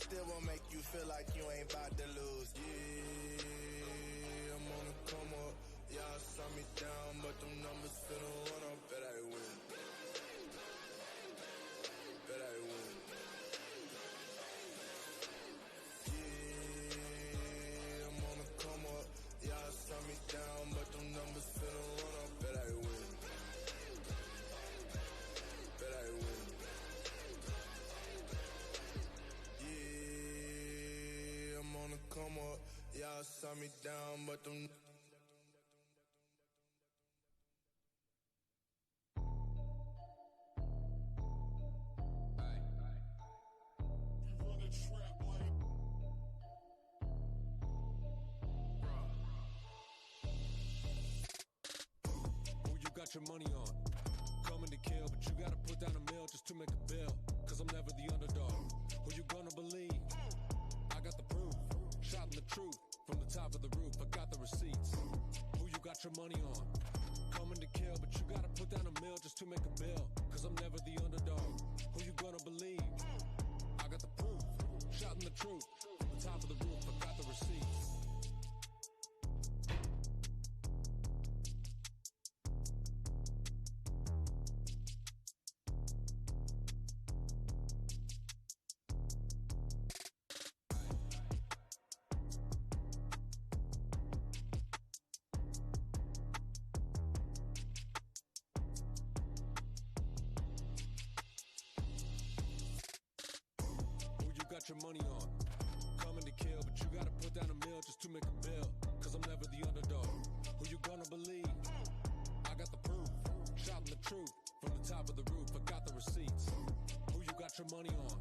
still won't make you feel like you ain't about to lose. Yeah, I'm on the come up. Y'all saw me down, but them numbers finna run up. Bet I win. Bet I win. Yeah, I'm on the come up. Y'all saw me down, but them numbers finna run up. Bet I win. Bet I win. Yeah, I'm on the come up. Y'all saw me down, but them. Got your money on, coming to kill, but you gotta put down a mill just to make a bill, cause I'm never the underdog. Who you gonna believe? I got the proof, shouting the truth from the top of the roof, I got the receipts. Who you got your money on, coming to kill, but you gotta put down a mill just to make a bill, cause I'm never the underdog. Who you gonna believe? I got the proof, shouting the truth from the top of the roof, I got the receipts. Got your money on, coming to kill, but you gotta put down a mill just to make a bill, cause I'm never the underdog. Who you gonna believe? I got the proof, shouting the truth from the top of the roof, I got the receipts. Who you got your money on,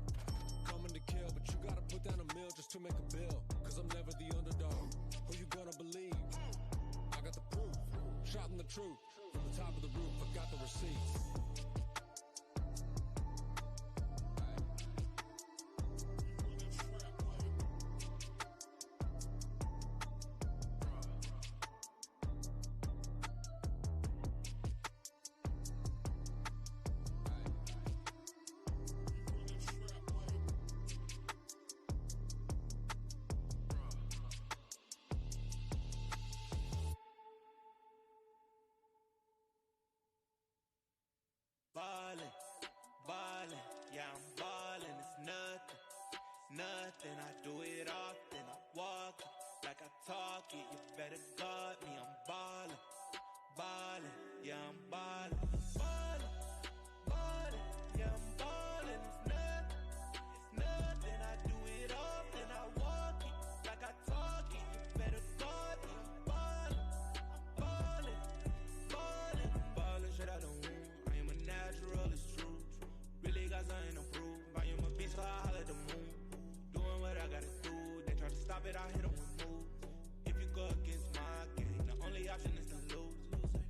coming to kill, but you gotta put down a mill just to make a bill, cause I'm never the underdog. Who you gonna believe? I got the proof, shouting the truth from the top of the roof, I got the receipts. Ballin', ballin', yeah I'm ballin', it's nothing, nothing, I do it often, I walk it, like I talk it, you better guard me, I'm ballin', ballin', yeah I'm ballin', ballin', ballin', yeah I'm ballin', it's nothing, I do it often, I walk it, like I talk it, you better guard me, I'm ballin', ballin', ballin', ballin', shit I don't natural, it's true. Really got something to prove. I am a beast, so I holler at the moon. Doing what I gotta do. They try to stop it, I hit them with moves. If you go against my game, the only option is to lose.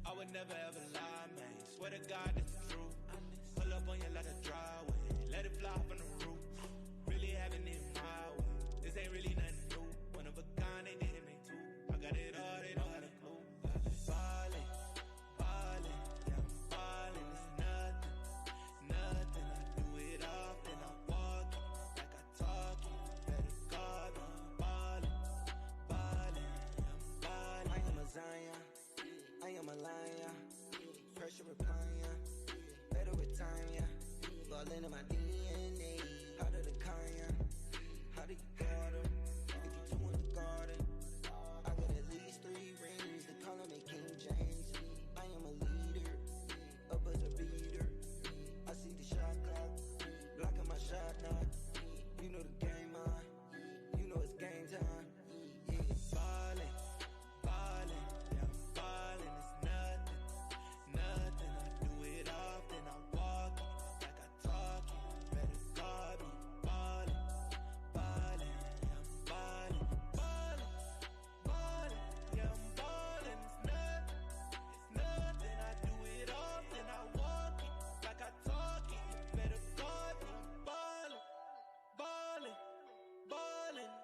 I would never ever lie, man. Swear to God, it's the truth. Pull up on you like a driveway. Let it fly from the roof. Really having it my way. This ain't really nothing new. One of a kind, they didn't make two. I got it all, they don't have a clue. Ballin', ballin', yeah, I'm ballin'. It's nothing, I do it often, I walk it, like I talk it, better guard me, ballin', ballin', I'm ballin'. I am a Zion, I am a lion, pressure replying, better with time, yeah, ballin' in my DNA, how did the kind, how do you guard them, 52 in the garden, I got at least 3 rings, they callin' me King James, I am a leader, a buzzer beater, I see the shot clock, blocking my shot now. You know the game on, you know it's game time. Yeah, ballin', ballin', yeah I'm ballin'. It's nothing, I do it often. I walk it, like I talk it. Better guard me, ballin', ballin', yeah I'm ballin', ballin', ballin', yeah I'm ballin'. It's nothing, I do it often. I walk it, like I talk it. Better guard me, ballin', ballin', ballin'.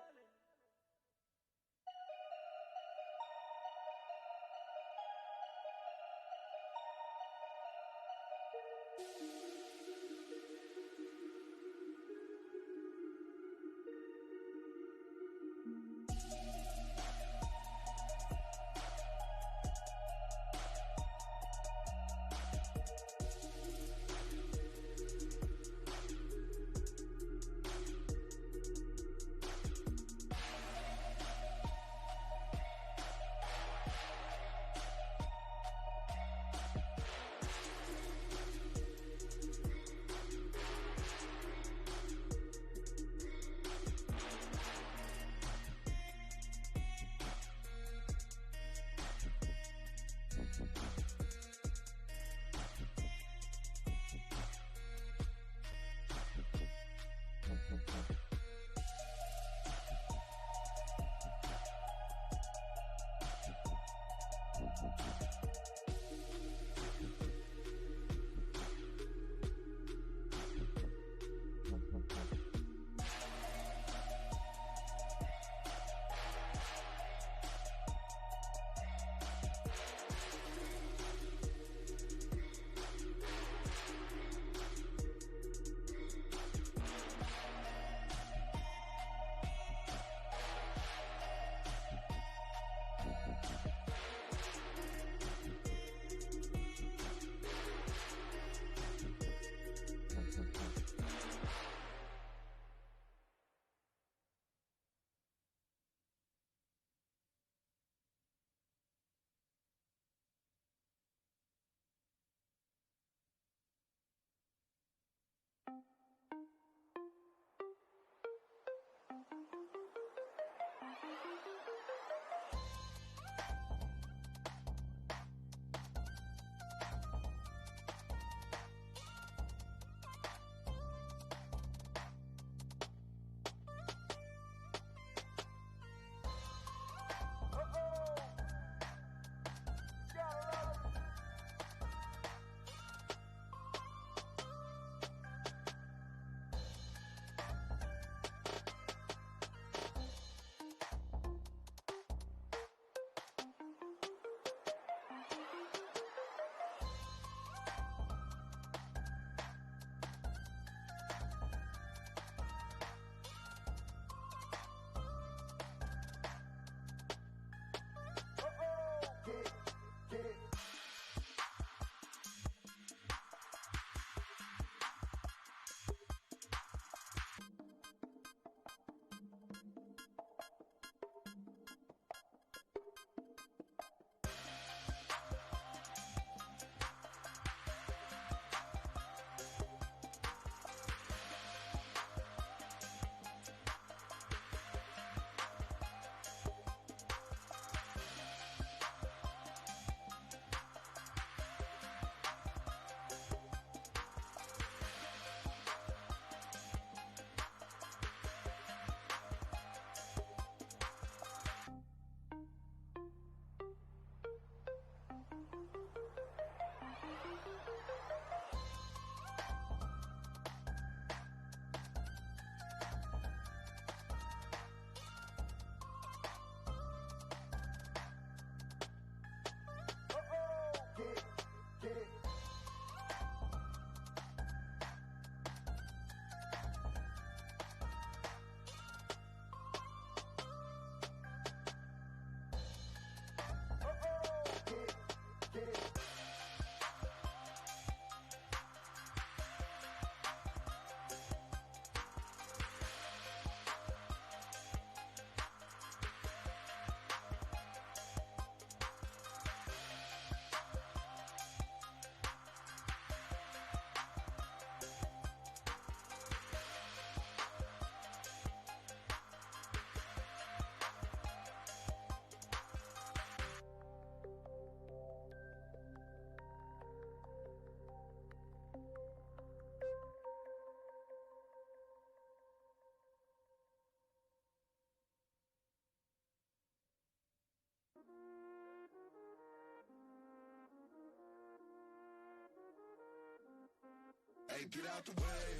Hey, get out the way.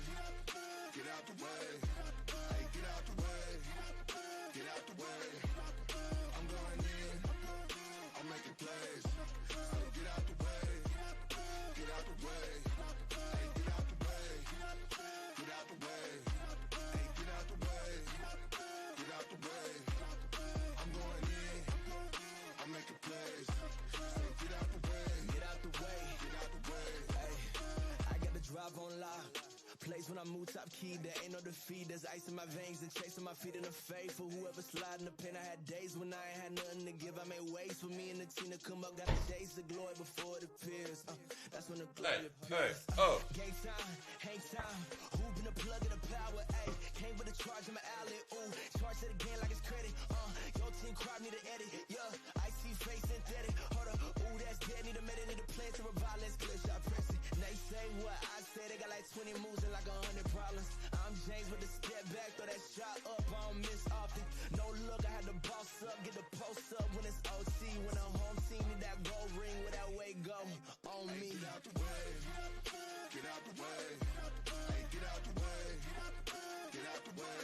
Get out the way. Hey, get out the way. Get out the way. I'm going in. I'm making plays. So get out the way. Get out the way. Hey, get out the way. Get out the way. Hey, get out the way. Get out the way. I'm going in. I'm making plays. So get out the way. Get out the way. Get out the way. Hey, I got the drive on lock. Place when I move top key, there ain't no defeat. There's ice in my veins and chasing my feet in the faith. For whoever sliding the pen, I had days when I ain't had nothing to give. I made ways for me and the team to come up. Got a chase the glory before it appears. That's when the glory appears. Game time, hang time. Hooping the plug in the power. Ayy, came with a charge in my alley. Ooh, charge it again like it's credit. Your team crowd need an edit. Yeah, I see face synthetic. Hold up, ooh, that's dead. Need a minute, need a plan to revive. Let's clear shot press it. They say what I say. They got like 20 moves and like 100 problems. I'm James with the step back, throw that shot up. I don't miss often. No look, I had to boss up, get the post up when it's OT. When I'm home team, need that gold ring with that way go on me. Get out the way. Get out the way. Hey, get out the way. Get out the way.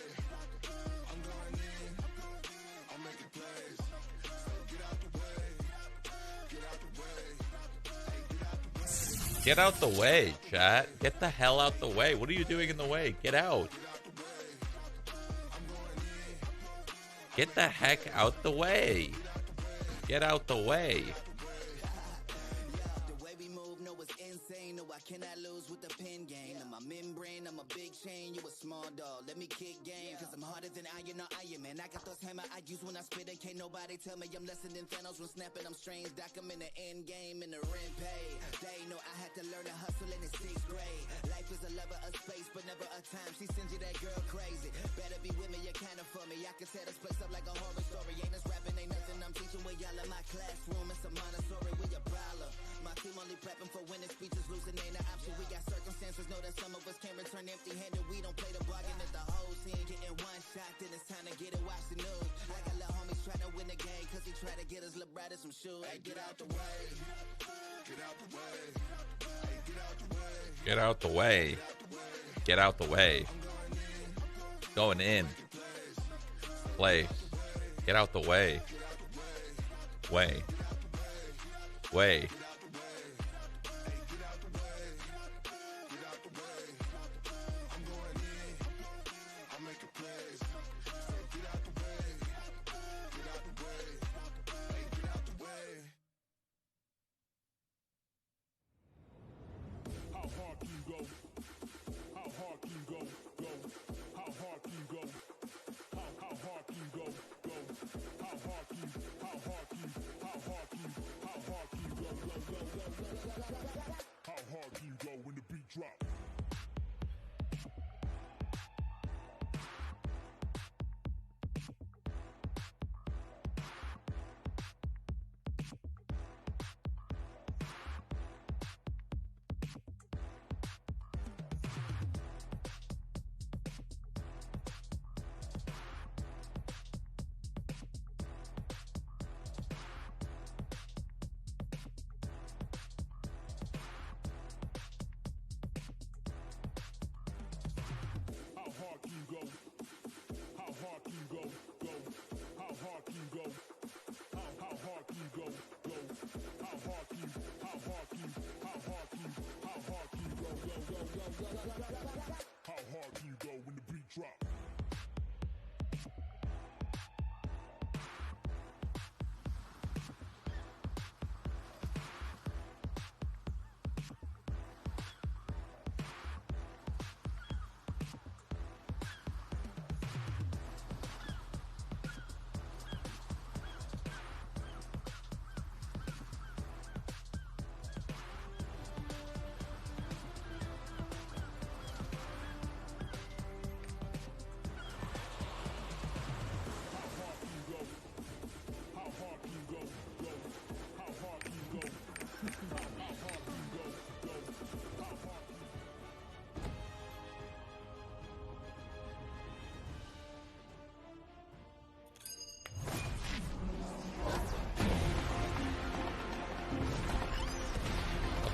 I'm going in. I'm making plays. So get out the way. Get out the way. Hey, get out the way. Get out the way, chat. Get the hell out the way. What are you doing in the way? Get out. Get the heck out the way. Get out the way. The way we move, no, it's insane. No, I cannot lose with the pin game. I'm a membrane, I'm a big chain. You a small dog, let me kick game. Cause I'm harder than iron or Iron Man. I got those hammer I use when I spit it. Can't nobody tell me I'm lesser than Thanos when snapping. I'm strange, doc, I'm in the end game, in the rent pay. They know I had to learn to hustle in the 6th grade. Life is a lover of space, but never a time. She sends you that girl crazy. Better be with me, you're kinda for me. I can set this place up like a horror story. Ain't this rapping, ain't nothing I'm teaching with y'all in my classroom. It's a Montessori with your problem. My team only prepping for winning speeches, losing ain't an option. We got circumstances, know that some of us can't return empty-handed. We don't play the bargain at the whole team. Getting one shot, then it's time to get it, watch the news. I got little homies trying to win the game, cause he tried to get his little brother some shoes. Hey, get out the way. Get out the way. Hey, get out the way. Get out the way. Get out the way. Going in. Play. Get out the way. Way. Way.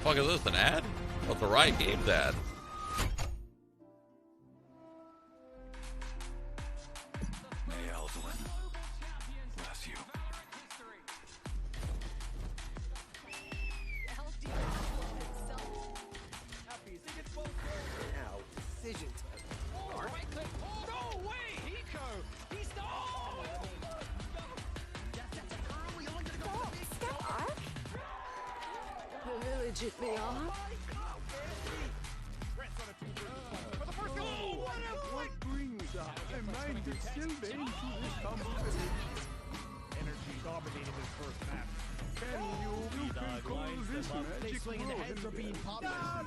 Fuck is this, an ad? Oh, it's a Riot Games ad. legit they are. What brings a minded Sylvain to this competition? Energy dominating this first match. Can you control this magic Swinging the heads are being popped. How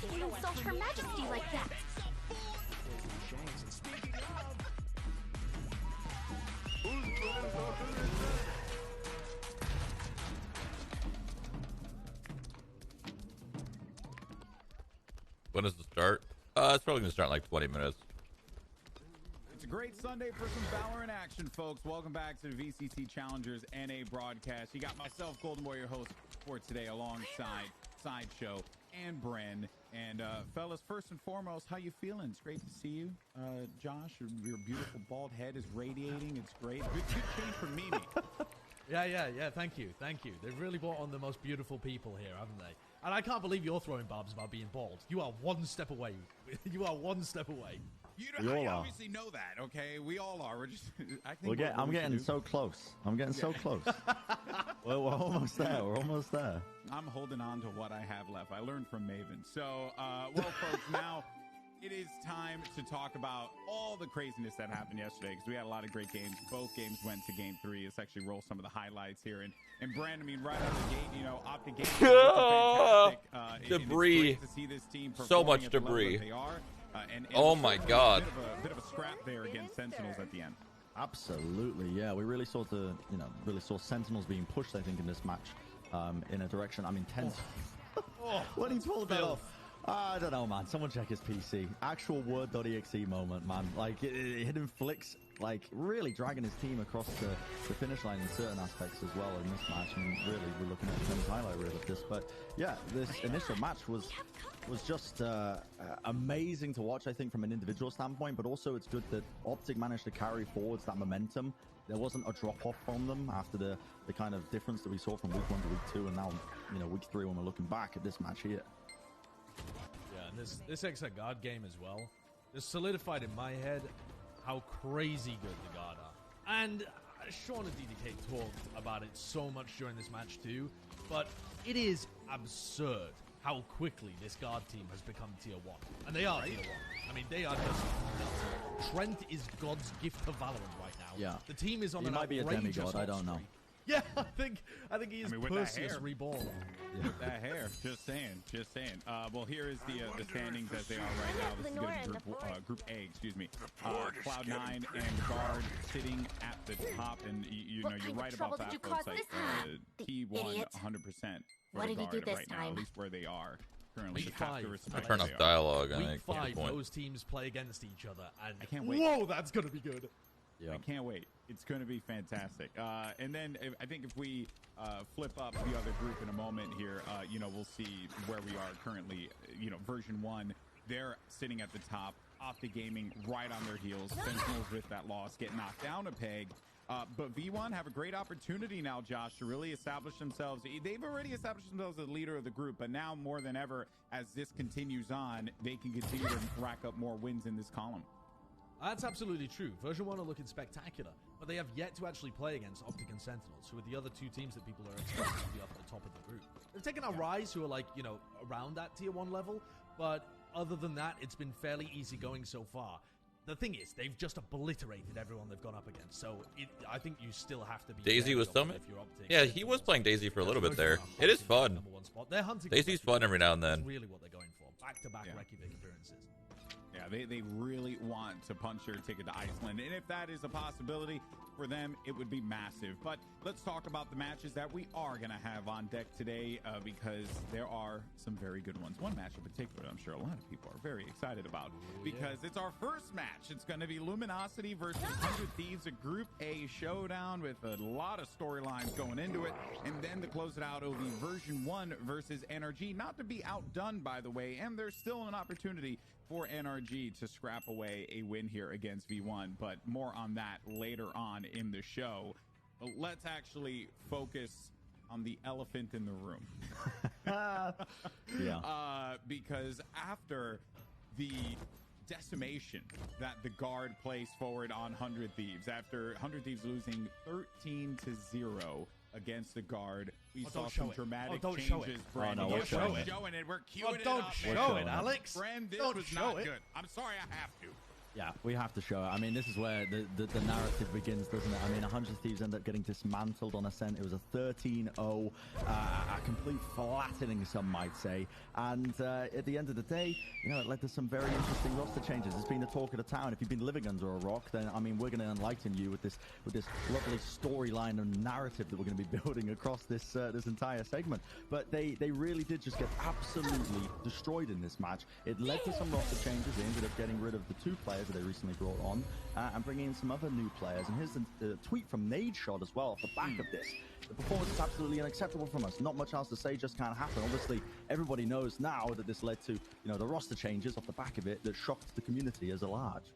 can you insult Her Majesty like that? When does it start? It's probably gonna start in like 20 minutes. It's a great Sunday for some Valorant action, folks. Welcome back to the VCT Challengers NA broadcast. You got myself, Golden Warrior host for today, alongside Sideshow and Bren. And fellas, first and foremost, how you feeling? It's great to see you. Josh, your beautiful bald head is radiating. It's great. Good change for Mimi. Yeah. Thank you. They've really brought on the most beautiful people here, haven't they? And I can't believe you're throwing barbs about being bald. You are one step away. You are one step away. I obviously know that, okay? We all are. We're just. I think I'm getting so close. I'm getting so close. We're almost there. We're almost there. I'm holding on to what I have left. I learned from Maven. So, well, folks, now it is time to talk about all the craziness that happened yesterday because we had a lot of great games. Both games went to game 3. Let's actually roll some of the highlights here. And Brand, I mean, right out of the gate, you know, Optic Game. Fantastic. Debris. To see this team So much debris. They are. And oh my God. A bit of a scrap there against Sentinels at the end. Absolutely, yeah. We really saw Sentinels being pushed, I think, in this match in a direction. I mean, when he pulled that off. I don't know, man. Someone check his PC. Actual word.exe moment, man. Like, it hidden flicks, like, really dragging his team across the finish line in certain aspects as well in this match. I mean, really, we're looking at the highlight reel of this. But, yeah, this initial match was just amazing to watch, I think, from an individual standpoint. But also, it's good that Optic managed to carry forwards that momentum. There wasn't a drop-off from them after the kind of difference that we saw from week 1 to week 2. And now, you know, week 3 when we're looking back at this match here. Yeah, and this extra guard game as well just solidified in my head how crazy good the guard are. And Sean and DDK talked about it so much during this match too, but it is absurd how quickly this guard team has become tier 1. And they are tier 1. I mean, they are just nuts. Trent is God's gift to Valorant right now. Yeah. The team is on an might be a demigod, I don't know. Yeah, I think he is Perseus reborn. Yeah. With that hair, just saying. Well, here is the standings as they are right now. This is going to group A, excuse me. Cloud9 and Guard sitting at the top, and you know you're right about that. Folks, like T1 100% for the Guard right now, at least where they are currently. Week 5. I turn off dialogue. Week 5, those teams play against each other, and I can't wait. Whoa, that's gonna be good. Yeah. I can't wait. It's going to be fantastic. And then I think if we flip up the other group in a moment here, you know, we'll see where we are currently. You know, version 1, they're sitting at the top. Optic Gaming right on their heels. Sentinels with that loss get knocked down a peg. But V1 have a great opportunity now, Josh, to really establish themselves. They've already established themselves as the leader of the group, but now more than ever, as this continues on, they can continue to rack up more wins in this column. That's absolutely true. Version 1 are looking spectacular, but they have yet to actually play against Optic and Sentinels, who are the other 2 teams that people are expecting to be up at the top of the group. They've taken out Rise, who are like, you know, around that tier 1 level, but other than that, it's been fairly easy going so far. The thing is, they've just obliterated everyone they've gone up against, so I think you still have to be... Daisy was Summit? If you're Optic. Yeah, he was playing Daisy for a little bit there. It is fun. They're hunting. Daisy's fun every now and then. That's really what they're going for. Back-to-back Reykjavik appearances. Yeah, they really want to punch their ticket to Iceland. And if that is a possibility for them, it would be massive. But let's talk about the matches that we are going to have on deck today because there are some very good ones. One match in particular I'm sure a lot of people are very excited about because it's our first match. It's going to be Luminosity versus 100 Thieves, a Group A showdown with a lot of storylines going into it. And then to close it out, it'll be version 1 versus NRG. Not to be outdone, by the way, and there's still an opportunity for NRG to scrap away a win here against V1, but more on that later on in the show. But let's actually focus on the elephant in the room. Because after the decimation that the Guard placed forward on 100 Thieves, after 100 Thieves losing 13-0 against the guard. We Oh, saw don't some show it. dramatic Oh, don't show changes. it. Brandon, Oh, no, we're we're showing it. showing it. We're Oh, queuing it don't up. show it, Alex. Brand, this Don't was show not it. good. I'm sorry, I have to. Yeah, we have to show it. I mean, this is where the narrative begins, doesn't it? I mean, 100 Thieves end up getting dismantled on Ascent. It was a 13-0, a complete flattening, some might say. And at the end of the day, you know, it led to some very interesting roster changes. It's been the talk of the town. If you've been living under a rock, then, I mean, we're going to enlighten you with this lovely storyline and narrative that we're going to be building across this entire segment. But they really did just get absolutely destroyed in this match. It led to some roster changes. They ended up getting rid of the 2 players that they recently brought on and bringing in some other new players. And here's a tweet from Nade Shot as well off the back of this. The performance is absolutely unacceptable from us. Not much else to say, just can't happen. Obviously, everybody knows now that this led to, you know, the roster changes off the back of it that shocked the community as a large.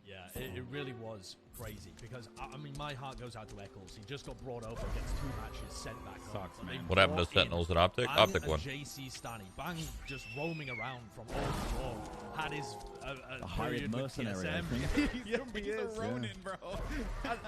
Yeah, it really was crazy because, I mean, my heart goes out to Eccles. He just got brought over, gets 2 matches, sent back home. Sucks, man. What happened to Sentinels and Optic? Bang Optic and one. JC Stanny. Bang just roaming around from all to all. Had his A hired period with mercenary, I TSM. think. Yeah, he He's is. a Ronin, bro.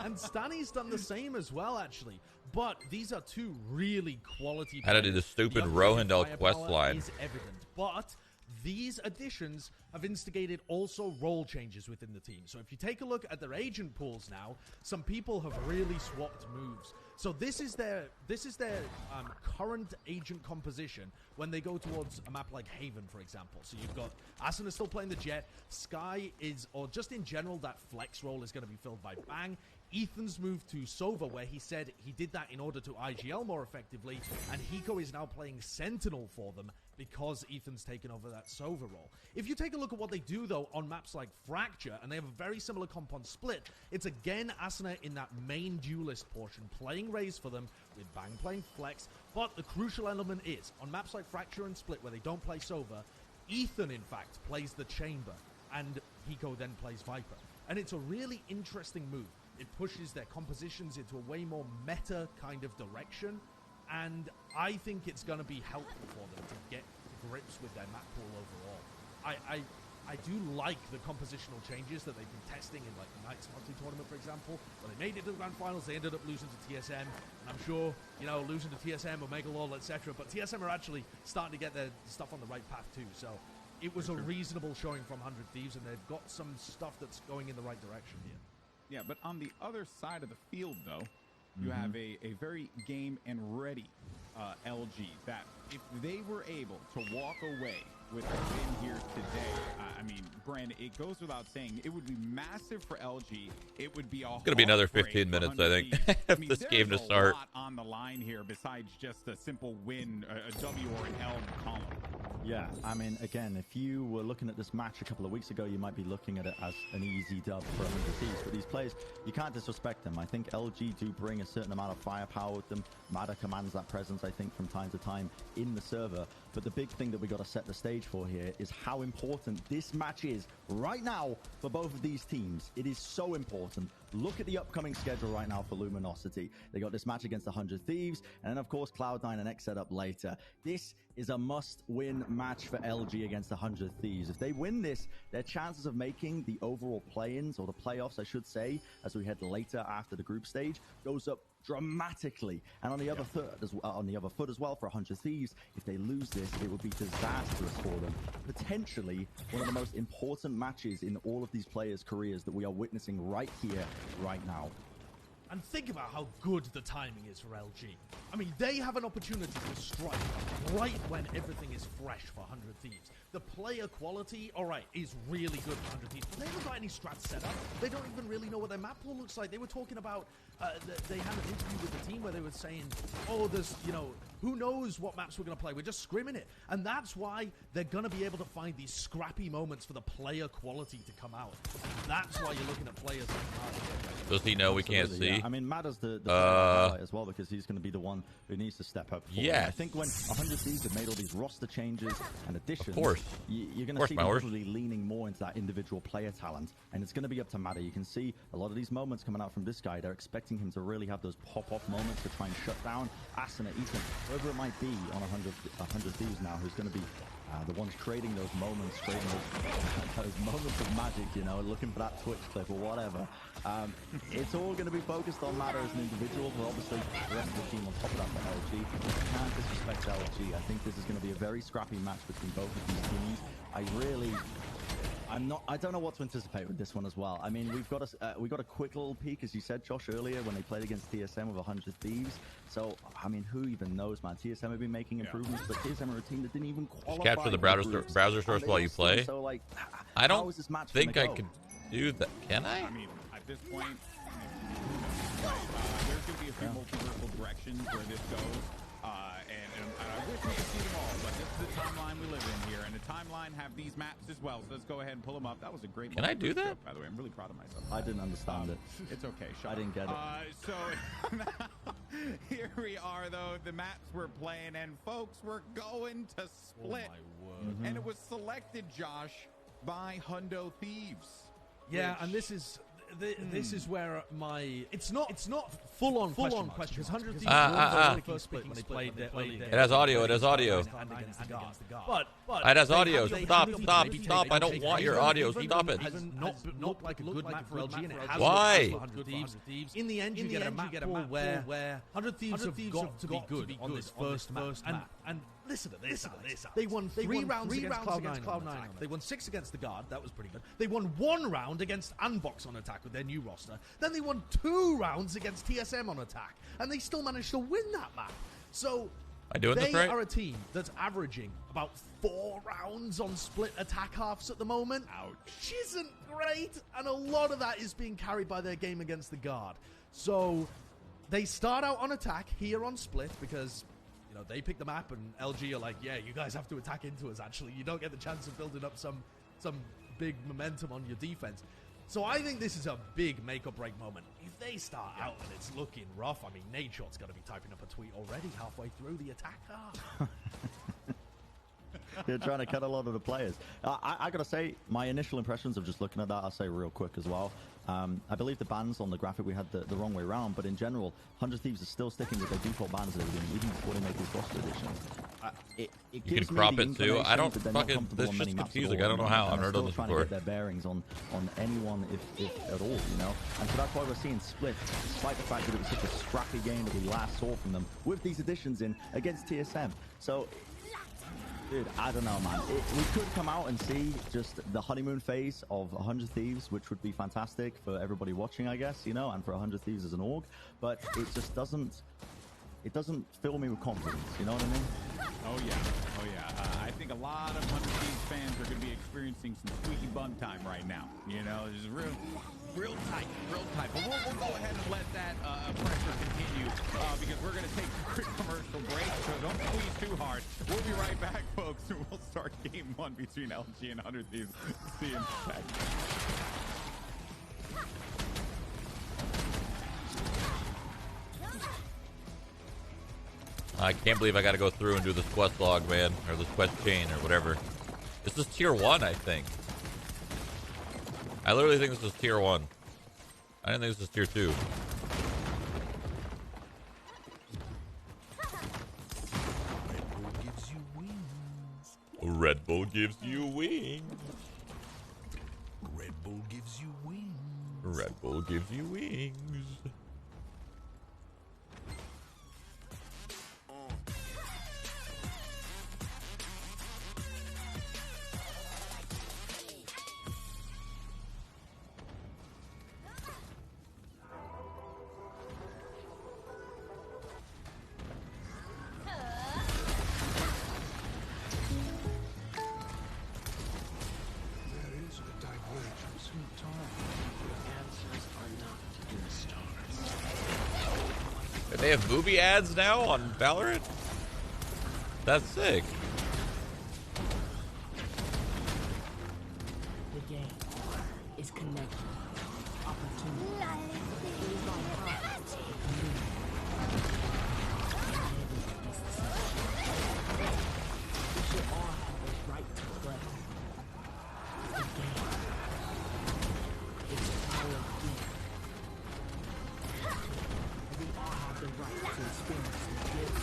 And Stanny's done the same as well, actually. But these are 2 really quality Had to do players. the stupid upgraded Rohindel firepower quest line. is evident. But these additions have instigated also role changes within the team. So if you take a look at their agent pools now, some people have really swapped moves. So this is their current agent composition when they go towards a map like Haven, for example. So you've got Asuna still playing the Jet. Sky is, or just in general, that flex role is going to be filled by Bang. Ethan's moved to Sova, where he said he did that in order to IGL more effectively, and Hiko is now playing Sentinel for them because Ethan's taken over that Sova role. If you take a look at what they do, though, on maps like Fracture, and they have a very similar comp on Split, it's again Asuna in that main duelist portion, playing Raze for them, with Bang playing Flex, but the crucial element is, on maps like Fracture and Split, where they don't play Sova, Ethan, in fact, plays the Chamber, and Hiko then plays Viper. And it's a really interesting move. It pushes their compositions into a way more meta kind of direction, and I think it's going to be helpful for them to get to grips with their map pool overall. I do like the compositional changes that they've been testing in, like, the Knights Monthly Tournament, for example. When they made it to the Grand Finals, they ended up losing to TSM, and I'm sure, you know, losing to TSM, Omega Law, etc., but TSM are actually starting to get their stuff on the right path too, so it was a reasonable showing from 100 Thieves, and they've got some stuff that's going in the right direction here. Yeah, but on the other side of the field, though, you have a very game and ready LG that if they were able to walk away with a win here today, I mean, Brandon, it goes without saying, it would be massive for LG. It would be It's going to be another 15 minutes, I think, I mean, this game to start. There's a lot on the line here besides just a simple win, a W or an L in the column. Yeah, I mean, again, if you were looking at this match a couple of weeks ago, you might be looking at it as an easy dub for 100 Thieves. But these players, you can't disrespect them. I think LG do bring a certain amount of firepower with them. Mada commands that presence, I think, from time to time in the server. But the big thing that we got to set the stage for here is how important this match is right now for both of these teams. It is so important. Look at the upcoming schedule right now for Luminosity. They got this match against the 100 Thieves, and then, of course, Cloud9 and X set up later. This is a must-win match for LG against the 100 Thieves. If they win this, their chances of making the overall play-ins, or the playoffs, I should say, as we head later after the group stage, goes up dramatically. And on the other foot as well for 100 Thieves, if they lose this, it would be disastrous for them. Potentially one of the most important matches in all of these players' careers that we are witnessing right here, right now. And think about how good the timing is for LG. I mean, they have an opportunity to strike right when everything is fresh for 100 Thieves. The player quality, all right, is really good for 100 Thieves, but they haven't got any strats set up. They don't even really know what their map pool looks like. They were talking about, they had an interview with the team where they were saying, oh, there's, you know, who knows what maps we're going to play? We're just scrimming it. And that's why they're going to be able to find these scrappy moments for the player quality to come out. That's why you're looking at players like Mada. Does he know we can't see? Yeah. I mean, Mada's the highlight as well, because he's going to be the one who needs to step up. Yeah. I think when 100 Thieves have made all these roster changes and additions, of course. You're going to see them probably leaning more into that individual player talent, and it's going to be up to Mada. You can see a lot of these moments coming out from this guy. They're expecting him to really have those pop-off moments to try and shut down passing it. Ethan, whoever it might be on 100 Thieves now, who's going to be the ones creating those moments, those moments of magic, you know, looking for that Twitch clip or whatever. It's all going to be focused on Matter as an individual, but obviously the rest of the team on top of that for LG. You can't disrespect LG. I think this is going to be a very scrappy match between both of these teams. I don't know what to anticipate with this one as well. I mean, we got a quick little peek, as you said, Josh, earlier when they played against TSM with 100 Thieves. So, I mean, who even knows, man? TSM have been making improvements, but TSM are a team that didn't even qualify. Capture the browser source while you play. So, like, I don't think I could do that. Can I? I mean, at this point, there's going to be a few multiversal directions where this goes. And I wish we could see them all, but this is the timeline we live in here, and the timeline have these maps as well. So let's go ahead and pull them up. That was a great. Can I do that? By the way, I'm really proud of myself. I didn't understand it. It's okay. I didn't get it. So now, here we are, though. The maps we're playing, and folks, we're going to Split. Oh my word. And it was selected, Josh, by Hundo Thieves. Yeah, and this is where my it's not full on question because 100 Thieves won the first split when they played their early days. It has audio. It has audio. But it has audio. Stop! I don't want your audio. Stop it. Not like a good map for LG, and it has Why? 100 Thieves. In the end, you get a map where 100 Thieves have got to be good on this first map. And listen to this. They won 3 rounds against Cloud9. They won 6 against the Guard. That was pretty good. They won 1 round against Unbox on attack with their new roster. Then they won 2 rounds against TSM on attack. And they still managed to win that map. So they are a team that's averaging about 4 rounds on split attack halves at the moment. Ouch. Which isn't great. And a lot of that is being carried by their game against the Guard. So they start out on attack here on split because they pick the map, and LG are like, yeah, you guys have to attack into us, actually. You don't get the chance of building up some big momentum on your defense. So I think this is a big make-or-break moment. If they start out and it's looking rough, I mean, Nadeshot's got to be typing up a tweet already halfway through the attack half. They're trying to cut a lot of the players. I got to say, my initial impressions of just looking at that, I'll say real quick as well. I believe the bans on the graphic we had the wrong way around, but in general, 100 Thieves are still sticking with their default bans that they're doing, even before they make these roster additions. You can crop it too. I don't fucking. This is just confusing. I don't know how. I've never done this trying before. To get their bearings on anyone, if at all, you know. And so that's why we're seeing Split, despite the fact that it was such a scrappy game that we last saw from them, with these additions in against TSM. So. Dude, I don't know, man. We could come out and see just the honeymoon phase of 100 Thieves, which would be fantastic for everybody watching, I guess, you know, and for 100 Thieves as an org. But it just doesn't fill me with confidence, you know what I mean? Oh, yeah. I think a lot of 100 Thieves fans are going to be experiencing some squeaky bum time right now. You know, it's real tight. But we'll go ahead and let that pressure continue because we're going to take a quick commercial break, so don't squeeze too hard. We'll be right back, folks, and we'll start game 1 between LG and 100 Thieves. See you in a sec. I can't believe I got to go through and do this quest log, man, or this quest chain, or whatever. This is tier 1, I think. I literally think this is tier 1. I didn't think this is tier 2. Red Bull gives you wings. Red Bull gives you wings. Red Bull gives you wings. They have booby ads now on Valorant? That's sick. The game is connected. Opportunity. We should all have the right to play. The game is power deep. We all have the right to experience the gift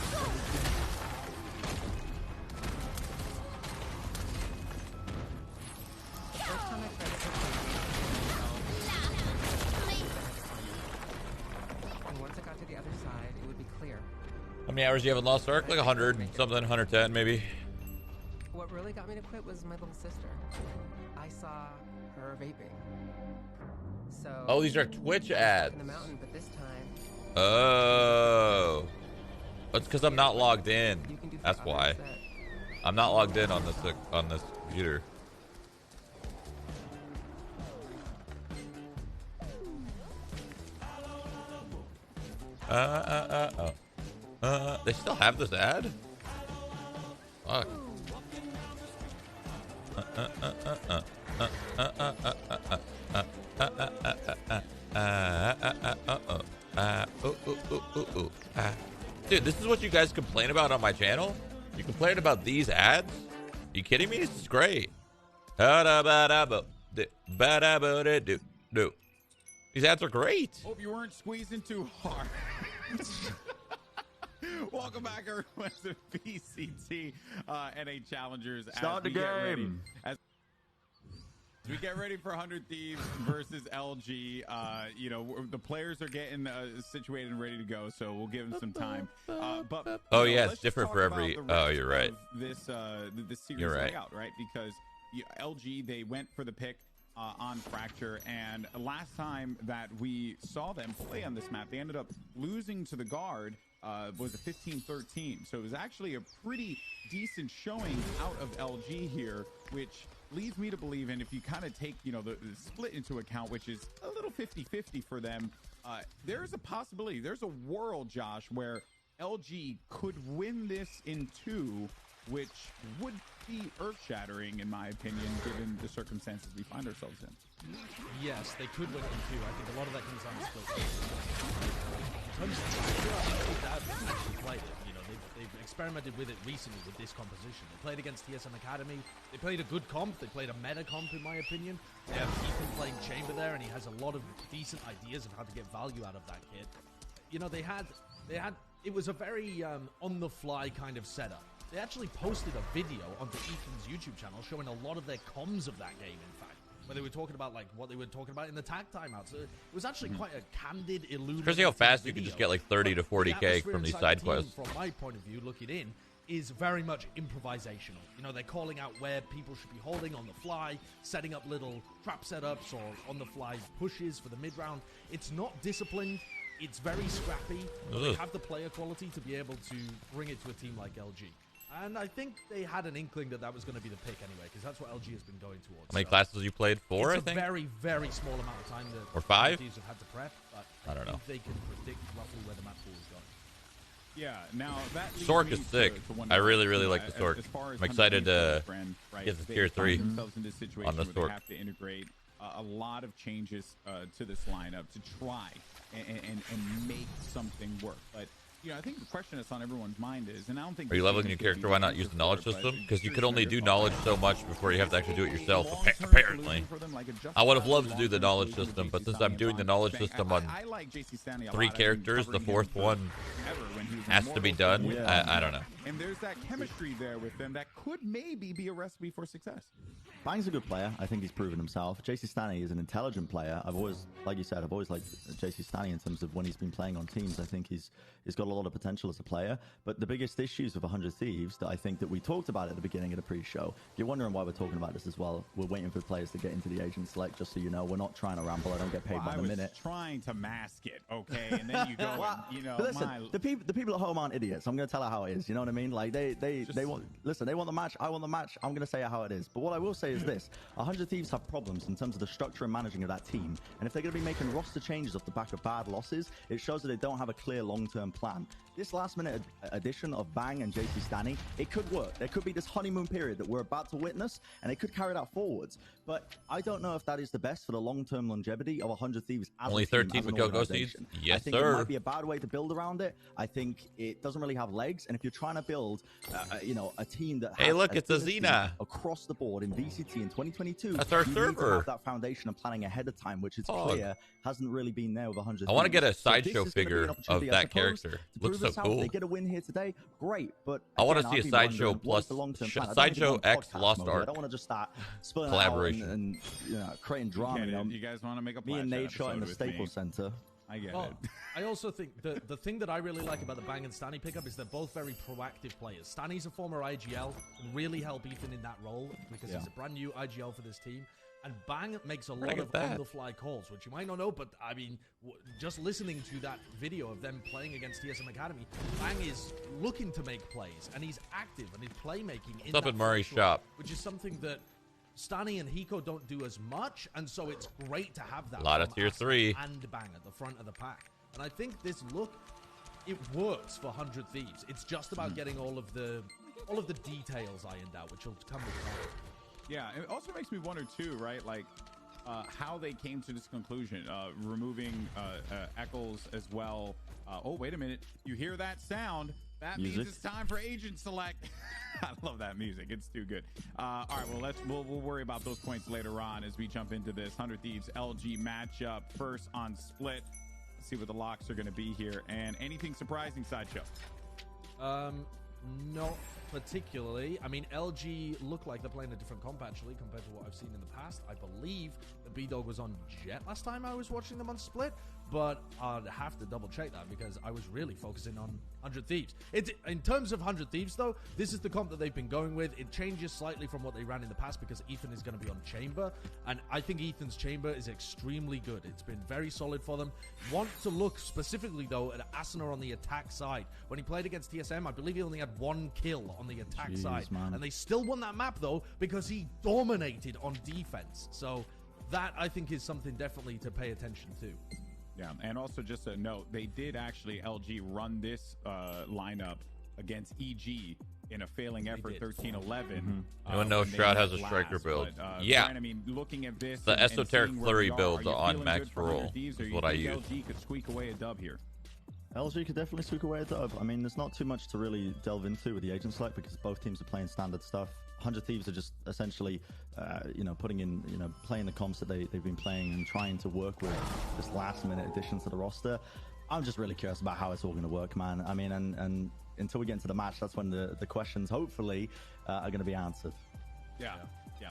many hours do you have in Lost Ark? Like 100 and something, 110 maybe. What really got me to quit was my little sister. I saw her vaping. So Oh, these are Twitch ads. in the mountain, but this time. Oh. That's because I'm not logged in. That's why. I'm not logged in on this computer. They still have this ad? Fuck. Dude, this is what you guys complain about on my channel? You complain about these ads? You kidding me? This is great. These ads are great. Hope you weren't squeezing too hard. Welcome back, everyone, to VCT NA Challengers. Start the game. As we get ready for 100 Thieves versus LG, you know, the players are getting situated and ready to go, so we'll give them some time. But oh yeah, it's different for every. Oh, you're right. This series you're right. layout, right? Because LG, they went for the pick on Fracture, and last time that we saw them play on this map, they ended up losing to the guard. Was a 15-13, so it was actually a pretty decent showing out of LG here, which leads me to believe, and if you kind of take, you know, the split into account, which is a little 50-50 for them, there's a possibility, there's a world, Josh, where LG could win this in 2, which would be earth-shattering, in my opinion, given the circumstances we find ourselves in. Yes, they could win in 2. I think a lot of that comes down to split. In terms of that actually played it. You know, they've experimented with it recently with this composition. They played against TSM Academy. They played a good comp. They played a meta comp, in my opinion. They have Ethan playing Chamber there, and he has a lot of decent ideas of how to get value out of that kid. You know, they had. It was a very on-the-fly kind of setup. They actually posted a video onto Ethan's YouTube channel showing a lot of their comms of that game, in fact, where they were talking about like what they were talking about in the tag timeouts. So it was actually quite a candid, illuminating. Crazy how fast video. you can just get like 30 to 40K from these side quests. From my point of view, looking in, is very much improvisational. You know, they're calling out where people should be holding on the fly, setting up little trap setups or on the fly pushes for the mid round. It's not disciplined. It's very scrappy. They have the player quality to be able to bring it to a team like LG. And I think they had an inkling that that was going to be the pick anyway, because that's what LG has been going towards. How many classes you played? 4, I think? It's a very, very small amount of time that or 5 teams have had to prep, but I don't know. They can predict roughly where the map pool is going. Yeah, now that Sork is sick. I really, really like the Sork. I'm excited to get the tier 3 on the Sork. They have to integrate a lot of changes to this lineup to try and make something work. But you know, I think the question that's on everyone's mind is, and I don't think... Are you leveling your character? Why not use the knowledge system? Because you could only do knowledge so much before you have to actually do it yourself, apparently. I would have loved to do the knowledge system, but since I'm doing the knowledge system on 3 characters, the 4th one has to be done. I don't know. And there's that chemistry there with them that could maybe be a recipe for success. Bang's a good player. I think he's proven himself. JC Stanley is an intelligent player. I've always, like you said, I've always liked JC Stanley in terms of when he's been playing on teams. I think he's got a lot of potential as a player. But the biggest issues with 100 Thieves that I think that we talked about at the beginning of the pre-show, if you're wondering why we're talking about this as well, we're waiting for players to get into the agent select, just so you know. We're not trying to ramble. I don't get paid by the minute. I was trying to mask it, okay? And then you go and, you know, but listen, the people at home aren't idiots. I'm going to tell her how it is. You know what I mean? Like, they want... Listen, they want the match. I want the match. I'm going to say how it is. But what I will say is this. 100 Thieves have problems in terms of the structure and managing of that team. And if they're going to be making roster changes off the back of bad losses, it shows that they don't have a clear long-term plan. This last-minute addition of Bang and JC Stanley, it could work. There could be this honeymoon period that we're about to witness, and it could carry that forwards. But I don't know if that is the best for the long-term longevity of 100 Thieves as only a team, 13 as an with Go-Go organization. Seeds? Yes, I think sir. It might be a bad way to build around it. I think it doesn't really have legs. And if you're trying to build, you know, a team that has... Hey, look, it's a Xena. Across the board in VCT in 2022. That's our you server. Need to have that foundation of planning ahead of time, which is clear hasn't really been there with 100. I want to get a So sideshow this is gonna be figure an of opportunity, I that suppose, character. to Looks prove so itself. cool. They get a win here today, great. But I want again, to see I've a been sideshow wondering, what's plus the long-term plan? I don't sideshow think it's X on Lost podcast mode. I Ark don't want to just start splitting collaboration. out and you know, creating drama. You know, you guys want to make a me and Plat Nate Chat shot in the episode with me? Staples Center. I get Well, it. I also think the thing that I really like about the Bang and Stanny pickup is they're both very proactive players. Stanny's a former IGL and really help Ethan in that role because he's a brand new IGL for this team. And Bang makes a lot of on-the-fly calls, which you might not know, but I mean, just listening to that video of them playing against TSM Academy, Bang is looking to make plays, and he's active, and he's playmaking Up in Murray's shop, which is something that Stanny and Hiko don't do as much, and so it's great to have that. A lot of tier 3 and Bang at the front of the pack, and I think this look, it works for 100 Thieves. It's just about getting all of the details ironed out, which will come with time. Yeah, it also makes me wonder too, right? Like how they came to this conclusion, removing Eccles as well. Oh, wait a minute! You hear that sound? That means it's time for agent select. I love that music; it's too good. All right, well we'll worry about those points later on as we jump into this 100 Thieves LG matchup. First on split. Let's see what the locks are going to be here, and anything surprising, Sideshow? Not particularly. I mean, LG look like they're playing a different comp actually compared to what I've seen in the past. I believe the B-Dog was on Jet last time I was watching them on Split, but I'd have to double check that because I was really focusing on 100 Thieves. In terms of 100 Thieves though, this is the comp that they've been going with. It changes slightly from what they ran in the past because Ethan is going to be on Chamber, and I think Ethan's Chamber is extremely good. It's been very solid for them. Want to look specifically though at Asuna on the attack side. When he played against TSM, I believe he only had 1 kill on the attack side, man. And they still won that map though because he dominated on defense. So that I think is something definitely to pay attention to. Yeah, and also just a note, they did actually LG run this lineup against EG in a failing effort 13-11. Anyone know Shroud has a striker build? Yeah. Brian, I mean, looking at this, the esoteric flurry build on max roll is what I use. LG could squeak away a dub here. LG could definitely squeak away a dub. I mean, there's not too much to really delve into with the agent select because both teams are playing standard stuff. 100 Thieves are just essentially, putting in, playing the comps that they've been playing and trying to work with this last-minute addition to the roster. I'm just really curious about how it's all going to work, man. I mean, and until we get into the match, that's when the questions, hopefully, are going to be answered. Yeah,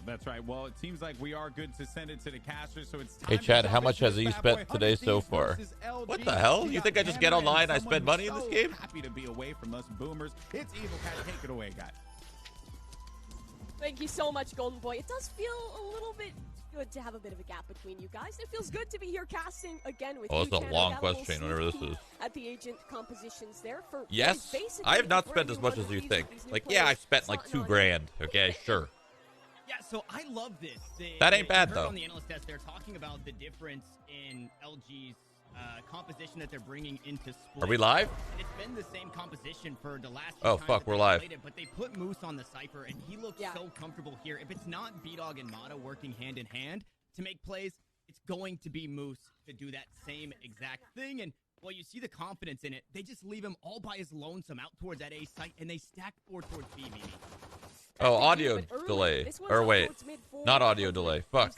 that's right. Well, it seems like we are good to send it to the casters, so it's time. Hey, Chad, how much has he spent today so far? What the hell? You think I just get online, I spend money in this game? Happy to be away from us boomers. It's Evil Cat. Take it away, guys. Thank you so much, Golden Boy. It does feel a little bit good to have a bit of a gap between you guys. It feels good to be here casting again with you. Oh, it's a long question, whatever this is. At the agent compositions there for yes, I have not spent as much as you think. Like, yeah, I spent like $2 grand. Okay, sure. Yeah, so I love this. That ain't bad though. On the analyst test, they're talking about the difference in LG's composition that they're bringing into Split. Are we live? And it's been the same composition for the last few times fuck, we're live. But they put Moose on the Cypher, and he looks so comfortable here. If it's not B-Dog and Mata working hand in hand to make plays, it's going to be Moose to do that same exact thing. And while you see the confidence in it, they just leave him all by his lownself out towards that A site, and they stack 4 towards B, Mimi. Oh, audio delay. Or wait, not audio delay. Fuck.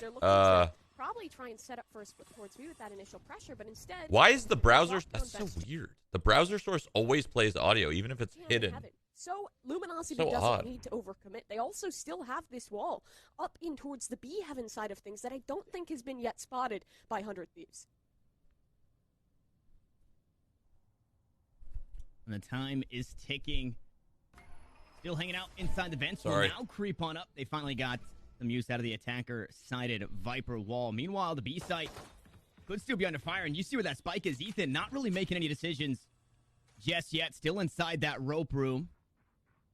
Probably try and set up first towards B with that initial pressure, but instead. Why is the browser? That's so weird. The browser source always plays audio, even if it's hidden. So Luminosity doesn't need to overcommit. They also still have this wall up in towards the B heaven side of things that I don't think has been yet spotted by 100 Thieves. And the time is ticking. Still hanging out inside the vents. Will now creep on up. They finally got some use out of the attacker-sided Viper wall. Meanwhile, the B site could still be under fire. And you see where that spike is. Ethan not really making any decisions just yet. Still inside that rope room.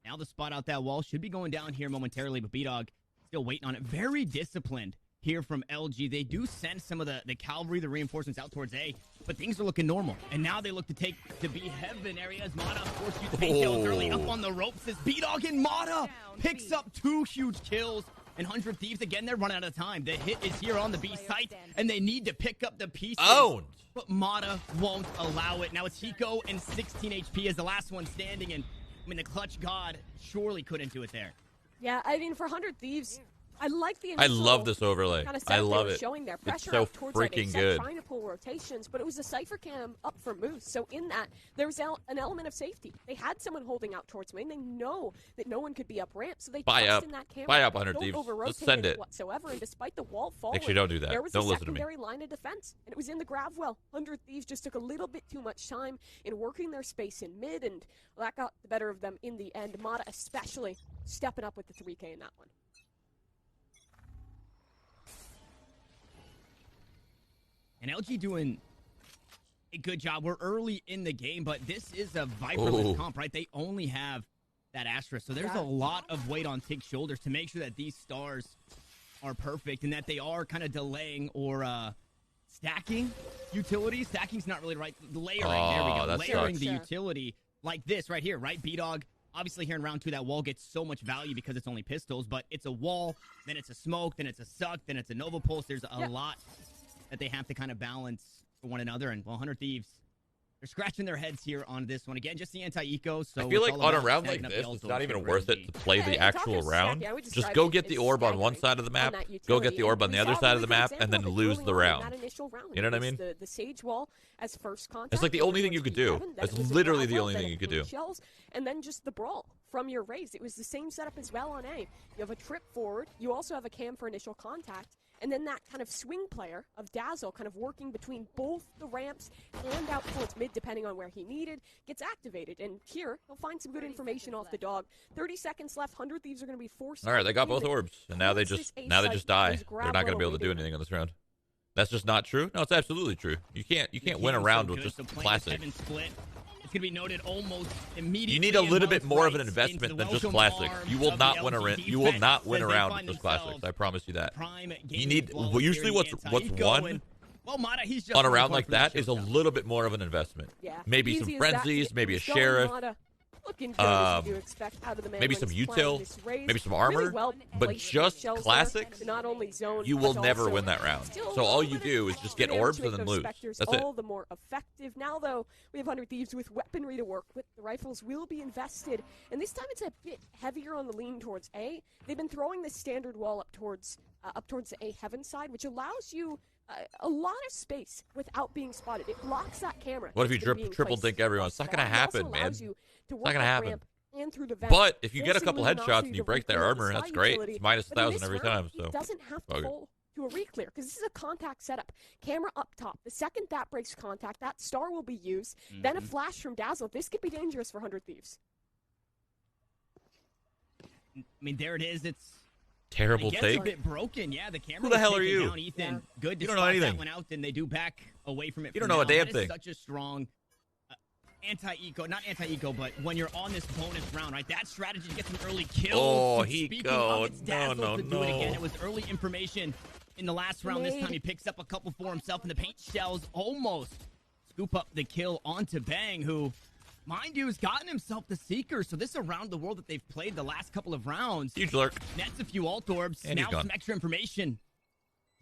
Now the spot out that wall should be going down here momentarily. But B-Dog still waiting on it. Very disciplined here from LG. They do send some of the cavalry, the reinforcements out towards A, but things are looking normal. And now they look to take the B heaven areas. Mata, of course, you take kills early up on the ropes as B-Dog and Mata picks up 2 huge kills. And 100 Thieves, again, they're running out of time. The hit is here on the B site, and they need to pick up the pieces. Owned! But Mata won't allow it. Now it's Hiko and 16 HP as the last one standing, and I mean, the clutch god surely couldn't do it there. Yeah, I mean, for 100 Thieves, I like the I love this overlay. I love it. Showing their pressure it's so up towards freaking that good. Trying to pull rotations, but it was a Cypher cam up for Moose. So in that, there was an element of safety. They had someone holding out towards main. They know that no one could be up ramp, so they trust in that camera. Buy up, 100 Don't Thieves. over-rotate Let's send it whatsoever. And despite the wall falling, actually, don't do that. There was Don't a listen to me. secondary line of defense, and it was in the grab well. 100 Thieves just took a little bit too much time in working their space in mid, and that got the better of them in the end. Mata especially stepping up with the 3K in that one. And LG doing a good job. We're early in the game, but this is a Viperless comp, right? They only have that Asterisk, so there's a lot of weight on Tig's shoulders to make sure that these stars are perfect and that they are kind of delaying or stacking utility. Stacking's not really right. Layering, there we go. Layering the utility like this right here, right? B-Dog, obviously here in round 2, that wall gets so much value because it's only pistols, but it's a wall, then it's a smoke, then it's a suck, then it's a Nova Pulse. There's a lot that they have to kind of balance for one another. And, well, 100 Thieves, they're scratching their heads here on this one. Again, just the anti-eco. So I feel like on a round like this, it's not even worth it to play the actual round. Just go get the orb on one side of the map, go get the orb on the other side of the map, and then lose the round. You know what I mean? The Sage wall as first contact. It's like the only thing you could do. It's literally the only thing you could do. Shells, and then just the brawl from your raise. It was the same setup as well on A. You have a trip forward. You also have a cam for initial contact. And then that kind of swing player of Dazzle kind of working between both the ramps and out towards mid, depending on where he needed, gets activated. And here, he'll find some good information off the dog. 30 seconds left. 100 Thieves are going to be forced. All right, they got both orbs, and now they just die. They're not going to be able to do anything on this round. That's just not true. No, it's absolutely true. You can't win a round with just classic. Going to be noted almost immediately. You need a little bit more of an investment than just classic. You will not win a You will not win a round with just classics. I promise you that. You need usually what's won on a round like that is a little bit more of an investment. Maybe some frenzies, maybe a sheriff. Maybe some util, maybe some armor, but just classics, not only zone, you will never win that round. So all you do is just get orbs and then lose. That's it. All the more effective. Now, though, we have 100 Thieves with weaponry to work with. The rifles will be invested, and this time it's a bit heavier on the lean towards A. They've been throwing the standard wall up towards the A heaven side, which allows you a lot of space without being spotted. It blocks that camera. What if you triple dink everyone? It's not going to happen, man. It's not going to happen. Vent, but if you get a couple headshots and you break their armor, that's great. It's minus 1,000 every time. So it doesn't have to fall to a re-clear because this is a contact setup. Camera up top. The second that breaks contact, that star will be used. Then a flash from Dazzle. This could be dangerous for 100 Thieves. I mean, there it is. It's terrible take. A bit broken. Yeah, the camera. Who the hell are you? Down, Ethan. Good. You don't know anything. That one out, then they do back away from it. You don't know a damn thing. thing. Such a strong anti-eco, not anti-eco, but when you're on this bonus round, right? That strategy to get some early kills. Oh, Speaking of, it's Dazzle to do it again. It was early information in the last round. This time he picks up a couple for himself, and the paint shells almost scoop up the kill onto Bang, who, mind you, has gotten himself the Seeker. So this around the world that they've played the last couple of rounds. Huge lurk. Nets a few alt orbs. And now some extra information.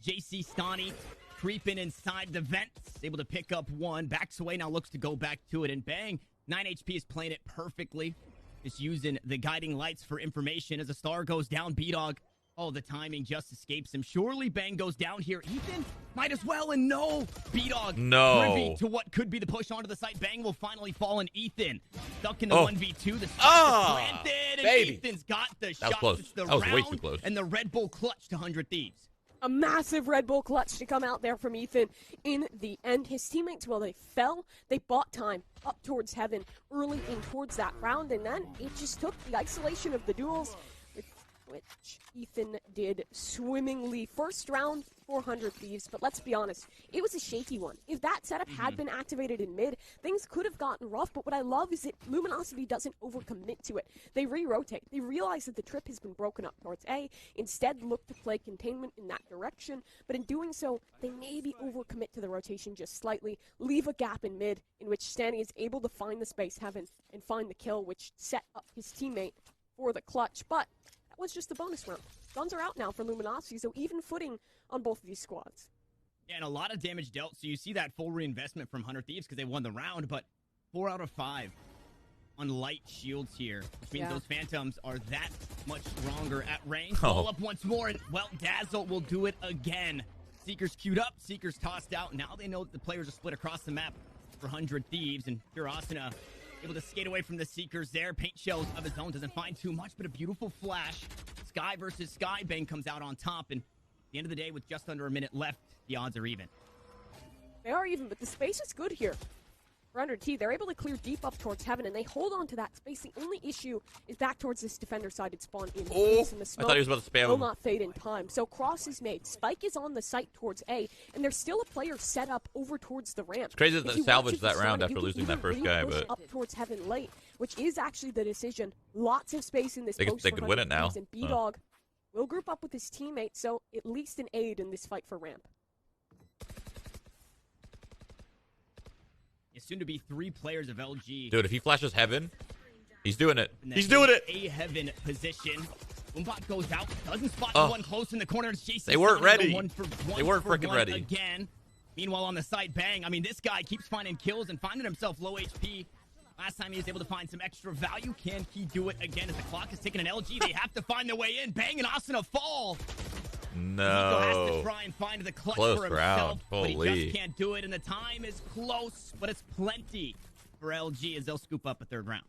JC Stani creeping inside the vents, able to pick up one, backs away, now looks to go back to it, and Bang, 9 HP is playing it perfectly, just using the guiding lights for information. As a star goes down, B-Dog, oh, the timing just escapes him. Surely Bang goes down here. Ethan might as well, and no, B-Dog privy to what could be the push onto the site. Bang will finally fall, and Ethan stuck in the 1v2. The planted, and Ethan's got the shot. Close. It's the that was round, way too close. And the Red Bull clutch to 100 Thieves. A massive Red Bull clutch to come out there from Ethan in the end. His teammates, well, they fell. They bought time up towards heaven early in towards that round, and then it just took the isolation of the duels, which Ethan did swimmingly. First round, 400 Thieves, but let's be honest, it was a shaky one. If that setup had been activated in mid, things could have gotten rough, but what I love is that Luminosity doesn't overcommit to it. They re-rotate. They realize that the trip has been broken up towards A, instead look to play containment in that direction, but in doing so, they maybe overcommit to the rotation just slightly, leave a gap in mid, in which Stanny is able to find the space heaven and find the kill, which set up his teammate for the clutch, but that was just the bonus round. Guns are out now for Luminosity, so even footing on both of these squads. Yeah, and a lot of damage dealt, so you see that full reinvestment from 100 Thieves because they won the round, but 4 out of 5 on light shields here, which means Yeah. those Phantoms are that much stronger at range. Oh. Roll up once more, and, well, Dazzle will do it again. Seekers queued up, Seekers tossed out. Now they know that the players are split across the map for 100 Thieves, and Pure Asuna able to skate away from the Seekers there. Paint shells of his own, doesn't find too much, but a beautiful flash. Sky versus Sky. Bang comes out on top, and at the end of the day, with just under a minute left, the odds are even. They are even, but the space is good here. For 100T, they're able to clear deep up towards heaven, and they hold on to that space. The only issue is back towards this defender-sided spawn in. Oh, The I smoke thought he was about to spam will him. not fade in time. So cross is made. Spike is on the site towards A, and there's still a player set up over towards the ramp. It's crazy that If they you salvaged watch that it, round you after can losing either that first really guy, push but up towards heaven late, which is actually the decision. Lots of space in this They could- post they for could win it 100 now, Thieves, and B-Dog will group up with his teammates, so at least an aid in this fight for ramp. It's soon to be 3 players of LG. dude, if he flashes heaven, he's doing it. in that He's doing it. A heaven position. Umbot goes out, doesn't spot Oh. the one close in the corner. It's JC They weren't Sonic, ready. They weren't freaking ready. Again. Meanwhile, on the side, Bang. I mean, this guy keeps finding kills and finding himself low HP. Last time he was able to find some extra value. Can he do it again as the clock is ticking an LG? They have to find their way in. Bang and Asuna fall. Nico has to No. try and find the clutch Close for round. himself, but he Holy. just can't do it, and the time is close, but it's plenty for LG as they'll scoop up a third round.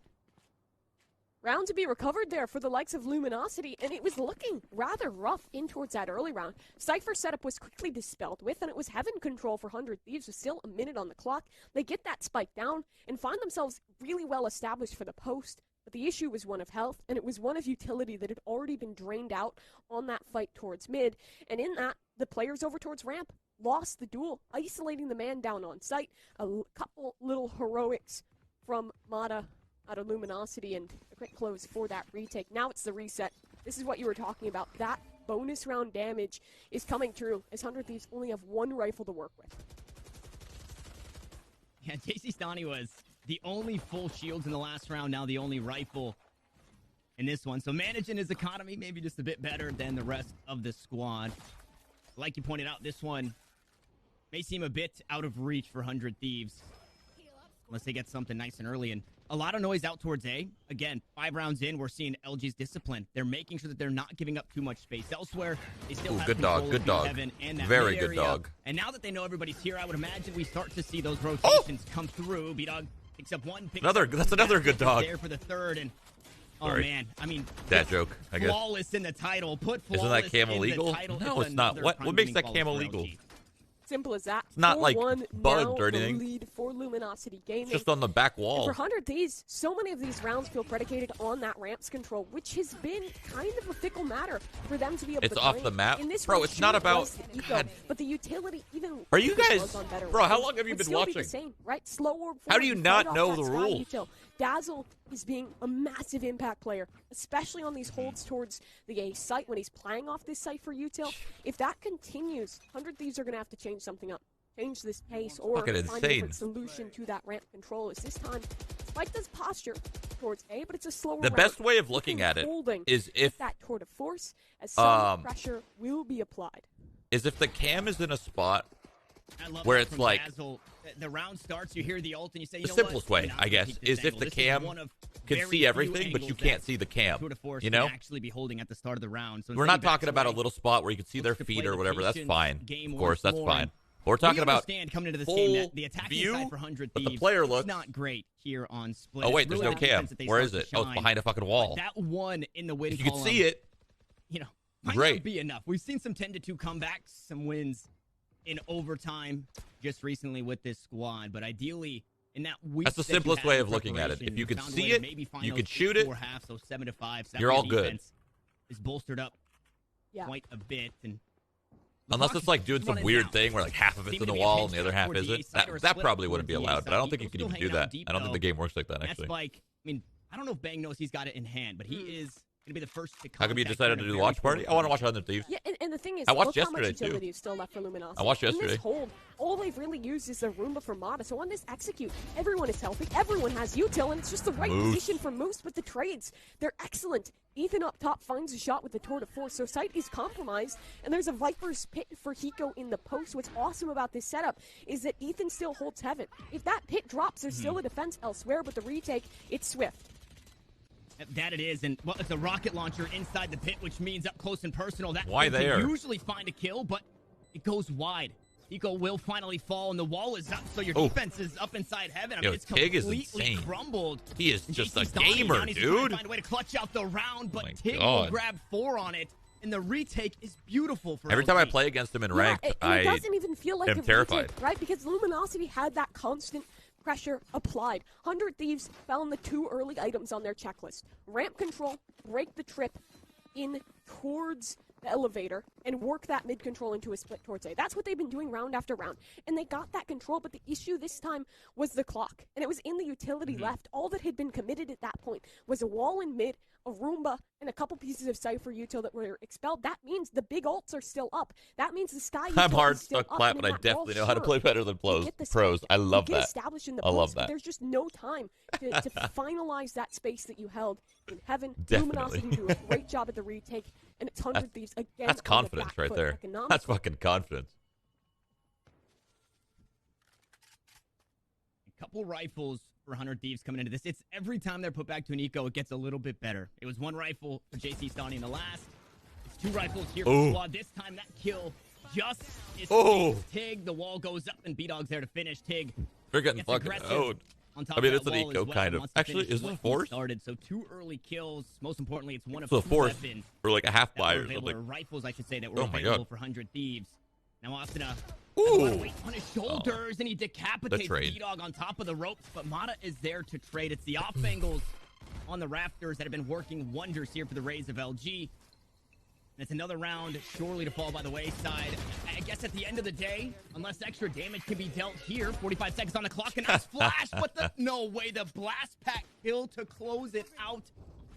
Round to be recovered there for the likes of Luminosity, and it was looking rather rough in towards that early round. Cypher's setup was quickly dispelled with, and it was heaven control for 100 Thieves with still a minute on the clock. They get that spike down and find themselves really well established for the post, but the issue was one of health, and it was one of utility that had already been drained out on that fight towards mid, and in that, the players over towards ramp lost the duel, isolating the man down on site. Couple little heroics from Mata out of Luminosity, and a quick close for that retake. Now it's the reset. This is what you were talking about. That bonus round damage is coming through, as 100 Thieves only have one rifle to work with. Yeah, JC Stani was the only full shields in the last round, now the only rifle in this one. So managing his economy maybe just a bit better than the rest of the squad. Like you pointed out, this one may seem a bit out of reach for 100 Thieves, unless they get something nice and early. And a lot of noise out towards A. Again, 5 rounds in, we're seeing LG's discipline. They're making sure that they're not giving up too much space elsewhere. They still have good dog, control good of dog. heaven and that Very mid good area. dog. And now that they know everybody's here, I would imagine we start to see those rotations come through. B-Dog picks up one. Picks Another- up that's two, another back good dog. There for the third, and Sorry. oh man, I mean, Dad joke, I guess. flawless in the title. Put Isn't flawless that camel in the legal? title. No, it's not. another What time makes winning that flawless camel for legal? LG. Simple as that. It's not, like, 4-1 bugged now or the anything. lead for Luminosity Gaming. It's just on the back And wall. for 100 Thieves, so many of these rounds feel predicated on that ramp's control, which has been kind of a fickle matter for them to be able It's to off drain. the map? In this Bro, round, it's not sure, it about- was the eco, God. but the utility, even Are you if it guys- was on better bro, how weapons, long have you would been still be watching? the same, right? Slower. How do you not fight off know that the sky rules? util. Dazzle is being a massive impact player, especially on these holds towards the A site when he's playing off this site for util. If that continues, 100 Thieves are going to have to change something up. Change this pace or Fucking find a insane. different solution to that ramp control. As this time, Spike does posture towards A, but it's a slower The round. best way of looking Keeping at it holding is if that toward a force, as some Um, pressure will be applied. the cam is in a spot I love where that it's from like Dazzle. The round starts, you hear the ult, and you say, you the know simplest what? way, I'm I gonna guess, keep this is if angle. the This cam one of can very see few everything, but you angles can't that see the cam. Tour de Force You can know, actually be holding at the start of the round. So we're instead not he backs talking about a away, little spot where you can see their looks to feet play or the whatever. That's patient fine. game Of course, once that's more. fine. And But we're talking we about understand coming into this full game that the attacking view, side for 100 but the Thieves player is looks. not great here on Split. Oh wait, It's there's really no the cam. defense that they Where start is to it? Oh, it's shine. behind a fucking But wall. that one in the win If you could column, see it, you know, might great. not be enough. We've seen some 10-2 comebacks, some wins in overtime just recently with this squad, but ideally in that week, That's the simplest way of looking at it. If you could see it, you could shoot it, 4.5, so 7-5. you're all good. Defense is bolstered up Yeah. quite a bit, and Unless it's like doing some running weird down. thing where like half of it's Seeming in the to be a wall pinch and the other out half towards the isn't. A side or a That split probably wouldn't be towards the A allowed, but I don't side. think you can Eagles even still do hanging out that. deep, I don't think though. the game works like that That's actually. like, I mean, I don't know if Bang knows he's got it in hand, but he is Gonna be the first to How come you contact decided to her in do a the watch very party? short I want to watch time. 100 Thieves. Yeah, and the thing is, I watched look how much yesterday, too. utility is still left for Luminosity. I watched In yesterday. this hold, all they've really used is their Roomba for Mata. So on this execute, everyone is healthy, everyone has util, and it's just the right Moose. position for Moose. But the trades, they're excellent. Ethan up top finds a shot with the Tour de Force, so sight is compromised, and there's a Viper's pit for Hiko in the post. What's awesome about this setup is that Ethan still holds heaven. If that pit drops, there's still a defense elsewhere, but the retake, it's swift. That it is, and well, it's a rocket launcher inside the pit, which means up close and personal. That Why can there? usually find a kill, but it goes wide. Hiko will finally fall, and the wall is up, so your Oh. defense is up inside heaven. I Yo, mean, it's Tig is completely insane. crumbled. He is And just a JC's dying gamer, now, he's trying to dude. find a way to clutch out the round, but my Tig will God. grab 4 on it, and the retake is beautiful for Every LG. time I play against him in ranked, and I it doesn't even feel like am a terrified. retake, right? Because Luminosity had that constant pressure applied. 100 Thieves found the 2 early items on their checklist. Ramp control, break the trip in towards the elevator, and work that mid control into a split towards A. That's what they've been doing round after round. And they got that control, but the issue this time was the clock. And it was in the utility left. All that had been committed at that point was a wall in mid, a Roomba, and a couple pieces of Cypher util that were expelled. That means the big ults are still up. That means the Sky util I'm hard is still stuck up. clap, and but in I that brawl, definitely know how to sure, play better than you get the pros. Sky, I love you get that. established in the I love post, but that. there's just no time to finalize that space that you held in heaven. Definitely. Luminosity do a great job at the retake, and it's 100 Thieves again. That's on the confidence back right foot there. economically. That's fucking confidence. A couple rifles for 100 Thieves coming into this. It's every time they're put back to an eco, it gets a little bit better. It was 1 rifle for JC Stani in the last. It's 2 rifles here for the squad. This time that kill just escapes Tig. The wall goes up, and B-Dog's there to finish. Tig They're getting gets fucking aggressive owed. on top I mean, of it's that an wall eco as well, kind of. wants to Actually, finish is what it he forced? started. So 2 early kills. Most importantly, it's one of So 2 forced weapons or like a half that buy were or available, something. or rifles, I should say, that were Oh my available God. for 100 Thieves. Now Asuna has Ooh. a lot of weight on his shoulders, and he decapitates trade. B-Dog on top of the ropes, but Mata is there to trade. It's the off angles on the Raptors that have been working wonders here for the Rays of LG. And it's another round surely to fall by the wayside. I guess at the end of the day, unless extra damage can be dealt here, 45 seconds on the clock, and that's flash. What the? No way. The blast pack kill to close it out.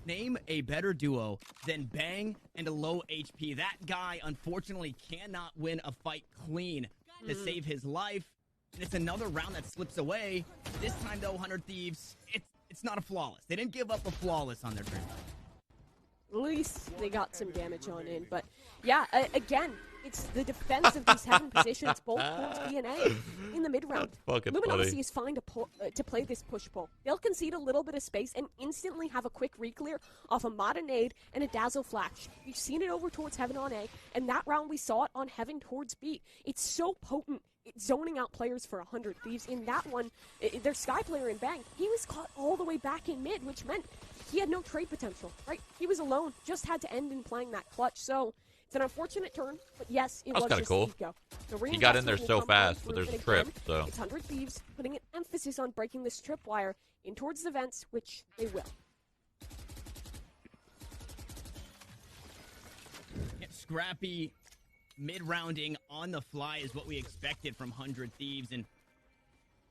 Name a better duo than Bang and a low HP. That guy, unfortunately, cannot win a fight clean to save his life. And it's another round that slips away. This time, though, 100 Thieves, it's not a flawless. They didn't give up a flawless on their turn. At least they got some damage on in. But yeah, again, it's the defense of these heaven positions, both towards B and A in the mid-round. Fucking Luminosity funny. is fine to play this push-pull. They'll concede a little bit of space and instantly have a quick re-clear off a Mata nade and a Dazzle Flash. We've seen it over towards heaven on A, and that round we saw it on heaven towards B. It's so potent. It's zoning out players for 100 Thieves. In that one, their Sky player in Bang, he was caught all the way back in mid, which meant he had no trade potential, right? He was alone, just had to end in playing that clutch. So it's an unfortunate turn, but yes, it That's was kinda just cool. eco. The He got in there reinvestment will so come fast, through, but there's and a trip, again, so. It's 100 Thieves putting an emphasis on breaking this tripwire in towards the vents, which they will. Scrappy mid-rounding on the fly is what we expected from 100 Thieves, and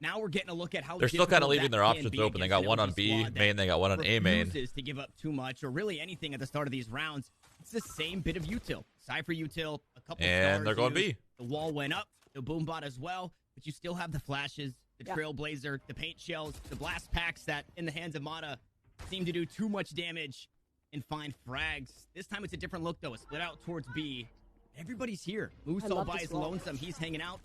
now we're getting a look at how They're still kind of difficult leaving that their can options be open. They against got one an on OG B squad main, that they got one on A main. refuses to give up too much, or really anything at the start of these rounds. It's the same bit of util. Cypher util, a couple And stars they're going used. B. The wall went up, the boombot as well, but you still have the flashes, the Trailblazer, the paint shells, the blast packs that, in the hands of Mata, seem to do too much damage and find frags. This time it's a different look, though. A split out towards B. Everybody's here. Moose all by his lonesome. He's hanging out.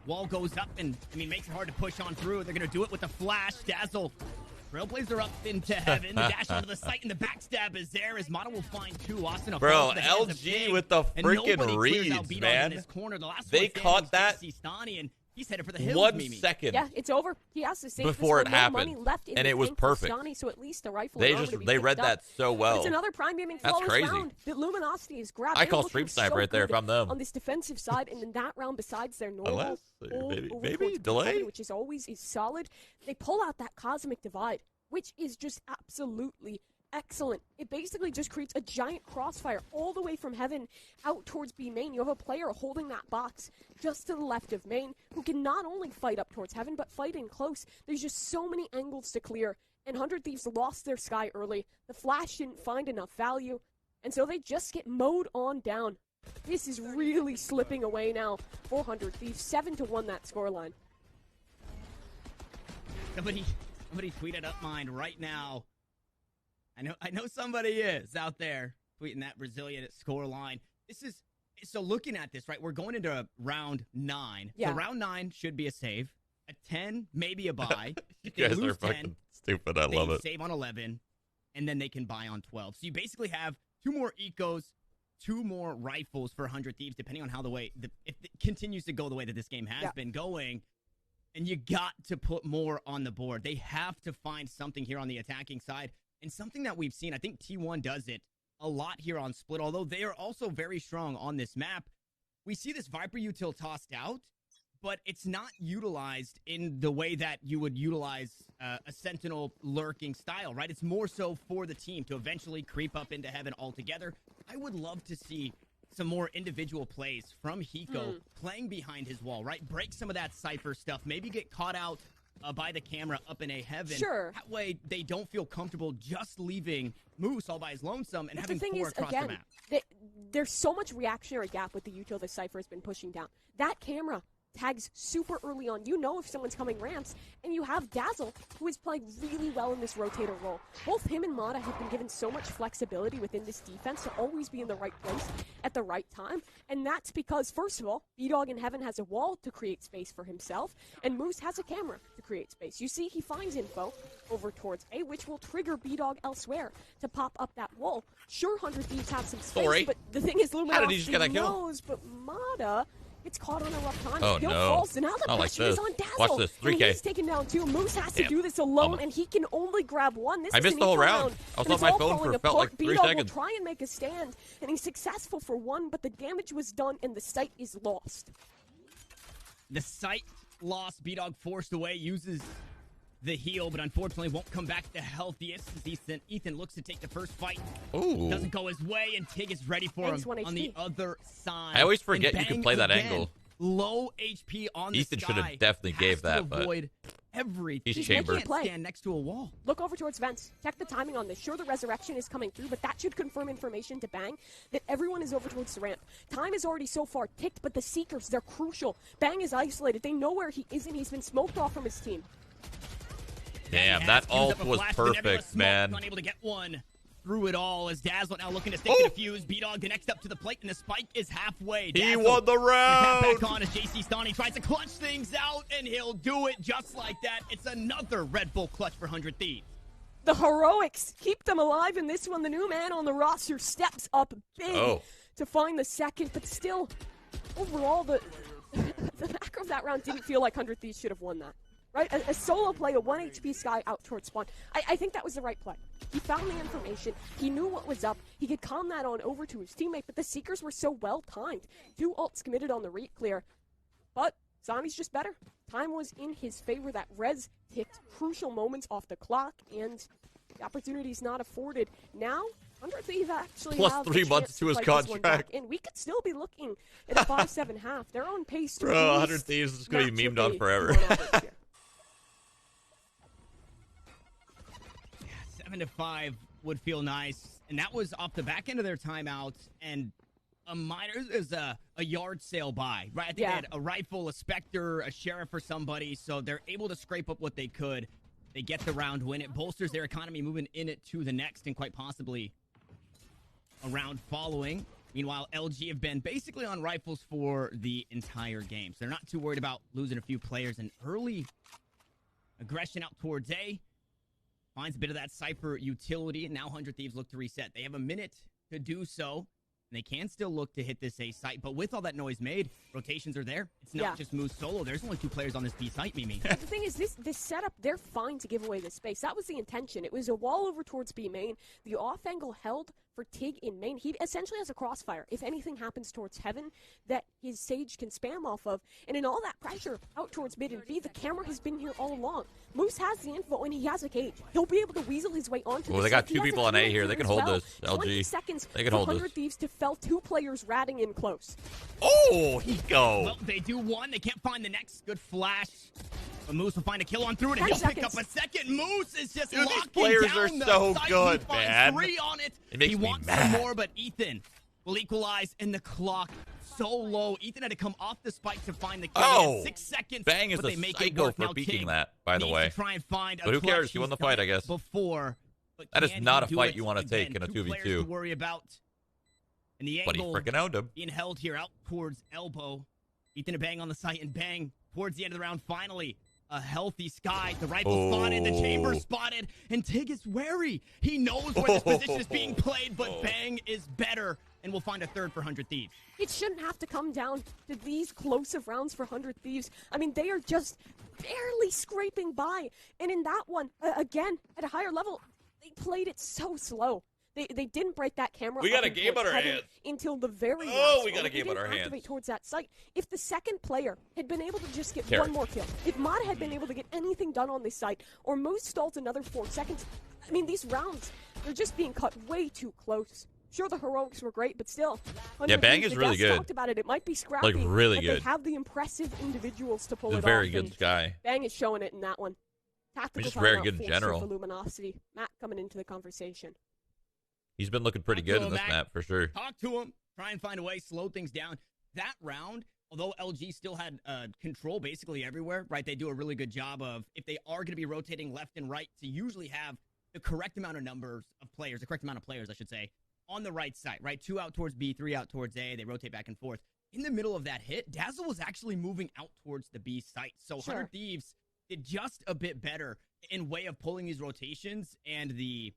Wall goes up and, makes it hard to push on through. They're going to do it with the flash. Dazzle. Trailblazer up into heaven. The dash onto the site, and the backstab is there as Mata will find 2. Austin, Bro, LG with the freaking reads, man. In this corner. The last They one caught that Stani, and he's headed for the hills. 1 Mimi. second. Yeah, it's over. He has to save before this it one. No happened, money left in and the it was tank for perfect. Stani, so at least the rifle They and armor just to be they picked read up. that so But well. it's another prime gaming That's flawless crazy. round that Luminosity is grabbed. I They're call looking Stream Sniper so right there if good I'm them. on this defensive side, and in that round, besides their normal Unless, hold maybe over towards delay? B7, which is always solid, they pull out that Cosmic Divide, which is just absolutely excellent. It basically just creates a giant crossfire all the way from heaven out towards B main. You have a player holding that box just to the left of main who can not only fight up towards heaven, but fight in close. There's just so many angles to clear, and 100 Thieves lost their Sky early. The Flash didn't find enough value, and so they just get mowed on down. This is really slipping away now for 100 Thieves. 7-1 that scoreline. Somebody tweeted up mine right now. I know somebody is out there tweeting that Brazilian scoreline. So looking at this, right, we're going into round 9. Yeah. So round 9 should be a save. A 10, maybe a buy. You They guys are lose 10, fucking stupid. I love it. Save on 11, and then they can buy on 12. So you basically have 2 more ecos, 2 more rifles for 100 Thieves, depending on how if it continues to go the way that this game has been going. And you got to put more on the board. They have to find something here on the attacking side. And something that we've seen, I think T1 does it a lot here on Split, although they are also very strong on this map. We see this Viper util tossed out, but it's not utilized in the way that you would utilize a Sentinel lurking style, right? It's more so for the team to eventually creep up into heaven altogether. I would love to see some more individual plays from Hiko playing behind his wall, right? Break some of that Cypher stuff, maybe get caught out by the camera up in a heaven. Sure. That way they don't feel comfortable just leaving Moose all by his lonesome and having 4 across the map. There's so much reactionary gap with the util the Cypher has been pushing down. That camera tags super early on. You know if someone's coming ramps, and you have Dazzle, who is playing really well in this rotator role. Both him and Mata have been given so much flexibility within this defense to always be in the right place at the right time, and that's because, first of all, B-Dog in Heaven has a wall to create space for himself, and Moose has a camera to create space. You see, he finds info over towards A, which will trigger B-Dog elsewhere to pop up that wall. Sure, 100 Thieves have some space, but the thing is, Luminosity knows, but Mata gets caught on a rough time. Oh, Skill no. falls, and now the Not like pressure is this. on Dazzle. Watch this. 3K. And he's taken down 2. Moose has to do this alone, and he can only grab 1. This I is missed an the whole equal round. I was and on it's my all phone falling for felt apart. like 3 B-Dog seconds. will try and make a stand, and he's successful for 1, but the damage was done, and the sight is lost. The sight lost. B-Dog forced away, uses the heal, but unfortunately won't come back to health. Ethan looks to take the first fight. Ooh. Doesn't go his way, and Tig is ready for him on the other side. I always forget And you can Bang play that again. angle. Low HP on the Ethan Sky. should have definitely gave that, but avoid everything. he's He chambered. can't stand next to a wall. Look over towards Vents. Check the timing on this. Sure, the resurrection is coming through, but that should confirm information to Bang that everyone is over towards the ramp. Time is already so far ticked, but the Seekers, they're crucial. Bang is isolated. They know where he is, and he's been smoked off from his team. Damn, that ult was perfect, man. Unable to get one through it all as Dazzle now looking to stick to the fuse. B-Dog the next up to the plate, and the spike is halfway. He Dazzle won the round. is back on as JC Stoney tries to clutch things out, and he'll do it just like that. It's another Red Bull clutch for 100 Thieves. The heroics keep them alive in this one. The new man on the roster steps up big to find the second, but still, overall, the macro of that round didn't feel like 100 Thieves should have won that. Right? A solo play, a 1 HP Sky out towards spawn. I think that was the right play. He found the information. He knew what was up. He could calm that on over to his teammate, but the Seekers were so well timed. 2 ults committed on the re clear. But Zami's just better. Time was in his favor. That res ticked crucial moments off the clock, and the opportunity's not afforded. Now, 100 Thieves actually Plus have 3 the months chance to his fight this one back, contract. and we could still be looking at a 5-7 half. They're on pace to Bro, 100 boost Thieves is going to be matchup memed on aid forever. on average here. 7-5 would feel nice, and that was off the back end of their timeout, and a minor is a yard sale buy, right? I think they had a rifle, a Spectre, a Sheriff, or somebody, so they're able to scrape up what they could. They get the round win. It bolsters their economy moving in it to the next, and quite possibly a round following. Meanwhile, LG have been basically on rifles for the entire game, so they're not too worried about losing a few players. And early aggression out towards A. Finds a bit of that Cypher utility, and now 100 Thieves look to reset. They have a minute to do so, and they can still look to hit this A site, but with all that noise made, rotations are there. It's not just Moose solo. There's only 2 players on this B site, Mimi. The thing is, this setup, they're fine to give away this space. That was the intention. It was a wall over towards B main. The off angle held for Tig in main. He essentially has a crossfire. If anything happens towards heaven, that his Sage can spam off of. And in all that pressure out towards mid and B, the camera has been here all along. Moose has the info, and he has a cage. He'll be able to weasel his way onto Well, they got 2 people on A here. They can hold this, LG. 20 seconds they can for hold 100 this. Thieves to fell 2 players ratting in close. Oh, Hiko. Well, they do one. They can't find the next. Good flash. But Moose will find a kill on through it, and 10 he'll pick up seconds. a second. Moose is just Dude, locking these players down are the so site. good, He finds man. 3 on it. It makes he me wants mad. some more, but Ethan will equalize, and the clock so low. Ethan had to come off the spike to find the kill. Oh, 6 seconds. Bang is but a they make psycho it work. for Now, peeking King that, by the needs way. to try and find a But who clutch. cares? You won He's the fight, done I guess. Before, but That is can not he a do fight it? you want to take in a Again, 2 players 2v2. to worry about. And the But he angle freaking owned him. being held here out towards elbow. Ethan a bang on the site, and bang towards the end of the round. Finally, a healthy Sky. The rifle spotted, the chamber spotted, and Tig is wary. He knows where this position is being played, but Bang is better, and we'll find a third for 100 Thieves. It shouldn't have to come down to these close of rounds for 100 Thieves. I mean, they are just barely scraping by. And in that one, again, at a higher level, they played it so slow. They didn't break that camera. We got up a game on our heaven hands. Until the very last we got a moment. game They on our didn't hands. activate towards that site. If the second player had been able to just get Carrot. one more kill, if Mod had been able to get anything done on this site, or Moose stalled another 4 seconds, I mean, these rounds, they're just being cut way too close. Sure, the heroics were great, but still. Yeah, Bang is really good. Talked about it. It might be scrappy, Like, really but good. They have the impressive individuals to pull He's it a very off, good and guy. Bang is showing it in that one. Tactical He's just very timeout good in forcer general. For Luminosity. Matt coming into the conversation. He's been looking pretty Talk good to in him, this map, for sure. Talk to him. Try and find a way, slow things down. That round, although LG still had control basically everywhere, right? They do a really good job of, if they are going to be rotating left and right, to usually have the correct amount of numbers of players, the correct amount of players, I should say, on the right side, right? 2 out towards B, 3 out towards A. They rotate back and forth. In the middle of that hit, Dazzle was actually moving out towards the B site. So Sure. 100 Thieves did just a bit better in way of pulling these rotations and the,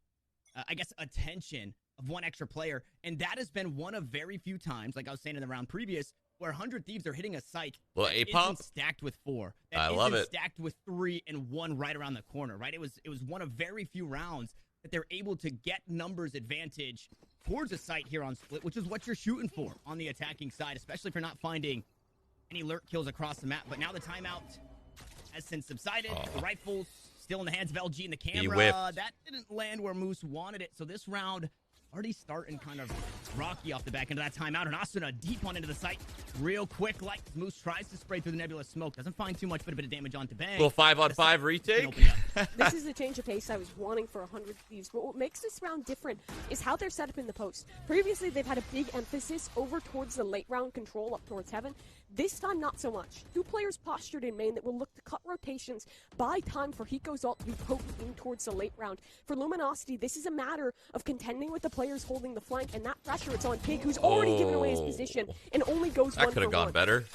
I guess, attention of one extra player. And that has been one of very few times, like I was saying in the round previous, where 100 Thieves are hitting a site Well, that A-pump. isn't stacked with 4. That I love isn't it. stacked with 3 and 1 right around the corner, right? It was one of very few rounds that they're able to get numbers advantage towards a site here on Split, which is what you're shooting for on the attacking side, especially if you're not finding any lurk kills across the map. But now the timeout has since subsided. The rifle's still in the hands of LG and the camera. whiffed. That didn't land where Moose wanted it. So this round already starting kind of rocky off the back end of that timeout. And Asuna deep on into the site real quick. Like Moose tries to spray through the nebulous smoke. Doesn't find too much, but a bit of damage onto Bang. Little 5-on-5 retake. This is the change of pace I was wanting for 100 Thieves. But what makes this round different is how they're set up in the post. Previously, they've had a big emphasis over towards the late round control up towards heaven. This time, not so much. 2 players postured in main that will look to cut rotations, buy time for Hiko's ult to be potent in towards the late round. For Luminosity, this is a matter of contending with the players holding the flank, and that pressure, it's on Pig, who's already given away his position and only goes That 1 could for have gone 1. better.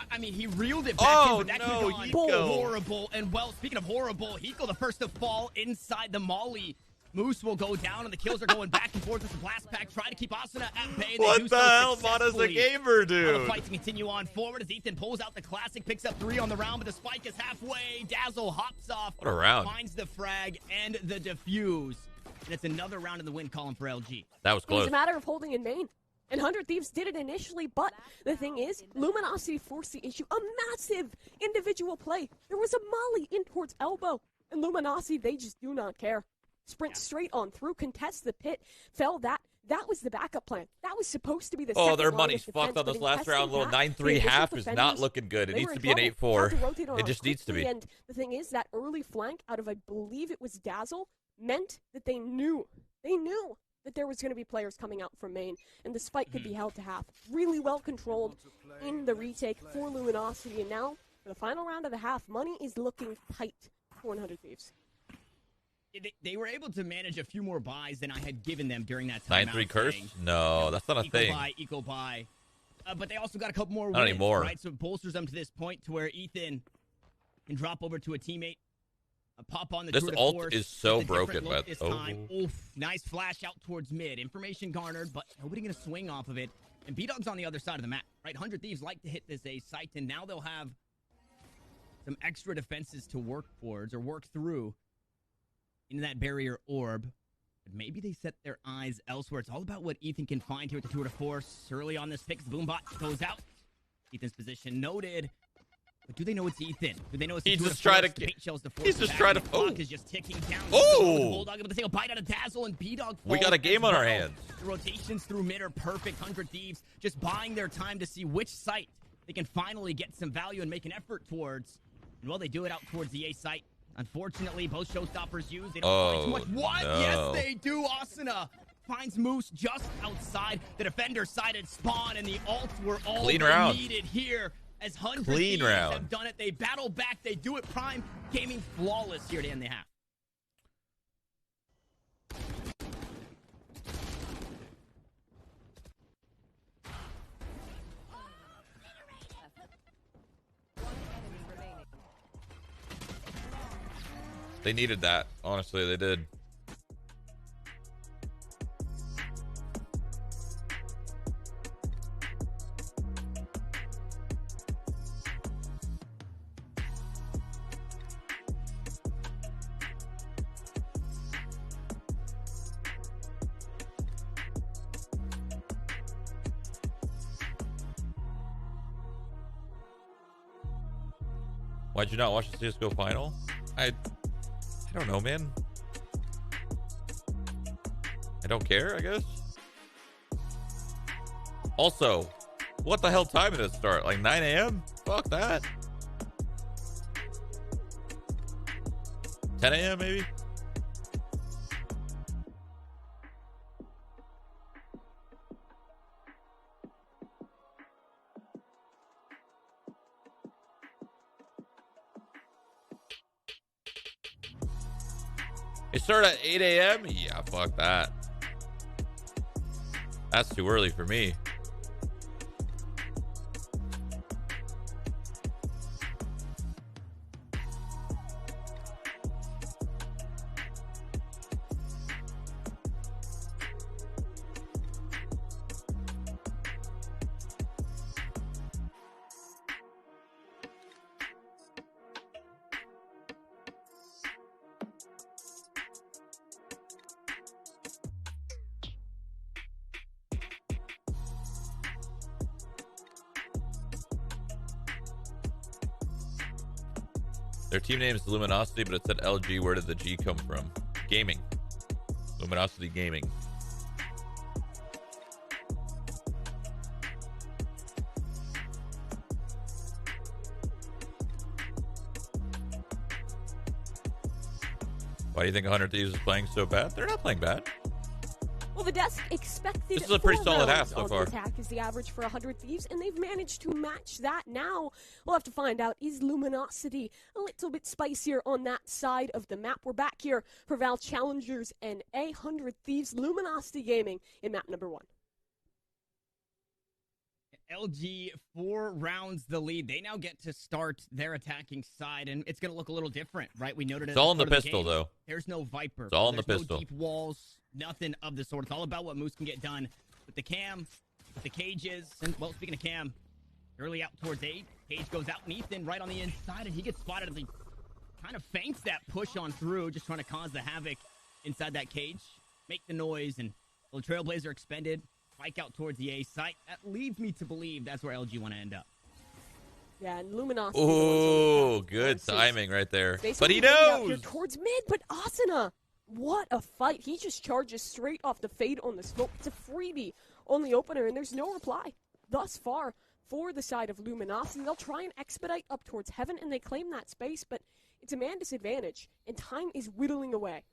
I mean, he reeled it back Oh, in, but that no, could have Hiko. gone horrible. And, well, speaking of horrible, Hiko the first to fall inside the molly. Moose will go down, and the kills are going back and forth with the blast pack, trying to keep Asuna at bay. They What do the so hell? Mana's a successfully. gamer, Now dude. the fight to continue on forward as Ethan pulls out the classic, picks up 3 on the round, but the spike is halfway. Dazzle hops off. What a round. Finds the frag and the defuse. And it's another round in the win column for LG. That was It was close. a matter of holding in main. And 100 Thieves did it initially, but the thing is, Luminosity forced the issue. A massive individual play. There was a molly in towards elbow. And Luminosity, they just do not care. Sprint straight on through, contest the pit, fell that. That was the backup plan. That was supposed to be the Oh, second their line of money's defense, fucked on but this in last testing round. Little that, 9-3 the half initial is not defenders, looking good. It they needs were to in be an trouble. 8-4. Had to rotate It on just needs to quickly, be. And the thing is, that early flank out of, I believe it was Dazzle, meant that they knew that there was going to be players coming out from main, and the spike could be held to half. Really well controlled in the retake for Luminosity, and now, for the final round of the half, money is looking tight for 100 Thieves. They were able to manage a few more buys than I had given them during that time. 9-3 curse? No, that's not a thing. Equal buy. But they also got a couple more Not wins, anymore. right? So it bolsters them to this point to where Ethan can drop over to a teammate, pop on the This tour de ult force, is so with a different broken, look but- this oh. time. Oof, nice flash out towards mid. Information garnered, but nobody going to swing off of it. And B-Dog's on the other side of the map, right? 100 Thieves like to hit this A site, and now they'll have some extra defenses to work towards or work through into that barrier orb. But maybe they set their eyes elsewhere. It's all about what Ethan can find here at the tour de force. Early on this pick, the Boombot goes out. Ethan's position noted. But do they know it's Ethan? Do they know it's He's the just trying to paint shells to force he's just trying to the clock is just ticking down. Oh! Bulldog able to take a bite out of Dazzle, and B-Dog We got a game on our hands. The rotations through mid are perfect. 100 Thieves just buying their time to see which site they can finally get some value and make an effort towards. And well, they do it out towards the A site. Unfortunately, both showstoppers use. They don't find too much. What? No. Yes, they do. Asuna finds Moose just outside the defender-sided spawn, and the ults were all needed here. As 100 Thieves have done it, they battle back. They do it prime, gaming flawless here to end the half. They needed that. Honestly, they did. Why'd you not watch the CSGO final? I don't know, man. I don't care, I guess. Also, what the hell time did it start? Like 9 a.m.? Fuck that. 10 a.m. maybe? It started at 8 a.m.? Yeah, fuck that. That's too early for me. Their team name is Luminosity, but it said LG. Where did the G come from? Gaming. Luminosity Gaming. Why do you think 100 Thieves is playing so bad? They're not playing bad. Well, the desk expected this is a pretty solid half so far. Attack is the average for 100 Thieves, and they've managed to match that. Now we'll have to find out, is Luminosity a little bit spicier on that side of the map? We're back here for Val Challengers and 100 Thieves. Luminosity Gaming in map number 1. LG 4 rounds the lead. They now get to start their attacking side, and it's going to look a little different, right? We noted it's all in the pistol, though. There's no Viper. It's all in the There's pistol. No deep walls, nothing of the sort. It's all about what Moose can get done with the cam, with the cages. And, well, speaking of cam, early out towards 8. Cage goes out, and Ethan right on the inside, and he gets spotted as he kind of feints that push on through, just trying to cause the havoc inside that cage, make the noise, and the Trailblazer expended. Spike out towards the A site. That leads me to believe that's where LG want to end up. Yeah, and Luminosity. Oh, good timing right there. But he knows. Towards mid, but Asuna, what a fight. He just charges straight off the fade on the smoke. It's a freebie on the opener, and there's no reply thus far for the side of Luminosity. They'll try and expedite up towards Heaven, and they claim that space, but it's a man disadvantage, and time is whittling away.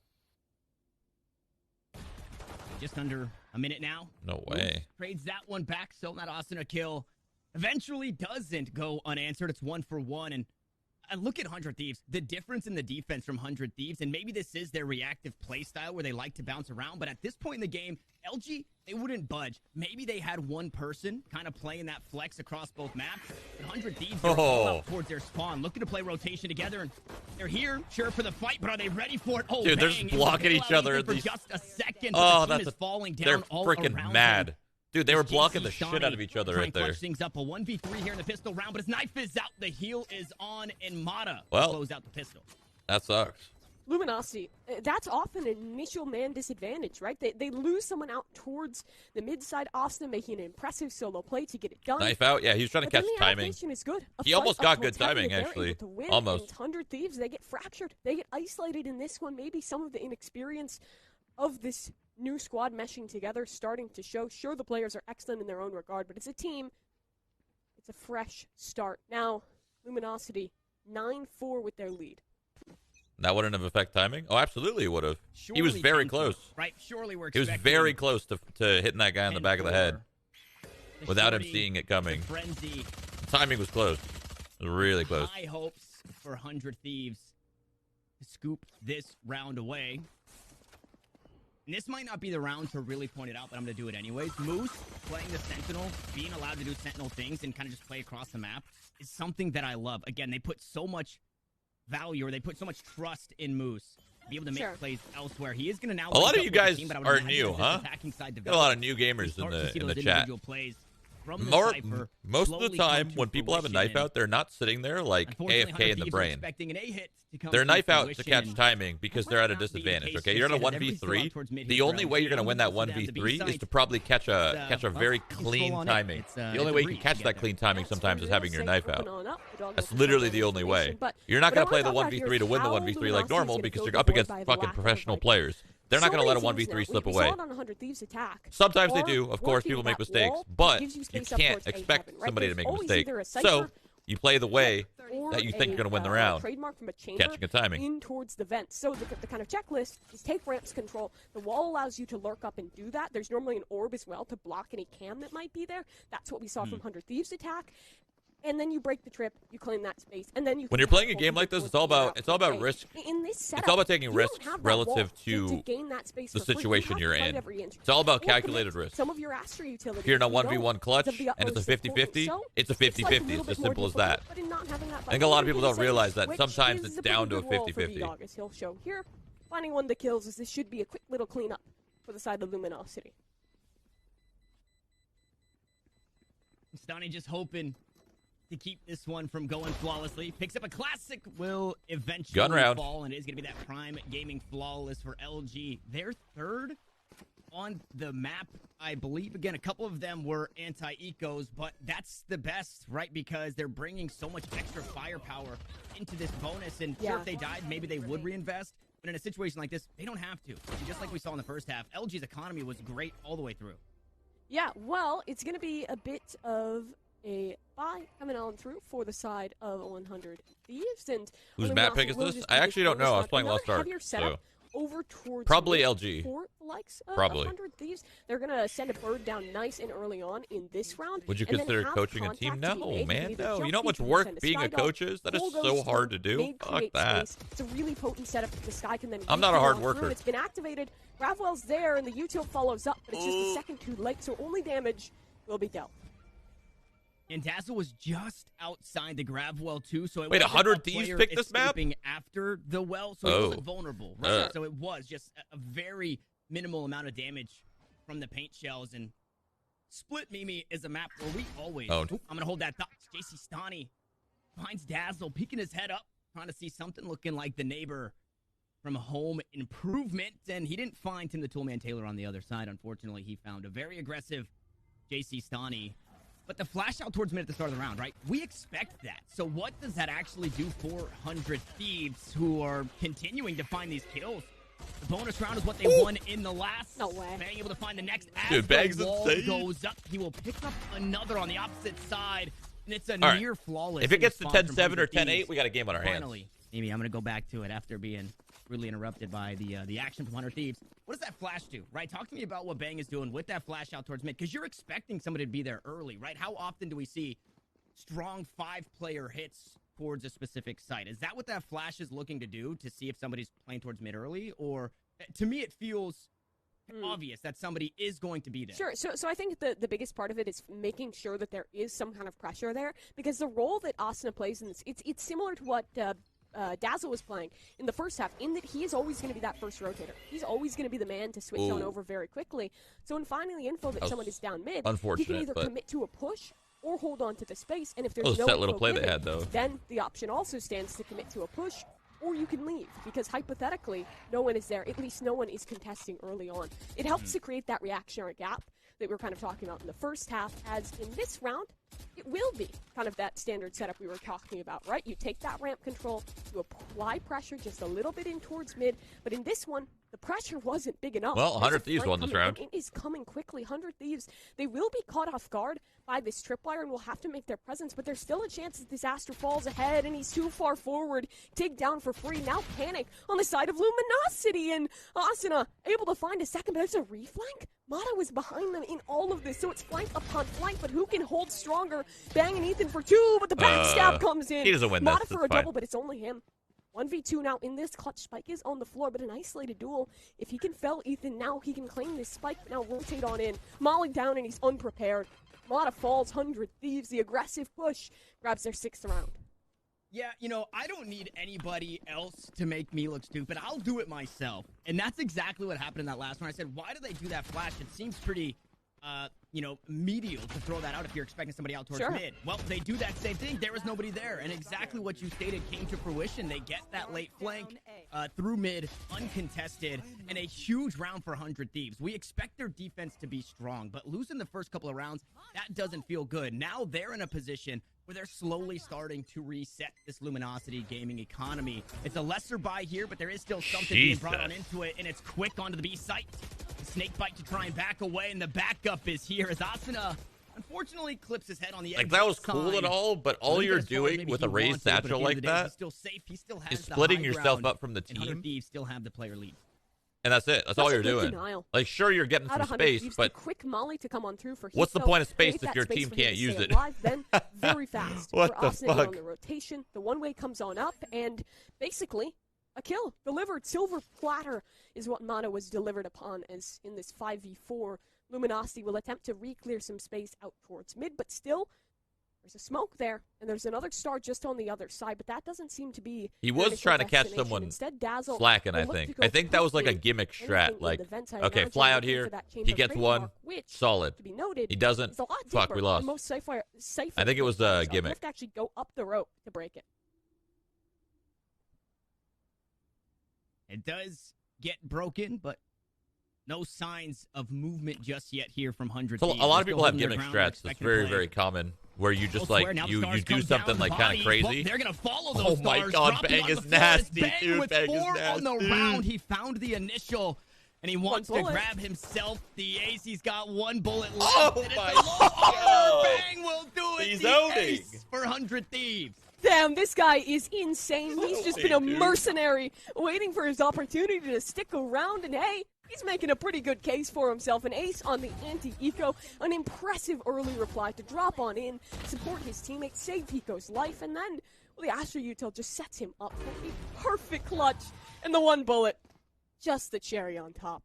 Just under a minute now. No way. Trades that one back, so that Asuna kill eventually doesn't go unanswered. It's 1 for 1, and look at 100 Thieves. The difference in the defense from 100 Thieves, and maybe this is their reactive play style where they like to bounce around, but at this point in the game, LG, they wouldn't budge. Maybe they had one person kind of playing that flex across both maps, but 100 Thieves are all out towards their spawn, looking to play rotation together, and they're here, sure, for the fight, but are they ready for it? Oh, dude, they're just blocking each other for just a second. Oh, the team is falling down. They're all freaking around mad. them. Dude, they were blocking the shit out of each other right there. Clutch things up a 1v3 here in the pistol round, but his knife is out. The heal is on, and Mata well, close out the pistol. That sucks. Luminosity, that's often an initial man disadvantage, right? They lose someone out towards the mid side, Austin making an impressive solo play to get it done. Knife out? Yeah, he was trying to catch the timing. Is good. He almost got good timing, actually. Almost. 100 Thieves, they get fractured. They get isolated in this one. Maybe some of the inexperience of this new squad meshing together starting to show. Sure, the players are excellent in their own regard, but as a team, it's a fresh start. Now, Luminosity, 9-4 with their lead. That wouldn't have affected timing? Oh, absolutely it would have. He was very close. Right, surely we're He was very close to hitting that guy in the back of the head without him seeing it coming. Frenzy. The timing was close. It was really close. High hopes for 100 Thieves to scoop this round away. And this might not be the round to really point it out, but I'm going to do it anyways. Moose playing the Sentinel, being allowed to do Sentinel things and kind of just play across the map is something that I love. Again, they put so much value, or they put so much trust in Moose to be able to make plays elsewhere. He is going to now. A lot of you guys are new, huh? Got a lot of new gamers in the chat. Most of the time, when people have a knife out, they're not sitting there like AFK in the brain. They're knife out to catch timing because they're at a disadvantage. Okay, you're in a 1v3. The only way you're going to win that 1v3 is to probably catch a very clean timing. The only way you can catch that clean timing sometimes is having your knife out. That's literally the only way. You're not going to play the 1v3 to win the 1v3 like normal because you're up against fucking professional players. They're not going to let a 1v3 slip away. Sometimes they do. Of course, people make mistakes, but you can't expect somebody to make a mistake. So you play the way that you think you're going to win the round, catching a timing. In towards the vent. So the kind of checklist is take ramps control. The wall allows you to lurk up and do that. There's normally an orb as well to block any cam that might be there. That's what we saw from 100 Thieves attack. And then you break the trip, you claim that space, and then you. When you're playing a game like this, it's all about risk. In this setup, it's all about taking risks relative to the situation you're in. It's all about calculated risk. Some of your Astra utility. If you're in a 1v1 clutch and it's a 50-50, it's a 50-50. It's as simple as that. I think a lot of people don't realize that sometimes it's down to a 50-50. He'll show here, finding one of the kills as this should be a quick little cleanup for the side of Luminosity. Stoney just hoping to keep this one from going flawlessly. Picks up a classic, will eventually fall, and it is going to be that prime gaming flawless for LG. They're third on the map, I believe. Again, a couple of them were anti-ecos, but that's the best, right? Because they're bringing so much extra firepower into this bonus, and sure, if they died, maybe they would reinvest. But in a situation like this, they don't have to. And just like we saw in the first half, LG's economy was great all the way through. Yeah, well, it's going to be a bit of a buy coming on through for the side of 100 Thieves. And whose map pick is this? I actually don't know. I was playing Lost Ark, so over towards probably LG. For the likes of probably 100 Thieves. They're going to send a bird down nice and early on in this round. Would you consider coaching a team? No, man, no. You know how much work being a coach is? That is so hard to do. Fuck that. It's a really potent setup that the Sky can then. I'm not a hard worker. It's been activated. Gravwell's there, and the util follows up, but it's just a second too late, so only damage will be dealt. And Dazzle was just outside the Gravwell too, so it wait, 100 Thieves picked this map after the well, so it wasn't vulnerable. Right? So it was just a very minimal amount of damage from the paint shells. And Split Mimi is a map where we always. I'm gonna hold that thought. JC Stani finds Dazzle peeking his head up, trying to see something looking like the neighbor from Home Improvement, and he didn't find Tim the Toolman Taylor on the other side. Unfortunately, he found a very aggressive JC Stani. But the flash out towards mid at the start of the round, right? We expect that. So what does that actually do for 100 Thieves who are continuing to find these kills? The bonus round is what they won in the last. No way. Being able to find the next as Dude, Bag's the wall insane. goes up. He will pick up another on the opposite side. And it's a near flawless. If it gets to 10-7 or 10-8, we got a game on our hands. Finally, Amy, I'm going to go back to it after being really interrupted by the action from 100 Thieves. What does that flash do, right? Talk to me about what Bang is doing with that flash out towards mid, because you're expecting somebody to be there early, right? How often do we see strong 5-player hits towards a specific site? Is that what that flash is looking to do, to see if somebody's playing towards mid early? Or, to me, it feels obvious that somebody is going to be there. Sure. So I think the biggest part of it is making sure that there is some kind of pressure there, because the role that Asuna plays in this, it's similar to what Dazzle was playing in the first half, in that he is always going to be that first rotator. He's always going to be the man to switch on over very quickly. So in finding the info that someone is down mid, he can either commit to a push or hold on to the space. And if there's no set little play they had, though, then the option also stands to commit to a push or you can leave, because hypothetically, no one is there. At least no one is contesting early on. It helps to create that reactionary gap that we were kind of talking about in the first half, as in this round, it will be kind of that standard setup we were talking about, right? You take that ramp control, you apply pressure just a little bit in towards mid, but in this one, the pressure wasn't big enough. Well, 100 Thieves won this round. It is coming quickly. 100 Thieves, they will be caught off guard by this tripwire and will have to make their presence, but there's still a chance that Disaster falls ahead and he's too far forward. Take down for free. Now Panic on the side of Luminosity, and Asuna able to find a second, but there's a reflank. Mata was behind them in all of this, so it's flank upon flank, but who can hold stronger? Bang and Ethan for two, but the backstab comes in. He doesn't win Mata this. for a double, but it's only him. 1v2 now in this. Clutch Spike is on the floor, but an isolated duel. If he can fell Ethan now, he can claim this spike, now rotate on in. Molly down, and he's unprepared. Mata falls. 100 Thieves, the aggressive push, grabs their 6th round. Yeah, you know, I don't need anybody else to make me look stupid. I'll do it myself. And that's exactly what happened in that last one. I said, why do they do that flash? It seems pretty, you know, medial to throw that out if you're expecting somebody out towards mid. Well, they do that same thing. There was nobody there. And exactly what you stated came to fruition. They get that late flank through mid, uncontested, and a huge round for 100 Thieves. We expect their defense to be strong, but losing the first couple of rounds, that doesn't feel good. Now they're in a position where they're slowly starting to reset this Luminosity gaming economy. It's a lesser buy here, but there is still something being brought on into it, and it's quick onto the B site. The snake bite to try and back away, and the backup is here as Asuna unfortunately clips his head on the edge. Like, that was cool and all, but all you're doing with a raised satchel like that is splitting yourself up from the team. Thieves still have the player lead. And that's it. That's all you're doing. Denial. Like, sure, you're getting some space, but quick molly to come on through for what's the point of space if your team can't use it? Then very fast. What the fuck? On the rotation, the one-way comes on up, and basically a kill delivered. Silver platter is what Mata was delivered upon, as in this 5v4, Luminosity will attempt to re-clear some space out towards mid, but still, there's a smoke there, and there's another star just on the other side, but that doesn't seem to be... He was trying to catch someone Instead, Dazzle slacking, I think. I think that was like a gimmick strat. Like, okay, fly out here, he gets one, solid. He doesn't, fuck, we lost. I think it was a gimmick. You have to actually go up the rope to break it. It does get broken, but no signs of movement just yet here from 100 So Thieves. a lot of people have gimmick strats. That's very, very common. Where you just like you do something like kind of crazy. Well, they're gonna follow those oh my stars. god, Bang is nasty, dude. With Bang 4 is nasty. on the round, he found the initial, and he wants to grab himself the ace. He's got 1 bullet left. Oh and my god! Bang will do it. He's the owning ace for 100 Thieves. Damn, this guy is insane. He's just been a mercenary waiting for his opportunity to stick around, and hey, he's making a pretty good case for himself. An ace on the anti-eco, an impressive early reply to drop on in, support his teammate, save Eco's life, and then, well, the Astro Util just sets him up for a perfect clutch, and the 1 bullet, just the cherry on top.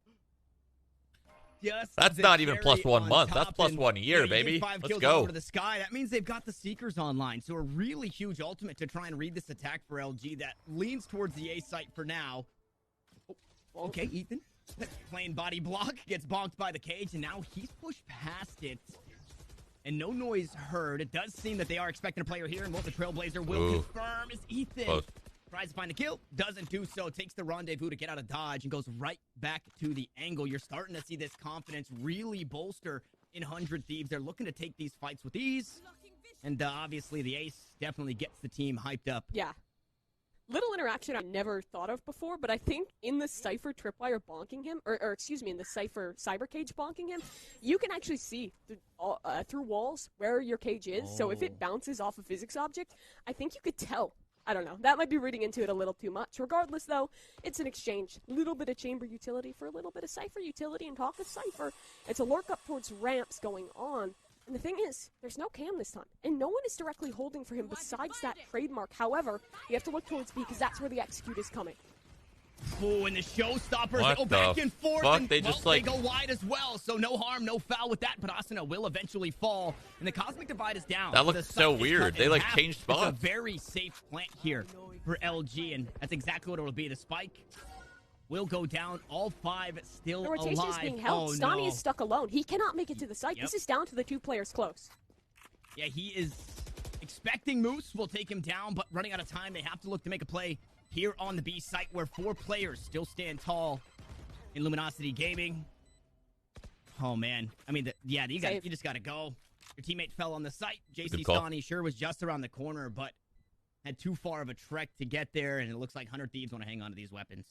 Just that's not even plus 1 month. That's plus 1 year, baby. Let's go. To the sky. That means they've got the Seekers online. So a really huge ultimate to try and read this attack for LG that leans towards the A site for now. Oh, okay, Ethan. Playing body block, gets bonked by the cage, and now he's pushed past it. And no noise heard. It does seem that they are expecting a player here, and what the Trailblazer will confirm is Ethan. Close. Tries to find a kill, doesn't do so, takes the rendezvous to get out of dodge, and goes right back to the angle. You're starting to see this confidence really bolster in 100 Thieves. They're looking to take these fights with ease, and obviously the ace definitely gets the team hyped up. Yeah. Little interaction I never thought of before, but I think in the Cypher tripwire bonking him, or excuse me, in the Cypher cyber cage bonking him, you can actually see through walls where your cage is. So if it bounces off a physics object, I think you could tell. I don't know. That might be reading into it a little too much. Regardless, though, it's an exchange. A little bit of chamber utility for a little bit of Cypher utility. And talk of Cypher, it's a lurk up towards ramps going on. And the thing is, there's no cam this time. And no one is directly holding for him besides that trademark. However, you have to look towards B because that's where the execute is coming. Oh, and the showstoppers, What they go the back and forth. fuck? And they just like... They go wide as well, so no harm, no foul with that. But Asuna will eventually fall, and the Cosmic Divide is down. That looks so weird. They like changed spots. It's a very safe plant here for LG, and that's exactly what it will be. The spike will go down. All 5 still alive. The rotation is being held. Stani is stuck alone. He cannot make it to the site. This is down to the 2 players close. Yeah, he is expecting Moose will take him down, but running out of time, they have to look to make a play here on the B site where 4 players still stand tall in Luminosity Gaming. Oh, man. I mean, you just got to go. Your teammate fell on the site. JC Stani sure was just around the corner, but had too far of a trek to get there, and it looks like 100 Thieves want to hang on to these weapons.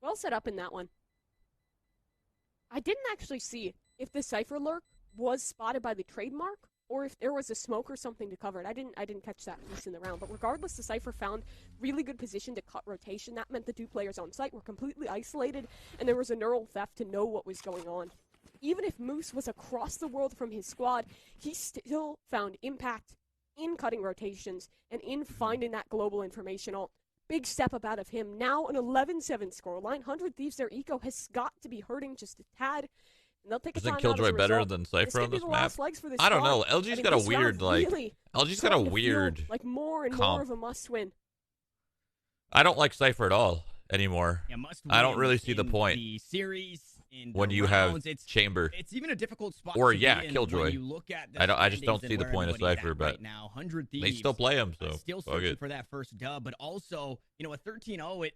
Well set up in that one. I didn't actually see if the Cypher lurk was spotted by the trademark or if there was a smoke or something to cover it. I didn't catch that piece in the round. But regardless, the Cypher found really good position to cut rotation. That meant the 2 players on site were completely isolated, and there was a neural theft to know what was going on. Even if Moose was across the world from his squad, he still found impact in cutting rotations and in finding that global information ult. Big step up out of him. Now an 11-7 scoreline. 100 Thieves, their eco has got to be hurting just a tad. And they'll take a Isn't time Killjoy better result. than Cypher on this map? This I don't know. squad. LG's I mean, got a this round weird, like... really LG's got a weird... feel like more and comp. more of a must-win. I don't like Cypher at all anymore. Yeah, I don't really see the point. The series, in when the you rounds, have Chamber. It's even a difficult spot or to be in Killjoy. when you look at the I just don't standings see the and point of where Cypher, everybody's at but right now, 100 Thieves, they still play him, so still fuck searching it. for that first dub, but also, you know, a 13-0,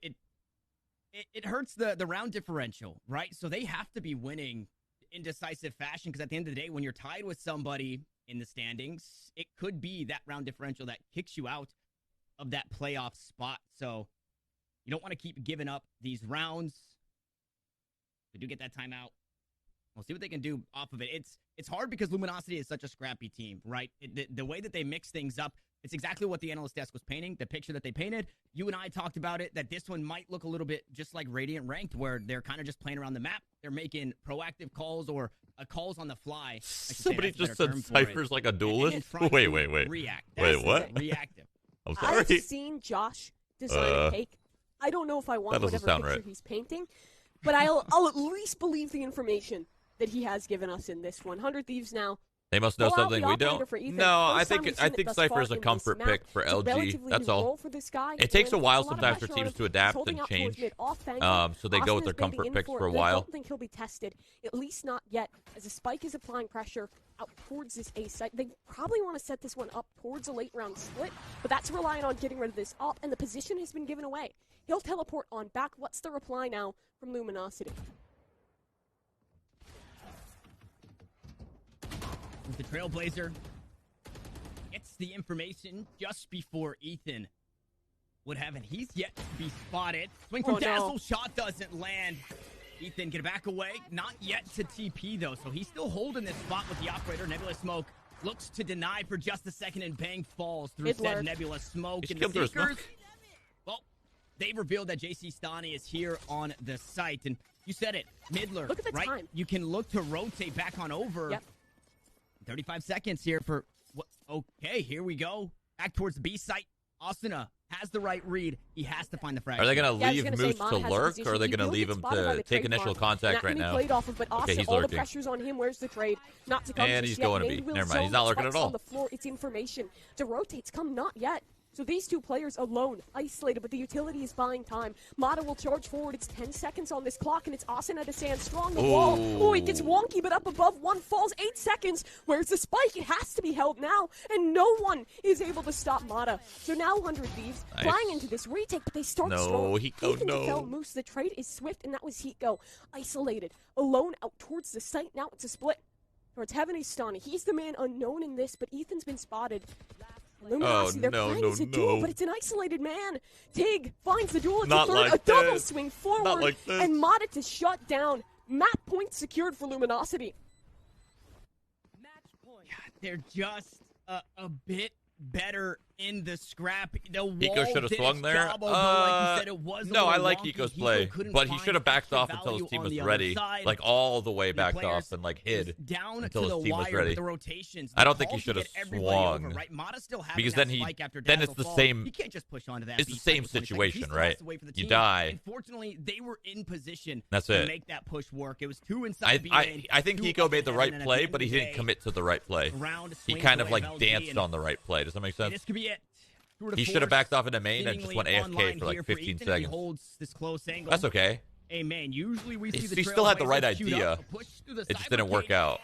it hurts the round differential, right? So they have to be winning in decisive fashion, because at the end of the day, when you're tied with somebody in the standings, it could be that round differential that kicks you out of that playoff spot. So you don't want to keep giving up these rounds. They do get that timeout. We'll see what they can do off of it. It's hard because Luminosity is such a scrappy team, right? The way that they mix things up, it's exactly what the analyst desk was painting, the picture that they painted. You and I talked about it, that this one might look a little bit just like Radiant Ranked, where they're kind of just playing around the map. They're making proactive calls or calls on the fly. Somebody just said Cypher's like a duelist? Wait. React. Wait, what? Reactive. I'm sorry. I've seen Josh design a take. I don't know if I want whatever picture right. he's painting, but I'll at least believe the information that he has given us in this one. 100 Thieves now. They must know something we don't. No, I think Cypher is a comfort pick for LG. That's all. It takes a while sometimes for teams to adapt and change. So they go with their comfort picks for a while. I don't think he'll be tested, at least not yet, as the Spike is applying pressure out towards this A site. They probably want to set this one up towards a late round split, but that's relying on getting rid of this up, and the position has been given away. He'll teleport on back. What's the reply now from Luminosity? The Trailblazer gets the information just before Ethan would have it. He's yet to be spotted. Swing from Dazzle, shot doesn't land. Ethan, get back away. Not yet to TP, though, so he's still holding this spot with the operator. Nebula Smoke looks to deny for just a second, and bang falls through said Nebula Smoke. And the Seekers, well, they've revealed that JC Stani is here on the site, and you said it, Midler, look at the right? time. You can look to rotate back on over. Yep. 35 seconds here for what? Okay, here we go. Back towards the B site. Asuna has the right read. He has to find the frag. Are they going to leave Moose to lurk, or are they going to leave him to take initial contact right now? Okay, he's all lurking. The pressure's on him. Where's the trade? Not to come and he's going to be. Never mind. He's not lurking at all. On the floor. It's information. To rotates come not yet. So these 2 players alone, isolated, but the utility is buying time. Mata will charge forward. It's 10 seconds on this clock, and it's Asuna to stand strong. The wall. Oh, it gets wonky, but up above. One falls. 8 seconds. Where's the spike? It has to be held now, and no one is able to stop Mata. So now 100 Thieves flying into this retake, but they start strong. Hiko, no. Fell Moose. The trade is swift, and that was Hiko. Isolated, alone out towards the site. Now it's a split towards Heaven. He's Stani. He's the man unknown in this, but Ethan's been spotted. Luminosity, they're playing as a duel, but it's an isolated man. Tig finds the duel. It's a double swing forward, and Mata to shut down. Map point secured for Luminosity. They're just a bit better in the scrap. The wall Hiko should have swung there. Job, like you said, it was no, I like wonky. Hiko's play, but he should have backed off until his team was ready. Like all the way backed off and like hid until his team was ready. I don't think he should have swung, right? because then it's the same. He can't just push onto that. It's the same situation, right? You die. Unfortunately, they were in position to make that push work. It was 2 inside B lane. I think Hiko made the right play, but he didn't commit to the right play. He kind of like danced on the right play. Does that make sense? This could be it. He should have backed off into main and just went AFK for like 15 seconds. Holds this close angle. That's okay. Hey, man, usually we see the He still had the right Trailblazers shoot idea. up, push through the It just side didn't work rotation. out.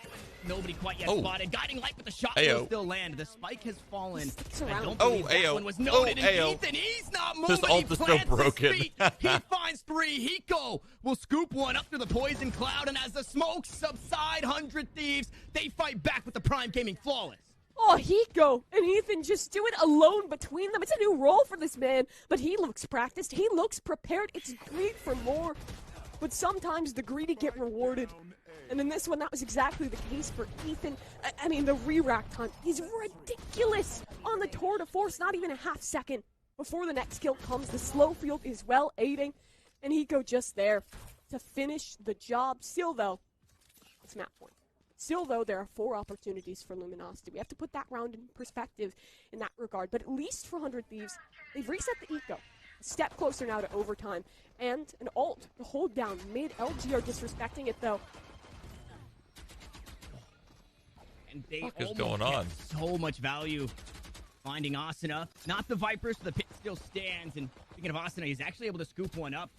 Nobody quite yet Oh. spotted. Guiding light, but the shot Ayo. will still land. The spike has fallen. I around. don't Oh, believe that ayo. one was noted. Oh, And ayo. Ethan, he's not His moving. ult He is still plants his broken. feet. He finds 3. Hiko will scoop one up through the poison cloud, and as the smoke subside, 100 Thieves, they fight back with the Prime Gaming flawless. Oh, Hiko and Ethan just do it alone between them. It's a new role for this man, but he looks practiced. He looks prepared. It's greed for more. But sometimes the greedy get rewarded. And in this one, that was exactly the case for Ethan. I mean, the re-rack time is ridiculous on the tour de force. Not even a half second before the next kill comes. The slow field is well aiding. And Hiko just there to finish the job. Still, though, it's map point. Still, though, there are 4 opportunities for Luminosity. We have to put that round in perspective in that regard. But at least for 100 Thieves, they've reset the eco. A step closer now to overtime. And an ult to hold down mid. LG are disrespecting it, though. And they What is almost going get on? so much value finding Asuna. Not the Vipers, so the pit still stands. And speaking of Asuna, he's actually able to scoop one up.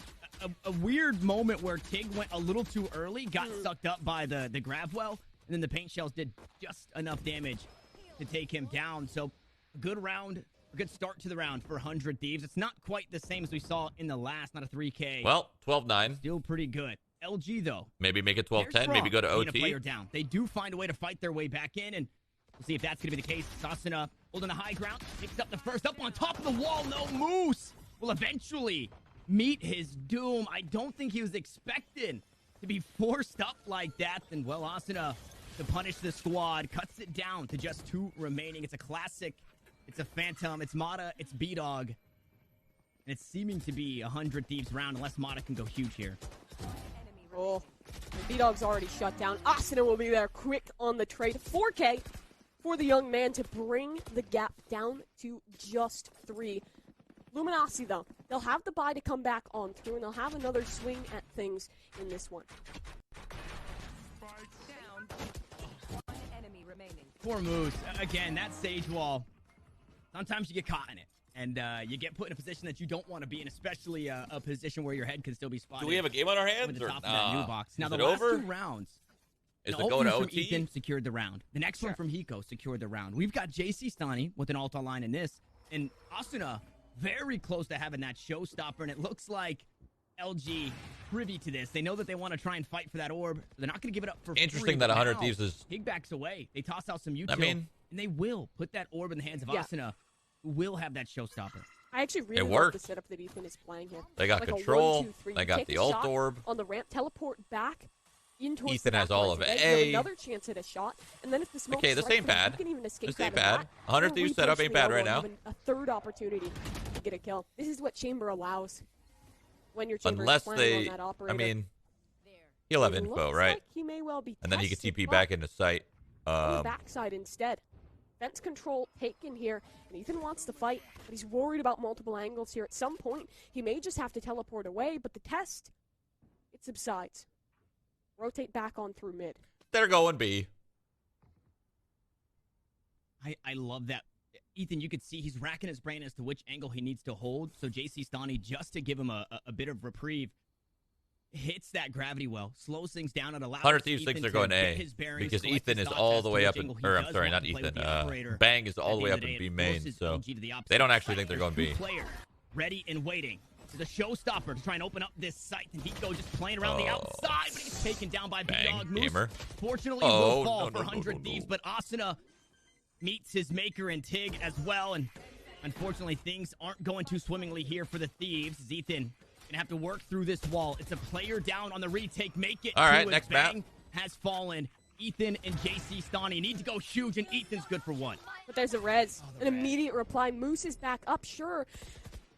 A weird moment where Tig went a little too early, got sucked up by the grab well, and then the paint shells did just enough damage to take him down. So a good round, a good start to the round for 100 Thieves. It's not quite the same as we saw in the last, not a 3K. Well, 12-9. Still pretty good. LG, though. Maybe make it They're 12-10. strong Maybe go to being a OT. player down. They do find a way to fight their way back in, and we'll see if that's going to be the case. Sasuna holding a high ground, picks up the first, up on top of the wall. No, Moose will eventually meet his doom. I don't think he was expecting to be forced up like that. And, well, Asuna, to punish the squad, cuts it down to just 2 remaining. It's a classic. It's a Phantom. It's Mata. It's B-Dog. And it's seeming to be a 100 Thieves round, unless Mata can go huge here. Oh, B-Dog's already shut down. Asuna will be there quick on the trade. 4K for the young man to bring the gap down to just 3. Luminosity, though, they'll have the buy to come back on through, and they'll have another swing at things in this one. Poor Moose. Again, that sage wall, sometimes you get caught in it. And you get put in a position that you don't want to be in, especially a position where your head can still be spotted. Do we have a game on our hands? With the Or top of that new box. Now, is the it last over? 2 rounds. Is an it ult going to from OT? Ethan secured the round. The next one from Hiko secured the round. We've got JC Stani with an ult line in this. And Asuna very close to having that showstopper. And it looks like LG privy to this. They know that they want to try and fight for that orb. They're not going to give it up for Interesting free. that 100 Now, Thieves is... Hig backs away. They toss out some util. mean... And they will put that orb in the hands of Asuna, who will have that showstopper. I actually really It like worked. the setup that Ethan is playing here. They got like a control. 1, 2, 3. They You got take the a ult shot orb. on the ramp, teleport back in towards Ethan the has back all lines. of it. You have Hey. another chance at a shot, and then if the smoke Okay, this strikes ain't them, bad. you can even escape This out ain't of bad. that. 100 Or Thieves setup repush ain't the bad elbow right and now. have a third opportunity to get a kill. This is what Chamber allows when your Chamber Unless is playing they... on that operator. I mean, he'll have It info, looks right? like he may well be And then he can tested, TP but back into sight. on the backside instead. Fence control taken here, and Ethan wants to fight, but he's worried about multiple angles here. At some point, he may just have to teleport away, but the test, it subsides. Rotate back on through mid. They're going B. I love that. Ethan, you could see he's racking his brain as to which angle he needs to hold. So JC Stani, just to give him a bit of reprieve, hits that gravity well, slows things down, and allows 100 Thieves Ethan thinks they're to going get A. his bearings, Because collect Ethan his is thoughts all as the to way which up in... angle he Or, I'm does sorry, want not to play with Ethan. the operator. Bang is all At the way end up of the in day, B it main, forces so... LG to the opposite They don't actually side. think they're going B. Two player ready and waiting. There's a showstopper to try and open up this site, and Hiko just playing around the outside, but he's taken down by B-Dog. Moose, gamer. fortunately, Oh, will fall no, for no, 100 Thieves, but Asuna meets his maker in Tig as well, and unfortunately, things aren't going too swimmingly here for the Thieves. Ethan gonna have to work through this wall. It's a player down on the retake. Make it. All right, to it. next Bang map. has fallen. Ethan and JC Stani need to go huge, and Ethan's good for 1. But there's a res. An immediate reply. Moose is back up, sure.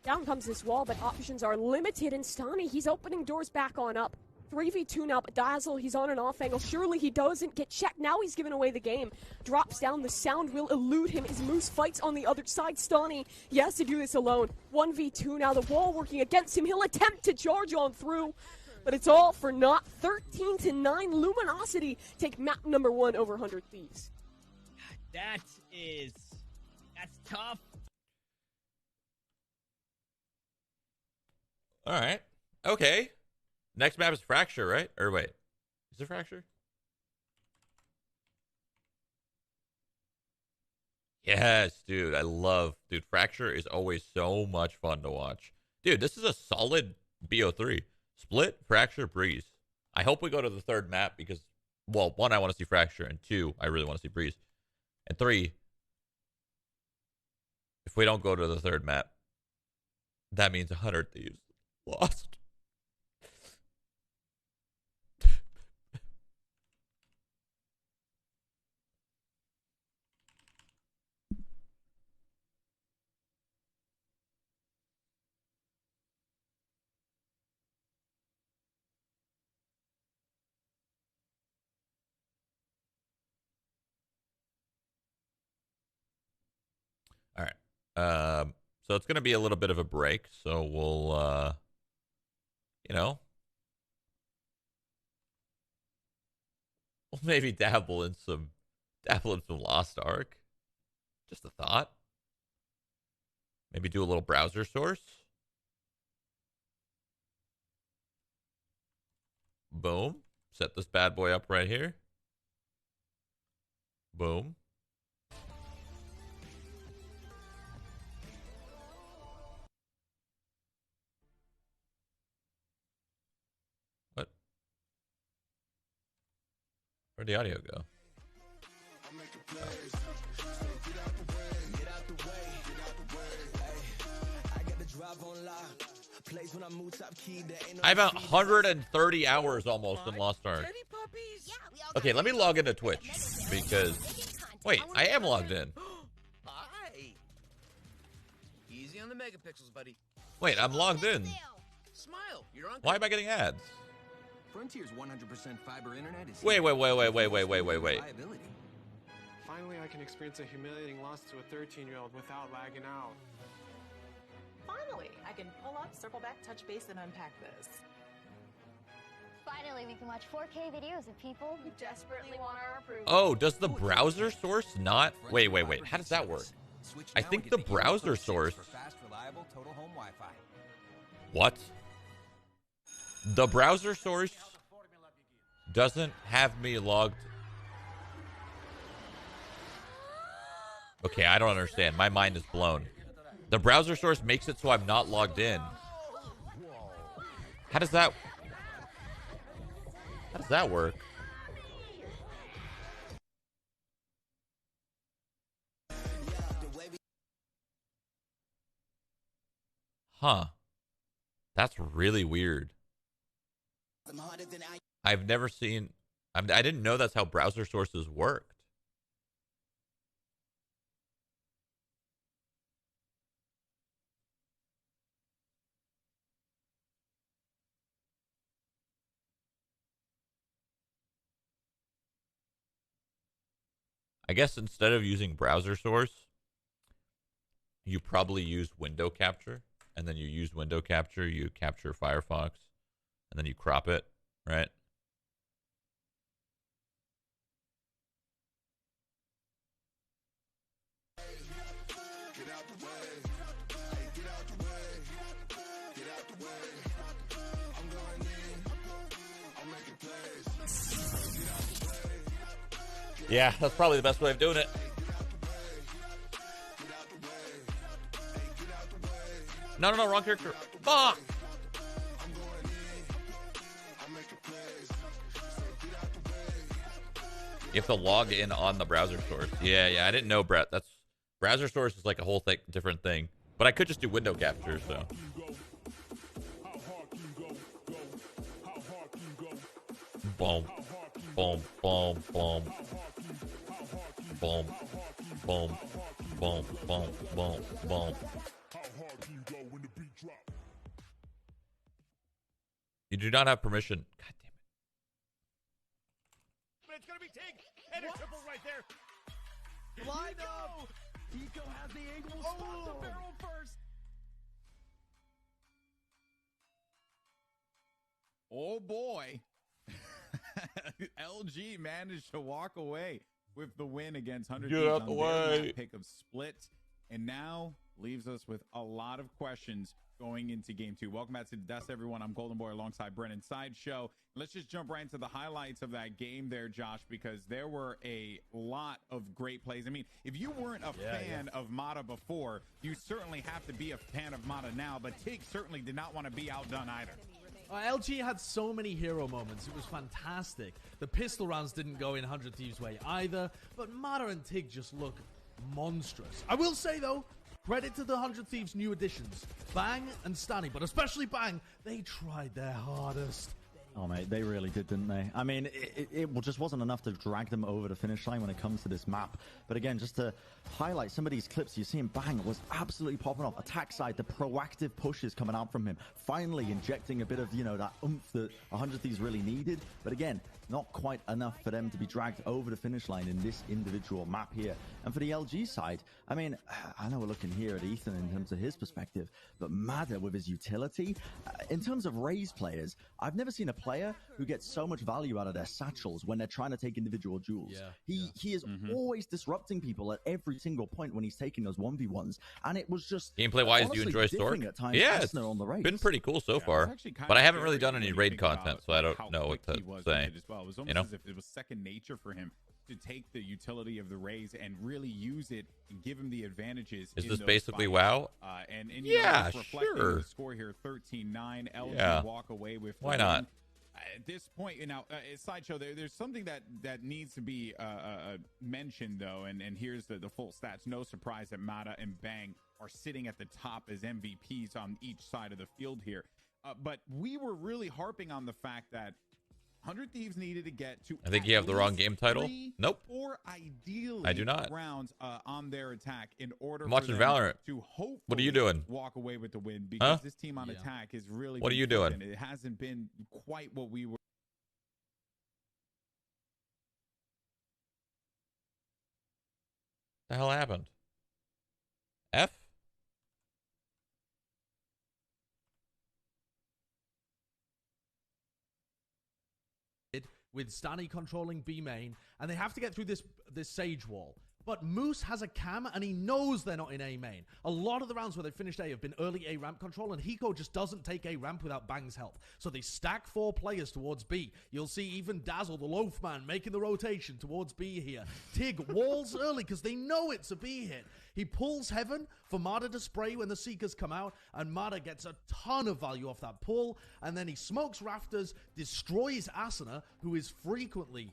Down comes this wall, but options are limited. And Stani, he's opening doors back on up. 3v2 now, but Dazzle, he's on an off angle. Surely he doesn't get checked. Now he's giving away the game. Drops down. The sound will elude him as Moose fights on the other side. Stani, he has to do this alone. 1v2 now. The wall working against him. He'll attempt to charge on through, but it's all for naught. 13-9. Luminosity take map number 1 over 100 Thieves. That's tough. All right. Okay. Next map is Fracture, right? Or wait, is it Fracture? Yes, dude. I love, dude. Fracture is always so much fun to watch. Dude, this is a solid BO3. Split, Fracture, Breeze. I hope we go to the third map because, well, one, I want to see Fracture, and two, I really want to see Breeze. And three, if we don't go to the third map, that means 100 Thieves lost. All right. So it's going to be a little bit of a break. So we'll, we'll maybe dabble in some Lost Ark. Just a thought. Maybe do a little browser source. Boom. Set this bad boy up right here. Boom. What? Where'd the audio go? I have 130 hours almost in Lost Ark. Okay, let me log into Twitch because wait, I am logged in. Hi. Easy on the megapixels, buddy. Wait, I'm logged in. Smile. You're on. Why am I getting ads? Frontier's 100% fiber internet is Wait. Finally, I can experience a humiliating loss to a 13-year-old without lagging out. Finally, I can pull up, circle back, touch base, and unpack this. Finally, we can watch 4K videos of people who desperately want our approval. Oh, does the browser source not? Wait. How does that work? I think the browser source. What? The browser source doesn't have me logged. Okay, I don't understand. My mind is blown. The browser source makes it so I'm not logged in. How does that work? Huh. That's really weird. I've never seen... I didn't know that's how browser sources worked. I guess instead of using browser source, you probably use window capture, and then you use window capture, you capture Firefox, and then you crop it, right? Yeah, that's probably the best way of doing it. No, wrong character. Fuck! You have to log in on the browser source. Yeah, I didn't know, Brett. That's browser source is like a whole different thing. But I could just do window capture, so. Boom. Boom, boom, boom. Boom, boom, boom, boom, boom, boom. You do not have permission. God damn it. But it's gonna be Tig and a triple right there. Line up. Pico has the angle. Spot the barrel first. Oh boy. LG managed to walk away with the win against 100 Get Thieves out the on their way. pick of Split, and now leaves us with a lot of questions going into game 2. Welcome back to That's Everyone. I'm Golden Boy alongside Brennan Sideshow. Let's just jump right into the highlights of that game there, Josh, because there were a lot of great plays. I mean, if you weren't a fan of Mata before, you certainly have to be a fan of Mata now, but Tig certainly did not want to be outdone either. LG had so many hero moments. It was fantastic. The pistol rounds didn't go in 100 Thieves' way either, but Mata and Tig just look monstrous. I will say, though, credit to the 100 Thieves' new additions, Bang and Stanny, but especially Bang. They tried their hardest. Oh, mate, they really did, didn't they? I mean, it just wasn't enough to drag them over the finish line when it comes to this map. But again, just to highlight some of these clips, you see him Bang was absolutely popping off. Attack side, the proactive pushes coming out from him. Finally injecting a bit of, that oomph that 100 Thieves really needed. But again, not quite enough for them to be dragged over the finish line in this individual map here. And for the LG side, I mean, I know we're looking here at Ethan in terms of his perspective, but Mada with his utility, in terms of Raze players, I've never seen a player who gets so much value out of their satchels when they're trying to take individual duels. He is always disrupting people at every single point when he's taking those 1v1s, and it was just gameplay-wise. Do you enjoy Stork? Yeah, it's on the been pretty cool so far, but I haven't really done any raid content, so I don't know what to say. It was almost as if it was second nature for him to take the utility of the Raze and really use it and give him the advantages. Is this basically WoW? And yeah, sure. The score here, 13-9. LG walk away with. Why not? At this point, Sideshow, there's something that needs to be mentioned, though, and here's the full stats. No surprise that Mata and Bang are sitting at the top as MVPs on each side of the field here. But we were really harping on the fact that 100 Thieves needed to get to. I think you have the wrong game title. Nope. Or ideally, I do not. Rounds on their attack in order I'm for watching them Valorant. to hopefully What are you doing? Walk away with the win, because this team on attack is really. What are you doing? It hasn't been quite what we were. The hell happened? F? With Stanny controlling B main, and they have to get through this Sage wall. But Moose has a cam, and he knows they're not in A main. A lot of the rounds where they finished A have been early A ramp control, and Hiko just doesn't take A ramp without Bang's help. So they stack 4 players towards B. You'll see even Dazzle, the loaf man, making the rotation towards B here. Tig walls early because they know it's a B hit. He pulls Heaven for Mata to spray when the Seekers come out, and Mata gets a ton of value off that pull, and then he smokes Rafters, destroys Asuna, who is frequently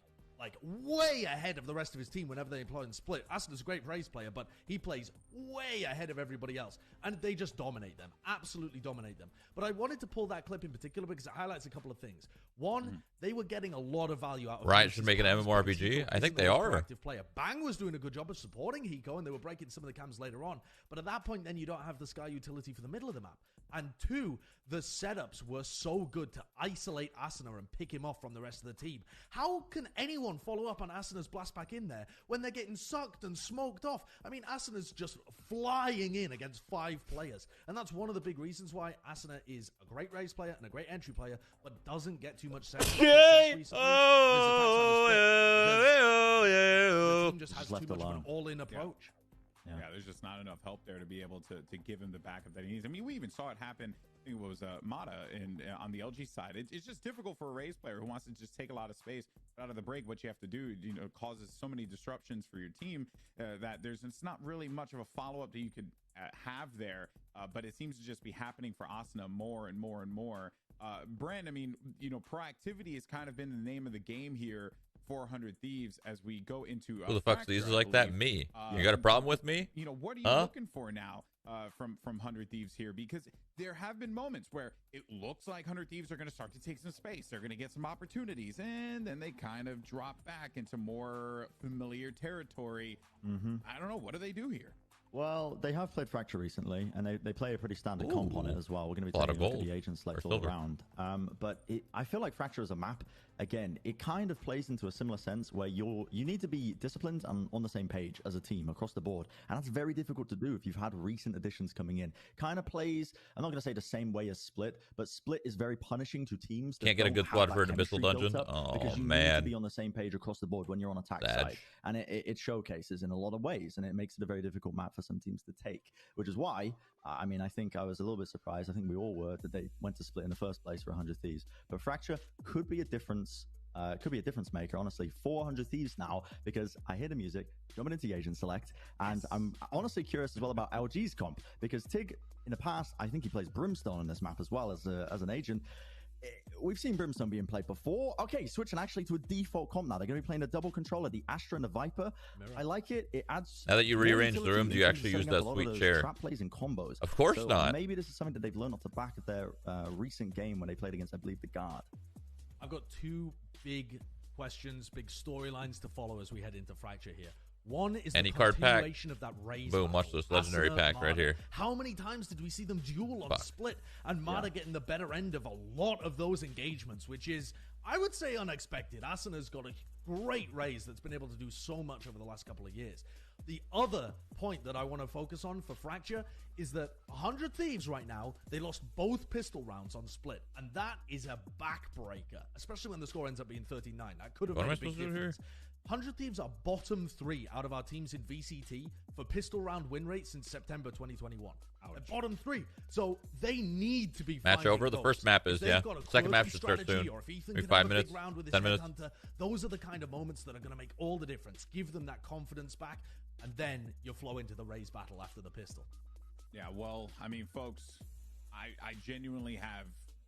way ahead of the rest of his team whenever they employ and split. Asuna's a great Raze player, but he plays way ahead of everybody else. And they just dominate them. Absolutely dominate them. But I wanted to pull that clip in particular because it highlights a couple of things. One, they were getting a lot of value out of Riot should make an MMORPG. I think they are. Player. Bang was doing a good job of supporting Hiko, and they were breaking some of the cams later on. But at that point, then you don't have the Sky utility for the middle of the map. And 2, the setups were so good to isolate Asuna and pick him off from the rest of the team. How can anyone follow up on Asuna's blast back in there when they're getting sucked and smoked off? I mean, Asuna's just flying in against 5 players. And that's one of the big reasons why Asuna is a great Raze player and a great entry player, but doesn't get too much sense. The team just has too much of an all-in approach. Yeah, there's just not enough help there to be able to give him the backup that he needs. I mean, we even saw it happen. I think it was Mata on the LG side. It's just difficult for a Raze player who wants to just take a lot of space out of the break. What you have to do, causes so many disruptions for your team that it's not really much of a follow-up that you could have there. But it seems to just be happening for Asuna more and more and more. Brent, I mean, proactivity has kind of been the name of the game here. 400 Thieves as we go into who the fuck's these like that? Me. You got a problem with me? What are you looking for now from 100 Thieves here? Because there have been moments where it looks like 100 Thieves are going to start to take some space. They're going to get some opportunities, and then they kind of drop back into more familiar territory. I don't know. What do they do here? Well, they have played Fracture recently, and they play a pretty standard comp on it as well. We're going to be taking a look at the agent select all around. But I feel like Fracture as a map, again, it kind of plays into a similar sense where you need to be disciplined and on the same page as a team across the board. And that's very difficult to do if you've had recent additions coming in. Kind of plays, I'm not going to say the same way as Split, but Split is very punishing to teams. Can't get a good squad for an Abyssal Dungeon? Because you need to be on the same page across the board when you're on attack side. And it showcases in a lot of ways, and it makes it a very difficult map for for some teams to take, which is why, I mean, I think I was a little bit surprised. I think we all were that they went to split in the first place for 100 Thieves. But Fracture could be a difference. Could be a difference maker, honestly. 400 Thieves now, because I hear the music, jumping into Agent Select, and I'm honestly curious as well about LG's comp, because Tig, in the past, I think he plays Brimstone on this map as well as an agent. We've seen Brimstone being played before. Okay, switching actually to a default comp now. They're going to be playing a double controller, the Astra and the Viper. Mirror. I like it. It adds... Now that you rearrange the room, do you actually use that sweet chair? Trap plays and combos. Of course so not. Maybe this is something that they've learned off the back of their recent game when they played against, I believe, the Guard. I've got two big questions, big storylines to follow as we head into Fracture here. One is Any the card pack. continuation of that raise. Boom, watch this legendary pack right here. How many times did we see them duel on split and Mata getting the better end of a lot of those engagements, which is, I would say, unexpected. Asana's got a great raise that's been able to do so much over the last couple of years. The other point that I want to focus on for Fracture is that 100 Thieves right now, they lost both pistol rounds on split, and that is a backbreaker, especially when the score ends up being 13-9. That could have What made am I a big supposed to do difference. 100 Thieves are bottom 3 out of our teams in VCT for pistol round win rate since September 2021. Bottom 3. So they need to be match over. The first map is, yeah. Second map should start soon. Maybe 5 minutes, 10 minutes. Those are the kind of moments that are going to make all the difference. Give them that confidence back, and then you'll flow into the raise battle after the pistol. Yeah, well, I mean, folks, I genuinely have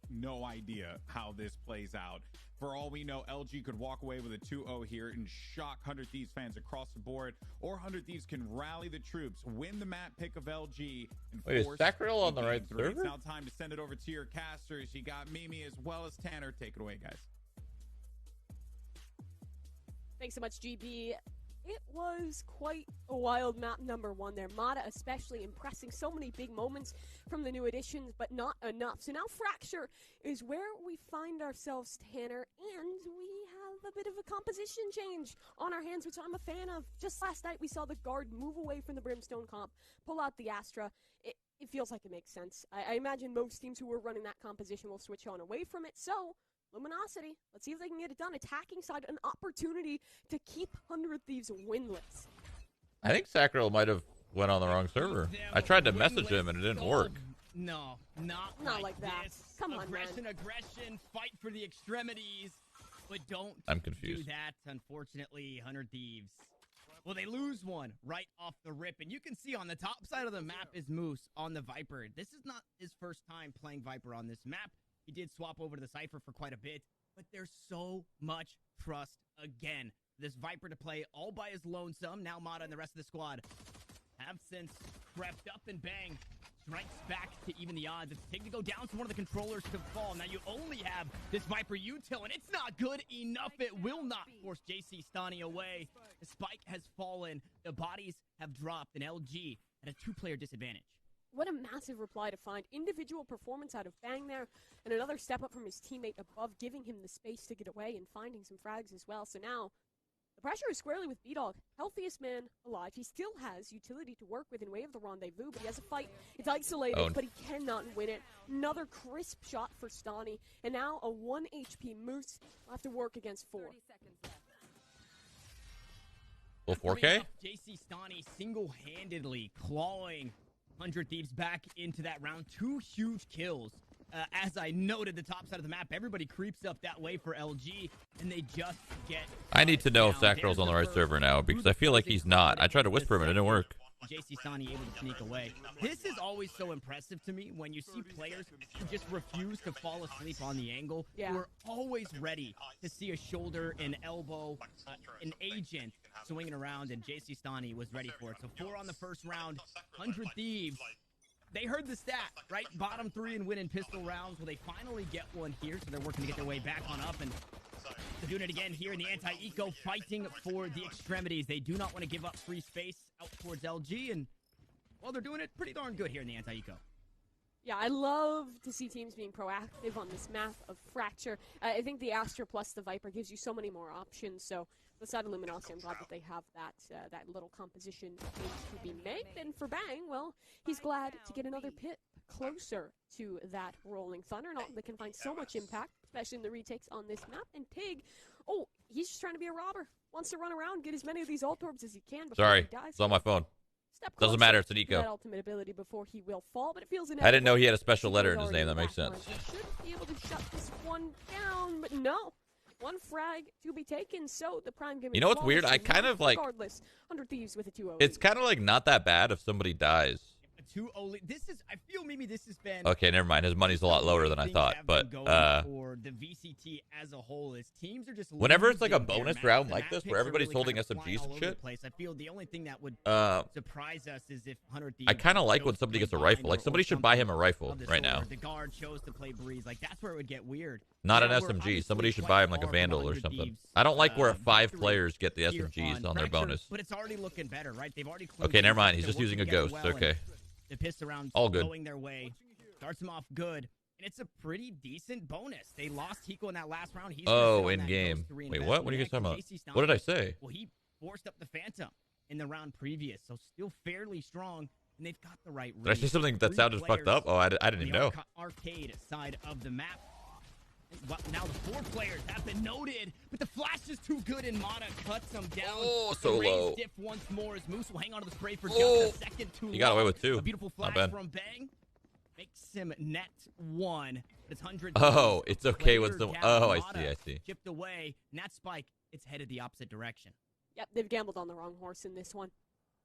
no idea how this plays out. For all we know, LG could walk away with a 2-0 here and shock 100 Thieves fans across the board, or 100 Thieves can rally the troops, win the map pick of LG, and wait, is Sacramento on the right server? It's now time to send it over to your casters. You got Mimi as well as Tanner. Take it away, guys. Thanks so much, GB. It was quite a wild map number 1 there. Mata especially impressing, so many big moments from the new additions, but not enough. So now Fracture is where we find ourselves, Tanner, and we have a bit of a composition change on our hands, which I'm a fan of. Just last night we saw the Guard move away from the Brimstone comp, pull out the Astra. It feels like it makes sense. I imagine most teams who were running that composition will switch on away from it, so Luminosity, let's see if they can get it done. Attacking side, an opportunity to keep 100 Thieves winless. I think Sacramento might have went on the wrong server. I tried to message him and it didn't work. No, not like that. This. Come on, aggression, man. Aggression, fight for the extremities, but don't I'm confused. do that, unfortunately, 100 Thieves. Well, they lose one right off the rip, and you can see on the top side of the map is Moose on the Viper. This is not his first time playing Viper on this map. He did swap over to the Cypher for quite a bit, but there's so much trust again. This Viper to play all by his lonesome. Now Mata and the rest of the squad have since crept up and bang. Strikes back to even the odds. It's taking to go down to one of the controllers to fall. Now you only have this Viper util, and it's not good enough. It will not force JC Stani away. The spike has fallen. The bodies have dropped, and LG at a 2-player disadvantage. What a massive reply to find. Individual performance out of Bang there, and another step up from his teammate above, giving him the space to get away and finding some frags as well. So now, the pressure is squarely with B-Dog. Healthiest man alive. He still has utility to work with in way of the rendezvous, but he has a fight. It's isolated, but he cannot win it. Another crisp shot for Stani, and now a 1 HP Moose will have to work against 4. Full 4K? JC Stani single-handedly clawing 100 Thieves back into that round. 2 huge kills. As I noted, the top side of the map, everybody creeps up that way for LG, and they just get... I need to know if Sacral's on the right server now, because I feel like he's not. I tried to whisper him, and it didn't work. JC Stani able to sneak away. This is always so impressive to me when you see players who just refuse to fall asleep on the angle. Yeah. We're always ready to see a shoulder, an elbow, an agent swinging around, and JC Stani was ready for it. So 4 on the first round, 100 Thieves. They heard the stat, right? Bottom 3 and win in pistol rounds. Will they finally get one here? So they're working to get their way back on up, and they're doing it again here in the anti-eco, fighting for the extremities. They do not want to give up free space out towards LG, and, well, they're doing it pretty darn good here in the anti-eco. Yeah, I love to see teams being proactive on this map of Fracture. I think the Astra plus the Viper gives you so many more options, so the side of Luminosity, I'm glad that they have that little composition to be made. And for Bang, well, he's glad to get another pit closer to that Rolling Thunder. Not that can find so much impact, especially in the retakes on this map. And Pig, oh, he's just trying to be a robber. Wants to run around, get as many of these ult orbs as he can before he dies. It's on my phone. Step Doesn't closer matter, it's an to eco. that ultimate ability before he will fall, but it feels I didn't know he had a inevitable. special letter in his name. That makes Backline. sense. He should be able to shut this one down, but no. One frag to be taken, so the prime game. You know what's weird? I kind of like. Regardless, 100 Thieves with a 2-0. It's kind of like not that bad if somebody dies. 2-0 lead. This is. I feel maybe this has been. Okay, never mind. His money's a lot lower than I thought, but for the VCT as a whole, is teams are just. Whenever it's like a losing their bonus map. round The like map this, picks where are everybody's really holding kind of SMGs flying and all over the shit. place. I feel the only thing that would surprise us is if 100 Thieves. I kind of like when somebody gets a rifle. Like somebody should buy him a rifle right now. The guard chose to play Breeze. Like that's where it would get weird. Not an SMG. Somebody should buy him like a Vandal or something. I don't like where 5 players get the SMGs on their bonus. But it's already looking better, right? They've already. Okay, never mind. He's just using a ghost. Okay. The piss around all good. Going their way. Starts them off good. And it's a pretty decent bonus. They lost Hiko in that last round. He's in game. Wait, what? What are you guys talking about? What did I say? Well, he forced up the Phantom in the round previous, so still fairly strong. And they've got the right read. Did I say something that sounded fucked up? Oh, I didn't even know. Arcade side of the map. Well, now the 4 players have been noted, but the flash is too good, and Mata cuts them down. Oh, so low. Diff once more as Moose will hang on to the spray for just a second too long. He got away with 2. A beautiful flash from Bang makes him net 1. It's 100. Oh, it's okay with some. Oh, I see. Chipped away, and that spike, it's headed the opposite direction. Yep, they've gambled on the wrong horse in this one.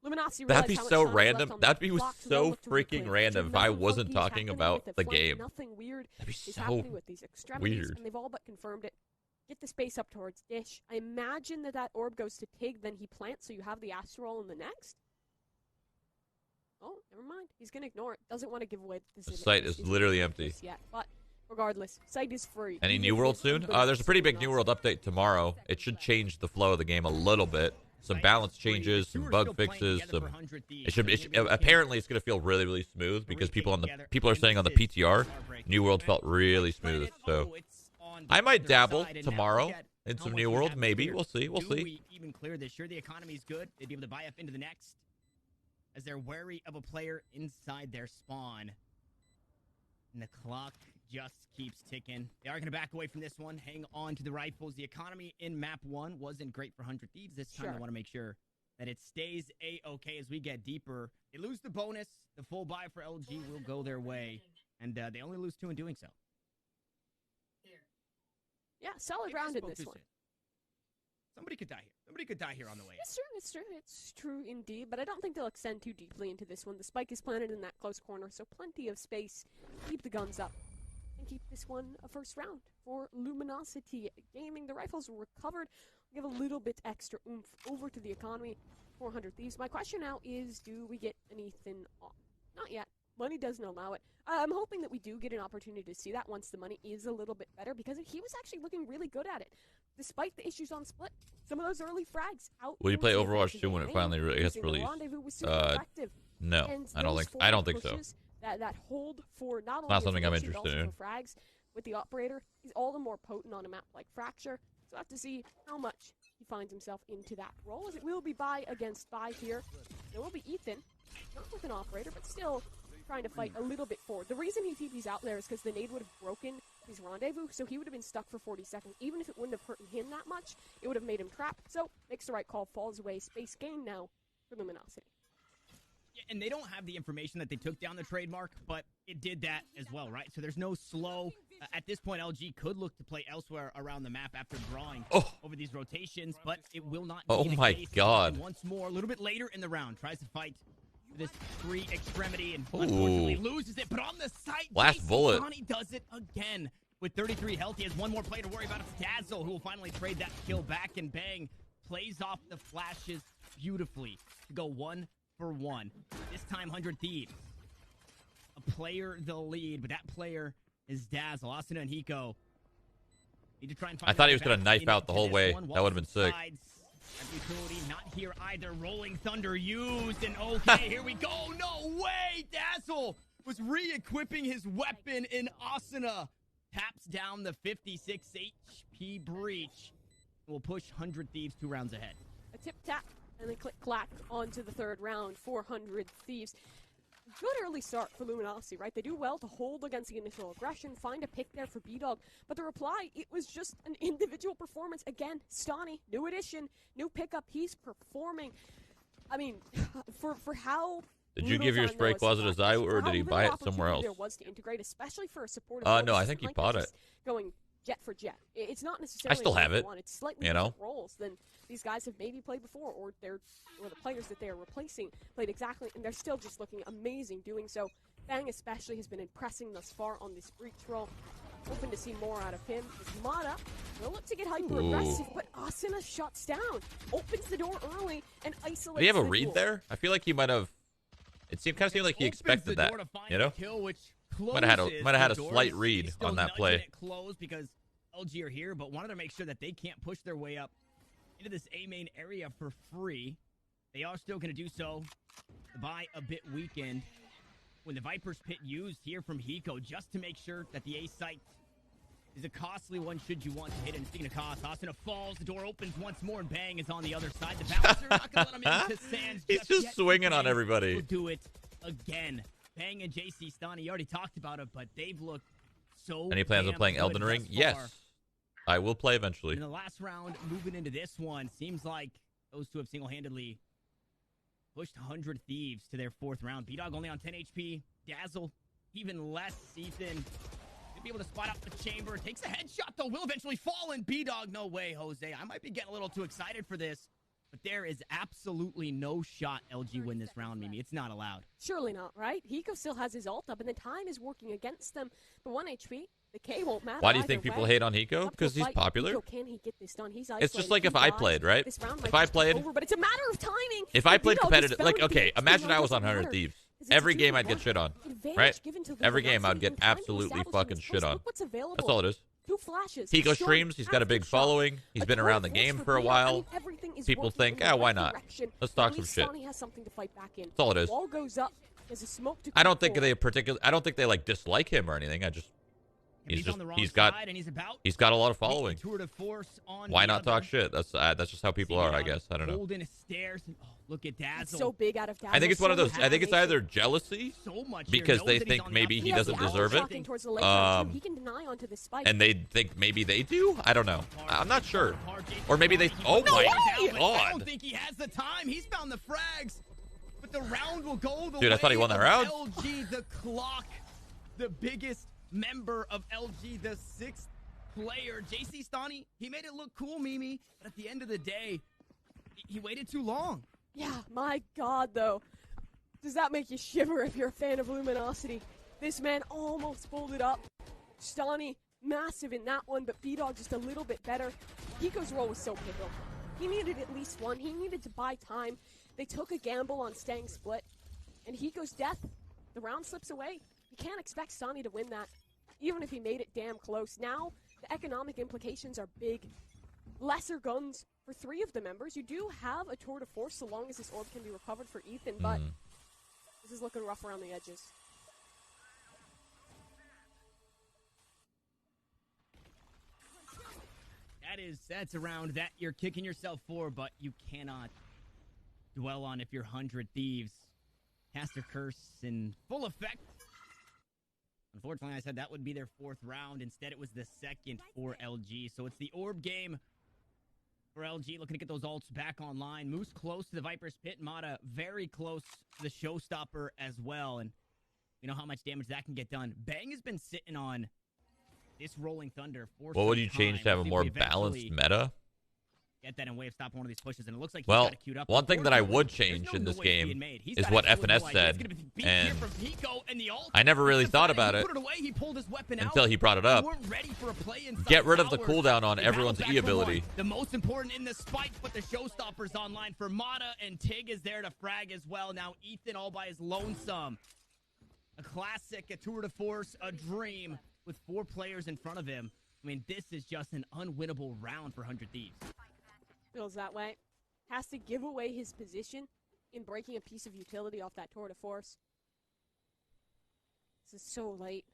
Luminosity. That'd be so random. That'd be so freaking random if I wasn't talking about the game. Nothing weird That'd be is so happening with these extremities, weird. and they've all but confirmed it. Get the space up towards Dish. I imagine that orb goes to Pig, then he plants, so you have the Astral in the next. Oh, never mind. He's gonna ignore it. Doesn't want to give away the site is literally empty. Yet, but regardless, site is free. Any New World soon? There's a pretty big New World update tomorrow. It should change the flow of the game a little bit. Some balance changes, some bug fixes, some. It should apparently it's gonna feel really, really smooth because people are saying on the PTR, New World felt really smooth. So I might dabble tomorrow in some New World. Maybe we'll see. We'll see. We even clear this? Sure, the economy's good. They'd be able to buy up into the next, as they're wary of a player inside their spawn. And the clock just keeps ticking. They are going to back away from this one, hang on to the rifles. The economy in map 1 wasn't great for 100 Thieves. This time they want to make sure that it stays A-okay as we get deeper. They lose the bonus. The full buy for LG will go their way. And they only lose 2 in doing so. Yeah, solid round in this one. Somebody could die here. Somebody could die here on the way. It's true indeed, but I don't think they'll extend too deeply into this one. The spike is planted in that close corner, so plenty of space. Keep the guns up and keep this one a first round for Luminosity Gaming. The rifles were recovered. Give a little bit extra oomph over to the economy. 400 Thieves. My question now is, do we get anything off? Not yet. Money doesn't allow it. I'm hoping that we do get an opportunity to see that once the money is a little bit better, because he was actually looking really good at it. Despite the issues on split, some of those early frags out. Will you play Overwatch 2 when it finally gets released? No, I don't think so. That hold for not only something I'm interested in. Frags with the operator is all the more potent on a map like Fracture. So I have to see how much he finds himself into that role, as it will be buy against buy here. There will be Ethan, not with an operator, but still trying to fight a little bit forward. The reason he TP's out there is because the nade would have broken his rendezvous, so he would have been stuck for 40 seconds. Even if it wouldn't have hurt him that much, it would have made him trapped. So, makes the right call, falls away. Space gain now for Luminosity. Yeah, and they don't have the information that they took down the trademark, but it did that as well, right? So there's no slow. At this point, LG could look to play elsewhere around the map after drawing over these rotations, but it will not be the my case. God. Once more, a little bit later in the round, tries to fight this free extremity and unfortunately loses it. But on the site, last bullet. Johnny does it again with 33 health. He has one more play to worry about. It's Dazzle who will finally trade that kill back, and Bang plays off the flashes beautifully to go 1 for 1. This time 100 Thieves. A player the lead, but that player is Dazzle. Asuna and Hiko need to try and find. I thought he was going to knife out the whole way. That would have been sick. Utility not here either. Rolling Thunder used, and okay, here we go. No way! Dazzle was re-equipping his weapon in Asuna. Taps down the 56 HP breach. Will push 100 Thieves 2 rounds ahead. A tip-tap and a click-clack onto the 3rd round. 400 Thieves. Good early start for Luminosity, right? They do well to hold against the initial aggression, find a pick there for B-Dog, but the reply, it was just an individual performance. Again, Stani, new addition, new pickup, he's performing. I mean, for how... Did you give your spray closet a Zai, or did he buy it somewhere else? There was to integrate, especially for a supportive no, I think he bought it. Going jet for jet. It's not necessarily. I still have it. It's slightly different roles than these guys have maybe played before, or the players that they are replacing played exactly, and they're still just looking amazing doing so. Bang especially has been impressing thus far on this breach role. Hoping to see more out of him. Mata will look to get hyper-aggressive, but Asuna shuts down, opens the door early, and isolates. Did he have a read there? I feel like he might have. It kind of seemed like he expected that. You know, might have had a slight read on that play. Close because LG are here, but wanted to make sure that they can't push their way up into this A main area for free. They are still going to do so by a bit weakened. When the Viper's Pit used here from Hiko just to make sure that the A site is a costly one should you want to hit. And speaking of cost, Asuna falls, the door opens once more, and Bang is on the other side. The bouncer not going to let him into Sands. He's just swinging on everybody. We'll do it again. Bang and JC Stani, you already talked about it, but they've looked so Any plans on playing Elden Ring? Yes. I will play eventually. In the last round, moving into this one, seems like those two have single-handedly pushed 100 Thieves to their 4th round. B-Dog only on 10 HP. Dazzle, even less. Ethan to be able to spot out the chamber. Takes a headshot, though. Will eventually fall in. B-Dog, no way, Jose. I might be getting a little too excited for this, but there is absolutely no shot LG win this round, Mimi. It's not allowed. Surely not, right? Hiko still has his ult up, and the time is working against them. The 1 HP, the K won't matter. Why do you think people hate on Hiko? Because he's popular? Hiko, can he get this done? He's it's just like if I played, right? If I played... Over, but it's a matter of timing. If I played competitive... Like, okay, imagine I was on 100 Thieves. Every game I'd get shit on, right? Every game I'd get absolutely fucking shit on. That's all it is. 2 flashes. Hiko streams. He's got a big following. He's been around the game for a while. People think, why not? Let's talk some shit. That's all it is. I don't think they like dislike him or anything. He's got a lot of following. Why not talk shit? That's just how people are, I guess. I don't know. Look at Dazzle. So big out of Dazzle. I think it's one of those. I think it's either jealousy because they think maybe he doesn't deserve it, and they think maybe they do. I don't know. I'm not sure. Or maybe they. Oh my god! I don't think he has the time. He's found the frags, but the round will go the way. Dude, I thought he won that round. LG, the clock, the biggest member of LG, the 6th player, JC Stani. He made it look cool, Mimi, but at the end of the day, he waited too long. Yeah, my god, though. Does that make you shiver if you're a fan of Luminosity? This man almost pulled it up. Stani, massive in that one, but B-Dog just a little bit better. Hiko's role was so pivotal. He needed at least one. He needed to buy time. They took a gamble on staying split. And Hiko's death, the round slips away. You can't expect Stani to win that, even if he made it damn close. Now, the economic implications are big. Lesser guns for 3 of the members. You do have a tour de force so long as this orb can be recovered for Ethan, but this is looking rough around the edges. That's a round that you're kicking yourself for, but you cannot dwell on if you're 100 Thieves. Caster Curse in full effect. Unfortunately, I said that would be their 4th round. Instead, it was the 2nd for LG. So it's the orb game for LG, looking to get those ults back online. Moose close to the Viper's Pit. Mata very close to the Showstopper as well. And we know how much damage that can get done. Bang has been sitting on this Rolling Thunder for what would you change to have a more balanced meta? Get that in way of stopping one of these pushes, and it looks like he's well, got it queued up. One thing that I would change in this game is what FNS said, and I never really thought about it until he brought it up. Get rid of the cooldown on everyone's E ability. The most important in the spike, but the Showstopper's online for Mata, and Tig is there to frag as well. Now Ethan all by his lonesome. A classic, a tour de force, a dream with 4 players in front of him. I mean, this is just an unwinnable round for 100 Thieves. Feels that way. Has to give away his position in breaking a piece of utility off that tour de force. This is so late.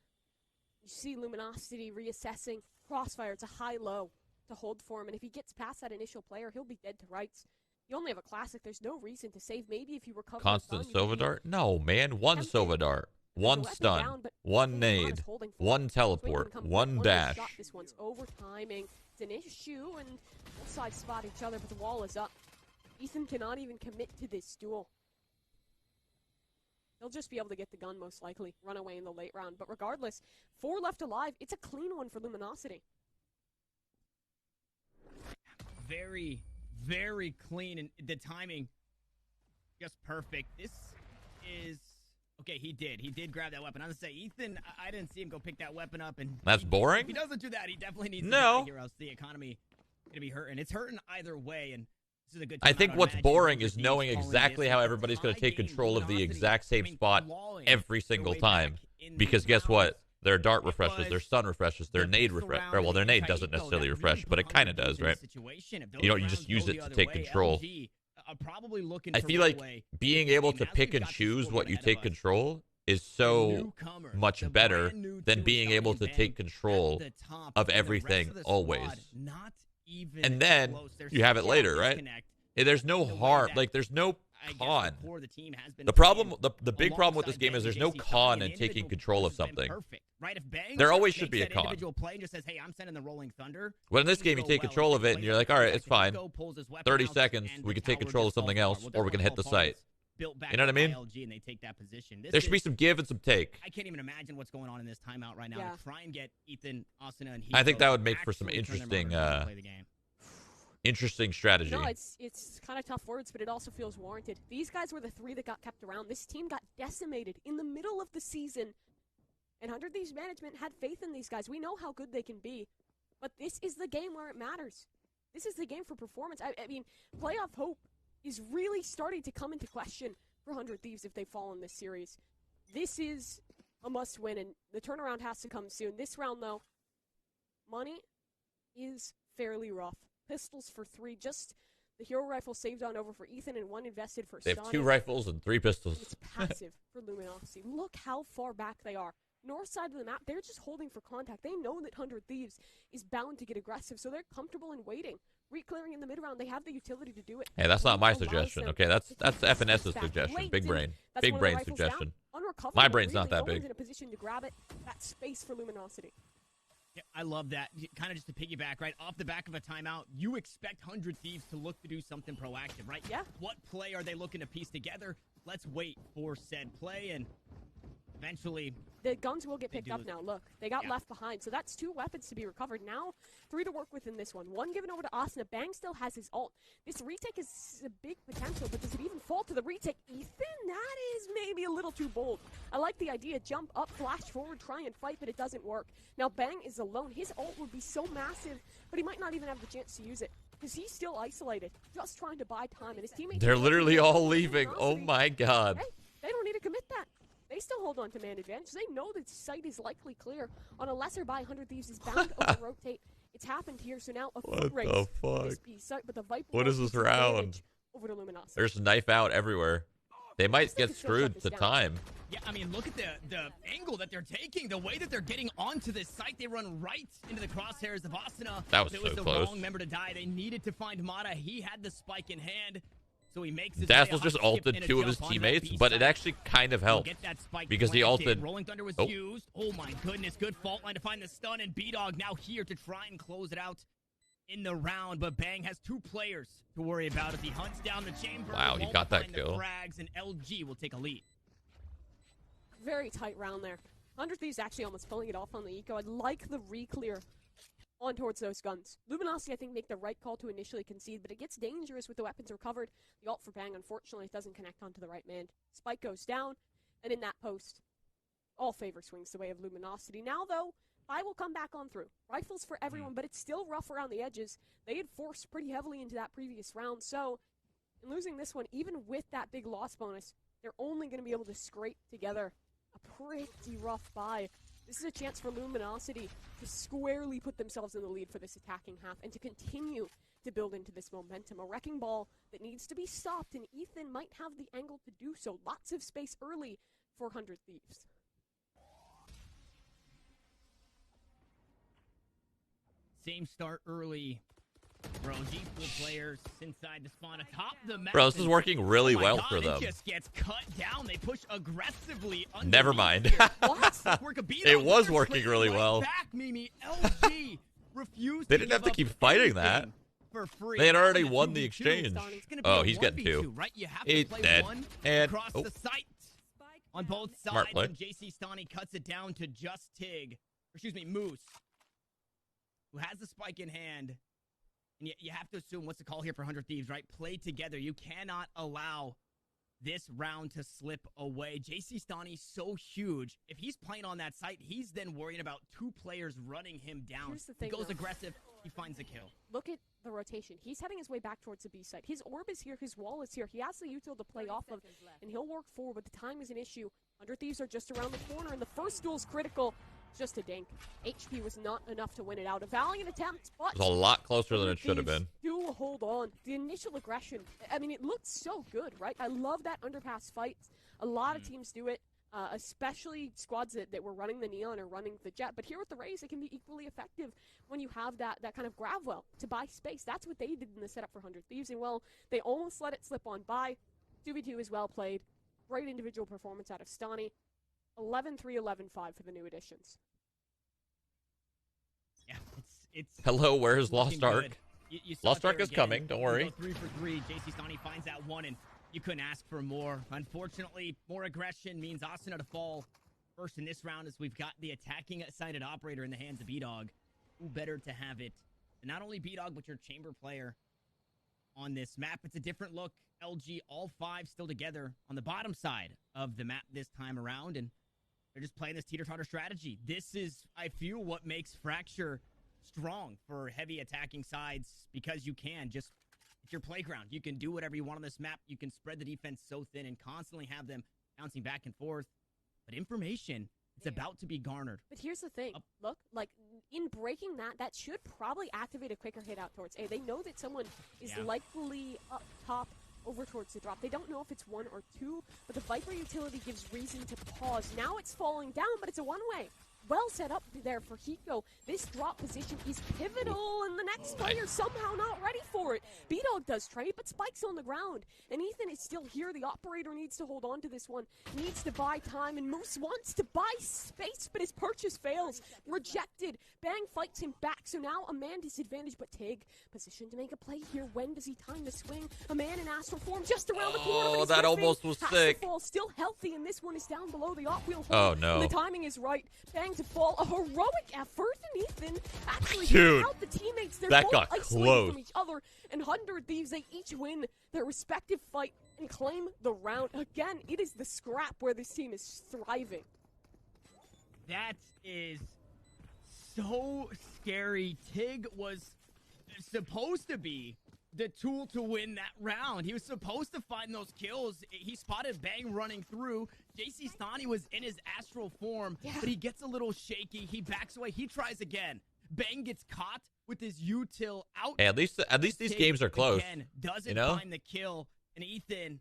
You see Luminosity reassessing. Crossfire, it's a high-low to hold for him, and if he gets past that initial player, he'll be dead to rights. You only have a classic. There's no reason to save. Maybe if you recover constant Sova Dart? No, man. 1 Sova Dart. 1 stun. 1 nade. 1 teleport. 1 dash. This one's over timing. It's an issue, and both sides spot each other, but the wall is up. Ethan cannot even commit to this duel. He'll just be able to get the gun most likely, run away in the late round. But regardless, 4 left alive. It's a clean one for Luminosity. Very, very clean, and the timing just perfect. This is okay. He did grab that weapon. I was gonna say, Ethan, I didn't see him go pick that weapon up, and that's boring. If he doesn't do that, he definitely needs to die here, else the economy gonna be hurting. It's hurting either way, and this is a good. I think what's boring is knowing exactly how everybody's going to take control of the exact same spot every single time. Because guess what? Their dart refreshes, their stun refreshes, their nade refresh. Well, their nade doesn't necessarily refresh, but it kind of does, right? You just use it to take control. I feel like being able to pick and choose what you take control is so much better than being able to take control of everything always. And then you have it later, right? There's no harm. Like, there's no con. The problem, the big problem with this game is there's no con in taking control of something. There always should be a con. But in this game, you take control of it, and you're like, all right, it's fine. 30 seconds, we can take control of something else, or we can hit the site. You know what I mean? There should be some give and some take. I can't even imagine what's going on in this timeout right now to try and get Ethan, Asuna, and I think that would make for some interesting strategy. No, it's kind of tough words, but it also feels warranted. These guys were the 3 that got kept around. This team got decimated in the middle of the season, and 100 Thieves management had faith in these guys. We know how good they can be, but this is the game where it matters. This is the game for performance. I mean, playoff hope is really starting to come into question for 100 Thieves if they fall in this series. This is a must-win, and the turnaround has to come soon. This round, though, money is fairly rough. Pistols for 3, just the hero rifle saved on over for Ethan and 1 invested for They have 2 rifles and 3 pistols. It's passive for Luminosity. Look how far back they are. North side of the map, they're just holding for contact. They know that 100 Thieves is bound to get aggressive, so they're comfortable in waiting. Re-clearing in the mid-round, they have the utility to do it. Hey, that's not my suggestion. Okay, that's FNS's suggestion. Big brain. Big brain suggestion. My brain's not that big. In a position to grab it. That space for Luminosity. Yeah, I love that. Kind of just to piggyback, right? Off the back of a timeout, you expect 100 Thieves to look to do something proactive, right? Yeah. What play are they looking to piece together? Let's wait for said play, and eventually the guns will get picked up now. Look, they got left behind, so that's 2 weapons to be recovered. Now 3 to work with in this one. 1 given over to Asuna. Bang still has his ult. This retake is a big potential, but does it even fall to the retake? Ethan, that is maybe a little too bold. I like the idea. Jump up, flash forward, try and fight, but it doesn't work. Now Bang is alone. His ult would be so massive, but he might not even have the chance to use it because he's still isolated, just trying to buy time, and his teammates... They're literally all leaving. Oh my god. Hey, they don't need to commit that. They still hold on to man advantage. They know that site is likely clear. On a lesser buy, 100 Thieves is bound to over-rotate. It's happened here, so now a foot race. What the fuck? But the Viper what is this round? Over to Luminosity. There's knife out everywhere. They might get screwed to time. Yeah, I mean, look at the angle that they're taking. The way that they're getting onto this site, they run right into the crosshairs of Asuna. That was it so was the close. wrong member to die. They needed to find Mata. He had the spike in hand. So he makes his Dazzle just ulted 2 of his teammates, but it actually kind of helped because he ulted. Rolling Thunder was used. Oh my goodness, good fault line to find the stun, and B-Dog now here to try and close it out in the round. But Bang has 2 players to worry about as he hunts down the chamber. Wow, he got that kill. Frags, and LG will take a lead. Very tight round there. 100 Thieves actually almost pulling it off on the eco. I'd like the re-clear on towards those guns. Luminosity, I think, make the right call to initially concede, but it gets dangerous with the weapons recovered. The ult for Bang, unfortunately, doesn't connect onto the right man. Spike goes down, and in that post, all favor swings the way of Luminosity. Now, though, I will come back on through. Rifles for everyone, but it's still rough around the edges. They had forced pretty heavily into that previous round, so in losing this one, even with that big loss bonus, they're only going to be able to scrape together a pretty rough buy. This is a chance for Luminosity to squarely put themselves in the lead for this attacking half and to continue to build into this momentum. A wrecking ball that needs to be stopped, and Ethan might have the angle to do so. Lots of space early for 100 Thieves. Same start early. Bro, G4 players inside the spawn atop the map. Bro, this is working really well for them. It just gets cut down. They push aggressively. Never mind. It was working really well. Back, Mimi. LG refused. They didn't have to keep fighting that. for free. They had already Now in won the 2v2, exchange. it's gonna be Oh, a he's getting 1v2, 2. right? You have He's to play dead. one And across the site on both Smart sides. play. And JC Stani cuts it down to just Tig, or excuse me, Moose, who has the spike in hand. And you have to assume, what's the call here for 100 Thieves, right? Play together. You cannot allow this round to slip away. JC Stani's so huge. If he's playing on that site, he's then worrying about 2 players running him down. Here's the thing, he goes though. aggressive. He finds the kill. Look at the rotation. He's heading his way back towards the B site. His orb is here. His wall is here. He has the util to play off of, and he'll work forward, but the time is an issue. 100 Thieves are just around the corner, and the first duel's critical. Just a dink. HP was not enough to win it out. A valiant attempt, but It was a lot closer than it should have been. do hold on. The initial aggression, I mean, it looked so good, right? I love that underpass fight. A lot of teams do it, especially squads that were running the Neon or running the Jet. But here with the Rays, it can be equally effective when you have that kind of grab well to buy space. That's what they did in the setup for 100 Thieves. And, well, they almost let it slip on by. 2v2 is well played. Great individual performance out of Stani. 11-3, 11-5 for the new additions. Yeah, it's Hello, where's looking Lost Ark? good. You saw Lost it Ark there is again. coming, don't You worry. go 3 for 3. JC Stani finds that one, and you couldn't ask for more. Unfortunately, more aggression means Asuna to fall first in this round, as we've got the attacking-sided operator in the hands of B-Dog. Who better to have it? And not only B-Dog, but your chamber player on this map. It's a different look. LG, all 5 still together on the bottom side of the map this time around, and they're just playing this teeter-totter strategy. This is, I feel, what makes Fracture strong for heavy attacking sides, because you can just, it's your playground. You can do whatever you want on this map. You can spread the defense so thin and constantly have them bouncing back and forth. But information, it's about to be garnered. But here's the thing. Look, like, in breaking that should probably activate a quicker hit out towards A. They know that someone is likely up top over towards the drop. They don't know if it's 1 or 2, but the Viper utility gives reason to pause. Now it's falling down, but it's a one-way. Well set up there for Hiko. This drop position is pivotal, and the next player somehow not ready for it. B-Dog does trade, but Spike's on the ground. And Ethan is still here. The operator needs to hold on to this one. Needs to buy time, and Moose wants to buy space, but his purchase fails. Rejected. Bang fights him back, so now a man disadvantage, but Tig positioned to make a play here. When does he time the swing? A man in astral form just around the corner. Oh, that almost was sick. Fall still healthy, and this one is down below the op wheel. Oh, no. And the timing is right. Bang to fall. A heroic effort, and Ethan actually Dude, out the teammates. They're that both got isolated close. from each other, and 100 Thieves, they each win their respective fight and claim the round. Again, it is the scrap where this team is thriving. That is so scary. Tig was supposed to be the tool to win that round. He was supposed to find those kills. He spotted Bang running through. JC Stani was in his astral form, but he gets a little shaky. He backs away. He tries again. Bang gets caught with his util out. Hey, at least these Tig games are close. Again, doesn't you know? find the kill. And Ethan,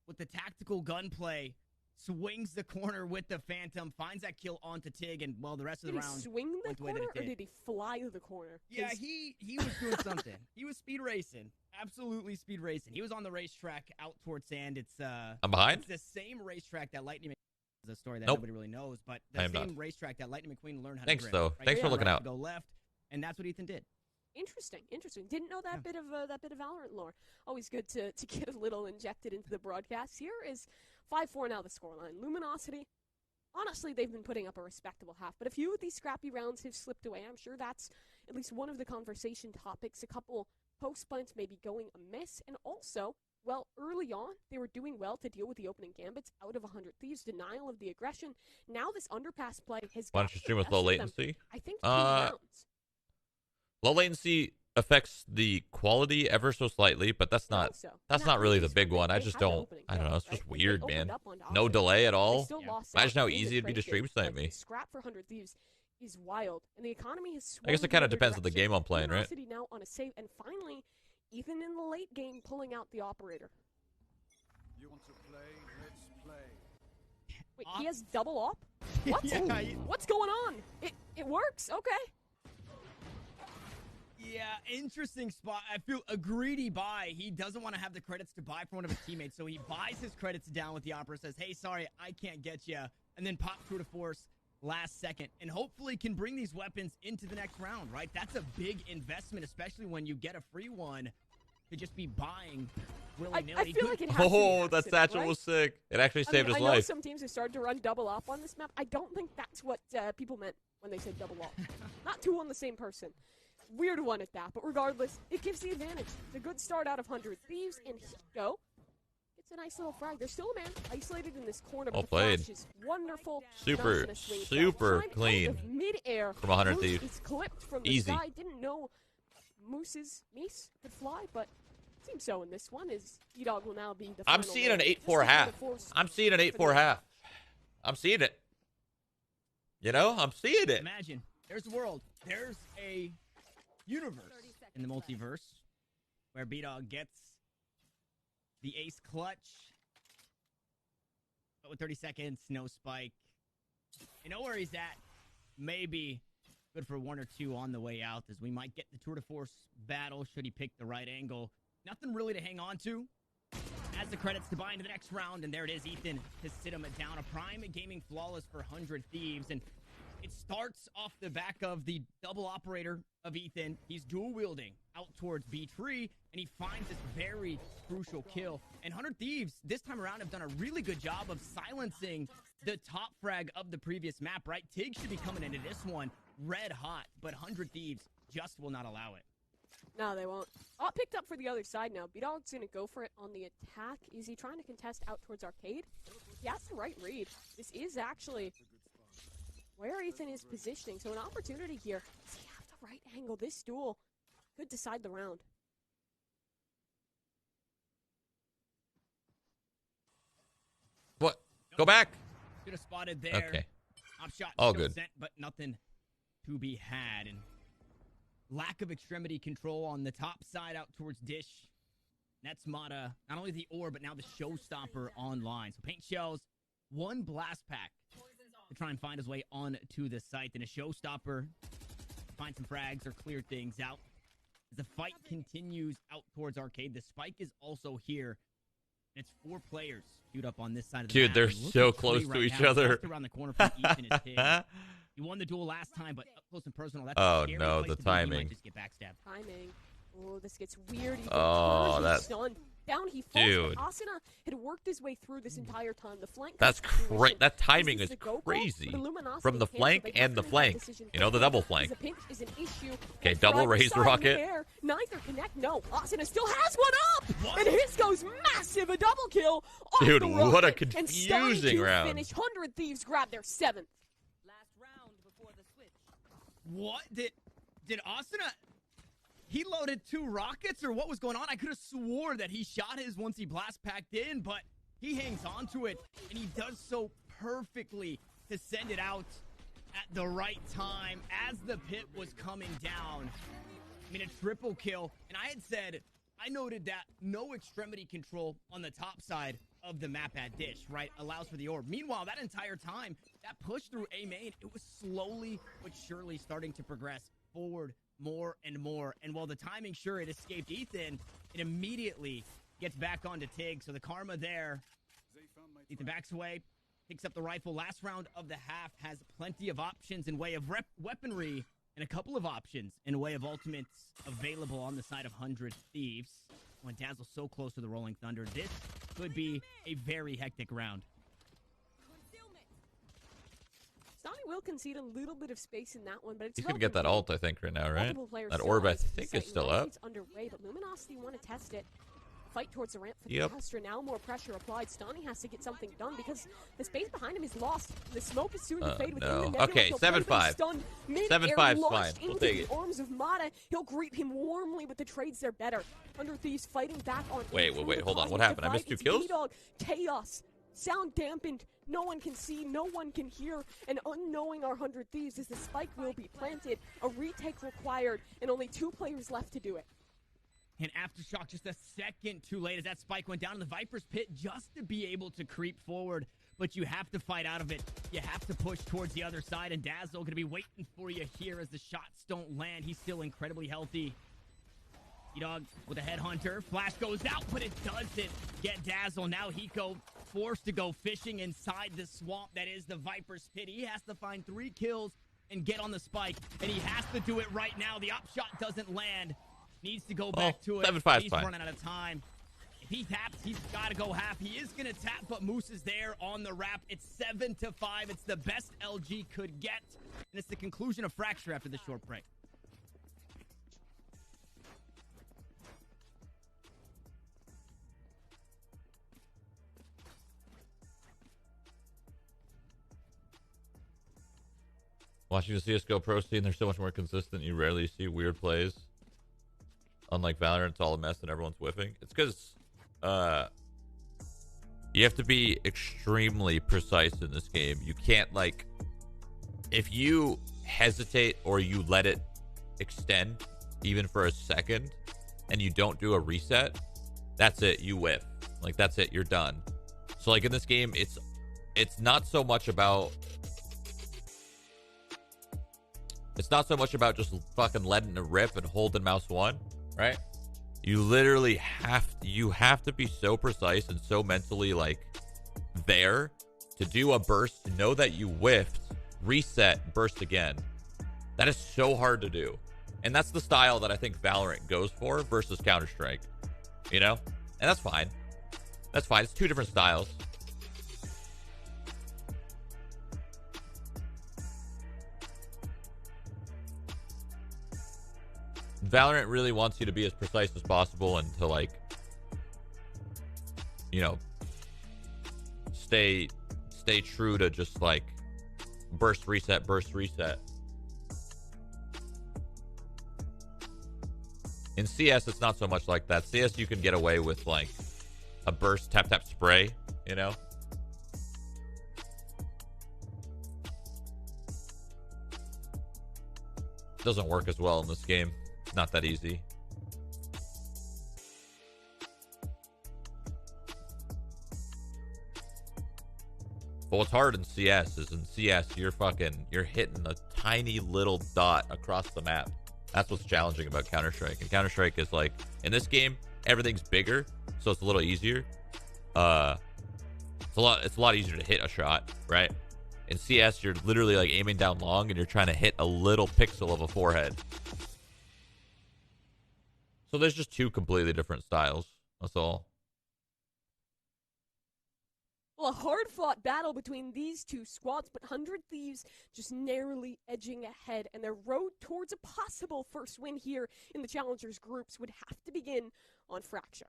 with the tactical gunplay, swings the corner with the Phantom, finds that kill onto Tig, and, well, the rest of the round Did he swing the went the way that corner, it or did. did he fly the corner? Yeah, he was doing something. He was speed racing. Absolutely speed racing. He was on the racetrack out towards Sand. It's I'm behind? It's the same racetrack that Lightning McQueen, is a story that Nope. nobody really knows, but I the am same not. racetrack that Lightning McQueen learned how Thanks, to drift. though. Right Thanks for here, looking right out. to go left, and that's what Ethan did. Interesting. Didn't know that bit of Valorant lore. Always good to get a little injected into the broadcast. Here is 5-4 now the scoreline. Luminosity, honestly, they've been putting up a respectable half, but a few of these scrappy rounds have slipped away. I'm sure that's at least one of the conversation topics. A couple post punts maybe going amiss, and also, well, early on, they were doing well to deal with the opening gambits out of 100 Thieves, denial of the aggression. Now this underpass play has Why got don't you stream with the low best of them. latency? I think 2 rounds. Low latency affects the quality ever so slightly, but that's not really the big one. I just don't. I don't know. It's just weird, man. No delay at all. Imagine how easy it'd be to stream snipe me. Scrap for 100 Thieves is wild, and the economy has. I guess it kind of depends on the game I'm playing, right? Luminosity now on a save, and finally, even in the late game, pulling out the operator. You want to play? Let's play. Wait, he has double op? What? Yeah, What's going on? It works. Okay. Yeah, interesting spot. I feel a greedy buy. He doesn't want to have the credits to buy from one of his teammates, so he buys his credits down with the opera, says, hey, sorry, I can't get you, and then pops through to force. last second and hopefully can bring these weapons into the next round, right? That's a big investment, especially when you get a free one to just be buying willy-nilly. I feel like it has to be an that accident, satchel right? was sick. It actually saved his I know life. some teams have started to run double up on this map. I don't think that's what people meant when they said double up. Not two on the same person. Weird one at that, but regardless, it gives the advantage. It's a good start out of 100 Thieves, and Hiko gets a nice little frag. There's still a man isolated in this corner, but the flash is wonderful. Super clean mid-air. from 100 Moose Thieves. is clipped from the Easy. sky. Didn't know Moose's Meese could fly, but seems so in this one. Is E-Dog will now be the I'm final seeing man. an Just 8-4 like half. the force I'm seeing an 8-4 half. I'm seeing it. You know, I'm seeing it. Imagine, there's a world, there's a universe in the multiverse where B-Dog gets the ace clutch, but with 30 seconds, no spike. You know where he's at? Maybe good for 1 or 2 on the way out, as we might get the tour de force battle should he pick the right angle. Nothing really to hang on to. As the credits to buy into the next round, and there it is, Ethan to sit him down. A prime gaming flawless for 100 Thieves, and it starts off the back of the double operator of Ethan. He's dual wielding out towards B-Tree, and he finds this very crucial kill. And 100 Thieves this time around have done a really good job of silencing the top frag of the previous map, right? Tig should be coming into this one red hot, but 100 Thieves just will not allow it. No, they won't. Oh, picked up for the other side now. B-Dog's going to go for it on the attack. Is he trying to contest out towards Arcade? He has the right read. This is actually where Ethan is positioning. So an opportunity here. Does he have the right angle? This duel could decide the round. What? Go back. Should have spotted there. Okay. Top shot All still good. sent, but nothing to be had. And lack of extremity control on the top side out towards Dish. That's Mata, not only the ore, but now the showstopper online. So paint shells, 1 blast pack to try and find his way onto the site. And a showstopper, find some frags or clear things out. As the fight continues out towards Arcade, the spike is also here. And it's 4 players queued up on this side of the Dude, map. they're And so looking close free to right each now. other. Just around the corner from Ethan is Tig. He won the duel last time, but up close and personal. That's Oh, a scary no, place the to be. He might timing. just get backstabbed. Timing. Oh, this gets weird. He Oh, he's that- stunned. Down he falls. Dude. But Asuna had worked his way through this entire time. The flank. That's great. That timing is crazy. From the flank and the flank. You know, the double flank. The pinch is an issue. Okay, double raise rocket. Neither connect. No, Asuna still has one up, and his goes massive. A double kill. Off Dude, the what a rocket, and starting confusing to round. Finish. 100 Thieves grab their 7th. What? Did Asuna... He loaded 2 rockets, or what was going on? I could have swore that he shot his once he blast packed in, but he hangs on to it, and he does so perfectly to send it out at the right time as the pit was coming down. I mean, a triple kill, and I had said, I noted that no extremity control on the top side of the map at Dish, right? Allows for the orb. Meanwhile, that entire time, that push through A main, it was slowly but surely starting to progress forward more and more. And while the timing, sure, it escaped Ethan, it immediately gets back onto Tig. So the karma there. Ethan backs away, picks up the rifle. Last round of the half has plenty of options in way of weaponry and a couple of options in way of ultimates available on the side of 100 Thieves. When Dazzle's so close to the Rolling Thunder, this could be a very hectic round. Stoney will concede a little bit of space in that one, but it's He's going to get that ult, I think, right now, right? multiple players That still orb, I eyes to the think, site. is still Now up. It's underway, but Luminosity want to test it. Fight towards the ramp for Yep. the Astra. Now more pressure applied. Stoney has to get something done because the space behind him is lost. The smoke is soon to fade within no. the negative. Okay, He'll 7-5. play stunned mid-air, 7-5's launched fine. We'll into take the it. arms of Mata. He'll greet him warmly with the trades. They're better. 100 Thieves fighting back on. Wait, hold on. What happened? I missed 2 kills? B-Dog, chaos. Sound dampened. No one can see, no one can hear, and unknowing our 100 Thieves as the spike will be planted, a retake required, and only 2 players left to do it. And Aftershock just a second too late as that spike went down in the Viper's pit just to be able to creep forward. But you have to fight out of it. You have to push towards the other side, and Dazzle going to be waiting for you here as the shots don't land. He's still incredibly healthy. E-Dog with a headhunter. Flash goes out, but it doesn't get Dazzle. Now Hiko forced to go fishing inside the swamp that is the Viper's Pit. He has to find 3 kills and get on the spike, and he has to do it right now. The up shot doesn't land. Needs to go back to it. 7-5 He's fine. running out of time. If he taps, he's got to go half. He is going to tap, but Moose is there on the wrap. It's 7-5. It's the best LG could get, and it's the conclusion of Fracture after the short break. Watching the CSGO pro scene, they're so much more consistent. You rarely see weird plays. Unlike Valorant, it's all a mess and everyone's whiffing. It's because you have to be extremely precise in this game. You can't, like, if you hesitate or you let it extend even for a second and you don't do a reset, that's it. You whiff. Like, that's it. You're done. So, like, in this game, it's not so much about... It's not so much about just fucking letting it rip and holding mouse 1, right? You literally have to be so precise and so mentally, like, there to do a burst, to know that you whiffed, reset, burst again. That is so hard to do. And that's the style that I think Valorant goes for versus Counter-Strike, you know? And that's fine. That's fine. It's 2 different styles. Valorant really wants you to be as precise as possible and to, like, you know, stay true to just, like, burst, reset, burst, reset. In CS, it's not so much like that. CS, you can get away with, like, a burst, tap, tap, spray, you know? Doesn't work as well in this game. Not that easy. But what's hard in CS is in CS you're hitting a tiny little dot across the map. That's what's challenging about Counter-Strike. And Counter-Strike is, like, in this game everything's bigger, so it's a little easier. It's a lot easier to hit a shot, right? In CS you're literally, like, aiming down long and you're trying to hit a little pixel of a forehead. So there's just 2 completely different styles. That's all. Well, a hard-fought battle between these 2 squads, but 100 Thieves just narrowly edging ahead, and their road towards a possible first win here in the Challengers groups would have to begin on Fracture.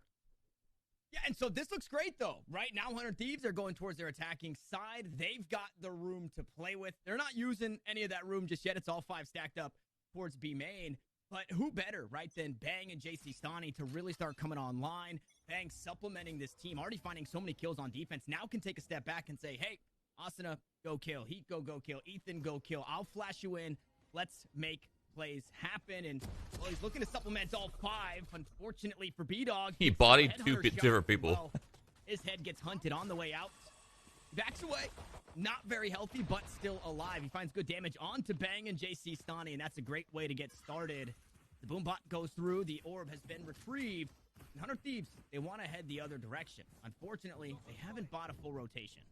Yeah, and so this looks great, though. Right now, 100 Thieves are going towards their attacking side. They've got the room to play with. They're not using any of that room just yet. It's all 5 stacked up towards B main. But who better, right, than Bang and JC Stani to really start coming online. Bang supplementing this team, already finding so many kills on defense. Now can take a step back and say, hey, Asuna, go kill. Heat, go kill. Ethan, go kill. I'll flash you in. Let's make plays happen. And, well, he's looking to supplement all 5. Unfortunately for B-Dog. He bodied 2 different people. Well. His head gets hunted on the way out. Backs away. Not very healthy, but still alive. He finds good damage onto Bang and JC Stani, and that's a great way to get started. The Boombot goes through. The orb has been retrieved. 100 Thieves, they want to head the other direction. Unfortunately, they haven't bought a full rotation.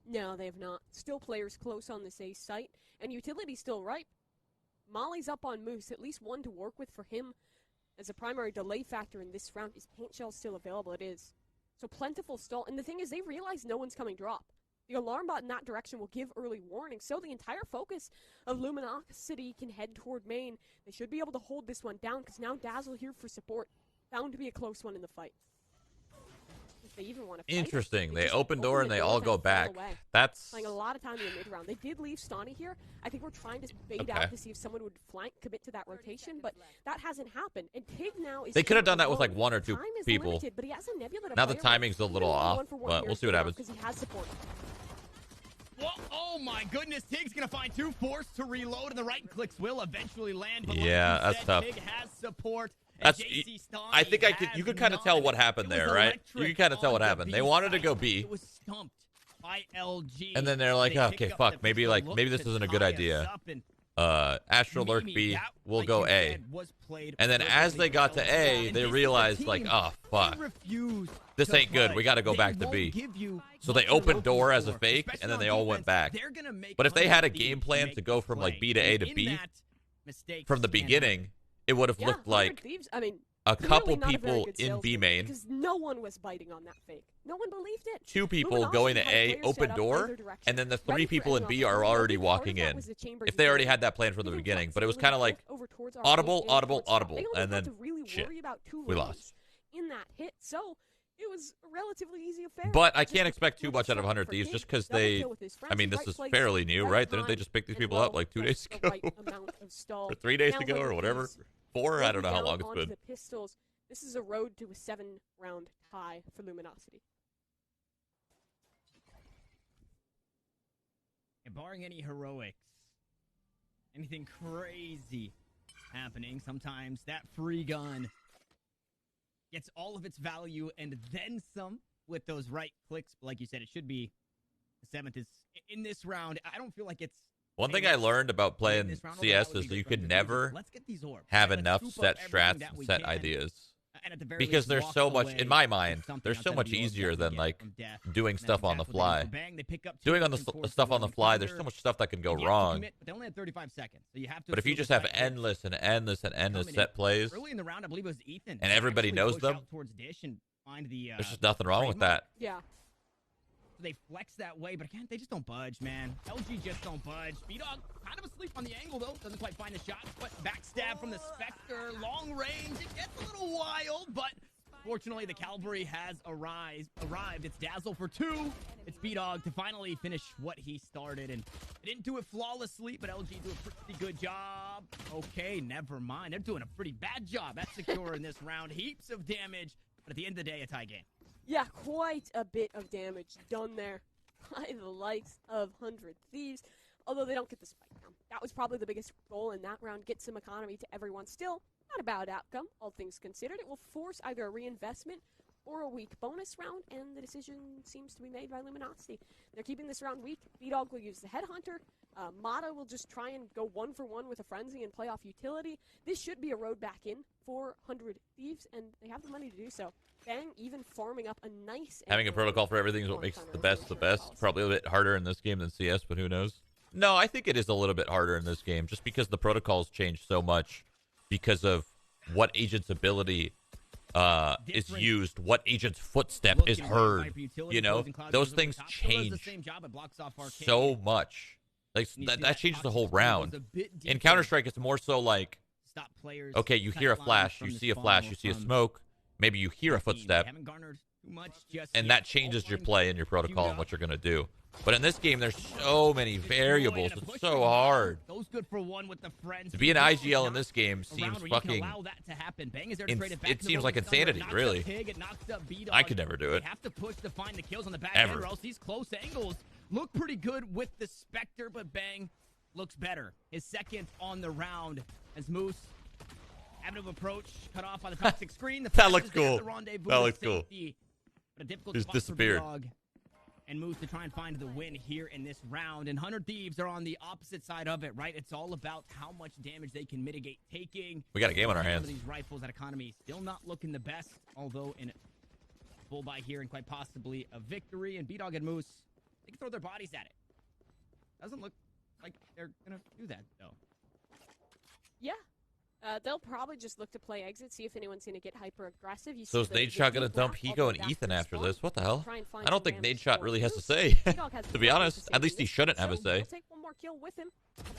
No, they have not. Still players close on this A site, and utility still ripe. Molly's up on Moose, at least 1 to work with for him. As a primary delay factor in this round, is Paint Shell still available? It is. So plentiful stall, and the thing is, they realize no one's coming drop. The alarm bot in that direction will give early warning, so the entire focus of Luminosity can head toward main. They should be able to hold this one down, because now Dazzle here for support. Bound to be a close one in the fight. If they even want to fight, interesting. They open door and they all go back. That's playing a lot of time in the mid-round. They did leave Stani here. I think we're trying to bait out to see if someone would flank, commit to that rotation, but that hasn't happened. And Tig now is... They could have done that with, like, 1 or 2 people. Limited, but he has a Nebula to now the play timing's a little off, but we'll see what happens. Because he has support. Whoa, oh my goodness, Tig's gonna find 2, forced to reload, and the right clicks will eventually land. But yeah, like that's said, tough. Tig has support. I think you could kind of tell what happened there, right? You could kind of tell what happened. They wanted to go B. It was stumped by LG. And then they're like, okay, fuck, maybe this isn't a good idea. Astral Lurk B, we'll go A. And then as they got to A, they realized, like, oh, fuck. This ain't good. We got to go back to B. So they opened door as a fake, and then they all went back. But if they had a game plan to go from, like, B to A to B from the beginning, it would have looked like a couple people in B main. Because no one was biting on that fake. No one believed it. 2 people going to A, open door, and then the 3 people in B are already walking in. If they already had that plan from the beginning. But it was kind of like audible, and then shit, we lost. In that hit, so it was a relatively easy affair. But I can't expect too much out of 100 Thieves just because they, I mean, this is fairly new, right? Didn't they just pick these people up like 2 days ago? Or 3 days ago or whatever? 4? I don't know how long it's been. The pistols. This is a road to a 7-round tie for Luminosity. And barring any heroics, anything crazy happening, sometimes that free gun gets all of its value and then some with those right clicks. But like you said, it should be the 7th is in this round. I don't feel like it's one thing I learned about playing CS is that you can never have enough set strats and set ideas. Because there's so much, in my mind, there's so much easier than, like, doing stuff on the fly. Doing on the stuff on the fly, there's so much stuff that can go wrong. But if you just have endless and endless and endless set plays, and everybody knows them, there's just nothing wrong with that. Yeah. They flex that way, but again, they just don't budge, man. LG just don't budge. B-Dog kind of asleep on the angle, though. Doesn't quite find the shot, but backstab from the Spectre. Long range. It gets a little wild, but fortunately, the cavalry has arrived. It's Dazzle for 2. It's B-Dog to finally finish what he started, and they didn't do it flawlessly, but LG do a pretty good job. Okay, never mind. They're doing a pretty bad job at securing this round. Heaps of damage, but at the end of the day, a tie game. Yeah, quite a bit of damage done there by the likes of 100 Thieves, although they don't get the spike down. That was probably the biggest goal in that round, get some economy to everyone. Still, not a bad outcome, all things considered. It will force either a reinvestment or a weak bonus round, and the decision seems to be made by Luminosity. They're keeping this round weak. B-Dog will use the Headhunter. Mata will just try and go 1-for-1 with a Frenzy and play off utility. This should be a road back in for 100 Thieves, and they have the money to do so. Bang, even farming up a nice... Having a protocol for everything is what makes the best the best. Probably a bit harder in this game than CS, but who knows? No, I think it is a little bit harder in this game, just because the protocols change so much because of what agent's ability is used, what agent's footstep is heard. You know, those things change so much. Like that changes the whole round. In Counter-Strike, it's more so like, okay, you hear a flash, you see a flash, you see a smoke, maybe you hear a footstep, and that changes your play and your protocol and what you're going to do. But in this game, there's so many variables. It's so hard. To be an IGL in this game seems fucking... It seems like insanity, really. I could never do it. Ever. These close angles look pretty good with the Spectre, but Bang looks better. His second on the round as Moose having to approach, cut off on the toxic screen. That looks cool. That looks cool. Just disappeared. And Moose to try and find the win here in this round. And 100 Thieves are on the opposite side of it, right? It's all about how much damage they can mitigate taking. We got a game on our hands. These rifles, that economy still not looking the best, although in full buy here and quite possibly a victory. And B-Dog and Moose, they can throw their bodies at it. Doesn't look like they're going to do that, though. Yeah. They'll probably just look to play exit, see if anyone's going to get hyper-aggressive. So is Nadeshot going to dump Higo and Ethan after this? What the hell? I don't think Nadeshot really has to say. To be honest, at least he shouldn't have a say. We'll take one more kill with him.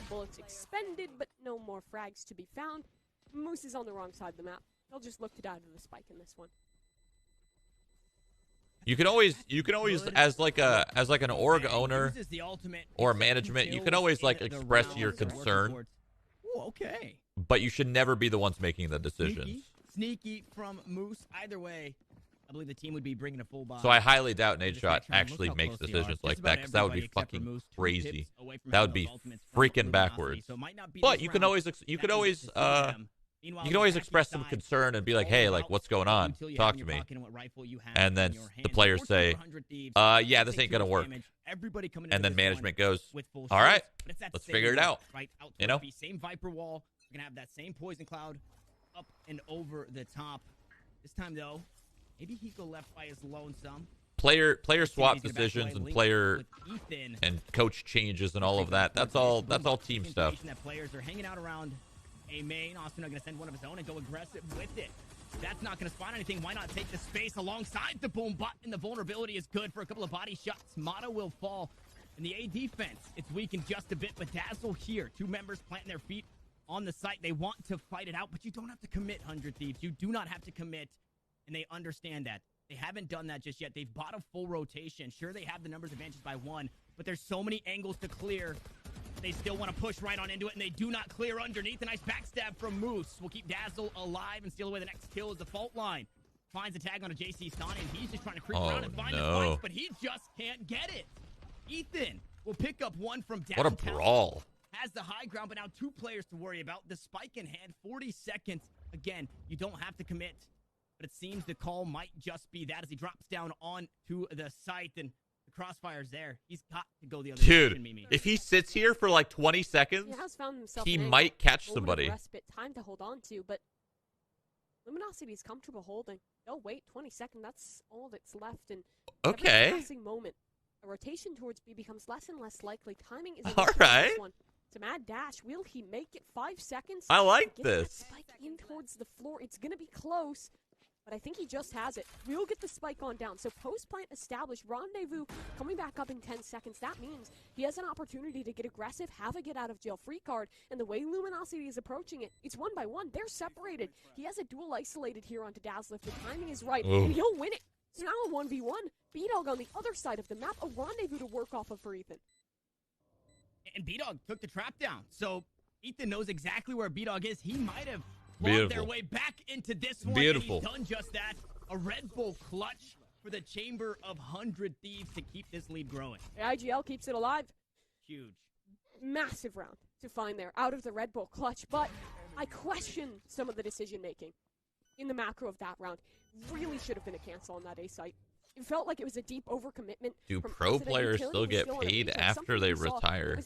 Bullets expended, but no more frags to be found. Moose is on the wrong side of the map. They'll just look to die to the spike in this one. You can always, as like an org owner or management, you can always like express your concern. Ooh, okay. But you should never be the ones making the decisions. Sneaky from Moose. Either way, I believe the team would be bringing a full buy. So I highly doubt Nadeshot actually makes decisions like that, because that would be fucking crazy. That would be freaking backwards. But you can always You can always express some concern and be like, hey, like, what's going on? Talk to me. And then the players say, yeah, this ain't going to work. And then management goes, all right, let's figure it out. You know? Same Viper wall. We're going to have that same poison cloud up and over the top. This time, though, maybe he go left by his lonesome. Player swap decisions and player and coach changes and all of that. That's all team stuff. That players are hanging out around a main. Austin are going to send one of his own and go aggressive with it. That's not going to spawn anything. Why not take the space alongside the boom bot? And the vulnerability is good for a couple of body shots. Mata will fall. And the A defense, it's weakened just a bit. But Dazzle here. 2 members planting their feet on the site. They want to fight it out, but you don't have to commit, 100 Thieves. You do not have to commit. And they understand that. They haven't done that just yet. They've bought a full rotation. Sure, they have the numbers advantage by 1, but there's so many angles to clear. They still want to push right on into it, and they do not clear underneath. A nice backstab from Moose will keep Dazzle alive and steal away the next kill as the fault line. Finds a tag on a JC Stunning, and he's just trying to creep around and find the fight, but he just can't get it. Ethan will pick up 1 from downtown. What a brawl. Has the high ground, but now 2 players to worry about. The spike in hand, 40 seconds. Again, you don't have to commit, but it seems the call might just be that as he drops down onto the site, and the crossfire's there. He's got to go the other direction, Mimi. If he sits here for like 20 seconds, he might catch somebody. Respite time to hold on to, but Luminosity is comfortable holding. They'll wait 20 seconds. That's all that's left. And okay. Every passing moment, a rotation towards B becomes less and less likely. Timing is all right. This one. It's a mad dash. Will he make it? 5 seconds. I like Get this. That spike in towards the floor. It's going to be close. But I think he just has it. We'll get the spike on down. So post-plant established. Rendezvous coming back up in 10 seconds. That means he has an opportunity to get aggressive, have a get-out-of-jail-free card. And the way Luminosity is approaching it, it's 1 by 1. They're separated. He has a dual isolated here onto Dazzler. If the timing is right, and he'll win it. So now a 1v1. B-Dog on the other side of the map. A rendezvous to work off of for Ethan. And B-Dog took the trap down. So Ethan knows exactly where B-Dog is. He might have clawed their way back into this one. Beautiful. And he's done just that. A Red Bull clutch for the Chamber of 100 Thieves to keep this lead growing. The IGL keeps it alive. Huge. Massive round to find there out of the Red Bull clutch. But I question some of the decision-making in the macro of that round. Really should have been a cancel on that A site. It felt like it was a deep overcommitment. Do pro players still get paid after they retire?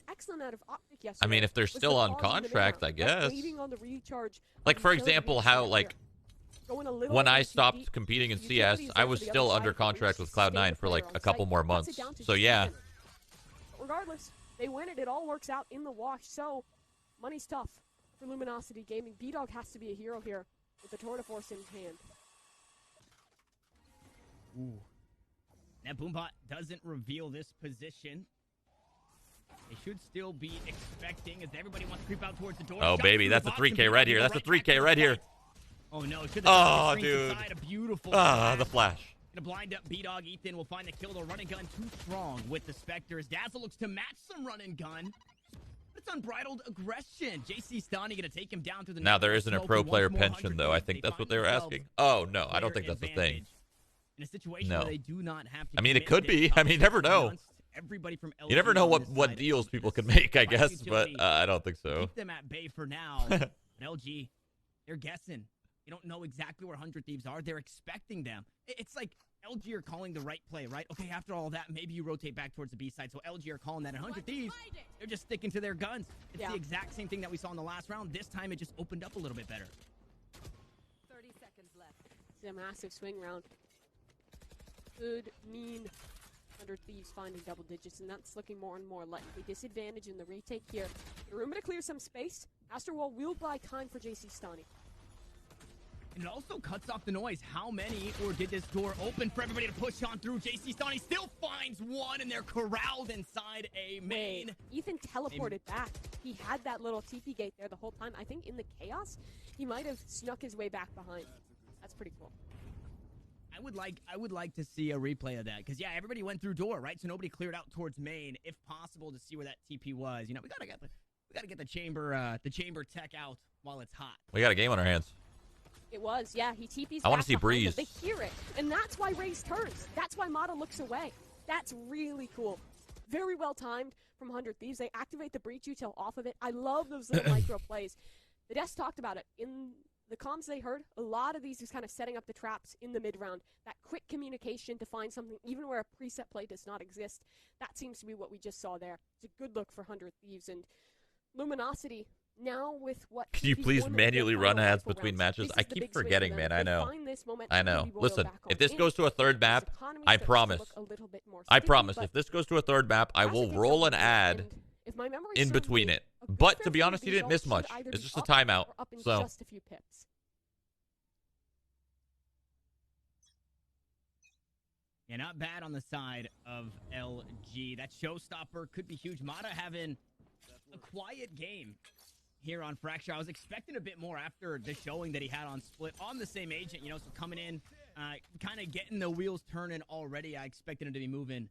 I mean, if they're still on contract, I guess. Like, for example, how, like, when I stopped competing in CS, I was still under contract with Cloud9 for, like, a couple more months. So, yeah. Regardless, they win it. It all works out in the wash. So, money's tough for Luminosity Gaming. B-Dog has to be a hero here with the Tour de Force in his hand. Ooh. That Boombot doesn't reveal this position. They should still be expecting as everybody wants to creep out towards the door. Oh, baby, that's a 3K red here. That's a 3K red here. Oh, no. Oh, dude. A beautiful the flash. Gonna blind up B-Dog. Ethan will find the kill. The run and gun too strong with the Spectre. As Dazzle looks to match some run and gun. It's unbridled aggression. JC Stani gonna take him down to the Now, there isn't a pro player pension, though. I think that's what they were asking. Oh, no. I don't think that's the thing. In a situation where they do not have to. I mean, it could be. I mean, you never know. Everybody from LG you never know what deals people can make, I guess, but I don't think so. Keep them at bay for now. But LG, they're guessing. They don't know exactly where 100 Thieves are. They're expecting them. It's like LG are calling the right play, right? Okay, after all that, maybe you rotate back towards the B side. So LG are calling that. 100 Thieves, they're just sticking to their guns. It's the exact same thing that we saw in the last round. This time, it just opened up a little bit better. 30 seconds left. It's a massive swing round. Good, mean 100 Thieves finding double digits, and that's looking more and more likely. Disadvantage in the retake here. Rumor to clear some space. Astroworld will buy time for JC Stani. And it also cuts off the noise. How many, or did this door open for everybody to push on through? JC Stani still finds one, and they're corralled inside a main. Ethan teleported back. He had that little TP gate there the whole time. I think in the chaos, he might have snuck his way back behind. That's pretty cool. I would like to see a replay of that because everybody went through door, right? So nobody cleared out towards main, if possible, to see where that TP was. You know, we gotta get the chamber tech out while it's hot. We got a game on our hands. It was, he TP's. I want to see Breeze. They hear it, and that's why Raze turns. That's why Mata looks away. That's really cool. Very well timed from 100 Thieves. They activate the breach util off of it. I love those little micro plays. The devs talked about it in the comms they heard, a lot of these is kind of setting up the traps in the mid-round. That quick communication to find something, even where a preset play does not exist. That seems to be what we just saw there. It's a good look for 100 Thieves. And Luminosity, now with what... Can you please manually run ads between matches? I keep forgetting, man. I know. I know. Listen, if this goes to a third map, I promise. I promise. If this goes to a third map, I will roll an ad in between it. But to be honest, he didn't miss much. It's just a timeout. So. Just a few pips. Yeah, not bad on the side of LG. That showstopper could be huge. Mata having a quiet game here on Fracture. I was expecting a bit more after the showing that he had on Split on the same agent, you know, so coming in, kind of getting the wheels turning already. I expected him to be moving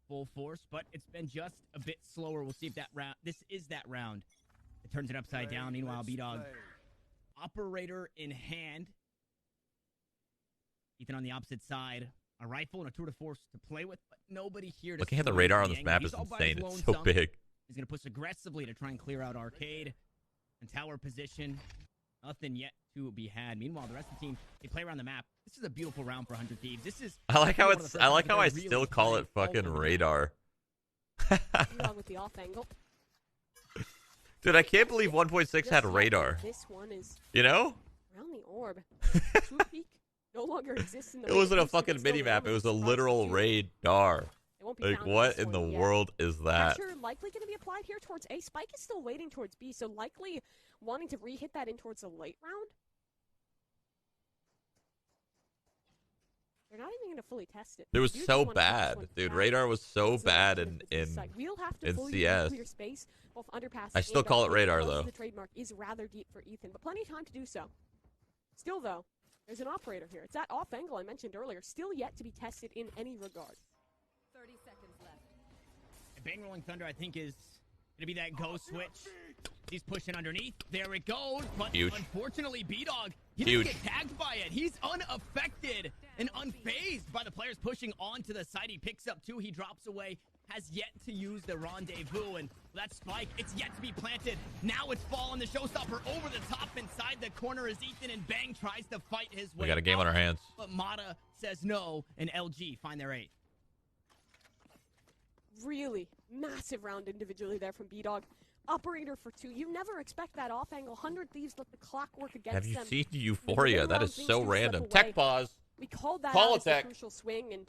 full force, but it's been just a bit slower. We'll see if that round, this is that round. It turns it upside down. Meanwhile, B-Dog, operator in hand. Ethan on the opposite side. A rifle and a tour de force to play with, but nobody here to... Looking at the radar on this map is insane. It's so big. He's going to push aggressively to try and clear out Arcade and tower position. Nothing yet to be had. Meanwhile, the rest of the team, they play around the map. This is a beautiful round for 100 Thieves. This is... I like how it's... I like how I still call it fucking radar. With the off angle. Dude, I can't believe 1.6 had radar. This one is... You know? Around the orb. True peak no longer exists in the... It wasn't a fucking mini-map. It was a literal radar. Like, what in the world is that? Pressure likely going to be applied here towards A. Spike is still waiting towards B, so likely wanting to re-hit that in towards the late round. They're not even going to fully test it. It was so bad, dude. Radar was so bad in we'll have to fully CS. clear space, both underpass I still call it radar, though. The trademark is rather deep for Ethan, but plenty of time to do so. Still, though, there's an operator here. It's that off angle I mentioned earlier, still yet to be tested in any regard. 30 seconds left. And Bang Rolling Thunder, I think, is going to be that go switch. He's pushing underneath. There it goes. But unfortunately, B-Dog, he didn't get tagged by it. He's unaffected and unfazed by the players pushing onto the side. He picks up two. He drops away. Has yet to use the rendezvous. And that spike, it's yet to be planted. Now it's fallen. The showstopper over the top inside the corner as Ethan and Bang tries to fight his way. We got a game on our hands. But Mata says no, and LG find their 8. Really massive round individually there from B-Dog. Operator for 2. You never expect that off angle. 100 Thieves let the clock work against them. Have you seen Euphoria? That is so random. Tech pause. We called that Call out as the crucial swing, and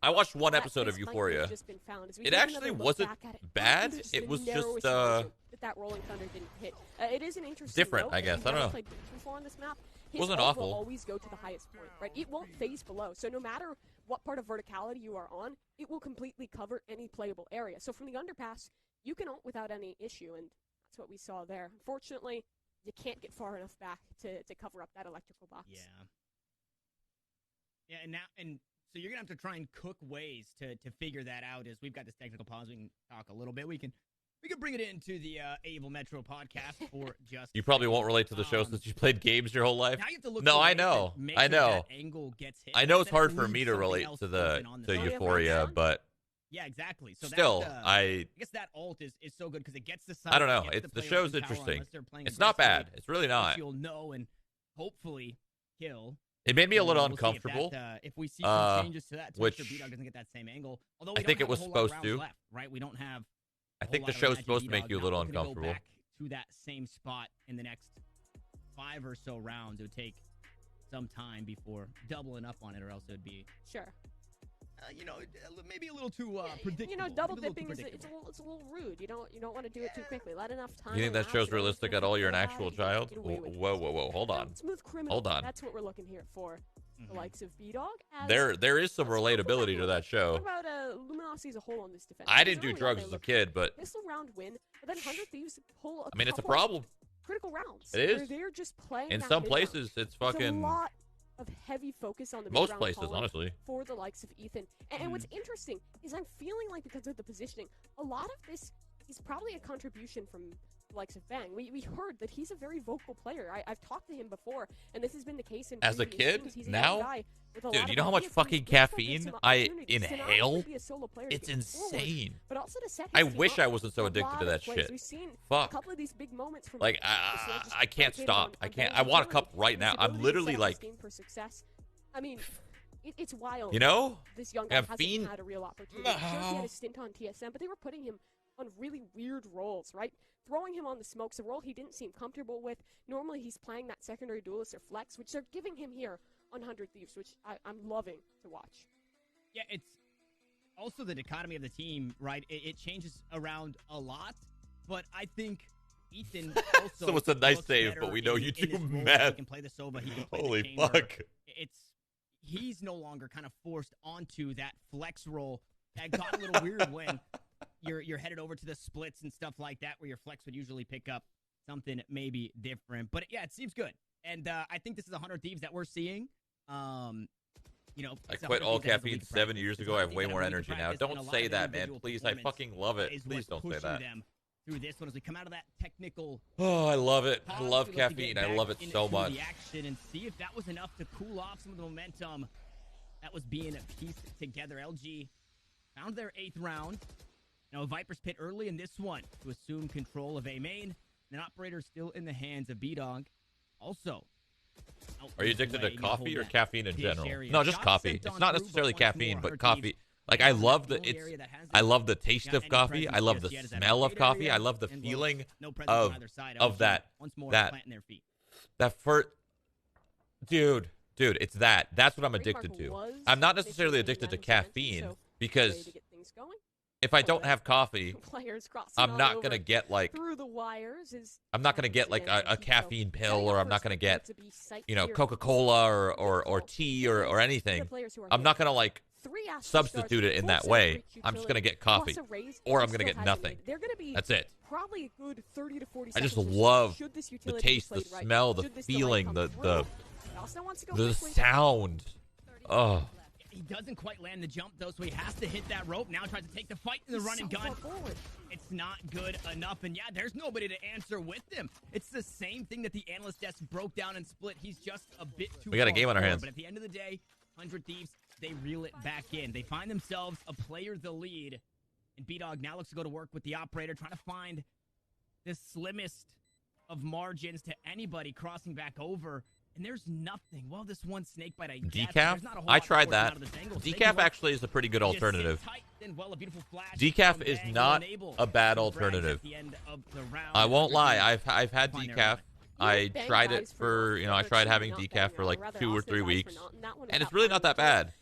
I watched one episode of Euphoria. It actually wasn't bad. It was just that Rolling Thunder didn't hit. It is an interesting different, I guess. I don't know. Played before on this map. It wasn't awful. Will always go to the highest point, right? It won't phase below. So no matter what part of verticality you are on, it will completely cover any playable area. So from the underpass, you can ult without any issue, and that's what we saw there. Unfortunately, you can't get far enough back to cover up that electrical box. Yeah, and so you're gonna have to try and cook ways to figure that out. As we've got this technical pause, we can talk a little bit. We can bring it into the Able Metro podcast for just. You probably won't relate to the show since you played games your whole life. Now you have to look no, I know, I know. Angle gets hit. I know it's hard for me to relate to Euphoria, but yeah, exactly. So still, I guess that ult is so good because it gets the side. I don't know. It's the show's interesting. It's not bad. It's really not. You'll know and hopefully kill. It made me a little uncomfortable. If we see some changes to that, which B-Dog doesn't get that same angle. Although I think it was supposed to. Left, right? We don't have. I think the show's supposed to make you a little uncomfortable. Go back to that same spot in the next 5 or so rounds. It would take some time before doubling up on it, or else it would be maybe a little too predictable. Double dipping is it's a little rude. You don't want to do it too quickly. Let enough time. You think that show's realistic at all? You're an actual child? Whoa! Hold on. Smooth criminal. Hold on. That's what we're looking here for. The likes of B-Dog. There is some relatability to that show. What about Luminosity as a whole on this defense? I didn't do drugs as a kid, but missile round win. But then 100 Thieves pull. It's a problem. Critical rounds. It is. They're just playing. In some places, it's fucking. There's a lot of heavy focus on the most places, honestly. For the likes of Ethan, and what's interesting is I'm feeling like because of the positioning, a lot of this is probably a contribution from the likes of Bang. We heard that he's a very vocal player. I've talked to him before, and this has been the case in As a previous kid, games. He's a now, young guy with a dude, lot you of know how much ideas, but fucking he's also gives caffeine him I opportunities to not only inhale? be a solo player It's to get forward, insane. but also to set his I team wish up I wasn't so for a addicted lot to of that plays. shit. We've seen Fuck. a couple of these big moments from Like, I can't stop. I can't. I want a cup right now. I'm literally like, for success. I mean, it's wild. you know, This young guy hasn't caffeine. had a real opportunity. Sure, he had a stint on TSM, but they were putting him on really weird roles, right? Throwing him on the smokes, a role he didn't seem comfortable with. Normally, he's playing that secondary duelist or flex, which they're giving him here on 100 Thieves, which I'm loving to watch. Yeah, it's also the dichotomy of the team, right? It changes around a lot, but I think Ethan also So it's a nice looks save, better but we know in you this do role. He math. can play the Sova, he can play Holy the chamber. fuck. He's no longer kind of forced onto that flex role that got a little weird when you're headed over to the splits and stuff like that, where your flex would usually pick up something maybe different. But yeah, it seems good, and I think this is 100 Thieves that we're seeing. You know, I quit all caffeine 7 years ago. I have way more energy now. Don't say that, man. Please, I fucking love it. Please don't say that. Through this one as we come out of that technical. Oh, I love it. I love caffeine. I love it so much. The action and see if that was enough to cool off some of the momentum that was being pieced together. LG found their 8th round. Now a Viper's Pit early in this one to assume control of A main. And an operator still in the hands of B-Dog. Also, are you addicted to coffee or caffeine in general? No, just coffee. It's not necessarily caffeine, but coffee. Like, I love the taste of coffee. I love the smell of coffee. I love the feeling of that first. Dude, it's that. That's what I'm addicted to. I'm not necessarily addicted to caffeine because if I don't have coffee, I'm not going to get like, I'm not going to get like a caffeine pill, or I'm not going to get, you know, Coca-Cola or tea or anything. I'm not going to like substitute it in that way. I'm just going to get coffee, or I'm going to get nothing. That's it. Probably a good 30 to 40 I just seconds love the taste, the smell, the feeling, the sound. Oh. He doesn't quite land the jump, though, so he has to hit that rope. Now tries to take the fight in the run and gun. It's not good enough, and yeah, there's nobody to answer with him. It's the same thing that the analyst desk broke down and split. He's just a bit too We got a game on our hands. But at the end of the day, 100 Thieves, they reel it back in. They find themselves a player the lead, and B-Dog now looks to go to work with the operator, trying to find the slimmest of margins to anybody crossing back over. And there's nothing. Well, this one snake bite, I guess. Decaf? I tried that. Decaf actually is a pretty good alternative. Decaf is not a bad alternative. I won't lie. I've had decaf. I tried it for, you know, I tried having decaf for like 2 or 3 weeks, and it's really not that bad.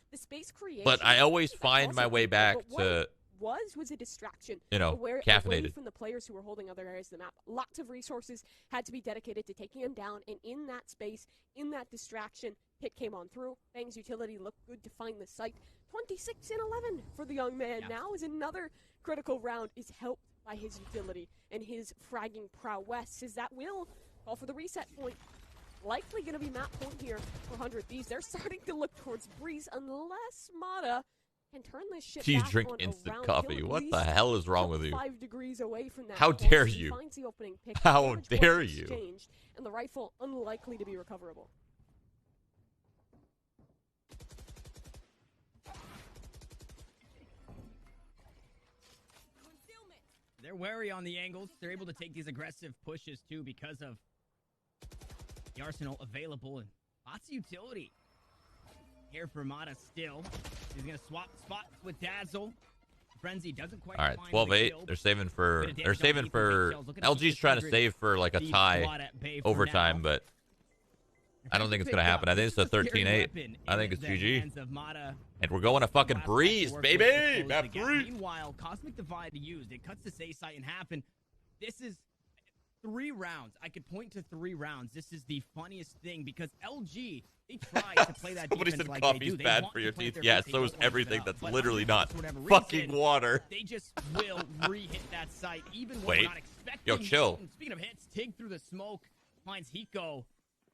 But I always find my way back to was a distraction, you know, away caffeinated from the players who were holding other areas of the map. Lots of resources had to be dedicated to taking him down, and in that space, in that distraction, Pit came on through. Bang's utility looked good to find the site. 26 and 11 for the young man. Yeah. Now is another critical round is helped by his utility and his fragging prowess, as that will call for the reset point. Likely going to be map point here for 100 Thieves. They're starting to look towards Breeze unless Mata can turn this shit you back drink on instant around coffee. kill. What the hell is wrong with you? 5 degrees away from that. How course. dare He you? finds the opening pick. How Damage dare was you? exchanged, and the rifle unlikely to be recoverable. They're wary on the angles. They're able to take these aggressive pushes, too, because of the arsenal available. And lots of utility here for Mata still. He's going to swap spots with Dazzle. Frenzy doesn't quite. All right, 12-8. They're saving for. LG's trying to save for like a tie overtime, but I don't think it's gonna happen. I think it's a 13-8. I think it's GG. And we're going to fucking Breeze, baby. Map 3. Meanwhile, Cosmic Divide used. It cuts the A site in half, and this is 3 rounds. I could point to 3 rounds. This is the funniest thing because LG, they tried to play that Somebody defense said like coffee's they do. bad for your teeth. Yeah, so is everything that's literally not fucking water. They just will re-hit that site even when Wait. we're not expecting. Yo, chill. Speaking of hits, Tig through the smoke finds Hiko,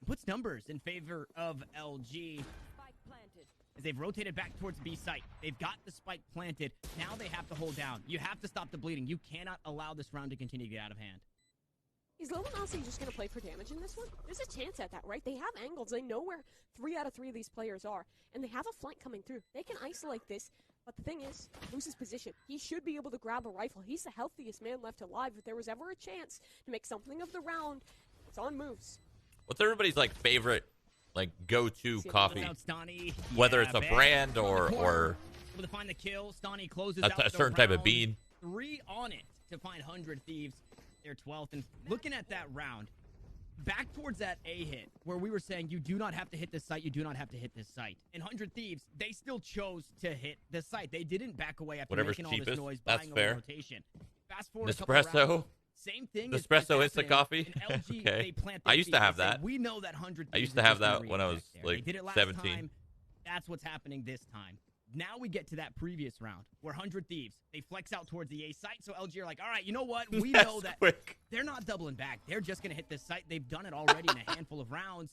puts numbers in favor of LG. As they've rotated back towards B site. They've got the spike planted. Now they have to hold down. You have to stop the bleeding. You cannot allow this round to continue to get out of hand. Is Luminosity just going to play for damage in this one? There's a chance at that, right? They have angles. They know where 3 out of 3 of these players are. And they have a flank coming through. They can isolate this. But the thing is, loses position. He should be able to grab a rifle. He's the healthiest man left alive. If there was ever a chance to make something of the round, it's on moves. What's everybody's like favorite like go-to coffee? Stani. Whether it's a brand or able to find the kill. Stani closes a certain type of bean. 3 on it to find 100 Thieves. They're 12th. And looking at that round, back towards that A hit, where we were saying you do not have to hit this site, you do not have to hit this site. And 100 Thieves, they still chose to hit the site. They didn't back away after Whatever's making all cheapest, this noise, that's buying fair. a rotation. Fast forward a couple Nespresso. rounds, same thing. Nespresso instant coffee. LG, Okay. they plant I used to have they say, that. We know that 100 I used Thieves to is have just gonna that when I was react there. like They did it last 17. time. That's what's happening this time. Now we get to that previous round where 100 Thieves, they flex out towards the A site. So LG are like, all right, you know what? We know that they're not doubling back. They're just going to hit this site. They've done it already in a handful of rounds.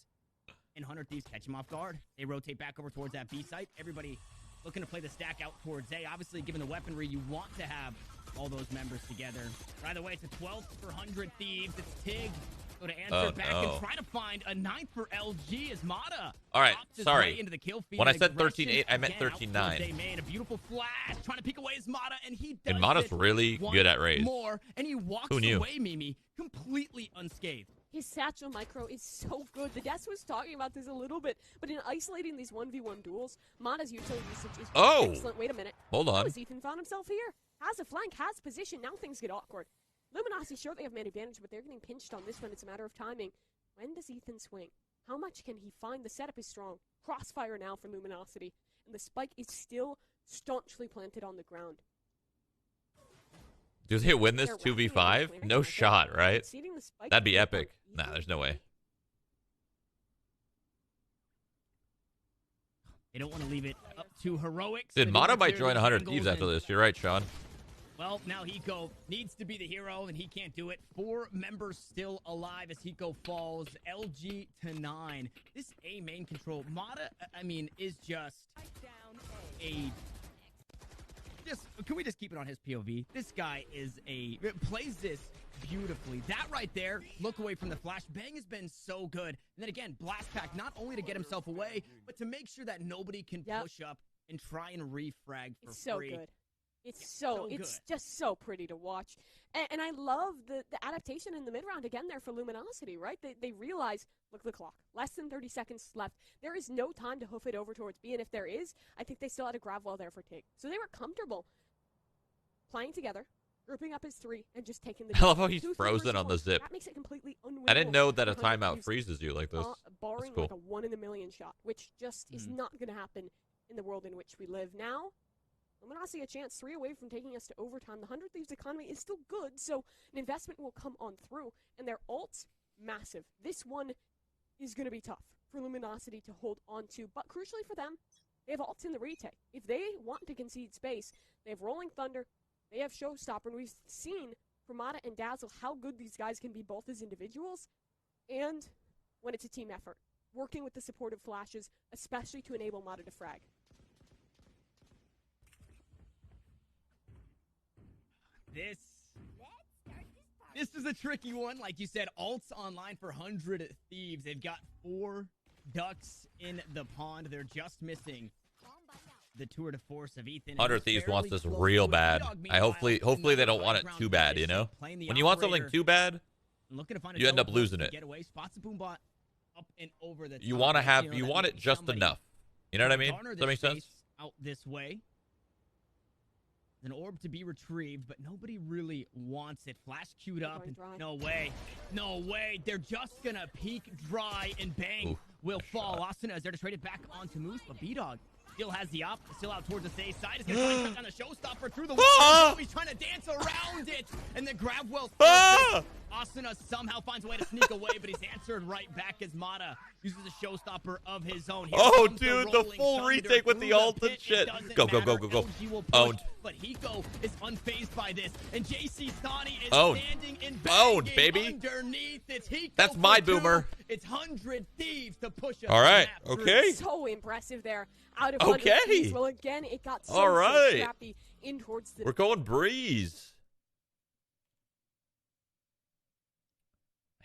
And 100 Thieves catch them off guard. They rotate back over towards that B site. Everybody looking to play the stack out towards A. Obviously, given the weaponry, you want to have all those members together. By the way, it's a 12th for 100 Thieves. It's Tig. Go to answer back and try to find a 9th for LG as Mata. All right, sorry. Into the kill feed. When I said Aggression 13-8, I meant again, 13-9. They made a beautiful flash, trying to peek away as Mata, and he does And Mata's really good at Raze. more, and he walks Who knew? away, Mimi, completely unscathed. His satchel micro is so good. The Des was talking about this a little bit, but in isolating these 1v1 duels, Mata's utility usage is excellent. Wait a minute. Hold on. How has Ethan found himself here? Has a flank, has position. Now things get awkward. Luminosity, sure, they have man advantage, but they're getting pinched on this one. It's a matter of timing. When does Ethan swing? How much can he find? The setup is strong. Crossfire now for Luminosity, and the spike is still staunchly planted on the ground. Do they win this 2v5? No shot, right? That'd be epic. Nah, there's no way. They don't want to leave it up to heroics. Dude, Mata might join 100 Thieves after this. You're right, Sean. Well, now Hiko needs to be the hero, and he can't do it. 4 members still alive as Hiko falls. LG to 9. This A main control, Mata, I mean, is just a... Can we just keep it on his POV? This guy plays this beautifully. That right there, look away from the flash. Bang has been so good. And then again, Blast Pack, not only to get himself away, but to make sure that nobody can push up and try and refrag for so free. Good. It's just so pretty to watch. And I love the adaptation in the mid-round again there for Luminosity, right? They realize, look at the clock, less than 30 seconds left. There is no time to hoof it over towards B, and if there is, I think they still had a grab well there for Tig. So they were comfortable playing together, grouping up as 3, and just taking the I love how he's frozen on the zip. That makes it completely unwinnable. I didn't know that a timeout freezes you like this. Barring cool. like a 1 in a million shot, which just is not going to happen in the world in which we live now. Luminosity a chance 3 away from taking us to overtime. The 100 Thieves economy is still good, so an investment will come on through. And their ult's massive. This one is going to be tough for Luminosity to hold on to. But crucially for them, they have ults in the retake. If they want to concede space, they have Rolling Thunder, they have Showstopper, and we've seen from Mata and Dazzle how good these guys can be both as individuals and when it's a team effort. Working with the supportive flashes, especially to enable Mata to frag. This is a tricky one. Like you said, ults online for 100 Thieves. They've got 4 ducks in the pond. They're just missing the tour de force of Ethan. 100 Thieves wants this real bad. Hopefully they don't want it too bad, you know? When you want something too bad, you end up losing it. You want it just enough. You know what I mean? Does that make sense? Out this way. An orb to be retrieved, but nobody really wants it. Flash queued up. And no way. No way. They're just going to peek dry, and Bang will fall. Asuna is there to trade it back onto Moose, but B-Dog still has the op, still out towards the safe side. He's going to try to on the showstopper through the wall. He's trying to dance around it, and the grab well. Asuna somehow finds a way to sneak away, but he's answered right back as Mata uses a showstopper of his own. Dude, the full retake with the ult and shit. Go. Owned. But Hiko is unfazed by this, and JC Stani is standing in Owned, baby. Underneath. It's Hiko. That's my boomer. It's 100 Thieves to push us. All right. Okay. So impressive there. Out of 100 Thieves. Well, again, it got so scrappy in towards the... We're going Breeze.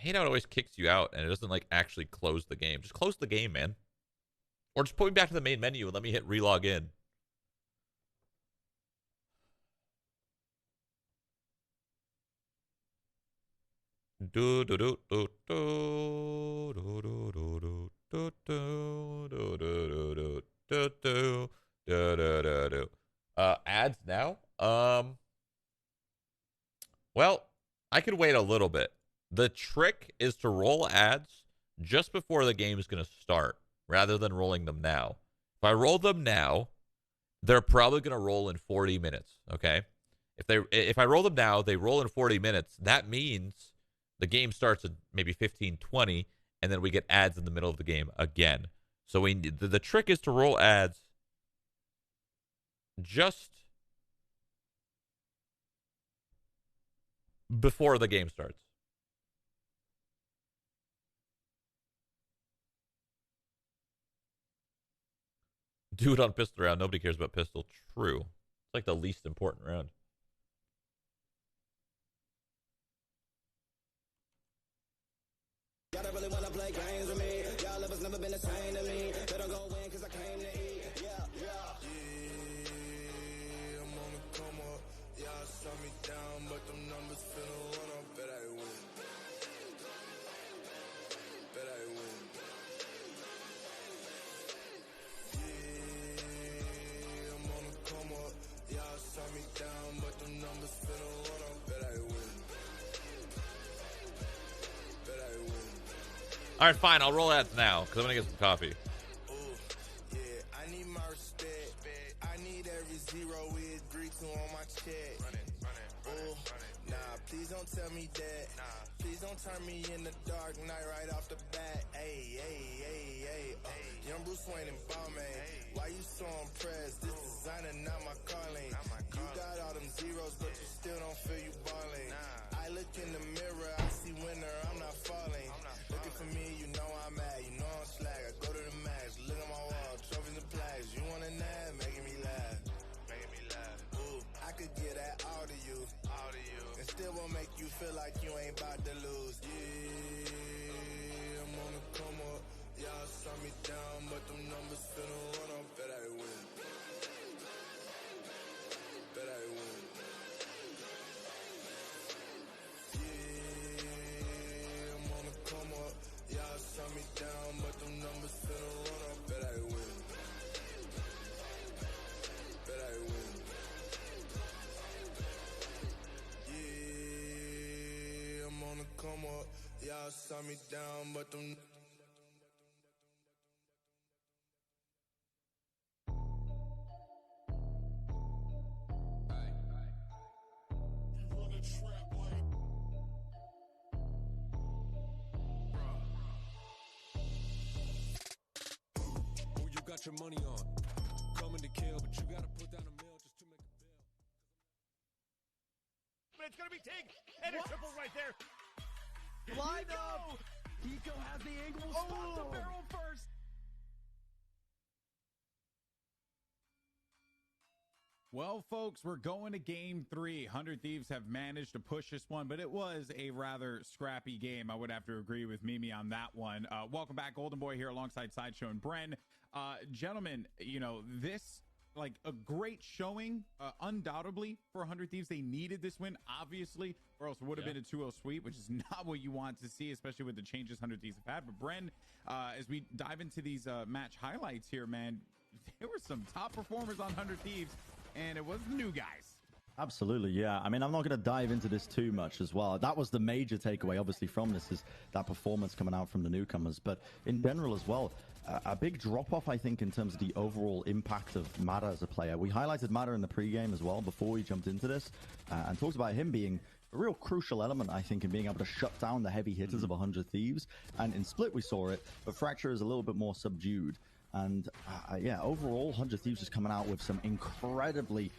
hate how it always kicks you out and it doesn't like actually close the game. Just close the game, man. Or just put me back to the main menu and let me hit relog in. Do do do do do do do do do do do do do do do do. Ads now. Well, I could wait a little bit. The trick is to roll ads just before the game is going to start, rather than rolling them now. If I roll them now, they're probably going to roll in 40 minutes. Okay, if I roll them now, they roll in 40 minutes. That means the game starts at maybe 15, 20, and then we get ads in the middle of the game again. So the trick is to roll ads just before the game starts. Do it on pistol round. Nobody cares about pistol. True. It's like the least important round. Y'all don't really wanna play games with me. Y'all lovers never been the same to me. They don't go win cause I came to eat. Yeah, yeah. Yeah, I'm on the come up. Y'all shut me down, but them numbers finna run up. Bet I win. Bet I win. Yeah, I'm on the come up. Y'all shut me down, but them numbers finna run up. Bet I win. Bet I win. All right, fine. I'll roll ads now because I'm going to get some coffee. Yeah, I need my respect. I need every zero with Greek two on my check. Ooh, nah, please don't tell me that. Please don't turn me in the dark night right off the bat. Hey, hey, hey, hey. Young Bruce Wayne and Ballman. Why you so impressed? This designer not my calling. You got all them zeros, but you still don't feel you balling. I look in the mirror, I see winner, I'm not falling. Looking for me, you know I'm mad, you know I'm slag. I go to the max, look at my wall, trophies and plaques. You want a nab, making me laugh. Making me laugh. Ooh, I could get that all to you. All to you. And still won't make you feel like you ain't about to lose. Yeah, I'm on the come up. Y'all shut me down, but them numbers finna run up. Bet I win. Bet I win. Yeah, I'm on the come up. Y'all shut me down, but them numbers finna run up. Bet I win. Bet I win. Yeah, I'm on the come up. Y'all shut me down, but them. Who you got your money on? Coming to kill, but you gotta put down a mill just to make a bill. But it's gonna be Tig and a triple right there. Line up. Hiko has the angle. Spot the barrel first. Well, folks, we're going to game 3. 100 Thieves have managed to push this one, but it was a rather scrappy game. I would have to agree with Mimi on that one. Welcome back, Golden Boy here alongside Sideshow and Bren. Gentlemen, you know, this, like, a great showing, undoubtedly, for 100 Thieves. They needed this win, obviously, or else it would have been a 2-0 sweep, which is not what you want to see, especially with the changes 100 Thieves have had. But, Bren, as we dive into these match highlights here, man, there were some top performers on 100 Thieves. And it was new guys. Absolutely, yeah. I mean, I'm not going to dive into this too much as well. That was the major takeaway, obviously, from this is that performance coming out from the newcomers. But in general as well, a big drop-off, I think, in terms of the overall impact of Mata as a player. We highlighted Mata in the pregame as well before we jumped into this and talked about him being a real crucial element, I think, in being able to shut down the heavy hitters of 100 Thieves. And in Split, we saw it, but Fracture is a little bit more subdued. And yeah, overall, 100 Thieves just coming out with some incredibly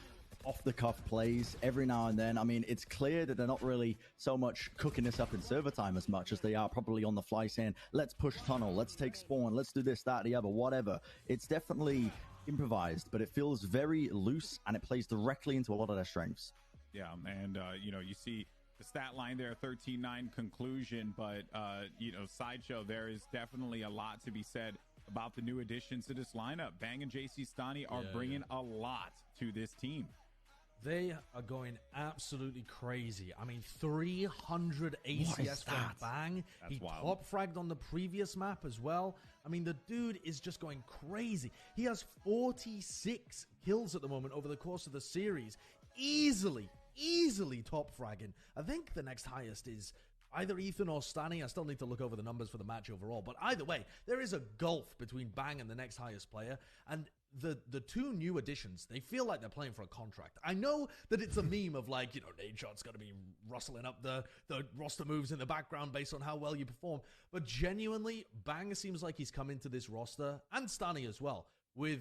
off-the-cuff plays every now and then. I mean, it's clear that they're not really so much cooking this up in server time as much as they are probably on the fly saying, let's push tunnel, let's take spawn, let's do this, that, the other, whatever. It's definitely improvised, but it feels very loose and it plays directly into a lot of their strengths. Yeah, and, you know, you see the stat line there, 13-9 conclusion. But, Sideshow, there is definitely a lot to be said about the new additions to this lineup. Bang and JC Stani are bringing a lot to this team. They are going absolutely crazy. I mean, 300 ACS from Bang. He top fragged on the previous map as well. I mean, the dude is just going crazy. He has 46 kills at the moment over the course of the series. Easily top fragging. I think the next highest is either Ethan or Stani. I still need to look over the numbers for the match overall. But either way, there is a gulf between Bang and the next highest player. And the two new additions, they feel like they're playing for a contract. I know that it's a meme of like, Nadeshot's got to be rustling up the roster moves in the background based on how well you perform. But genuinely, Bang seems like he's come into this roster, and Stani as well, with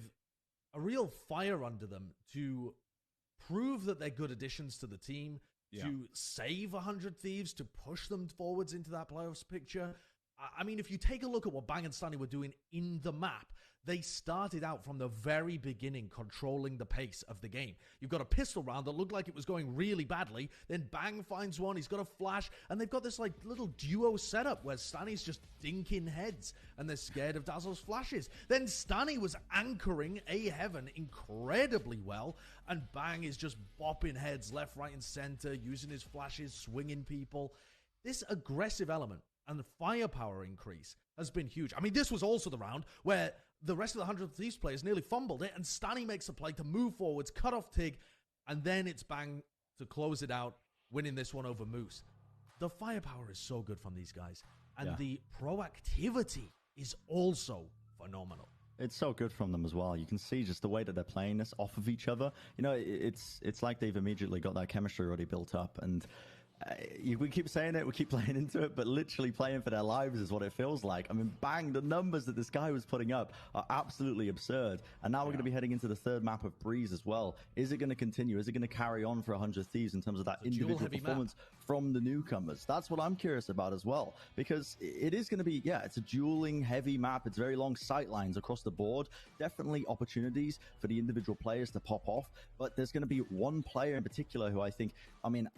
a real fire under them to prove that they're good additions to the team, to save 100 Thieves, to push them forwards into that playoffs picture. I mean, if you take a look at what Bang and Stani were doing in the map, they started out from the very beginning controlling the pace of the game. You've got a pistol round that looked like it was going really badly. Then Bang finds one. He's got a flash. And they've got this like little duo setup where Stani's just dinking heads and they're scared of Dazzle's flashes. Then Stani was anchoring A Heaven incredibly well. And Bang is just bopping heads left, right, and center, using his flashes, swinging people. This aggressive element and the firepower increase has been huge. I mean, this was also the round where the rest of the 100 Thieves players nearly fumbled it, and Stani makes a play to move forwards, cut off Tig, and then it's Bang to close it out, winning this one over Moose. The firepower is so good from these guys, and the proactivity is also phenomenal. It's so good from them as well. You can see just the way that they're playing this off of each other. It's like they've immediately got that chemistry already built up, and we keep saying it, we keep playing into it, but literally playing for their lives is what it feels like. I mean, Bang, the numbers that this guy was putting up are absolutely absurd. And now we're going to be heading into the third map of Breeze as well. Is it going to continue? Is it going to carry on for 100 Thieves in terms of that individual performance from the newcomers? That's what I'm curious about as well, because it is going to be, it's a dueling heavy map. It's very long sight lines across the board. Definitely opportunities for the individual players to pop off, but there's going to be one player in particular who I think,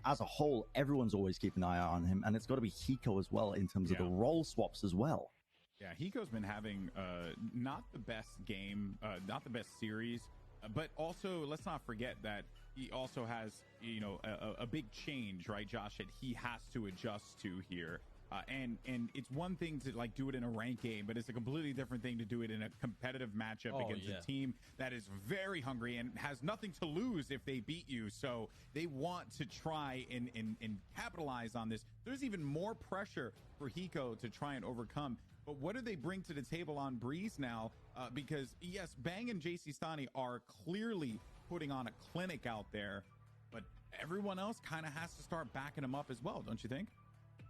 as a whole, everyone's always keeping an eye on him, and it's got to be Hiko as well in terms of the role swaps as well. Yeah, Hiko's been having not the best game, not the best series, but also let's not forget that he also has, a big change, right, Josh, that he has to adjust to here. And it's one thing to like do it in a ranked game, but it's a completely different thing to do it in a competitive matchup against a team that is very hungry and has nothing to lose if they beat you. So they want to try and capitalize on this. There's even more pressure for Hiko to try and overcome. But what do they bring to the table on Breeze now? Because yes, Bang and JC Stani are clearly putting on a clinic out there, but everyone else kind of has to start backing them up as well, don't you think?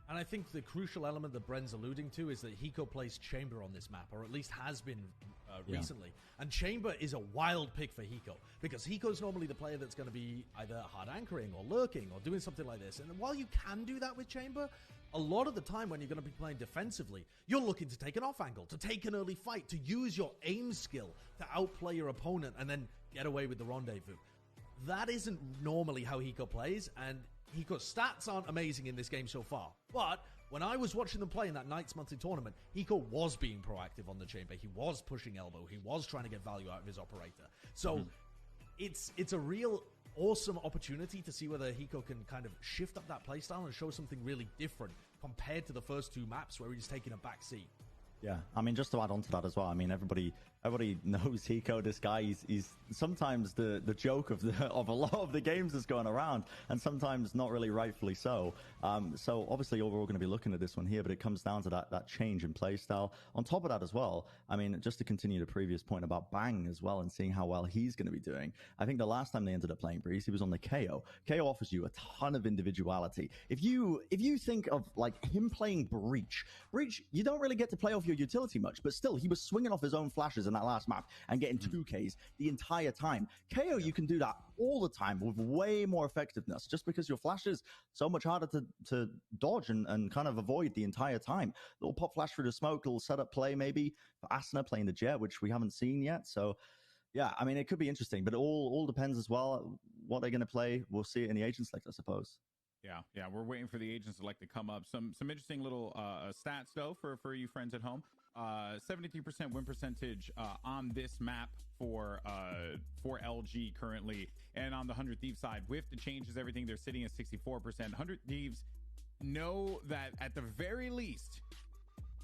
And I think the crucial element that Bren's alluding to is that Hiko plays Chamber on this map, or at least has been recently. And Chamber is a wild pick for Hiko, because Hiko's normally the player that's going to be either hard anchoring or lurking or doing something like this. And while you can do that with Chamber, a lot of the time when you're going to be playing defensively, you're looking to take an off angle, to take an early fight, to use your aim skill to outplay your opponent and then get away with the rendezvous. That isn't normally how Hiko plays, and Hiko's stats aren't amazing in this game so far, but when I was watching them play in that Knights monthly tournament, Hiko was being proactive on the chamber. He was pushing elbow. He was trying to get value out of his operator. So it's a real awesome opportunity to see whether Hiko can kind of shift up that playstyle and show something really different compared to the first two maps where he's taking a back seat. Yeah, I mean, just to add on to that as well, I mean, everybody knows Hiko. This guy, he's sometimes the joke of a lot of the games that's going around, and sometimes not really rightfully so. So obviously, we're all going to be looking at this one here, but it comes down to that change in play style. On top of that as well, I mean, just to continue the previous point about Bang as well and seeing how well he's going to be doing. I think the last time they ended up playing Breeze, he was on the KO. KO offers you a ton of individuality. If you think of like him playing Breach, you don't really get to play off your utility much, but still, he was swinging off his own flashes in that last map and getting 2Ks the entire time. KO, you can do that all the time with way more effectiveness, just because your flash is so much harder to dodge and kind of avoid the entire time. Little pop flash through the smoke, little setup play maybe for Asuna playing the Jet, which we haven't seen yet. So yeah, I mean, it could be interesting, but it all depends as well what they're going to play. We'll see it in the Agents List, I suppose. Yeah, we're waiting for the agents select to come up. Some interesting little stats though for you friends at home. 73% win percentage on this map for LG currently, and on the 100 Thieves side, with the changes, everything, they're sitting at 64%. 100 Thieves know that at the very least,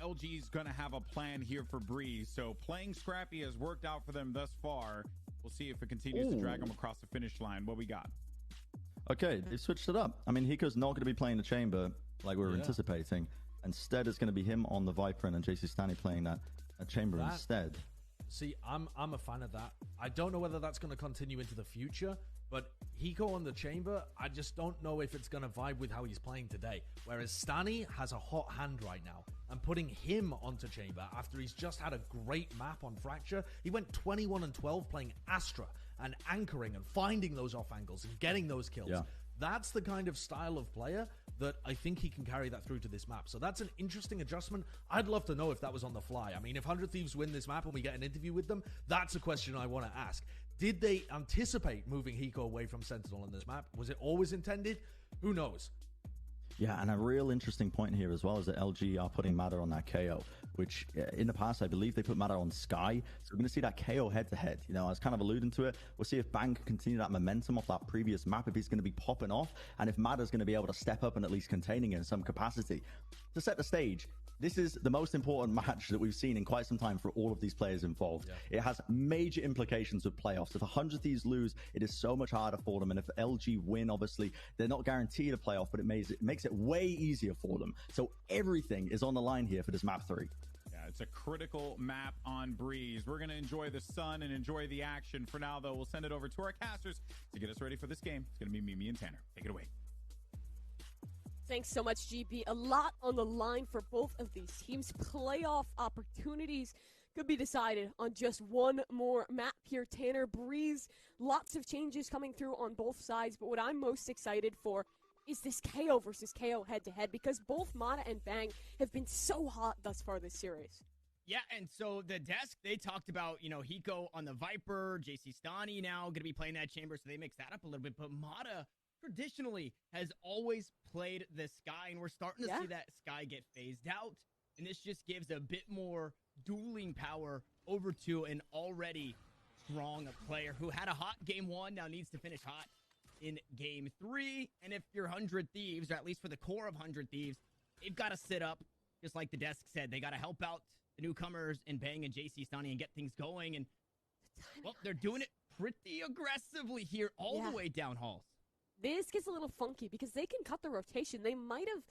LG's gonna have a plan here for Breeze. So playing Scrappy has worked out for them thus far. We'll see if it continues to drag them across the finish line. What we got? Okay, they've switched it up. I mean, Hiko's not going to be playing the chamber like we were anticipating. Instead, it's going to be him on the Viper and JC Stanley playing that chamber instead. See, I'm a fan of that. I don't know whether that's going to continue into the future, but Hiko on the chamber, I just don't know if it's going to vibe with how he's playing today. Whereas Stani has a hot hand right now. And putting him onto chamber after he's just had a great map on Fracture, he went 21-12 playing Astra and anchoring and finding those off angles and getting those kills. Yeah. That's the kind of style of player that I think he can carry that through to this map. So that's an interesting adjustment. I'd love to know if that was on the fly. I mean, if 100 Thieves win this map and we get an interview with them, that's a question I want to ask. Did they anticipate moving Hiko away from Sentinel on this map? Was it always intended? Who knows? Yeah, and a real interesting point here as well is that LG are putting Matter on that KO, which in the past, I believe they put Matter on Sky. So we're going to see that KO head-to-head. You know, I was kind of alluding to it. We'll see if Bang can continue that momentum off that previous map, if he's going to be popping off, and if Matter's going to be able to step up and at least containing it in some capacity. To set the stage, this is the most important match that we've seen in quite some time for all of these players involved. Yeah. It has major implications with playoffs. If 100 Thieves lose, it is so much harder for them. And if LG win, obviously, they're not guaranteed a playoff, but it makes it way easier for them. So everything is on the line here for this map 3. Yeah, it's a critical map on Breeze. We're going to enjoy the sun and enjoy the action. For now, though, we'll send it over to our casters to get us ready for this game. It's going to be Mimi and Tanner. Take it away. Thanks so much, GB. A lot on the line for both of these teams. Playoff opportunities could be decided on just one more map here. Tanner, Breeze, lots of changes coming through on both sides, but what I'm most excited for is this KO versus KO head-to-head, because both Mata and Bang have been so hot thus far this series. Yeah, and so the desk, they talked about, you know, Hiko on the Viper, JC Stani now going to be playing that chamber, so they mix that up a little bit, but Mata traditionally has always played the Sky, and we're starting to see that Sky get phased out, and this just gives a bit more dueling power over to an already strong player who had a hot game 1, now needs to finish hot in game 3. And if you're 100 Thieves, or at least for the core of 100 Thieves, they've got to sit up, just like the desk said. They got to help out the newcomers and Bang and JC Stani and get things going, and well, they're doing it pretty aggressively here all the way down halls. This gets a little funky because they can cut the rotation. They might have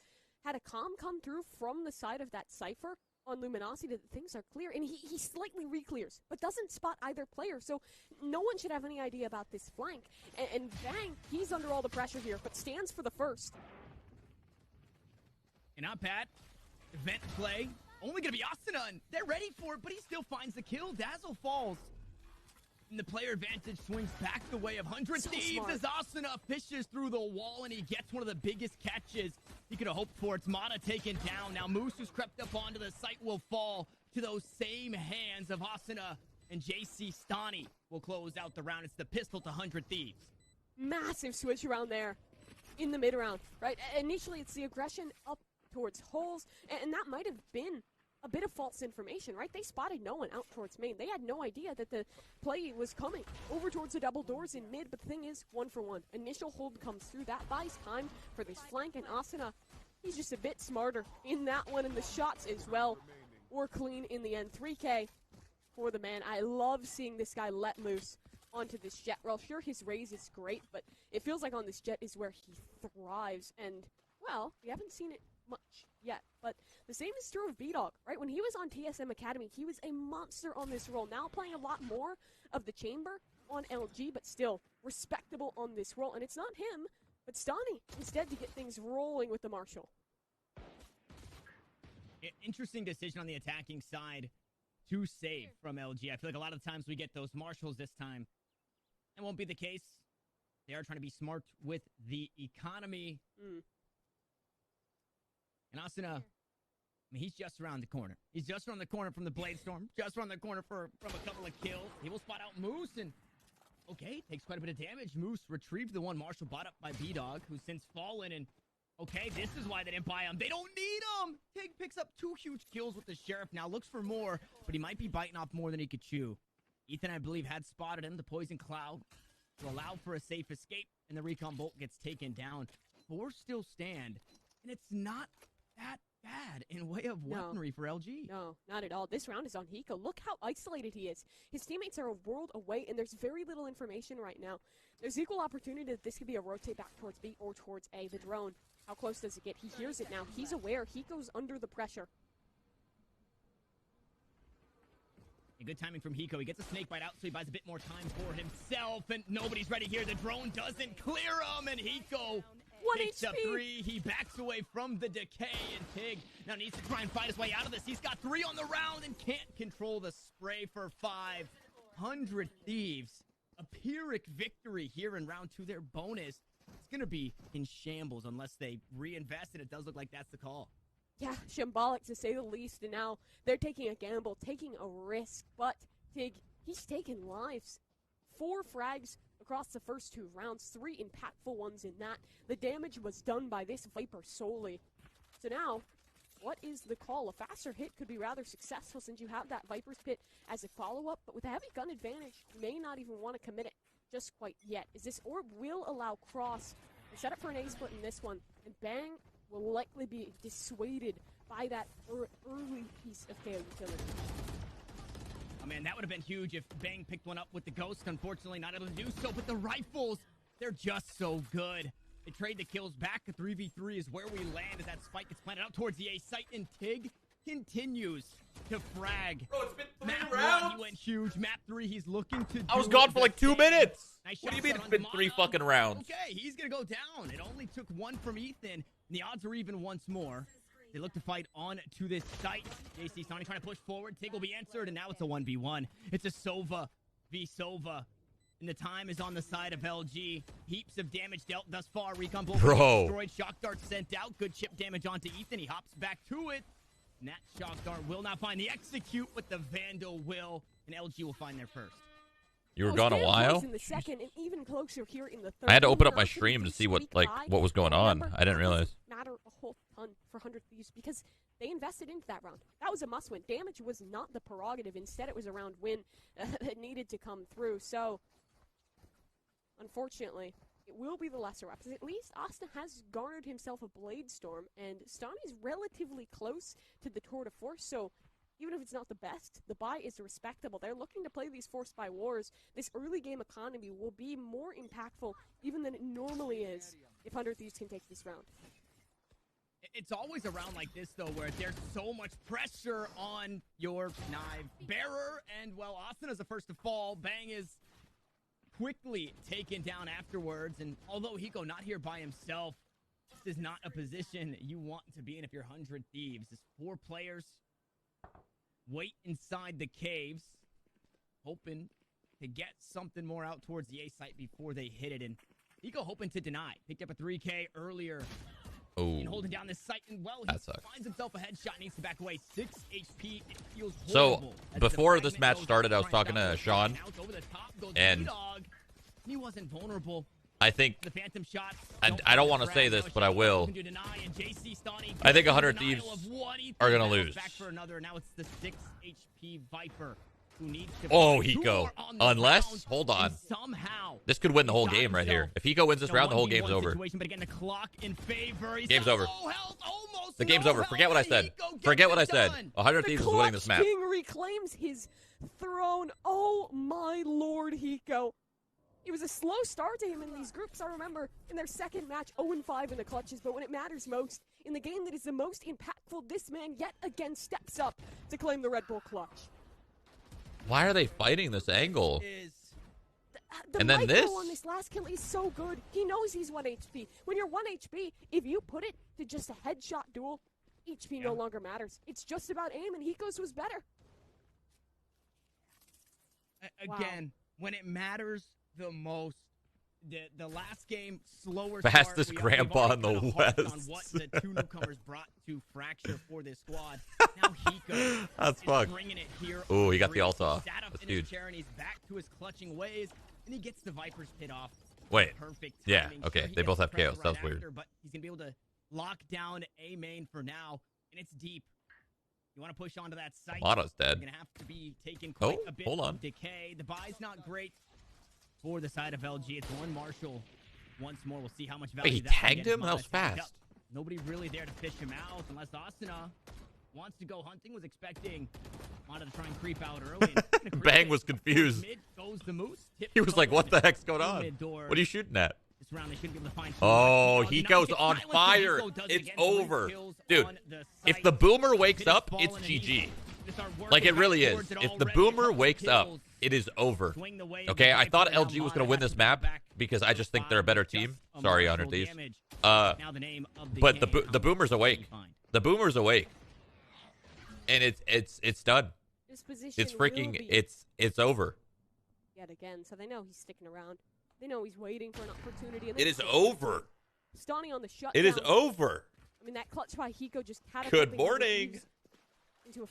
had a comm come through from the side of that Cypher on Luminosity that things are clear, and he slightly re-clears, but doesn't spot either player, so no one should have any idea about this flank. And Bang, he's under all the pressure here, but stands for the first. And not bad. Event play. Only going to be Asuna, and they're ready for it, but he still finds the kill. Dazzle falls. And the player advantage swings back the way of 100 Thieves as Asuna fishes through the wall, and he gets one of the biggest catches he could have hoped for. It's Mata taken down. Now Moose, who's crept up onto the site, will fall to those same hands of Asuna, and JC Stani will close out the round. It's the pistol to 100 Thieves. Massive switch around there in the mid-round, right? Initially, it's the aggression up towards holes, and that might have been a bit of false information, right? They spotted no one out towards main. They had no idea that the play was coming over towards the double doors in mid, but the thing is, 1 for 1. Initial hold comes through. That buys time for this flank, and Asuna, he's just a bit smarter in that one, and the shots as well were clean in the end. 3K for the man. I love seeing this guy let loose onto this jet. Well, sure, his raise is great, but it feels like on this jet is where he thrives, and, well, we haven't seen it much yet, but the same is true of B-Dog, right? When he was on TSM Academy, he was a monster on this role. Now playing a lot more of the chamber on LG, but still respectable on this role. And it's not him, but Stani instead to get things rolling with the Marshall. Interesting decision on the attacking side to save from LG. I feel like a lot of times we get those Marshalls this time. That won't be the case. They are trying to be smart with the economy. And Asuna, I mean, he's just around the corner. He's just around the corner from the Blade Storm. Just around the corner from a couple of kills. He will spot out Moose, and okay, takes quite a bit of damage. Moose retrieved the one Marshall bought up by B-Dog, who's since fallen, and Okay, this is why they didn't buy him. They don't need him. Tig picks up 2 huge kills with the Sheriff now. Looks for more, but he might be biting off more than he could chew. Ethan, I believe, had spotted him. The Poison Cloud to allow for a safe escape, and the Recon Bolt gets taken down. 4 still stand, and it's not that bad in way of weaponry for LG. No, not at all. This round is on Hiko. Look how isolated he is. His teammates are a world away, and there's very little information right now. There's equal opportunity that this could be a rotate back towards B or towards A. The drone, how close does it get? He hears it now. He's aware. Hiko's under the pressure. Good timing from Hiko. He gets a snake bite out, so he buys a bit more time for himself, and nobody's ready here. The drone doesn't clear him, and Hiko picks up 3. He backs away from the decay, and Tig now needs to try and fight his way out of this. He's got 3 on the round and can't control the spray for 500 Thieves. A Pyrrhic victory here in round 2. Their bonus is going to be in shambles unless they reinvest, and it does look like that's the call. Yeah, shambolic to say the least, and now they're taking a gamble, taking a risk, but Tig, he's taking lives. 4 frags across the first 2 rounds, 3 impactful ones in that. The damage was done by this Viper solely. So now, what is the call? A faster hit could be rather successful since you have that Viper's Pit as a follow-up, but with a heavy gun advantage, you may not even want to commit it just quite yet, as this orb will allow Cross to set up for an A-split in this one, and Bang will likely be dissuaded by that early piece of KO utility. Oh man, that would have been huge if Bang picked one up with the Ghost. Unfortunately, not able to do so, but the rifles, they're just so good. They trade the kills back. A 3v3 is where we land as that spike gets planted out towards the A site, and Tig continues to frag. Bro, it's been 3 Map rounds. 1, he went huge. Map 3, he's looking to I was gone for like 2 minutes. Nice. What do you mean it's been 3 fucking rounds? Okay, he's going to go down. It only took 1 from Ethan, and the odds are even once more. They look to fight on to this site. JC Sonic trying to push forward. Tig will be answered, and now it's a 1v1. It's a Sova v Sova, and the time is on the side of LG. Heaps of damage dealt thus far. Recon Bolt destroyed. Shock Dart sent out. Good chip damage onto Ethan. He hops back to it. And that Shock Dart will not find the execute, but the Vandal will, and LG will find their first. You were gone a while? In the second, and even closer here in the third. I had to open up my stream to see what was going on. I didn't realize. Matter a whole ton for 100 Thieves because they invested into that round. That was a must-win. Damage was not the prerogative. Instead, it was a round win that needed to come through. So, unfortunately, it will be the lesser reps. At least Austin has garnered himself a Blade Storm, and Stoney's relatively close to the Tour de Force. So, even if it's not the best, the buy is respectable. They're looking to play these Force Buy Wars. This early game economy will be more impactful even than it normally is if 100 Thieves can take this round. It's always a round like this, though, where there's so much pressure on your knife bearer. And, well, Austin is the first to fall. Bang is quickly taken down afterwards. And although Hiko not here by himself, this is not a position you want to be in if you're 100 Thieves. There's 4 players. Wait inside the caves, hoping to get something more out towards the A site before they hit it. And Hiko hoping to deny. Picked up a 3K earlier. Oh, and holding down this site, and well, he finds himself a headshot, needs to back away. 6 HP. It feels horrible. So before this match started, I was talking to Sean, and he wasn't vulnerable. I think, the phantom shots, and I don't want to say this, but I will. I think 100 Thieves are going to lose. Back for another. Now it's the 6 HP Viper who needs to Hiko. Unless, hold on. Somehow, this could win the whole game right here. If Hiko wins this round, the whole game's over. But again, the clock in favor. Game's over. The game's over. Forget what I said. Forget what I said. 100 Thieves is winning this match. King reclaims his throne. Oh my lord, Hiko. It was a slow start to him in these groups. I remember in their second match, 0-5 in the clutches. But when it matters most, in the game that is the most impactful, this man yet again steps up to claim the Red Bull clutch. Why are they fighting this angle? And then this on this last kill is so good. He knows he's 1 HP. When you're 1 HP, if you put it to just a headshot duel, HP no longer matters. It's just about aim, and Hiko's was better. Again, when it matters the most, the last game, slower fastest start. grandpa in the West. On what the 2 newcomers brought to Fracture for this squad. Now Hiko That's fucked. Bringing it here. Oh, he got the ult off. That's huge. And he's back to his clutching ways, and he gets the Viper's Pit off. Wait. Perfect yeah, timing. okay. Sure, they both have pressure chaos. That's right weird. after, but he's going to be able to lock down A main for now, and it's deep. You want to push onto that site. Mata's dead. You're going to have to be taking quite a bit hold on. of decay. The buy's not great for the side of LG. It's one Marshall. Once more, we'll see how much value Wait, he that can tagged get. him? That was fast. Up. Nobody really there to fish him out unless Asuna wants to go hunting. Was expecting Mata to try and creep out early. Bang was confused. Mid goes the Moose. He was like, what the heck's going on? What are you shooting at? This round they shouldn't be able to find. Oh, he goes on fire. It's over. Dude, if the boomer wakes up, it's GG. Like, it really is. If the boomer wakes up, it is over. Okay, I thought LG was going to win this map because I just think they're a better team. Sorry, 100 Thieves. But the boomer's awake. The boomer's awake. And it's done. It's freaking, it's over. Yet again, so they know he's sticking around. They know he's waiting for an opportunity. And it is over. Stani on the shutdown. It is over. I mean, that clutch by Hiko just Good morning.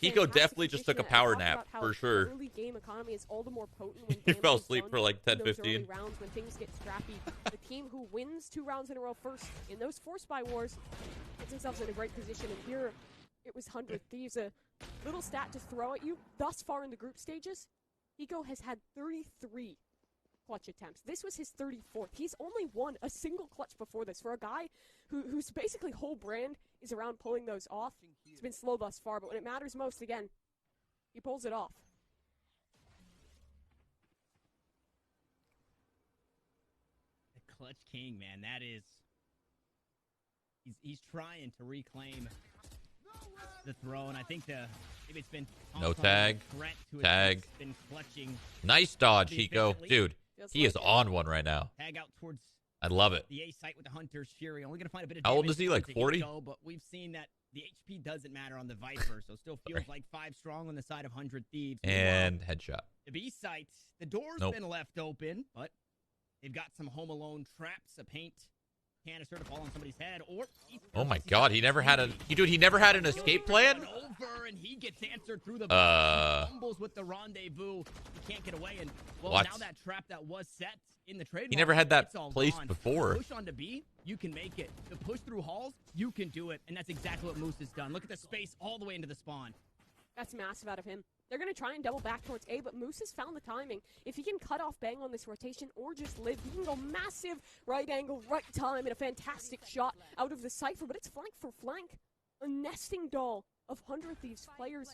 Hiko definitely just took a power nap, for sure. Early game economy is all the more potent when he fell asleep for like 10, 15 rounds when things get scrappy. The team who wins 2 rounds in a row first in those force buy wars gets themselves in a great position. And here it was 100 Thieves. A little stat to throw at you. Thus far in the group stages, Hiko has had 33 clutch attempts. This was his 34th. He's only won a single clutch before this. For a guy whose basically whole brand is around pulling those off, it's been slow thus far, but when it matters most, again, he pulls it off. The clutch king, man, that is... He's trying to reclaim the throne. I think maybe it's been... No tag. Tag. Been clutching. Nice dodge, Hiko. Dude, he is on one right now. Tag out towards I love it. the A site with the Hunter's Fury. Only going to find a bit of How old damage is he, like towards 40? Hiko, but we've seen that the HP doesn't matter on the Viper, so still feels like 5 strong on the side of 100 Thieves. And headshot. The B site, the door's been left open, but they've got some Home Alone traps, a paint canister to fall on somebody's head, or oh my god, he never had he never had an escape plan? Over, and he gets answered through the fumbles with the rendezvous. He can't get away, and well, now that trap that was set in the trade, he never had that placed before. Push on to B, you can make it. The push through halls, you can do it, and that's exactly what Moose has done. Look at the space all the way into the spawn. That's massive out of him. They're going to try and double back towards A, but Moose has found the timing. If he can cut off Bang on this rotation or just live, he can go massive right angle, right time, and a fantastic shot out of the Cypher, but it's flank for flank. A nesting doll of 100 Thieves players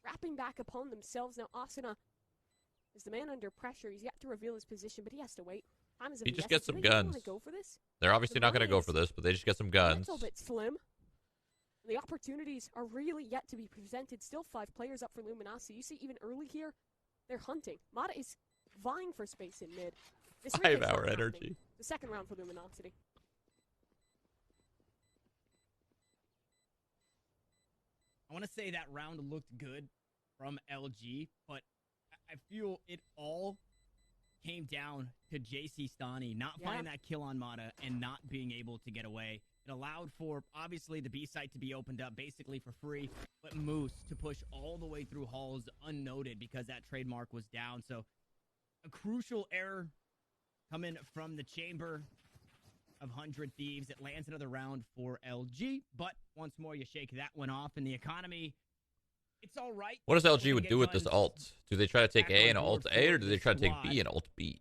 wrapping back upon themselves. Now, Asuna is the man under pressure. He's yet to reveal his position, but he has to wait. Time is of He the just essence. gets some Do they guns. wanna go for this? They're obviously not going to go for this, but they just get some guns. A little bit slim. The opportunities are really yet to be presented. Still 5 players up for Luminosity. You see, even early here, they're hunting. Mata is vying for space in mid. This 5-hour energy. The second round for Luminosity. I want to say that round looked good from LG, but I feel it all came down to JC Stani not finding that kill on Mata and not being able to get away. It allowed for, obviously, the B site to be opened up basically for free, but Moose to push all the way through halls unnoted because that trademark was down. So a crucial error coming from the chamber of 100 Thieves. It lands another round for LG, but once more you shake that one off, and the economy, it's all right. What does LG would do with this ult? Do they try to take A and ult A, or do they try to take B and ult B?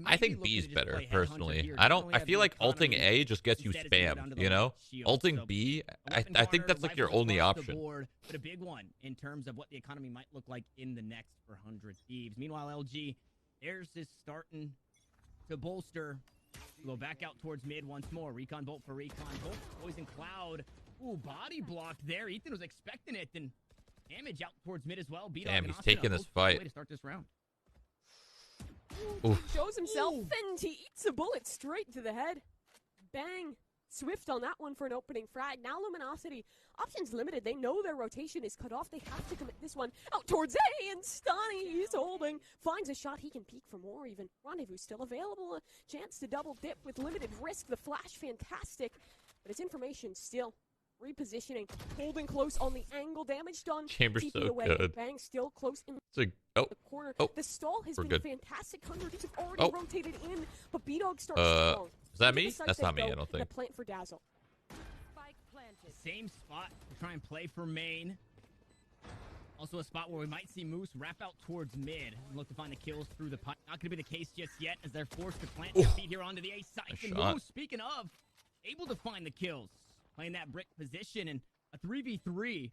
I think B is better, personally. I feel like ulting A just gets you spammed, you know? Ulting B, I think that's like your only option. But a big one in terms of what the economy might look like in the next for 100 Thieves. Meanwhile, LG, theirs is starting to bolster. We'll go back out towards mid once more. Recon bolt for Recon. Bolt, Poison Cloud. Ooh, body blocked there. Ethan was expecting it. And damage out towards mid as well. Damn, he's taking this fight. Way to start this round. Ooh, shows himself, and he eats a bullet straight to the head. Bang. Swift on that one for an opening frag. Now Luminosity, options limited. They know their rotation is cut off. They have to commit this one out towards A, and Stani, he's holding. Finds a shot. He can peek for more even. Rendezvous still available. A chance to double dip with limited risk. The flash, fantastic. But his information still repositioning. Holding close on the angle. Damage done. Chamber's Keeping so away. good. Bang still close in the corner. Oh, the stall has we're been good. fantastic. 100 have already rotated in, but B-Dog starts is that strong. me? That's not me, I don't think. The plant for Dazzle. Same spot to try and play for main. Also a spot where we might see Moose wrap out towards mid and look to find the kills through the pipe. Not going to be the case just yet as they're forced to plant their feet here onto the A site. And Moose, speaking of, able to find the kills. Playing that brick position and a 3v3.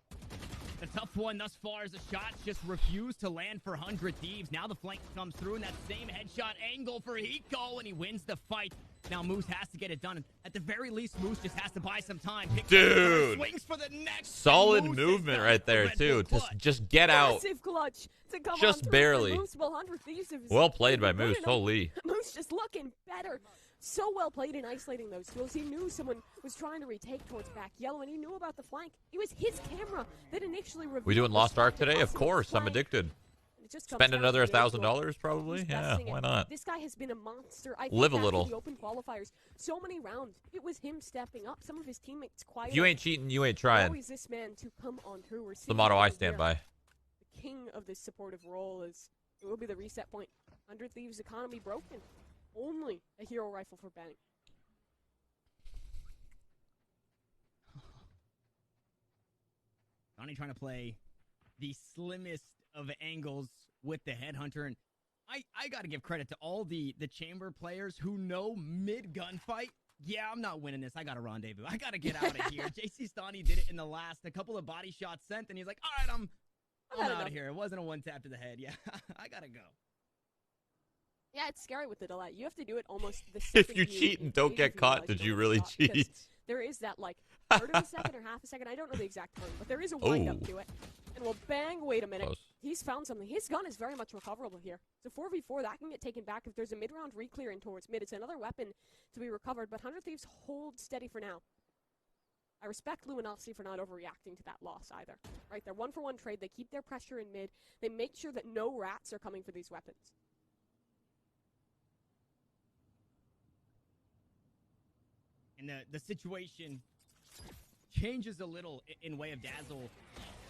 The tough one thus far as the shots just refused to land for 100 Thieves. Now the flank comes through in that same headshot angle for Hiko, and he wins the fight. Now Moose has to get it done. At the very least, Moose just has to buy some time. Dude, swings for the next. Solid movement right there too. Just get out. Massive clutch to come Just on barely. Moose, well, 100 Thieves is Well played by Moose. Holy. Moose just looking better. So well played in isolating those tools. He knew someone was trying to retake towards back yellow, and he knew about the flank. It was his camera that initially revealed. We doing Lost Ark today? Of course. I'm addicted. Spend another $1,000 probably. Yeah, why not? This guy has been a monster. I Live a think little. The open qualifiers, so many rounds. It was him stepping up. Some of his teammates quiet. If you ain't cheating, you ain't trying. Always this man to come on through. We're the motto I stand by. The king of this supportive role is it will be the reset point. 100 Thieves economy broken. Only a hero rifle for Bang. Donnie trying to play the slimmest of angles with the headhunter, and I got to give credit to all the chamber players who know mid gunfight. Yeah, I'm not winning this. I got a rendezvous. I got to get out of here. JC Stani did it in the last. A couple of body shots sent, and he's like, all right, I'm out of here. It wasn't a one tap to the head. Yeah, I got to go. Yeah, it's scary with the delay. You have to do it almost the second If you cheat and don't get caught, did you really cheat? There is that, like, third of a second or half a second. I don't know the exact time, but there is a wind up to it. And we'll bang. Wait a minute. Close. He's found something. His gun is very much recoverable here. So 4v4, that can get taken back. If there's a mid-round re-clearing towards mid, it's another weapon to be recovered. But 100 Thieves hold steady for now. I respect Luminosity for not overreacting to that loss either. Right, they're 1-for-1 trade. They keep their pressure in mid. They make sure that no rats are coming for these weapons. And the situation changes a little in way of Dazzle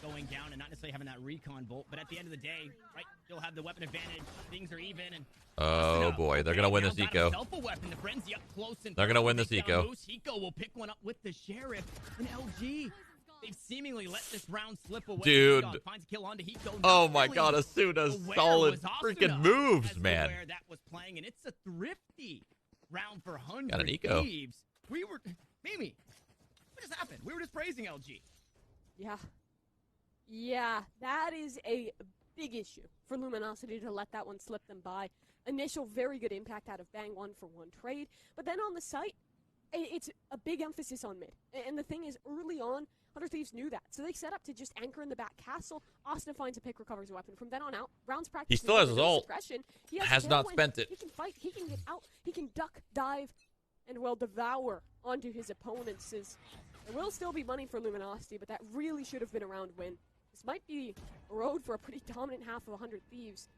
going down and not necessarily having that recon bolt, but at the end of the day, right, you'll have the weapon advantage. Things are even. And oh boy, they're gonna win this eco. They're gonna win this eco. Hiko will pick one up with the sheriff and LG. They've seemingly let this round slip away. Dude. Finds a kill onto Hiko. Oh my God, Asuna's solid freaking moves, man. That was playing, and it's a thrifty round for 100 Got an eco. Thieves. We were, Mimi, what just happened? We were just praising LG. Yeah. Yeah, that is a big issue for Luminosity to let that one slip them by. Initial very good impact out of Bang 1-for-1 trade, but then on the site, it's a big emphasis on mid. And the thing is, early on, 100 Thieves knew that. So they set up to just anchor in the back castle. Austin finds a pick, recovers a weapon. From then on out, rounds practice. He still has his ult. He has not spent it. He can fight, he can get out, he can duck, dive, and will devour onto his opponents. There will still be money for Luminosity, but that really should have been a round win. This might be a road for a pretty dominant half of 100 Thieves.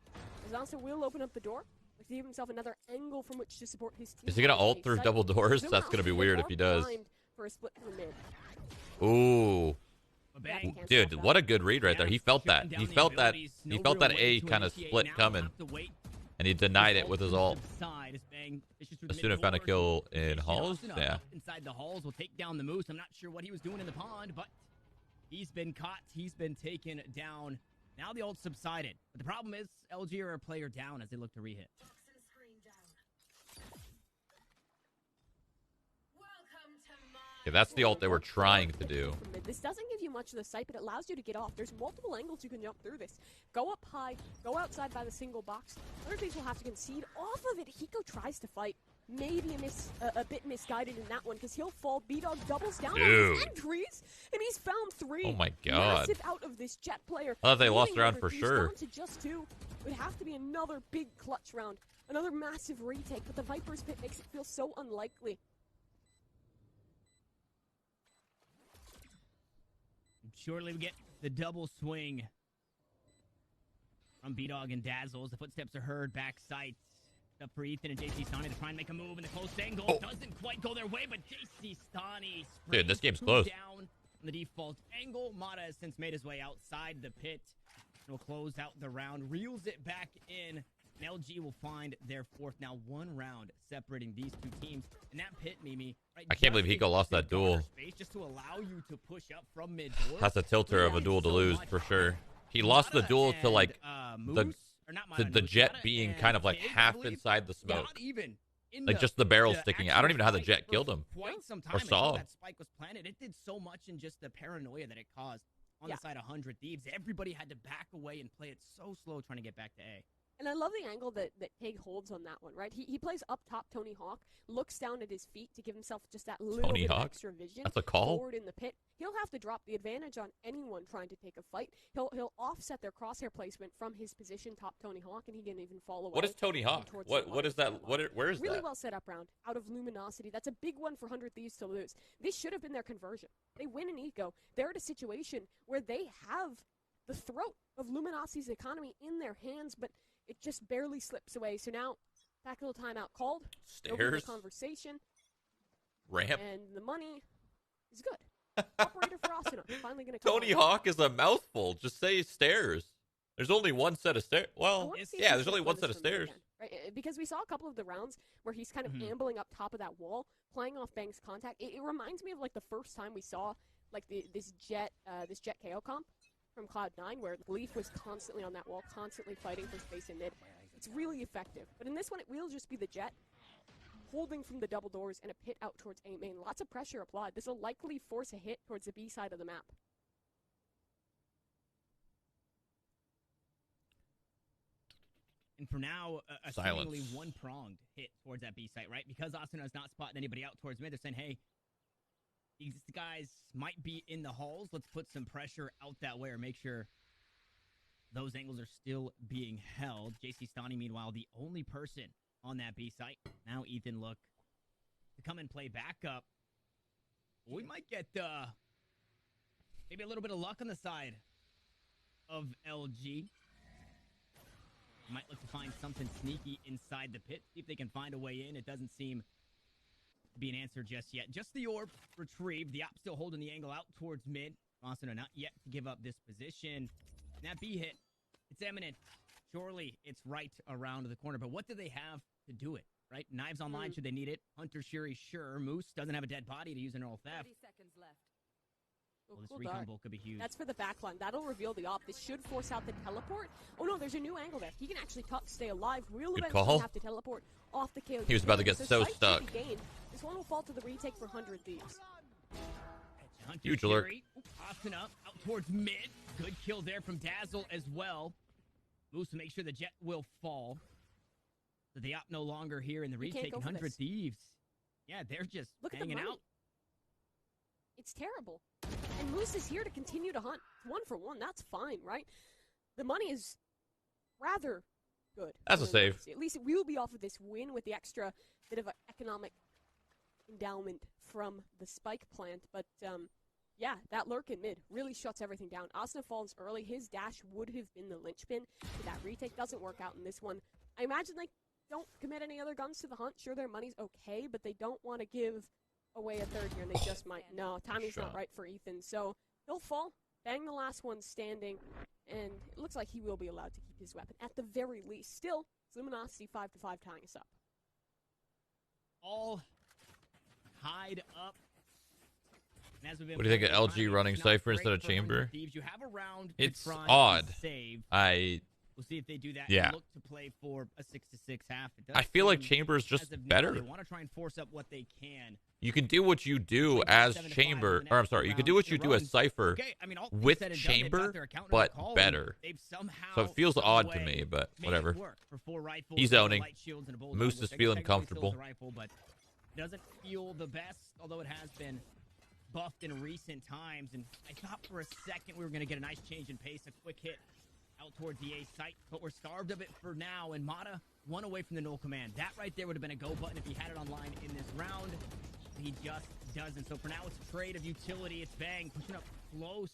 As Austin will open up the door, to give himself another angle from which to support his team. Is he gonna ult through double doors? That's gonna be weird if he does. For a split through mid. Ooh. Dude, what a good read right there. He felt that. He felt that. He felt that A kind of split coming. And he denied it with his ult. Asuna found a kill in halls. Yeah. Inside the halls will take down the Moose. I'm not sure what he was doing in the pond, but he's been caught. He's been taken down. Now the ult subsided. But the problem is LG are a player down as they look to re-hit. Yeah, that's the ult they were trying to do. This doesn't give you much of the sight, but it allows you to get off. There's multiple angles you can jump through this. Go up high, go outside by the single box. Other things will have to concede. Off of it, Hiko tries to fight. Maybe a bit misguided in that one, because he'll fall. B-Dog doubles down on his entries, and he's found 3. Oh my God. Massive out of this Jet player. I thought they lost the round for sure. Down to just 2. It would have to be another big clutch round. Another massive retake, but the Viper's pit makes it feel so unlikely. Shortly we get the double swing from B-Dog and Dazzles. The footsteps are heard back sights. Up for Ethan and JC Stani to try and make a move in the close angle. Doesn't quite go their way, but JC Stani dude, this game's close. Down on the default angle. Mata has since made his way outside the pit. Will close out the round, reels it back in And LG will find their fourth. Now 1 round separating these two teams. And that pit, Mimi. Right, I can't believe Hiko lost that duel. Space just to allow you to push up from mid. That's a tilter of a duel to lose for sure. He lost the duel to like the jet being kind of like half inside the smoke. Like just the barrel sticking out. I don't even know how the jet killed him. Quite some time or saw. that spike was planted. It did so much in just the paranoia that it caused on the side of 100 Thieves. Everybody had to back away and play it so slow trying to get back to A. And I love the angle that Pig holds on that one, right? He plays up top Tony Hawk, looks down at his feet to give himself just that little bit of extra vision. That's a call. Forward in the pit. He'll have to drop the advantage on anyone trying to take a fight. He'll offset their crosshair placement from his position, top Tony Hawk, and he can even fall away. What is Tony Hawk? What is that? Where is that? Really well set up round. Out of Luminosity. That's a big one for 100 Thieves to lose. This should have been their conversion. They win an eco. They're at a situation where they have the throat of Luminosity's economy in their hands, but it just barely slips away. So now, tactical timeout called. Over the conversation. Ramp. And the money is good. Operator for Asuna. Finally going to come Tony Hawk is a mouthful. Just say stairs. There's only one set of stairs. Well, yeah, there's only one set of stairs. Right? Because we saw a couple of the rounds where he's kind of ambling up top of that wall, playing off Bang's contact. It reminds me of like the first time we saw like this jet KO comp from Cloud9, where Leaf was constantly on that wall, constantly fighting for space in mid. It's really effective. But in this one, it will just be the jet holding from the double doors and a pit out towards A main. Lots of pressure applied. This will likely force a hit towards the B side of the map. And for now, a seemingly one-pronged hit towards that B site, right? Because Asuna is not spotting anybody out towards mid, they're saying, hey, these guys might be in the halls. Let's put some pressure out that way or make sure those angles are still being held. JC Stani, meanwhile, the only person on that B site. Now Ethan look to come and play backup. We might get maybe a little bit of luck on the side of LG. Might look to find something sneaky inside the pit. See if they can find a way in. It doesn't seem to be an answer just yet. Just the orb retrieved. The op still holding the angle out towards mid. Asuna not yet to give up this position. And that B hit, it's imminent. Surely it's right around the corner. But what do they have to do it, right? Knives online, should they need it? Hunter Shuri, sure. Moose doesn't have a dead body to use an neural theft. 30 seconds left. Well, this recon bolt could be huge. That's for the backline. That'll reveal the op. This should force out the teleport. Oh no, there's a new angle there. He can actually stay alive. We'll eventually have to teleport off the KO. He was about to get so stuck. This one will fall to the retake for 100 Thieves. Huge alert. Asuna out towards mid. Good kill there from Dazzle as well. Moves to make sure the jet will fall. So the op no longer here in the retake. 100 Thieves. Yeah, they're just hanging out. It's terrible. And Moose is here to continue to hunt. 1 for 1, that's fine, right? The money is rather good. That's a save. At least we'll be off of this win with the extra bit of an economic endowment from the spike plant. But, yeah, that lurk in mid really shuts everything down. Asuna falls early. His dash would have been the linchpin. But that retake doesn't work out in this one. I imagine they don't commit any other guns to the hunt. Sure, their money's okay, but they don't want to give away a third here, and they just might. No, timing's not right for Ethan. So he'll fall, bang the last one standing, and it looks like he will be allowed to keep his weapon at the very least. Still, Luminosity 5-5 tying us up. All tied up. And as what do you think of LG running Cypher instead of Chamber? Thieves, you have a round it's odd. Save. We'll see if they do that. Yeah. Look to play for a 6-6 half. I feel like Chamber is just better. They want to try and force up what they can. You can do what you do as Chamber, or I'm sorry, you can do what you do as Cypher with Chamber, but better. So it feels odd to me, but whatever. He's owning. Moose is feeling comfortable. But doesn't feel the best, although it has been buffed in recent times. And I thought for a second we were going to get a nice change in pace, a quick hit out towards the A site, but we're starved of it for now, and Mata 1 away from the null command. That right there would have been a go button if he had it online in this round. He just doesn't. So for now, it's a trade of utility. It's Bang pushing up close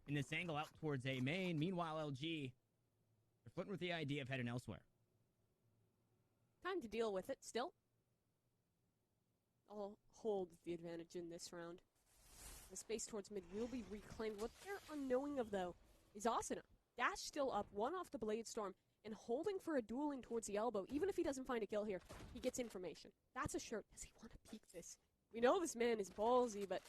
in this angle out towards A main. Meanwhile, LG, they're flirting with the idea of heading elsewhere. Time to deal with it still. I'll hold the advantage in this round. The space towards mid will be reclaimed. What they're unknowing of, though, is Asuna. Dash still up, 1 off the Blade Storm. and holding for a dueling towards the elbow. Even if he doesn't find a kill here, he gets information. That's a shirt. Does he want to peek this? We know this man is ballsy, but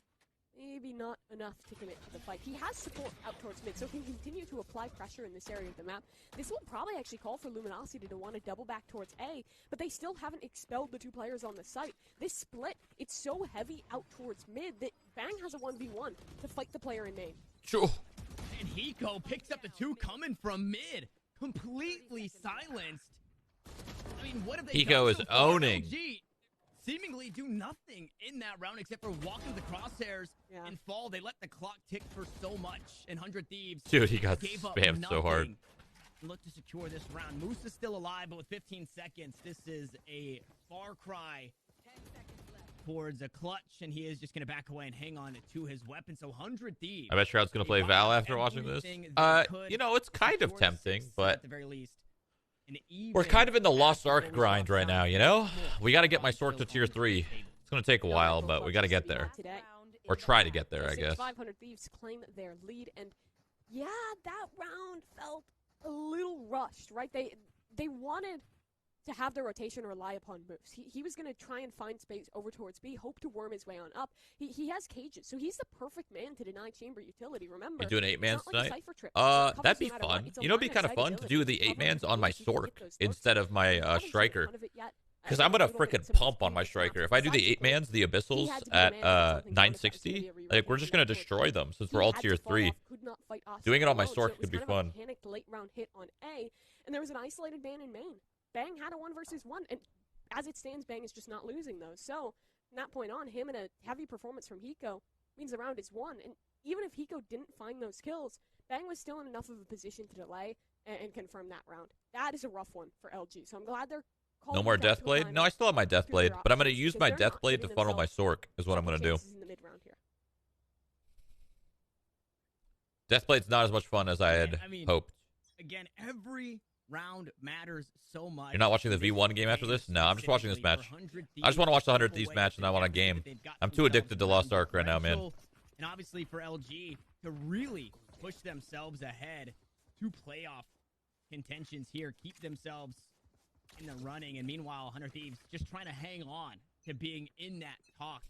maybe not enough to commit to the fight. He has support out towards mid, so can continue to apply pressure in this area of the map. This will probably actually call for Luminosity to want to double back towards A, but they still haven't expelled the 2 players on the site. This split, it's so heavy out towards mid that Bang has a 1v1 to fight the player in main. Sure. And Hiko picks up the 2 coming from mid. Completely silenced. I mean, what have they done Hiko is so far? owning. LG seemingly do nothing in that round except for walk into the crosshairs and fall. They let the clock tick for so much. And 100 Thieves Dude, he got gave up spammed so hard. nothing. Look to secure this round. Moose is still alive, but with 15 seconds, this is a far cry towards a clutch, and he is just going to back away and hang on to his weapon. So 100 Thieves. I bet Shroud's going to play Val after watching this. You know, it's kind of tempting, but at the very least, we're kind of in the Lost Ark grind right now, you know? We got to get my Sork to tier 3. It's going to take a while, but we got to get there. Or try to get there, I guess. 500 Thieves claim their lead, and yeah, that round felt a little rushed, right? They wanted to have their rotation rely upon moves. He was going to try and find space over towards B, hope to worm his way on up. He has cages, so he's the perfect man to deny chamber utility. Remember, you do an 8-man like tonight? That'd be fun. You know, it'd be kind of fun to do the 8-mans on my Sork instead of my Striker. Because I'm going to freaking pump on my Striker. If I do the 8-mans, the Abyssals, at 960, like, we're just going to destroy them since we're all tier 3. Doing it on my Sork could be fun. Panicked late round hit on A, and there was an isolated ban in main. Bang had a 1 versus 1, and as it stands, Bang is just not losing those. So, from that point on, him and a heavy performance from Hiko means the round is won. And even if Hiko didn't find those kills, Bang was still in enough of a position to delay and confirm that round. That is a rough one for LG. So I'm glad they're calling. No more Deathblade? No, I still have my Deathblade, but I'm going to use my Deathblade to funnel my Sork, is what I'm going to do. Deathblade's not as much fun as I had hoped. Again, every round matters so much. You're not watching the V1 game after this? No, I'm just watching this match. I just want to watch the 100 Thieves match, and I want a game. I'm too addicted to Lost Ark right now, man. And obviously for LG to really push themselves ahead to playoff contentions here, keep themselves in the running. And meanwhile, 100 Thieves just trying to hang on to being in that talk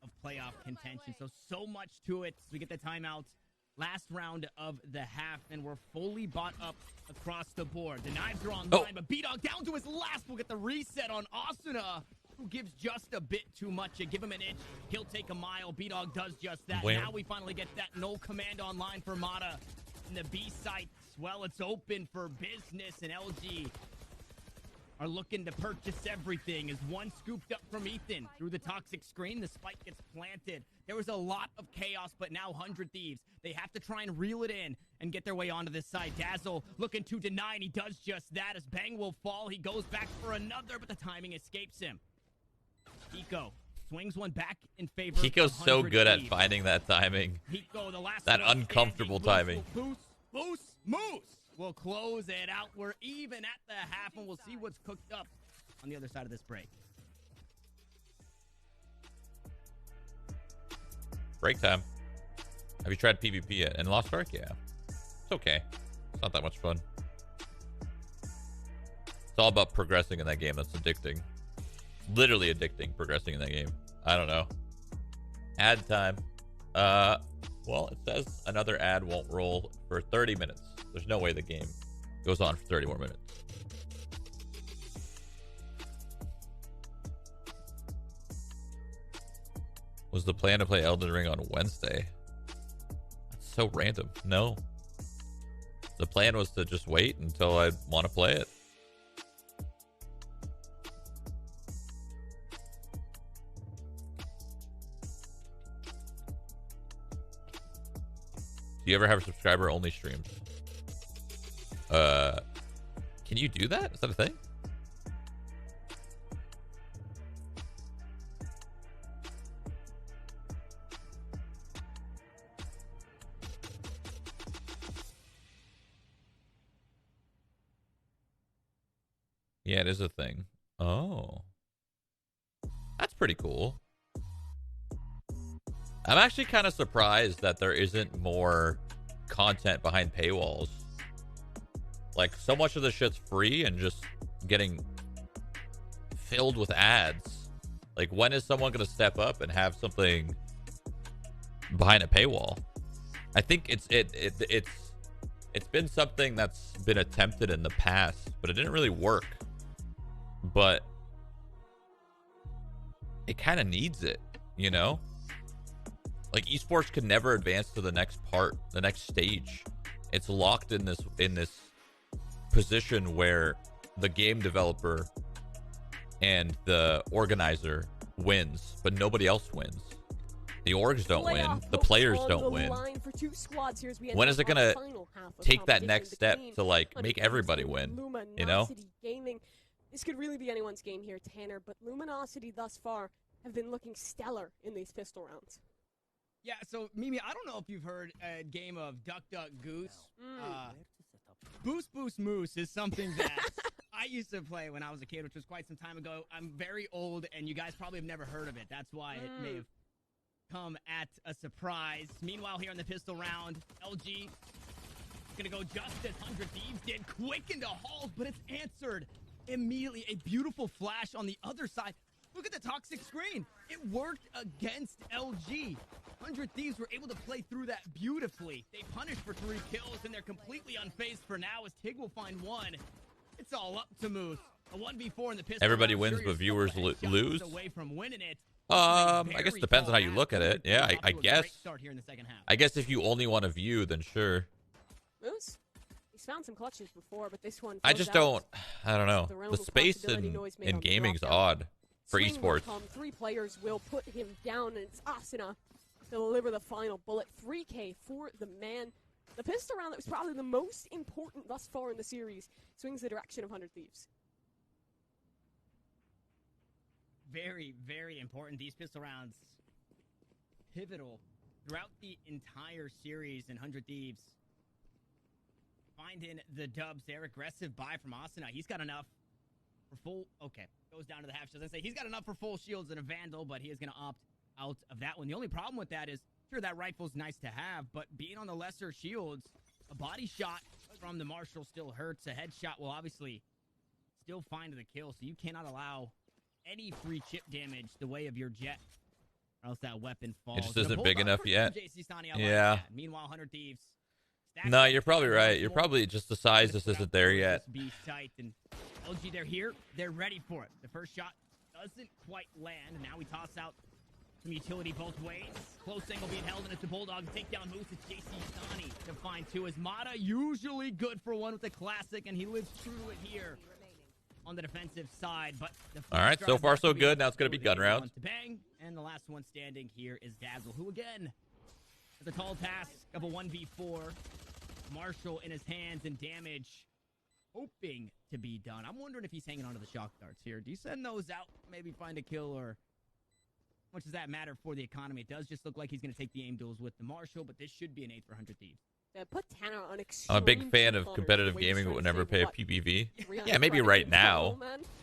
of playoff contention. So much to it. We get the timeouts. Last round of the half, and we're fully bought up across the board. The knives are on line, but B-Dog down to his last. We'll get the reset on Asuna, who gives just a bit too much. You give him an inch, he'll take a mile. B-Dog does just that. Now we finally get that no command online for Mata. And the B site, well, it's open for business, and LG are looking to purchase everything. As one scooped up from Ethan through the toxic screen, the spike gets planted. There was a lot of chaos, but now 100 Thieves, they have to try and reel it in and get their way onto this side. Dazzle looking to deny, and he does just that. As Bang will fall, he goes back for another, but the timing escapes him. Hiko swings one back in favor. Hiko's so good at finding that timing. Hiko, the last that uncomfortable timing. Moose will close it out. We're even at the half, and we'll see what's cooked up on the other side of this break. Break time. Have you tried PvP yet? And Lost Ark? Yeah. It's okay. It's not that much fun. It's all about progressing in that game. That's addicting. Literally addicting, progressing in that game. I don't know. Ad time. Well, it says another ad won't roll for 30 minutes. There's no way the game goes on for 30 more minutes. Was the plan to play Elden Ring on Wednesday? That's so random. No. The plan was to just wait until I want to play it. Do you ever have subscriber-only streams? Can you do that? Is that a thing? Yeah, it is a thing. Oh. That's pretty cool. I'm actually kind of surprised that there isn't more content behind paywalls. Like, so much of the shit's free and just getting filled with ads. Like, when is someone going to step up and have something behind a paywall? I think it's been something that's been attempted in the past, but it didn't really work. But it kind of needs it, you know? Like, esports can never advance to the next part, the next stage. It's locked in this position where the game developer and the organizer wins, but nobody else wins. The orgs don't win. The players don't win. When is it gonna take that next step to like make everybody win? You know? Gaming. This could really be anyone's game here, Tanner, but Luminosity thus far have been looking stellar in these pistol rounds. Yeah, so Mimi, I don't know if you've heard a game of Duck Duck Goose. Boost Boost Moose is something that I used to play when I was a kid, which was quite some time ago. I'm very old, and you guys probably have never heard of it. That's why it may have come at a surprise. Meanwhile, here in the pistol round, LG is going to go just as 100 Thieves did. Quick into halt, but it's answered immediately. A beautiful flash on the other side. Look at the toxic screen. It worked against LG. 100 Thieves were able to play through that beautifully. They punished for 3 kills, and they're completely unfazed for now as Tig will find 1. It's all up to Moose. A 1v4 in the pistol. Everybody wins, but viewers lose. Away from winning it. I guess it depends on how you look at it. Yeah, I guess. I guess if you only want to view, then sure. Moose? He's found some clutches before, but this one... I just don't... I don't know. The space in gaming's odd for esports. 3 players will put him down, and it's Asuna to deliver the final bullet. 3K for the man. The pistol round that was probably the most important thus far in the series swings the direction of 100 Thieves. Very, very important. These pistol rounds, pivotal throughout the entire series. And 100 Thieves finding the dubs there. Aggressive buy from Asuna. He's got enough for full... Okay, goes down to the half shields. I say he's got enough for full shields and a Vandal, but he is going to opt out of that one. The only problem with that is, sure, that rifle's nice to have, but being on the lesser shields, a body shot from the Marshal still hurts. A headshot will obviously still find the kill, so you cannot allow any free chip damage the way of your jet, or else that weapon falls. It just isn't big enough yet. Yeah. Like meanwhile, 100 Thieves. No, you're probably right. You're probably just the size just isn't there yet. Be tight, and LG, they're here. They're ready for it. The first shot doesn't quite land, and now we toss out some utility both ways. Close angle being held, and it's the Bulldog to take down Moose. It's JC Sani to find 2. As Mata, usually good for 1 with the classic, and he lives true to it here on the defensive side. But all right, so far so good. Now it's going to be gun rounds. To bang, and the last one standing here is Dazzle, who again has a tall task of a 1v4. Marshall in his hands and damage hoping to be done. I'm wondering if he's hanging onto the shock darts here. Do you send those out, maybe find a kill, or how much does that matter for the economy? It does just look like he's going to take the aim duels with the Marshall, but this should be an 8 for 100 Thieves. Put Tanner on I'm a big fan of competitive gaming, but would never pay a PPV. Yeah, maybe right now.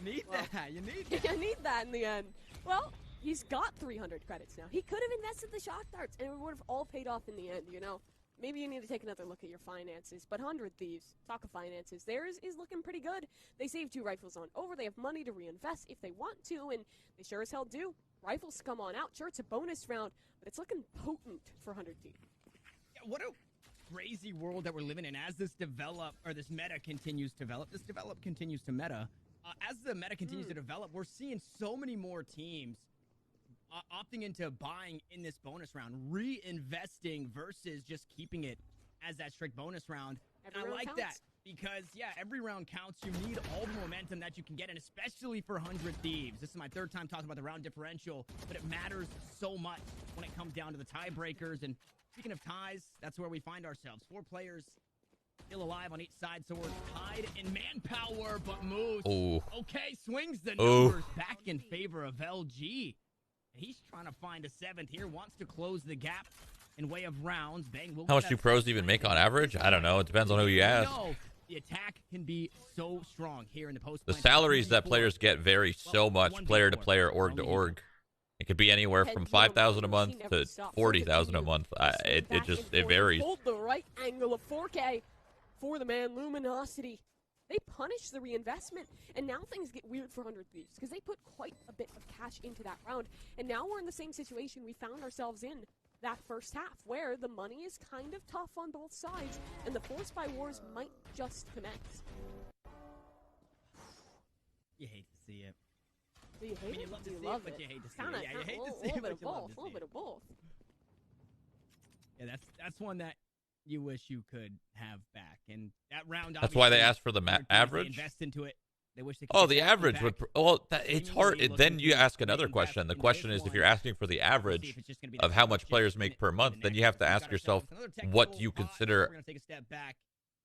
Need that. You need that. You need that in the end. Well, he's got 300 credits now. He could have invested the shock darts, and it would have all paid off in the end, you know? Maybe you need to take another look at your finances. But 100 Thieves, talk of finances, theirs is looking pretty good. They saved 2 rifles on over. They have money to reinvest if they want to, and they sure as hell do. Rifles come on out. Sure, it's a bonus round, but it's looking potent for 100 Thieves. Yeah, what a crazy world that we're living in. As this meta continues to develop, continues to meta. As the meta continues to develop, we're seeing so many more teams opting into buying in this bonus round, reinvesting versus just keeping it as that strict bonus round. And I like that because, yeah, every round counts. You need all the momentum that you can get, and especially for 100 Thieves. This is my 3rd time talking about the round differential, but it matters so much when it comes down to the tiebreakers. And speaking of ties, that's where we find ourselves. 4 players still alive on each side, so we're tied in manpower, but Moose, okay, swings the numbers back in favor of LG. He's trying to find a 7th here, wants to close the gap in way of rounds. Bang. How much do pros even make on average? I don't know. It depends on who you ask. The attack can be so strong here in the post. The salaries that players get vary so much, player to player, org to org. It could be anywhere from $5,000 a month to $40,000 a month. It varies. Hold the right angle of 4K. for the man, Luminosity. They punish the reinvestment, and now things get weird for 100 Thieves, because they put quite a bit of cash into that round, and now we're in the same situation we found ourselves in that first half, where the money is kind of tough on both sides, and the Force by Wars might just commence. You hate to see it. Do you hate it? You love to see love it, but you hate to see Kinda, it. Yeah, you hate to a see little it, bit of but you love both. to A little see bit it. of both. Yeah, that's one that you wish you could have back. And that round, That's why they obviously, asked for the they average. invest into it. They wish they could Oh, get the that average back. would. Well, it's hard. Genuinely Then looking you to ask another reinvest question. The into question this is, if you're one. asking for the We'll see average if it's just gonna be of that how much much just players in make it per for the month, then next you have to one. We've ask got yourself ourselves another what technical you pause. consider We're gonna take a step back.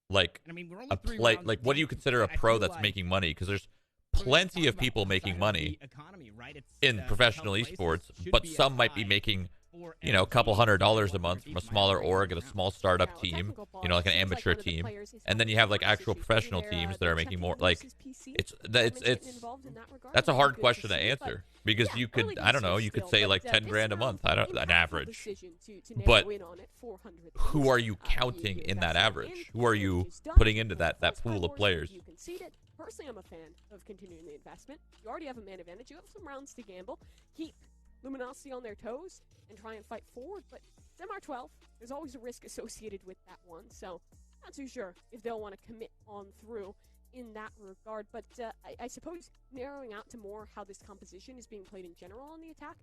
like And I mean, we're only a 3 play. rounds Like, what do you deep. consider a I pro feel that's like making money? Because there's we're gonna plenty talk of about people the making side of money the economy, right? It's, in professional health esports, crisis should but be a some might be high making, for you know, a couple $100 a everyone. month from a smaller org and a small startup Yeah, well, team, technical you know, like an seems amateur one of the team, players is and then having you have like some actual issues. professional They're, teams that they're are making checking more. who Like, uses PC. it's Management's getting it's involved in that regard, that's a which is hard good to question to see, but answer because yeah, you early could, days I don't know, here you could still, say but, like 10 this grand a round, month. I don't, an impactful average. decision to narrow But in on it, 400 who are you Thieves. counting You in that invest average? in, Who are damage you is done, putting into and that Force by pool of Wars, players? You concede it. Personally, I'm a fan of continuing the investment. You already have a man advantage. You have some rounds to gamble. Keep Luminosity on their toes and try and fight forward, but it's MR12. There's always a risk associated with that one, so not too sure if they'll want to commit on through in that regard. But I suppose narrowing out to more how this composition is being played in general on the attack,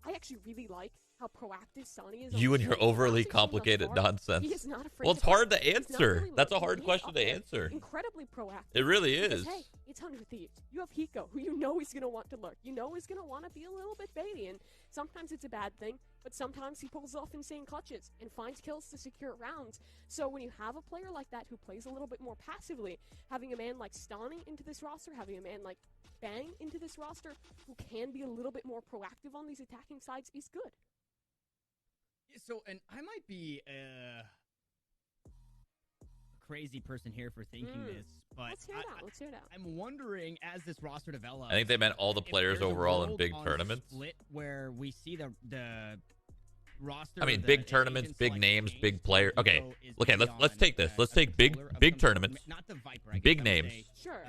I actually really like how proactive Sonny is. You and your overly complicated nonsense. He is not afraid Well, it's to hard to fight. He's not answer. really That's a looking. hard He is question up to there, answer. Incredibly proactive. It really Because, is. hey, it's 100 Thieves. You have Hiko, who you know is going to want to lurk. You know is going to want to be a little bit baity, and sometimes it's a bad thing, but sometimes he pulls off insane clutches and finds kills to secure rounds. So when you have a player like that who plays a little bit more passively, having a man like Stani into this roster, having a man like Bang into this roster, who can be a little bit more proactive on these attacking sides, is good. Yeah, so, and I might be a crazy person here for thinking this, but Let's hear it out. Let's hear it out. I'm wondering as this roster develops. I think they meant all the if players there's a overall in world big on tournaments. Split where we see the roster. I mean, the big tournaments, agents big select names, games big player. where Okay, Hiko is okay. maybe Let's on, take this. Let's a take big controller of big some tournaments, not the Viper, I guess big I would names, say, Sure.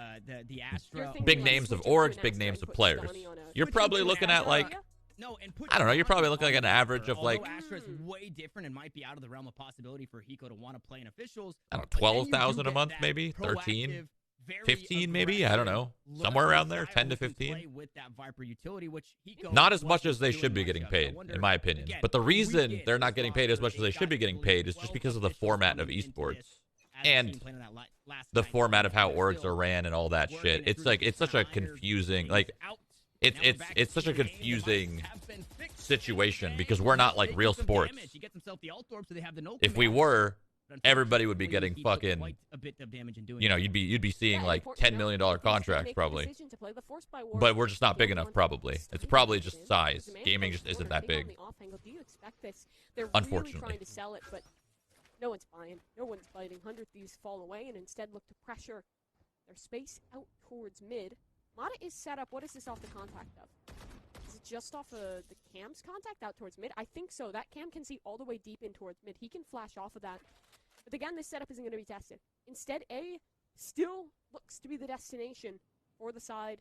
The Astra. thinking big like names of switching to orgs, an big Astra names and of put players. Stani on a- You're Switching probably to an looking at Astra. like, No, and put I don't know. You're probably Stani looking like on an average of Although like, Astra is way different and might be out of the realm of possibility for Hiko to want to play in officials. I don't know, But then you do 12,000 a get month, that maybe 13, proactive, very 15, maybe. I don't know, aggressive somewhere around lurking there, style 10 to who can 15. play with that Viper utility, which Hiko Not as much wasn't as they doing should be much getting of. So I paid, wonder, in my opinion. again, But the we reason get they're not this getting paid as roster, much as they they've should be got getting only paid is 12 just because of the officials format of coming into esports this as a team and playing on that last the night. format of how They're orgs still are ran and all that working shit. and It's through like, it's such a hired confusing, teams like, out. it's Now we're back it's such a into the game. The confusing Vikings have been fixed. situation because Bang, we're not like taking real some sports. damage. He gets himself the alt orb, so they have the no If we command. were, But everybody would be unfortunately, getting he put fucking, quite a bit of damage in doing you know, so. you'd be seeing Yeah, like important to $10 note, million if these contracts make the probably. decision to play the Force by Wars, But we're just not they big want enough to probably. stay It's in probably the just game. size. The man Gaming plays just isn't corner, that big on big. the off angle. Do you expect this? They're really Unfortunately. trying to sell it, but no one's buying. No one's biting. 100 Thieves fall away and instead look to pressure their space out towards mid. Mata is set up. What is this off the contact of? Is it just off of the cam's contact out towards mid? I think so. That cam can see all the way deep in towards mid. He can flash off of that. But again, this setup isn't going to be tested. Instead, A still looks to be the destination for the side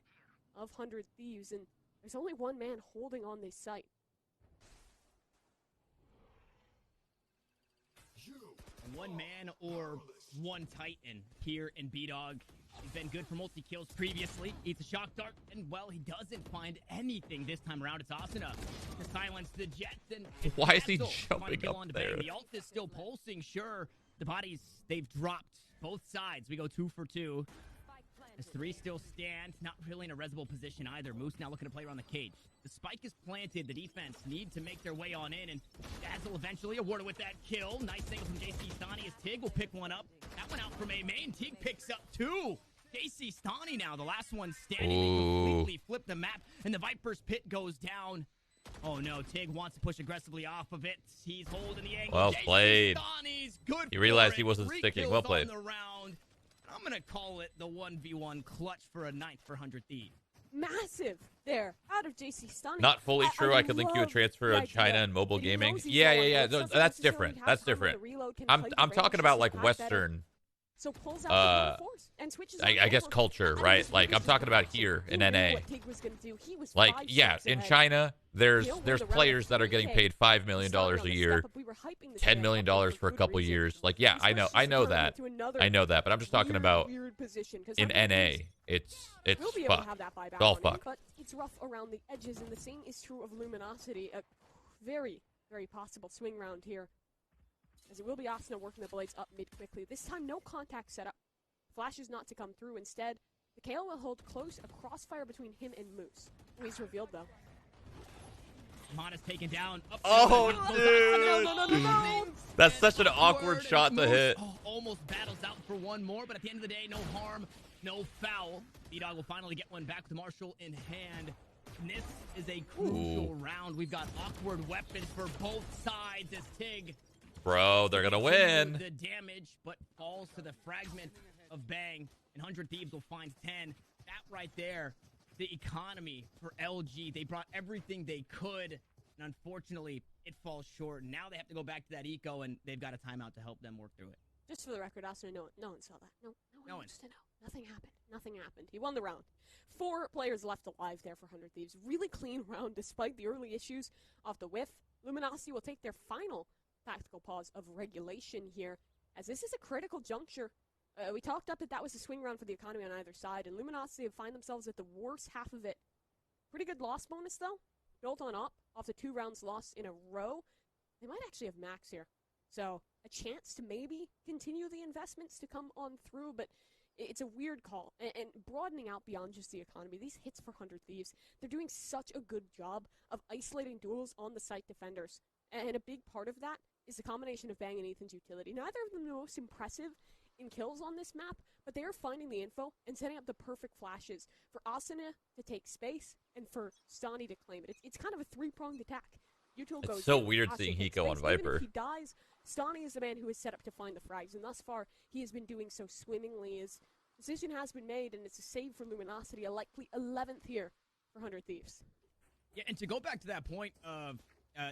of 100 Thieves, and there's only one man holding on this site. One man or one Titan here in B-Dog. He's been good for multi-kills previously. Eats a shock dart, and, well, he doesn't find anything this time around. It's Asuna to silence the Jets. And Why is he Castle to find a jumping kill up on there? Bang. The ult is still pulsing, sure. The bodies, they've dropped both sides. We go 2 for 2. As 3 still stand, not really in a resable position either. Moose now looking to play around the cage. The spike is planted. The defense need to make their way on in, and Dazzle eventually awarded with that kill. Nice angle from JC Stani as Tig will pick one up. That one out from A main. Tig picks up 2. JC Stani now, the last one standing. They completely flip the map, and the Viper's pit goes down. Oh no, Tig wants to push aggressively off of it. He's holding the angle. Well JC played. Stani's good. He realized for he it. wasn't 3 sticking. kills Well played. on the round. I'm going to call it the 1v1 clutch for a 9th for 100 Thieves. Massive there out of JC Stani. Not fully true. I could link you a love transfer the of China idea and mobile that he gaming. knows he's Yeah. going. No, It doesn't that's necessarily different. have That's time on the different. reload, can I'm play the talking range about just like a tad better. Western So pulls out the force and switches. I guess culture, right? Like I'm talking about here in NA. Like yeah, in China, there's players that are getting paid $5 million a year, $10 million for a couple years. Like yeah, I know that, but I'm just talking about in NA. It's fucked. It's all fucked. But it's rough around the edges, and the same is true of Luminosity. A very, very possible swing round here, as it will be Asuna working the blades up mid quickly. This time, no contact setup. Flash is not to come through. Instead, the KO will hold close, a crossfire between him and Moose. He's revealed, though. Mana's taken down. Oh, dude. No. That's such an awkward shot to hit. Almost battles out for one more, but at the end of the day, no harm, no foul. B-Dog will finally get one back with Marshall in hand. And this is a crucial round. We've got awkward weapons for both sides as Tig. Bro, they're going to win. The damage, but falls to the fragment of Bang. And 100 Thieves will find 10. That right there, the economy for LG. They brought everything they could. And unfortunately, it falls short. Now they have to go back to that eco, and they've got a timeout to help them work through it. Just for the record, Asuna, no one saw that. No one wants to know. Nothing happened. Nothing happened. He won the round. 4 players left alive there for 100 Thieves. Really clean round despite the early issues of the whiff. Luminosity will take their final tactical pause of regulation here, as this is a critical juncture. We talked up that was a swing round for the economy on either side, and Luminosity find themselves at the worst half of it. Pretty good loss bonus, though. Built on up off the 2 rounds lost in a row. They might actually have max here. So a chance to maybe continue the investments to come on through, but it's a weird call. And broadening out beyond just the economy, these hits for 100 Thieves, they're doing such a good job of isolating duels on the site defenders. And a big part of that is the combination of Bang and Ethan's utility. Neither of them the most impressive in kills on this map, but they are finding the info and setting up the perfect flashes for Asuna to take space and for Stani to claim it. It's kind of a 3-pronged attack. It's so weird seeing Hiko on Viper. Even if he dies, Stani is the man who is set up to find the frags, and thus far, he has been doing so swimmingly. His decision has been made, and it's a save for Luminosity, a likely 11th here for 100 Thieves. Yeah, and to go back to that point of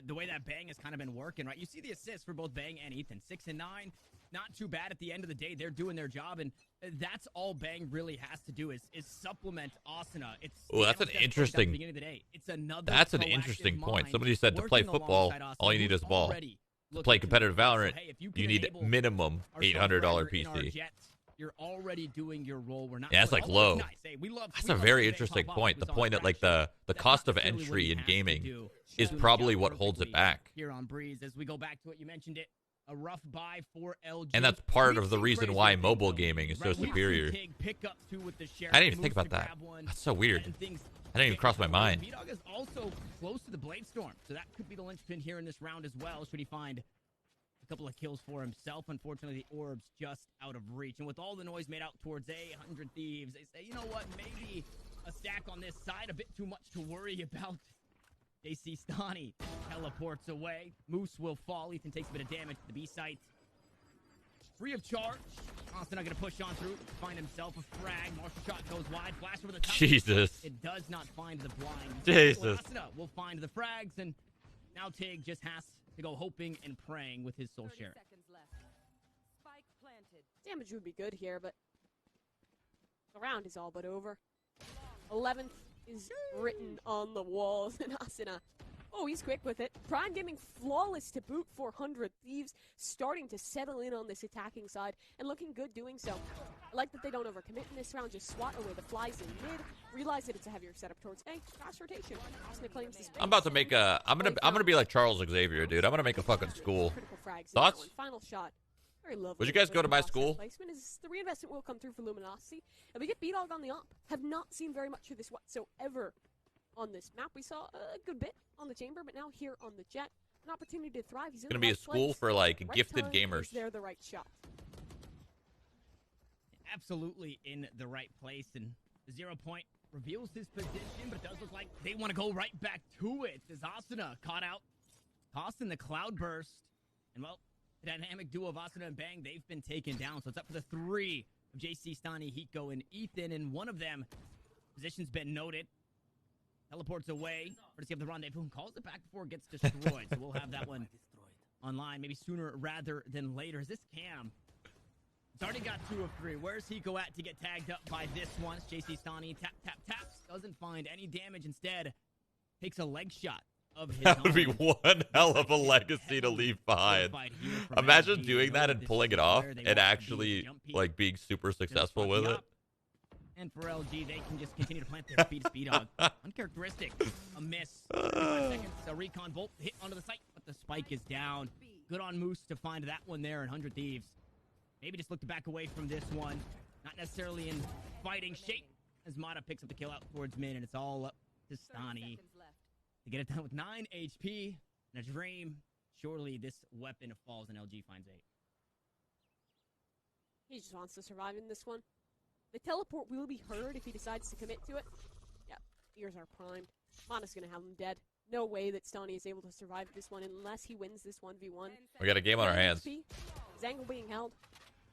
the way that Bang has kind of been working, right? You see the assists for both Bang and Ethan. 6 and 9, not too bad at the end of the day. They're doing their job, and that's all Bang really has to do is supplement Asuna. Oh, that's an interesting. It's another. That's an interesting point. Somebody said to play football, all you need is a ball. To play competitive Valorant, you need minimum $800 PC. You're already doing your role. We're not. Yeah, that's like low. That's a very interesting point. The point that like the cost of entry in gaming is probably what holds it back. Here on Breeze, as we go back to it, you mentioned it. A rough buy for LG. And that's part of the reason why mobile gaming is so superior. I didn't even think about that. That's so weird. That didn't even cross my mind. B-Dog is also close to the Blade Storm, so that could be the linchpin here in this round as well. Should he find a couple of kills for himself? Unfortunately, the orb's just out of reach. And with all the noise made out towards 100 Thieves, they say, you know what, maybe a stack on this side, a bit too much to worry about. JC Stani teleports away. Moose will fall. Ethan takes a bit of damage to the B site. Free of charge. Austin not going to push on through. Find himself a frag. Marshall shot goes wide. Flash over the top. Jesus. It does not find the blind. Jesus. Will find the frags, and now Tig just has to go hoping and praying with his soul share. Damage would be good here, but the round is all but over. 11th is written on the walls, and Asuna, oh, he's quick with it. Prime Gaming flawless to boot for 100 Thieves, starting to settle in on this attacking side, and looking good doing so. I like that they don't overcommit in this round, just swat away the flies in mid, realize that it's a heavier setup towards A, fast rotation. Asuna claims the space. I'm about to make a, I'm gonna be like Charles Xavier, dude. I'm gonna make a fucking school. Thoughts? Final shot. Very lovely. Would you guys go to my school? Placement is the reinvestment will come through for Luminosity. And we get B-Dog on the up. Have not seen very much of this whatsoever on this map. We saw a good bit on the Chamber, but now here on the Jet, an opportunity to thrive. He's in gonna be a school for like gifted gamers. They're the right shot. Absolutely in the right place, and the 0 point reveals his position, but it does look like they want to go right back to it. As Asuna caught out, tossed in the cloudburst, and well, the dynamic duo of Asuna and Bang, they've been taken down. So it's up for the 3 of JC, Stani, Hiko, and Ethan. And one of them, position's been noted. Teleports away. Courtesy of the rendezvous and calls it back before it gets destroyed. So we'll have that one online maybe sooner rather than later. Is this Cam Already got 2 of 3. Where's Hiko at to get tagged up by this one? JC Stani taps. Doesn't find any damage. Instead, takes a leg shot of his That would be own. one hell of a legacy to leave behind. Imagine doing that and pulling it off and actually like being super successful with it. And for LG, they can just continue to plant their speed dog. Uncharacteristic. A miss. 35 seconds. A recon bolt hit onto the site, but the spike is down. Good on Moose to find that one there in 100 Thieves. Maybe just look to back away from this one. Not necessarily in fighting shape as Mata picks up the kill out towards mid, and it's all up to Stani to get it done with 9 HP and a dream. Surely this weapon falls and LG finds 8. He just wants to survive in this one. The teleport will be heard if he decides to commit to it. Yep, ears are primed. Mata's gonna have him dead. No way that Stani is able to survive this one unless he wins this 1v1. We got a game on our hands. Zangle being held.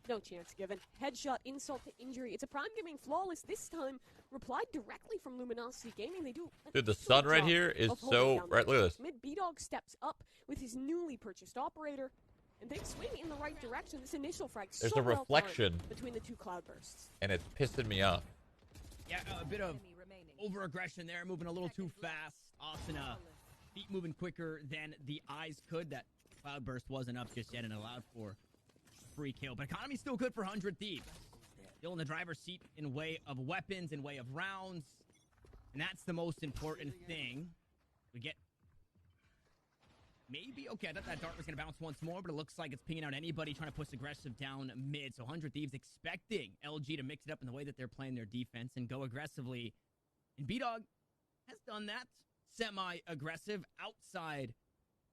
No chance given. Headshot, insult to injury. It's a Prime giving flawless this time. Replied directly from Luminosity Gaming. They do. Dude, the sun right here is so right. Look at this. Mid B-Dog steps up with his newly purchased operator, and they swing in the right direction. This initial frag. There's so a reflection between the 2 cloudbursts, and it's pissing me off. Yeah, a bit of over-aggression there, moving a little too fast. Asuna, feet moving quicker than the eyes could. That cloudburst wasn't up just yet and allowed for free kill, but economy's still good for 100 Thieves. Still in the driver's seat in way of weapons, in way of rounds, and that's the most important thing. We get maybe, okay, I thought that dart was going to bounce once more, but it looks like it's pinging out anybody trying to push aggressive down mid. So 100 Thieves expecting LG to mix it up in the way that they're playing their defense and go aggressively. And B-Dog has done that. Semi-aggressive outside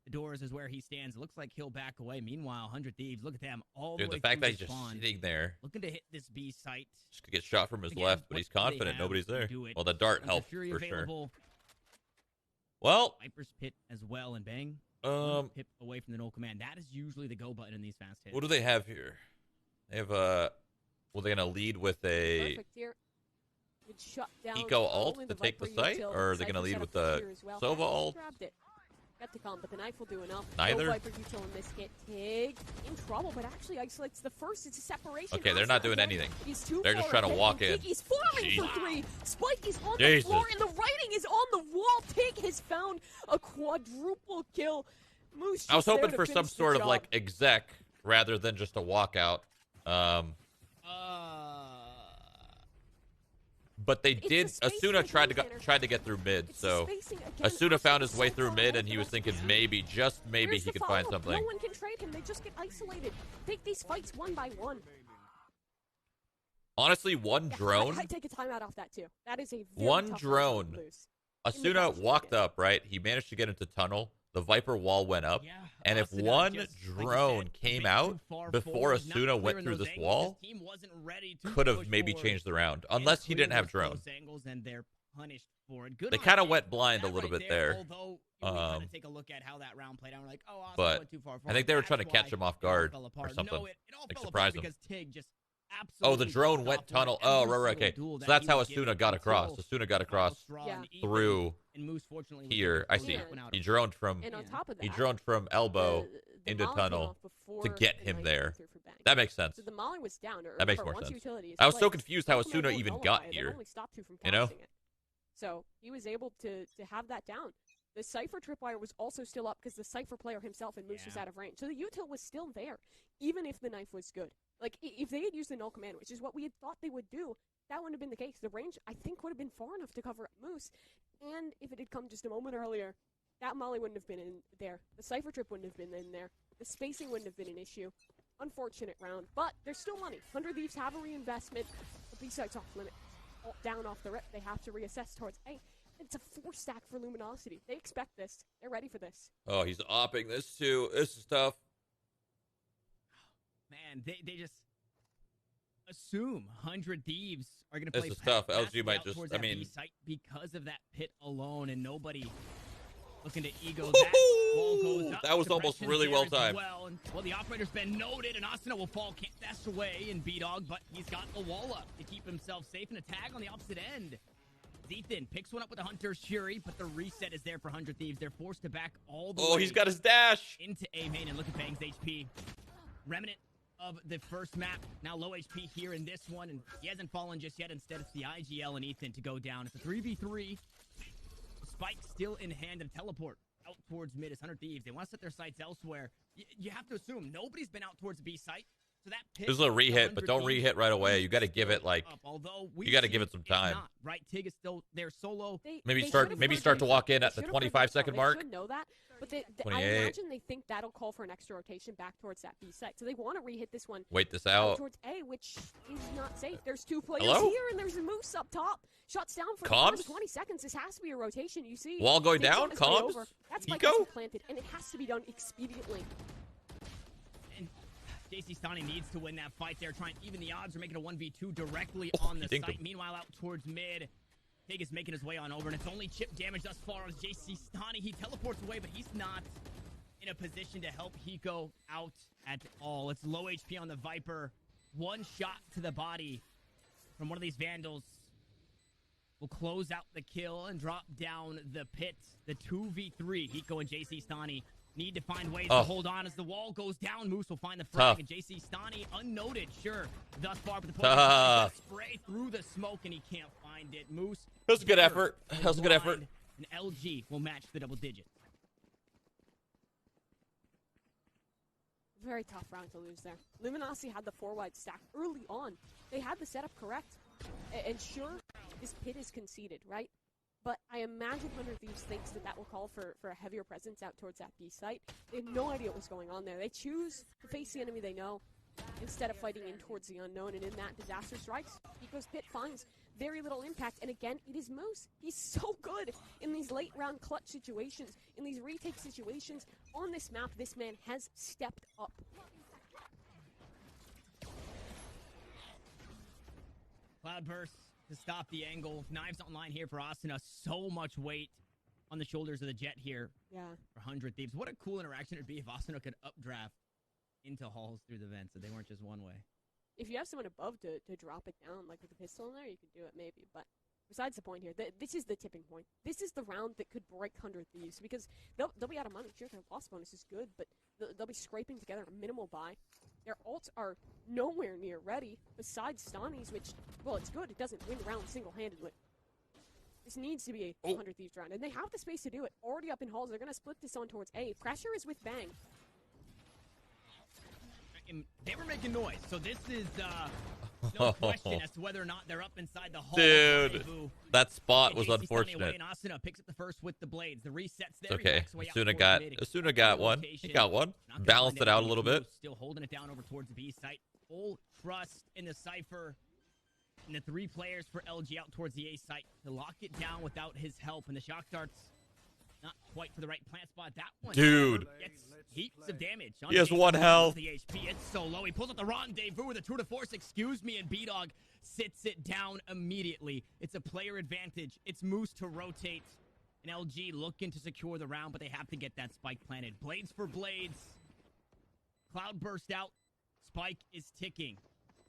the doors is where he stands. It looks like he'll back away. Meanwhile, 100 Thieves, look at them all the way. Dude, the fact that he's through just spawn, sitting there, looking to hit this B site. just could get shot from his left, but he's confident nobody's there. Well, the dart helped for sure. Well, Viper's Pit as well, and bang. Pip away from the null command. That is usually the go button in these fast hits. what do they have here? They have well, they're gonna lead with a perfect here. Would shut down eco alt only to the take the Viper site, util. or are they Cypher gonna lead set with up the here as well. Sova alt? Grabbed it. Got to come, but the knife will do enough. Neither? No Viper util in this hit. Tig in trouble, but actually isolates the first. It's a separation. Okay, they're not doing anything. They're just trying to walk in. Tig is farming Jeez. for 3. Spike is on Jesus. the floor, and the writing is on the wall. Tig has found a quadruple kill. Moose I was just hoping there for to some finish the sort of job. like exec rather than just a walkout. But they did. Asuna tried to get through mid, so Asuna found his way through mid, and he was thinking maybe, just maybe, Here's he the could find follow-up. something. No one can trade him. They just get isolated. Take these fights one by one. Honestly, one drone. I take a timeout off that too. That is a very One tough drone. to lose. Asuna walked up, right? He managed to get into tunnel. The Viper wall went up. And if one drone came out before Asuna went through this wall, could have maybe changed the round. Unless he didn't have drone. They kind of went blind a little bit there. But I think they were trying to catch him off guard or something. Like surprise him. Oh, the drone went tunnel. Oh, right, okay. So that's how Asuna got across. Asuna got across through here. I see. He droned from elbow into tunnel to get him there. That makes sense. So the Molly was down. That makes more sense. I was so confused how Asuna even got here. You know? So he was able to have that down. The Cypher tripwire was also still up because the Cypher player himself and Moose was out of range. So the util was still there, even if the knife was good. Like, if they had used the null command, which is what we had thought they would do, that wouldn't have been the case. The range, I think, would have been far enough to cover up Moose. And if it had come just a moment earlier, that Molly wouldn't have been in there. The Cypher trip wouldn't have been in there. The spacing wouldn't have been an issue. Unfortunate round. But there's still money. 100 Thieves have a reinvestment. The B-site's off limit. Down off the rip. They have to reassess towards A. It's a 4-stack for Luminosity. They expect this. They're ready for this. Oh, he's opping this too. This is tough. Man, they just assume 100 Thieves are going to play. This is tough. LG might just, I mean, because of that pit alone, and nobody looking to ego that. Ball goes up. That was almost really well timed. Well, the operator's been noted, and Asuna will fall, can't dash away in B-Dog, but he's got the wall up to keep himself safe, and a tag on the opposite end. Ethan picks one up with a Hunter's Fury, but the reset is there for 100 Thieves. They're forced to back all the way. Oh, he's got his dash. Into A main, and look at Bang's HP. Remnant of the first map. Now low HP here in this one, and he hasn't fallen just yet. Instead, it's the IGL and Ethan to go down. It's a 3v3. Spike still in hand and teleport out towards mid as 100 Thieves. They want to set their sights elsewhere. You have to assume nobody's been out towards B site. So that this is a re-hit, but don't re-hit right away. You got to give it like, you got to give it some time. Right, Tig is still there solo. Maybe start to walk in at the 25-second mark. They should know that, but I imagine they think that'll call for an extra rotation back towards that B site. So they want to re-hit this one. Wait this out. Towards A, which is not safe. There's two players Hello? here, and there's a Moose up top. Shuts down for Comms? the 20 seconds. This has to be a rotation. You see, Wall going down. Comms. That's Spike planted, and it has to be done expediently. JC Stani needs to win that fight there, trying to even the odds, or making a 1v2 directly on the site. Meanwhile, out towards mid, Tig is making his way on over, and it's only chip damage thus far as JC Stani. He teleports away, but he's not in a position to help Hiko out at all. It's low HP on the Viper. One shot to the body from one of these Vandals will close out the kill and drop down the pit. The 2v3, Hiko and JC Stani need to find ways to hold on as the wall goes down. Moose will find the frag, and JC Stani unnoted, sure, thus far, but the player spray through the smoke, and he can't find it. Moose. That was a good effort. That was a good effort. And LG will match the double digits. Very tough round to lose there. Luminosity had the 4-wide stack early on. They had the setup correct. And sure, this pit is conceded, right? But I imagine 100 Thieves thinks that will call for a heavier presence out towards that B site. They have no idea what's going on there. They choose to face the enemy they know instead of fighting in towards the unknown. And in that, disaster strikes because pit finds very little impact. And again, it is Moose. He's so good in these late round clutch situations, in these retake situations. On this map, this man has stepped up. Cloudburst to stop the angle. Knives online here for Asuna. So much weight on the shoulders of the Jet here. Yeah. For 100 Thieves. What a cool interaction it'd be if Asuna could updraft into halls through the vents, so they weren't just one way. If you have someone above to drop it down, like with a pistol in there, you could do it maybe. But besides the point here, this is the tipping point. This is the round that could break 100 Thieves because they'll be out of money. Sure, their loss bonus is good, but they'll be scraping together a minimal buy. Their ults are nowhere near ready, besides Stani's, which, well, it's good. It doesn't win round single-handedly. This needs to be a 100 Thieves round, and they have the space to do it. Already up in halls, they're going to split this on towards A. Pressure is with Bang. They were making noise, so this is no question as to whether or not they're up inside the hall. Dude, that spot was unfortunate. And Asuna picks up the first with the blades. The resets there. It's okay. Asuna got one. He got one. Balanced it out a little bit. Still holding it down over towards the B site. Full trust in the Cypher. And the 3 players for LG out towards the A site to lock it down without his help. And the shock darts not quite for the right plant spot. That one, dude, gets heaps of damage. He has 1 health. The HP, it's so low. He pulls out the rendezvous with a tour de force. Excuse me, and B-Dog sits it down immediately. It's a player advantage. It's Moose to rotate. And LG looking to secure the round, but they have to get that spike planted. Blades for blades. Cloud burst out. Spike is ticking.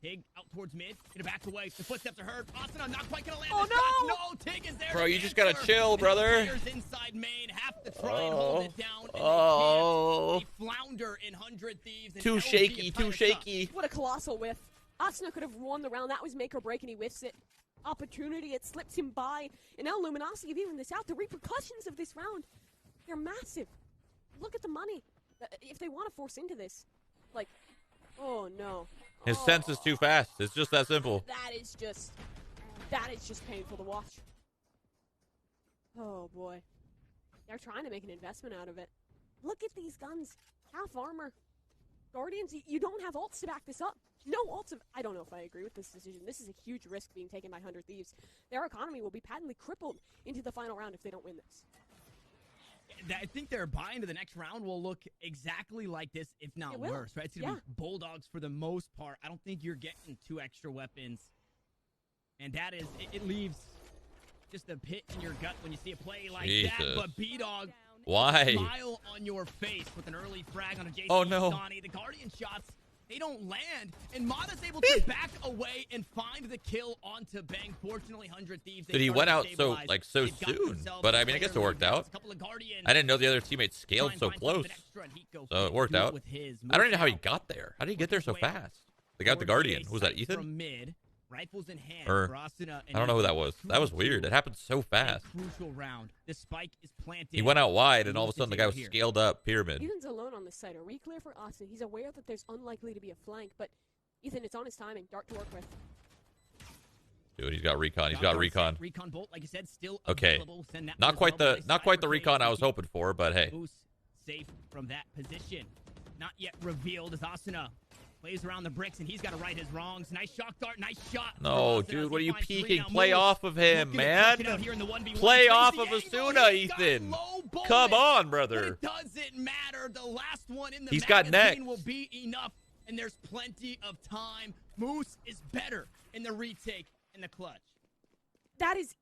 Tig out towards mid. Gonna back away. The footsteps are heard. Asuna not quite gonna land. Oh, no! No, Tig is there. Bro, you just gotta chill, brother. Players inside main have to try and hold it down. And they flounder in 100 Thieves. Too shaky, too shaky. What a colossal whiff. Asuna could have won the round. That was make or break, and he whiffs it. Opportunity, it slips him by. And now Luminosity have even this out. The repercussions of this round, they're massive. Look at the money. If they want to force into this, like, oh no. His sense is too fast. It's just that simple. That is just painful to watch. Oh boy. They're trying to make an investment out of it. Look at these guns. Half armor. Guardians, you don't have ults to back this up. No ults. I don't know if I agree with this decision. This is a huge risk being taken by 100 Thieves. Their economy will be patently crippled into the final round if they don't win this. I think their buy into the next round will look exactly like this, if not worse, right? It's going to be Bulldogs for the most part. I don't think you're getting 2 extra weapons. And that is, it leaves just a pit in your gut when you see a play like that. But B-Dog, why? Smile on your face with an early frag on a JC Oh, no. Stani. The Guardian shots, They don't land, and Mata's able to back away and find the kill onto Bang. Fortunately, 100 Thieves. Dude, he went out so soon. But I mean, I guess it worked out. I didn't know the other teammates scaled so close. So it worked out. I don't even know how he got there. How did he get there so fast? The guy with the Guardian. Who was that, Ethan? From mid, rifles in hand, or, I don't know who that was. That was weird. It happened so fast. Crucial round. The spike is planted. He went out wide, and all of a sudden the guy was scaled up pyramid. Ethan's alone on this side. Are we clear for Austin? He's aware that there's unlikely to be a flank, but Ethan, it's on his timing. Dart to work with. Dude, he's got recon. He's got recon. Recon bolt, like I said, still okay. Not quite the recon I was hoping for, but hey. Safe from that position. Not yet revealed as Asuna plays around the bricks, and he's got to right his wrongs. Nice shock dart, nice shot. No, dude, what are you peeking? Play off of him, man. Play off of Asuna, Ethan. Come on, brother. It doesn't matter. The last one in the he's got neck. Will be enough, and there's plenty of time. Moose is better in the retake and the clutch. That is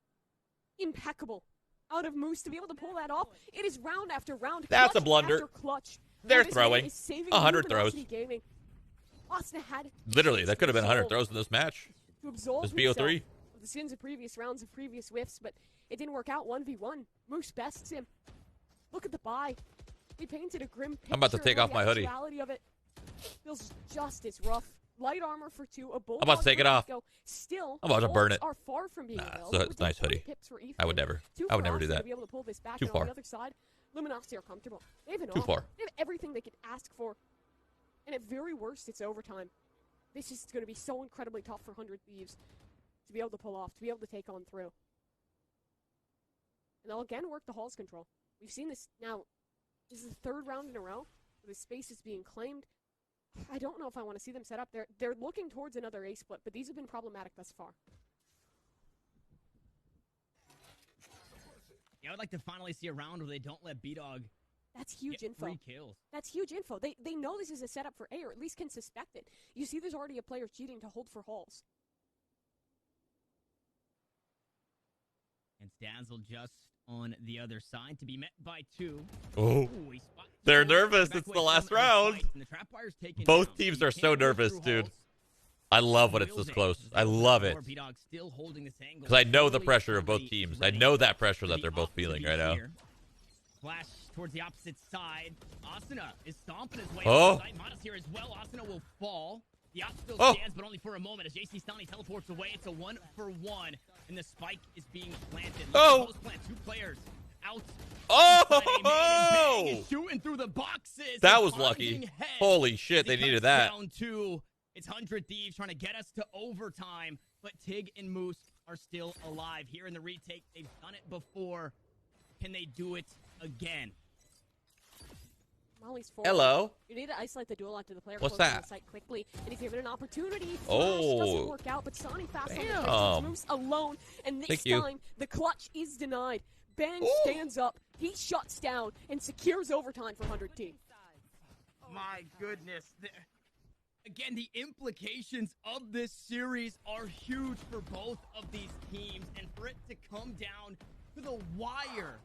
impeccable out of Moose to be able to pull that off. It is round after round. That's a blunder. Clutch. They're throwing 100 throws. Austin had literally, that could have been 100 throws in this match. To absolve this BO3. The sins of previous rounds, of previous whiffs, but it didn't work out. 1v1. Moose bests him. Look at the buy. He painted a grim picture. I'm about to take off my hoodie. Of it feels just as rough. Light armor for 2. A bulldog. I'm about to take it off. Still, I'm about to burn it. Are far from being so it's a nice hoodie. I would never. I would never do that. To be able to pull this back. Too far. On the other side, Luminosity are comfortable. They have an Too offer. far. They have everything they could ask for. And at very worst, it's overtime. This is going to be so incredibly tough for 100 Thieves to be able to pull off, to be able to take on through. And they'll again work the Halls control. We've seen this now. This is the 3rd round in a row where the space is being claimed. I don't know if I want to see them set up. They're looking towards another A split, but these have been problematic thus far. Yeah, I would like to finally see a round where they don't let B-Dog. That's huge info. 3 kills. That's huge info. They know this is a setup for A, or at least can suspect it. You see there's already a player cheating to hold for Halls. And Dazzle just on the other side to be met by 2. Oh, they're nervous. It's the last round. Both teams are so nervous, dude. I love when it's this close. I love it. Because I know the pressure of both teams. I know that pressure that they're both feeling right now. Flash towards the opposite side. Asuna is stomping his way. Mata's here as well. Asuna will fall. The op still stands, but only for a moment as JC Stoney teleports away. It's a 1-for-1, and the spike is being planted. Post-plant, 2 players out. Oh! Shooting through the boxes. That was lucky. Holy shit, they needed that. Down 2. It's 100 Thieves trying to get us to overtime, but Tig and Moose are still alive. Here in the retake, they've done it before. Can they do it again? Molly's forward. Hello. You need to isolate the duel onto the player. What's that? The site quickly, and if you have an opportunity, doesn't work out. But Sonic fast on the Moose alone, and this time the clutch is denied. Bang stands up, he shuts down, and secures overtime for 100 T. My goodness. Again, the implications of this series are huge for both of these teams, and for it to come down to the wire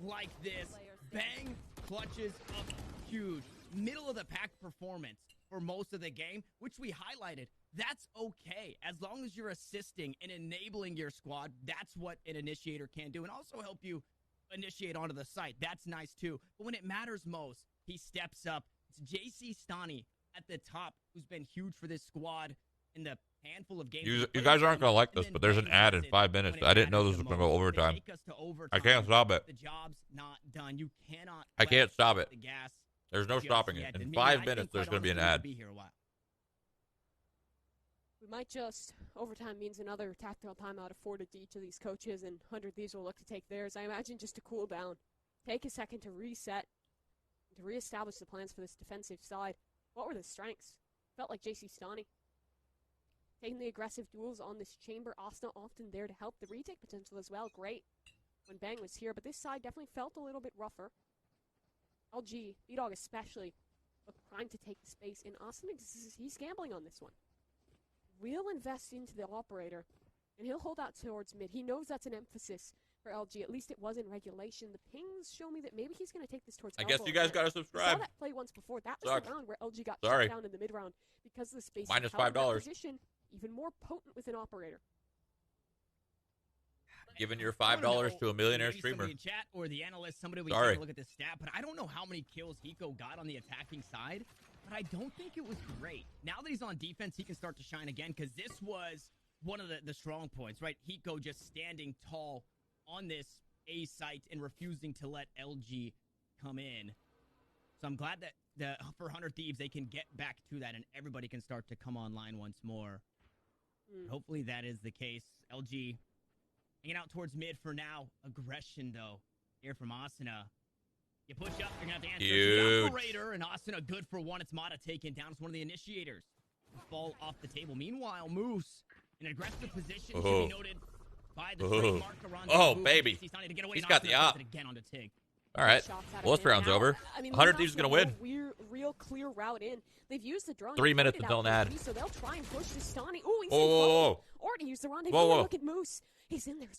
like this, Bang clutches up huge. Middle of the pack performance for most of the game, which we highlighted. That's okay. As long as you're assisting and enabling your squad, that's what an initiator can do, and also help you initiate onto the site. That's nice too. But when it matters most, he steps up. It's JC Stoney at the top, who's been huge for this squad in the handful of games. You guys aren't going to like this, but there's an ad in 5 minutes. I didn't know this was going to go overtime. I can't stop it. The job's not done. You cannot. I can't stop it. The gas there's no stopping it. In 5 minutes, there's going to be an ad. We might just, overtime means another tactical timeout afforded to each of these coaches, and 100 Thieves will look to take theirs. I imagine just to cool down. Take a second to reset, to reestablish the plans for this defensive side. What were the strengths? Felt like JC Stoney. Taking the aggressive duels on this chamber. Asta often there to help. The retake potential as well. Great when Bang was here, but this side definitely felt a little bit rougher. LG, B-Dog especially, looked primed to take the space, and Austin, he's gambling on this one. We'll invest into the operator, and he'll hold out towards mid. He knows that's an emphasis for LG. At least it was in regulation. The pings show me that maybe he's going to take this towards I guess elbow you guys again. got to We subscribe. saw that play once before. That was Sucks. the round where LG got Sorry. shut down in the mid-round because of the space. Minus Held that $5. Position even more potent with an operator. Giving your $5 to a millionaire Maybe streamer. somebody in chat or the analyst, somebody we Sorry. take a look at this stat, but I don't know how many kills Hiko got on the attacking side, but I don't think it was great. Now that he's on defense, he can start to shine again, because this was one of the strong points, right? Hiko just standing tall on this A site and refusing to let LG come in. So I'm glad that for 100 Thieves, they can get back to that and everybody can start to come online once more. Hopefully that is the case. LG hanging out towards mid for now. Aggression, though, here from Asuna. You push up, you're going to have to answer to the operator, and Asuna good for one. It's Mata taken down. It's one of the initiators. Fall off the table. Meanwhile, Moose, in an aggressive position, should be noted by the trademark around Oh, baby. He's got the op. Again onto Tig. All right. Well, this round's over. I mean, 100 Thieves is going to win. Real clear route in. They've used the drone. 3 minutes until an ad. So they'll try and push this Stani. Ooh, he's already used the rendezvous. Look at Moose. He's in there.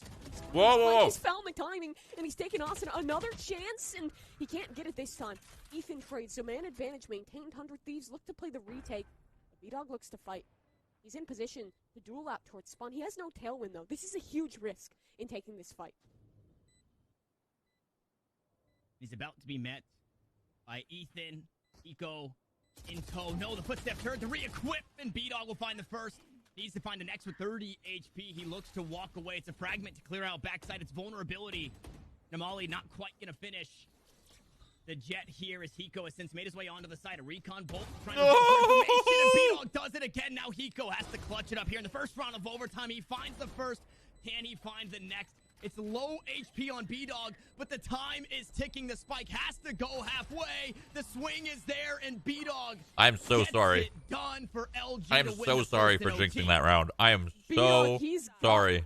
He's found the timing, and he's taken Asuna another chance, and he can't get it this time. Ethan trades, so man advantage maintained. 100 Thieves look to play the retake. B-Dog looks to fight. He's in position to duel out towards spawn. He has no tailwind, though. This is a huge risk in taking this fight. He's about to be met by Ethan. Eco in tow. No, the footstep turn to re-equip, and B-Dog will find the first. Needs to find an extra 30 HP. He looks to walk away. It's a fragment to clear out backside. It's vulnerability. Namali not quite going to finish the jet here as Hiko has since made his way onto the side. A recon bolt trying to information, and B-Dog does it again. Now Hiko has to clutch it up here in the first round of overtime. He finds the first. Can he find the next? It's low HP on B-Dog, but the time is ticking. The spike has to go halfway. The swing is there, and B-Dog I'm so sorry. Done for LG. I am so sorry for jinxing that round. I am so sorry.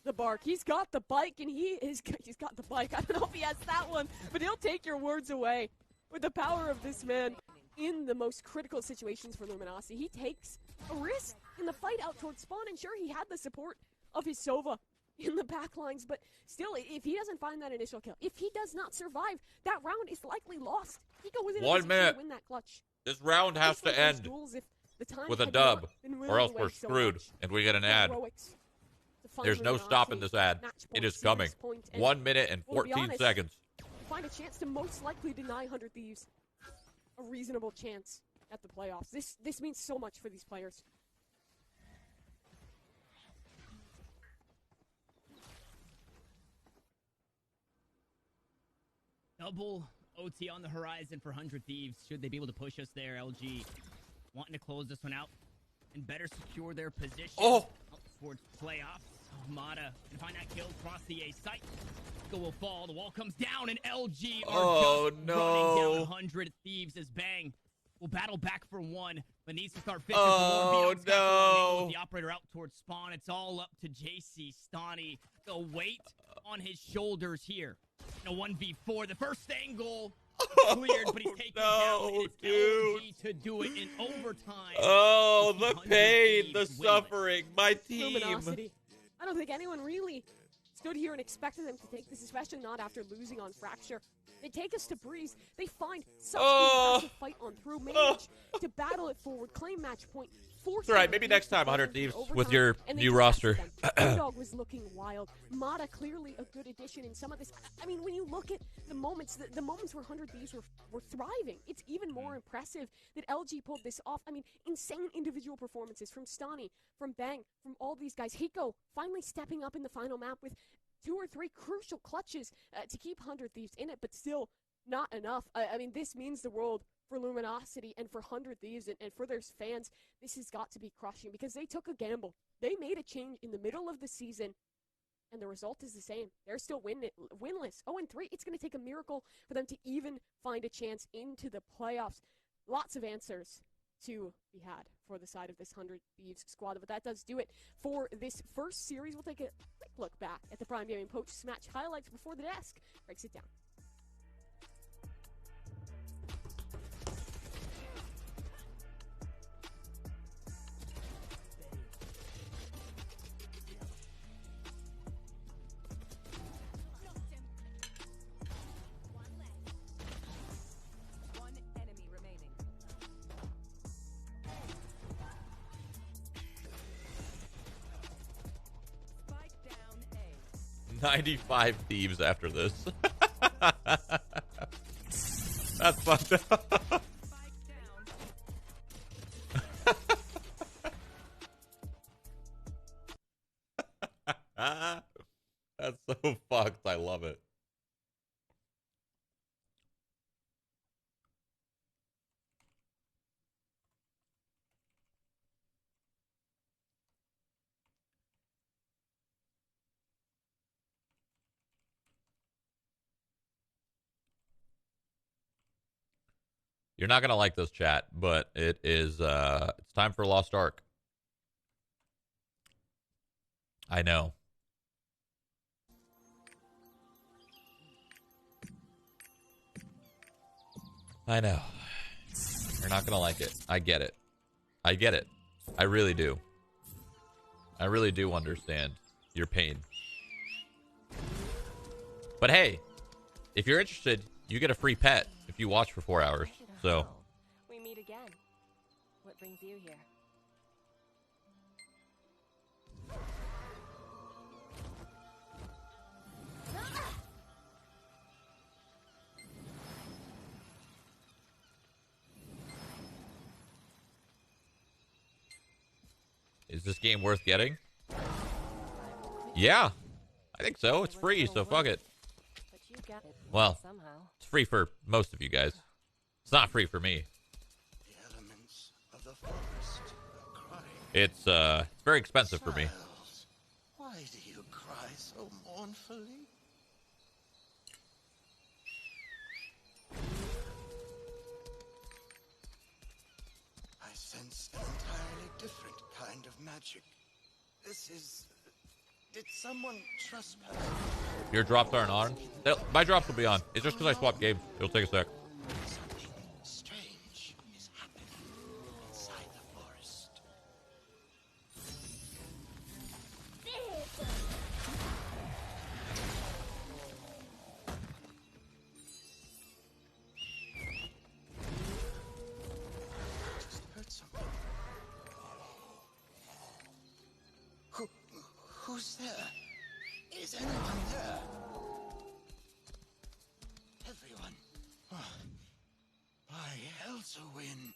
The bark. He's got the bike, and he's got the bike. I don't know if he has that one, but he'll take your words away with the power of this man in the most critical situations for Luminosity. He takes a risk in the fight out towards spawn, and sure, he had the support of his Sova in the back lines, but still, if he doesn't find that initial kill, if he does not survive, that round is likely lost. Hiko was in a position to win that clutch. This round has to end with a dub, or else we're screwed, and we get an ad. There's no stopping this ad. It is coming. 1 minute and 14 seconds. Find a chance to most likely deny 100 Thieves a reasonable chance at the playoffs. This means so much for these players. Double OT on the horizon for 100 Thieves. Should they be able to push us there, LG wanting to close this one out and better secure their position up towards playoffs. Mata can find that kill across the A site. Go will fall. The wall comes down, and LG are just running down 100 Thieves as Bang will battle back for one, but needs to start fishing for more. With the operator out towards spawn. It's all up to JC Stani. The weight on his shoulders here. In a 1v4. The first angle cleared, but he's taken down. It's LG to do it in overtime. Oh, the pain, the suffering. My team. Luminosity. I don't think anyone really stood here and expected them to take this, especially not after losing on Fracture. They take us to Breeze. They find such an impressive fight on through. Manage to battle it forward. Claim match point. It's all right. Maybe next time, 100 Thieves with your new roster. Dog was looking wild. Mata clearly a good addition in some of this. I mean, when you look at the moments, the moments where 100 Thieves were thriving, it's even more impressive that LG pulled this off. I mean, insane individual performances from Stani, from Bang, from all these guys. Hiko finally stepping up in the final map with 2 or 3 crucial clutches to keep 100 Thieves in it, but still not enough. I mean, this means the world for Luminosity and for 100 Thieves and for their fans. This has got to be crushing because they took a gamble. They made a change in the middle of the season, and the result is the same. They're still winless. 0-3. It's going to take a miracle for them to even find a chance into the playoffs. Lots of answers to be had for the side of this 100 Thieves squad. But that does do it for this first series. We'll take a quick look back at the Prime Gaming post-match highlights before the desk breaks it down. 95 thieves after this. That's fucked up. That's so fucked. I love it. You're not gonna like this, chat, but it is it's time for Lost Ark. I know. I know. You're not gonna like it. I get it. I get it. I really do. I really do understand your pain. But hey, if you're interested, you get a free pet if you watch for 4 hours. So We meet again. What brings you here? is this game worth getting? Yeah, I think so. It's free, so fuck it. Well, it's free for most of you guys. It's not free for me. It's very expensive for me. Why do you cry so mournfully? I sense an entirely different kind of magic. This is... Did someone trespass? Your drops aren't on? My drops will be on. It's just because I swapped games. It'll take a sec. Something strange is happening inside the forest. Just heard something. Who's there? Is anyone there? Everyone. Oh, by Elzowin.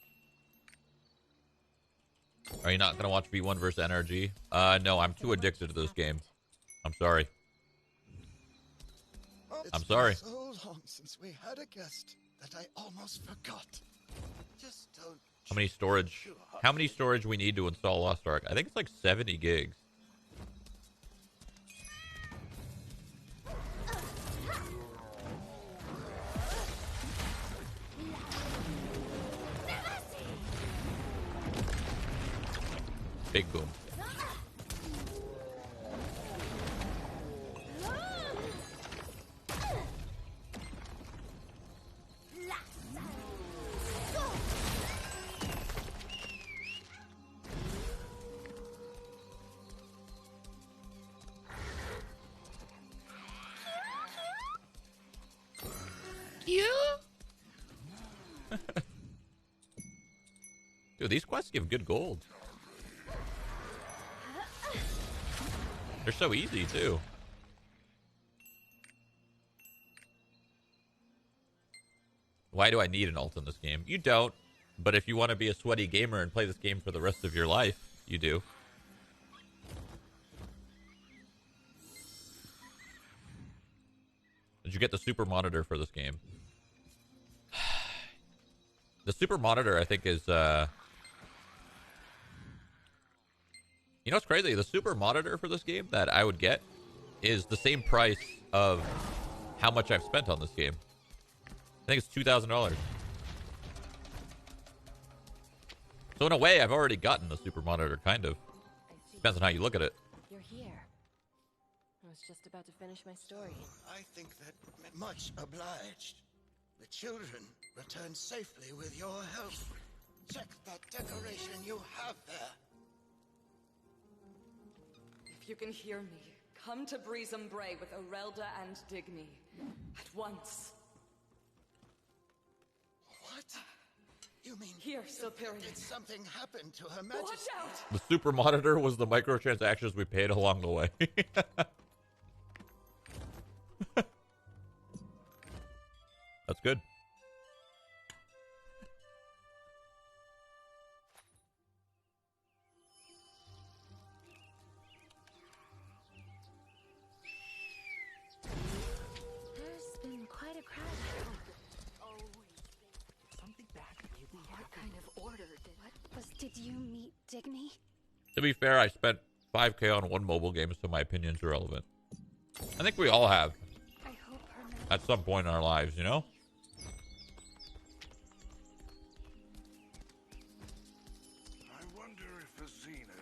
Are you not going to watch V1 versus NRG? No, I'm too addicted to this game. I'm sorry. I'm sorry. It's been so long since we had a guest that I almost forgot. Just don't. How many storage we need to install Lost Ark? I think it's like 70 gigs. Big boom. Dude, these quests give good gold. They're so easy, too. Why do I need an ult in this game? You don't. But if you want to be a sweaty gamer and play this game for the rest of your life, you do. Did you get the super monitor for this game? The super monitor, I think, is... You know what's crazy? The super monitor for this game that I would get is the same price of how much I've spent on this game. I think it's $2,000. So in a way, I've already gotten the super monitor, kind of. Depends on how you look at it. You're here. I was just about to finish my story. I think that much obliged. The children return safely with your help. Check that decoration you have there. If you can hear me, come to Breezem Bray with Orelda and Digny. At once. What? You mean... Here, Silperion. Did something happen to Her Majesty? Watch out! The super monitor was the microtransactions we paid along the way. good. There's been quite a crowd here. Something bad really happened. What kind of order did you meet Digny? To be fair, I spent $5K on one mobile game, so my opinion's irrelevant. I think we all have. At some point in our lives, you know? I wonder if Azina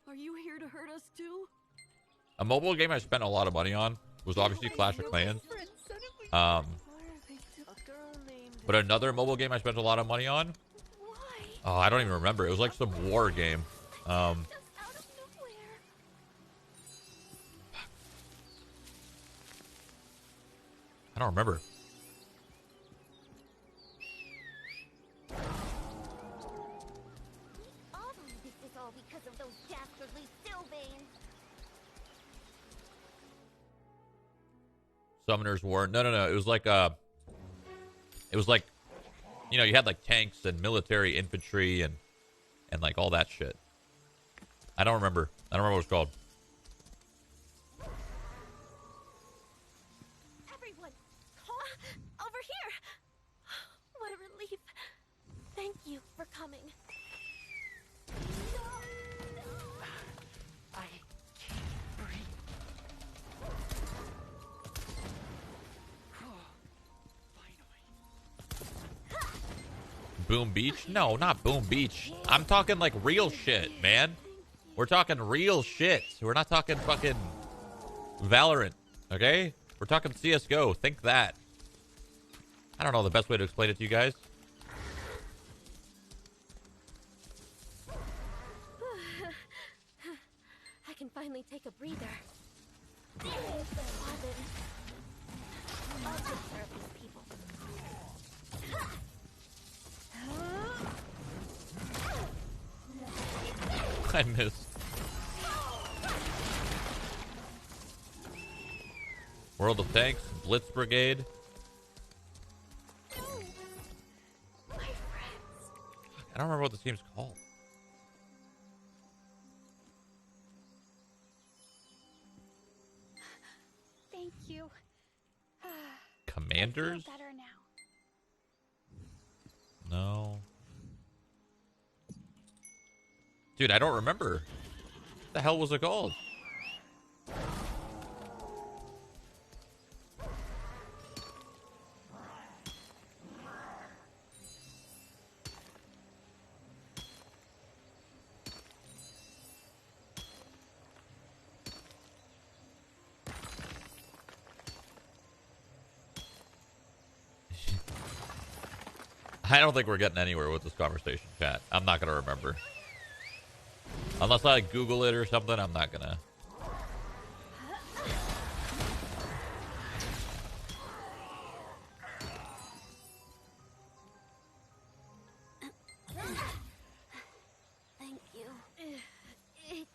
Are you here to hurt us too? A mobile game I spent a lot of money on was obviously Clash of Clans. But another mobile game I spent a lot of money on? Oh, I don't even remember. It was like some war game. I don't remember. This is all because of those dastardly Sylvains. Summoner's War. No. It was like you know, you had like tanks and military infantry and like all that shit. I don't remember. I don't remember what it's called. Everyone, over here. What a relief. Thank you for coming. I can't breathe. Boom Beach? No, not Boom Beach. I'm talking like real shit, man. We're talking real shit. We're not talking fucking Valorant, okay? We're talking CSGO. Think that. I don't know the best way to explain it to you guys. I can finally take a breather. I'll take care of these people. I missed. World of Tanks, Blitz Brigade. I don't remember what this game's called. Thank you. Commanders? I feel better now. No. Dude, I don't remember. What the hell was it called? I don't think we're getting anywhere with this conversation, chat. I'm not going to remember. Unless I Google it or something, I'm not going to. Thank you. It can't.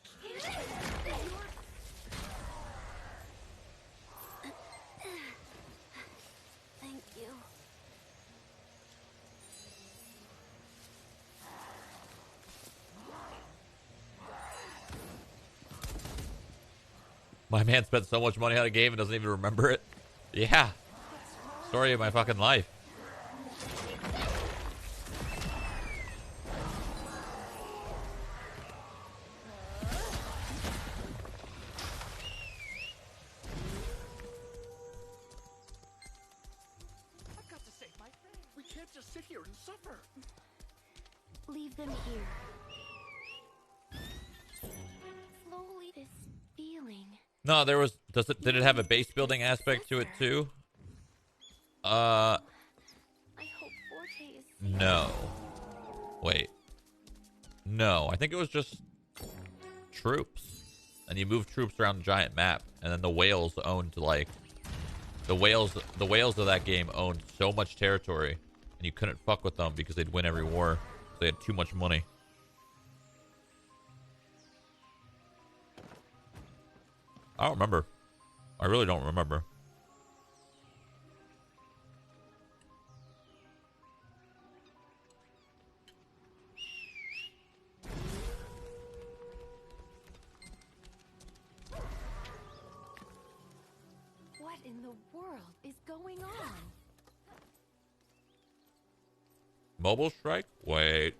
Thank you. My man spent so much money on a game and doesn't even remember it. Yeah. Story of my fucking life. I've got to save my friend. We can't just sit here and suffer. Leave them here. Slowly, this feeling. No, there was. Did it have a base building aspect to it too? I hope Forte is. No. Wait. No, I think it was just troops, and you move troops around the giant map, and then the whales owned like the whales of that game owned so much territory, and you couldn't fuck with them because they'd win every war. They had too much money. I don't remember. I really don't remember. What in the world is going on? Mobile strike? Wait.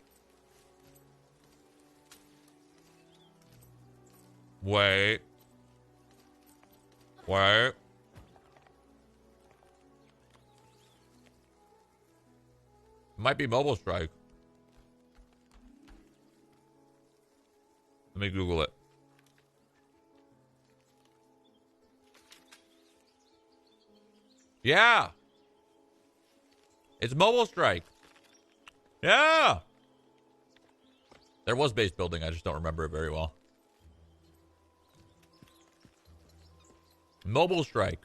Wait. Wait. Might be mobile strike. Let me Google it. Yeah. It's mobile strike. Yeah. There was base building. I just don't remember it very well. Mobile strike.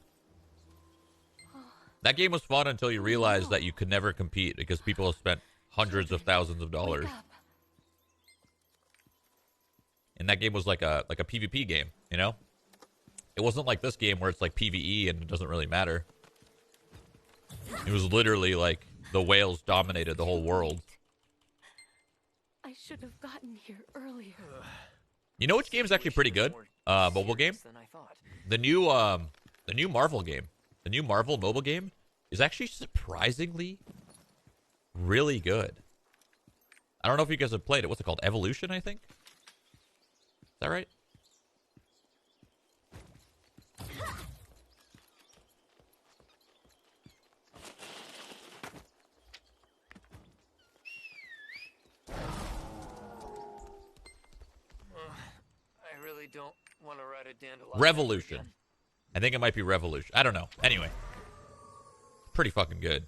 That game was fun until you realized that you could never compete because people have spent hundreds of thousands of dollars. And that game was like a PvP game, you know? It wasn't like this game where it's like PvE and it doesn't really matter. It was literally like the whales dominated the whole world. I should have gotten here earlier. You know which game is actually pretty good? Mobile game? The new Marvel game. The new Marvel mobile game is actually surprisingly really good. I don't know if you guys have played it. What's it called? Evolution, I think? Is that right? I really don't want to ride a dandelion. Revolution. I think it might be Revolution. I don't know. Anyway. Pretty fucking good.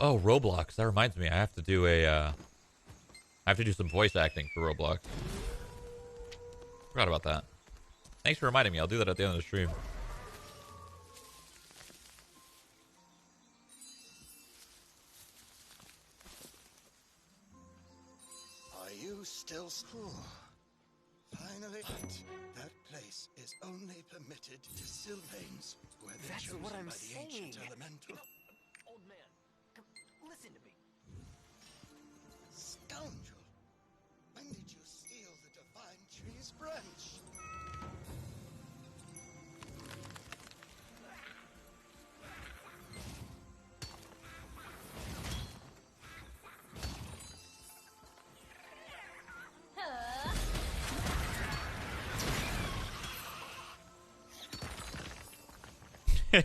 Oh, Roblox. That reminds me. I have to do some voice acting for Roblox. Forgot about that. Thanks for reminding me. I'll do that at the end of the stream. Are you still finally, that place is only permitted to Sylvains, where they're That's chosen what I'm by the saying. ancient elemental. Old man, come listen to me. Scoundrel! When did you steal the divine tree's branch?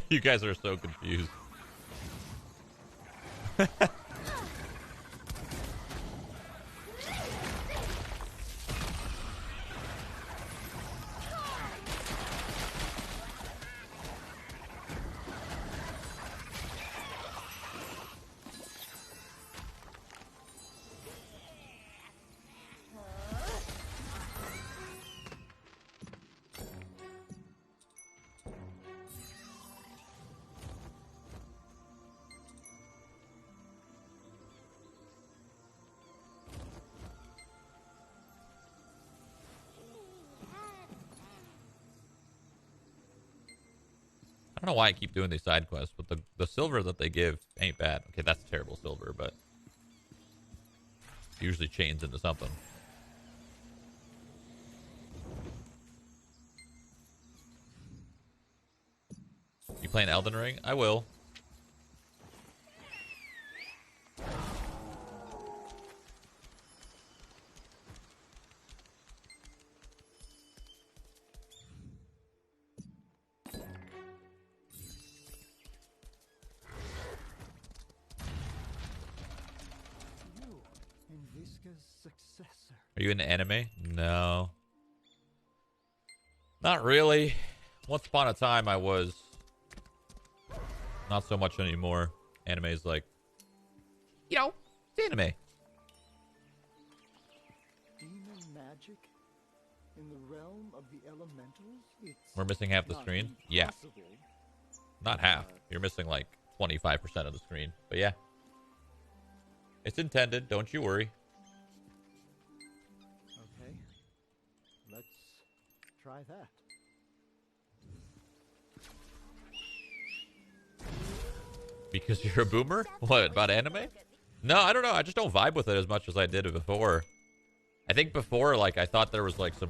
You guys are so confused. I don't know why I keep doing these side quests, but the silver that they give ain't bad. Okay, that's terrible silver, but it usually chains into something. You playing Elden Ring? I will. Are you into anime? No. Not really. Once upon a time I was. Not so much anymore. Anime is like, you know, it's anime. Demon magic in the realm of the elementals? We're missing half the screen? Yeah. Not half. You're missing like 25% of the screen. But yeah. It's intended. Don't you worry. Okay. Let's try that. Because you're a boomer? What, about anime? No, I don't know. I just don't vibe with it as much as I did before. I think before, like, I thought there was, like, some...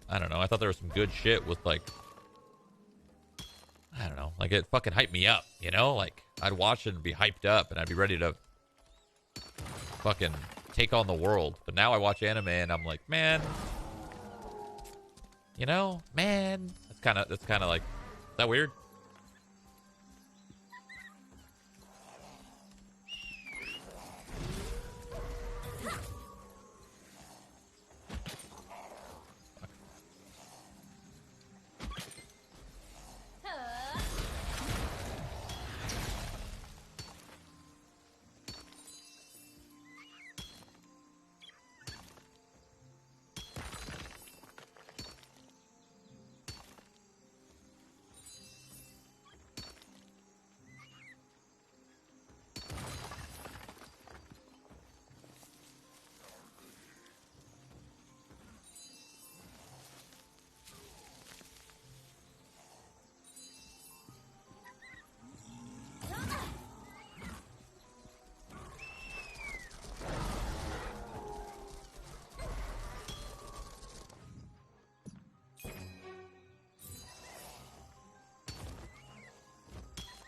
I don't know. I thought there was some good shit with, like... I don't know. Like, it fucking hyped me up, you know? Like, I'd watch it and be hyped up, and I'd be ready to fucking take on the world. But now I watch anime, and I'm like, man... You know? Man... That's kind of like... Is that weird?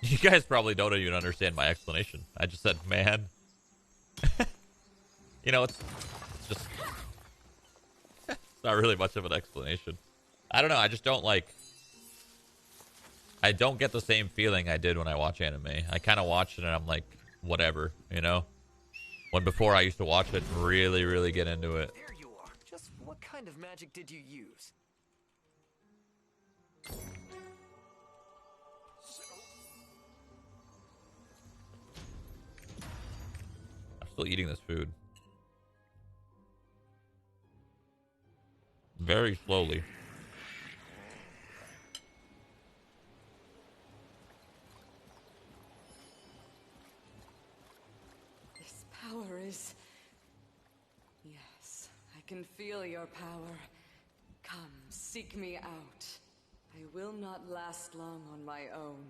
You guys probably don't even understand my explanation. I just said, man. You know, it's just... It's not really much of an explanation. I don't know. I just don't like... I don't get the same feeling I did when I watch anime. I kind of watch it and I'm like, whatever, you know? When before I used to watch it and really, really get into it. There you are. Just what kind of magic did you use? Still eating this food. Very slowly. This power is... Yes, I can feel your power. Come, seek me out. I will not last long on my own.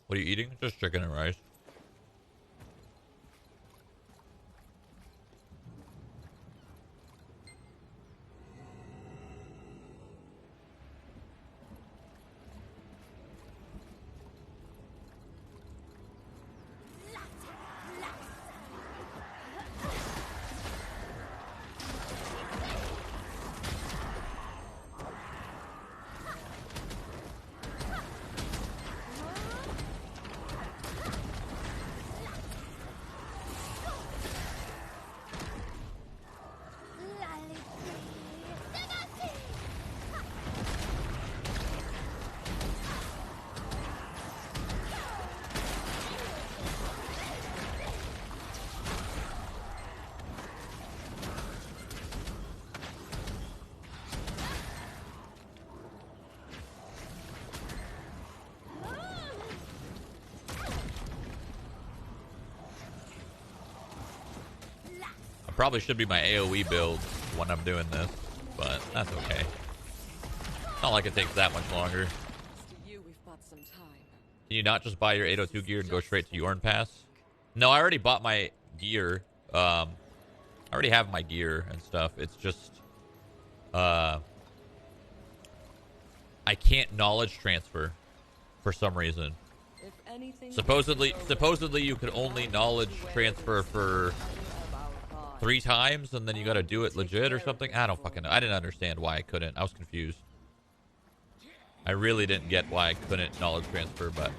What are you eating? Just chicken and rice. Probably should be my AoE build when I'm doing this, but that's okay. Not like it takes that much longer. Can you not just buy your 802 gear and go straight to Yorn Pass? No, I already bought my gear. I already have my gear and stuff. It's just I can't knowledge transfer for some reason. Supposedly you could only knowledge transfer for 3 times, and then you gotta do it legit or something. I don't fucking know. I didn't understand why I couldn't. I was confused. I really didn't get why I couldn't knowledge transfer, but...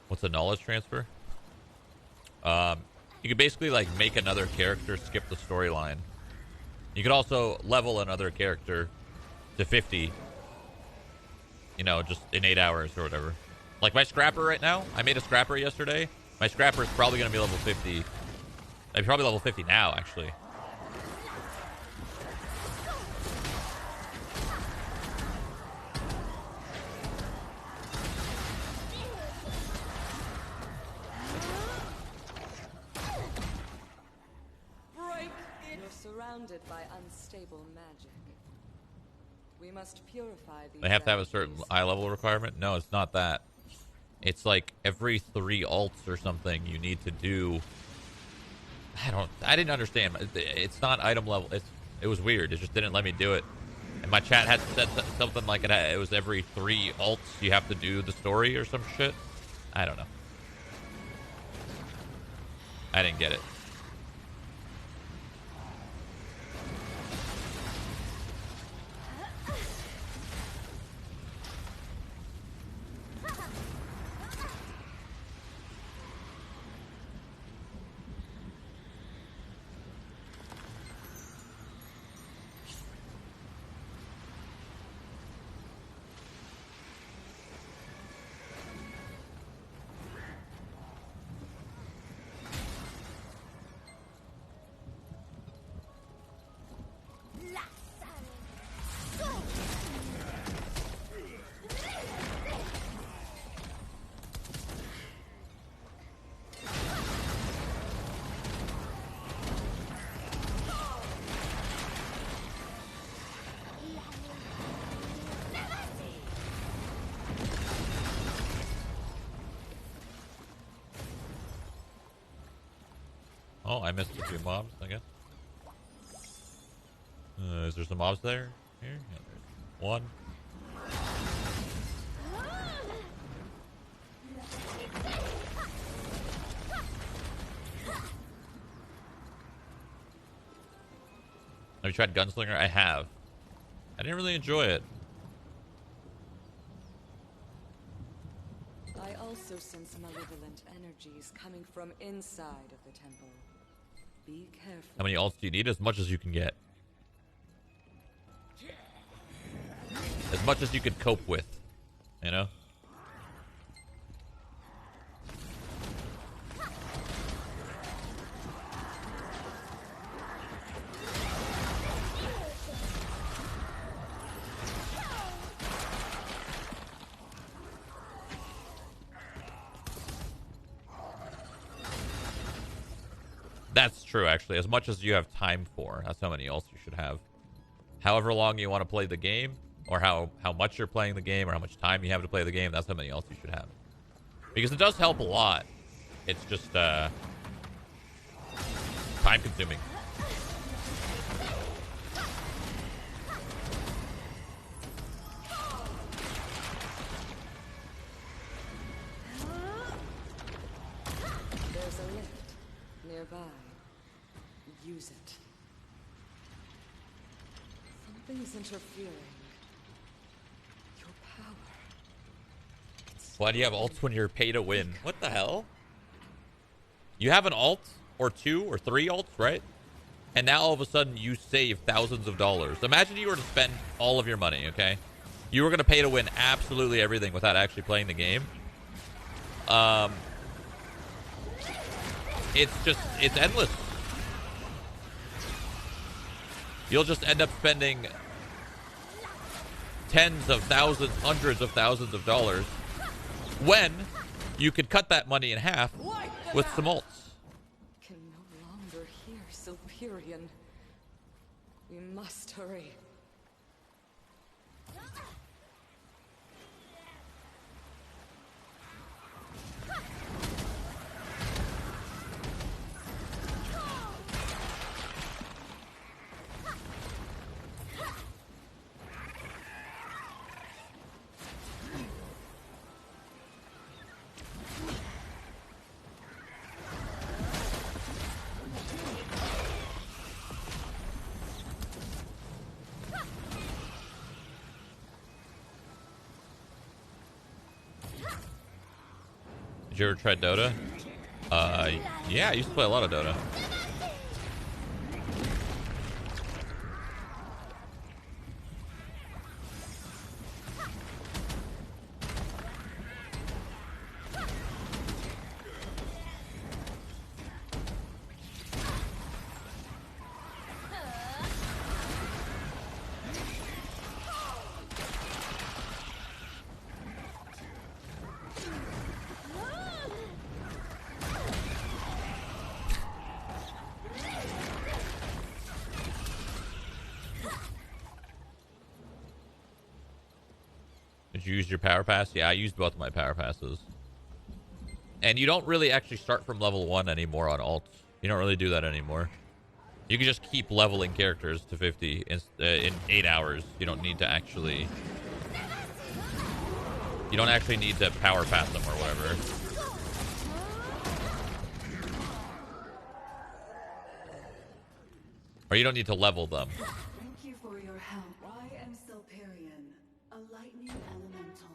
What's a knowledge transfer? You could basically like make another character skip the storyline. You could also level another character to 50, you know, just in 8 hours or whatever. Like my scrapper right now, I made a scrapper yesterday. My scrapper is probably going to be level 50. I'm probably level 50 now, actually. You're surrounded by unstable magic. We must purify these. They have to have a certain eye level requirement? No, it's not that. It's like every 3 alts or something you need to do. I didn't understand. It's not item level. It was weird. It just didn't let me do it. And my chat had said something like it was every 3 alts you have to do the story or some shit. I don't know. I didn't get it. Oh, I missed a few mobs, I guess. Is there some mobs there? Here? Yeah, there's one. Have you tried Gunslinger? I have. I didn't really enjoy it. I also sense malevolent energies coming from inside of the temple. Be careful. How many alts do you need? As much as you can get. As much as you could cope with. You know? That's true, actually. As much as you have time for. That's how many ults you should have. However long you want to play the game, or how much you're playing the game, or how much time you have to play the game, that's how many ults you should have. Because it does help a lot. It's just, time-consuming. There's a lift nearby. Use it. Something's interfering. Your power. Why do you have ults when you're pay to win? What the hell? You have an alt, or 2 or 3 ults, right? And now all of a sudden you save thousands of dollars. Imagine you were to spend all of your money, okay? You were going to pay to win absolutely everything without actually playing the game. It's endless. You'll just end up spending tens of thousands, hundreds of thousands of dollars when you could cut that money in half with some ults. Can no longer hear Silperion. We must hurry. Did you ever try Dota? Yeah, I used to play a lot of Dota. Did you use your power pass? Yeah, I used both of my power passes. And you don't really actually start from level 1 anymore on alts. You don't really do that anymore. You can just keep leveling characters to 50 in 8 hours. You don't need to actually... You don't actually need to power pass them or whatever. Or you don't need to level them. Thank you for your help. I am Silperion, a lightning elemental.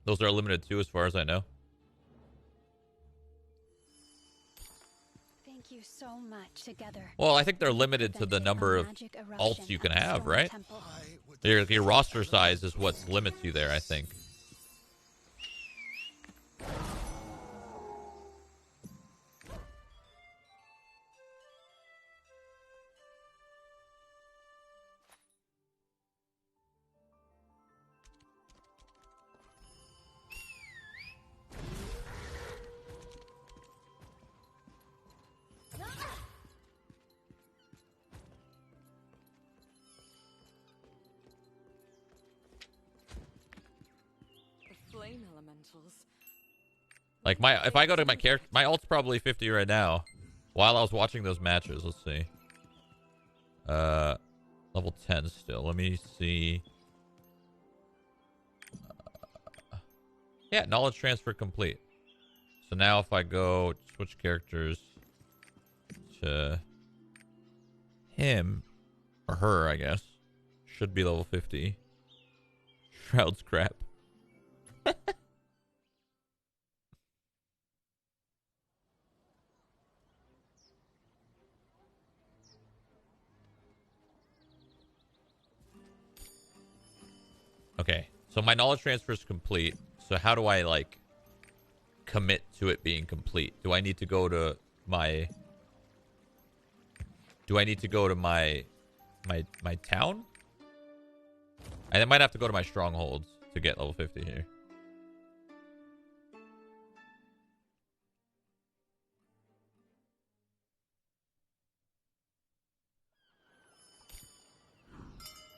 Those are limited too, as far as I know. Thank you so much together. Well, I think they're limited to the number of alts you can have, right? Your roster size is what limits you there, I think. Flame elementals. Like if I go to my character, my ult's probably 50 right now. While I was watching those matches, let's see. Level 10 still. Let me see. Yeah, knowledge transfer complete. So now if I go switch characters to him or her, I guess, should be level 50. Shroud's crap. Okay, so my knowledge transfer is complete. So how do I, like, commit to it being complete? Do I need to go to my... Do I need to go to my town? I might have to go to my strongholds to get level 50 here.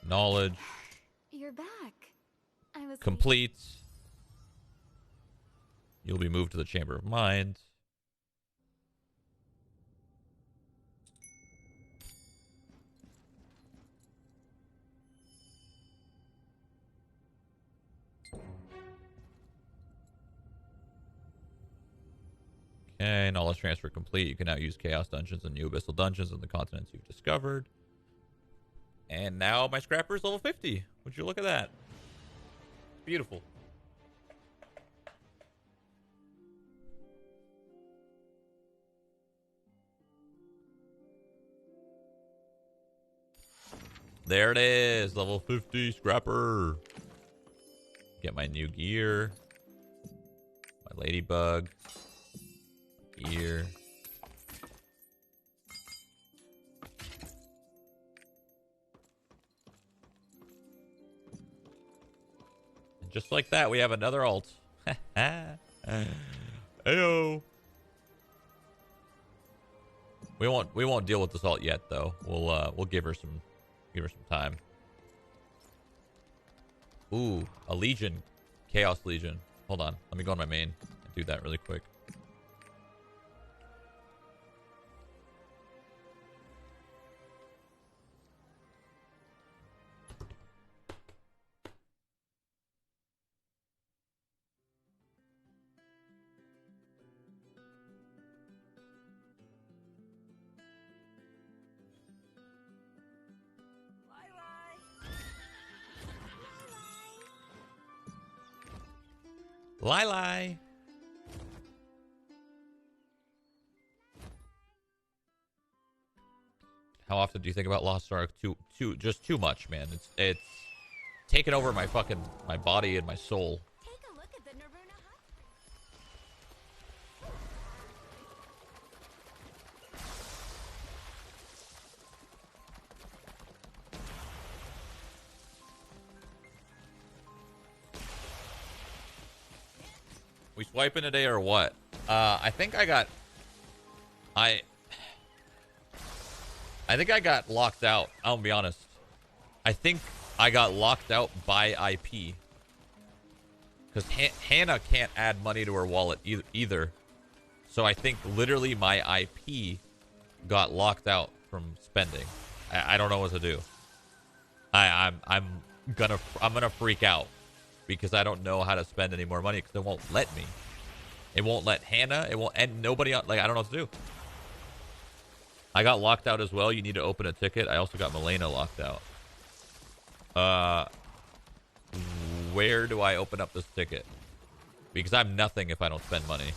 Knowledge. You're back. I was Complete. You'll be moved to the Chamber of Mind. Okay, knowledge transfer complete. You can now use Chaos Dungeons and New Abyssal Dungeons in the continents you've discovered. And now my scrapper is level 50. Would you look at that? Beautiful. There it is. Level 50 scrapper. Get my new gear. My ladybug. Gear. And just like that, we have another alt. Heyo. We won't deal with this alt yet, though. We'll give her some time. Ooh, a Legion, Chaos Legion. Hold on, let me go on my main and do that really quick. Lili. How often do you think about Lost Ark? Just too much, man. It's taken over my body and my soul. Take a look at the Naruna hut. We swiping today or what? I think I got locked out. I'll be honest. I think I got locked out by IP. Because Hannah can't add money to her wallet either. So I think literally my IP got locked out from spending. I don't know what to do. I'm gonna freak out because I don't know how to spend any more money because it won't let me. It won't let Hannah. It won't, and nobody else. Like, I don't know what to do. I got locked out as well. You need to open a ticket. I also got Milena locked out. Where do I open up this ticket? Because I'm nothing if I don't spend money.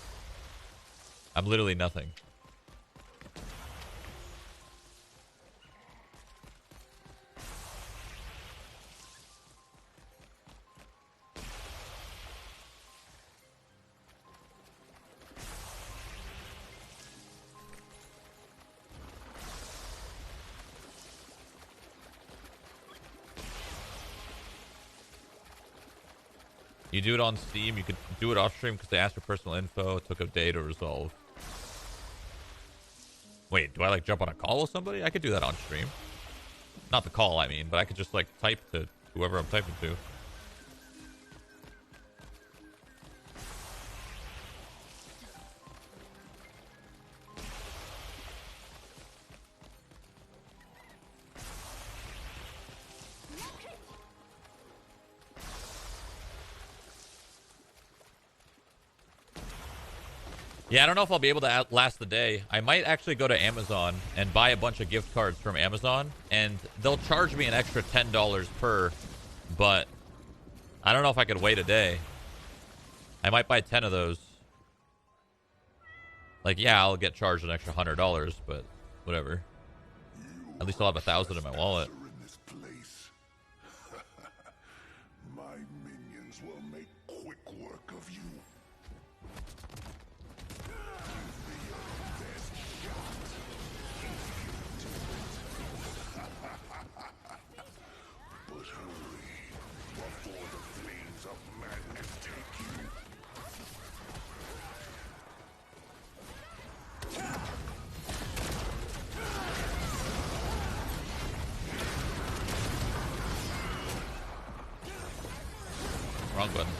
I'm literally nothing. You do it on Steam. You can do it off stream because they asked for personal info. It took a day to resolve. Wait, do I like jump on a call with somebody? I could do that on stream. Not the call, I mean, but I could just like type to whoever I'm typing to. Yeah, I don't know if I'll be able to last the day. I might actually go to Amazon and buy a bunch of gift cards from Amazon, and they'll charge me an extra $10 per, but I don't know if I could wait a day. I might buy 10 of those. Like, yeah, I'll get charged an extra $100, but whatever. At least I'll have 1,000 in my wallet. My minions will make quick work of you. But hurry, before the flames of madness take you. Wrong button.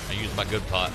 I used my good pot.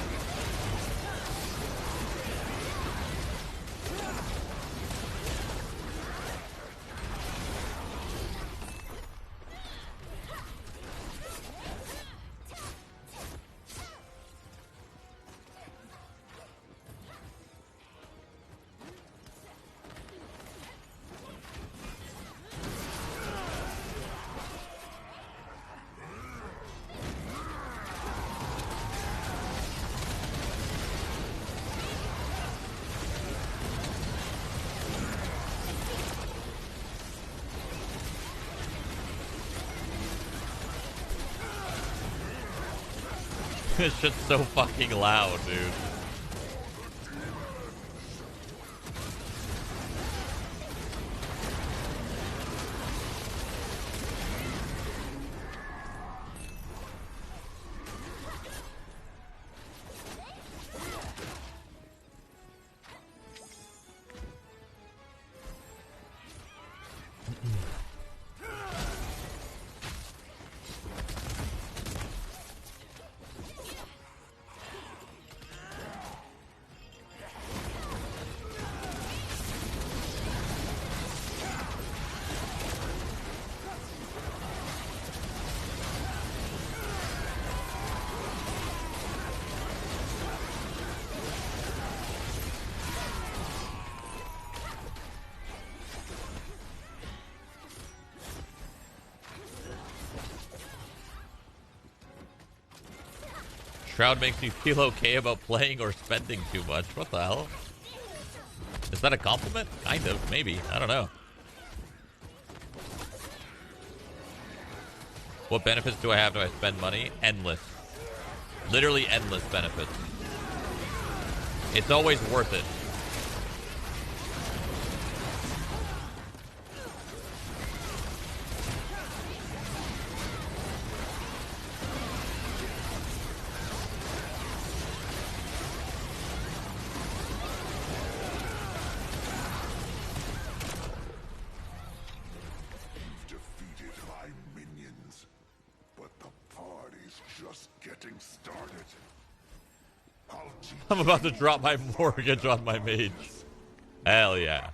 This shit's so fucking loud, dude. Shroud makes you feel okay about playing or spending too much. What the hell? Is that a compliment? Kind of, maybe. I don't know. What benefits do I have if I spend money? Endless. Literally endless benefits. It's always worth it. getting started. I'm about to drop my mortgage on my mage. Hell yeah.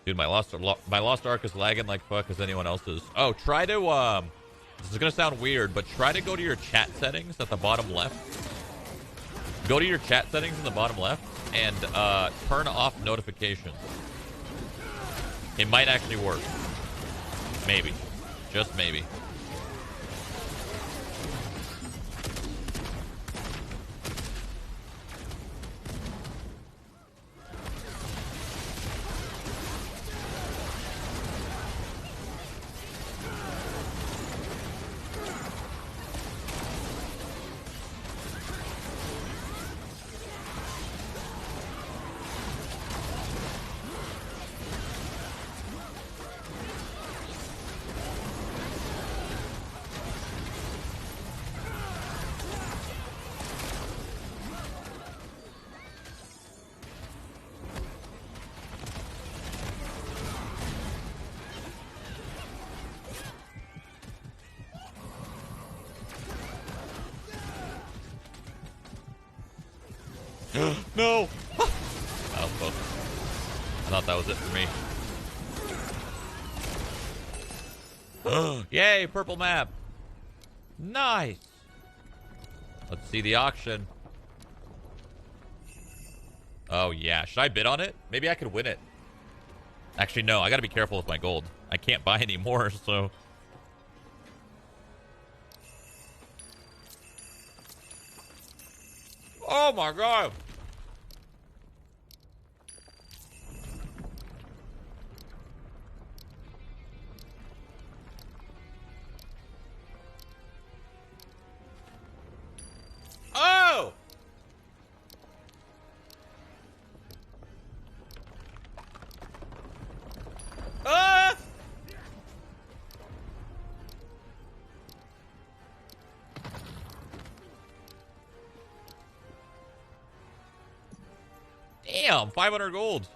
Dude, my lost arc is lagging like fuck as anyone else's. Oh, try to this is gonna sound weird, but try to go to your chat settings at the bottom left. Go to your chat settings in the bottom left and turn off notifications. It might actually work. Maybe. Just maybe. No! That was close. I thought that was it for me. Yay, purple map. Nice. Let's see the auction. Oh, yeah. Should I bid on it? Maybe I could win it. Actually, no. I gotta be careful with my gold. I can't buy any more, so... Oh, my God. Oh! Ah! Damn, 500 gold.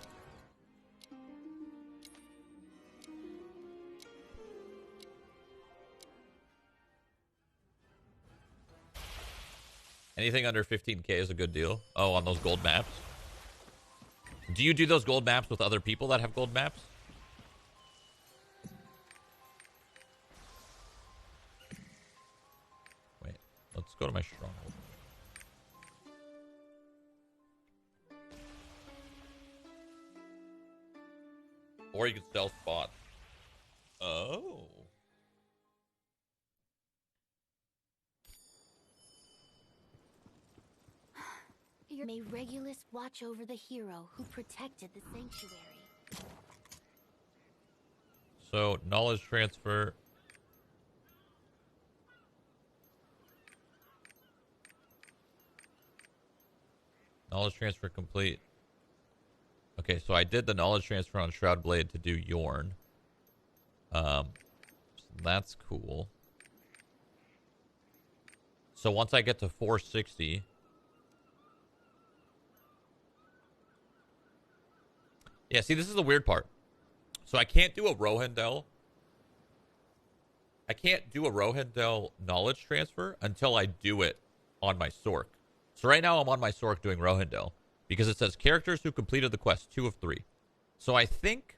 Anything under 15k is a good deal. Oh, on those gold maps. Do you do those gold maps with other people that have gold maps? Wait, let's go to my stronghold. Or you can stealth spot. Oh. May Regulus watch over the hero who protected the sanctuary. So, knowledge transfer. Knowledge transfer complete. Okay, so I did the knowledge transfer on Shroud Blade to do Yorn. So that's cool. So once I get to 460... Yeah, see, this is the weird part. So I can't do a Rohendel. I can't do a Rohendel knowledge transfer until I do it on my Sork. So right now I'm on my Sork doing Rohendel because it says characters who completed the quest 2 of 3. So I think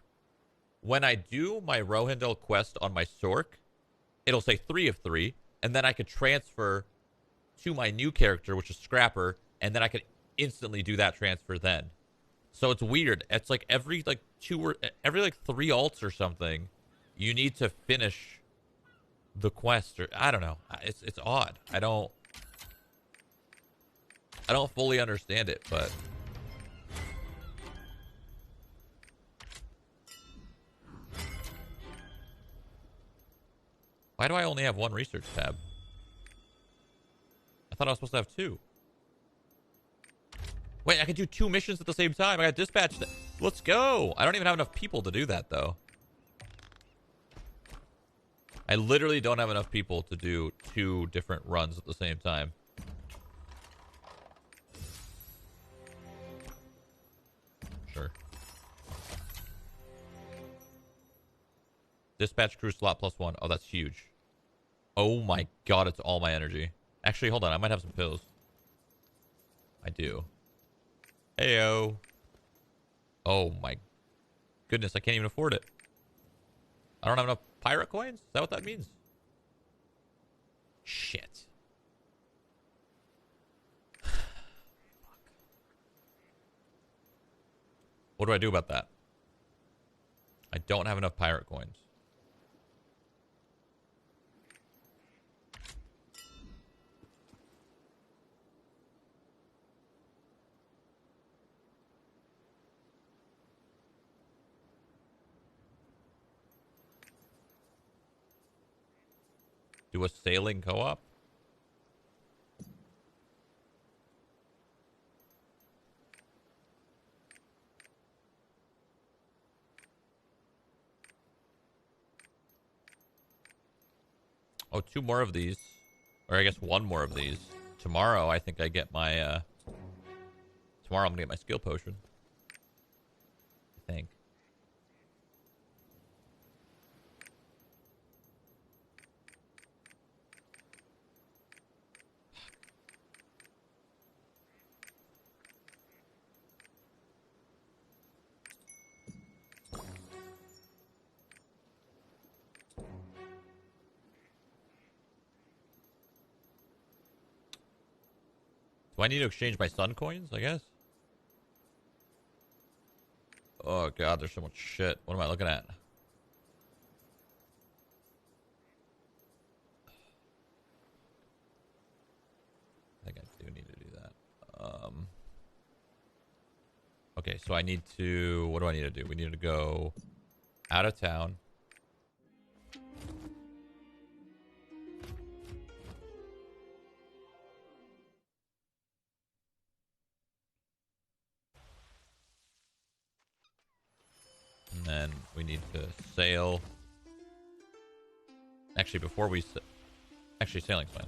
when I do my Rohendel quest on my Sork, it'll say 3 of 3, and then I could transfer to my new character, which is Scrapper, and then I could instantly do that transfer then. So it's weird. It's like every like 3 alts or something, you need to finish the quest, or I don't know. It's odd. I don't fully understand it, but why do I only have one research tab? I thought I was supposed to have 2. Wait, I could do 2 missions at the same time. I got dispatched. Let's go. I don't even have enough people to do that, though. I literally don't have enough people to do 2 different runs at the same time. Sure. Dispatch crew slot +1. Oh, that's huge. Oh my god, it's all my energy. Actually, hold on. I might have some pills. I do. Heyo. Oh my goodness, I can't even afford it. I don't have enough pirate coins? Is that what that means? Shit. What do I do about that? I don't have enough pirate coins. Do a sailing co-op? Oh, 2 more of these. Or I guess 1 more of these. Tomorrow, I think I get my, tomorrow I'm gonna get my skill potion. I think. Do I need to exchange my sun coins, I guess? Oh god, there's so much shit. What am I looking at? I think I do need to do that. Okay, so I need to... What do I need to do? We need to go out of town. And then we need to sail. Actually, before we... Actually, sailing's fine.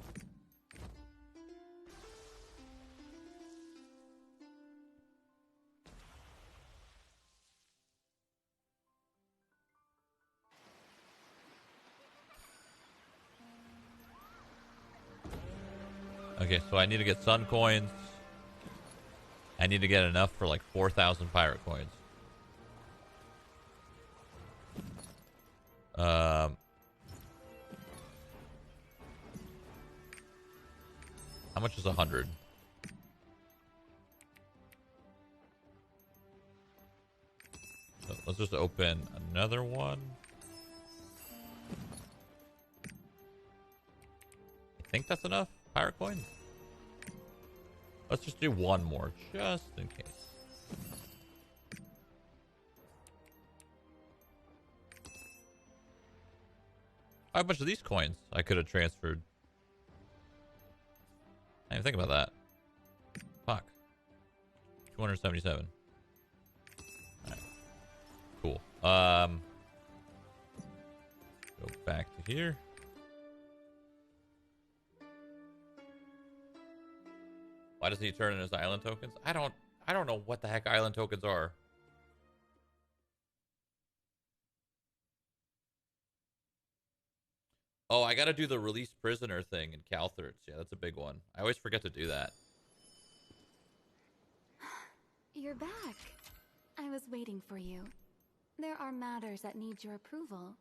Okay, so I need to get sun coins. I need to get enough for like 4,000 pirate coins. How much is 100? So let's just open another one. I think that's enough pirate coins. Let's just do 1 more, just in case. I have a bunch of these coins I could have transferred. I didn't think about that. Fuck. 277. Alright. Cool. Go back to here. Why doesn't he turn in his island tokens? I don't know what the heck island tokens are. Oh, I gotta do the release prisoner thing in Calthurts. Yeah, that's a big one. I always forget to do that. You're back. I was waiting for you. There are matters that need your approval.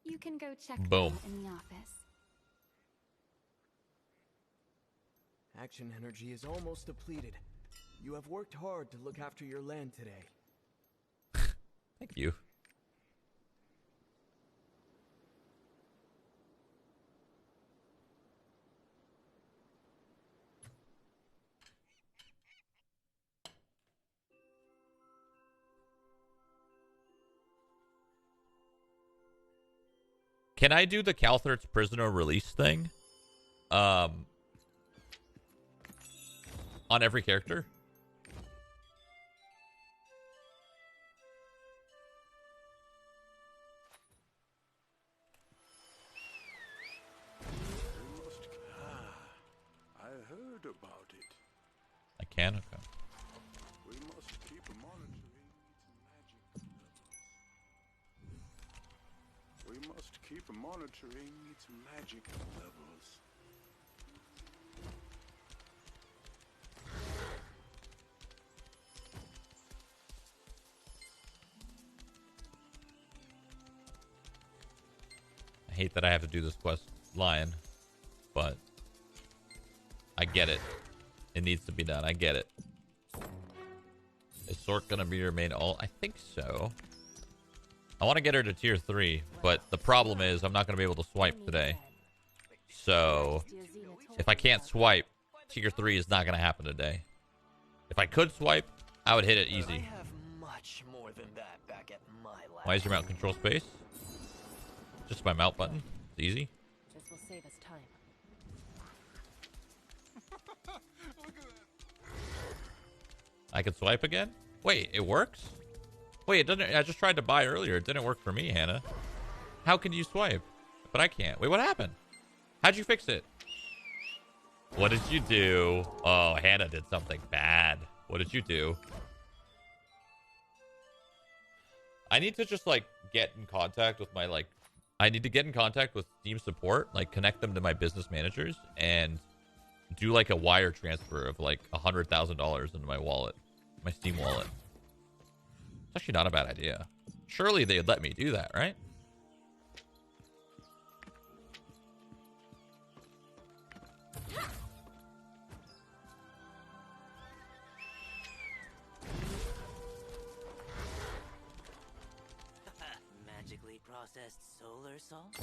You can go check them out in the office. Action energy is almost depleted. You have worked hard to look after your land today. Thank you. Can I do the Calthurts prisoner release thing? On every character? I heard about it. I can? Okay. We must keep monitoring its magic levels. We We must keep monitoring its magic levels. I hate that I have to do this quest line, but I get it. It needs to be done. I get it. Is Sork gonna be your main ult? I think so. I want to get her to tier 3, but the problem is I'm not gonna be able to swipe today. So if I can't swipe, tier 3 is not gonna happen today. If I could swipe, I would hit it easy. I have much more than that back at my lab. Why is your mount control space? Just my mount button. It's easy. This will save us time. I can swipe again? Wait, it works? Wait, it doesn't. I just tried to buy earlier. It didn't work for me, Hannah. How can you swipe? But I can't. Wait, what happened? How'd you fix it? What did you do? Oh, Hannah did something bad. What did you do? I need to just, like, get in contact with my, like... I need to get in contact with Steam support, like, connect them to my business managers, and do, like, a wire transfer of, like, $100,000 into my wallet. My Steam wallet. It's actually not a bad idea. Surely they'd let me do that, right? Magically processed solar salt?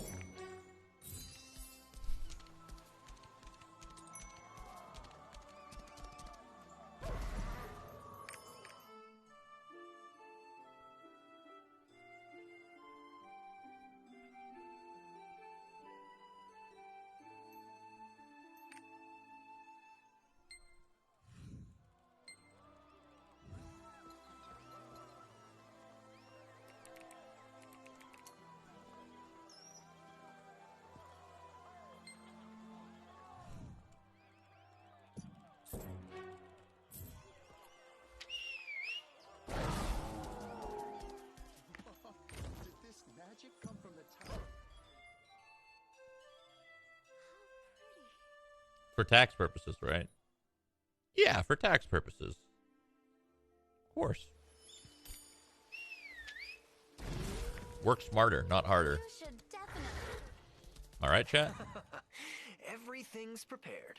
For tax purposes, right? Yeah, for tax purposes. Of course. Work smarter, not harder. All right, chat? Everything's prepared.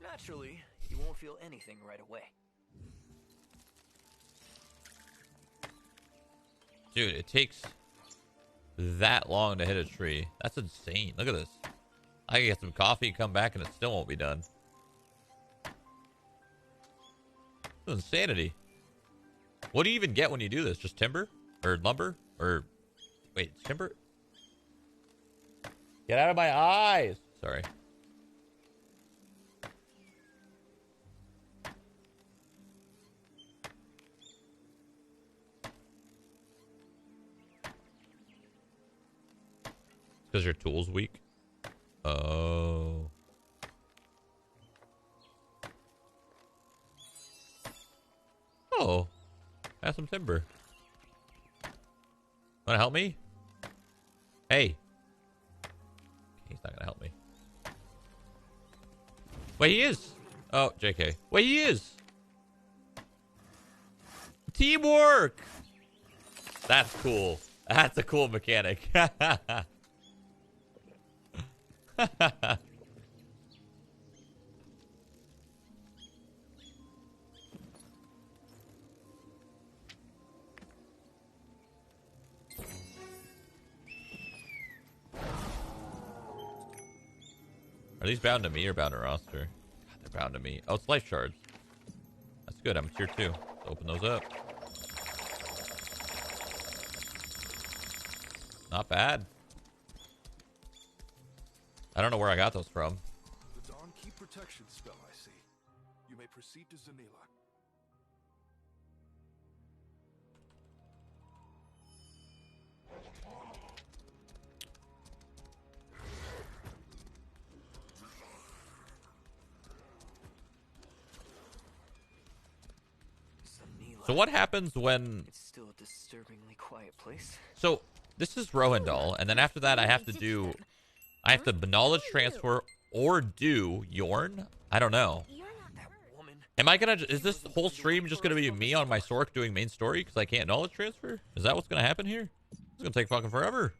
Naturally, you won't feel anything right away. Dude, it takes that long to hit a tree. That's insane. Look at this. I can get some coffee, come back, and it still won't be done. This is insanity. What do you even get when you do this? Just timber? Or lumber? Or... Wait, timber? Get out of my eyes! Sorry. Because your tool's weak? Oh. Oh. Have some timber. Wanna help me? Hey. He's not gonna help me. Wait, he is. Oh, JK. Wait, he is. Teamwork. That's cool. That's a cool mechanic. Are these bound to me or bound to roster? God, they're bound to me. Oh, it's life shards. That's good. I'm tier 2. Let's open those up. Not bad. I don't know where I got those from. The Dawn Key protection spell, I see. You may proceed to Zanila. So what happens when... It's still a disturbingly quiet place. So this is Rohendal, and then after that I have to knowledge transfer or do Yorn? I don't know. Am I gonna... Is this whole stream just gonna be me on my Sork doing main story because I can't knowledge transfer? Is that what's gonna happen here? It's gonna take fucking forever.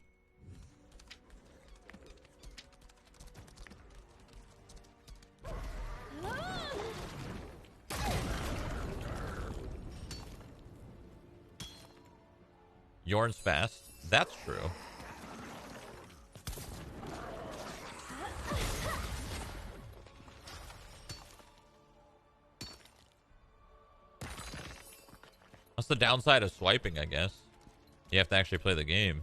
Yorn's fast. That's true. That's the downside of swiping, I guess. You have to actually play the game.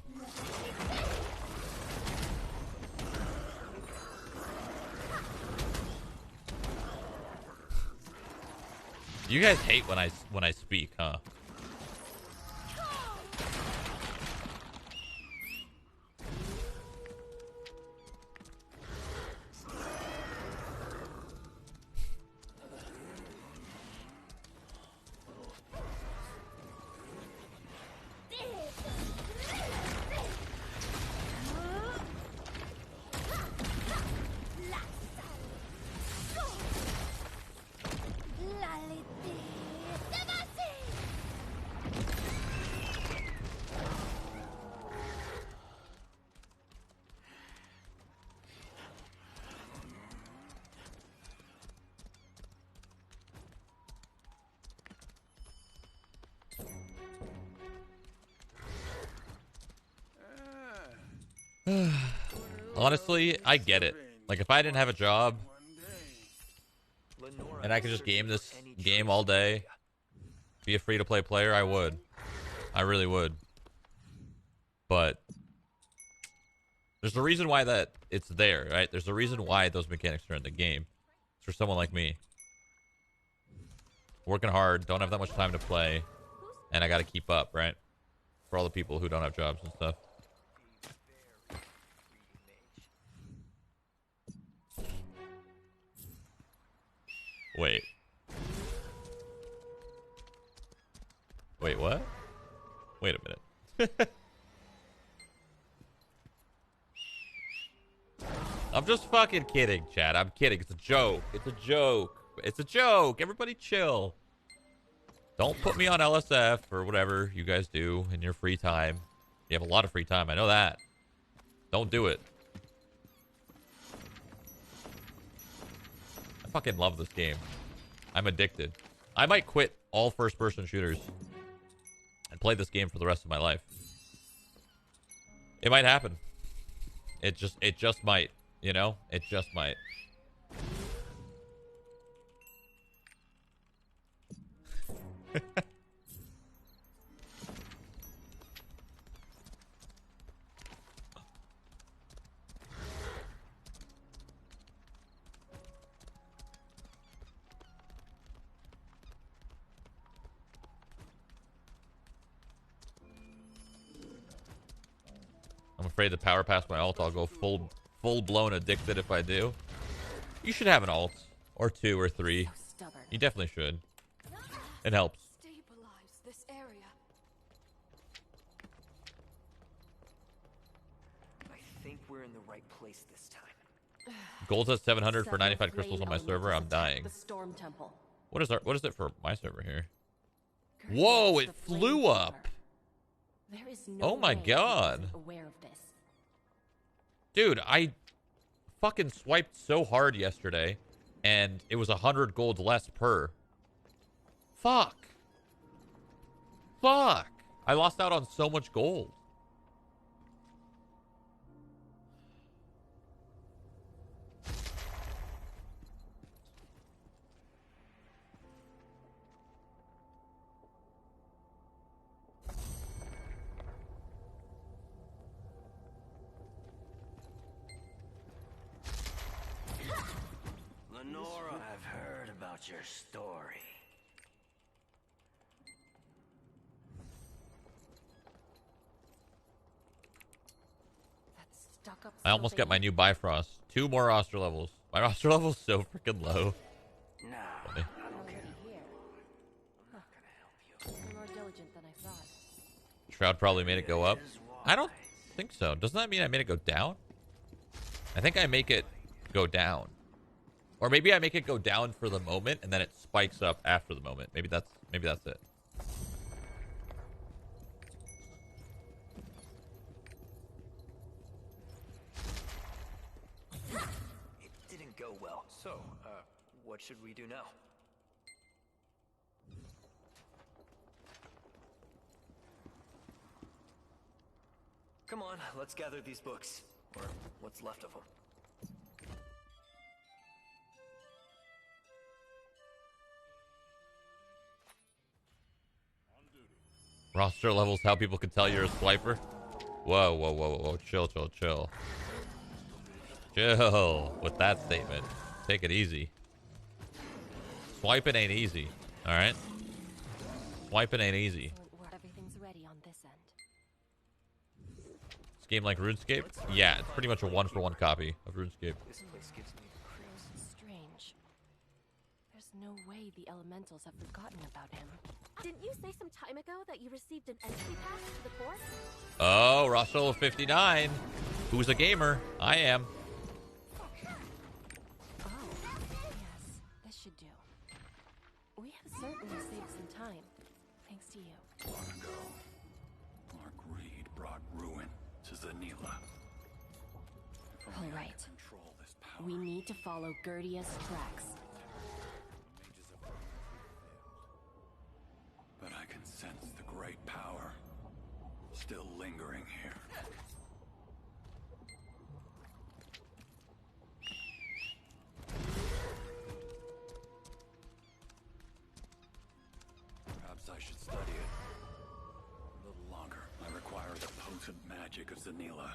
You guys hate when I speak, huh? Honestly, I get it. Like, if I didn't have a job and I could just game this game all day, be a free-to-play player, I would. I really would. But there's a reason why that it's there, right? There's a reason why those mechanics are in the game. It's for someone like me. Working hard, don't have that much time to play, and I gotta keep up, right? For all the people who don't have jobs and stuff. Wait. Wait, what? Wait a minute. I'm just fucking kidding, chat. I'm kidding. It's a joke. It's a joke. It's a joke. Everybody chill. Don't put me on LSF or whatever you guys do in your free time. You have a lot of free time. I know that. Don't do it. I fucking love this game. I'm addicted. I might quit all first-person shooters and play this game for the rest of my life. It might happen. It just might. You know? It just might. I'm afraid to power past my ult. I'll go full-blown addicted if I do. You should have an ult. Or 2 or 3. You definitely should. It helps. Stabilize this area. I think we're in the right place this time. Gold's at 700 for 95 crystals on my server. I'm dying. The Storm Temple. What is it for my server here? Whoa, it flew up. There is no oh my god. Aware of this. Dude, I fucking swiped so hard yesterday and it was 100 gold less per. Fuck. Fuck. I lost out on so much gold. Lenora, I've heard about your story. I almost got my new Bifrost. 2 more roster levels. My roster level is so freaking low. No, Funny. I'm okay. I'm not gonna help you. Shroud probably made it go up. I don't think so. Doesn't that mean I made it go down? I think I make it go down. Or maybe I make it go down for the moment and then it spikes up after the moment. Maybe that's it. It didn't go well. So, what should we do now? Come on, let's gather these books. Or what's left of them. Roster levels, how people can tell you're a swiper. Whoa, whoa, whoa, whoa. Chill, chill, chill. Chill with that statement. Take it easy. Swiping ain't easy. Alright? Swiping ain't easy. Everything's ready on this end. This game like RuneScape? Yeah, it's pretty much a one-for-one copy of RuneScape. This place gives me the creeps. Strange. There's no way the elementals have forgotten about him. Didn't you say some time ago that you received an entry pass to the course? Oh, Russell 59. Who's a gamer? I am. Oh, yes. This should do. We have certainly saved some time. Thanks to you. Long ago, Mark Reed brought ruin to Zanila. All right. We need to follow Gerdia's tracks. But I can sense the great power still lingering here. Perhaps I should study it a little longer. I require the potent magic of Zanila.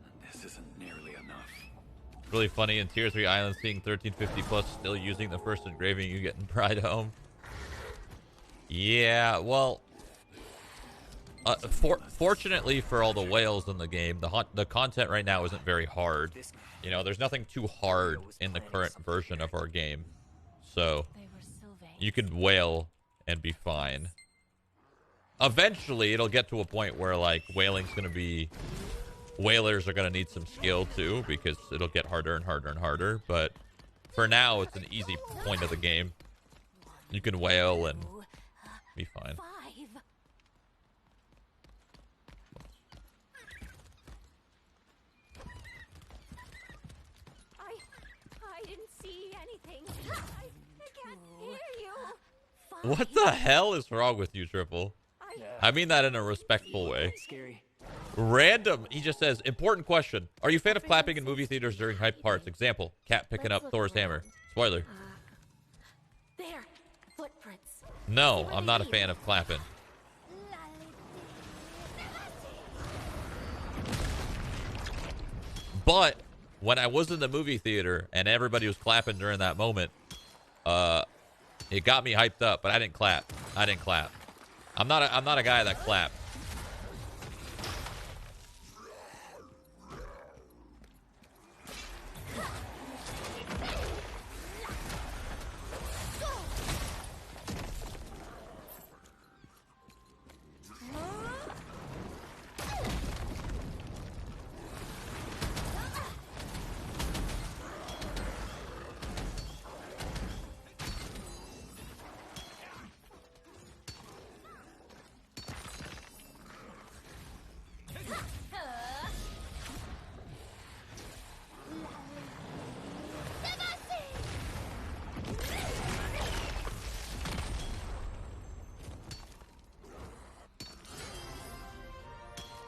And this isn't nearly enough. Really funny in Tier 3 Islands seeing 1350 plus still using the first engraving you get in Pride Home. Yeah, well, fortunately for all the whales in the game, the content right now isn't very hard. You know, there's nothing too hard in the current version of our game. So, you can whale and be fine. Eventually, it'll get to a point where, like, whaling's going to be... Whalers are going to need some skill, too, because it'll get harder and harder and harder. But for now, it's an easy point of the game. You can whale and... be fine. I didn't see anything. I can't hear you. What the hell is wrong with you, Triple? I mean that in a respectful way. Scary. Random. He just says, important question. Are you a fan of clapping in movie theaters during hype parts? Example, cat picking up Thor's hammer. Spoiler. There. Footprints. No, I'm not a fan of clapping. But when I was in the movie theater and everybody was clapping during that moment, it got me hyped up, but I didn't clap. I didn't clap. I'm not a guy that claps.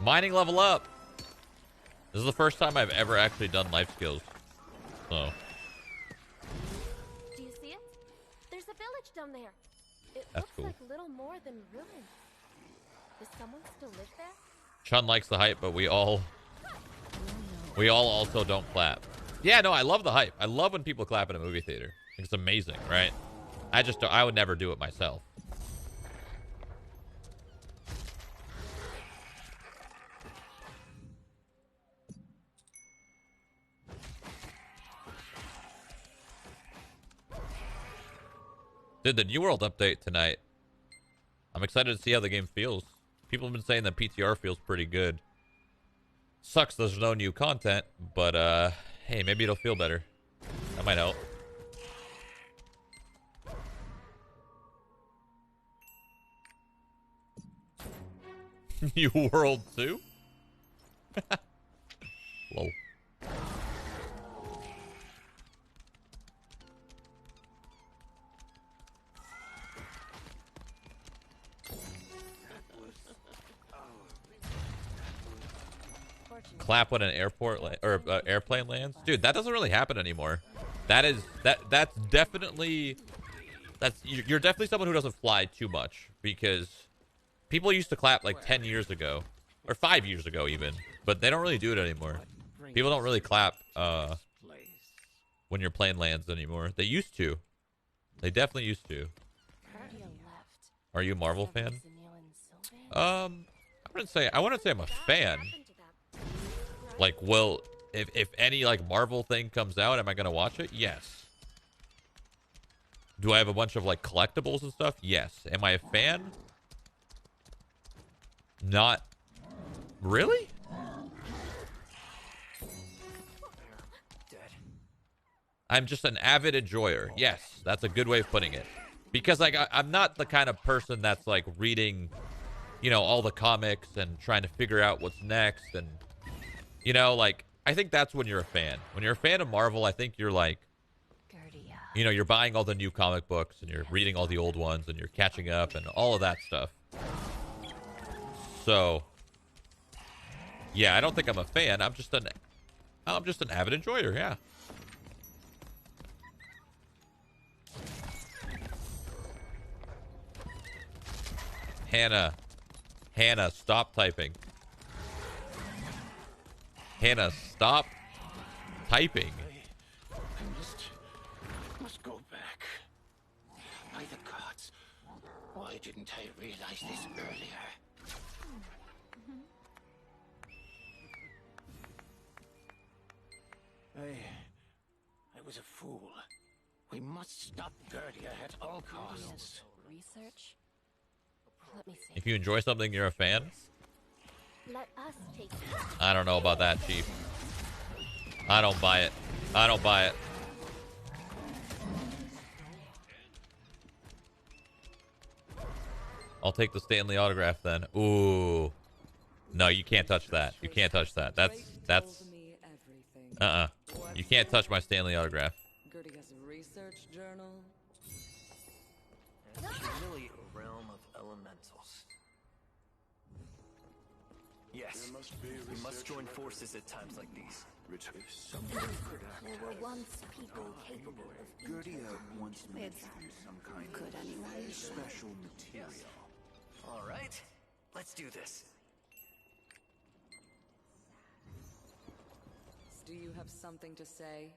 Mining level up. This is the first time I've ever actually done life skills. So. Do you see it? There's a village down there. It That's looks cool. like little more than ruins. Does someone still live there? Chun likes the hype, but we all also don't clap. Yeah, no, I love the hype. I love when people clap in a movie theater. It's amazing, right? I would never do it myself. Did the New World update tonight. I'm excited to see how the game feels. People have been saying that PTR feels pretty good. Sucks there's no new content, but hey, maybe it'll feel better. That might help. New World 2? Lol. Clap when an airplane lands, dude. That doesn't really happen anymore. That's definitely you're definitely someone who doesn't fly too much, because people used to clap like 10 years ago or 5 years ago even, but they don't really do it anymore. People don't really clap when your plane lands anymore. They used to. They definitely used to. Are you a Marvel fan? I wouldn't say I'm a fan. Like, well, if any like Marvel thing comes out, am I gonna watch it? Yes. Do I have a bunch of like collectibles and stuff? Yes. Am I a fan? Not really. I'm just an avid enjoyer. Yes, that's a good way of putting it. Because like I'm not the kind of person that's like reading, you know, all the comics and trying to figure out what's next. And you know, like, I think that's when you're a fan. When you're a fan of Marvel, I think you're like, you know, you're buying all the new comic books and you're reading all the old ones and you're catching up and all of that stuff. So, yeah, I don't think I'm a fan. I'm just an avid enjoyer. Yeah. Hannah, stop typing. Hannah, stop typing. I must go back. By the gods, why didn't I realize this earlier? I was a fool. We must stop Gerdia at all costs. Research? Let me see. If you enjoy something, you're a fan? Let us take I don't know about that, Chief. I don't buy it. I don't buy it. I'll take the Stanley autograph then. Ooh. No, you can't touch that. You can't touch that. That's You can't touch my Stanley autograph. Gerdia's research journal. Really a realm of elementals. Yes, we must join forces at times like these. There were once people capable of Gerdia once mentioned some kind of special material. All right, let's do this. Do you have something to say?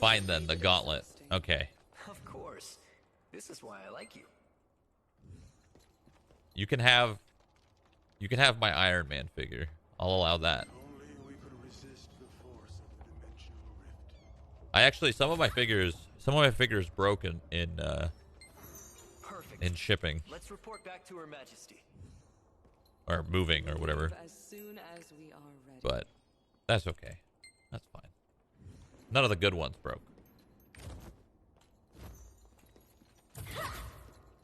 Fine then, the gauntlet. Okay. Of course. This is why I like you. You can have my Iron Man figure. I'll allow that. I actually some of my figures broke in shipping. Let's report back to Her Majesty. Or moving or whatever. As soon as we are ready. But that's okay. That's fine. None of the good ones broke.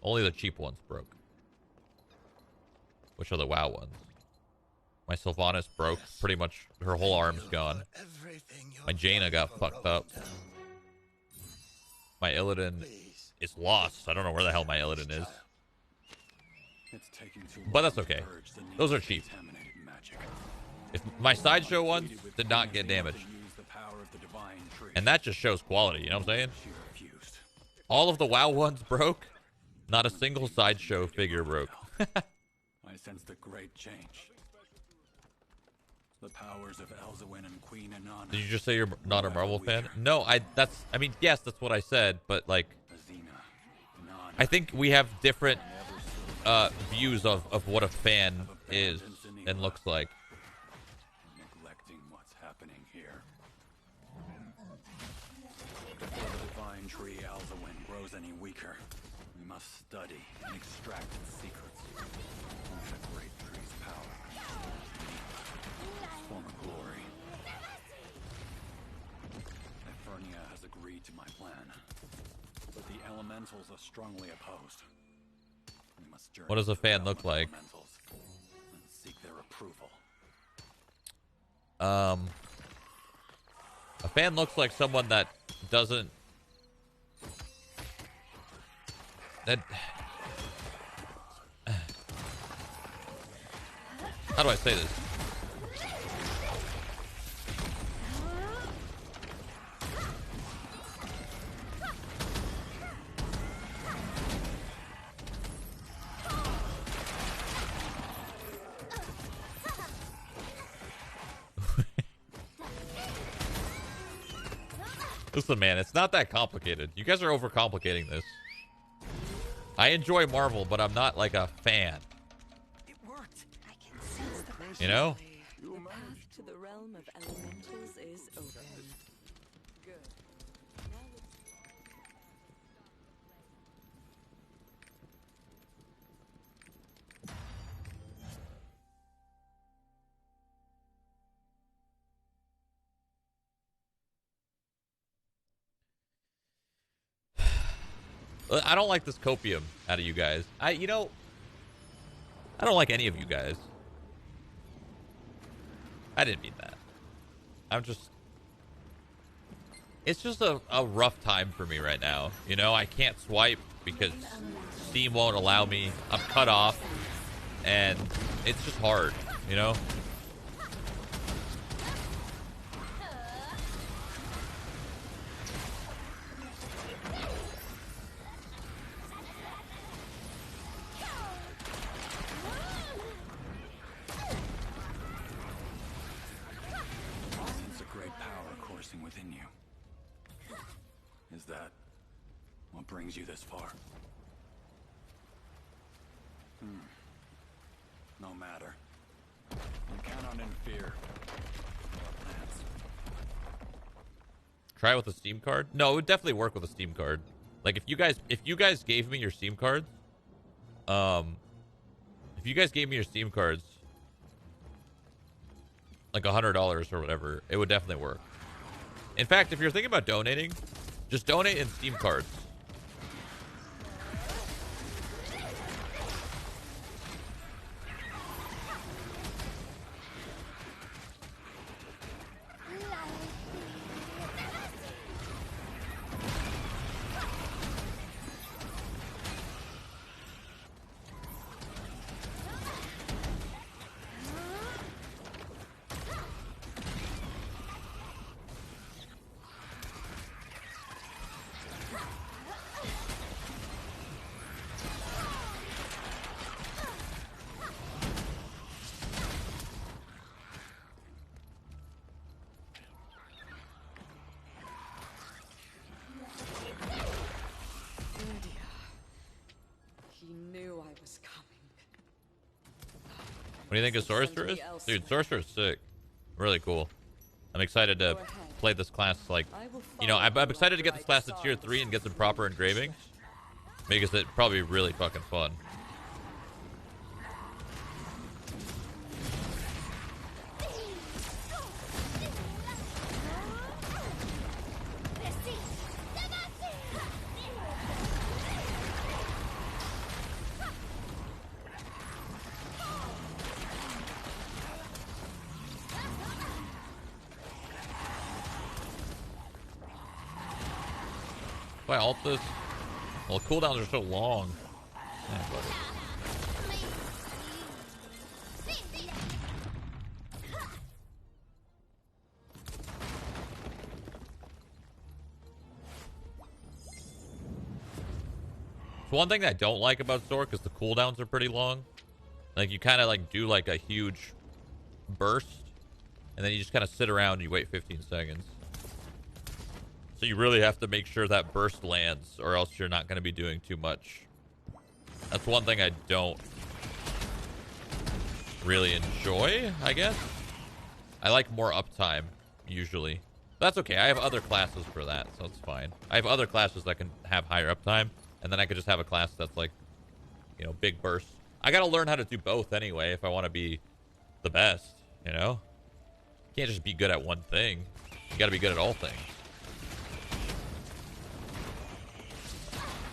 Only the cheap ones broke. Which are the WoW ones. My Sylvanas broke. Pretty much her whole arm's gone. My Jaina got fucked up. My Illidan is lost. I don't know where the hell my Illidan is. But that's okay. Those are cheap. If my sideshow ones did not get damaged. And that just shows quality, you know what I'm saying? All of the WoW ones broke. Not a single sideshow figure broke. I sense the great change. The powers of Elzawin and Queen Anana. Did you just say you're not a Marvel fan? No, I mean, yes, that's what I said, but like, I think we have different views of what a fan is. and looks like. Neglecting what's happening here. Before the divine tree Alzawin grows any weaker, we must study and extract its secrets. Only the great tree's power its former glory. Efernia has agreed to my plan, but the elementals are strongly opposed. We must journey What does a fan look like? And seek their approval. A fan looks like someone that doesn't. How do I say this? Listen, man, it's not that complicated. You guys are overcomplicating this. I enjoy Marvel, but I'm not like a fan. It worked. I can sense the You know? The path to the realm of elementals is open. Good. I don't like this copium out of you guys. I don't like any of you guys. I didn't mean that. It's just a rough time for me right now. You know, I can't swipe because Steam won't allow me. I'm cut off. And it's just hard, you know? Within you. Is that what brings you this far? No matter. You cannot interfere with our plans. Try it with a Steam card? No, it would definitely work with a Steam card. Like if you guys gave me your Steam cards, if you guys gave me your Steam cards, like $100 or whatever, it would definitely work. In fact, if you're thinking about donating, just donate in Steam cards. What do you think of Sorcerer is? Dude, Sorcerer is sick. Really cool. I'm excited to play this class. Like, you know, I'm excited to get this class to tier 3 and get some proper engraving. Because it's probably really fucking fun. If I alt this, well, cooldowns are so long. Yeah, so one thing that I don't like about Zork is the cooldowns are pretty long. Like you kind of like do like a huge burst, and then you just kind of sit around and you wait 15 seconds. So you really have to make sure that burst lands, or else you're not going to be doing too much. That's one thing I don't really enjoy, I guess. I like more uptime, usually. That's okay. I have other classes for that, so it's fine. I have other classes that can have higher uptime, and then I could just have a class that's like, you know, big bursts. I gotta learn how to do both anyway if I want to be the best, you know? You can't just be good at one thing. You gotta be good at all things.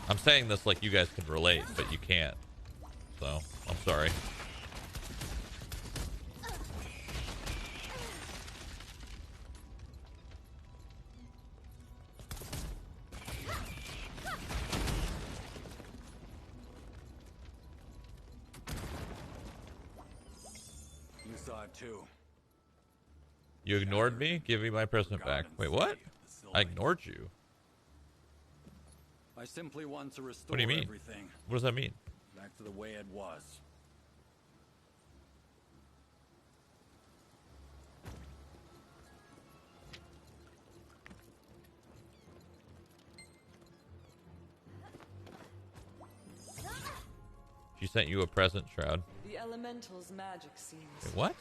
I'm saying this like you guys can relate, but you can't. So, I'm sorry. You saw it too. You ignored me? Give me my present back. Wait, what? I ignored you. I simply want to restore What do you mean? everything What does that mean? back to the way it was. She sent you a present, Shroud. The elemental's magic seems Wait, what?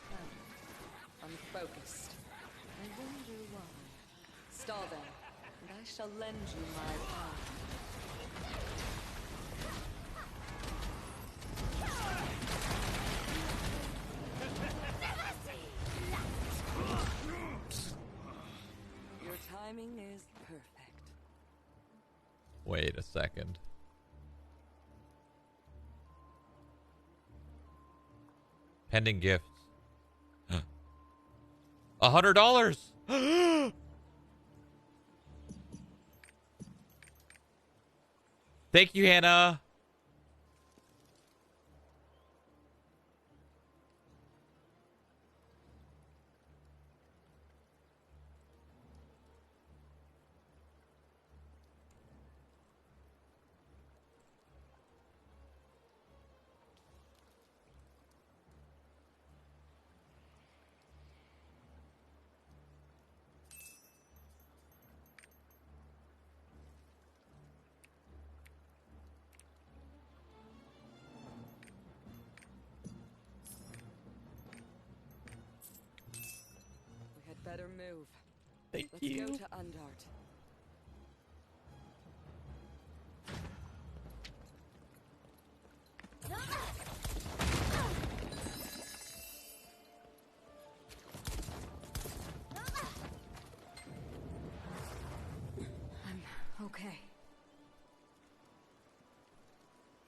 unfocused. I wonder why. Stall then, and I shall lend you my power. Your timing is perfect. Wait a second. Pending gifts. $100. Thank you, Hannah. Better move. Thank Let's you. go to Undart. I'm okay.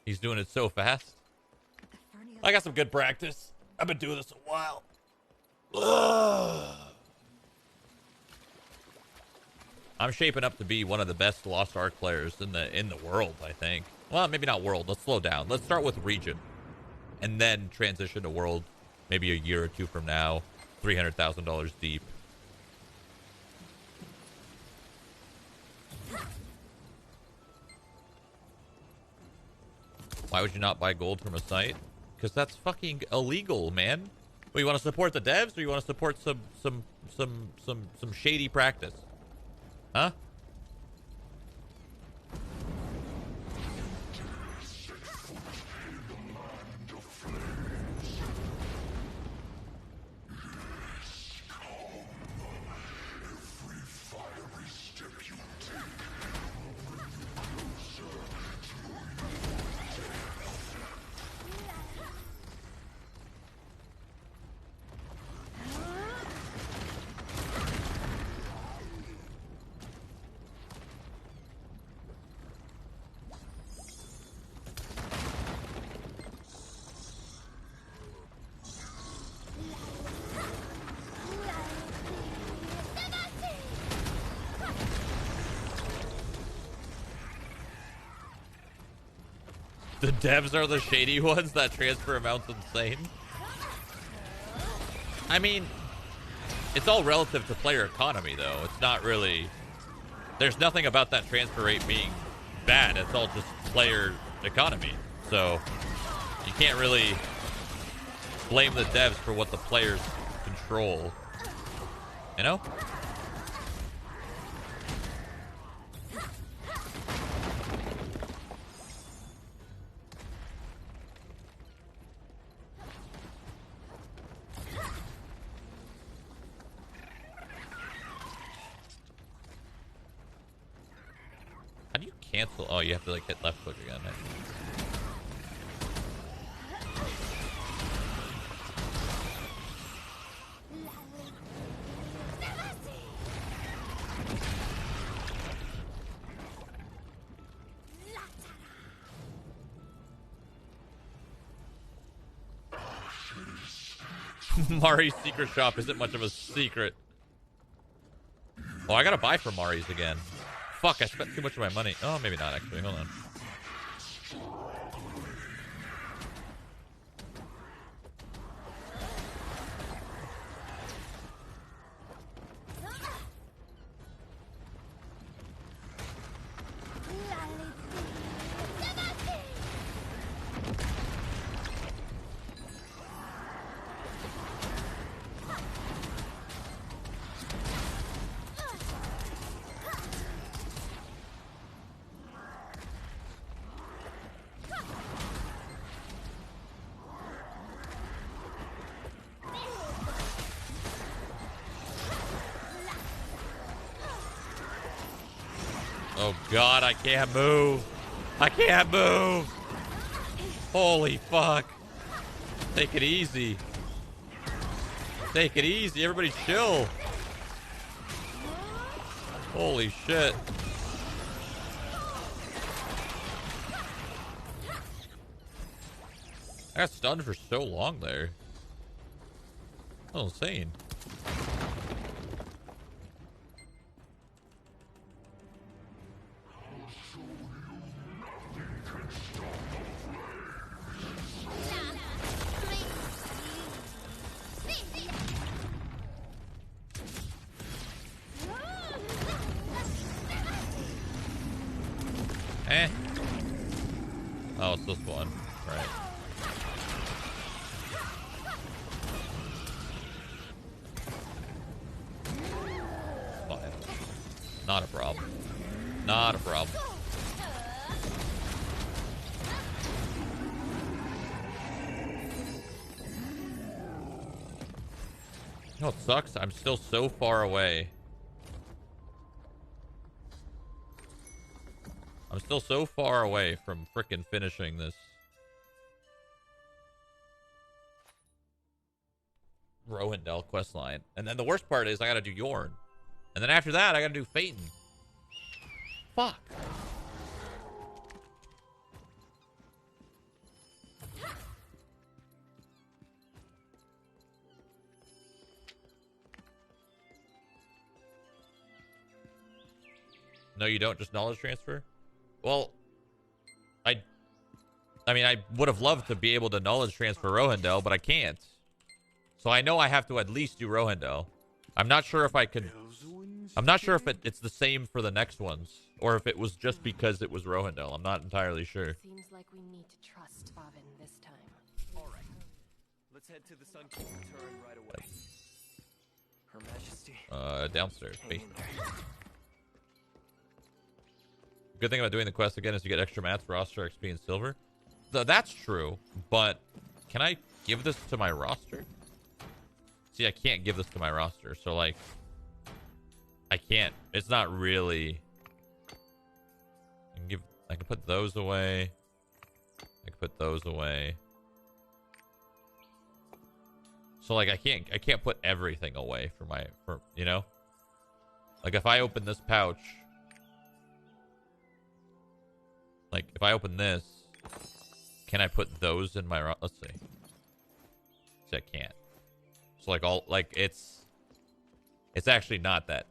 He's doing it so fast. I got some good practice. I've been doing this a while. I'm shaping up to be one of the best Lost Ark players in the world, I think. Well, maybe not world. Let's slow down. Let's start with region. And then transition to world maybe a year or two from now. $300,000 deep. Why would you not buy gold from a site? Because that's fucking illegal, man. Well, you want to support the devs, or you want to support some shady practice? Huh? The devs are the shady ones. That transfer amount's insane. I mean, it's all relative to player economy, though. It's not really... There's nothing about that transfer rate being bad. It's all just player economy. So, you can't really blame the devs for what the players control. You know? cancel? Oh, you have to like hit left click again. Mari's secret shop isn't much of a secret. Oh, I gotta buy for Mari's again. Fuck, I spent too much of my money. Oh, maybe not actually. Hold on. Oh god, I can't move. I can't move. Holy fuck. Take it easy. Take it easy. Everybody chill. Holy shit. I got stunned for so long there. That was insane. Eh. Oh, it's this one. Right. Fine. Not a problem. Not a problem. You know what sucks? I'm still so far away. I'm still so far away from frickin' finishing this. Rohendel questline. And then the worst part is I gotta do Yorn. And then after that, I gotta do Phaeton. Fuck. No, you don't? Just knowledge transfer? Well, I mean, I would have loved to be able to knowledge transfer Rohendel, but I can't. So I know I have to at least do Rohendel. I'm not sure if I could... I'm not sure if it's the same for the next ones, or if it was just because it was Rohendel. I'm not entirely sure. Seems like we need to trust Bavin this time. All right. Let's head to the Sun King turret right away. Her Majesty. Downstairs. Good thing about doing the quest again is you get extra mats, roster, XP, and silver. That's true, but can I give this to my roster? See, I can't give this to my roster, so like, I can't. It's not really. I can put those away. I can put those away. So like, I can't put everything away for you know. Like if I open this pouch. Like, if I open this, can I put those in my... Let's see. See, I can't. So, like, it's actually not that,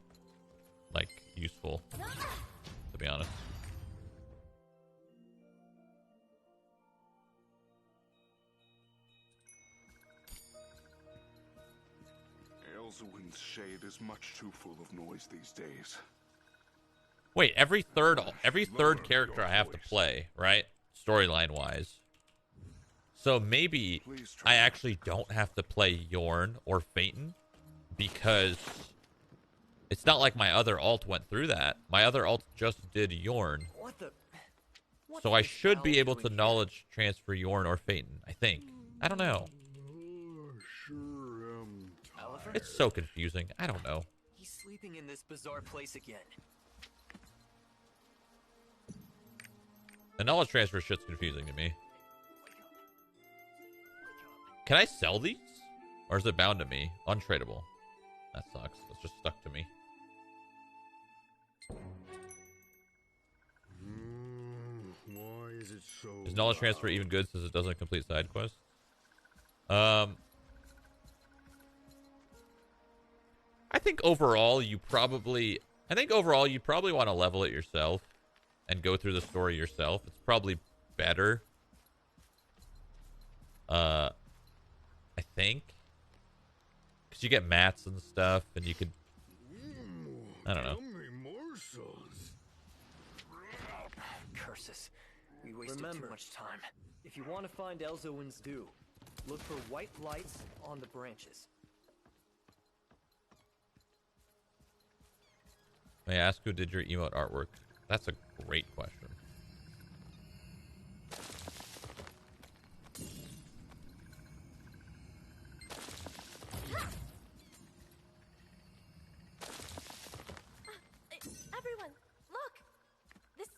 like, useful, to be honest. Elzewin's shade is much too full of noise these days. Wait, every third character I have to play, right? Storyline wise. So maybe I actually don't have to play Yorn or Phaeton because it's not like my other alt went through that. My other alt just did Yorn. So I should be able to knowledge transfer Yorn or Phaeton, I think. I don't know. It's so confusing. I don't know. He's sleeping in this bizarre place again. The knowledge transfer shit's confusing to me. Can I sell these? Or is it bound to me? Untradeable. That sucks. It's just stuck to me. Why is it so Is knowledge transfer even good since it doesn't complete side quests? I think overall you probably want to level it yourself and go through the story yourself. It's probably better. I think. Because you get mats and stuff, and you could... I don't know. Curses. We wasted too much time. If you want to find Elzowin's dew, look for white lights on the branches. May I ask who did your emote artwork? That's a great question. Everyone, look! This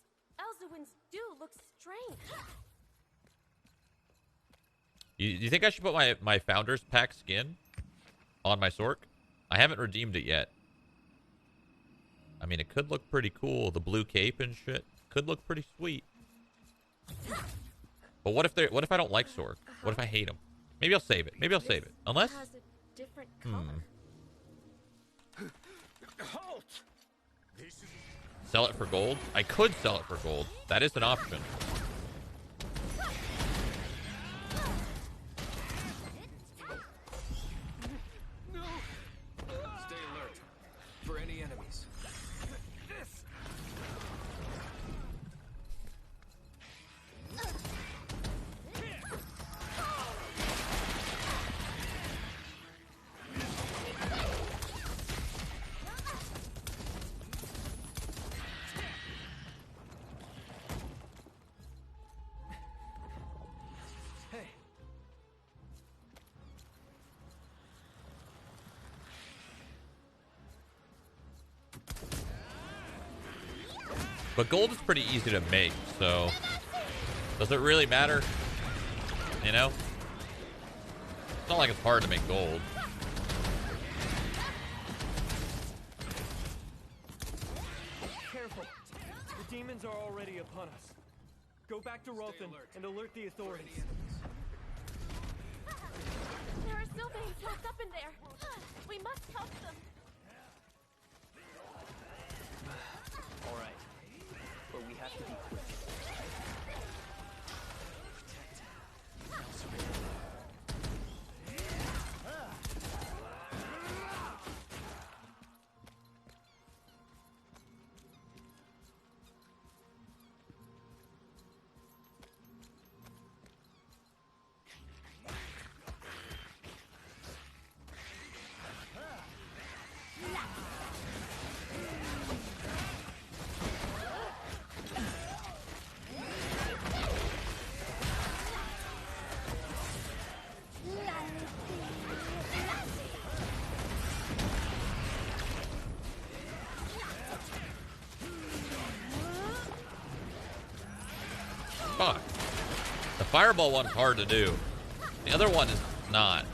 Elzowin's dew looks strange. You think I should put my Founders Pack skin on my Sork? I haven't redeemed it yet. I mean, it could look pretty cool. The blue cape and shit could look pretty sweet. But what if I don't like Sork? What if I hate him? Maybe I'll save it. Maybe I'll save it. Unless... Has a different color. Sell it for gold? I could sell it for gold. That is an option. Stay alert for any enemies. But gold is pretty easy to make, so does it really matter? You know? It's not like it's hard to make gold. Careful. The demons are already upon us. Go back to Rothan and alert the authorities. There are Sylvains locked up in there. We must help them. All right. But we have to be quick. Fuck. The fireball one's hard to do. The other one is not.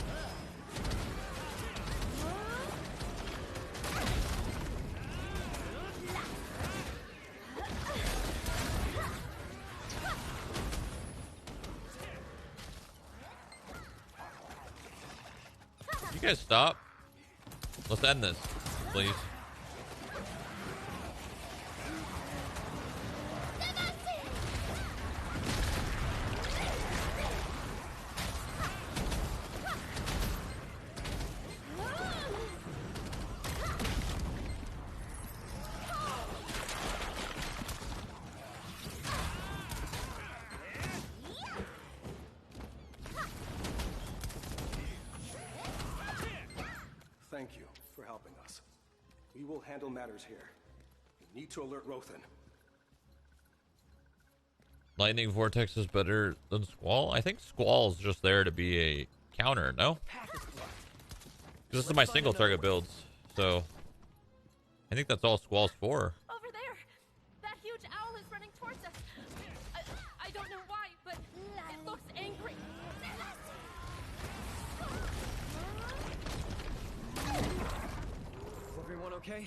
You guys stop? Let's end this, please. Thank you for helping us. We will handle matters here. We need to alert Rothan. Lightning Vortex is better than Squall? I think Squall's just there to be a counter, no? This is my single target builds, so I think that's all Squall's for. Over there! That huge owl is running towards us. Okay,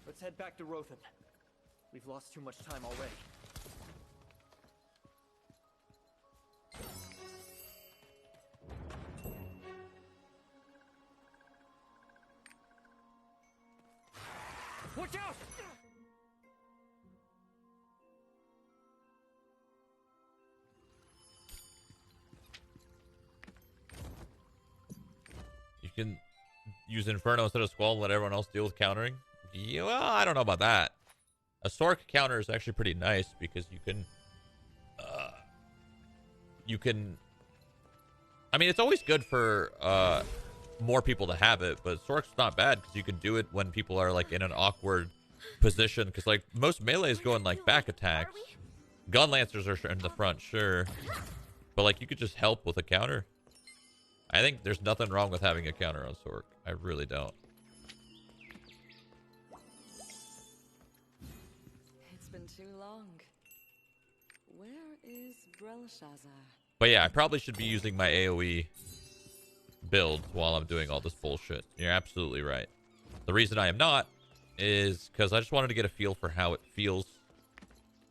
let's head back to Rothan. We've lost too much time already. Watch out! You can use Inferno instead of Squall and let everyone else deal with countering. Yeah, well, I don't know about that. A Sork counter is actually pretty nice because you can I mean, it's always good for more people to have it, but Sork's not bad because you can do it when people are like in an awkward position, because like most melees go in like back attacks. Gun lancers are in the front, sure, but like you could just help with a counter. I think there's nothing wrong with having a counter on Sork. I really don't. It's been too long. Where is Belshazzar? But yeah, I probably should be using my AoE build while I'm doing all this bullshit. You're absolutely right. The reason I am not is because I just wanted to get a feel for how it feels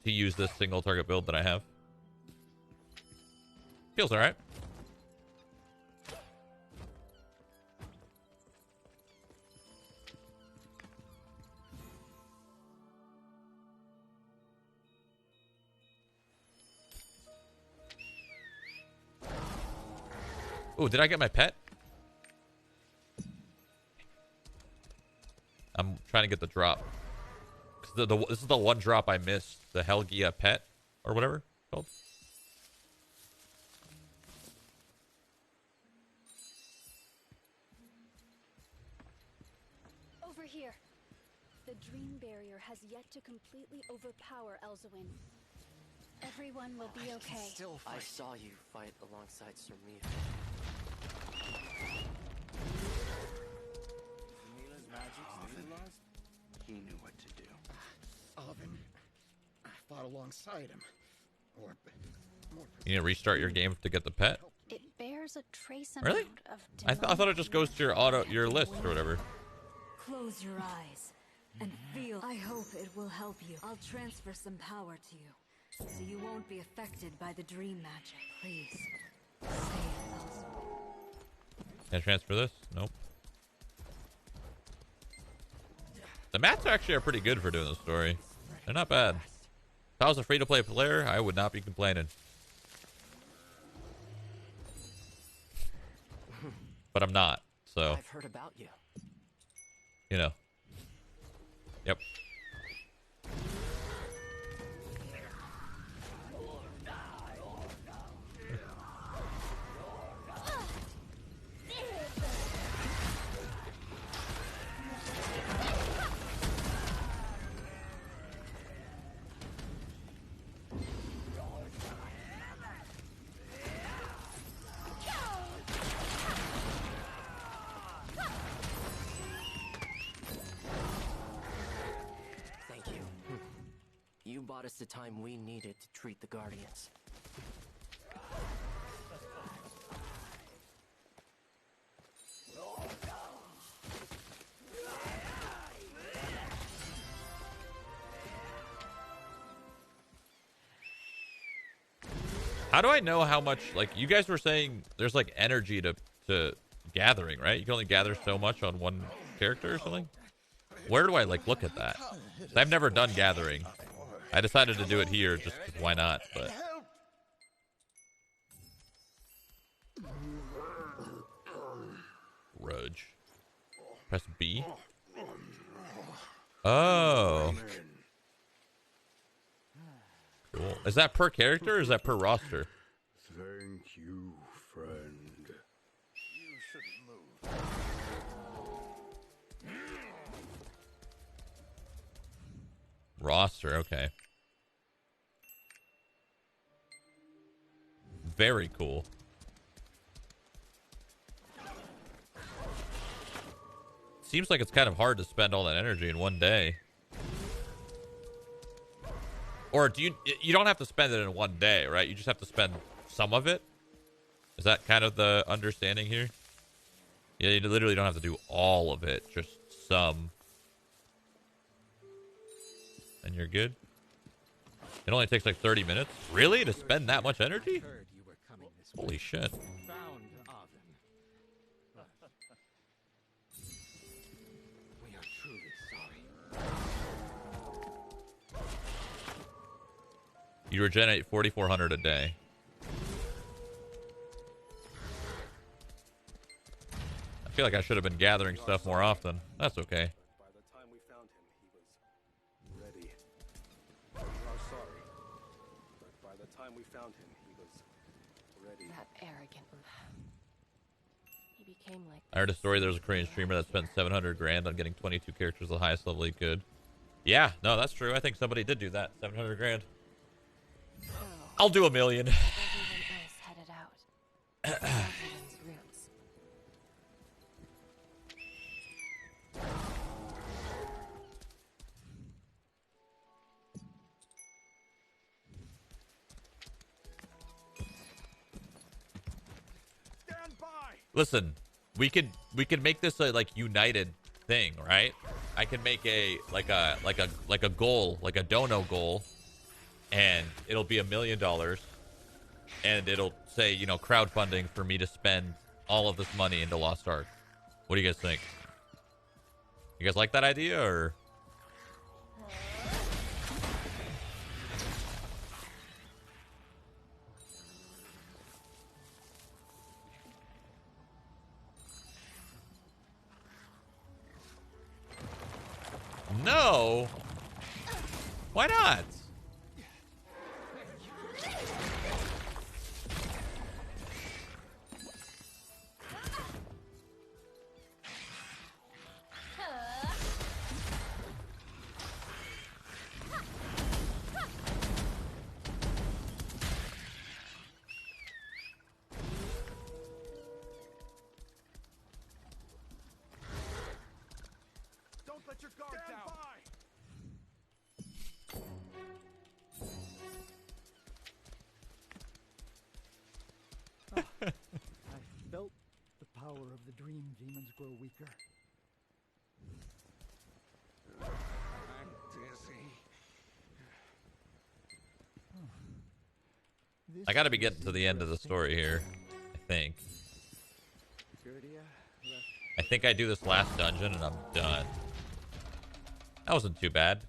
to use this single target build that I have. Feels alright. Oh, did I get my pet? I'm trying to get the drop. This is the one drop I missed. The Helgia pet, or whatever it's called. Over here. The dream barrier has yet to completely overpower Elzawin. Everyone will be okay. I saw you fight alongside Sir Mia. Mila's magic lost? He knew what to do. Alvin, I fought alongside him. Or more You need to restart your game to get the pet. It bears a trace Really? of I thought it just goes to your list or whatever. Close your eyes and feel. I hope it will help you. I'll transfer some power to you, so you won't be affected by the dream magic. Please. Can I transfer this? Nope. The mats actually are pretty good for doing the story. They're not bad. If I was a free-to-play player, I would not be complaining. But I'm not, so. I've heard about you. You know. Yep. Thank you. You bought us the time we needed to treat the Guardians. How do I know how much, like, you guys were saying there's, like, energy to gathering, right? You can only gather so much on one character or something? Where do I, like, look at that? 'Cause I've never done gathering. I decided to do it here just 'cause why not, but... Roge. Press B. Oh. Cool. Is that per character or is that per roster? Thank you, friend. You shouldn't move. Roster, okay. Very cool. Seems like it's kind of hard to spend all that energy in one day. Or do you don't have to spend it in one day, right? You just have to spend some of it? Is that kind of the understanding here? Yeah, you literally don't have to do all of it, just some. and you're good. It only takes like 30 minutes? Really? To spend that much energy? Holy shit. We are truly sorry. You regenerate 4,400 a day. I feel like I should have been gathering stuff more often. That's okay. By the time we found him, he was ready. We are sorry. But by the time we found him, he was ready. That arrogant. He became like. I heard a story. There was a Korean streamer that spent 700 grand on getting 22 characters the highest level he could. Yeah, no, that's true. I think somebody did do that. 700 grand. I'll do $1 million. Everyone else headed out. Alvin's roots. Listen, we could make this a like united thing, right? I can make a goal, like a dono goal, and it'll be $1 million, and it'll say, you know, crowdfunding for me to spend all of this money into Lost Ark. What do you guys think? You guys like that idea, or? No. Why not? Don't let your guard down. I felt the power of the dream demons grow weaker. I'm dizzy. I gotta be getting to the end of the story here, I think. I think I do this last dungeon and I'm done. That wasn't too bad.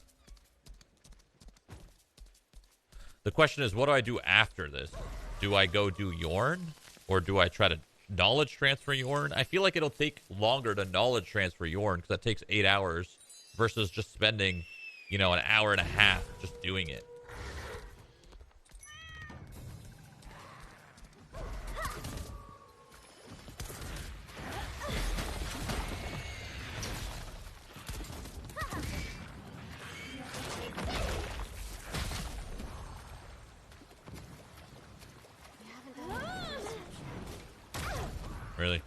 The question is, what do I do after this? Do I go do Yorn? Or do I try to knowledge transfer Yorn? I feel like it'll take longer to knowledge transfer Yorn because that takes 8 hours versus just spending, you know, an hour and a half just doing it. Really?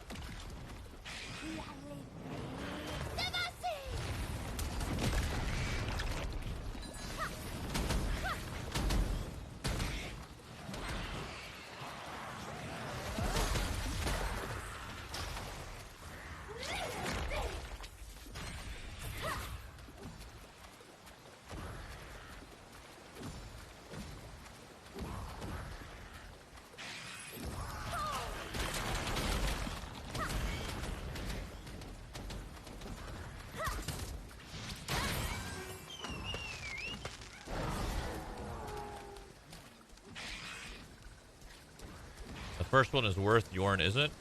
The first one is worth, Yorn isn't?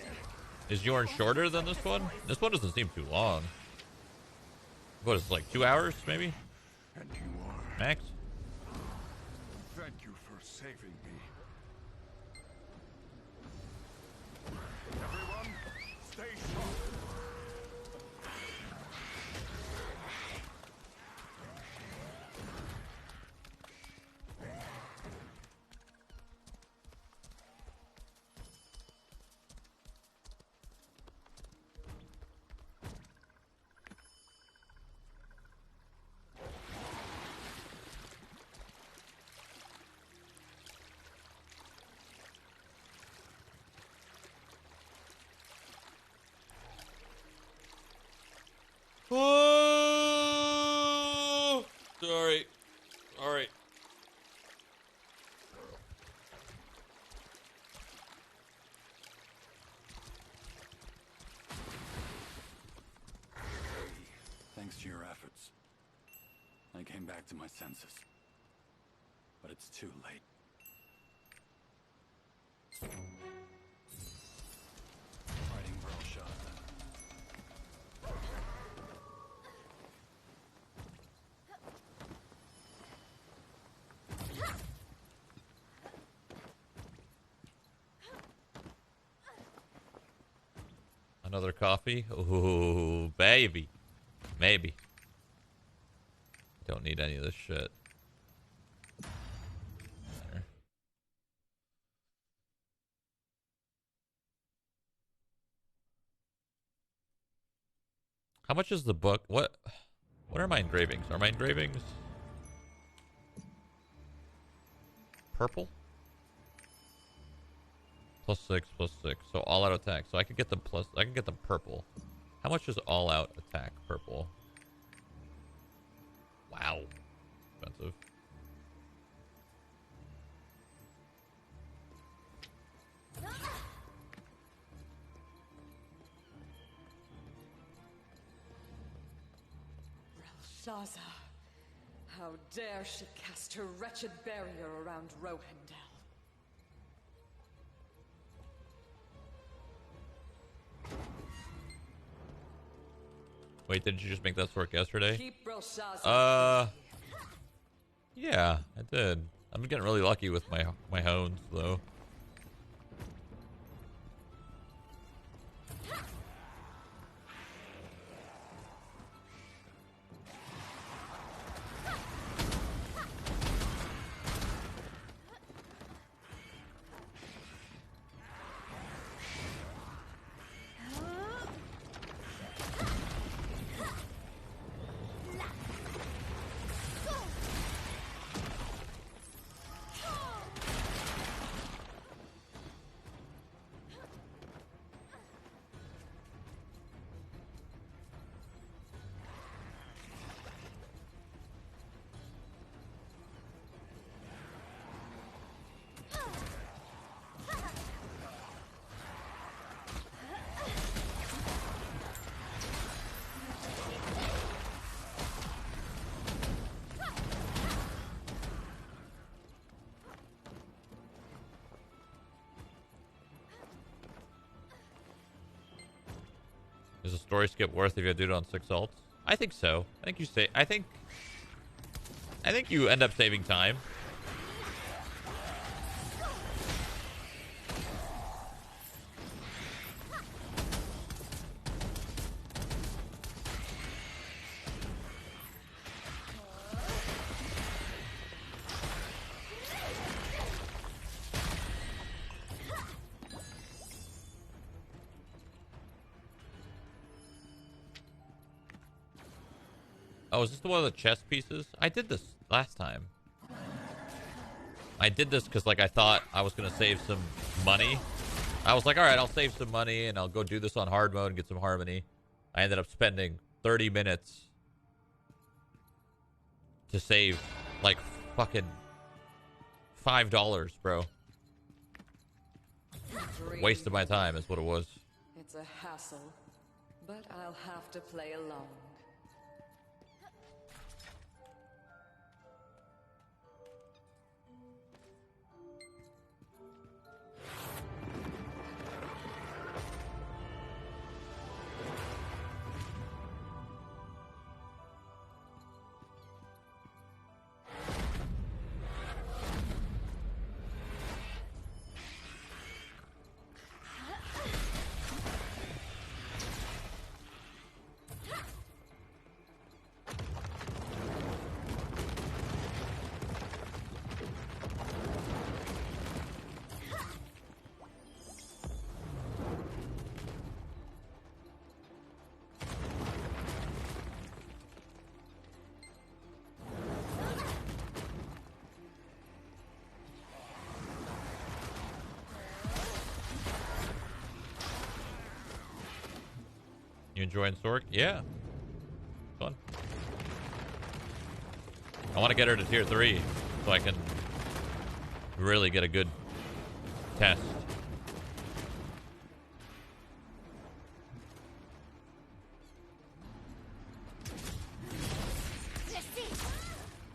Is Yorn shorter than this one? This one doesn't seem too long. What is it, like 2 hours, maybe? And you are. Max? Thank you for saving me. Everyone, stay sharp. came back to my senses. But it's too late. Fighting Belshazzar. Another coffee? Ooh, baby. Maybe. Don't need any of this shit. There. How much is the book? What are my engravings? Are my engravings purple? +6, +6. So all out attack. So I could get them I can get them purple. How much is all out attack purple? Wow. Expensive. Belshazzar, how dare she cast her wretched barrier around Rohendel? Wait, didn't you just make that work yesterday? Keep Belshazzar. Yeah, I did. I'm getting really lucky with my hones though. Is a story skip worth if you do it on 6 ults? I think so. I think you end up saving time. Oh, is this the one of the chess pieces? I did this last time. I did this because, like, I thought I was going to save some money. I was like, all right, I'll save some money and I'll go do this on hard mode and get some harmony. I ended up spending 30 minutes to save, like, fucking $5, bro. Waste of my time is what it was. It's a hassle, but I'll have to play along. You enjoying Sorg? Yeah. Fun. I want to get her to tier 3 so I can really get a good test.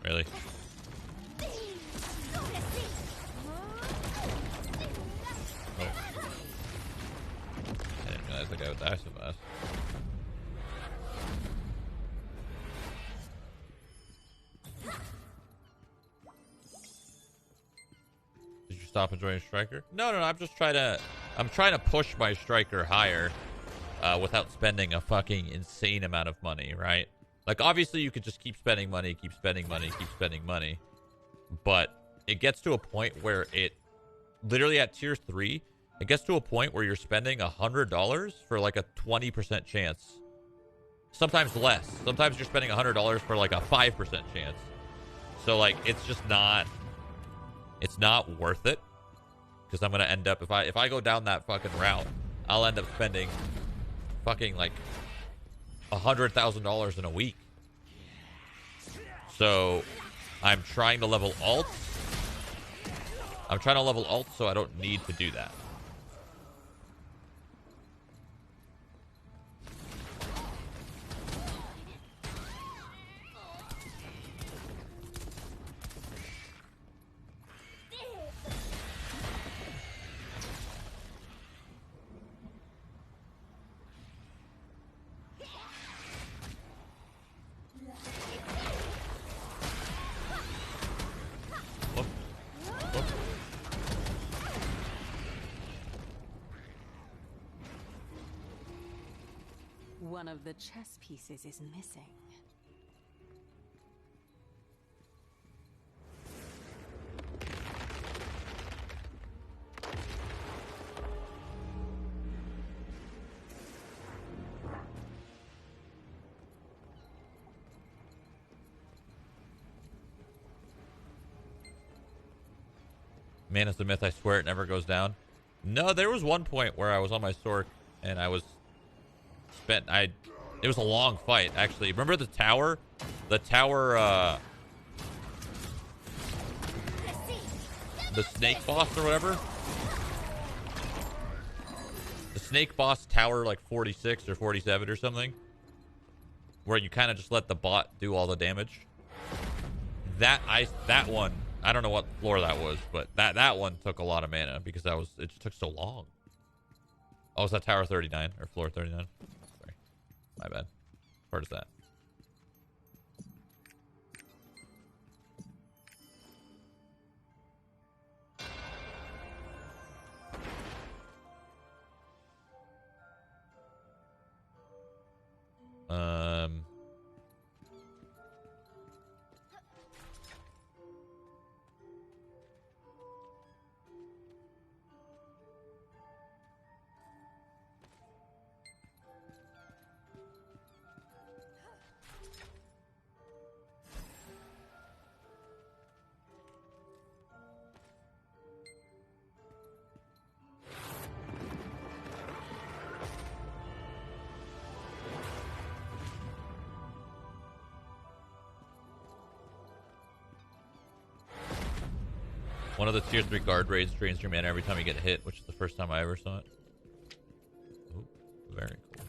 Really? Oh. I didn't realize the guy would die so fast. Did you stop enjoying Striker? No. I'm just trying to push my Striker higher without spending a fucking insane amount of money, right? Like, obviously, you could just keep spending money, but it gets to a point where it literally at tier 3, it gets to a point where you're spending $100 for like a 20% chance. Sometimes less. Sometimes you're spending $100 for like a 5% chance. So like, it's just not, it's not worth it. Because I'm going to end up, if I go down that fucking route, I'll end up spending fucking like $100,000 in a week. So I'm trying to level alt. I'm trying to level alt so I don't need to do that. One of the chess pieces is missing. Man is the myth, I swear it never goes down. No, there was one point where I was on my Sork and I was it was a long fight, actually. Remember the tower? The tower, the snake boss or whatever? The snake boss tower, like 46 or 47 or something, where you kind of just let the bot do all the damage. That one, I don't know what floor that was, but that one took a lot of mana because it just took so long. Oh, was that tower 39 or floor 39? Sorry, my bad. Where is that? One of the tier 3 guard raids drains your mana every time you get hit, which is the first time I ever saw it. Ooh, very cool.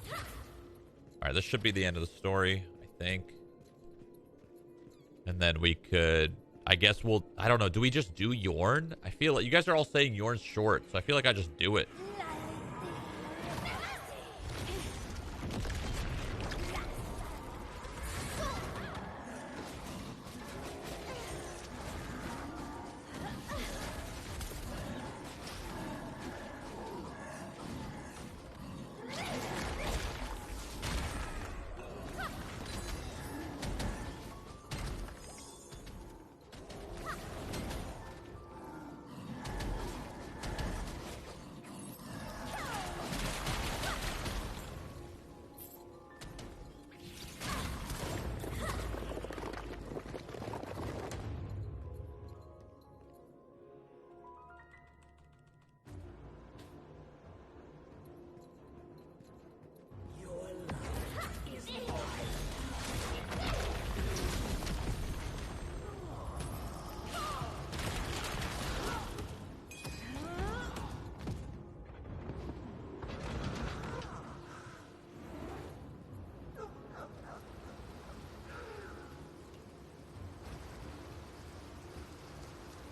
Alright, this should be the end of the story, I think. And then we could, I guess I don't know, do we just do Yorn? I feel like you guys are all saying Yorn's short, so I feel like I just do it.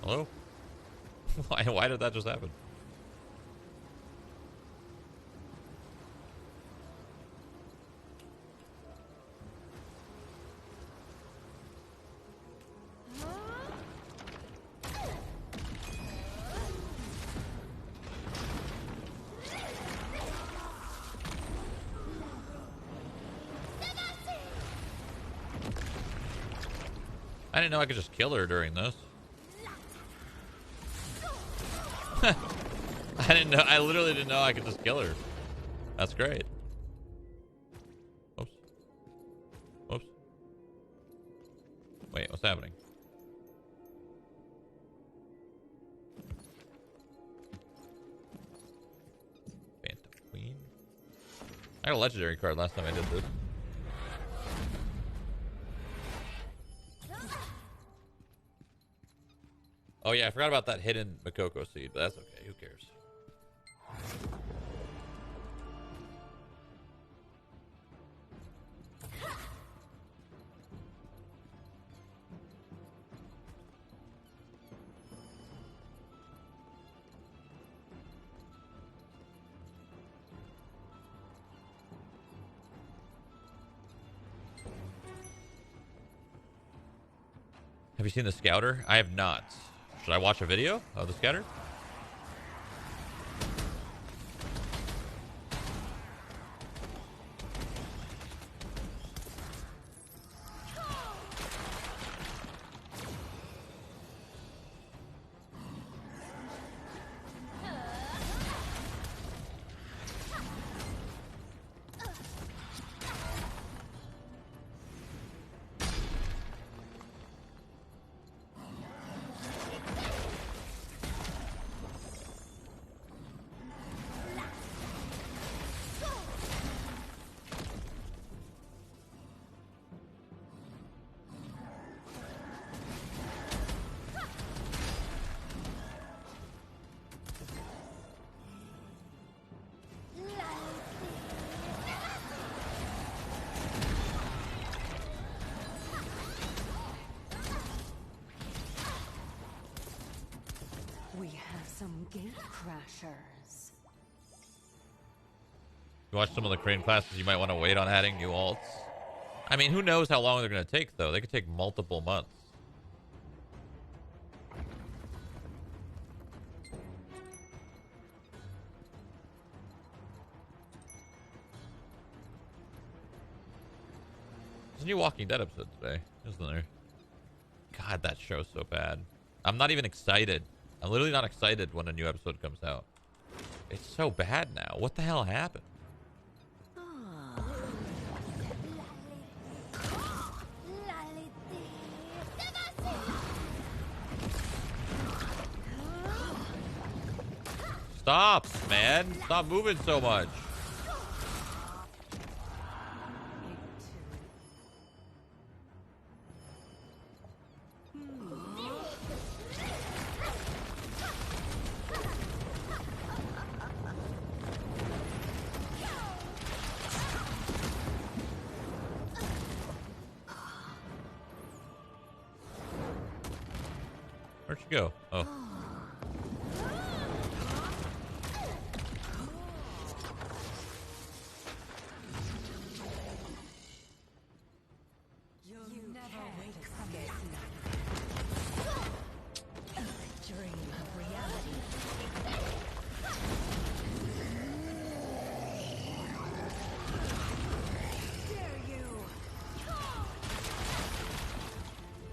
Hello? Why did that just happen? I didn't know I could just kill her during this. I didn't know. I literally didn't know I could just kill her. That's great. Oops. Oops. Wait, what's happening? Phantom Queen. I got a legendary card last time I did this. Oh yeah, I forgot about that hidden Makoko seed, but that's okay. Who cares? Have you seen the Scouter? I have not. Should I watch a video of the Scouter? We have some gate crashers. You watch some of the Crane classes, you might want to wait on adding new alts. I mean, who knows how long they're going to take, though? They could take multiple months. There's a new Walking Dead episode today, isn't there? God, that show's so bad. I'm not even excited. I'm literally not excited when a new episode comes out. It's so bad now. What the hell happened? Stop, man. Stop moving so much. Where'd you go? Oh.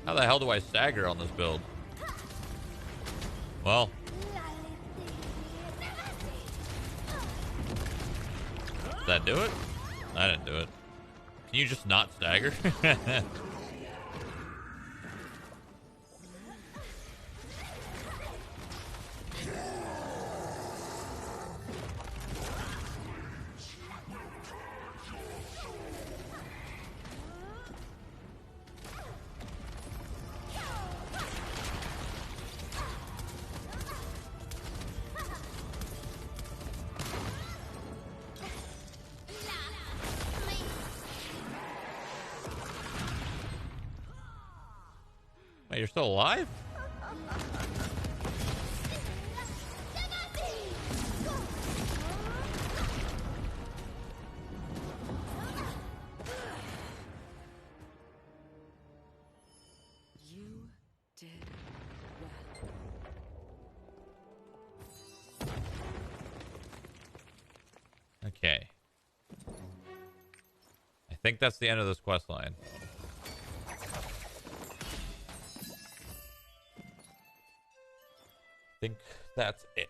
How the hell do I stagger on this build? Well. Did that do it? I didn't do it. Can you just not stagger? Wait, you're still alive? think that's the end of this quest line. I think that's it.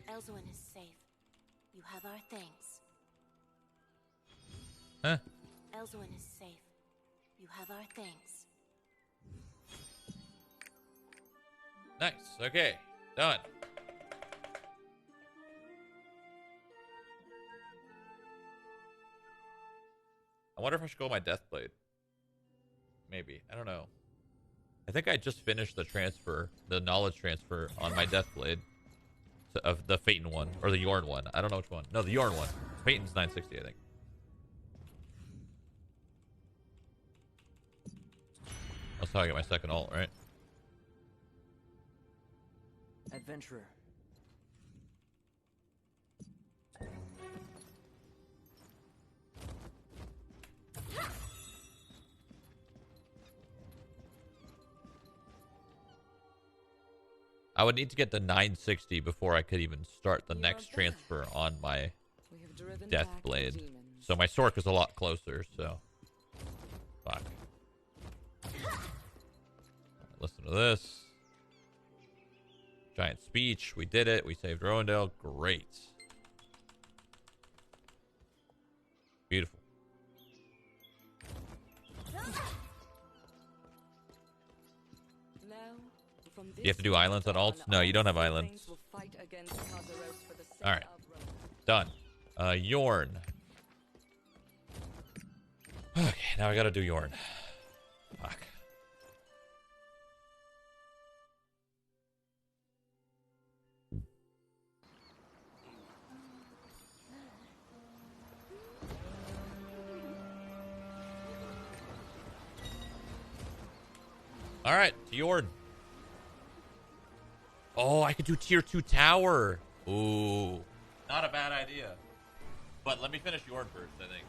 Elswin is safe. You have our thanks. Huh? Elswin is safe. You have our thanks. Nice. Okay. Done. I wonder if I should go with my Deathblade. Maybe. I don't know. I think I just finished the transfer, the knowledge transfer on my Deathblade. Of the Phaeton one, or the Yorn one. I don't know which one. No, the Yorn one. Phaeton's 960, I think. That's how I get my second ult, right? Adventurer. I would need to get the 960 before I could even start the next transfer on my Deathblade. So my Sork is a lot closer, so... Fuck. Right, listen to this. Giant speech. We did it. We saved Rowendale. Great. Beautiful. You have to do islands on alts? No, you don't have islands. Alright. Done. Yorn. Okay, now I gotta do Yorn. Fuck. Alright, Yorn. Oh, I could do tier 2 tower. Ooh. Not a bad idea. But let me finish Yorn first, I think.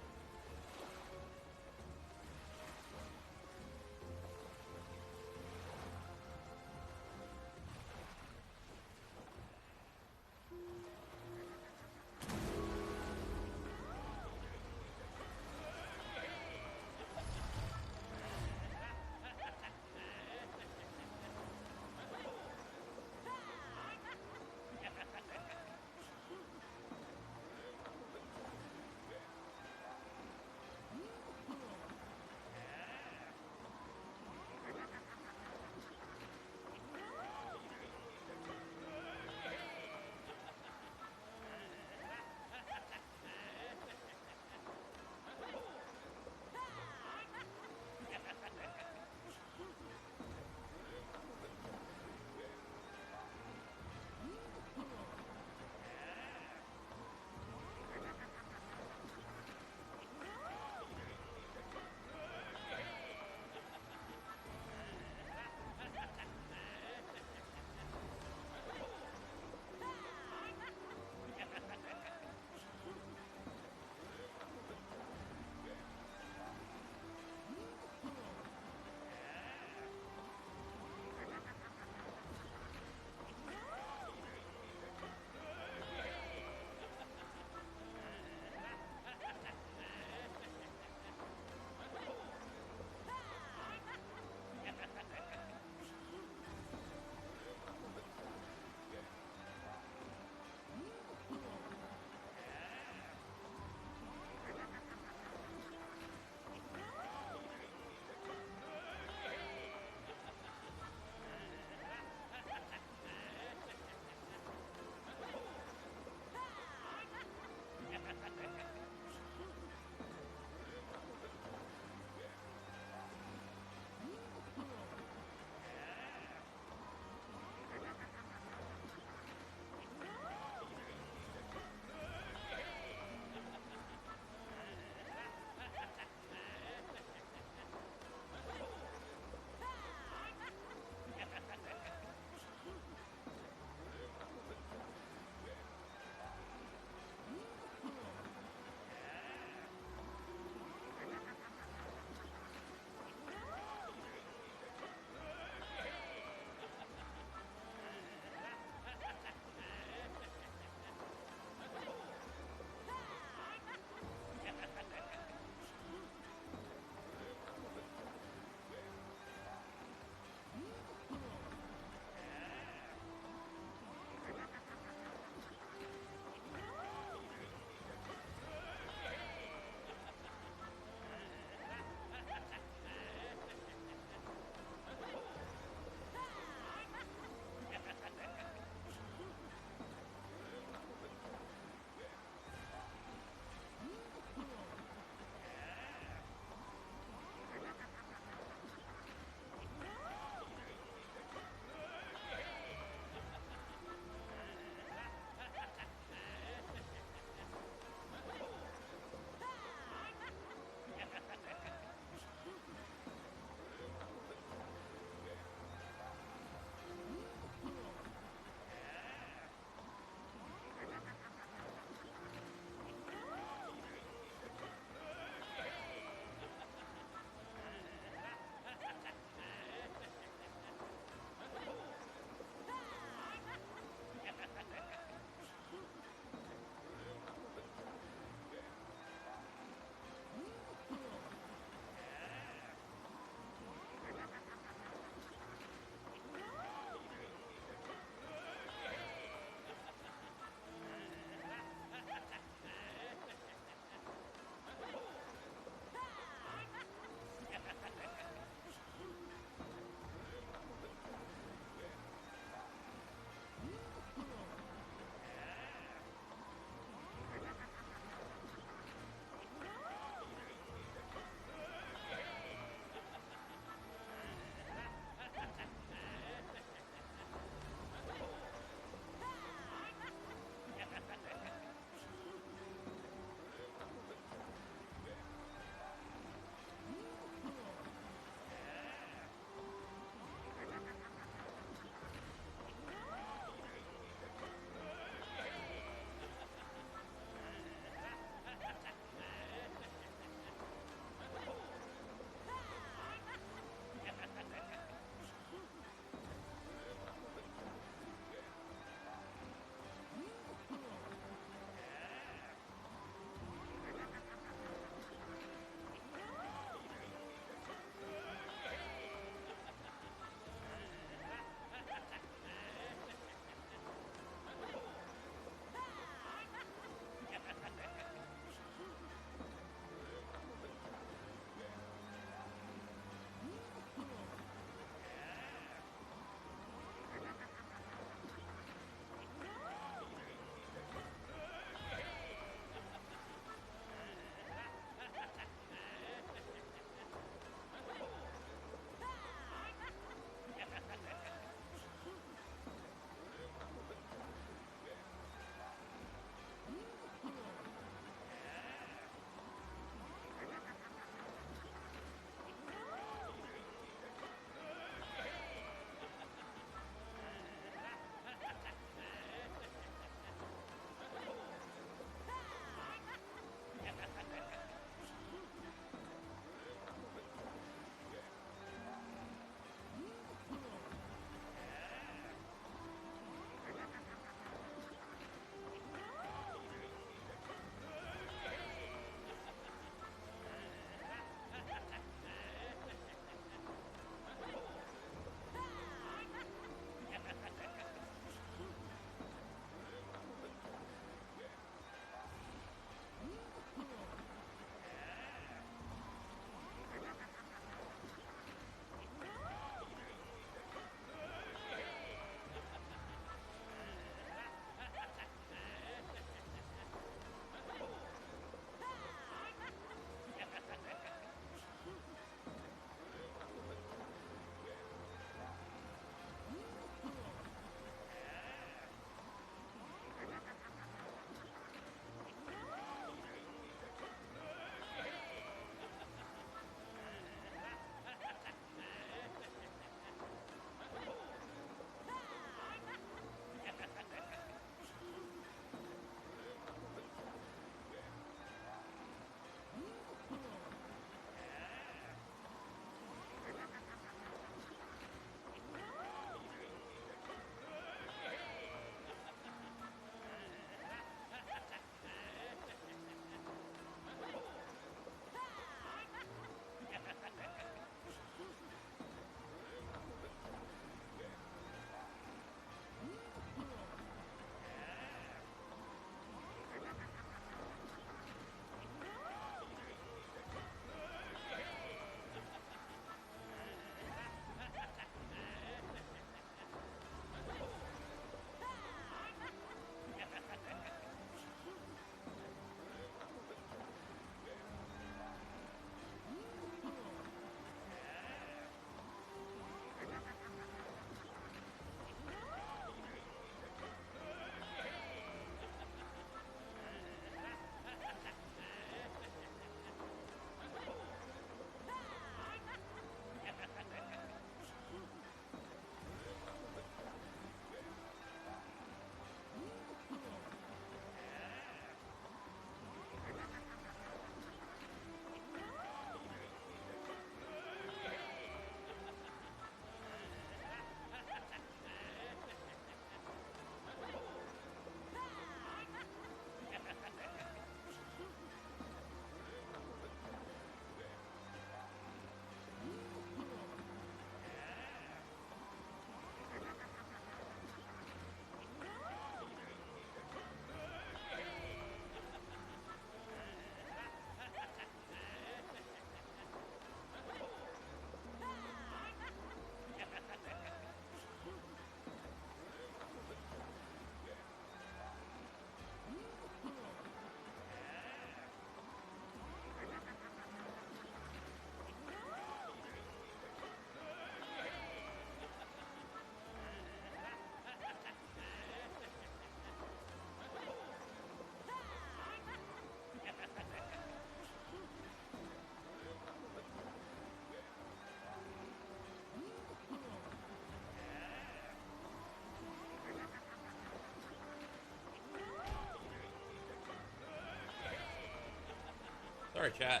Sorry, chat.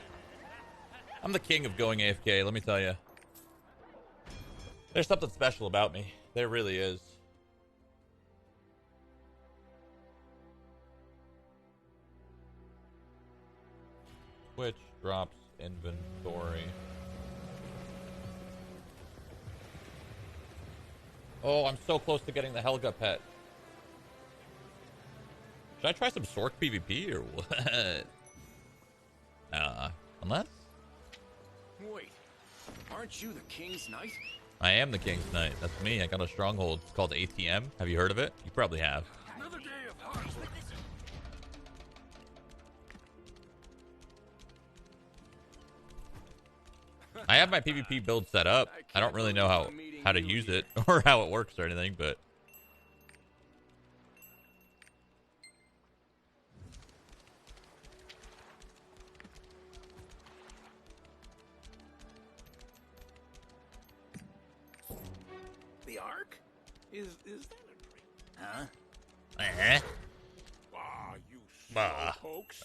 I'm the king of going AFK, let me tell you. There's something special about me. There really is. Twitch drops inventory. Oh, I'm so close to getting the Helga pet. Should I try some Sork PvP or what? Unless? Wait, aren't you the King's Knight? I am the King's Knight. That's me. I got a stronghold. It's called ATM. Have you heard of it? You probably have. Another day of hard work. I have my PvP build set up. I don't really know how to use it or how it works or anything, but The Ark? Is that a dream? Huh? Ah, you Bah. slowpokes.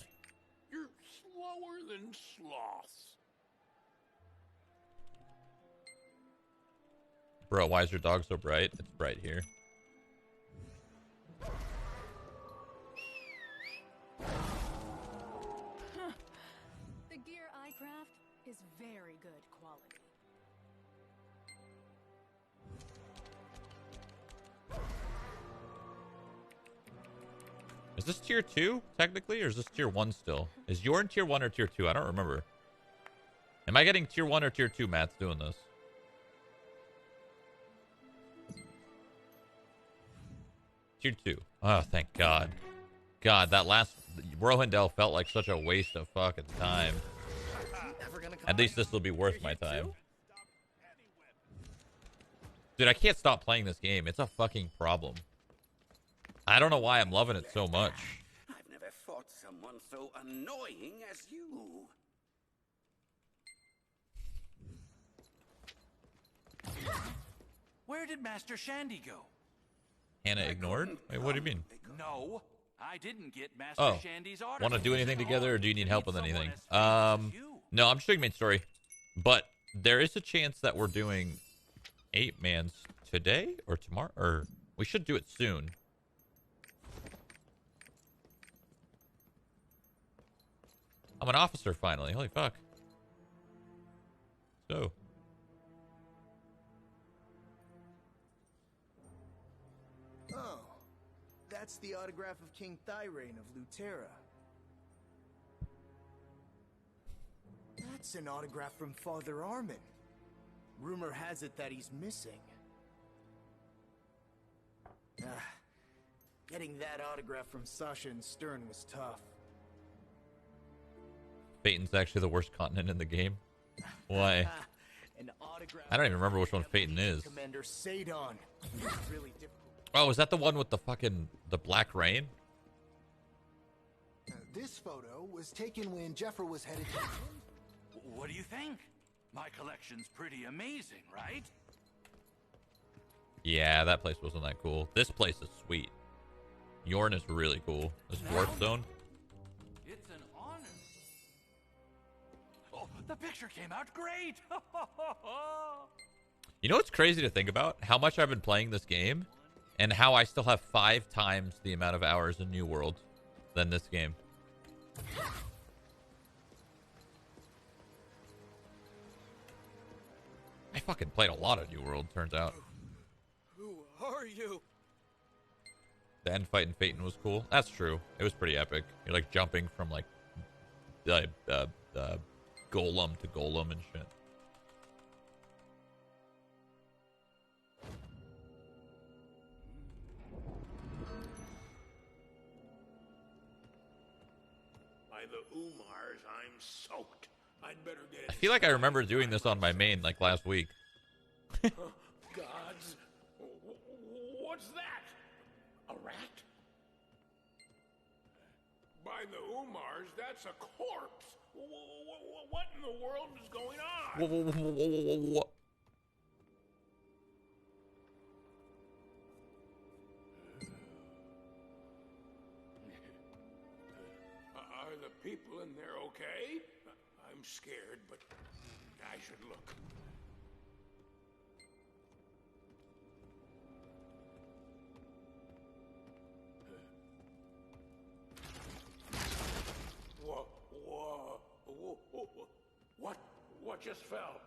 You're slower than sloths. Bro, why is your dog so bright? It's bright here. The gear I craft is very good quality. Is this tier 2 technically, or is this tier 1 still? Is Yorn tier 1 or tier 2? I don't remember. Am I getting tier 1 or tier 2 Matt's doing this? Tier 2. Oh, thank God. God, that last Rohendel felt like such a waste of fucking time. At least this will be worth my time. Dude, I can't stop playing this game. It's a fucking problem. I don't know why I'm loving it so much. I've never fought someone so annoying as you. Where did Master Shandy go? Hannah ignored? Wait, what do you mean? No, I didn't get Master Shandy's order. Want to do anything together, or do you need help with anything? No, I'm just doing main story. But there is a chance that we're doing 8-mans today or tomorrow, or we should do it soon. I'm an officer finally. Holy fuck. So. Oh, that's the autograph of King Thyrain of Lutera. That's an autograph from Father Armin. Rumor has it that he's missing. Getting that autograph from Sasha and Stern was tough. Phaeton's actually the worst continent in the game. Why? I don't even remember which one Phaeton is. Commander Sadon. Really difficult. Oh, is that the one with the fucking black rain? This photo was taken when Jeffra was headed to... What do you think? My collection's pretty amazing, right? Yeah, that place wasn't that cool. This place is sweet. Yorn is really cool. This dwarf zone. It's an honor. Oh, the picture came out great. You know what's crazy to think about? How much I've been playing this game, and how I still have 5 times the amount of hours in New World than this game. I fucking played a lot of New World, turns out. Who are you? The end fight in Phaeton was cool. That's true. It was pretty epic. You're like jumping from like golem to golem and shit. By the Umars, I'm soaked. I'd better get I feel like I remember doing this on my main like last week. Gods. What's that? A rat? By the Umars, that's a corpse. What in the world is going on? What? Are the people in there okay? scared, but I should look. What just fell?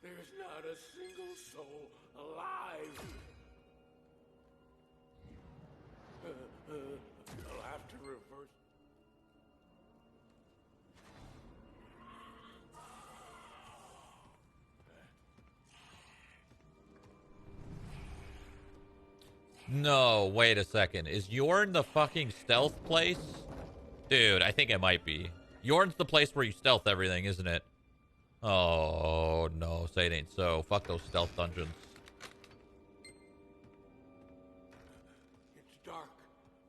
There's not a single soul alive. I'll have to reverse. No, wait a second. Is Yorn the fucking stealth place? Dude, I think it might be. Yorn's the place where you stealth everything, isn't it? Oh, no. Say it ain't so. Fuck those stealth dungeons. It's dark.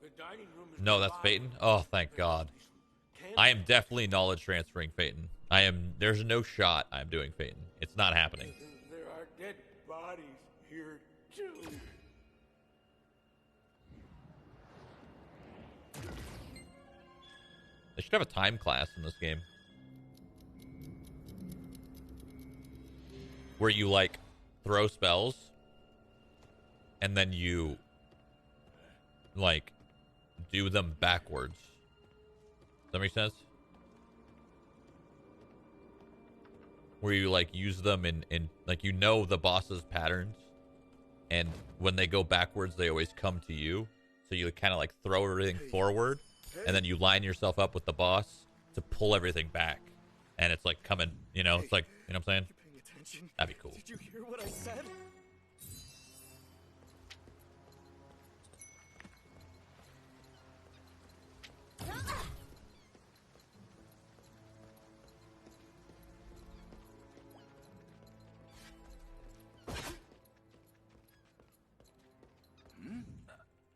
The dining room is No, that's Phaeton? Oh, thank God. I am definitely knowledge transferring Phaeton. There's no shot I'm doing Phaeton. It's not happening. There are dead bodies here, too. They should have a time class in this game. Where you, like, throw spells. And then you, like, do them backwards. Does that make sense? Where you, like, use them in like, you know the boss's patterns. And when they go backwards, they always come to you. So you kind of, like, throw everything forward. And then you line yourself up with the boss to pull everything back. And it's like coming, you know, it's like, you know what I'm saying? That'd be cool. Did you hear what I said?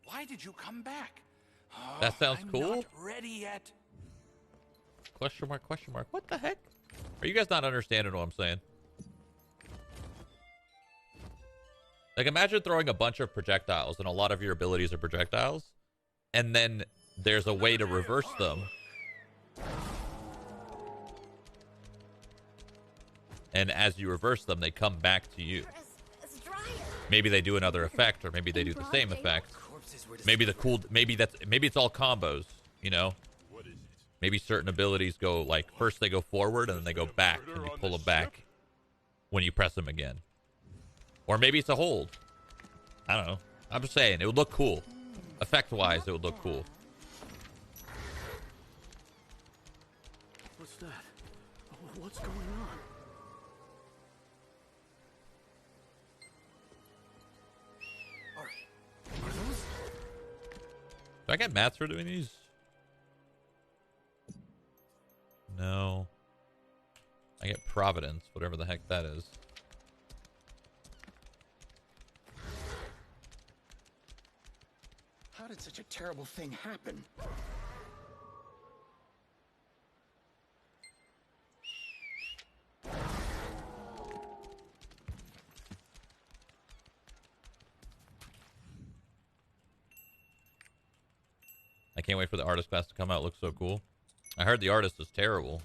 Why did you come back? That sounds I'm cool. Not ready yet. Question mark, question mark. What the heck? Are you guys not understanding what I'm saying? Like, imagine throwing a bunch of projectiles, and a lot of your abilities are projectiles, and then there's a way to reverse them. And as you reverse them, they come back to you. Maybe they do another effect, or maybe they do the same effect. Maybe it's all combos, you know? Maybe certain abilities go, like, first they go forward, and then they go back, and you pull them back when you press them again. Or maybe it's a hold. I don't know. I'm just saying, it would look cool. Effect-wise, it would look cool. What's that? What's going on? Are those? Do I get mats for doing these? No. I get Providence, whatever the heck that is. How did such a terrible thing happen? I can't wait for the artist class to come out. It looks so cool. I heard the artist is terrible.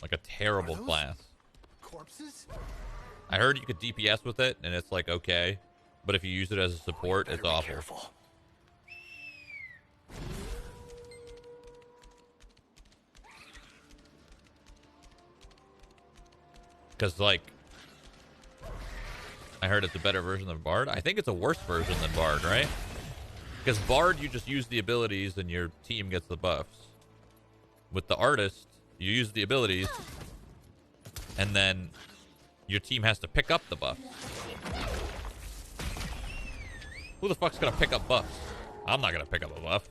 Like a terrible class. Corpses? I heard you could DPS with it, and it's like okay. But if you use it as a support, it's awful. Careful. Because, like, I heard it's a better version than Bard. I think it's a worse version than Bard, right? Because Bard, you just use the abilities and your team gets the buffs. With the artist, you use the abilities and then your team has to pick up the buffs. Who the fuck's gonna pick up buffs? I'm not gonna pick up a buff.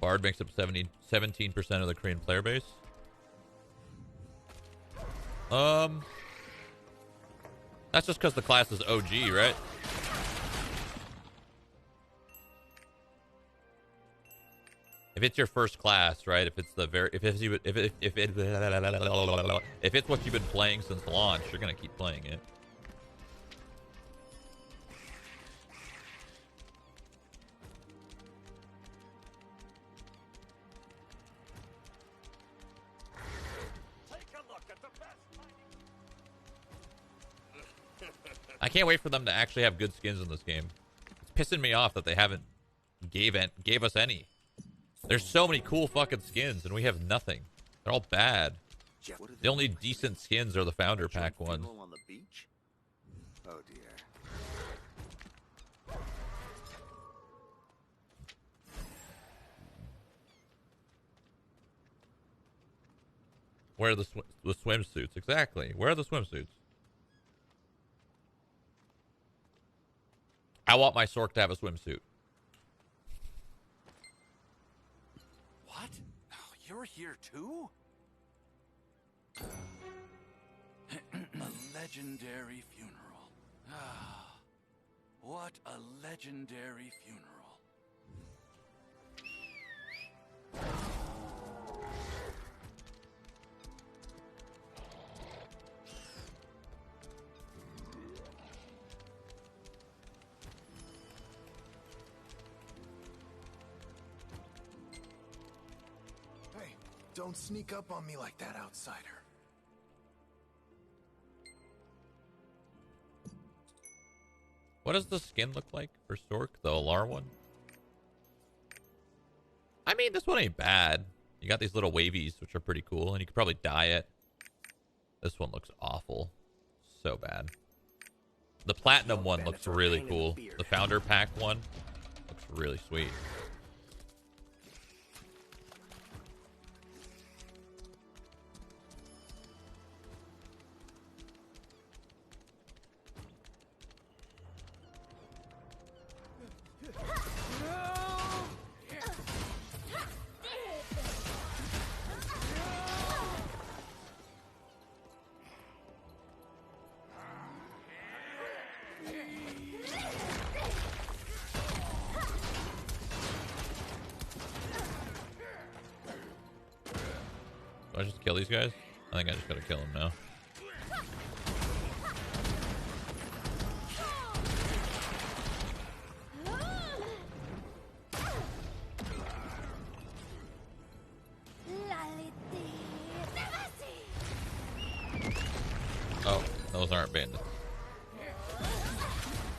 Bard makes up 17% of the Korean player base. That's just because the class is OG, right? If it's your first class, right? If it's the very, if it's what you've been playing since launch, you're gonna keep playing it. I can't wait for them to actually have good skins in this game. It's pissing me off that they haven't gave us any. There's so many cool fucking skins, and we have nothing. They're all bad. The only decent skins are the founder pack ones. On the beach? Oh dear. Where are the swimsuits? Exactly. Where are the swimsuits? I want my Sork to have a swimsuit. What? Oh, you're here too? A legendary funeral. Ah, what a legendary funeral. Hey, don't sneak up on me like that, outsider. What does the skin look like for Sork, the Alar one? I mean, this one ain't bad. You got these little wavies, which are pretty cool, and you could probably dye it. This one looks awful. So bad. The platinum one looks really cool. The founder pack one looks really sweet. Do I just kill these guys? I think I just gotta kill them now. Oh, those aren't bandits.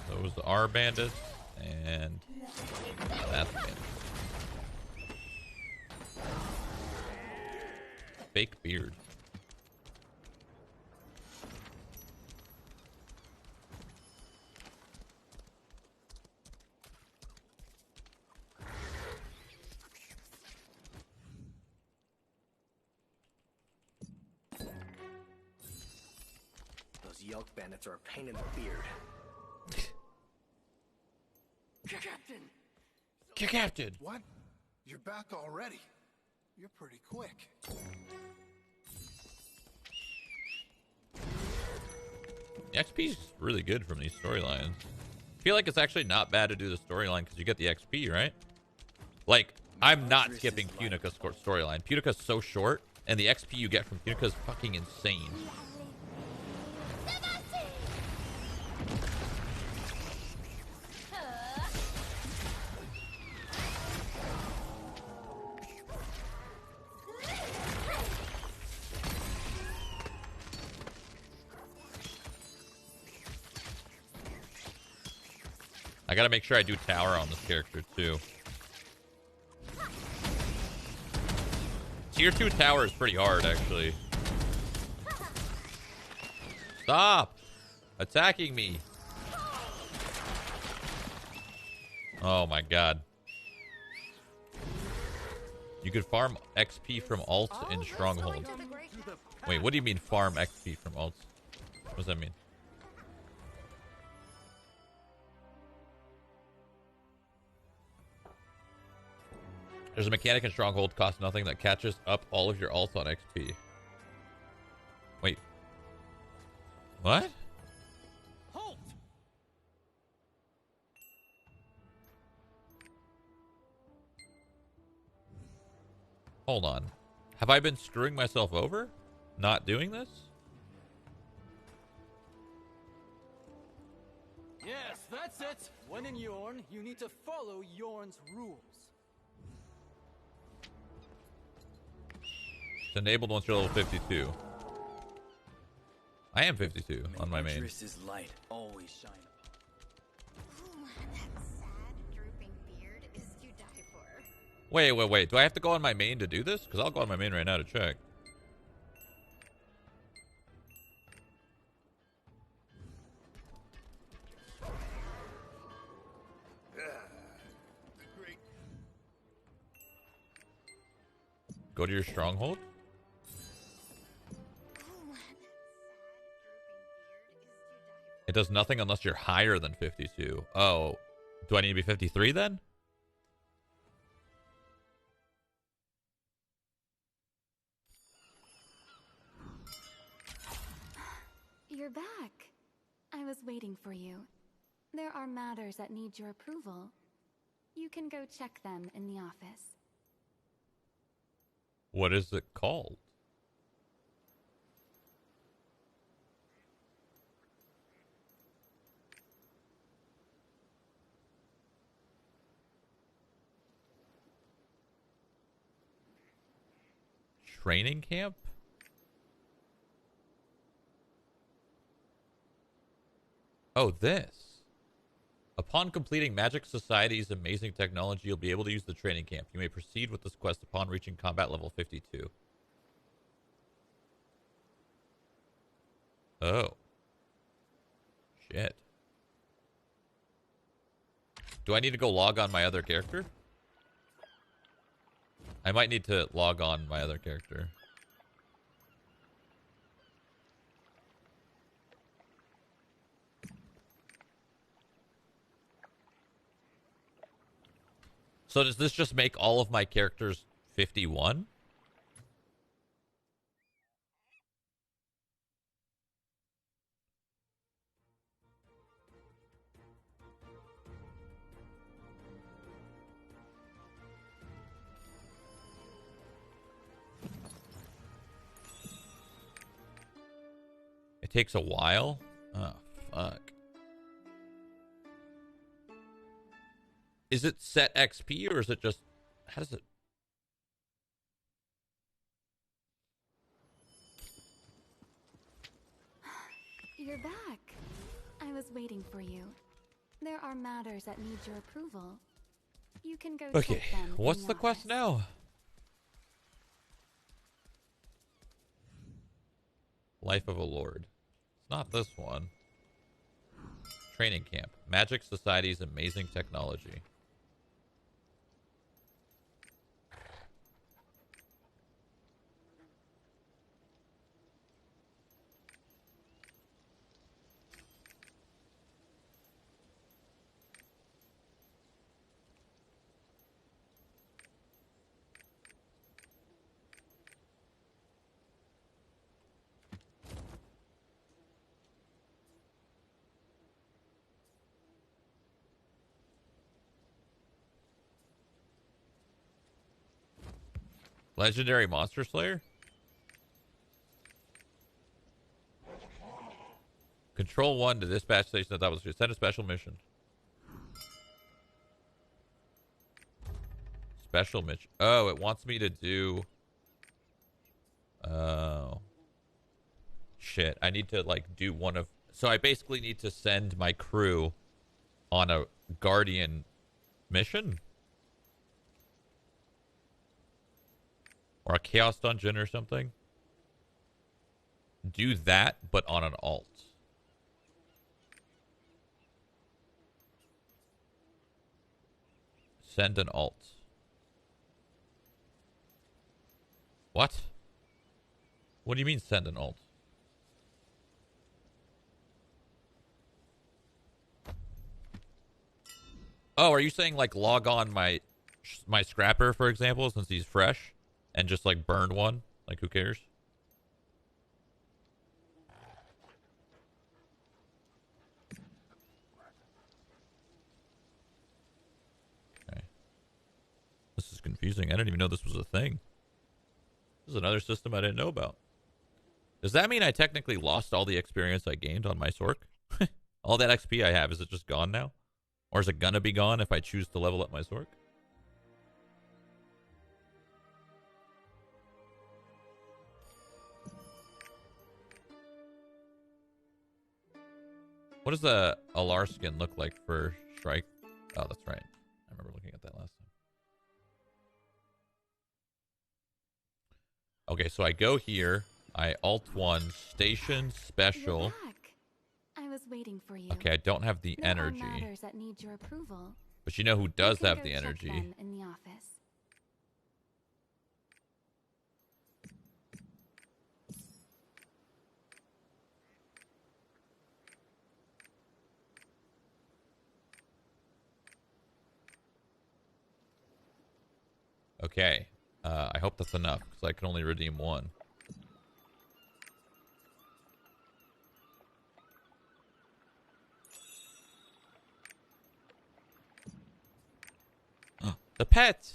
Those are bandits, and that's bandits. Fake beard. Those Yelk bandits are a pain in the beard. Captain! Captain! What? You're back already? You're pretty quick. The XP's really good from these storylines. I feel like it's actually not bad to do the storyline because you get the XP, right? Like, I'm not skipping Punica's storyline. Punica's so short, and the XP you get from Punica is fucking insane. I gotta make sure I do tower on this character too. Tier 2 tower is pretty hard, actually. Stop attacking me. Oh my god. You could farm XP from alts in Stronghold. Wait, what do you mean farm XP from alts? What does that mean? There's a mechanic in Stronghold, costs nothing, that catches up all of your ults on XP. Wait. What? Halt! Hold on. Have I been screwing myself over? Not doing this? Yes, that's it. When in Yorn, you need to follow Yorn's rules. It's enabled once you're level 52. I am 52 on my main. Is light, always shine. That sad, drooping beard is to die for. Wait. Do I have to go on my main to do this? Because I'll go on my main right now to check. Go to your stronghold? It does nothing unless you're higher than 52. Oh. Do I need to be 53 then? You're back. I was waiting for you. There are matters that need your approval. You can go check them in the office. What is it called? Training camp? Oh, this. Upon completing Magic Society's amazing technology, you'll be able to use the training camp. You may proceed with this quest upon reaching combat level 52. Oh. Shit. Do I need to go log on my other character? I might need to log on my other character. So does this just make all of my characters 51? It takes a while? Oh, fuck. Is it set XP or is it just... How does it... You're back. I was waiting for you. There are matters that need your approval. You can go Okay, check them what's in the quest office. now? Life of a Lord. It's not this one. Training camp. Magic Society's amazing technology. Legendary Monster Slayer? Control 1 to dispatch station. That was just send a special mission. Special mission. Oh, it wants me to do... Oh. Shit. I need to, like, do one of... So I basically need to send my crew on a Guardian mission? Or a Chaos Dungeon or something? Do that, but on an alt. Send an alt. What? What do you mean send an alt? Oh, are you saying like log on my scrapper, for example, since he's fresh? And just like burn one? Like who cares? Okay. This is confusing. I didn't even know this was a thing. This is another system I didn't know about. Does that mean I technically lost all the experience I gained on my Sork? All that XP I have, is it just gone now? Or is it gonna be gone if I choose to level up my Sork? What does the Alar skin look like for Strike? Oh, that's right. I remember looking at that last time. Okay, so I go here. I Alt-1, Station, Special. You're back. I was waiting for you. Okay, I don't have the There energy. are matters that need your approval. But you know who does You can have go the check energy? them in the office. Okay. I hope that's enough, because I can only redeem one. The pet!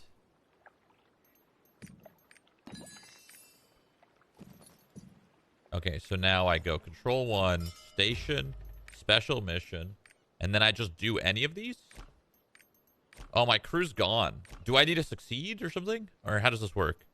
Okay, so now I go Control 1, Station, Special Mission, and then I just do any of these? Oh, my crew's gone. Do I need to succeed or something? Or how does this work?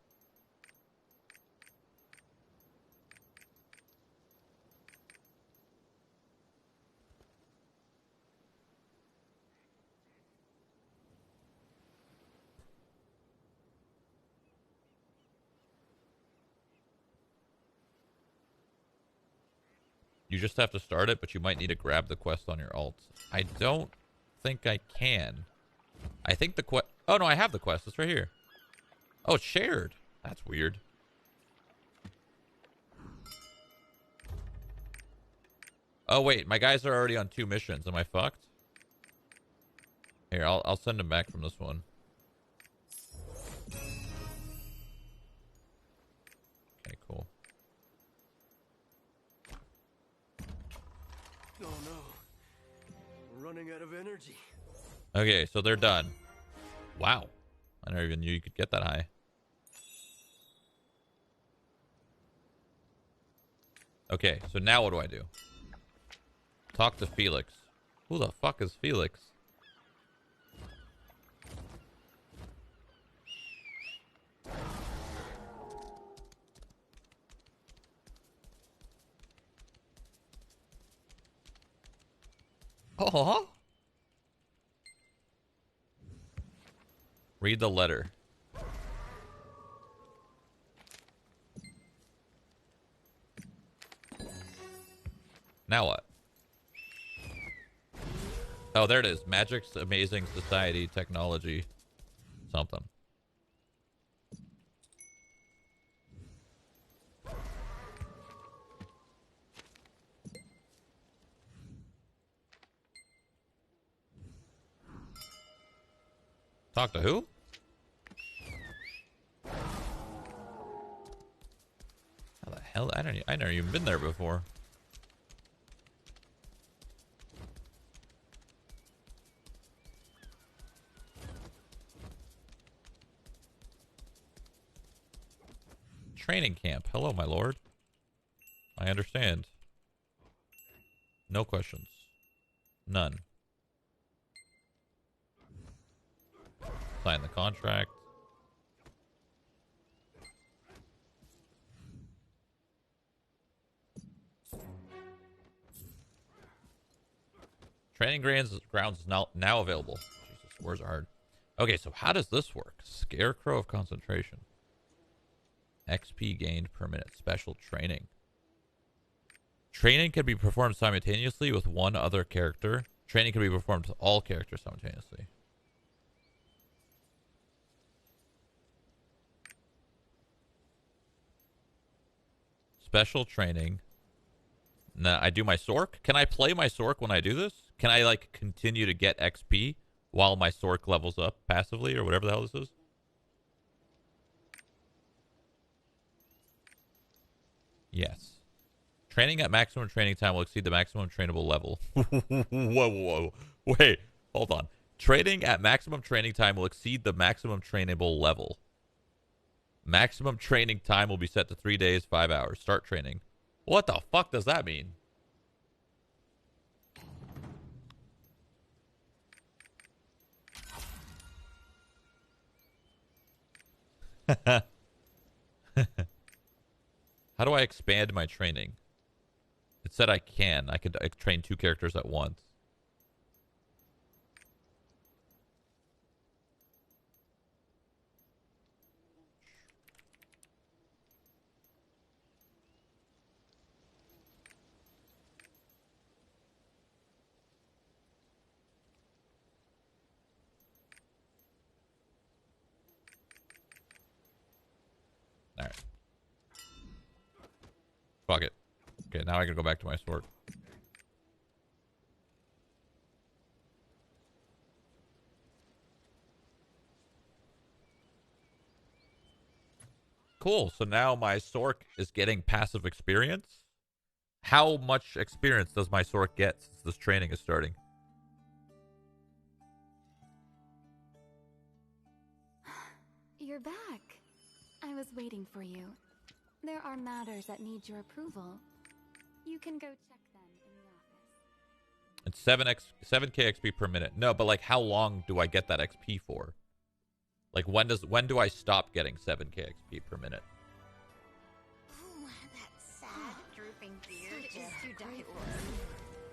You just have to start it, but you might need to grab the quest on your alt. I don't think I can. I think the quest... Oh, no, I have the quest. It's right here. Oh, it's shared. That's weird. Oh, wait. My guys are already on 2 missions. Am I fucked? Here, I'll send them back from this one. Okay, cool. Oh no. We're running out of energy. Okay, so they're done. Wow. I never even knew you could get that high. Okay, so now what do I do? Talk to Felix. Who the fuck is Felix? Oh. Read the letter. Now what? Oh, there it is. Magic's Amazing Society Technology. Something. Talk to who? How the hell? I never even been there before. Training camp. Hello, my lord. I understand. No questions. None. Sign the contract. Training grounds is now available. Jesus, words are hard. Okay, so how does this work? Scarecrow of Concentration. XP gained per minute. Special training. Training can be performed simultaneously with one other character. Training can be performed with all characters simultaneously. Special training. Now, I do my Sork. Can I play my Sork when I do this? Can I, like, continue to get XP while my Sork levels up passively or whatever the hell this is? Yes. Training at maximum training time will exceed the maximum trainable level. Whoa. Wait, hold on. Training at maximum training time will exceed the maximum trainable level. Maximum training time will be set to 3 days, 5 hours. Start training. What the fuck does that mean? How do I expand my training? It said I can. I could train 2 characters at once. Alright. Fuck it. Okay, now I can go back to my sword. Cool. So now my Sork is getting passive experience. How much experience does my Sork get since this training is starting? You're back. I was waiting for you. There are matters that need your approval. You can go check them in the office. It's 7k XP per minute. No, but like how long do I get that XP for? Like when do I stop getting 7k XP per minute? Oh, that sad drooping beard is too diverse.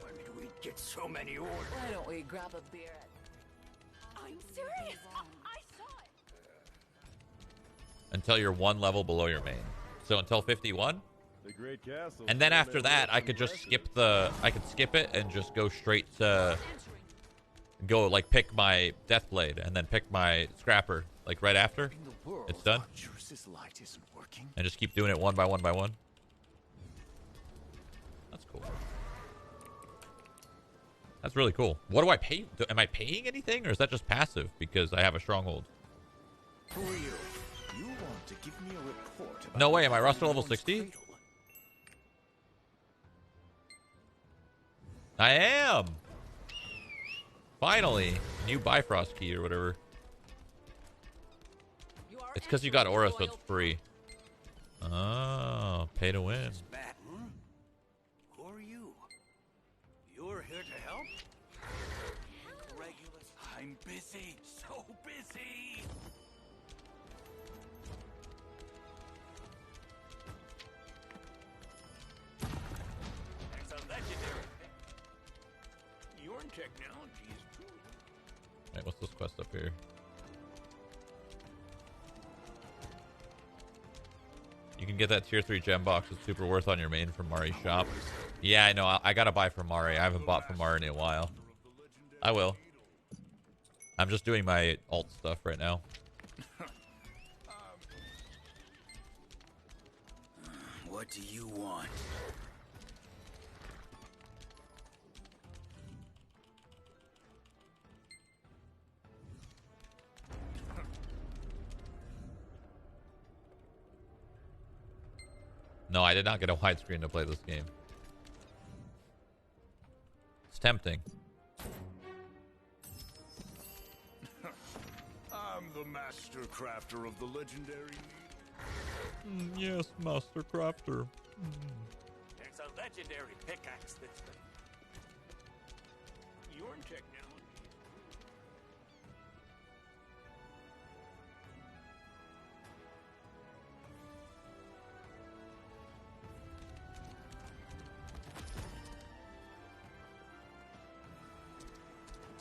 When did we get so many orders? Why don't we grab a beer at... I'm serious! I saw it! Until you're 1 level below your main. So until 51? The great castle. And then after that, I could just skip it and just go straight to go like pick my Deathblade and then pick my Scrapper like right after it's done. Light isn't working. And just keep doing it one by one by one. That's cool. That's really cool. What do I pay? Am I paying anything or is that just passive because I have a stronghold? Who are you? You want to give me a report about... No way, am I roster level 60? I am! Finally! New Bifrost key or whatever. It's because you got Aura, so it's free. Oh, pay to win. Who are you? You're here to help? Regulus. I'm busy. So busy. It's a legendary. Your technology is true. Alright, what's this quest up here? You can get that tier 3 gem box. It's super worth on your main from Mari's shop. Yeah, I know. I gotta buy from Mari. I haven't bought from Mari in a while. I will. I'm just doing my alt stuff right now. What do you want? No, I did not get a widescreen to play this game. It's tempting. I'm the master crafter of the legendary. Yes, master crafter. It's a legendary pickaxe that's been... Your technology.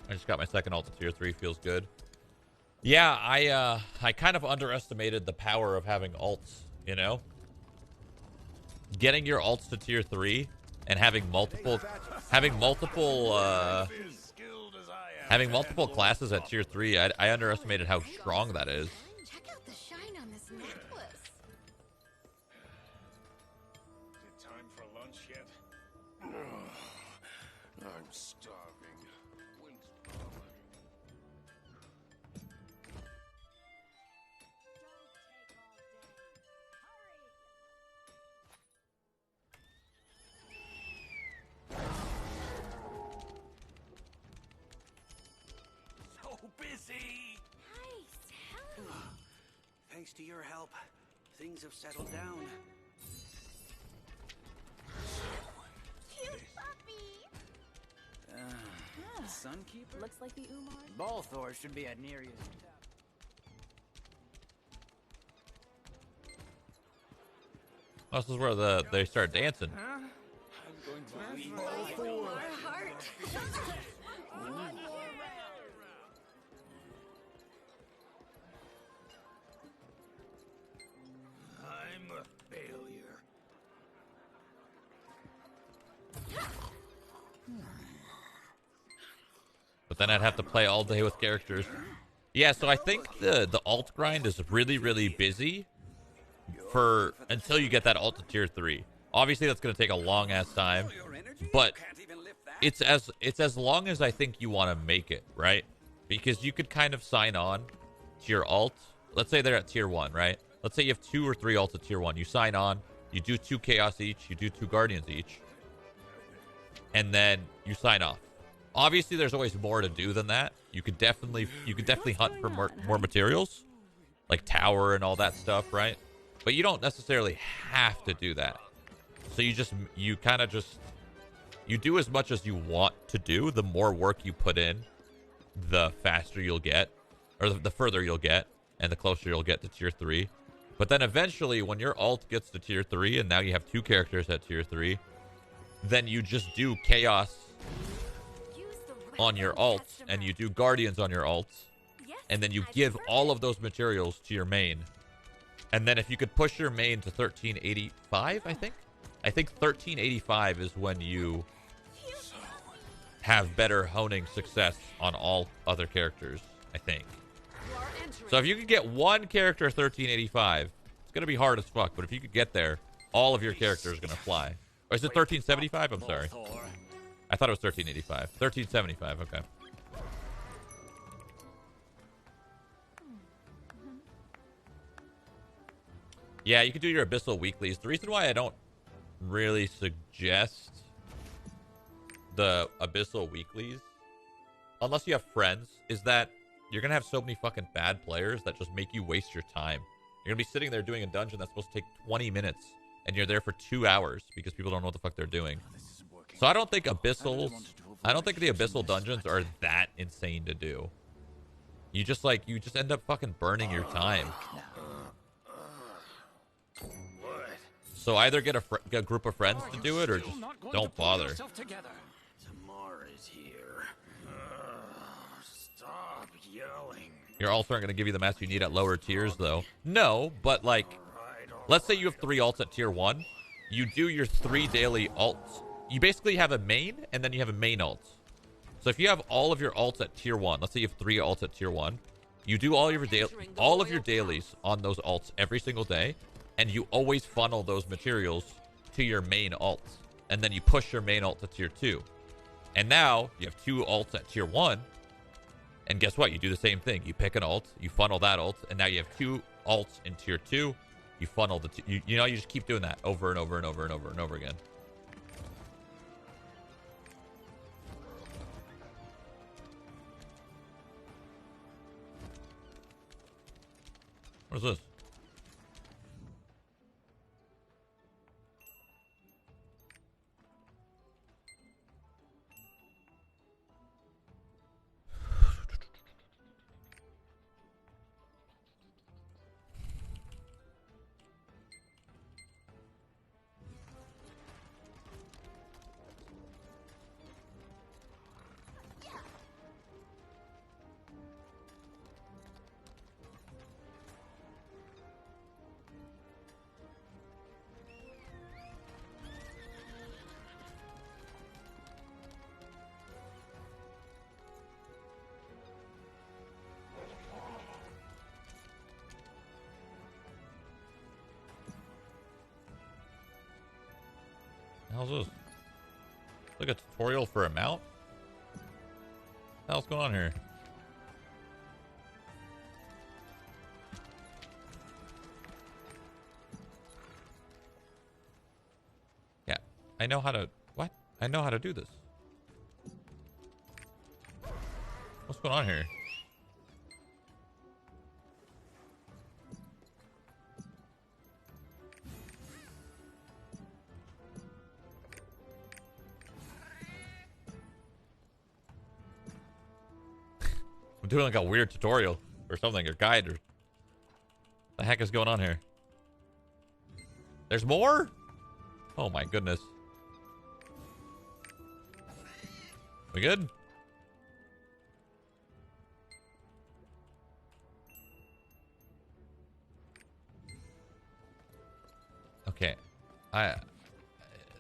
I just got my second ult to tier 3. Feels good. Yeah, I kind of underestimated the power of having ults, you know? Getting your ults to tier 3 and having multiple classes at tier 3, I underestimated how strong that is. Check out the shine on this necklace. Is it time for lunch yet? I'm starving. When's Palmer? So busy. Nice. Thanks to your help, things have settled down. Cute puppy! Sunkeeper? Looks like the Umar. Balthor should be at Nereus. This is where they start dancing. Huh? I'm going to leave my heart. One more I'm a failure. But then I'd have to play all day with characters. Yeah, so I think the alt grind is really, really busy for until you get that alt to tier 3. Obviously, that's going to take a long ass time, but it's as long as I think you want to make it, right? Because you could kind of sign on to your alt. Let's say they're at tier 1, right? Let's say you have 2 or 3 alts at tier 1. You sign on, you do 2 chaos each, you do 2 guardians each, and then you sign off. Obviously, there's always more to do than that. You could definitely hunt for more materials, like tower and all that stuff, right? But you don't necessarily have to do that. So you do as much as you want to do. The more work you put in, the faster you'll get, or the further you'll get, and the closer you'll get to tier 3. But then eventually, when your alt gets to tier 3, and now you have 2 characters at tier 3, then you just do chaos on your alts, and you do guardians on your alts, and then you give all of those materials to your main. And then if you could push your main to 1385, I think 1385 is when you have better honing success on all other characters, I think. So if you could get one character 1385, it's going to be hard as fuck, but if you could get there, all of your characters are going to fly. Or is it 1375? I'm sorry. I thought it was 1385. 1375, okay. Yeah, you can do your Abyssal weeklies. The reason why I don't really suggest the Abyssal weeklies, unless you have friends, is that you're going to have so many fucking bad players that just make you waste your time. You're going to be sitting there doing a dungeon that's supposed to take 20 minutes, and you're there for 2 hours because people don't know what the fuck they're doing. So I don't think the Abyssal dungeons are that insane to do. You just end up fucking burning your time. So either get a group of friends to do it, or just don't bother. Tamara's here. Stop yelling. Your alts aren't going to give you the mats you need at lower tiers, though. No, but like, let's say you have 3 alts at tier 1. You do your 3 daily alts. You basically have a main, and then you have a main alt. So if you have all of your alts at tier 1, let's say you have 3 alts at tier 1, you do all of your dailies on those alts every single day, and you always funnel those materials to your main alts. And then you push your main alt to tier 2. And now you have 2 alts at tier 1. And guess what? You do the same thing. You pick an alt, you funnel that alt, and now you have 2 alts in tier 2. You funnel you just keep doing that over and over and over and over and over again. What is this? How's this? Like a tutorial for a mount? What the hell's going on here? Yeah, I know how to... What? I know how to do this. What's going on here? I'm doing like a weird tutorial or something, or guide, or the heck is going on here? There's more? Oh my goodness. We good? Okay.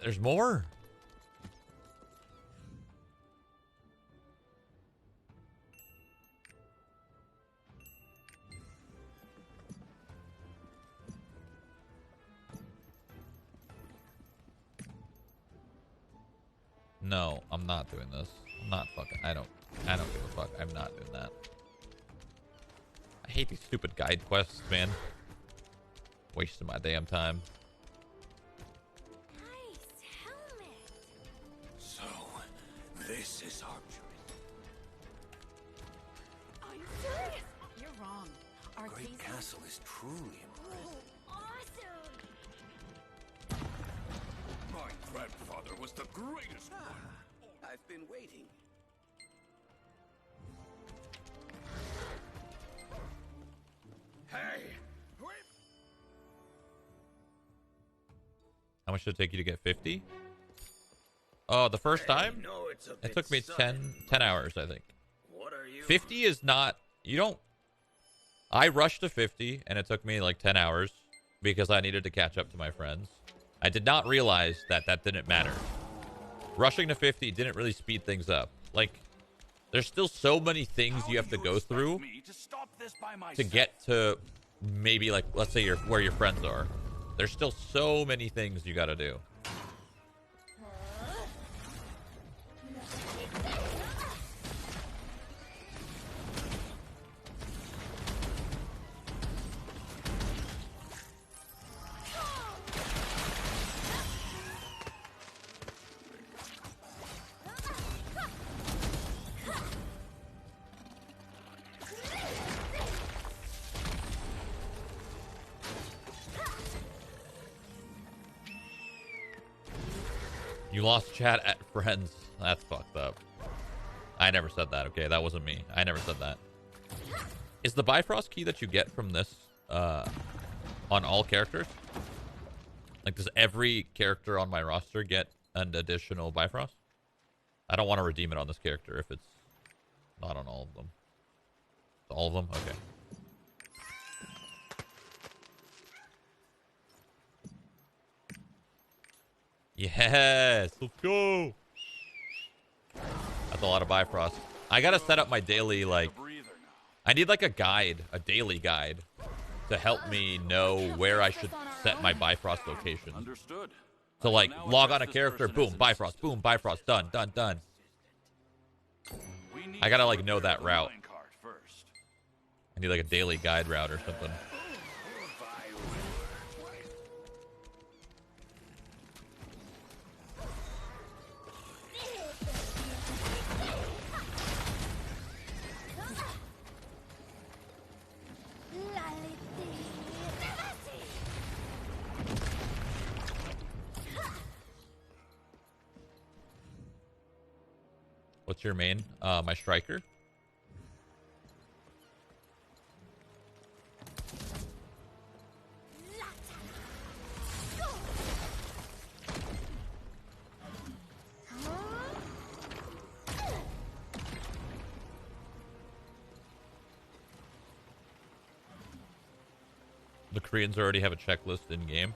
There's more? No, I'm not doing this. I'm not fucking. I don't give a fuck. I'm not doing that. I hate these stupid guide quests, man. Wasting my damn time. So, this is our Are you serious? You're wrong. Our great castle is truly impressive. Awesome! My grandfather was the greatest one. I've been waiting. Hey! How much did it take you to get 50? Oh, the first time? No, it's a It bit took me sudden. 10 hours, I think. What are you? 50 is not... You don't... I rushed to 50, and it took me like 10 hours because I needed to catch up to my friends. I did not realize that that didn't matter. Rushing to 50 didn't really speed things up. Like, there's still so many things you have to go through to get to maybe, like, let's say where your friends are. There's still so many things you gotta do. You lost chat at friends. That's fucked up. I never said that, okay? That wasn't me. I never said that. Is the Bifrost key that you get from this on all characters? Like, does every character on my roster get an additional Bifrost? I don't want to redeem it on this character if it's not on all of them. All of them? Okay. Yes, let's go. That's a lot of Bifrost. I gotta set up my daily, like, I need like a guide, a daily guide, to help me know where I should set my Bifrost location. Understood. So like, log on a character, boom, Bifrost, done, done, done. I gotta like know that route. I need like a daily guide route or something. What's your main? My striker. The Koreans already have a checklist in game.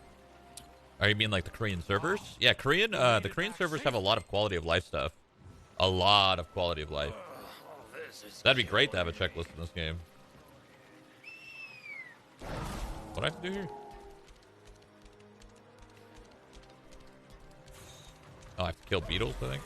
Oh, you mean like the Korean servers? Yeah, the Korean servers have a lot of quality of life stuff. A lot of quality of life. That'd be great to have a checklist in this game. What do I have to do here? Oh, I have to kill beetles, I think.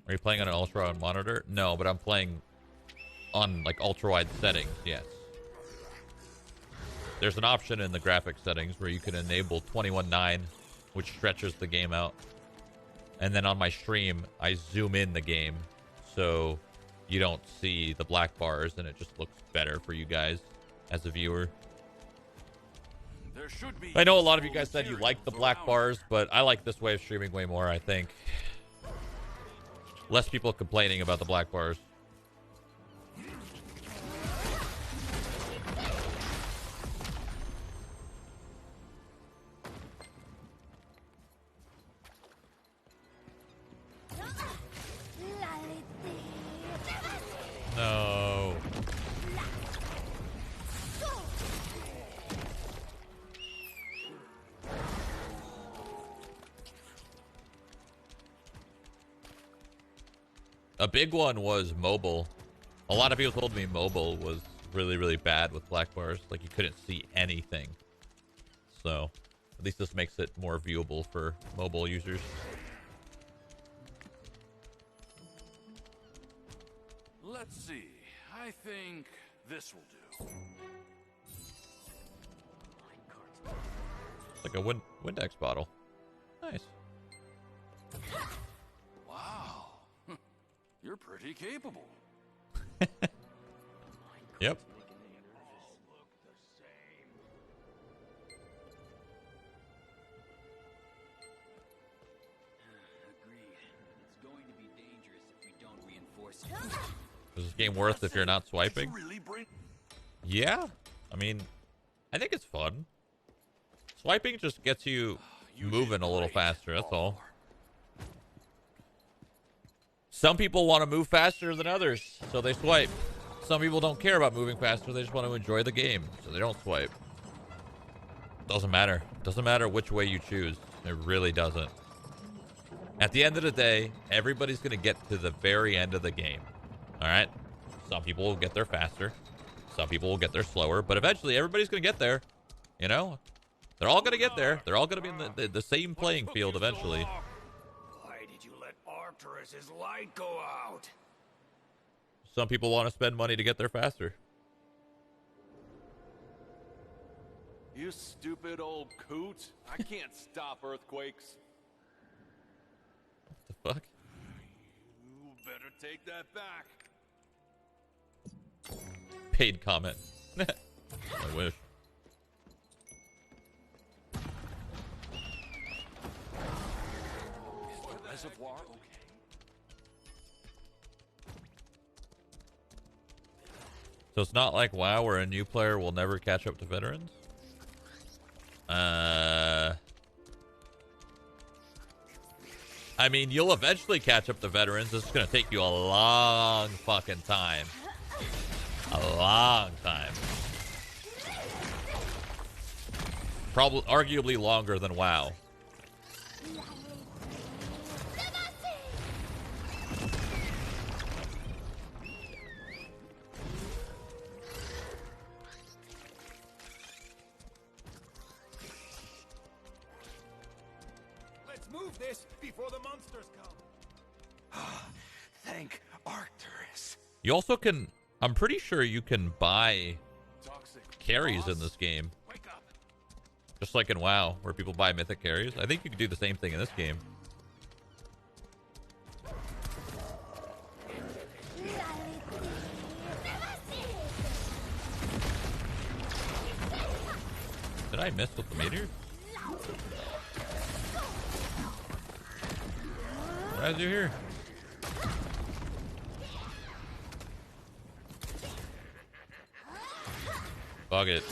Are you playing on an ultra-wide monitor? No, but I'm playing on like ultra-wide settings, yes. There's an option in the graphics settings where you can enable 21:9, which stretches the game out. And then on my stream, I zoom in the game so you don't see the black bars and it just looks better for you guys as a viewer. There should be. I know a lot of you guys said you like the black bars, but I like this way of streaming way more, I think. Less people complaining about the black bars. No. A big one was mobile. A lot of people told me mobile was really, really bad with black bars. Like you couldn't see anything. So at least this makes it more viewable for mobile users. Let's see. I think this will do. It's like a Windex bottle. Nice. Wow. You're pretty capable. Yep. Is this game worth if you're not swiping? Yeah. I mean, I think it's fun. Swiping just gets you moving a little faster, that's all. Some people want to move faster than others, so they swipe. Some people don't care about moving faster, they just want to enjoy the game, so they don't swipe. Doesn't matter. Doesn't matter which way you choose. It really doesn't. At the end of the day, everybody's going to get to the very end of the game. Alright? Some people will get there faster. Some people will get there slower. But eventually, everybody's going to get there. You know? They're all going to get there. They're all going to be in the same playing field eventually. Why did you let Arcturus's light go out? Some people want to spend money to get there faster. You stupid old coot. I can't stop earthquakes. What the fuck? You better take that back. Paid comment. I wish. Is the reservoir okay? So it's not like WoW where a new player will never catch up to veterans? I mean, you'll eventually catch up to veterans. It's going to take you a long fucking time. A long time. Probably, arguably longer than WoW. Let's move this before the monsters come. Thank Arcturus. You also can, I'm pretty sure you can buy carries in this game. Just like in WoW, where people buy mythic carries. I think you can do the same thing in this game. Did I miss with the meteor? What did I do here? Bug it.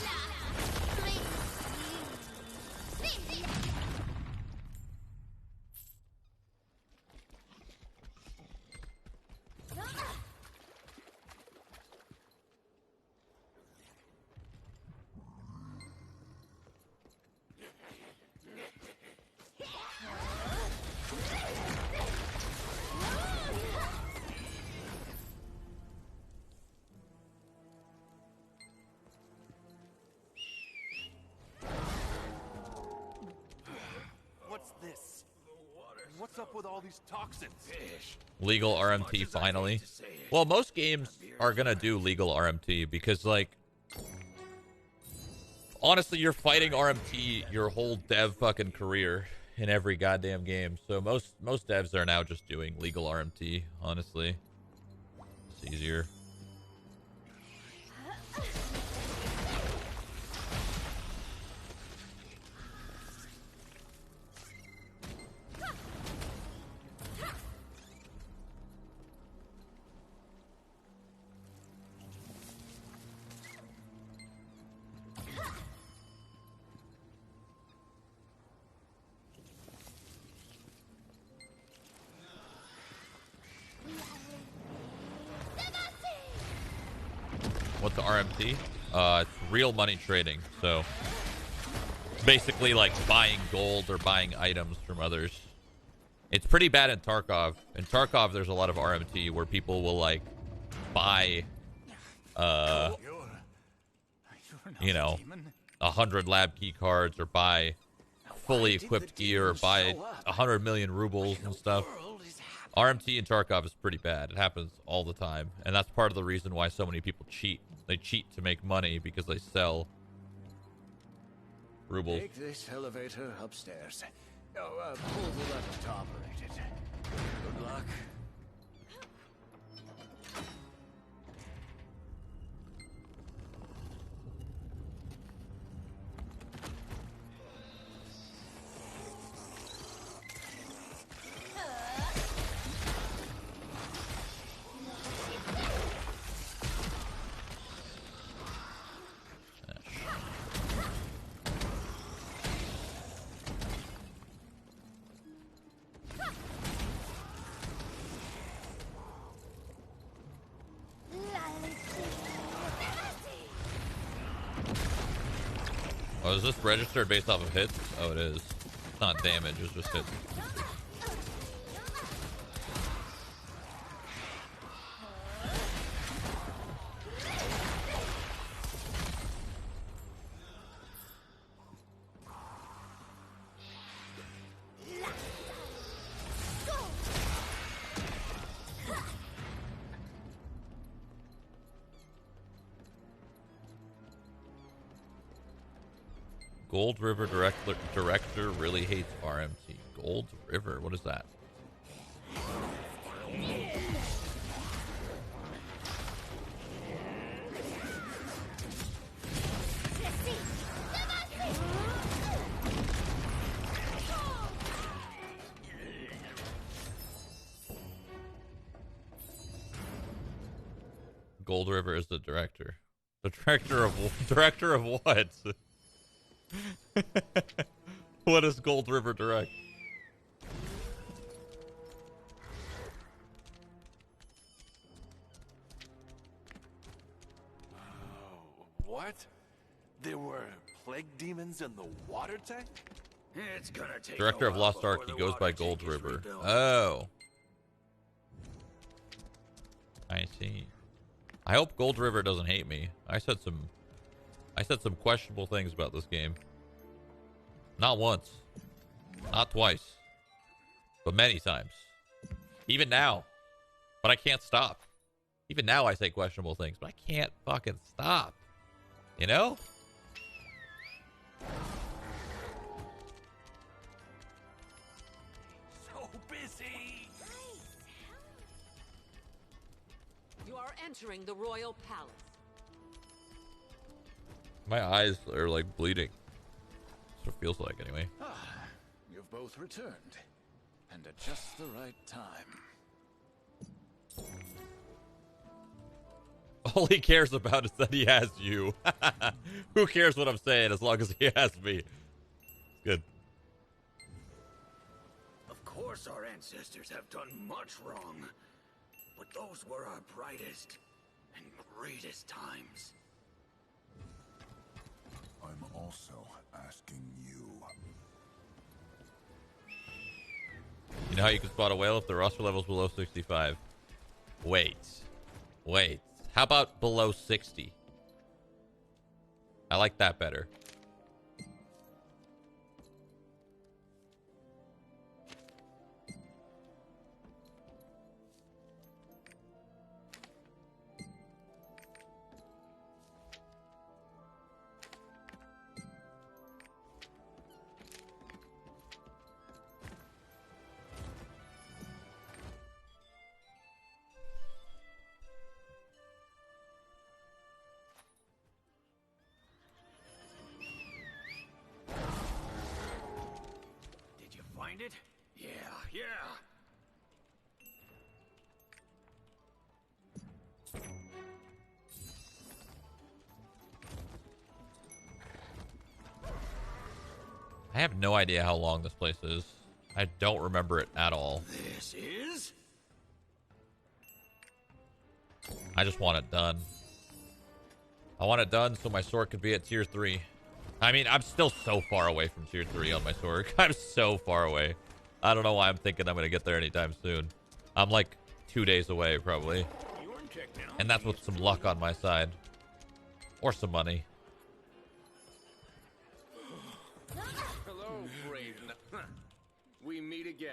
What's this? What's up with all these toxins? Legal RMT finally. Well, most games are gonna do legal RMT because, like, honestly, you're fighting RMT your whole dev fucking career in every goddamn game. So most devs are now just doing legal RMT, honestly. It's easier. What's the RMT? It's real money trading. So basically like buying gold or buying items from others. It's pretty bad in Tarkov. In Tarkov, there's a lot of RMT where people will like buy, you know, 100 lab key cards or buy fully equipped gear or buy 100 million rubles and stuff. RMT in Tarkov is pretty bad. It happens all the time. And that's part of the reason why so many people cheat. They cheat to make money because they sell rubles. Take this elevator upstairs. Oh, pull the lever to operate it. Good luck. Oh, is this registered based off of hits? Oh, it is. It's not damage, it's just hits. Gold River director really hates RMT. Gold River, what is that? Gold River is the director. The director of what? What does Gold River direct? What? There were plague demons in the water tank? It's gonna take Director of Lost Ark, he goes by Gold River. Oh. I see. I hope Gold River doesn't hate me. I said some questionable things about this game. Not once. Not twice. But many times. Even now. But I can't stop. Even now I say questionable things, but I can't fucking stop. You know? So busy. You are entering the royal palace. My eyes are like bleeding. That's what it feels like anyway. You've both returned. And at just the right time. All he cares about is that he has you. Who cares what I'm saying as long as he has me? Good. Of course our ancestors have done much wrong. But those were our brightest and greatest times. I'm also asking you. You know how you can spot a whale if the roster level's below 65? Wait. How about below 60? I like that better. Yeah. I have no idea how long this place is. I don't remember it at all. This is? I just want it done. I want it done so my sword could be at tier 3. I mean, I'm still so far away from tier 3 on my sword. I'm so far away. I don't know why I'm thinking I'm going to get there anytime soon. I'm like 2 days away, probably. And that's with some luck on my side. Or some money. Hello, Brave. We meet again.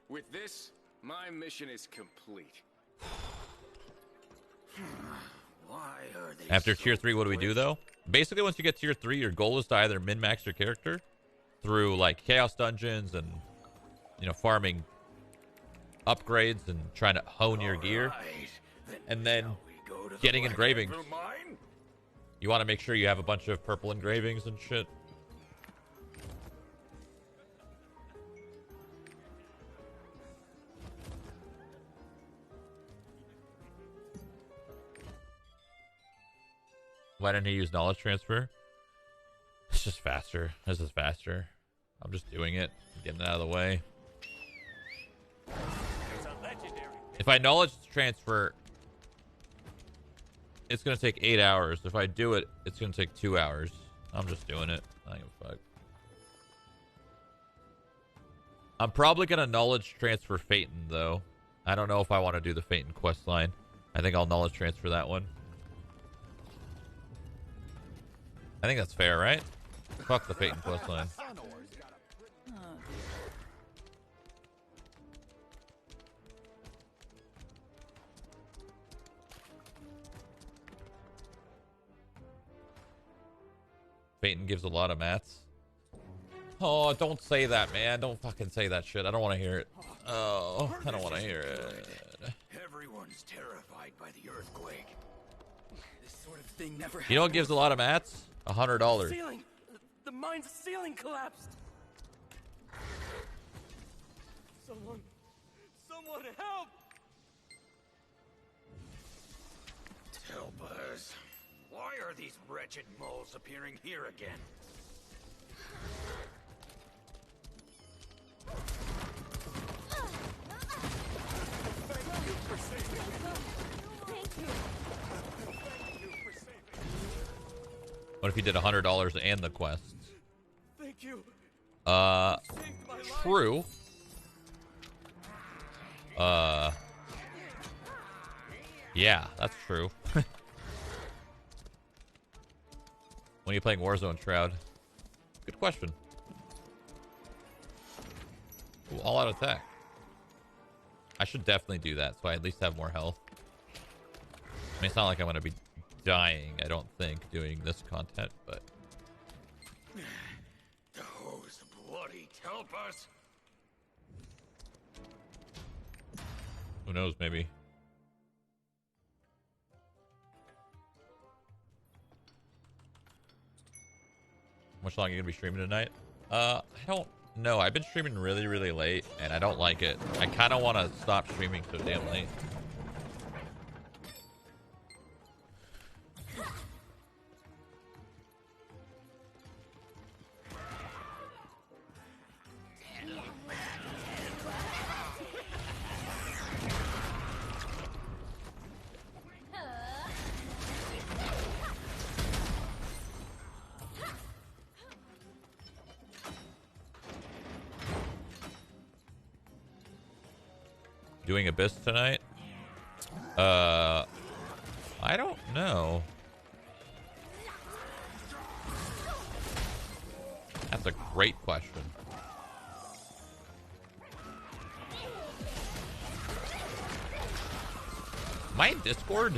With this, my mission is complete. Why are they After so tier 3, what do we do, quick? though? Basically, once you get tier 3, your goal is to either min-max your character through, like, chaos dungeons and, you know, farming upgrades and trying to hone your gear. And then getting engravings. You want to make sure you have a bunch of purple engravings and shit. Why didn't he use knowledge transfer? It's just faster. This is faster. I'm just doing it. Getting it out of the way. If I knowledge transfer, it's going to take 8 hours. If I do it, it's going to take 2 hours. I'm just doing it. I don't give a fuck. I'm probably going to knowledge transfer Phaeton, though. I don't know if I want to do the Phaeton quest line. I think I'll knowledge transfer that one. I think that's fair, right? Fuck the Phaeton quest line. Phaeton gives a lot of mats. Oh, don't say that, man. Don't fucking say that shit. I don't want to hear it. Oh, I don't want to hear it. Everyone's terrified by the earthquake. This sort of thing never You know what gives a lot of mats? $100. Ceiling! The mine's ceiling collapsed! Someone help! Help us. Why are these wretched moles appearing here again? What if you did $100 and the quests? Thank you. True. Yeah, that's true. When are you playing Warzone, Shroud? Good question. Ooh, all-out attack. I should definitely do that, so I at least have more health. I mean, it's not like I'm going to be dying, I don't think, doing this content, but... Those bloody tulpas! Who knows, maybe. How much longer are you going to be streaming tonight? I don't know. I've been streaming really, really late, and I don't like it. I kind of want to stop streaming so damn late. Doing Abyss tonight? I don't know. That's a great question. Am I in Discord?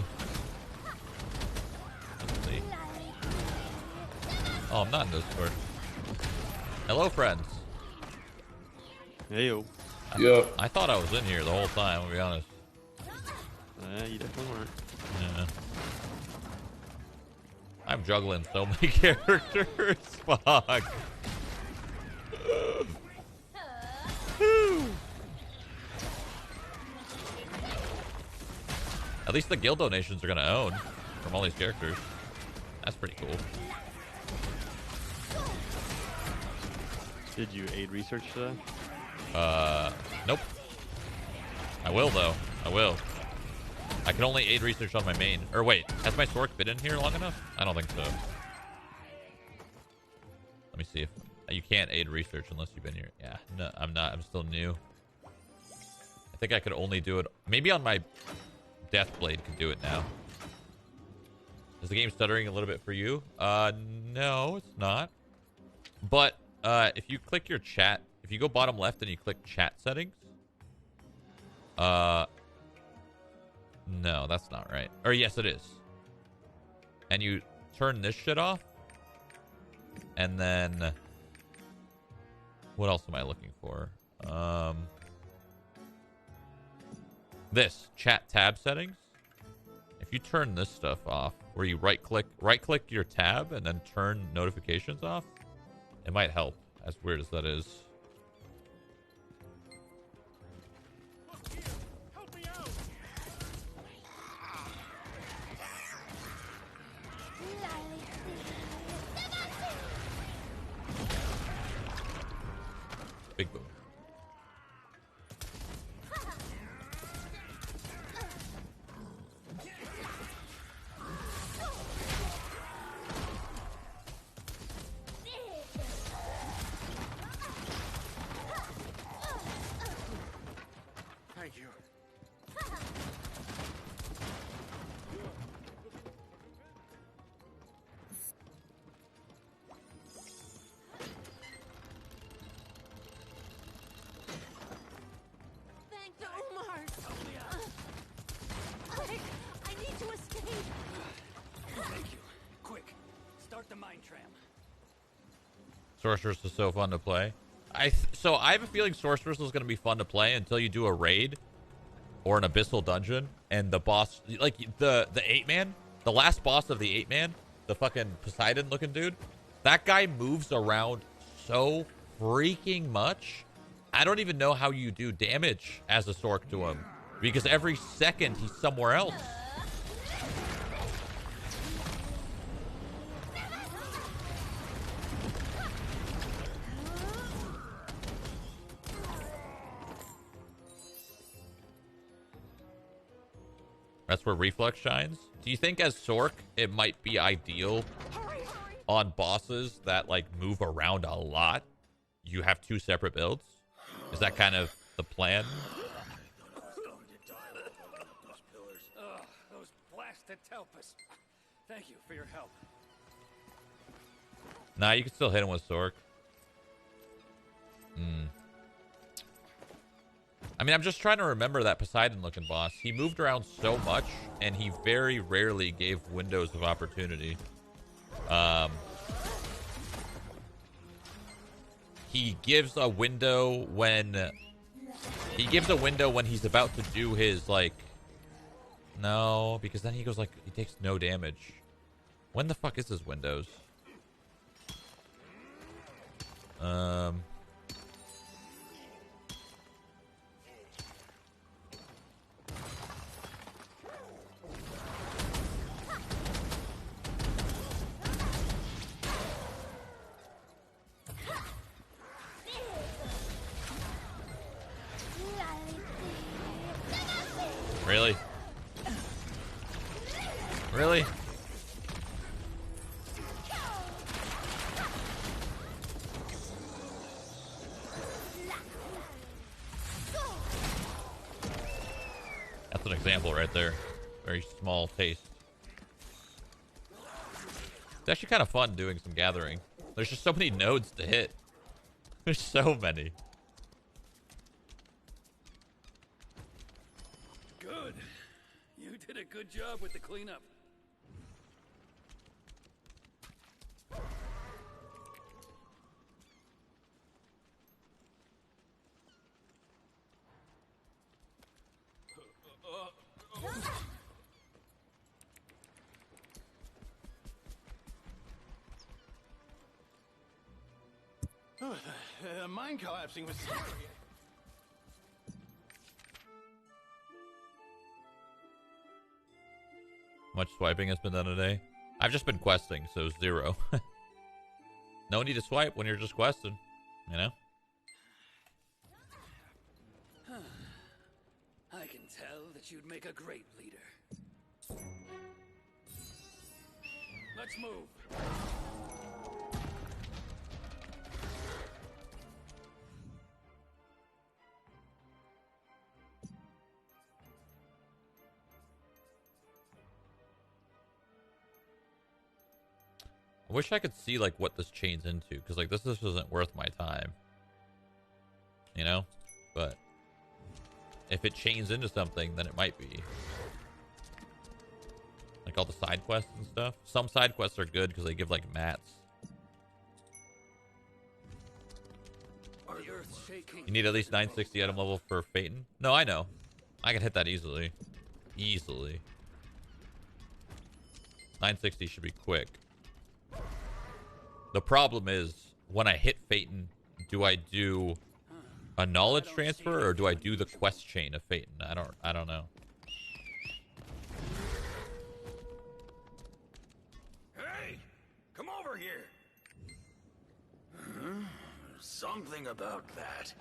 Let's see. Oh, I'm not in Discord. Hello, friends. Hey, yo. I thought I was in here the whole time, I'll be honest. You definitely weren't. Yeah. I'm juggling so many characters. Fuck. At least the guild donations are gonna own from all these characters. That's pretty cool. Did you aid research today? Nope. I will though. I will. I can only aid research on my main. Or wait, has my Sork been in here long enough? I don't think so. Let me see if you can't aid research unless you've been here. Yeah, no, I'm not. I'm still new. I think I could only do it. Maybe on my Deathblade can do it now. Is the game stuttering a little bit for you? No, it's not. But if you click your chat, if you go bottom left and you click chat settings, no, that's not right. Or yes, it is. And you turn this shit off. And then what else am I looking for? This chat tab settings. If you turn this stuff off, where you right click your tab and then turn notifications off, it might help, as weird as that is. Big boom. Thank you. Thank the Umars. Quick, I need to escape. Thank you. Quick, start the mine tram. Sorceress is so fun to play. So I have a feeling Sorceress is going to be fun to play until you do a raid or an abyssal dungeon and the boss, like the 8-man, the last boss of the 8-man, the fucking Poseidon looking dude. That guy moves around so freaking much. I don't even know how you do damage as a Sorc to him, because every second he's somewhere else. That's where Reflex shines. Do you think as Sorc it might be ideal on bosses that like move around a lot? You have two separate builds? Is that kind of the plan? Those blasted Telpus. Thank you for your help. Nah, you can still hit him with Sorc. I mean, I'm just trying to remember that Poseidon-looking boss. He moved around so much, and he very rarely gave windows of opportunity. He gives a window when... he's about to do his, like... No, because then he goes, like, he takes no damage. When the fuck is his windows? Really? Really? That's an example right there. Very small taste. It's actually kind of fun doing some gathering. There's just so many nodes to hit. There's so many. Good. You did a good job with the cleanup. Oh, the mine collapsing was scary. Much swiping has been done today? I've just been questing, so 0. No need to swipe when you're just questing, you know? I can tell that you'd make a great leader. Let's move. I wish I could see like what this chains into, because like this isn't worth my time, you know. But if it chains into something, then it might be. Like all the side quests and stuff. Some side quests are good because they give like mats. You need at least 960 item level for Phaeton. No, I know. I can hit that easily. Easily. 960 should be quick. The problem is, when I hit Phaeton, do I do a knowledge transfer or do I do the quest chain of Phaeton? I don't know. Hey, come over here. Something about that.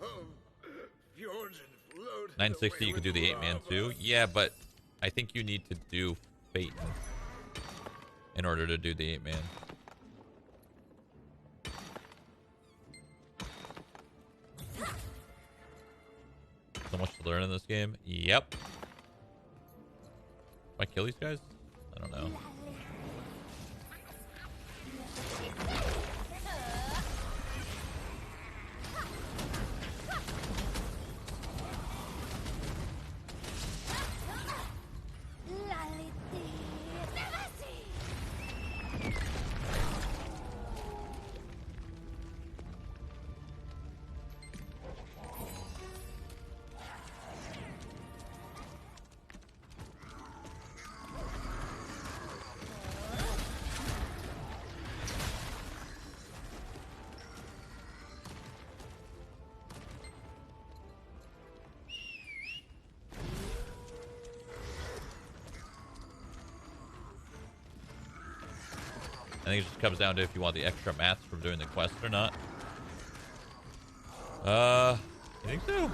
Oh, Fjords and float. 960, you could do the 8-man too. Yeah, but I think you need to do Phaeton in order to do the 8-man. So much to learn in this game. Yep. Do I kill these guys? I don't know. I think it just comes down to if you want the extra mats from doing the quest or not. You think so?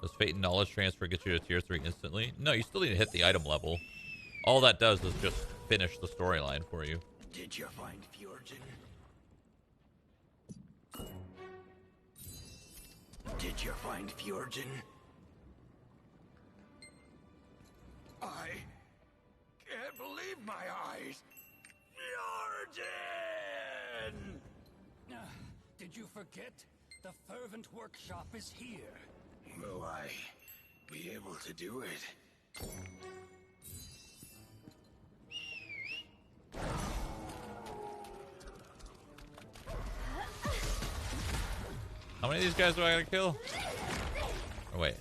Does Phaeton knowledge transfer get you to tier 3 instantly? No, you still need to hit the item level. All that does is just finish the storyline for you. Did you find Fjorgen? Did you find Fjorgen? I can't believe my eyes. Fjorgen! Did you forget? The fervent workshop is here. Will I be able to do it? How many of these guys do I gotta kill? Oh, wait.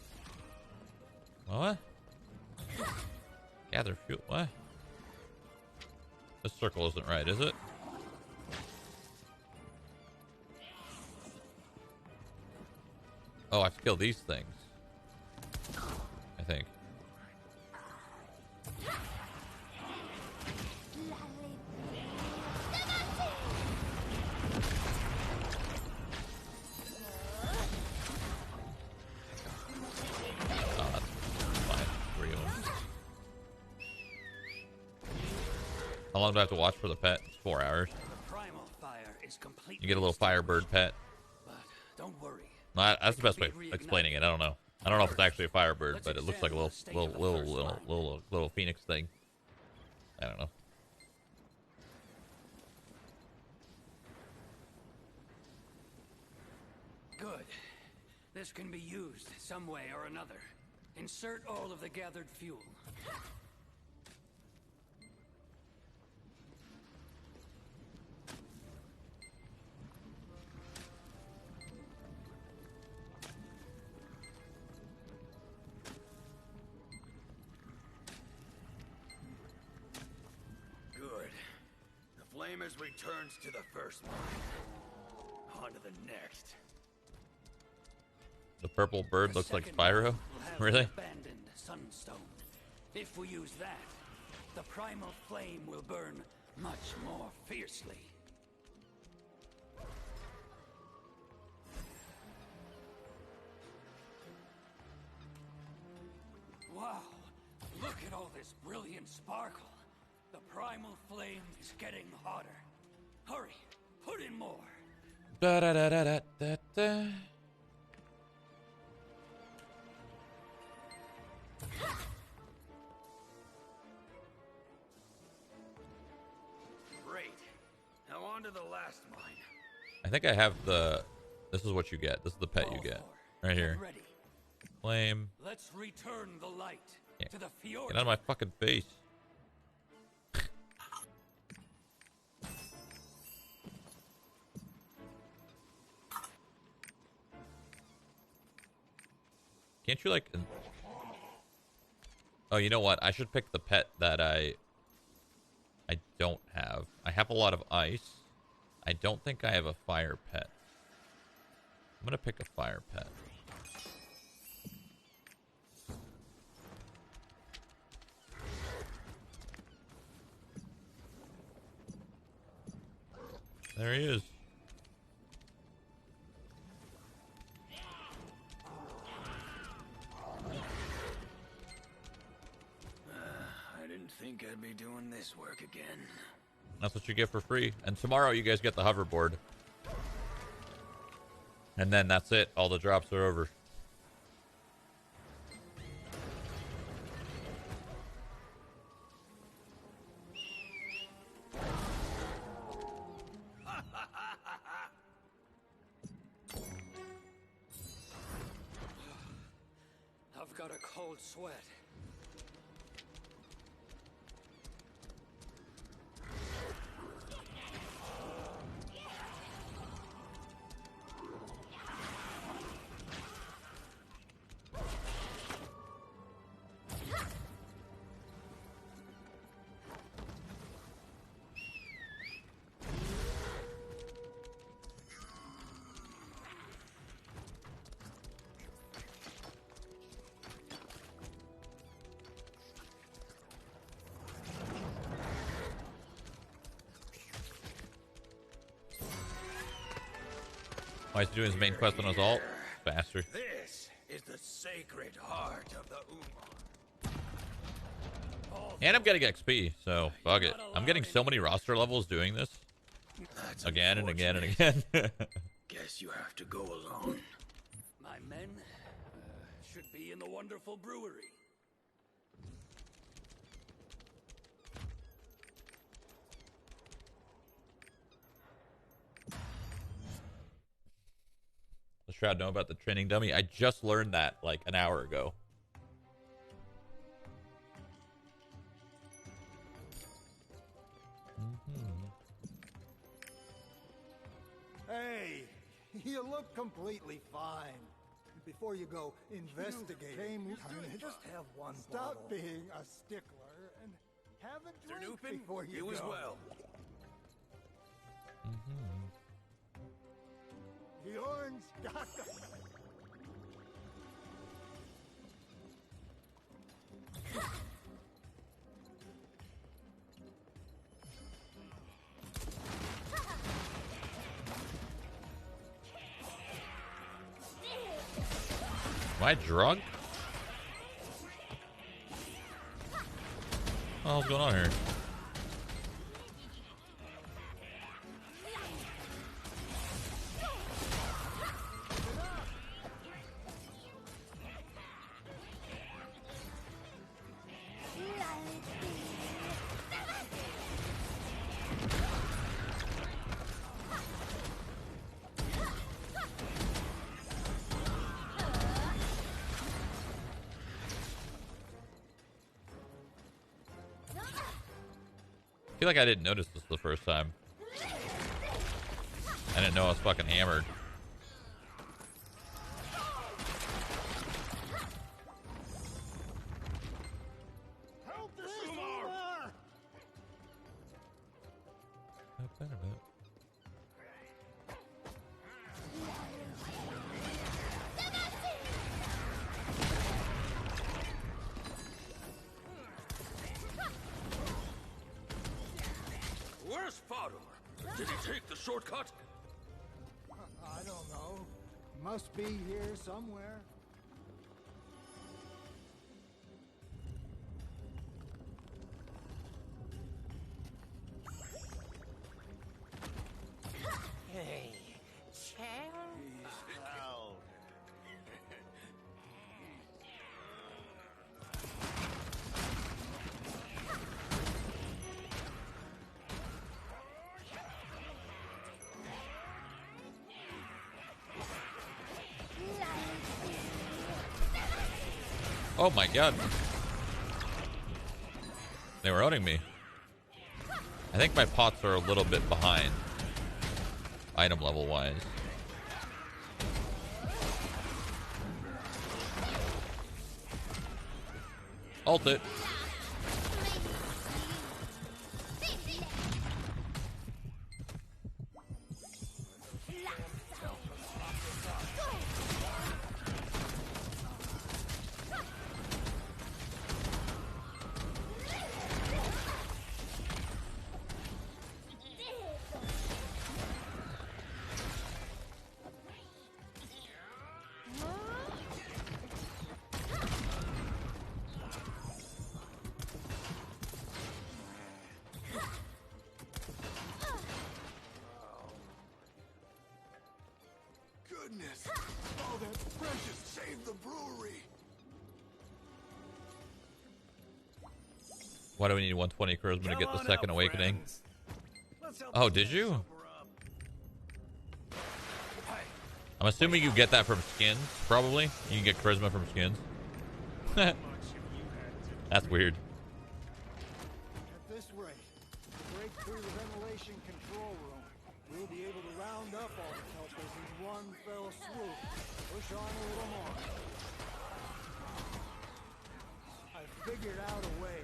What? Gather fuel. What? This circle isn't right, is it? Oh, I have to kill these things. I think. How long do I have to watch for the pet? It's 4 hours. You get a little Firebird pet. Don't worry. No, that's the best way of explaining it. I don't know. I don't know if it's actually a Firebird, but it looks like a little phoenix thing. I don't know. Good. This can be used some way or another. Insert all of the gathered fuel. Gamers returns to the first mine. On to the next. The purple bird looks like Spyro. Really? Abandoned sunstone. If we use that, the primal flame will burn much more fiercely. Wow, look at all this brilliant sparkle. The primal flame is getting hotter. Hurry, put in more. Da da da da da da da. Great. Now on to the last mine. I think I have the. This is what you get. This is the pet you get right here. Ready. Flame. Let's return the light to the fjord. Get out of my fucking face. Can't you like? Oh, you know what? I should pick the pet that I don't have. I have a lot of ice. I don't think I have a fire pet. I'm gonna pick a fire pet. There he is. I didn't think I'd be doing this work again. That's what you get for free. And tomorrow you guys get the hoverboard. And then that's it. All the drops are over. I've got a cold sweat. Why is he doing his main quest on his alt? Bastard. This is the sacred heart of the Umar. And I'm getting XP, so fuck it. I'm getting so many roster levels doing this. That's again and again and again. Guess you have to go alone. My men should be in the wonderful brewery. Does Shroud know about the training dummy? I just learned that like an hour ago. Hey, you look completely fine. Before you go investigating, just have one Stop bottle. Being a stickler and have a drink before you go. You as well. Bjorn's got the... Am I drunk? What's going on here? I feel like I didn't notice this the first time. I didn't know I was fucking hammered. Help this Umar! Did he take the shortcut? I don't know. Must be here somewhere. Hey, champ. Oh. Oh my god. They were owning me. I think my pots are a little bit behind. Item level wise. Ult it. Goodness! All that precious saved the brewery! Why do we need 120 charisma to get the second awakening? Oh, did you? I'm assuming you get that from skins, probably. You can get charisma from skins. That's weird. At this rate, break through the ventilation control room. We'll be able to round up all the helpers in one fell swoop. Push on a little more. I figured out a way.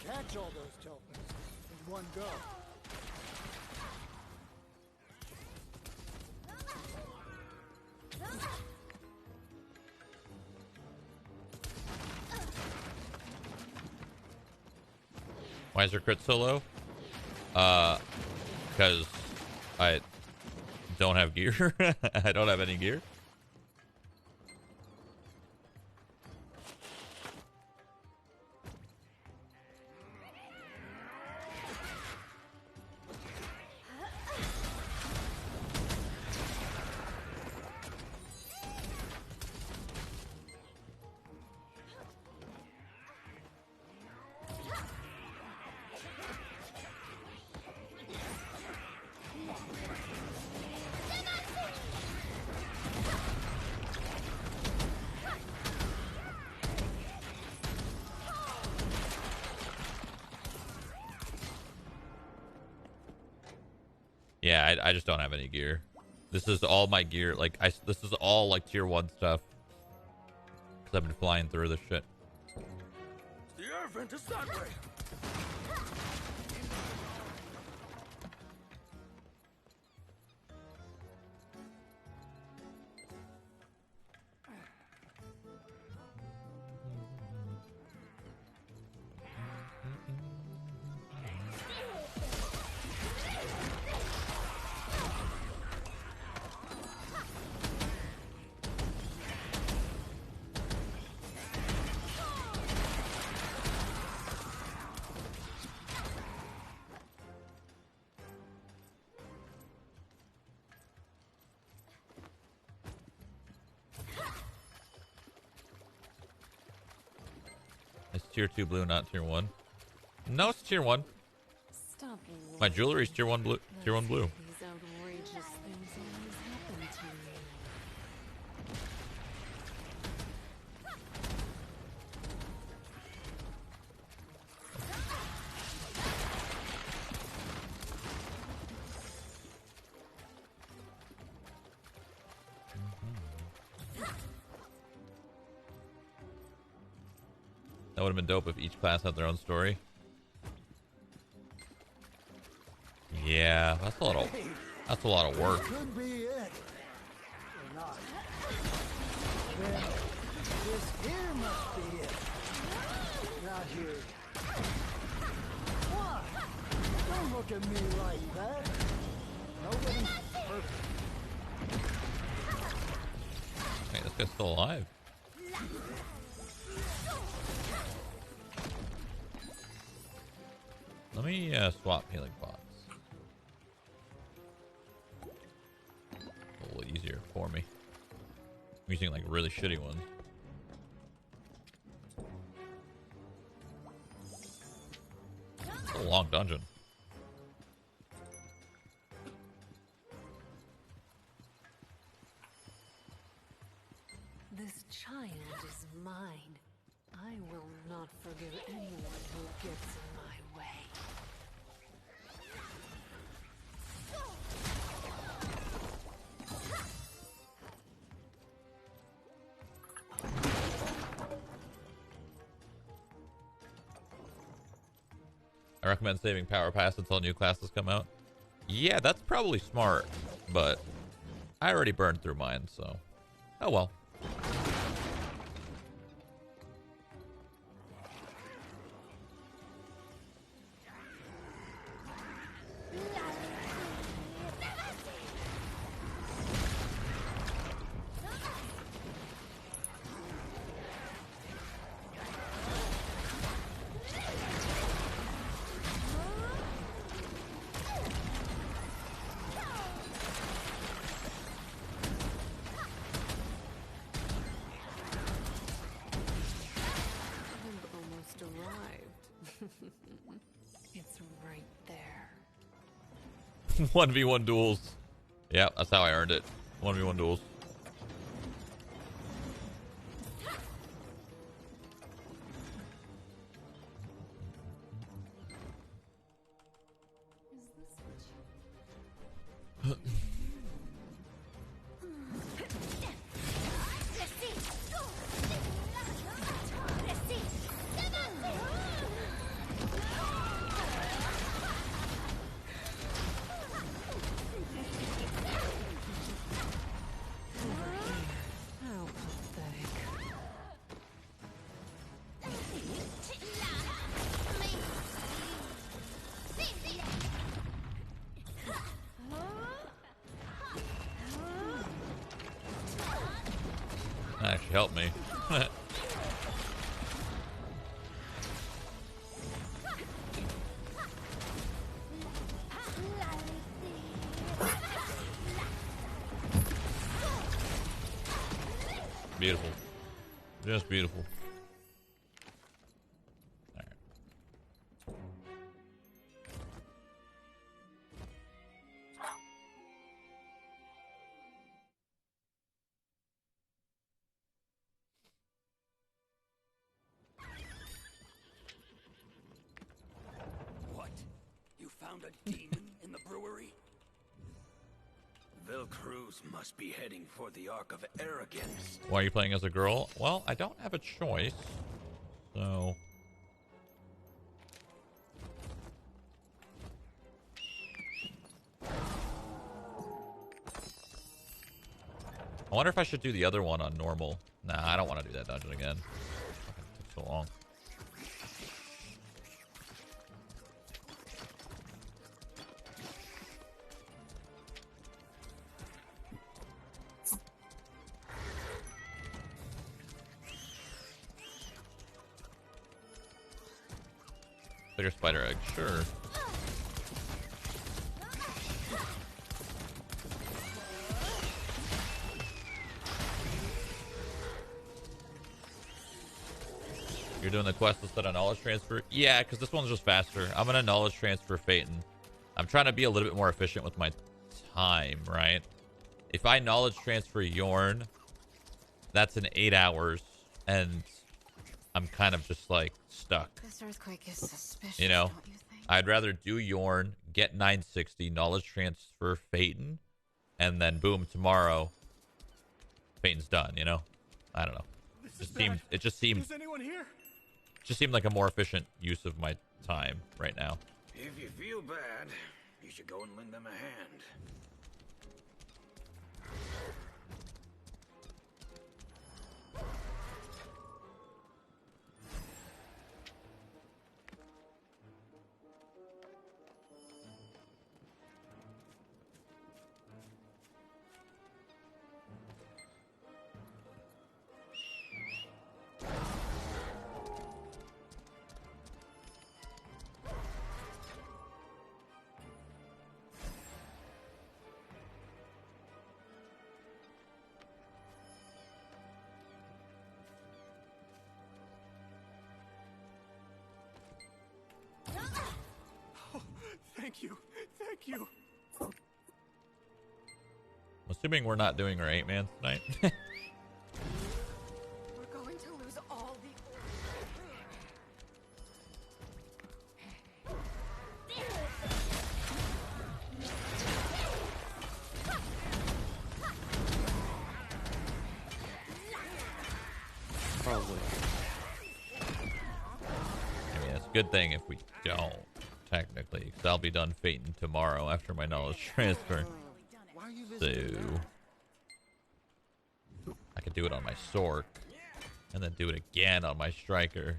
Catch all those Telpens in one go. Why is her crit so low? Because I don't have gear. I don't have any gear. Yeah, I just don't have any gear. This is all my gear. Like, this is all like tier 1 stuff. Because I've been flying through this shit. The air vent is that way. It's tier 2 blue, not tier 1. No, it's tier 1. Stop. My jewelry's tier 1 blue. Tier 1 blue. These outrageous things always happen to me. That would have been dope if each class had their own story. Yeah, that's a lot of work. Could be it. Or not. Then this here must be it. Not here. What? Don't look at me like that. Nobody's perfect. Hey, this guy's still alive. Let me swap healing pots. A little easier for me. I'm using like really shitty ones. It's a long dungeon. This child is mine. I will not forgive anyone who gets in my way. I recommend saving Power Pass until new classes come out. Yeah, that's probably smart, but I already burned through mine, so oh well. It's right there. 1v1 duels. Yeah, that's how I earned it. 1v1 duels. How pathetic. That actually helped me. Beautiful. Just beautiful. All right. What? You found a demon in the brewery? Vilcruz must be heading for the Ark of Arrogance. Why are you playing as a girl? Well, I don't have a choice. So I wonder if I should do the other one on normal. Nah, I don't want to do that dungeon again. It took so long. Bigger spider egg, sure. You're doing the quest instead of knowledge transfer? Yeah, because this one's just faster. I'm gonna knowledge transfer Phaeton. I'm trying to be a little bit more efficient with my time, right? If I knowledge transfer Yorn, that's in 8 hours, and I'm kind of just like stuck. This earthquake is suspicious. You know, don't you think? I'd rather do Yorn, get 960, knowledge transfer Phaeton, and then boom, tomorrow, Phaeton's done. You know, I don't know. It just seemed. Is anyone here? Just seemed like a more efficient use of my time right now. If you feel bad, you should go and lend them a hand. you. I'm assuming we're not doing our 8-man tonight. We're going to lose all the. Probably. I mean, it's a good thing if we don't, technically, because I'll be done Phaeton tomorrow after my knowledge transfer. So I could do it on my Sork, and then do it again on my Striker,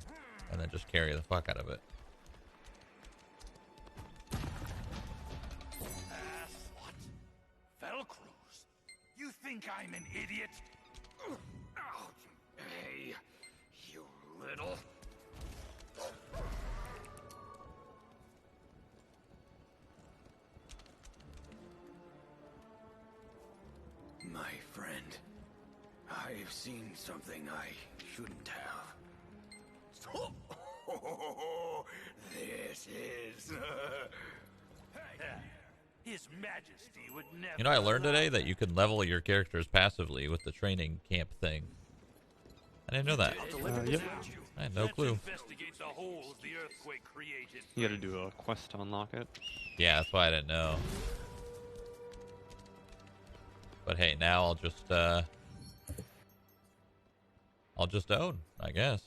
and then just carry the fuck out of it. What? Velcros? You think I'm an idiot? Oh, hey, you little. My friend, I've seen something I shouldn't have. This is. His Majesty would never. You know, I learned today that you can level your characters passively with the training camp thing. I didn't know that. Yep. I had no clue. You gotta do a quest to unlock it. Yeah, that's why I didn't know. But hey, now I'll just own, I guess.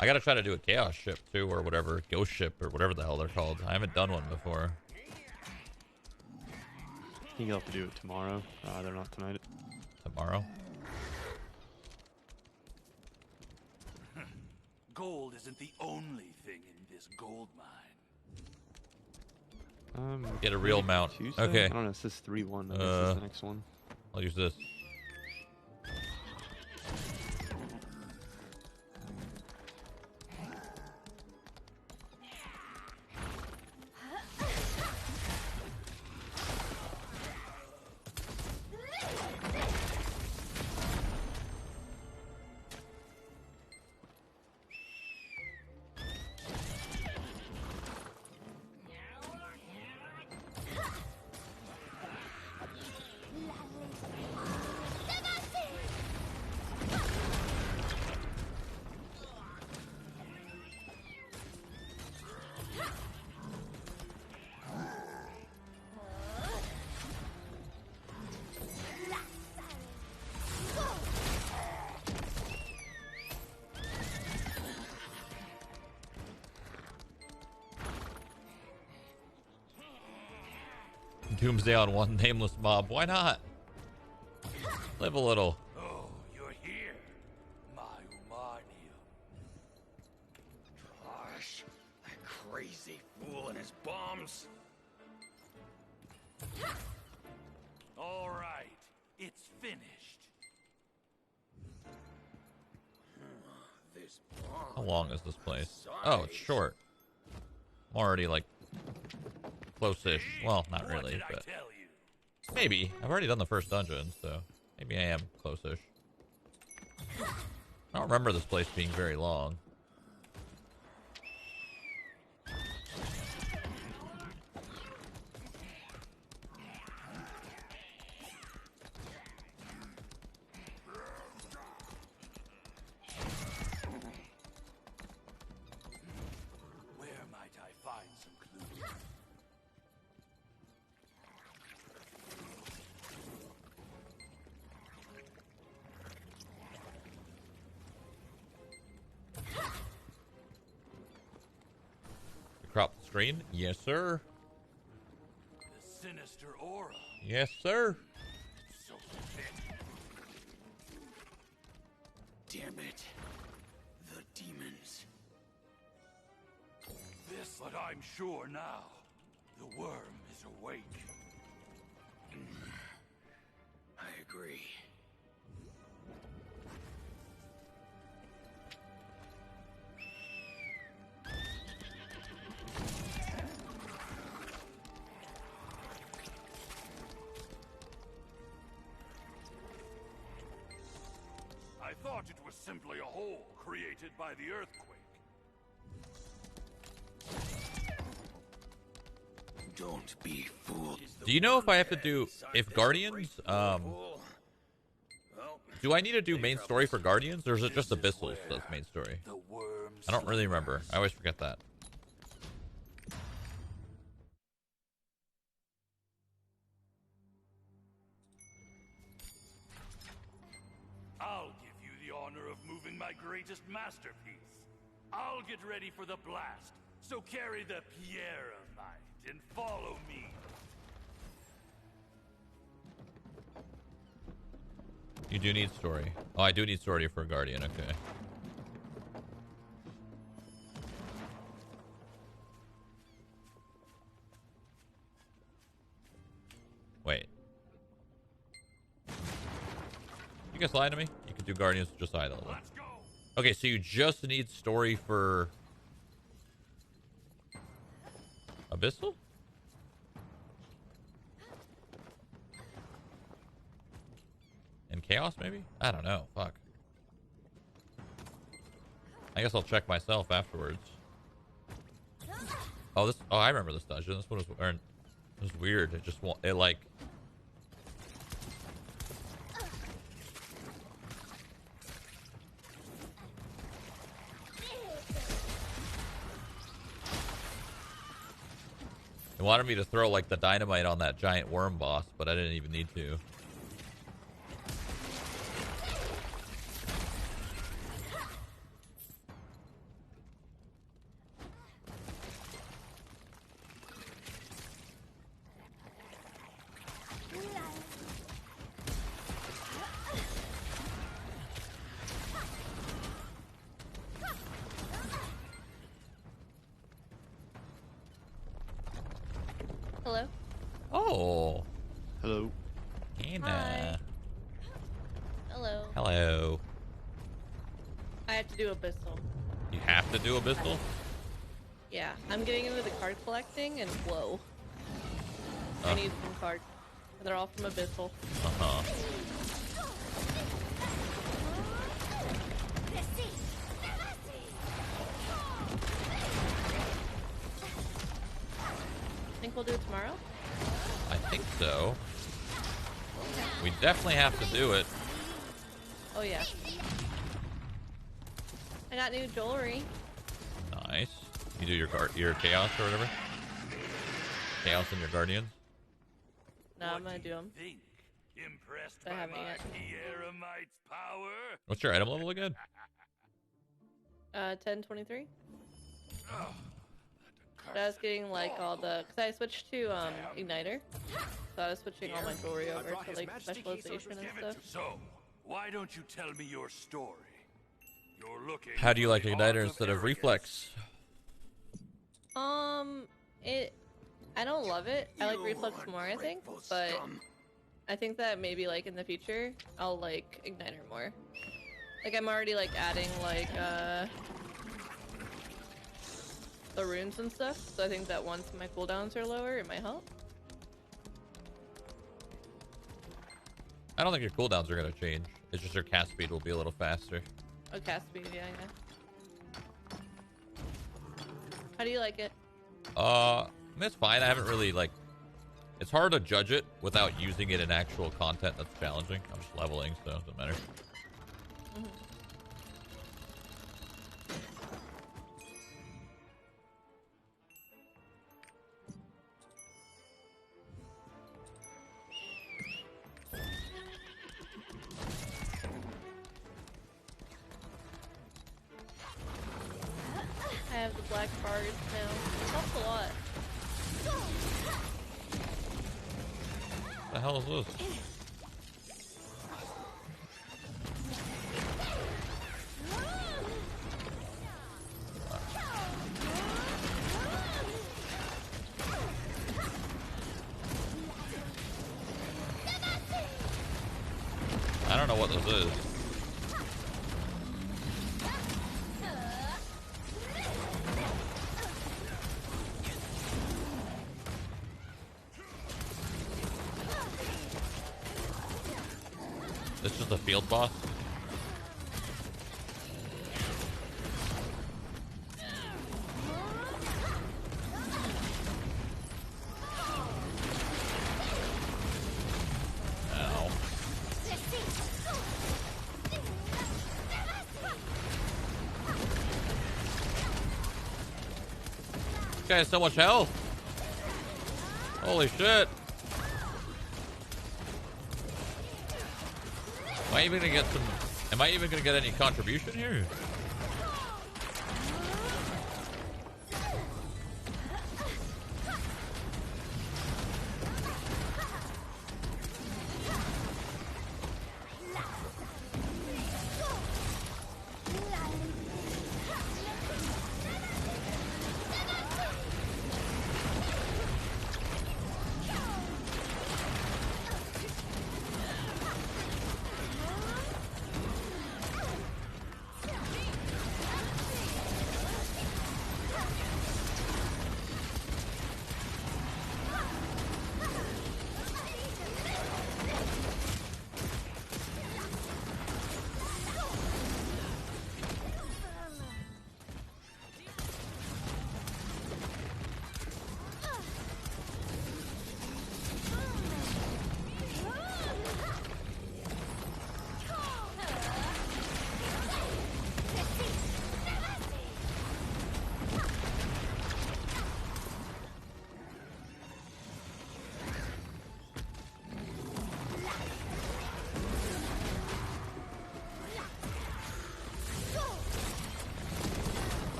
I gotta try to do a chaos ship too, or whatever, ghost ship, or whatever the hell they're called. I haven't done one before. I think you'll have to do it tomorrow. They're not tonight. Tomorrow? Gold isn't the only thing in this gold mine. Get a real mount. Tuesday? Okay. I don't know. It says 3-1. I guess this is the next one. I'll use this. Doomsday on one nameless mob. Why not? Live a little. Oh, you're here, my Umarnium. Gosh, that crazy fool and his bombs. All right, it's finished. This bomb. How long is this place? Oh, it's short. I'm already like close-ish. Well, not really, but maybe. I've already done the first dungeon, so maybe I am close-ish. I don't remember this place being very long. Where might I find some clues? Crop the screen? Yes, sir. The sinister aura. Yes, sir. So thick. Damn it. The demons. This But I'm sure now the worm is awake. I agree. I thought it was simply a hole created by the earthquake. Don't be fooled. Do you know if I have to do Guardians? Do I need to do main story for Guardians, or is it just Abyssals that's main story? I don't really remember. I always forget that. I'll give you the honor of moving my greatest masterpiece. I'll get ready for the blast. So carry the Pierre of Might and follow me. You do need story. Oh, I do need story for Guardian. Okay. Wait. You guys lying to me? You can do Guardians with just either level. Okay, so you just need story for Abyssal? And Chaos, maybe? I don't know. Fuck. I guess I'll check myself afterwards. Oh, this. Oh, I remember this dungeon. This one was. It was weird. It just. It like. It wanted me to throw like the dynamite on that giant worm boss, but I didn't even need to. Hello? Oh. Hello. Anna. Hi. Hello. Hello. I have to do Abyssal. You have to do Abyssal? Yeah, I'm getting into the card collecting, and whoa. I need some cards. They're all from Abyssal. Uh-huh. Think we'll do it tomorrow? I think so. We definitely have to do it. Oh yeah. I got new jewelry. Nice. You do your Chaos or whatever? Chaos and your Guardians? No, I'm gonna do them. Impressed I by haven't my yet. Pieramite's power? What's your item level again? 1023. But I was getting like all the, cause I switched to Igniter, so I was switching all my jewelry over to like specialization and stuff. So, why don't you tell me your story? You're looking. How do you like Igniter instead of Reflex? I don't love it. I like Reflex more, I think, but I think that maybe like in the future I'll like Igniter more. Like I'm already like adding like the runes and stuff, so I think that once my cooldowns are lower, it might help. I don't think your cooldowns are going to change. It's just your cast speed will be a little faster. Oh, cast speed, yeah. How do you like it? It's fine. I haven't really, like... It's hard to judge it without using it in actual content that's challenging. I'm just leveling, so it doesn't matter. I have the black cards now. It helps a lot. What the hell is this? know what this is. This is the field boss. Ow. This guy has so much health. Holy shit. Am I even gonna get some? Am I even gonna get any contribution here?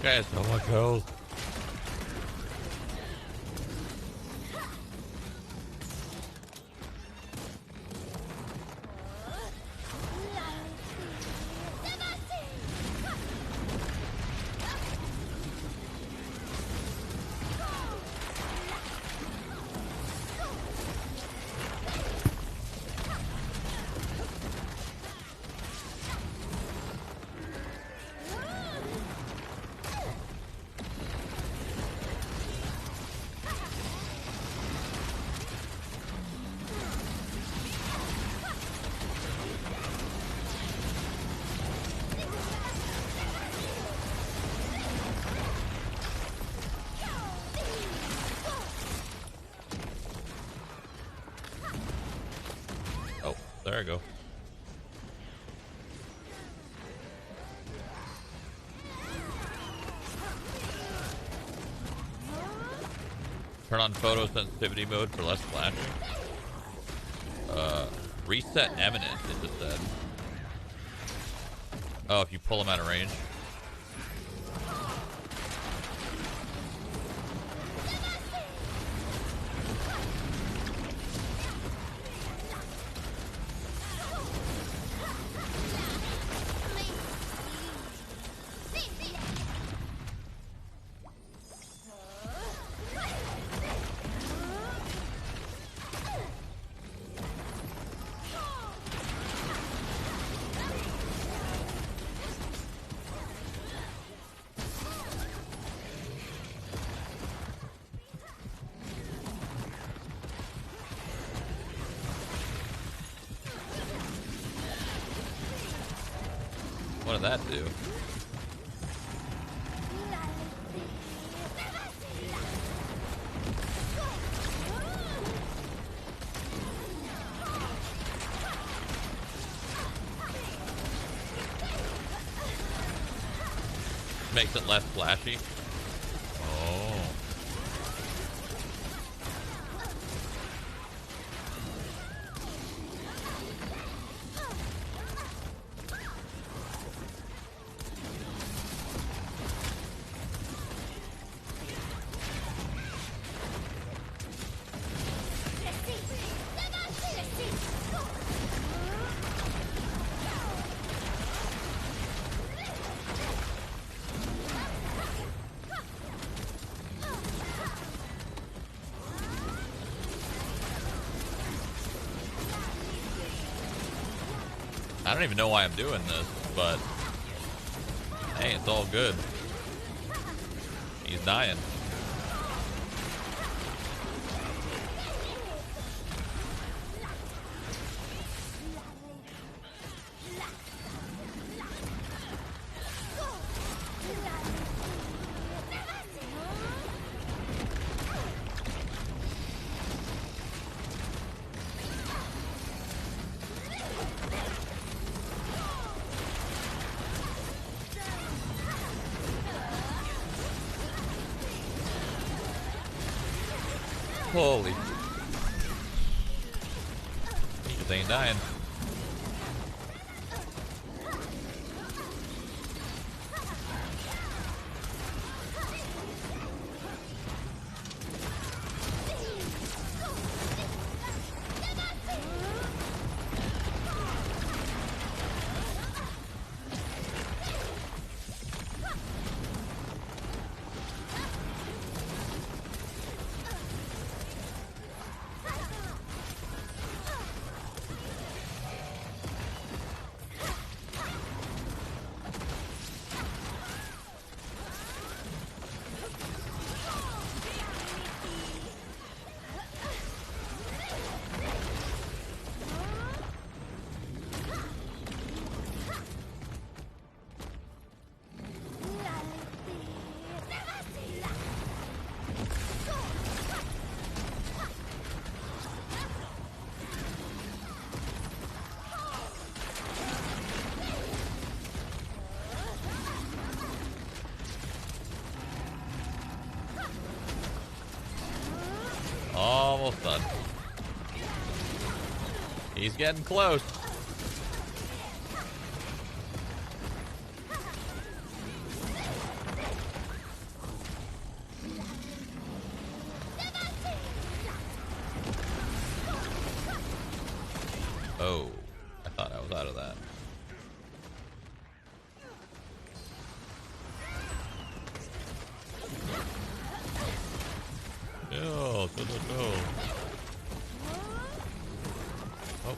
Guy has so much health. There I go. Turn on photo sensitivity mode for less flashing. Reset eminent, it just said. Oh, if you pull them out of range. What did that do? Makes it less flashy. Oh. I don't even know why I'm doing this, but hey, it's all good. He's dying. Holy. He just ain't dying. Almost done. He's getting close. Oh, I thought I was out of that. Go. Oh.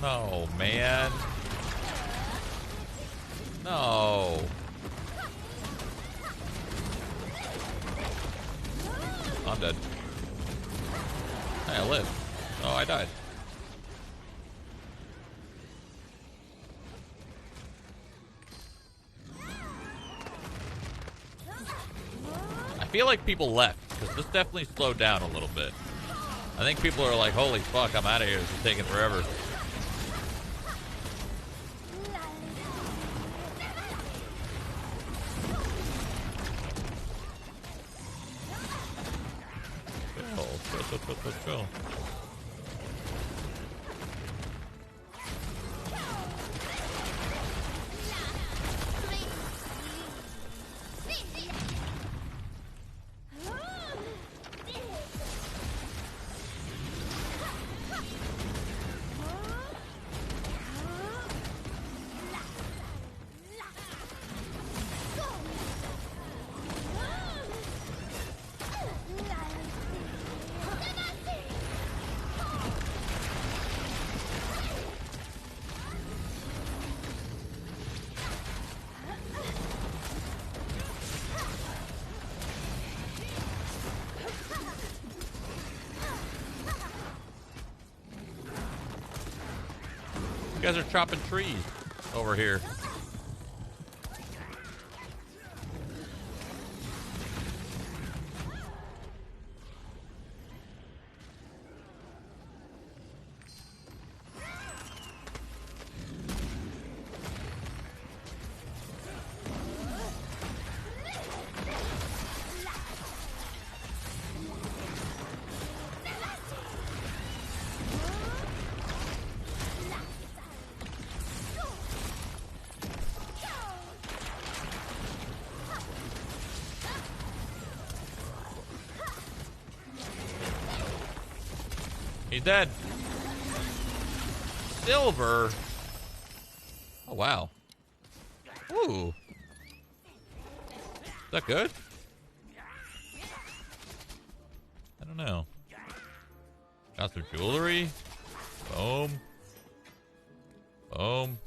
No, man. No. I'm dead. Hey, I live. Oh, I died. I feel like people left, because this definitely slowed down a little bit. I think people are like, holy fuck, I'm out of here. This is taking forever. Chill. You guys are chopping trees over here. He's dead. Silver. Oh, wow. Ooh. Is that good? I don't know. Got some jewelry. Boom. Boom.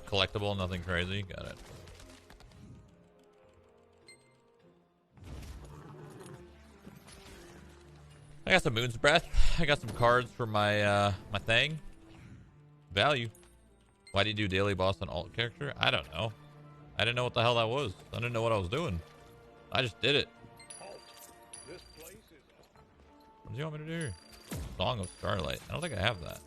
Collectible, nothing crazy. Got it. I got some Moon's Breath. I got some cards for my my thing. Value. Why do you do daily boss on alt character? I don't know. I didn't know what the hell that was. I didn't know what I was doing. I just did it. What do you want me to do here? Song of Starlight. I don't think I have that.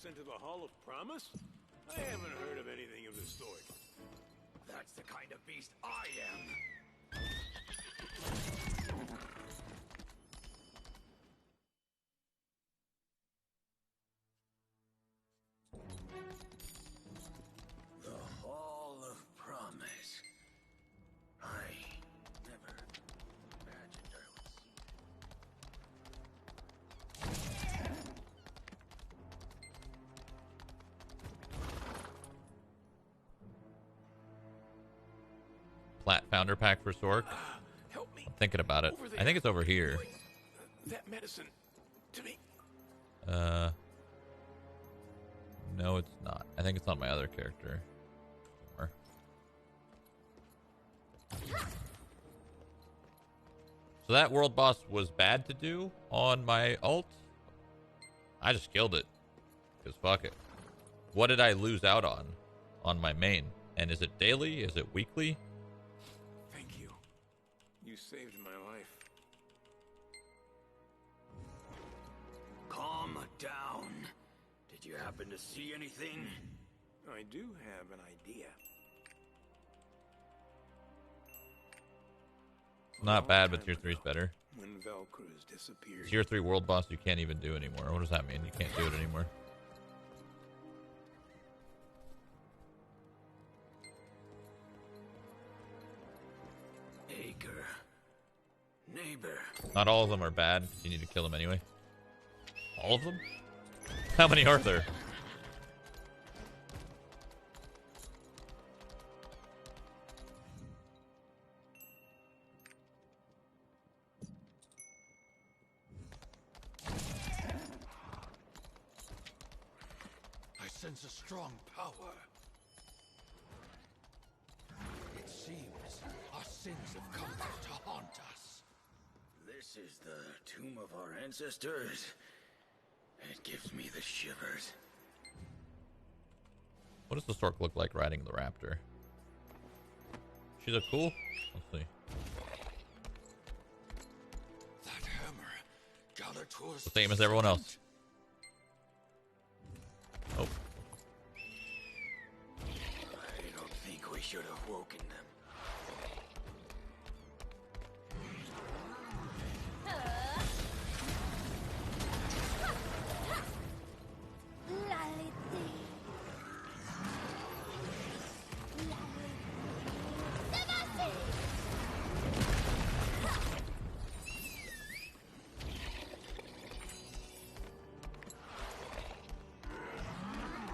Into the Hall of Promise? I haven't heard of anything of the sort. That's the kind of beast I am. The Hall of Promise. I never imagined I would see Plat Founder Pack for Sork. I'm thinking about it. I think it's over here. that medicine to me. No, it's not. I think it's on my other character. Somewhere. So that world boss was bad to do on my ult. I just killed it. Because fuck it. What did I lose out on my main? And is it daily? Is it weekly? Thank you. You saved my life. Calm down. Did you happen to see anything? I do have an idea. Not bad, but tier 3 is better. When Velcruz disappeared. Tier 3 world boss you can't even do anymore. What does that mean? You can't do it anymore. Acre. Neighbor. Not all of them are bad. You need to kill them anyway. All of them? How many are there? I sense a strong power. It seems our sins have come back to haunt us. This is the tomb of our ancestors. It gives me the shivers. What does the Stork look like riding the raptor? She look cool? Let's see. That hammer gathered to us. The same as everyone else. Oh. I don't think we should have woken them.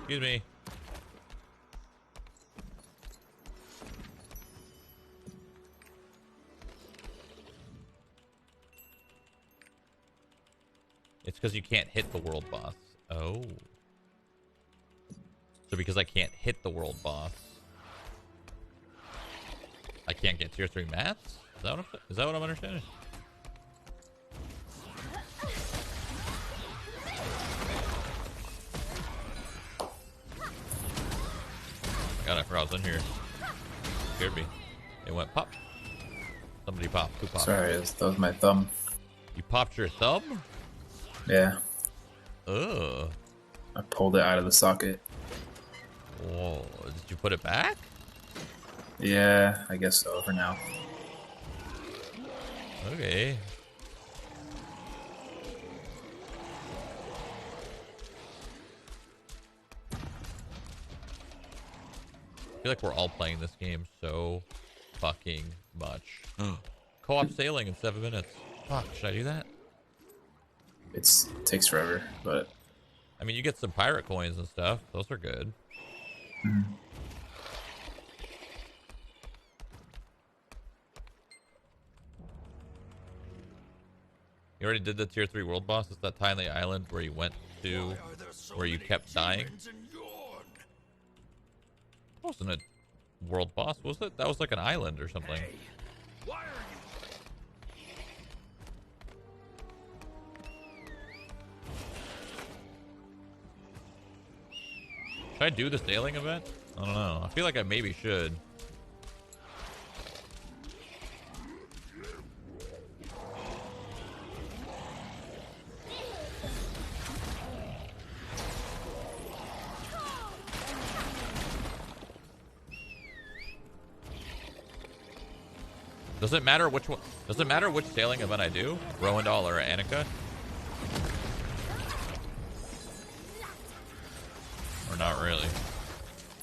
Excuse me. It's because you can't hit the world boss. Oh. So because I can't hit the world boss, I can't get tier 3 mats? Is that what I'm understanding? God, I forgot I was in here. Scared me. It went pop. Somebody popped. Who popped? Sorry, that was my thumb. You popped your thumb? Yeah. Ugh. I pulled it out of the socket. Whoa. Did you put it back? Yeah, I guess so for now. Okay. I feel like we're all playing this game so fucking much. Co-op sailing in 7 minutes. Fuck, should I do that? It takes forever, but... I mean, you get some pirate coins and stuff. Those are good. You already did the tier 3 world boss? It's that tiny island where you went to, where you kept dying? Wasn't a world boss, was it? That was like an island or something. Should I do the sailing event? I don't know. I feel like I maybe should. Does it matter which one? Does it matter which sailing event I do? Roandal or Annika? Or not really?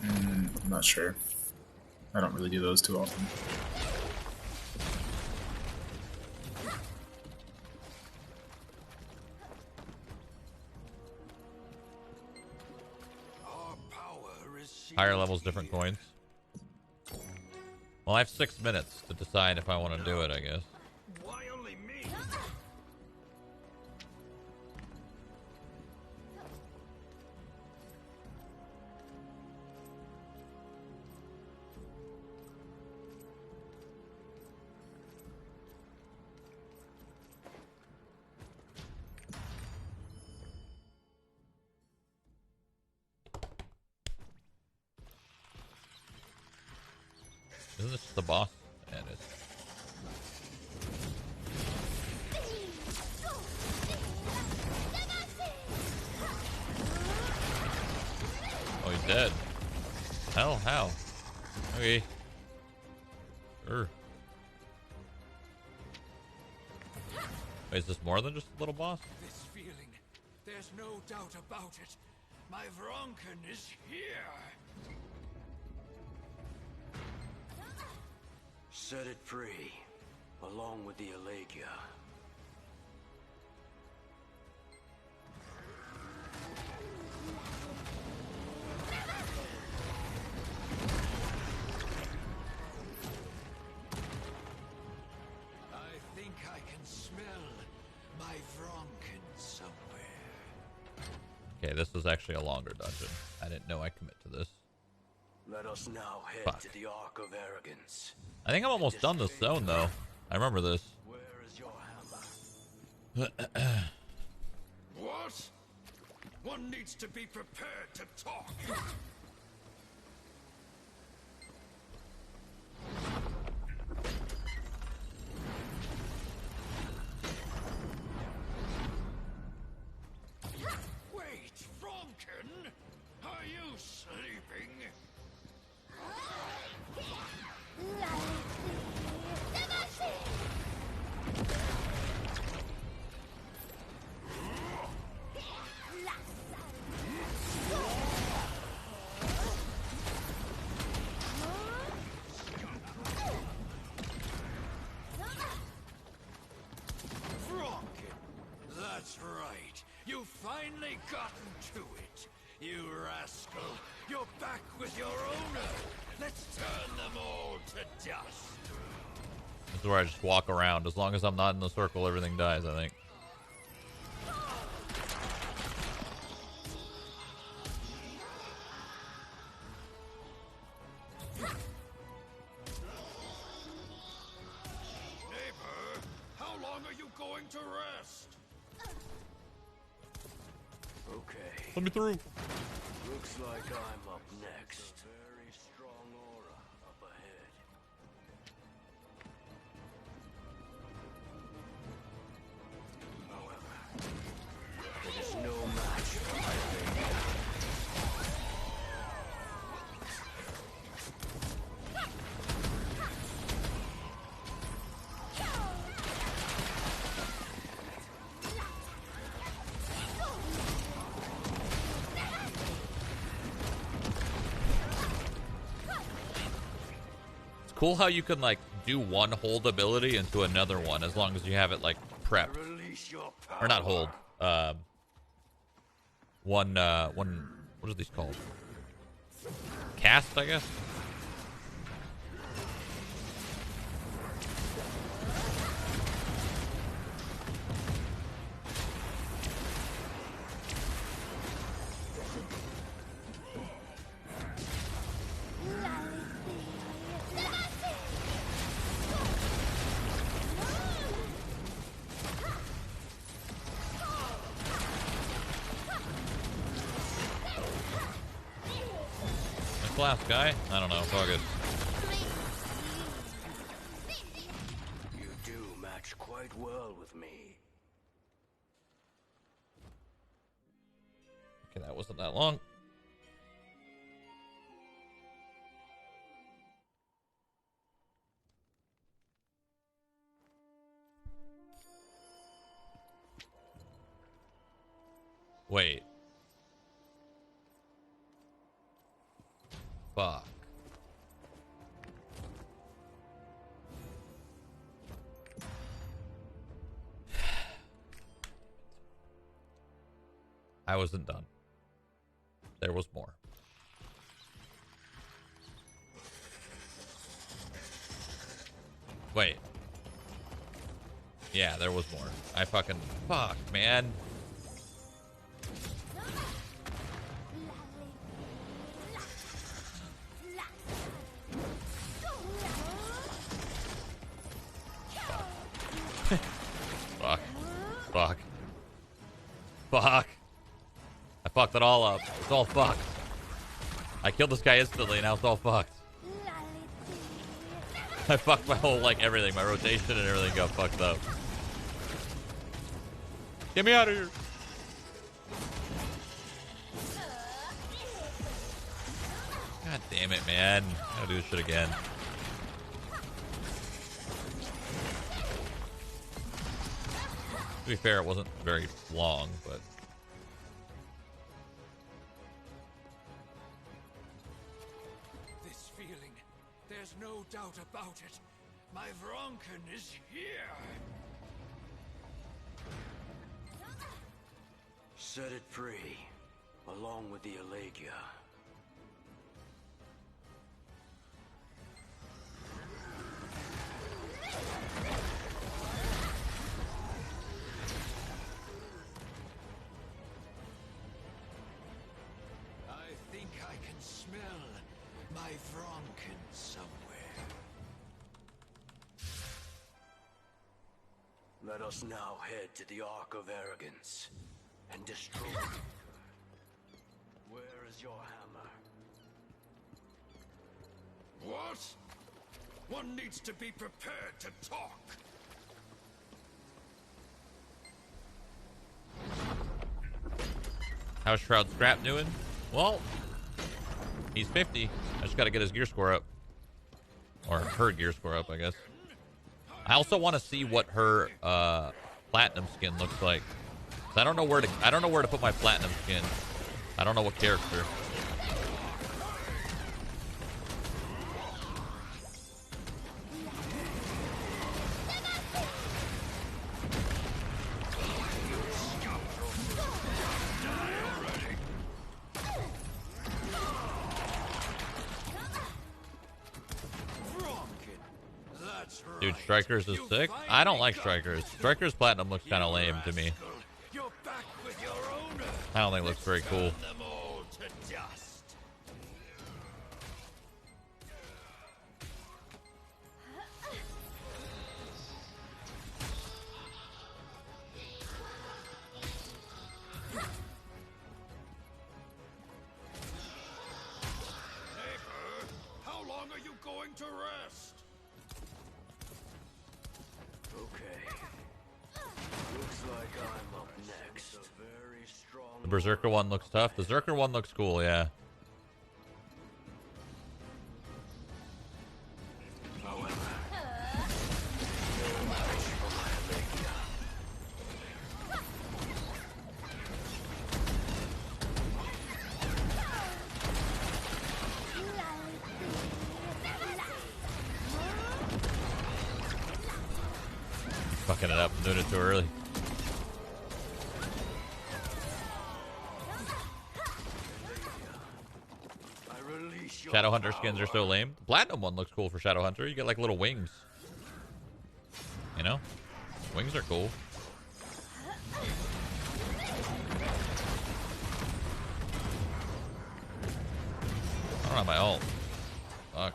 I'm not sure. I don't really do those too often. Higher levels, different coins. Well, I have 6 minutes to decide if I want to do it, I guess. Why only me? Isn't this the boss? Yeah, it is. Oh, he's dead. Hell, how? Okay. Sure. Wait, is this more than just a little boss? This feeling, there's no doubt about it. My Vronken is here. Set it free, along with the Allegia. I think I can smell my Vronken somewhere. Okay, this is actually a longer dungeon. I didn't know I'd commit to this. Let us now head Fuck. to the Ark of Arrogance. I think I'm almost done this zone, though. I remember this. Where is your hammer? What? One needs to be prepared to talk. Wait, Vronken? Are you sleeping? That's right. You've finally gotten to it. You rascal. You're back with your owner. Let's turn them all to dust. This is where I just walk around. As long as I'm not in the circle, everything dies, I think. Neighbor, how long are you going to rest? Okay. Let me through. Looks like I'm up next. Very strong aura up ahead. There is no match for my Vega. It's cool how you can like do one hold ability into another one as long as you have it like prepped. Or not hold. One what are these called? Cast, I guess. Last guy? I don't know. It's all good. You do match quite well with me. Okay, that wasn't that long. Wait. Fuck. I wasn't done. There was more. Wait. Yeah, there was more. I fucking... Fuck, man. Fuck. Fuck. Fuck. I fucked it all up. It's all fucked. I killed this guy instantly, now it's all fucked. I fucked my whole, like, everything. My rotation and everything got fucked up. Get me out of here. God damn it, man. I gotta do this shit again. To be fair, it wasn't very long, but... This feeling, there's no doubt about it. My Vronken is here. Set it free, along with the Allegia. I think I can smell my Vronken somewhere. Let us now head to the Ark of Arrogance and destroy it. Where is your hammer? What? One needs to be prepared to talk. How's Shroud Scrap doing? Well, he's 50. I just got to get his gear score up. Or her gear score up, I guess. I also want to see what her platinum skin looks like. I don't know where to put my platinum skin. I don't know what character. Dude, Strikers is sick. I don't like Strikers. Strikers Platinum looks kind of lame to me. I don't think it looks very cool. How long are you going to rest? Okay. Looks like I'm up next. The Berserker one looks tough. The Zerker one looks cool, yeah. Fucking it up, doing it too early. Shadowhunter skins are so lame. The Platinum one looks cool for Shadowhunter. You get like little wings. You know? Wings are cool. I don't have my ult. Fuck.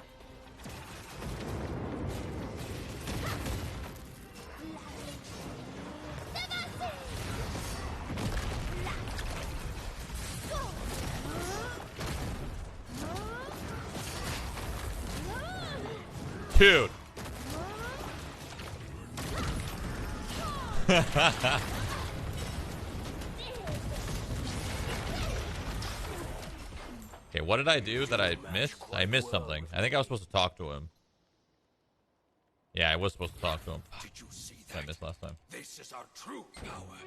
Dude. Okay, what did I do that I missed? I missed something. I think I was supposed to talk to him. Yeah, I was supposed to talk to him. Did you see I missed last time. This is our true power.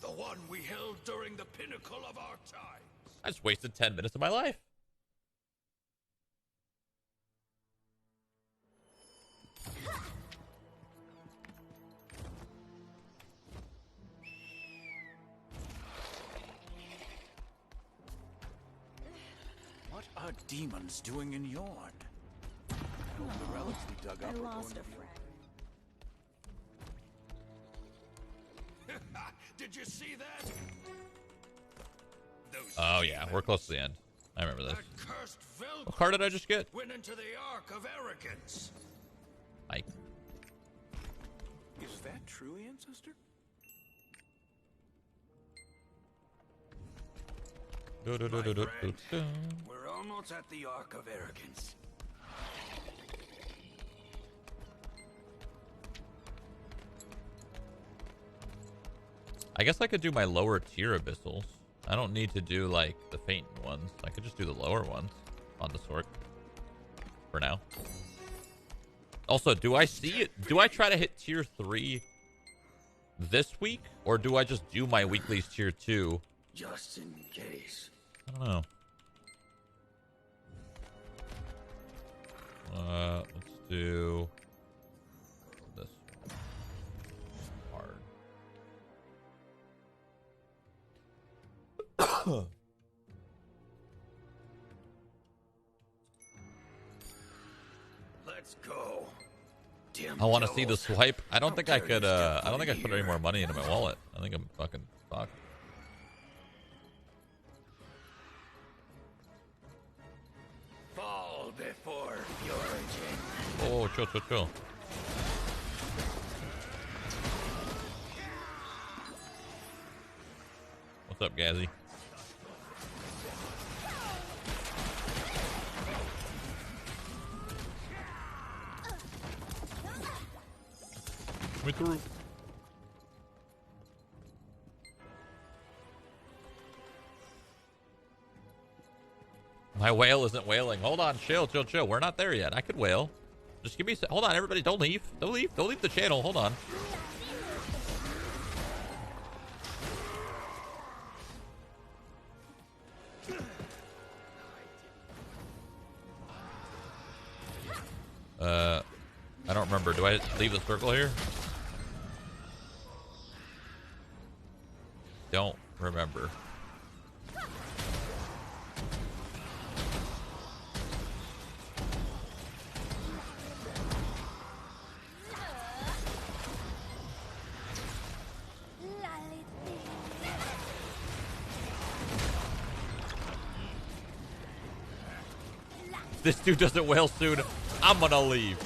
The one we held during the pinnacle of our time. I just wasted 10 minutes of my life. What are demons doing in Yorn? I hope the relics we dug up I are lost going a to be... Did you see that? Those Oh yeah, we're close to the end. I remember this. that cursed What card did I just get? went into the Ark of Arrogance. Ike. Is that true, Ancestor? Do, do, do, do, do, do, do. We're almost at the Ark of Arrogance. I guess I could do my lower tier abyssals. I don't need to do like the faint ones. I could just do the lower ones on the sword for now. Also, do I see it? Do I try to hit tier 3 this week, or do I just do my weeklies tier 2? Just in case. I don't know. Let's do this one. Hard. Let's go. I want to see the swipe. I don't think I could. I don't think I put any more money into my wallet. I think I'm fucking fucked. Fall before Origin. Oh, chill, chill, chill. What's up, Gazzy? Me through. My whale isn't wailing. Hold on, chill, chill, chill. We're not there yet. I could wail. Just give me a hold on, everybody. Don't leave. Don't leave. Don't leave the channel. Hold on. I don't remember. Do I leave the circle here? Don't remember. This dude doesn't wail soon. I'm gonna leave.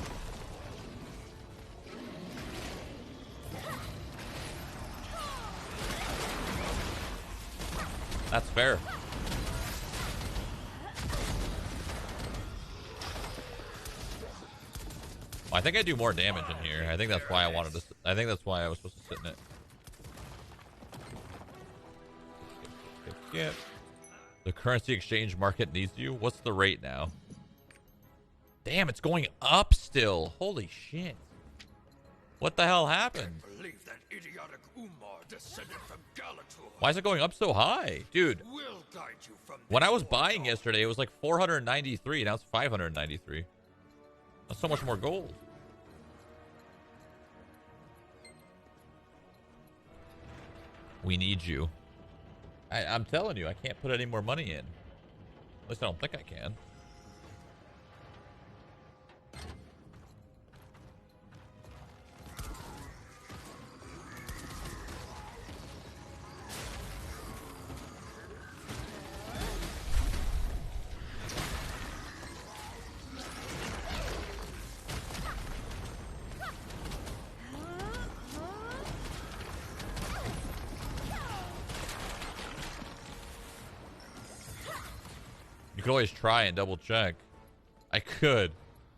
That's fair. I think I do more damage in here. I think that's why I wanted to. I think that's why I was supposed to sit in it. it. The currency exchange market needs you. What's the rate now? Damn, it's going up still. Holy shit. What the hell happened? Believe that idiotic Umar descended from Galatur. Why is it going up so high? Dude, Will guide you from when I was buying yesterday, it was like 493. Now it's 593. That's so much more gold. We need you. I'm telling you, I can't put any more money in. At least I don't think I can. You could always try and double check. I could.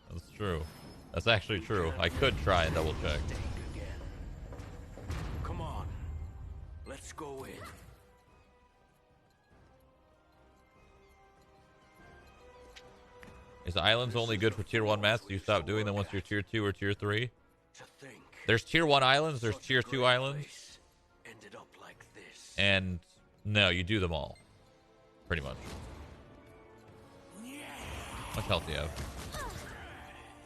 That's true. That's actually true. I could try and double check. Come on. Let's go in. Is islands only good for tier 1 maps? Do you stop doing them once you're tier 2 or tier 3? There's tier 1 islands, there's tier 2 islands. And no, you do them all. Pretty much. How much health do you have?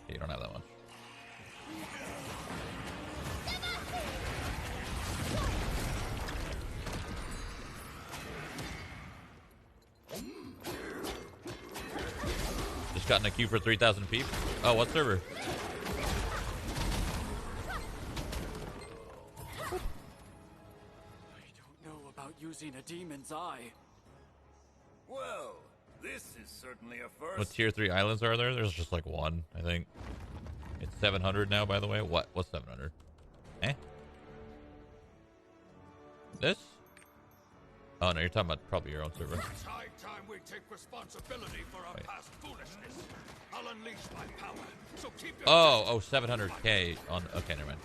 Okay, you don't have that much. Just got in a queue for 3,000 peeps. Oh, what server? Using a demon's eye. Well, this is certainly a first. What tier 3 islands are there? There's just like one, I think. It's 700 now, by the way. What's 700? Eh? This? Oh no, you're talking about probably your own server. It's high time we take responsibility for our past foolishness. I'll unleash my power. So keep your 700k on. Okay, never mind.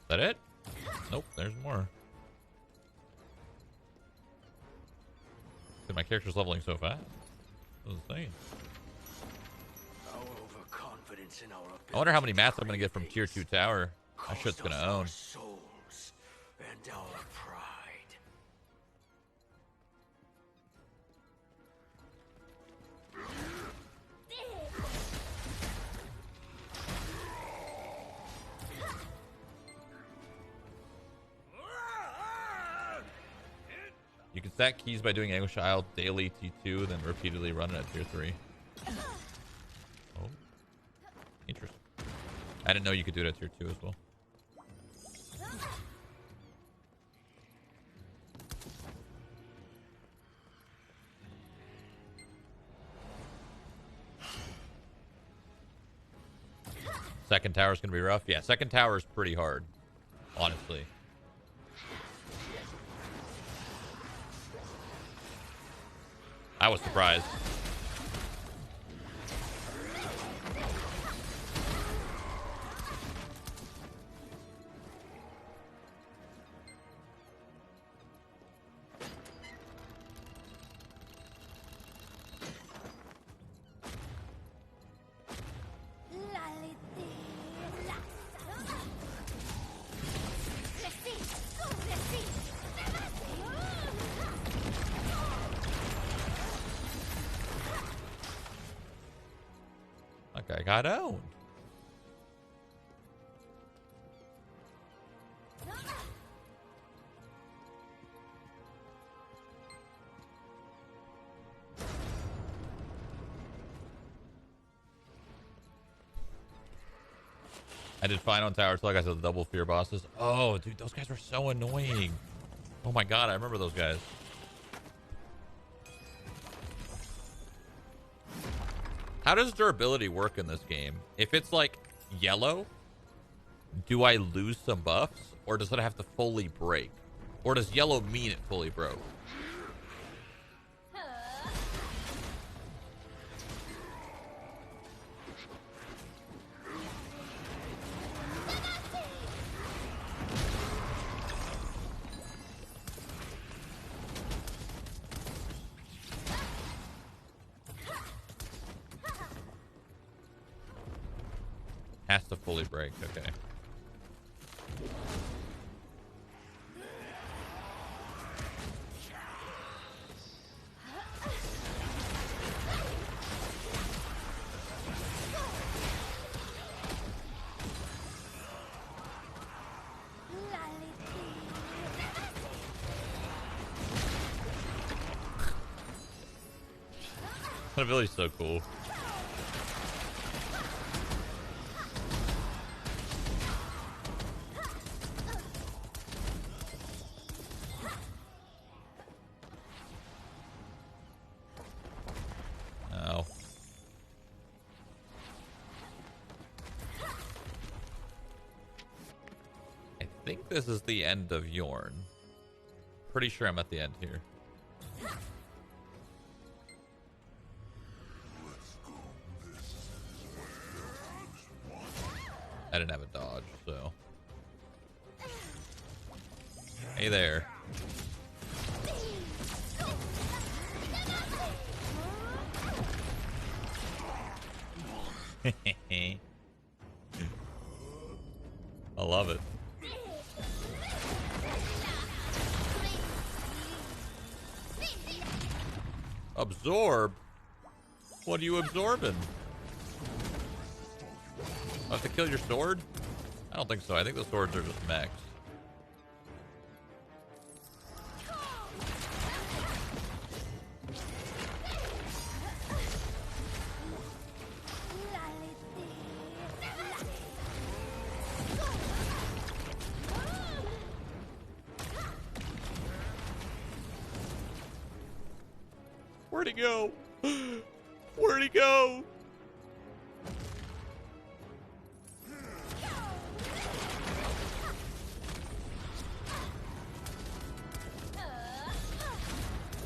Is that it? Nope, there's more. Dude, my character's leveling so fast. That's insane. Our overconfidence in our I wonder how many mats I'm gonna get from tier 2 tower. That shit's gonna own. souls and our pride. You can stack keys by doing Anguish Isle daily T2, then repeatedly run it at tier 3. Oh. Interesting. I didn't know you could do it at tier 2 as well. Second tower is going to be rough. Yeah, second tower is pretty hard, honestly. I was surprised. I got owned. I did fine on tower until I got to the double fear bosses. Oh, dude, those guys were so annoying. Oh my god, I remember those guys. How does durability work in this game? If it's like yellow, do I lose some buffs? Or does it have to fully break? Or does yellow mean it fully broke? Has to fully break, okay. That ability's so cool. Oh. I think this is the end of Yorn. Pretty sure I'm at the end here. I didn't have a dodge, so. Hey there. I love it. Absorb? What are you absorbing? I have to kill your sword? I don't think so. I think the swords are just mechs. Where'd he go? Where'd he go?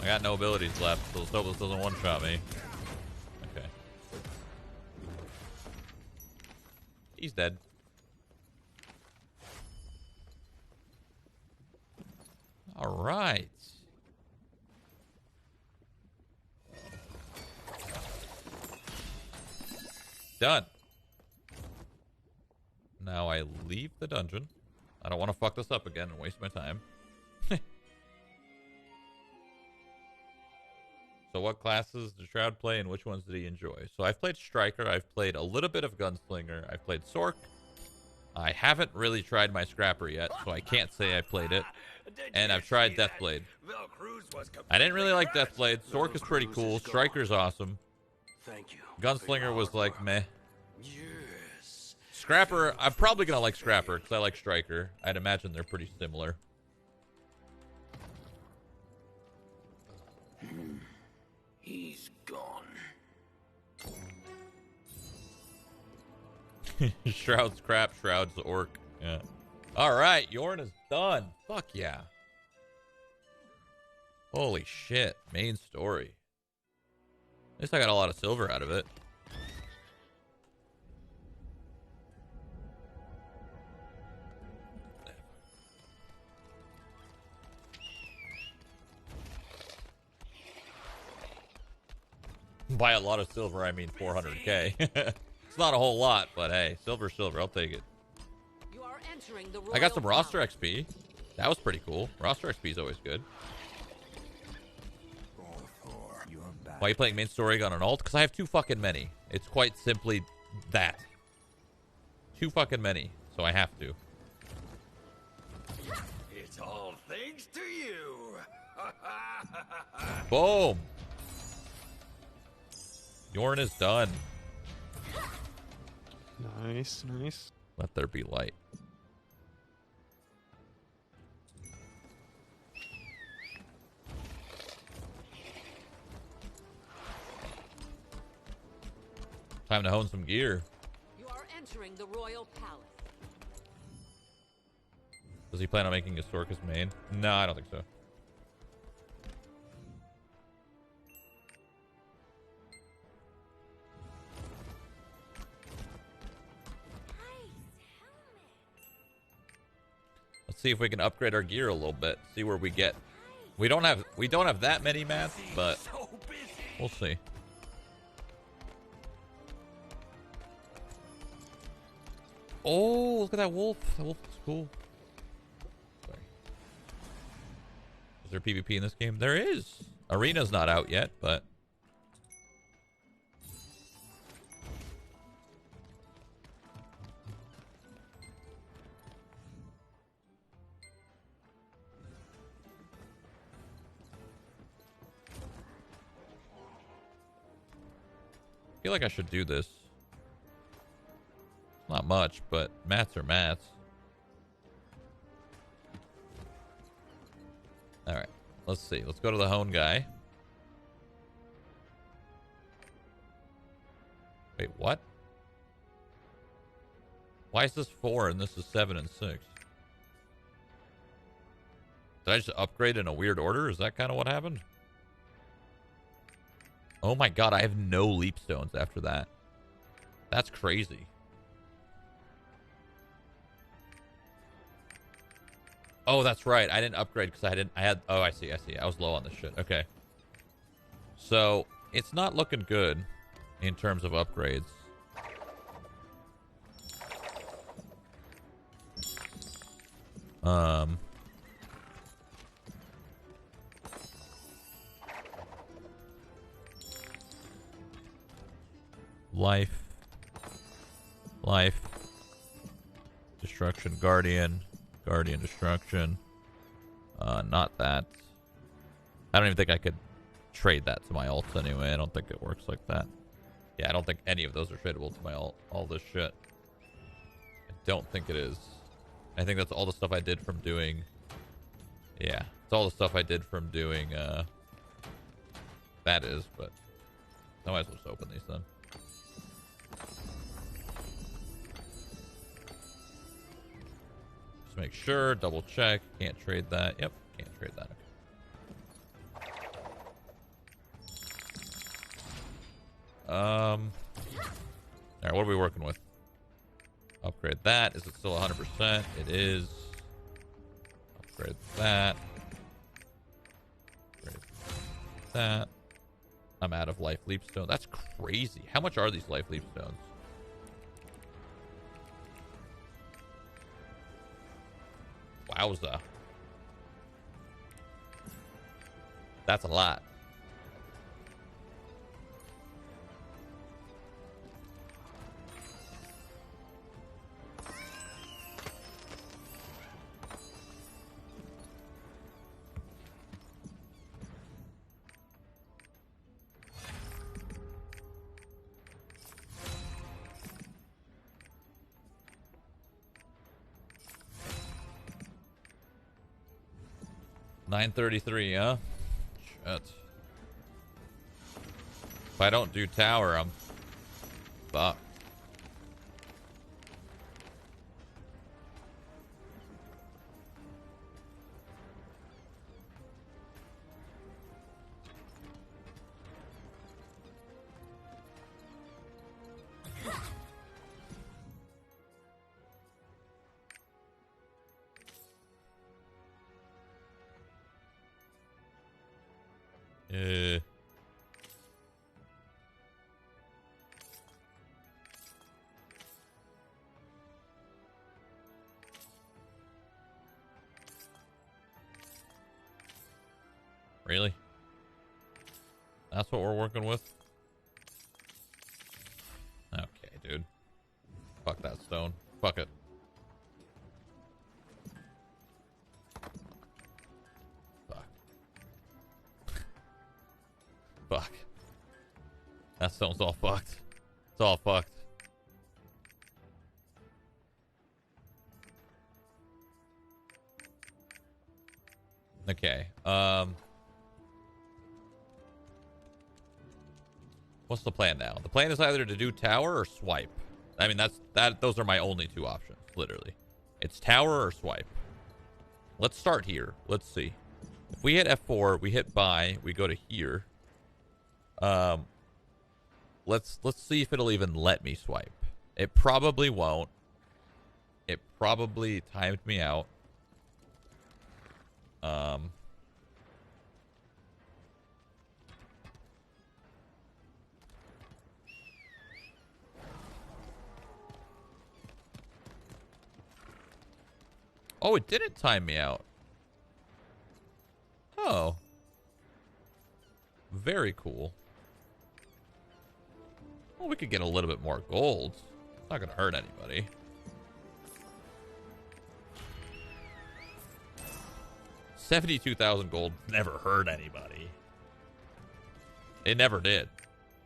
I got no abilities left, so let's hope this doesn't one-shot me. Okay. He's dead. All right. Done. Now I leave the dungeon. I don't want to fuck this up again and waste my time. So what classes did Shroud play and which ones did he enjoy? So I've played Striker. I've played a little bit of Gunslinger. I've played Sork. I haven't really tried my Scrapper yet, so I can't say I played it. And I've tried Deathblade. I didn't really like Deathblade. Sork is pretty cool. Striker's awesome. Gunslinger was like meh. Scrapper, I'm probably going to like Scrapper because I like Striker. I'd imagine they're pretty similar. He's gone. Shroud's crap, Shroud's orc. Yeah. All right, Yorn is done. Fuck yeah. Holy shit. Main story. At least I got a lot of silver out of it. By a lot of silver, I mean 400k. It's not a whole lot, but hey, silver's silver. I'll take it. I got some roster XP. That was pretty cool. Roster XP is always good. Why are you playing main story on an alt? Because I have too fucking many. It's quite simply that. Too fucking many. So I have to. It's all thanks to you. Boom. Yorn is done. Nice, nice. Let there be light. Time to hone some gear. You are entering the royal palace. Does he plan on making a Sork his main? No, I don't think so. Let's see if we can upgrade our gear a little bit. See where we get. We don't have that many mats, but we'll see. Oh, look at that wolf. That wolf looks cool. Sorry. Is there PvP in this game? There is. Arena's not out yet, but I feel like I should do this. Not much, but mats are mats. Alright, let's see. Let's go to the hone guy. Wait, what? Why is this 4 and this is 7 and 6? Did I just upgrade in a weird order? Is that kind of what happened? Oh my god, I have no leap stones after that. That's crazy. Oh, that's right. I didn't upgrade because I had, oh, I see. I was low on this shit. Okay. So, it's not looking good in terms of upgrades. Life. Destruction, Guardian, Destruction. Not that. I don't even think I could trade that to my ults anyway. I don't think it works like that. Yeah, I don't think any of those are tradable to my ult. All this shit. I don't think it is. I think that's all the stuff I did from doing. Yeah, it's all the stuff I did from doing. That is, but I might as well just open these then. Just make sure, double check. Can't trade that. Yep, can't trade that. Alright, what are we working with? Upgrade that. Is it still 100%? It is. Upgrade that. Upgrade that. I'm out of life leap stone. That's crazy. How much are these life leap stones? Wowza. That's a lot. $933, huh? Shit. If I don't do tower, I'm fucked. Really? That's what we're working with? Okay, dude. Fuck that stone. Fuck it. Fuck. Fuck. That stone's all fucked. It's all fucked. Okay. What's the plan now? The plan is either to do tower or swipe. I mean, those are my only two options, literally. It's tower or swipe. Let's start here. Let's see. If we hit F4, we hit buy, we go to here. Let's see if it'll even let me swipe. It probably won't. It probably timed me out. Oh, it didn't time me out. Oh. Very cool. Well, we could get a little bit more gold. It's not going to hurt anybody. $72,000 gold never hurt anybody. It never did.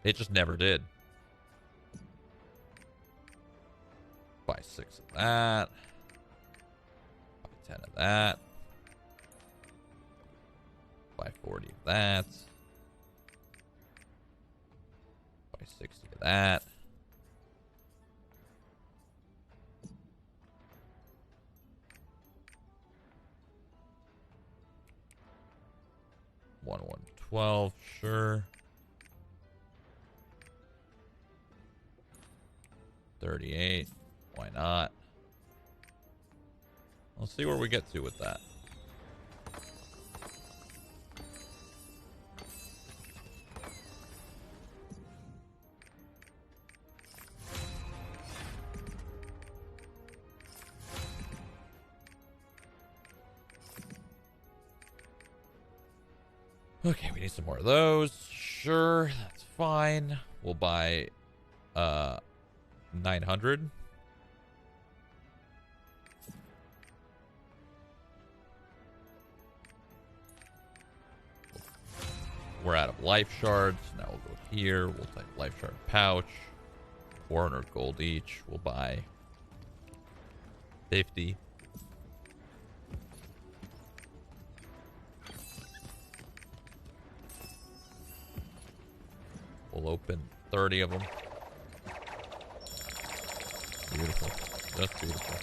It just never did. Buy 6 of that. Buy 10 of that. Buy 40 of that. Buy 60 of that. One 112, sure. 38, why not? Let's see where we get to with that. Okay, we need some more of those. Sure, that's fine. We'll buy 900. We're out of life shards. Now we'll go here. We'll type life shard pouch. 400 gold each. We'll buy 50. We'll open 30 of them. Beautiful. Just beautiful.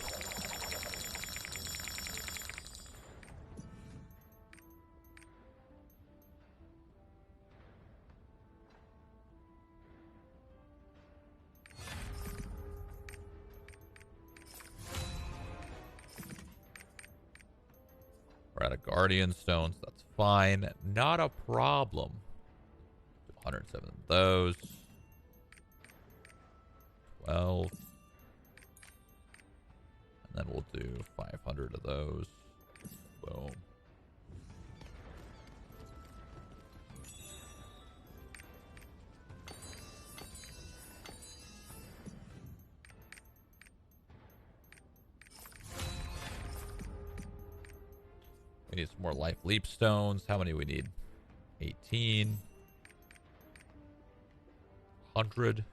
We're out of Guardian Stones. That's fine. Not a problem. 107 of those. 12. And then we'll do 500 of those. Boom. We need some more life leap stones. How many we need? 18. 100.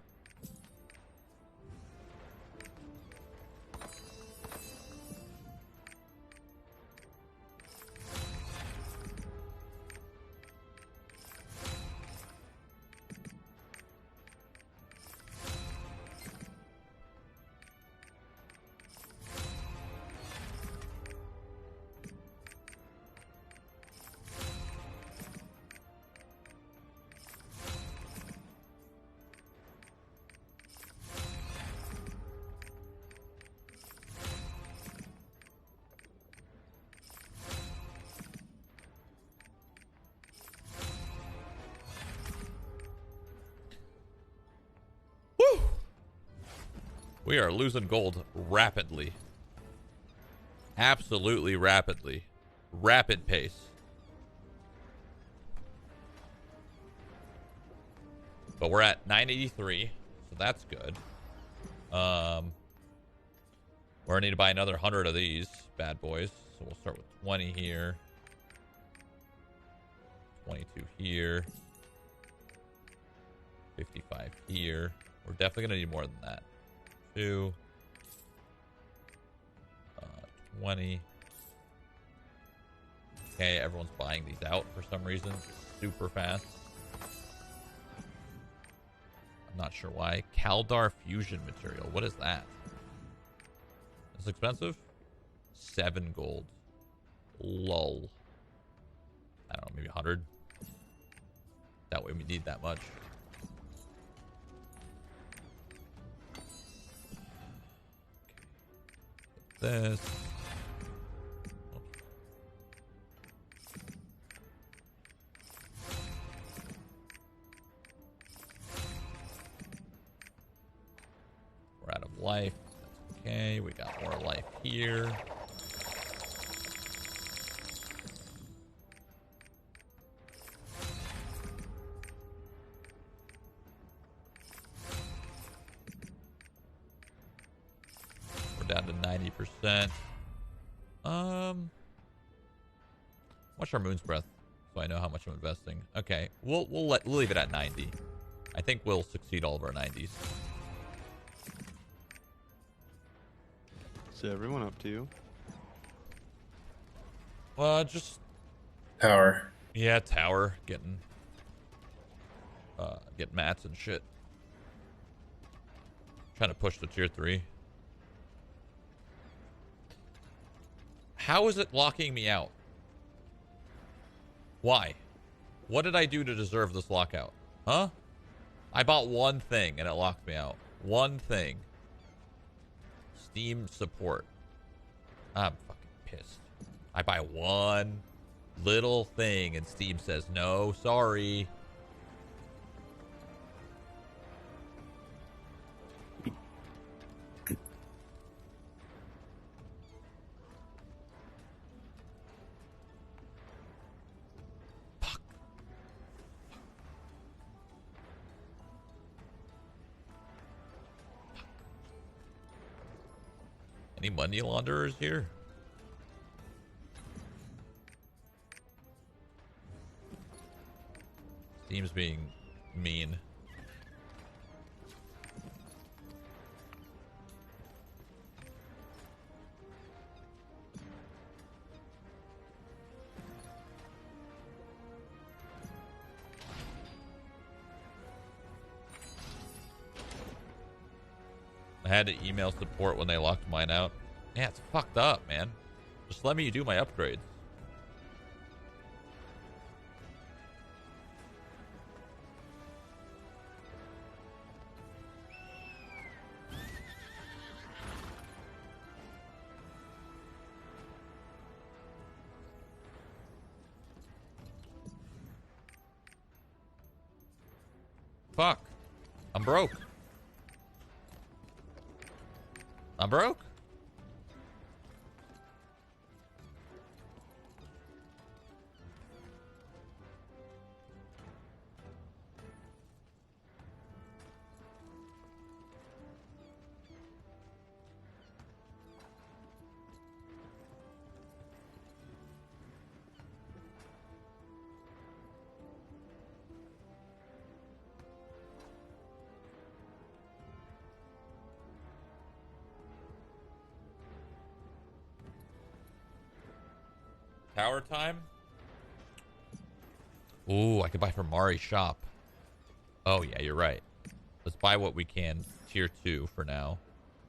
We are losing gold rapidly. Absolutely rapidly. Rapid pace. But we're at 983, so that's good. We're gonna need to buy another 100 of these bad boys. So we'll start with 20 here. 22 here. 55 here. We're definitely gonna need more than that. 2. 20. Okay, everyone's buying these out for some reason. Super fast. Not sure why. Kaldar fusion material. What is that? It's expensive? 7 gold. Lol. I don't know, maybe 100. That way we need that much. This. We're out of life. That's okay. We got more life here. Down to 90%. Watch our Moon's Breath, so I know how much I'm investing. Okay, we'll leave it at 90. I think we'll succeed all of our 90s. So everyone up to you? Just Tower. Yeah, tower. Get mats and shit. Trying to push the tier 3. How is it locking me out? Why? What did I do to deserve this lockout? Huh? I bought one thing and it locked me out. One thing. Steam support. I'm fucking pissed. I buy one little thing and Steam says, no, sorry. Any money launderers here? Steam's being mean. I had to email support when they locked mine out. Yeah, it's fucked up, man. Just let me do my upgrades. Fuck. I'm broke. I'm broke. Tower time? Ooh, I could buy from Mari's shop. Oh, yeah, you're right. Let's buy what we can. Tier 2 for now.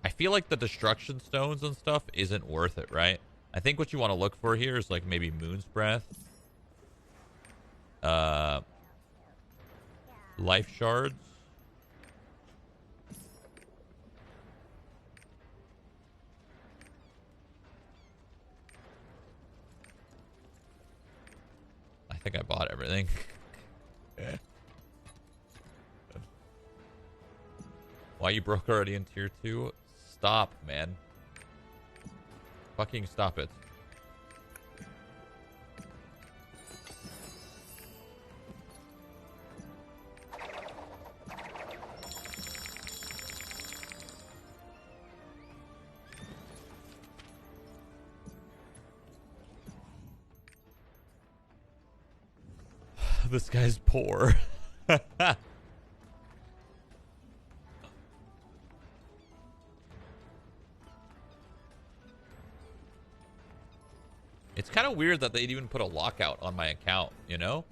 I feel like the destruction stones and stuff isn't worth it, right? I think what you want to look for here is like maybe Moon's Breath. Life shards. I think I bought everything. Why you broke already in tier 2? Stop, man. Fucking stop it. This guy's poor. It's kind of weird that they'd even put a lockout on my account, you know?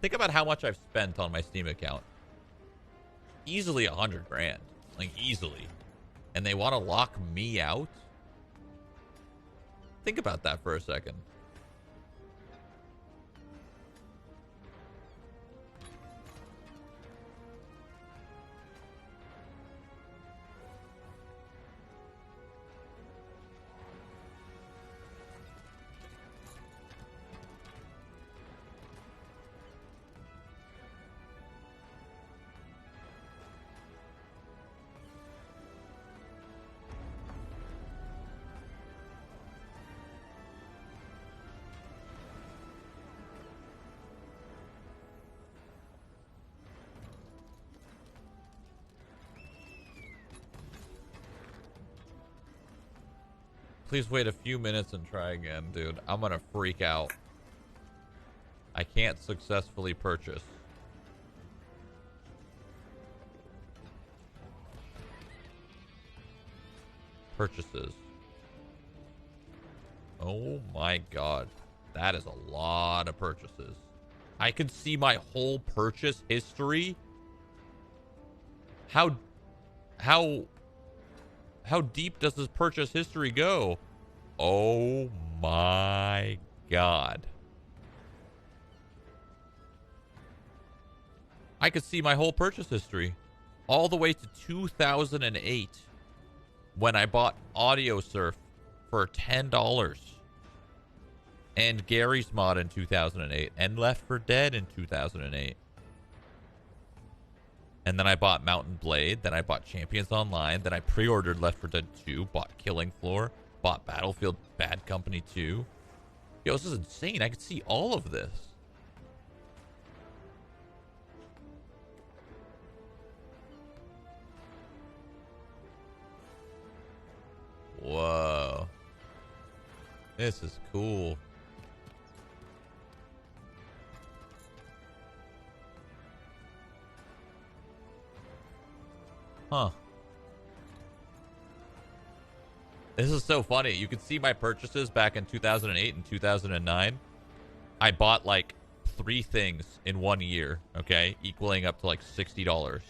Think about how much I've spent on my Steam account. easily 100 grand, like easily, and they want to lock me out. Think about that for a second. Please wait a few minutes and try again, dude. I'm gonna freak out. I can't successfully purchase. Purchases. Oh my god. That is a lot of purchases. I can see my whole purchase history. How deep does this purchase history go? Oh my god. I could see my whole purchase history. All the way to 2008 when I bought Audio Surf for $10. And Gary's Mod in 2008. And Left 4 Dead in 2008. And then I bought Mountain Blade. Then I bought Champions Online. Then I pre-ordered Left 4 Dead 2. Bought Killing Floor. Bought Battlefield Bad Company 2. Yo, this is insane. I could see all of this. Whoa. This is cool. Huh. This is so funny. You can see my purchases back in 2008 and 2009. I bought like 3 things in 1 year, okay? Equaling up to like $60.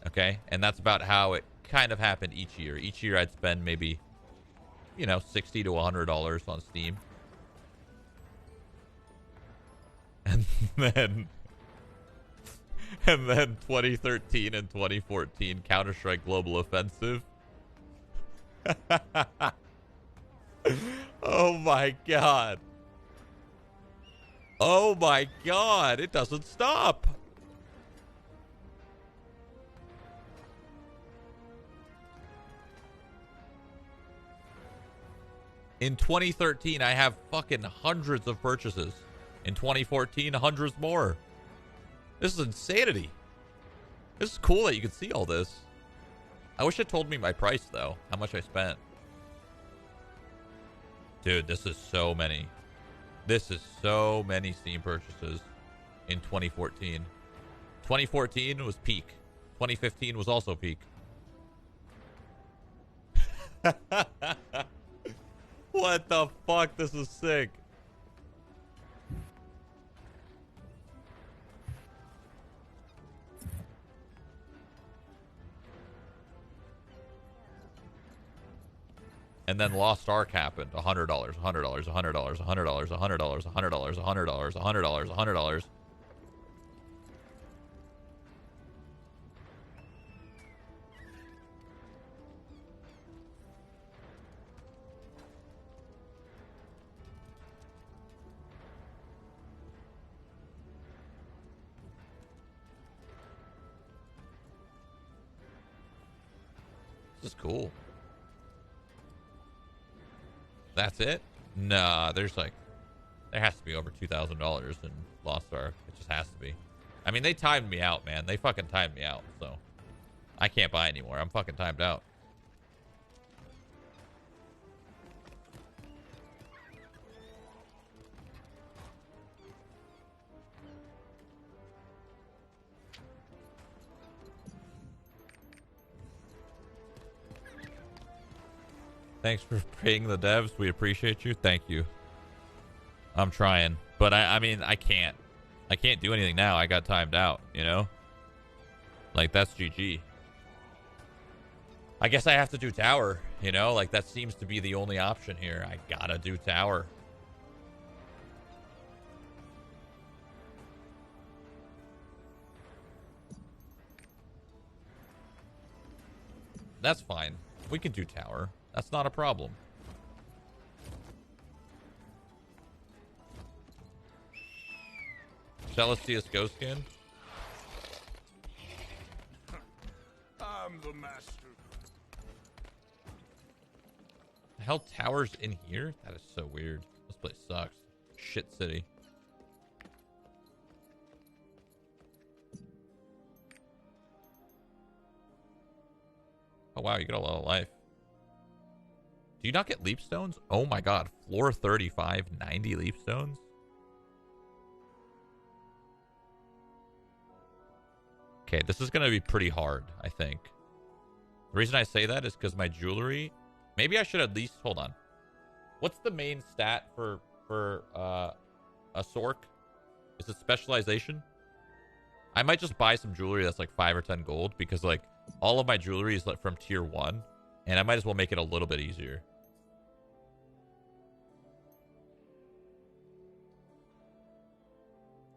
Okay? And that's about how it kind of happened each year. Each year I'd spend maybe, you know, $60 to $100 on Steam. And then 2013 and 2014 Counter-Strike Global Offensive. Oh my god. Oh my god, it doesn't stop. In 2013, I have fucking hundreds of purchases. In 2014, hundreds more. This is insanity. This is cool that you can see all this. I wish it told me my price, though. How much I spent. Dude, this is so many. This is so many Steam purchases in 2014. 2014 was peak. 2015 was also peak. What the fuck? This is sick. And then Lost Ark happened. $100, $100, $100, $100, $100, $100, $100, $100, $100, $100. This is cool. That's it? Nah, there has to be over $2,000 in Lost Ark. It just has to be. I mean, they timed me out, man. They fucking timed me out, so I can't buy anymore. I'm fucking timed out. Thanks for paying the devs. We appreciate you. Thank you. I'm trying. But I mean, I can't do anything now. I got timed out, you know? Like, that's GG. I guess I have to do tower, you know? Like, that seems to be the only option here. I gotta do tower. That's fine. We can do tower. That's not a problem. Celestius Ghost Skin. I'm the master. The hell, towers in here? That is so weird. This place sucks. Shit city. Oh wow, you got a lot of life. Do you not get leap stones? Oh my god, floor 35, 90 leap stones? Okay, this is gonna be pretty hard, I think. The reason I say that is because my jewelry... Maybe I should at least... Hold on. What's the main stat for a Sork? Is it specialization? I might just buy some jewelry that's like 5 or 10 gold, because like all of my jewelry is like from tier 1, and I might as well make it a little bit easier.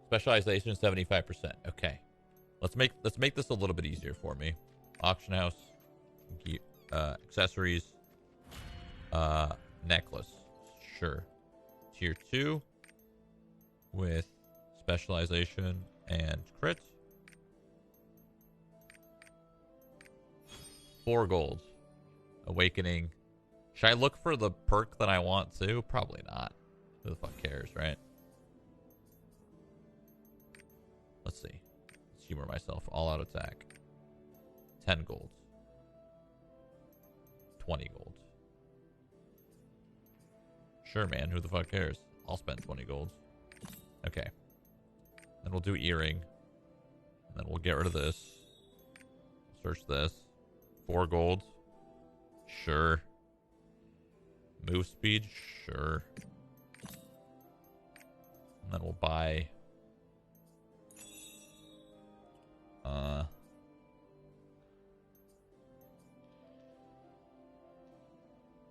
Specialization 75%. Okay. Let's make this a little bit easier for me. Auction house, accessories, necklace. Sure. Tier 2 with specialization and crit. 4 gold. Awakening. Should I look for the perk that I want to? Probably not. Who the fuck cares, right? Let's see. Let's humor myself. All out attack. 10 gold. 20 gold. Sure, man. Who the fuck cares? I'll spend 20 gold. Okay. Then we'll do earring. And then we'll get rid of this. Search this. 4 gold. Sure. Move speed. Sure. And then we'll buy...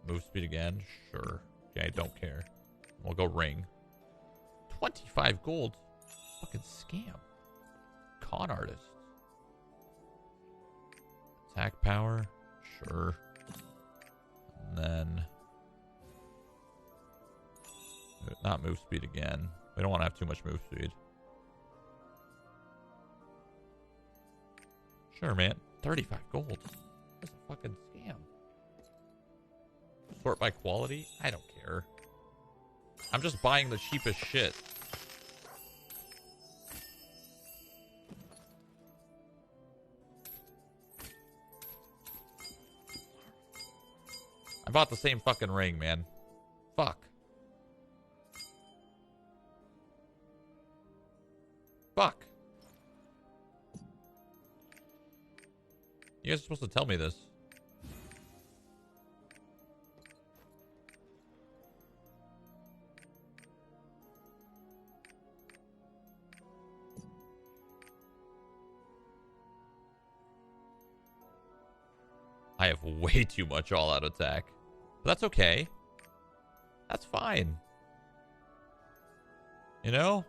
move speed again. Sure. Okay, I don't care. We'll go ring. 25 gold. Fucking scam. Con artist. Attack power. Sure. And then... not move speed again. We don't want to have too much move speed. Sure, man. 35 gold. That's a fucking scam. Sort by quality? I don't care. I'm just buying the cheapest shit. I bought the same fucking ring, man. Fuck. Fuck. You guys are supposed to tell me this. I have way too much all-out attack. But that's okay. That's fine. You know?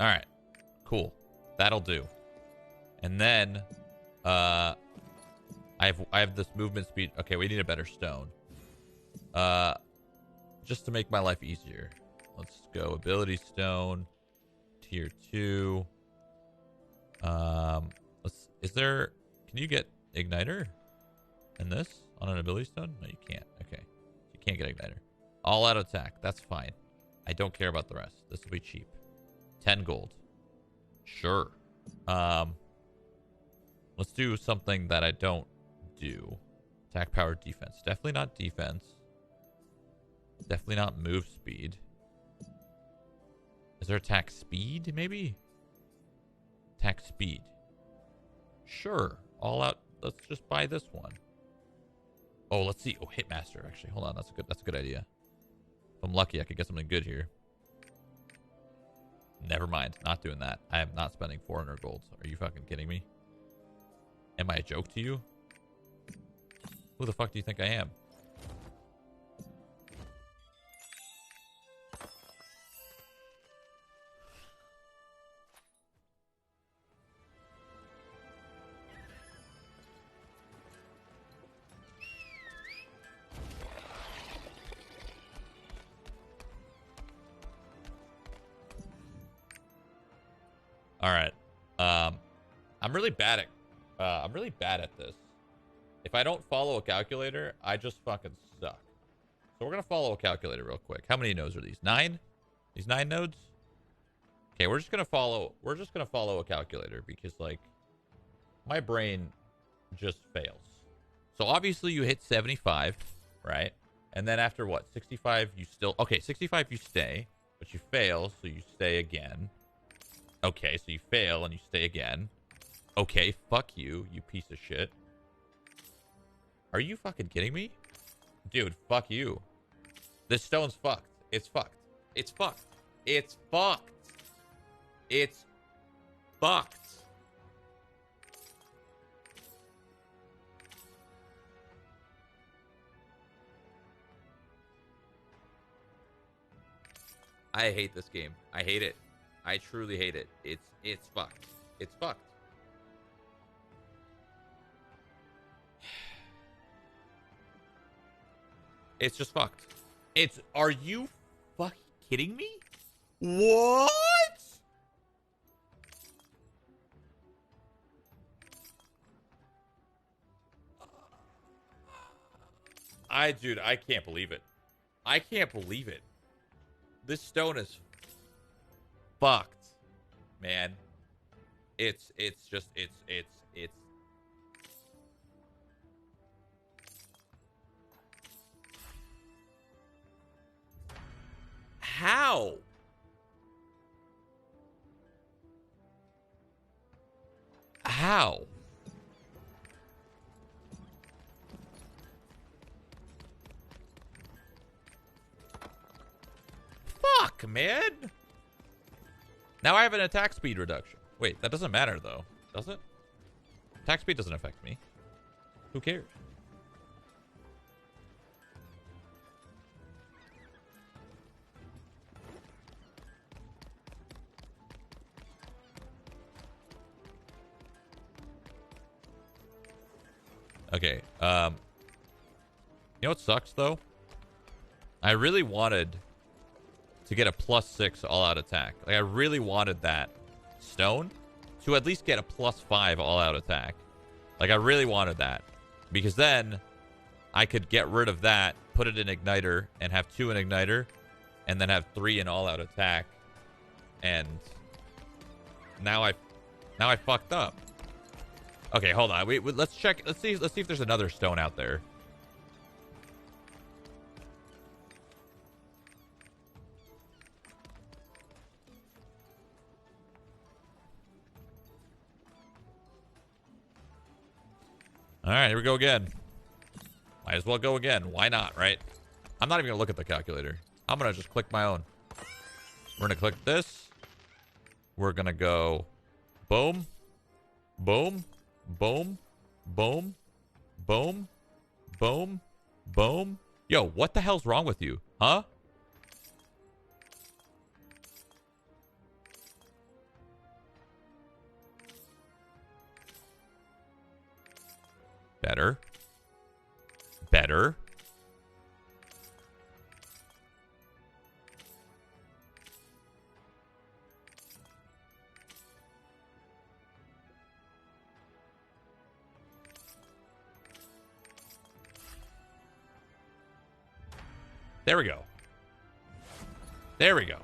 All right. Cool. That'll do. And then I have this movement speed. Okay, we need a better stone. Just to make my life easier. Let's go ability stone. Tier 2. Is there, can you get igniter in this on an ability stone? No, you can't. Okay. You can't get igniter. All out attack. That's fine. I don't care about the rest. This will be cheap. 10 gold. Sure. Let's do something that I don't do. Attack power defense. Definitely not defense. Definitely not move speed. Is there attack speed, maybe? Attack speed. Sure. All out. Let's just buy this one. Oh, let's see. Oh, Hitmaster. Actually, hold on. That's a good idea. If I'm lucky, I could get something good here. Never mind. Not doing that. I am not spending 400 gold. Are you fucking kidding me? Am I a joke to you? Who the fuck do you think I am? All right. I'm really bad at this. If I don't follow a calculator, I just fucking suck. So we're gonna follow a calculator real quick. How many nodes are these? 9? These 9 nodes? Okay, we're just gonna follow a calculator because like my brain just fails. So obviously you hit 75, right? And then after what? 65 you still 65 you stay, but you fail, so you stay again. Okay, so you fail and you stay again. Okay, fuck you, you piece of shit. Are you fucking kidding me? Dude, fuck you. This stone's fucked. It's fucked. It's fucked. It's fucked. It's fucked. I hate this game. I hate it. I truly hate it. It's fucked. It's fucked. It's just fucked. Are you fucking kidding me? What? Dude, I can't believe it. I can't believe it. This stone is fucked, man. It's how? How? Fuck, man. Now I have an attack speed reduction. Wait, that doesn't matter though, does it? Attack speed doesn't affect me. Who cares? Okay, you know what sucks though? I really wanted to get a +6 all-out attack. Like, I really wanted that stone to at least get a +5 all-out attack. Like, I really wanted that. Because then I could get rid of that, put it in Igniter, and have 2 in Igniter, and then have 3 in all-out attack. And now I fucked up. Okay, hold on. Wait, let's check. Let's see if there's another stone out there. All right, here we go again. Might as well go again. Why not, right? I'm not even gonna look at the calculator. I'm gonna just click my own. We're gonna click this. We're gonna go boom, boom, boom, boom, boom, boom, boom. Yo, what the hell's wrong with you? Huh? Better. Better. There we go. There we go.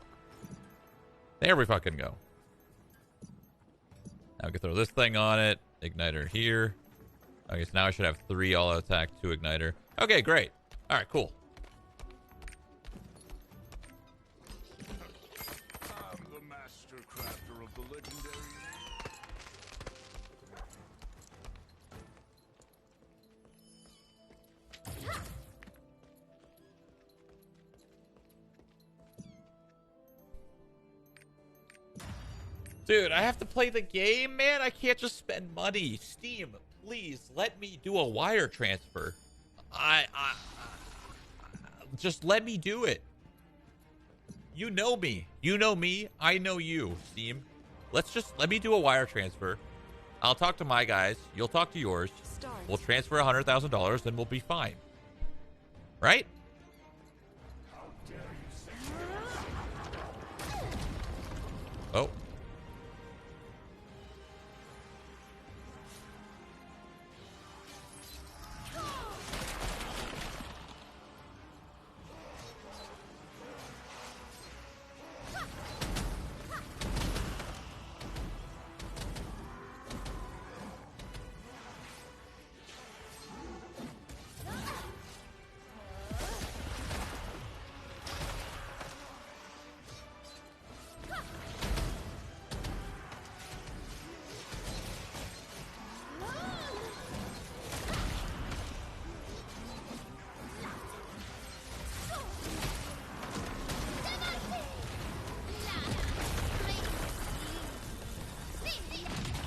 There we fucking go. Now we can throw this thing on it. Igniter here. I guess now I should have 3 all-out attack, 2 Igniter. Okay, great. All right, cool. I'm the master crafter of the legendary. Dude, I have to play the game, man. I can't just spend money. Steam, please let me do a wire transfer. I just let me do it. You know me. You know me. I know you, Steam. Let me do a wire transfer. I'll talk to my guys. You'll talk to yours. We'll transfer $100,000, then we'll be fine. Right? Oh.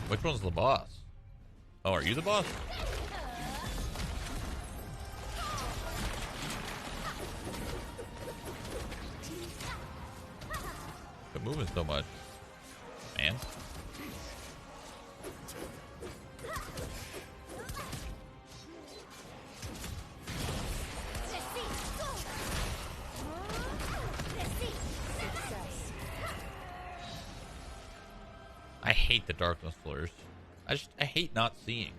Which one's the boss? Oh, are you the boss? Quit moving so much, man. I hate the darkness slurs. I hate not seeing.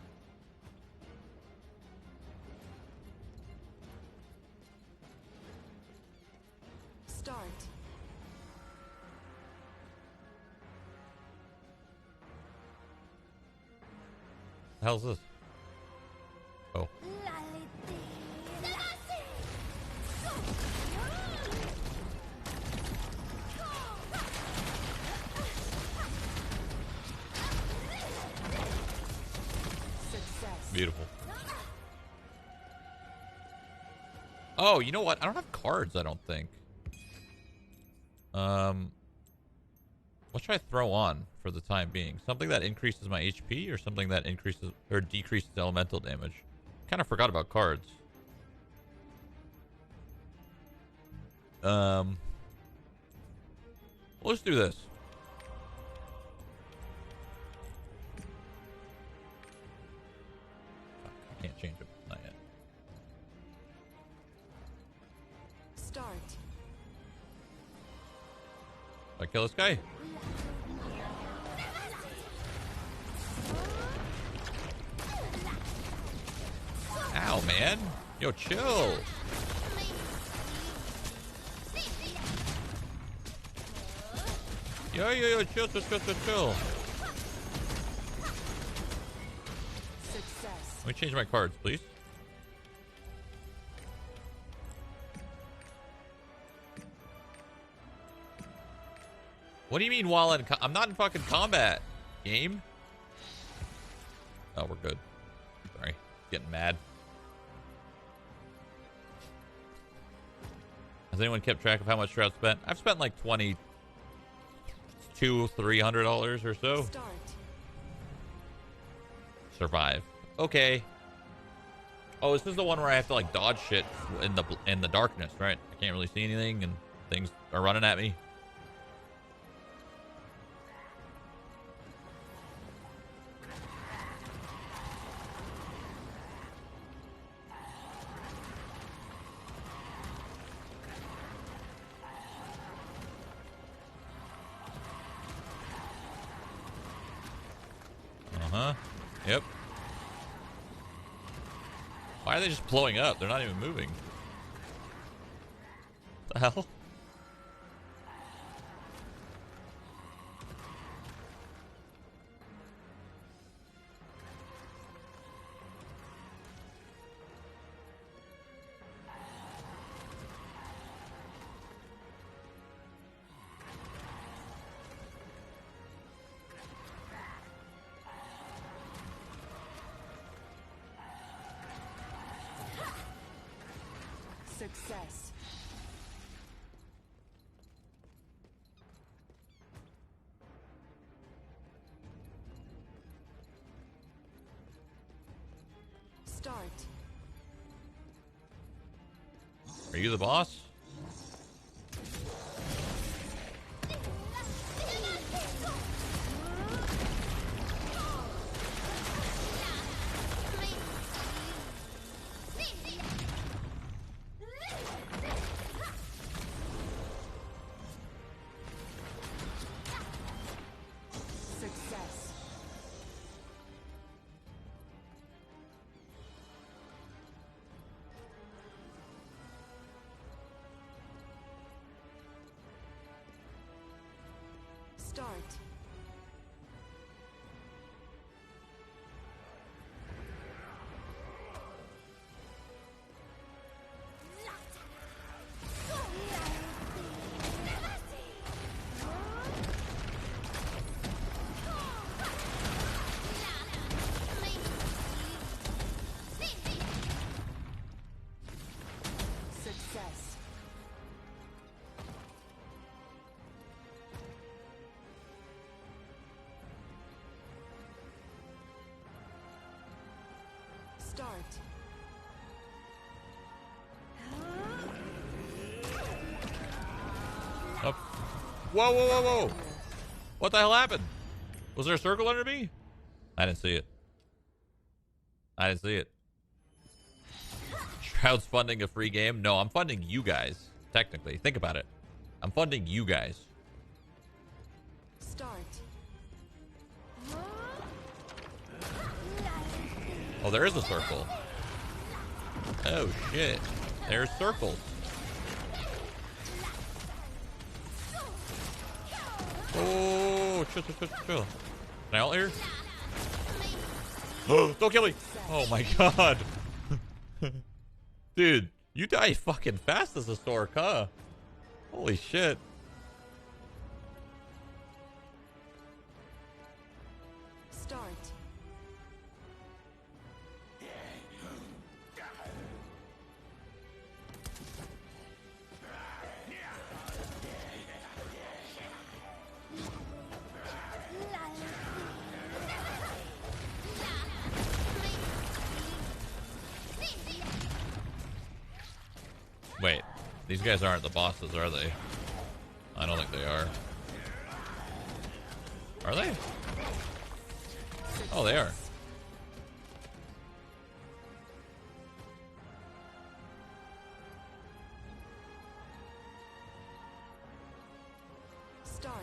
Start. The hell's this? Oh. Beautiful. Oh, you know what? I don't have cards, I don't think. What should I throw on for the time being? Something that increases my HP or something that increases or decreases elemental damage? Kind of forgot about cards. Let's do this. I can't change it. Not yet. Start. I kill this guy? Ow, man. Yo, chill. Yo, chill. Let me change my cards, please. What do you mean while in I'm not in fucking combat, game? Oh, we're good. Sorry. Getting mad. Has anyone kept track of how much Shroud spent? I've spent like $300 or so. Start. Survive. Okay. Oh, this is the one where I have to like dodge shit in the darkness, right? I can't really see anything and things are running at me. Yep. Why are they just blowing up? They're not even moving. What the hell? Success. Start. Are you the boss? Success. Start. Success. Start. Oh. Whoa, whoa, whoa, whoa. What the hell happened? Was there a circle under me? I didn't see it. I didn't see it. Shroud's funding a free game? No, I'm funding you guys. Technically. Think about it. I'm funding you guys. Start. Oh, there is a circle. Oh, shit. There's circles. Oh, chill, chill, chill, chill. Can I ult here? Don't kill me. Oh, my God. Dude, you die fucking fast as a Sork, huh? Holy shit. Start. Wait, these guys aren't the bosses, are they? I don't think they are. Are they? Oh, they are. Start.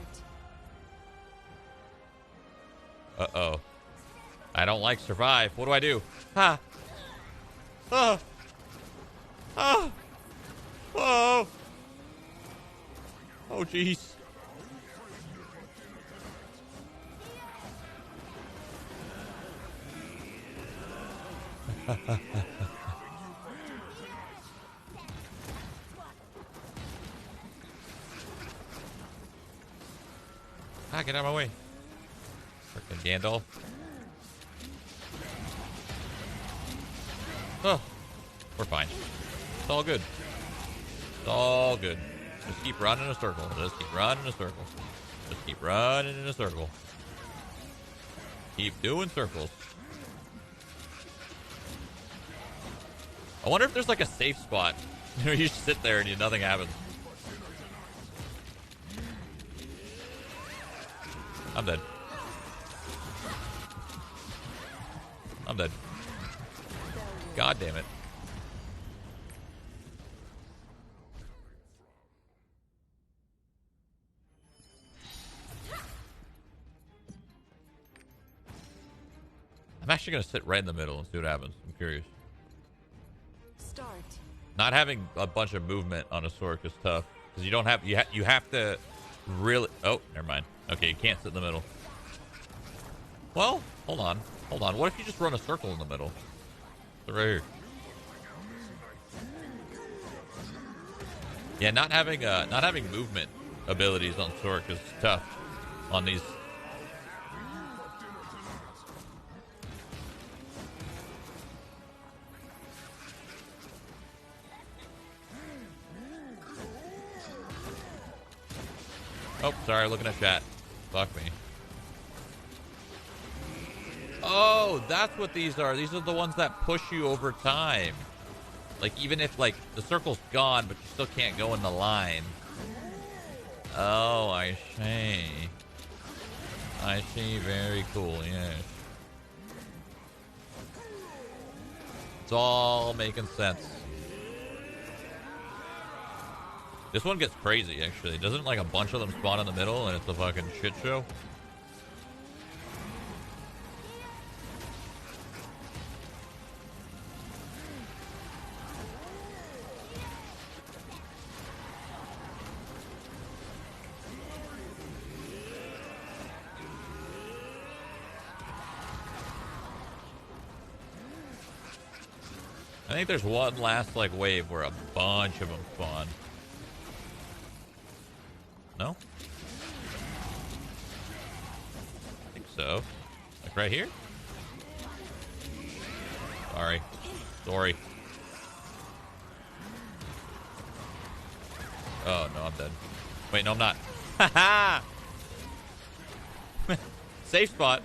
Uh-oh. I don't like survive. What do I do? Ha! Ah! Ah! Oh! Oh, jeez. Ah, get out of my way. Frickin' Gandalf. Oh, we're fine. It's all good. It's all good. Just keep running in a circle. Just keep running in a circle. Just keep running in a circle. Keep doing circles. I wonder if there's like a safe spot where you just sit there and nothing happens. I'm dead. I'm dead. God damn it. I'm actually going to sit right in the middle and see what happens. I'm curious. Start. Not having a bunch of movement on a Sork is tough. Because you don't have... You have to really... Oh, never mind. Okay, you can't sit in the middle. Well, hold on. Hold on. What if you just run a circle in the middle? So right here. Yeah, not having movement abilities on Sork is tough on these. Oh, sorry, looking at chat. Fuck me. Oh, that's what these are. These are the ones that push you over time. Like, even if, like, the circle's gone, but you still can't go in the line. Oh, I see. I see. Very cool, yes. It's all making sense. This one gets crazy, actually. Doesn't, like, a bunch of them spawn in the middle and it's a fucking shit show? I think there's one last, like, wave where a bunch of them spawn. No? I think so. Like right here? Sorry. Sorry. Oh, no, I'm dead. Wait, no, I'm not. Ha ha! Safe spot.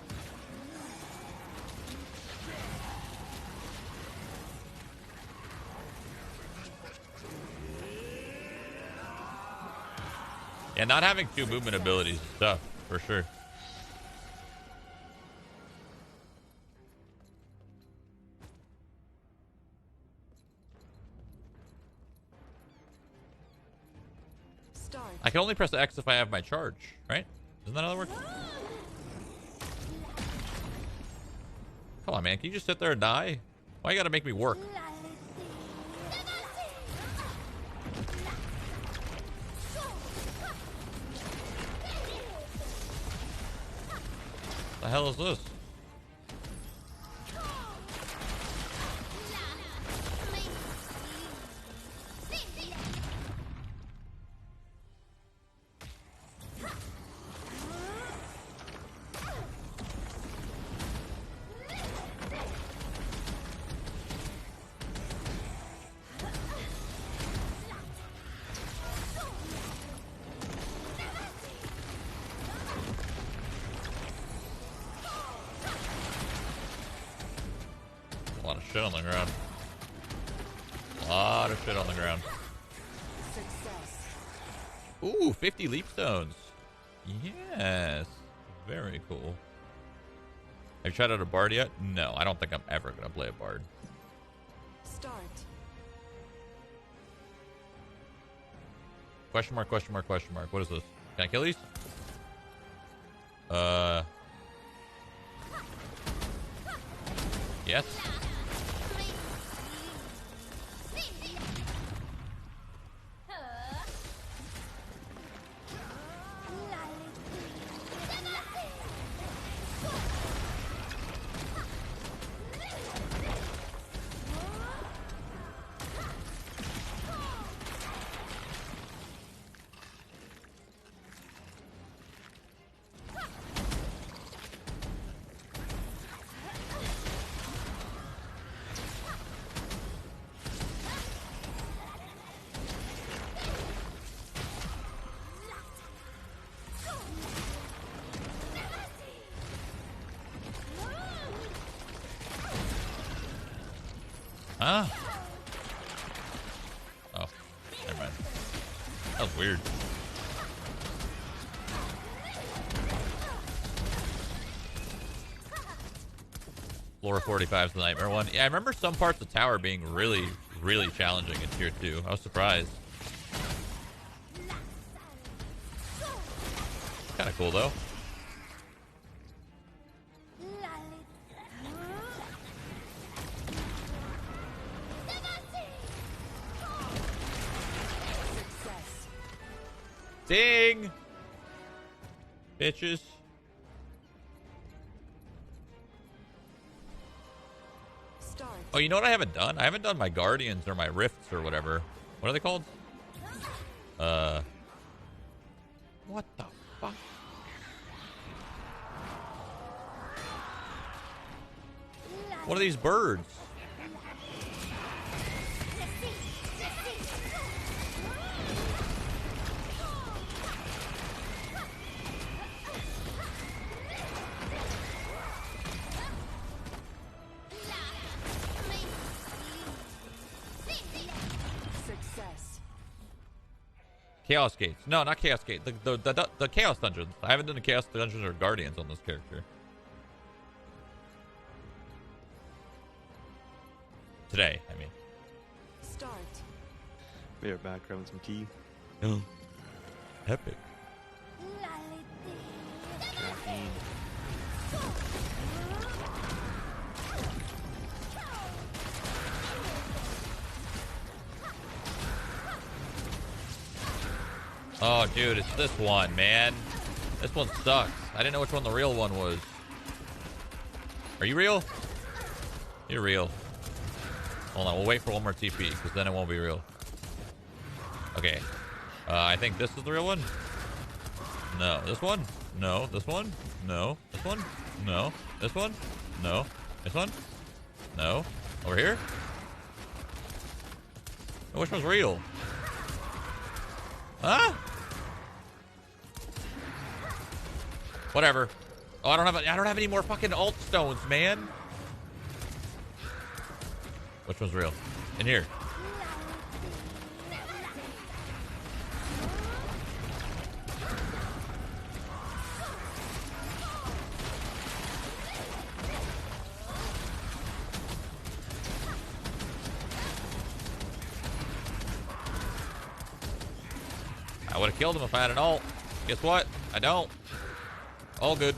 Yeah, not having two movement abilities is tough, for sure. Start. I can only press X if I have my charge, right? Isn't that how that works? Come on, man. Can you just sit there and die? Why you gotta make me work? The hell is this? A lot of shit on the ground. A lot of shit on the ground. Ooh, 50 leap stones. Yes. Very cool. Have you tried out a bard yet? No, I don't think I'm ever going to play a bard. Start. Question mark, question mark, question mark. What is this? Can I kill these? Yes. Huh? Oh, never mind. That was weird. Floor 45 is the nightmare one. Yeah, I remember some parts of the tower being really, really challenging in tier 2. I was surprised. Kind of cool though. Ding! Bitches. Start. Oh, you know what I haven't done? I haven't done my Guardians or my Rifts or whatever. What are they called? What the fuck? What are these birds? Chaos Gates. No, not Chaos Gate. The Chaos Dungeons. I haven't done the Chaos Dungeons or Guardians on this character. Today, I mean. Start. We are back grabbing some tea. Oh. Epic. Caffeine. Oh, dude, it's this one, man. This one sucks. I didn't know which one the real one was. Are you real? You're real. Hold on, we'll wait for one more TP, because then it won't be real. Okay. I think this is the real one. No. This one? No. This one? No. This one? No. This one? No. This one? No. Over here? Oh, which one's real? Huh? Whatever. Oh, I don't have any more fucking alt stones, man. Which one's real? In here. I would have killed him if I had an ult. Guess what? I don't. All good.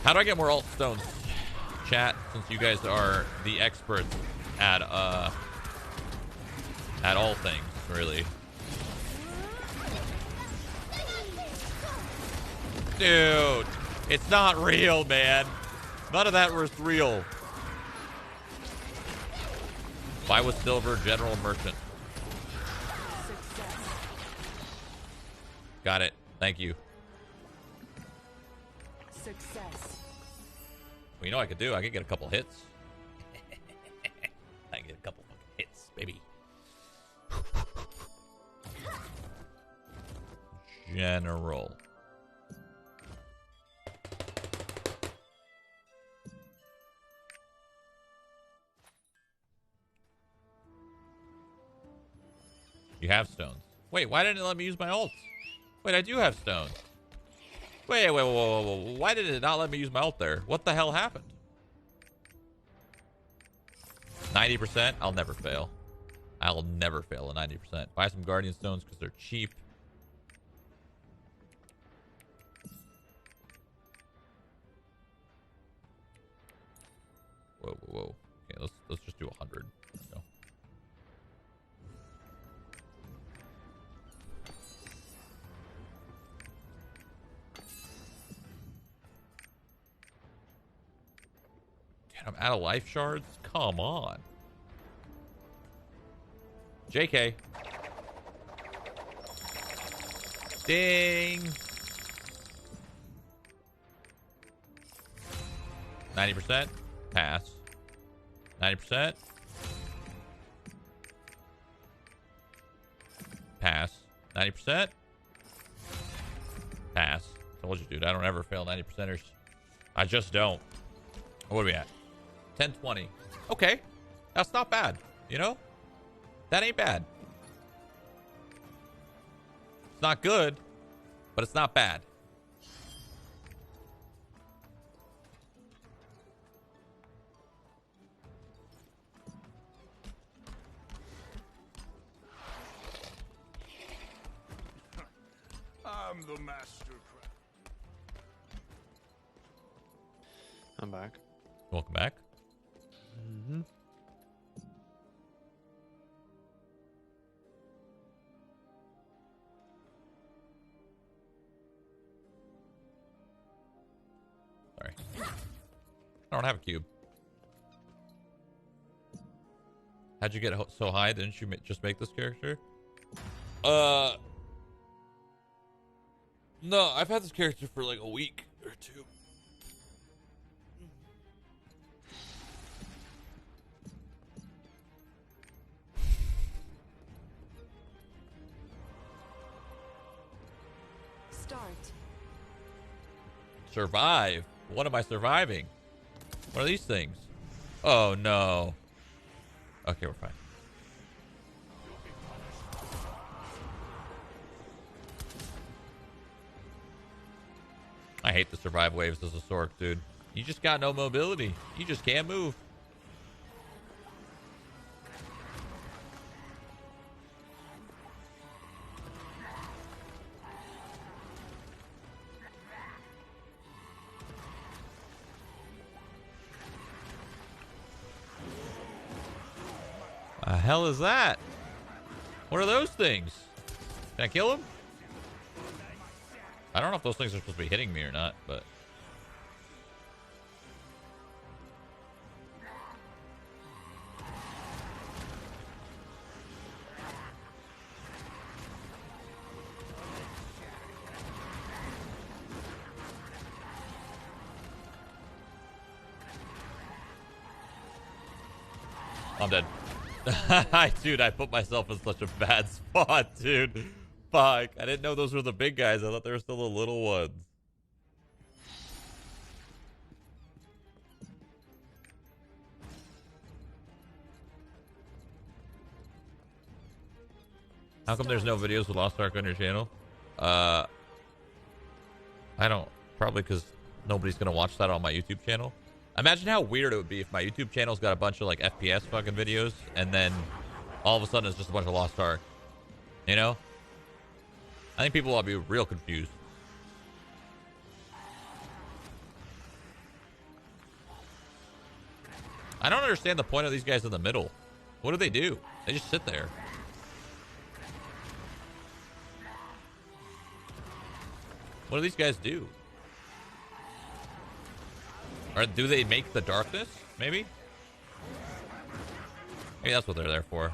How do I get more alt stones? Chat, since you guys are the experts at all things, really. Dude, it's not real, man. None of that was real. Buy with silver, general merchant. Got it. Thank you. Success. Well, you know what I could do? I could get a couple hits. I can get a couple fucking hits, baby. General. You have stones. Wait, why didn't it let me use my ults? Wait, I do have stones. Wait, whoa. Why did it not let me use my ult there? What the hell happened? 90%? I'll never fail. I'll never fail a 90%. Buy some Guardian Stones because they're cheap. Whoa. Okay, let's just do 100. Go. I'm out of life shards? Come on. JK. Ding. 90%. Pass. 90%. Pass. 90%. Pass. Told you, dude. I don't ever fail 90%ers. I just don't. What are we at? 1020. Okay. That's not bad. You know? That ain't bad. It's not good, but it's not bad. I'm the master craft. I'm back. Welcome back. Mm-hmm. Sorry. I don't have a cube. How'd you get so high? Didn't you just make this character? No, I've had this character for like a week or two. Start. Survive? What am I surviving? What are these things? Oh no. Okay, we're fine. I hate the survive waves as a Sork, dude. You just got no mobility. You just can't move. The hell is that? What are those things? Can I kill them? I don't know if those things are supposed to be hitting me or not, but... I'm dead. Dude, I put myself in such a bad spot, dude. Fuck. I didn't know those were the big guys. I thought they were still the little ones. How come there's no videos with Lost Ark on your channel? I don't. Probably because nobody's going to watch that on my YouTube channel. Imagine how weird it would be if my YouTube channel's got a bunch of like FPS fucking videos and then all of a sudden it's just a bunch of Lost Ark. You know? I think people will be real confused. I don't understand the point of these guys in the middle. What do? They just sit there. What do these guys do? Or do they make the darkness? Maybe? Maybe that's what they're there for.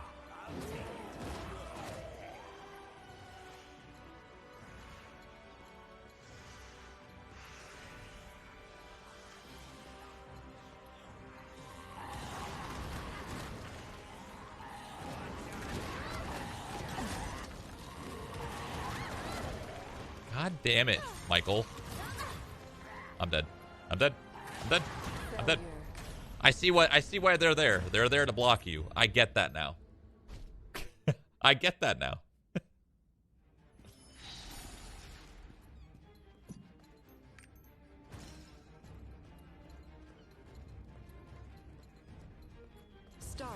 God damn it, Michael. I'm dead. I'm dead. I'm dead. I'm dead. I see why they're there. They're there to block you. I get that now. I get that now. Start.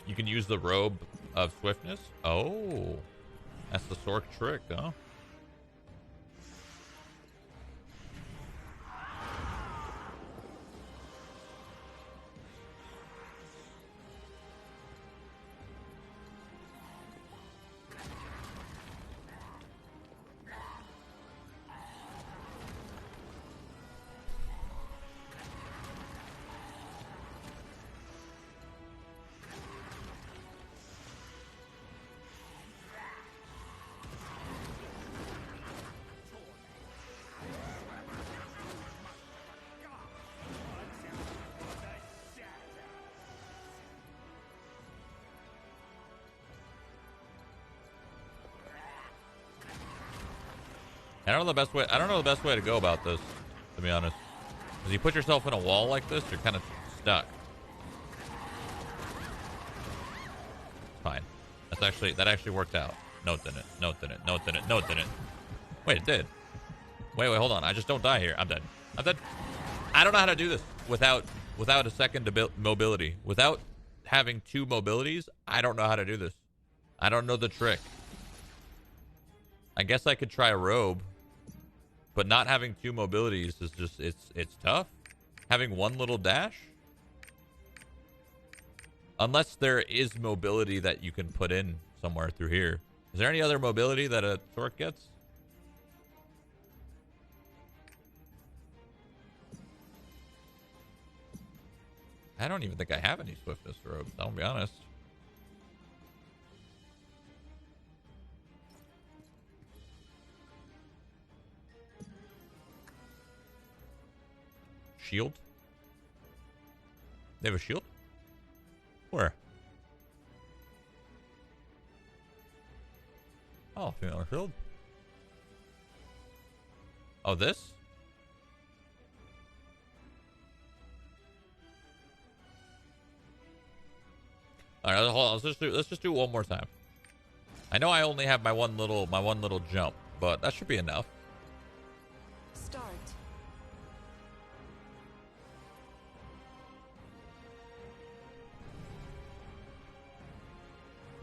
You can use the robe of swiftness. Oh, that's the Sork trick, huh? I don't know the best way to go about this, to be honest. Because you put yourself in a wall like this, you're kind of stuck. Fine. That actually worked out. No, it didn't. No, it didn't. No, it didn't. No, it didn't. Wait, it did. Wait, hold on. I just don't die here. I'm dead. I'm dead. I don't know how to do this without a second mobility. Without having two mobilities, I don't know how to do this. I don't know the trick. I guess I could try a robe. But not having two mobilities is just, it's tough. Having one little dash? Unless there is mobility that you can put in somewhere through here. Is there any other mobility that a Sork gets? I don't even think I have any swiftness robes, I'll be honest. Shield? They have a shield? Where? Oh, female shield. Oh, this? All right, hold on. Let's just do it one more time. I know I only have my one little jump, but that should be enough.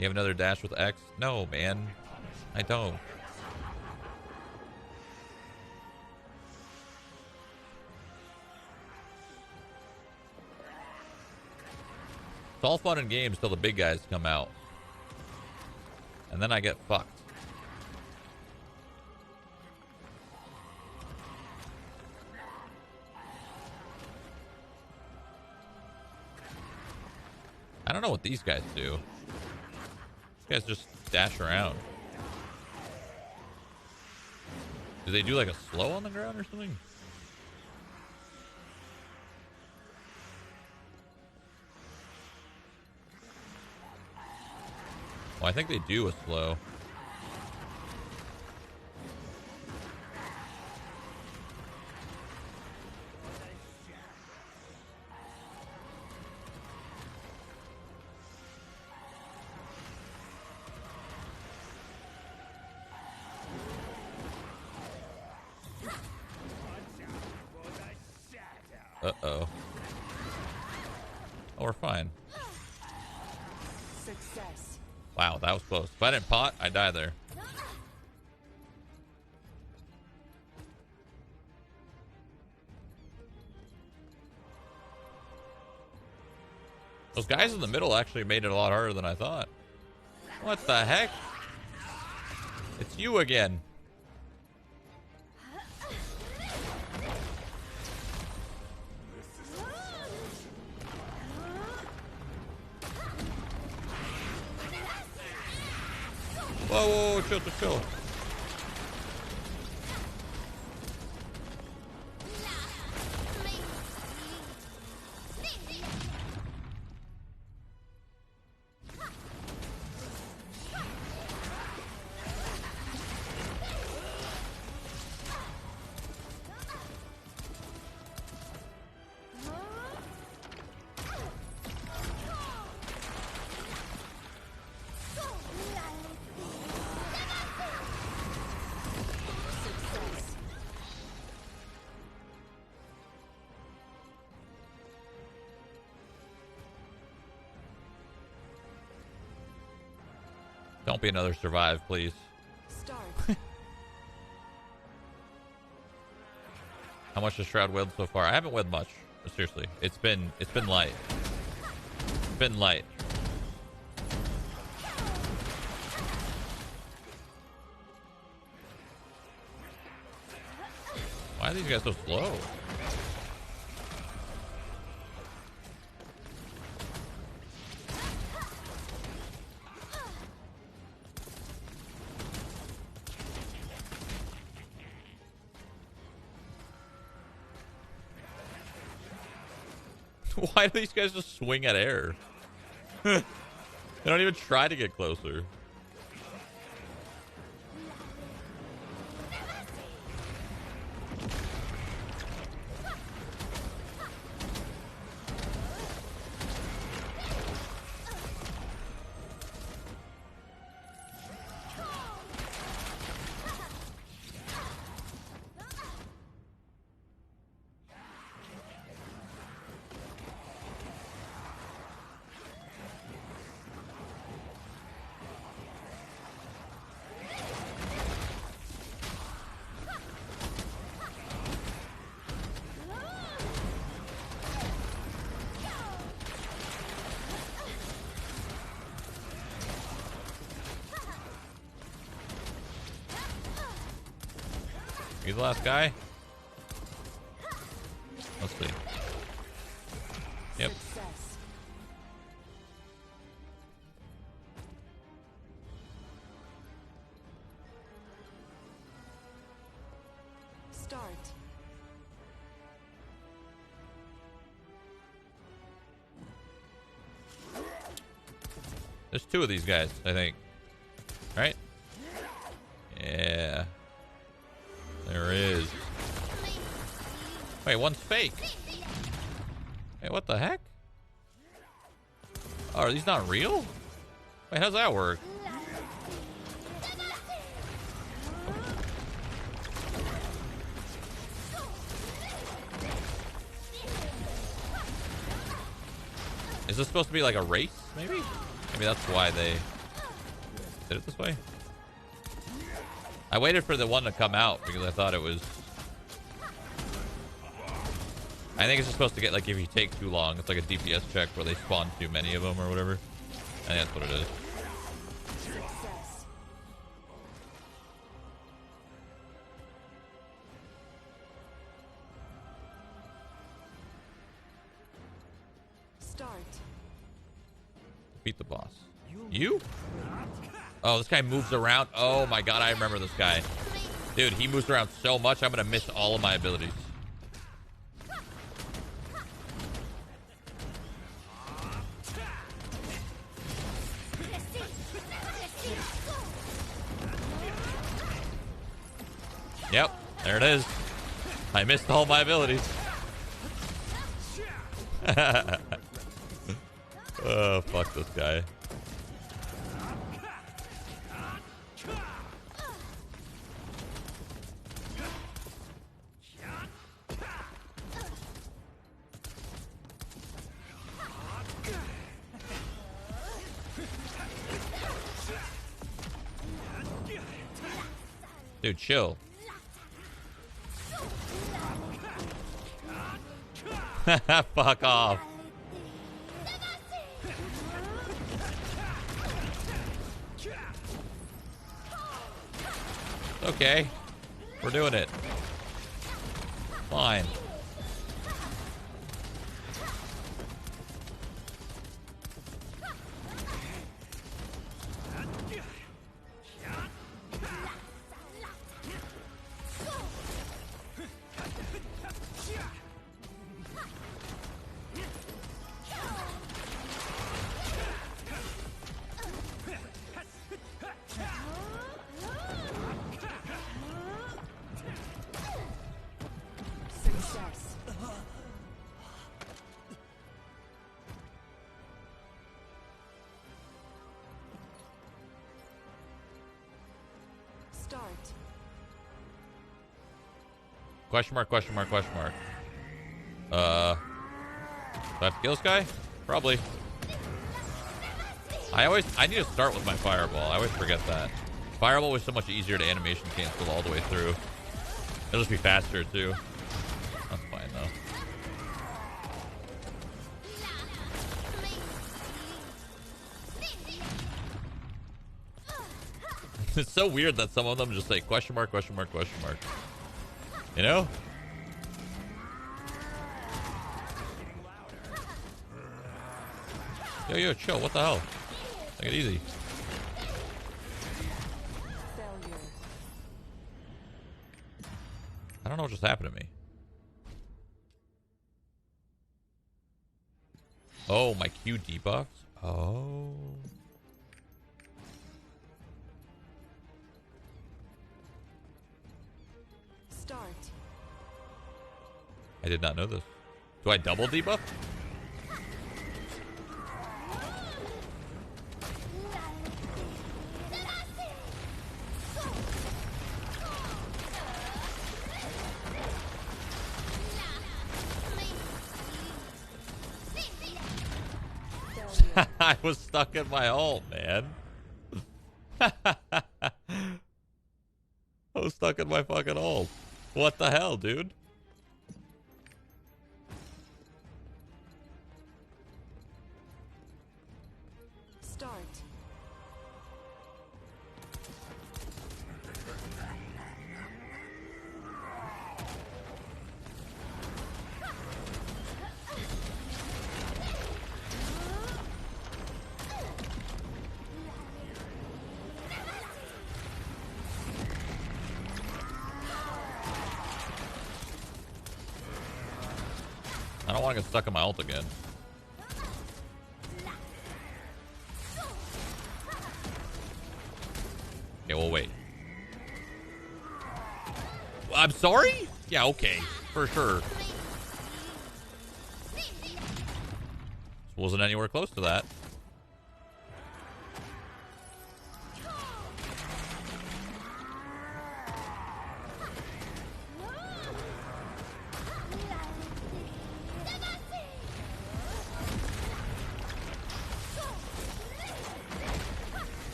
You have another dash with X? No, man. I don't. It's all fun and games till the big guys come out. And then I get fucked. I don't know what these guys do. These guys just dash around. Do they do like a slow on the ground or something? Well, I think they do a slow. Uh-oh. Oh, we're fine. Success. Wow, that was close. If I didn't pot, I'd die there. Those guys in the middle actually made it a lot harder than I thought. What the heck? It's you again. Whoa, whoa, whoa, chill. Don't be another survive, please. Start. How much has Shroud willed so far? I haven't willed much. Seriously. It's been light. It's been light. Why are these guys so slow? Why do these guys just swing at air? They don't even try to get closer. You the last guy? Let's see. Yep. Success. Start. There's two of these guys, I think. Right? Yeah. There is. Wait, one's fake. Hey, what the heck? Oh, are these not real? Wait, how's that work? Is this supposed to be like a race, maybe? Maybe that's why they... Did it this way? I waited for the one to come out because I thought it was... I think it's just supposed to get, like, if you take too long, it's like a DPS check where they spawn too many of them or whatever. I think that's what it is. Success. Start. Beat the boss. You? Oh, this guy moves around. Oh my god, I remember this guy. Dude, he moves around so much, I'm gonna miss all of my abilities. Yep, there it is. I missed all my abilities. Oh, fuck this guy. Dude, chill. Fuck off. Okay. We're doing it. Fine. Success. Start. Question mark, question mark, question mark. Do I have to kill this guy? Probably. I need to start with my fireball. I always forget that. Fireball was so much easier to animation cancel all the way through. It'll just be faster too. That's fine though. It's so weird that some of them just say question mark, question mark, question mark. You know? Yo, chill. What the hell? Take it easy. Failure. I don't know what just happened to me. Oh, my Q debuffed? Oh. Start. I did not know this. Do I double debuff? I was stuck in my ult, man. I was stuck in my fucking ult. What the hell, dude? Start. I don't want to get stuck in my ult again. Okay, well, wait. I'm sorry? Yeah, okay. For sure. Wasn't anywhere close to that.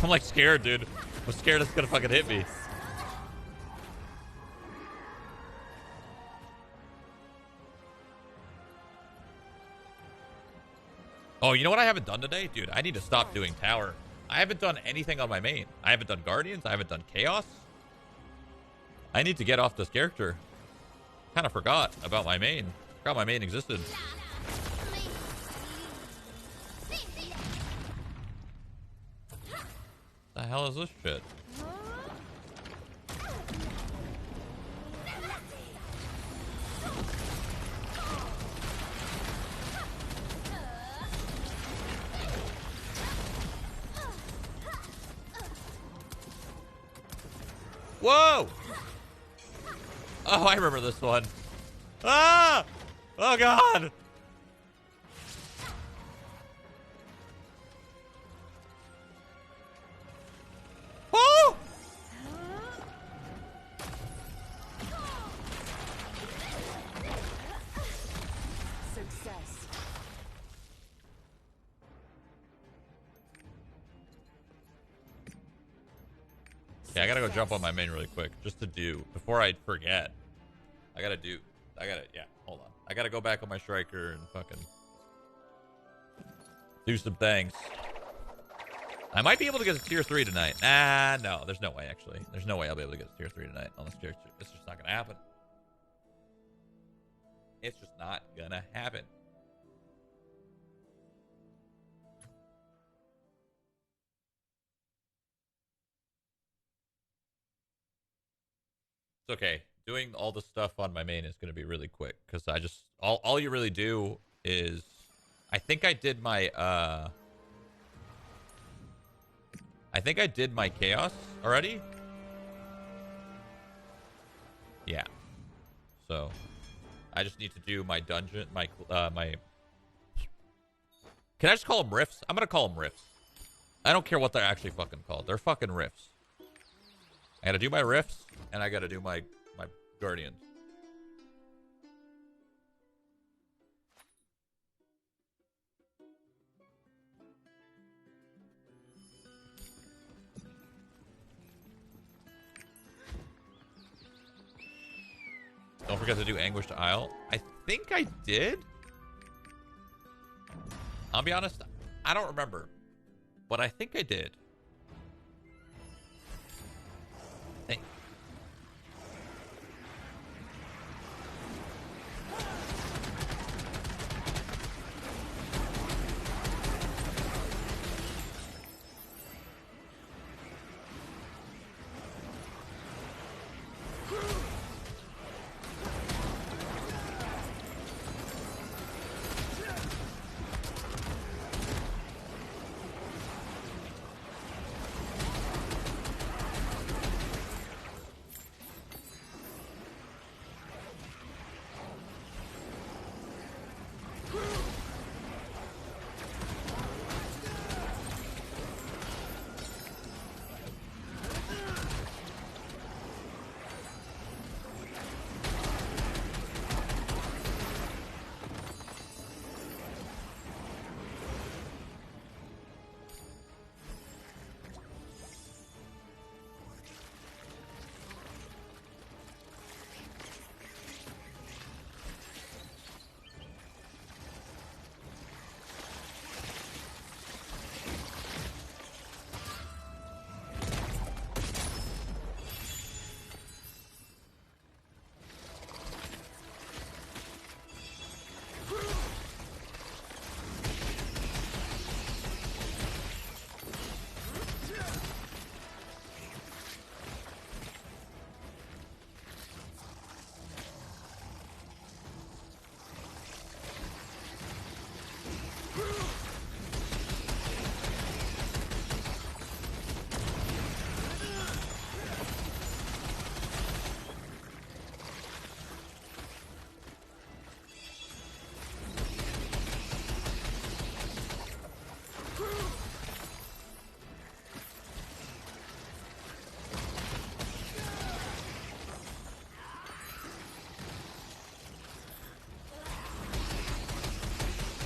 I'm like scared, dude. I'm scared it's gonna fucking hit me. Oh, you know what I haven't done today? Dude, I need to stop doing tower. I haven't done anything on my main. I haven't done Guardians. I haven't done Chaos. I need to get off this character. Kind of forgot about my main. Forgot my main existed. The hell is this shit? Whoa! Oh, I remember this one. Ah! Oh, God! Oh! Success. Yeah, I gotta go jump on my main really quick just to do before I forget. Yeah, hold on. I gotta go back on my striker and fucking do some things. I might be able to get a tier 3 tonight. Nah, no, there's no way actually. There's no way I'll be able to get a tier 3 tonight on this character. It's just not gonna happen. It's just not gonna happen. It's okay. Doing all the stuff on my main is going to be really quick because I just all you really do is I think I did my chaos already. Yeah. So I just need to do my dungeon, my Can I just call them riffs? I'm going to call them riffs. I don't care what they're actually fucking called. They're fucking riffs. I got to do my riffs and I got to do my Guardians. Don't forget to do Anguished Isle. I think I did. I'll be honest, I don't remember. But I think I did.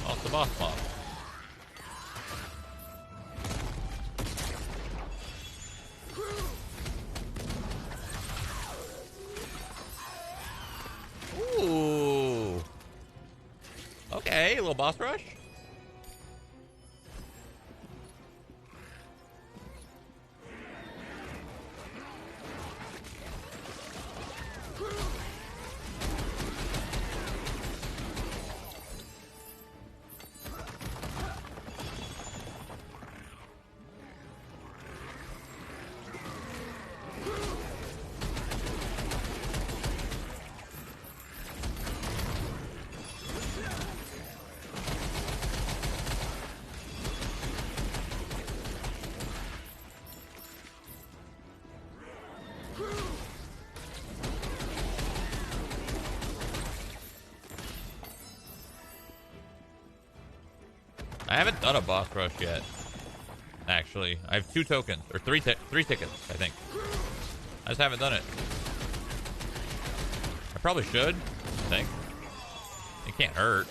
Off the boss mob. Hey, little boss rush. I haven't done a boss rush yet. Actually, I have 2 tokens or 3 tickets, I think. I just haven't done it. I probably should. I think it can't hurt.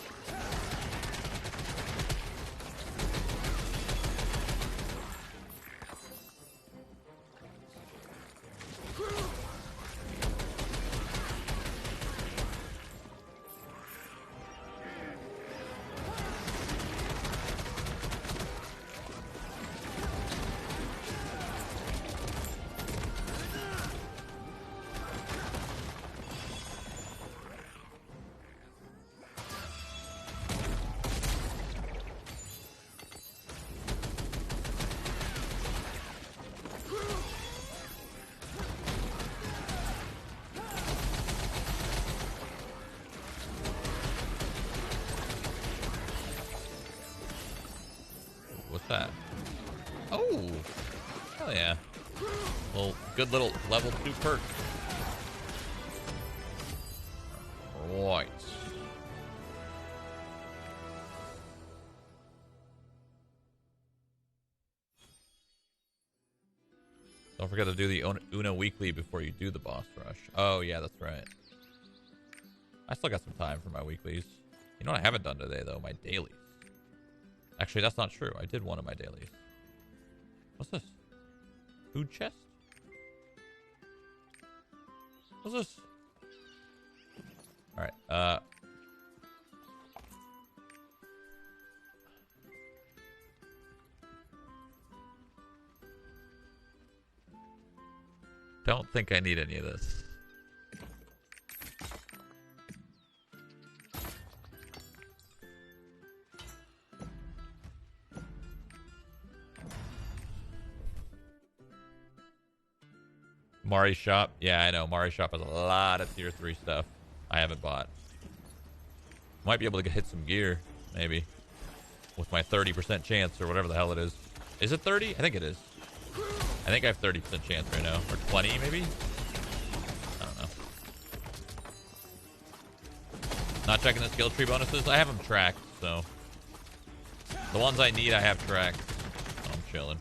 What's that? Oh, hell yeah. Good little level 2 perk. Right. Don't forget to do the Una weekly before you do the boss rush. Oh, yeah, that's right. I still got some time for my weeklies. You know what I haven't done today, though? My dailies. Actually, that's not true. I did one of my dailies. What's this? Food chest? What's this? Alright, don't think I need any of this. Mari's shop. Yeah, I know. Mari's shop has a lot of tier 3 stuff I haven't bought. Might be able to hit some gear, maybe. With my 30% chance or whatever the hell it is. Is it 30? I think it is. I think I have 30% chance right now. Or 20, maybe? I don't know. Not checking the skill tree bonuses. I have them tracked, so. The ones I need, I have tracked. So I'm chilling.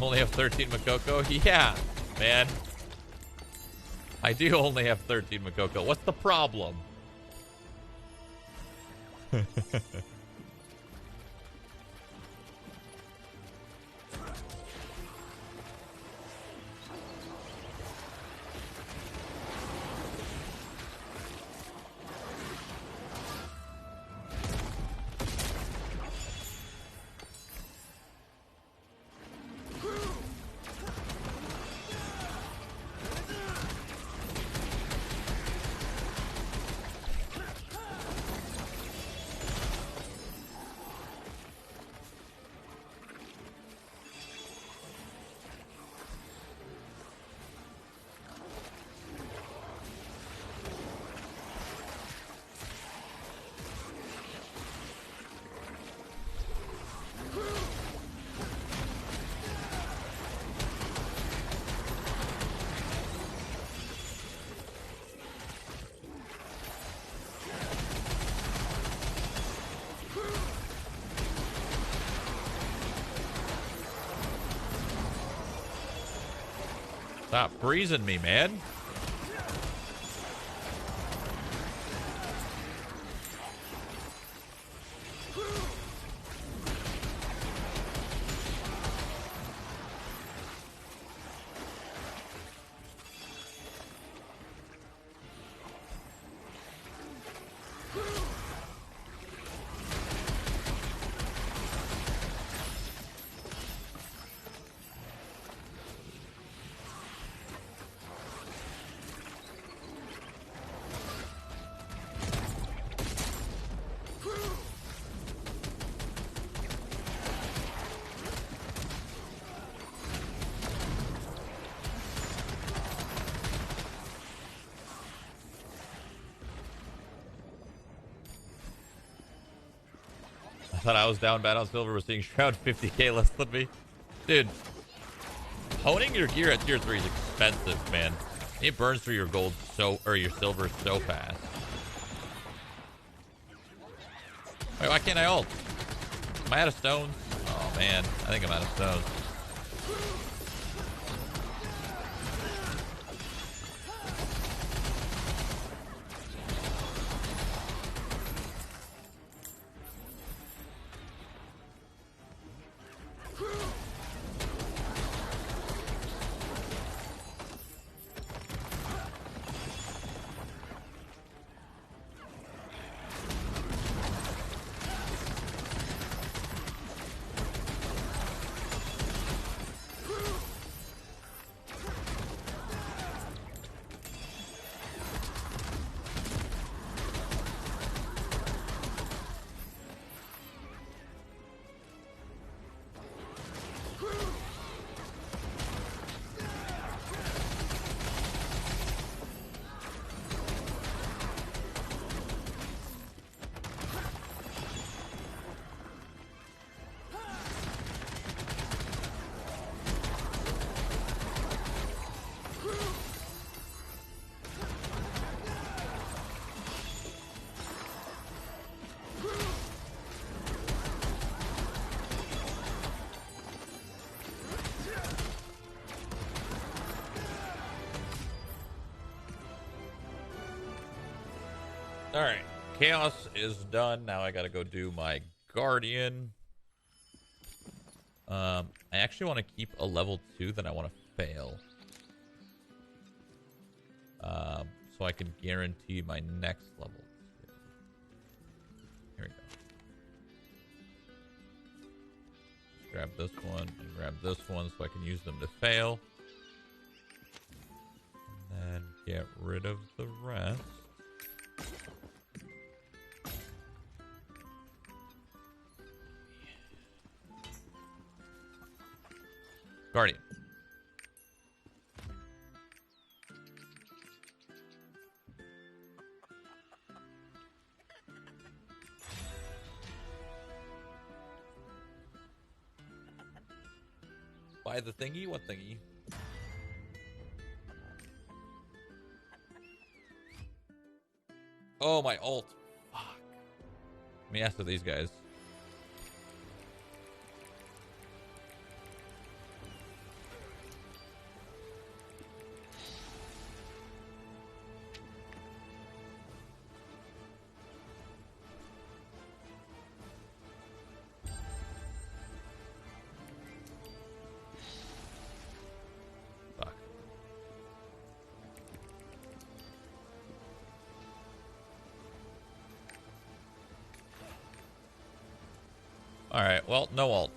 Only have 13 Makoko? Yeah, man. I do only have 13 Makoko. What's the problem? Stop freezing me, man. I thought I was down bad on silver. We're seeing Shroud 50k less than me. Dude, honing your gear at tier 3 is expensive, man. It burns through your gold or your silver so fast. Wait, why can't I ult? Am I out of stones? Oh man, I think I'm out of stones. Alright, Chaos is done. Now I gotta go do my Guardian. I actually want to keep a level 2 that I want to fail. So I can guarantee my next level 2. Here we go. Grab this one and grab this one so I can use them to fail. And then get rid of the rest. Guardian. Buy the thingy? What thingy? Oh, my ult. Fuck. Let me ask for these guys. Alright, well, no ult.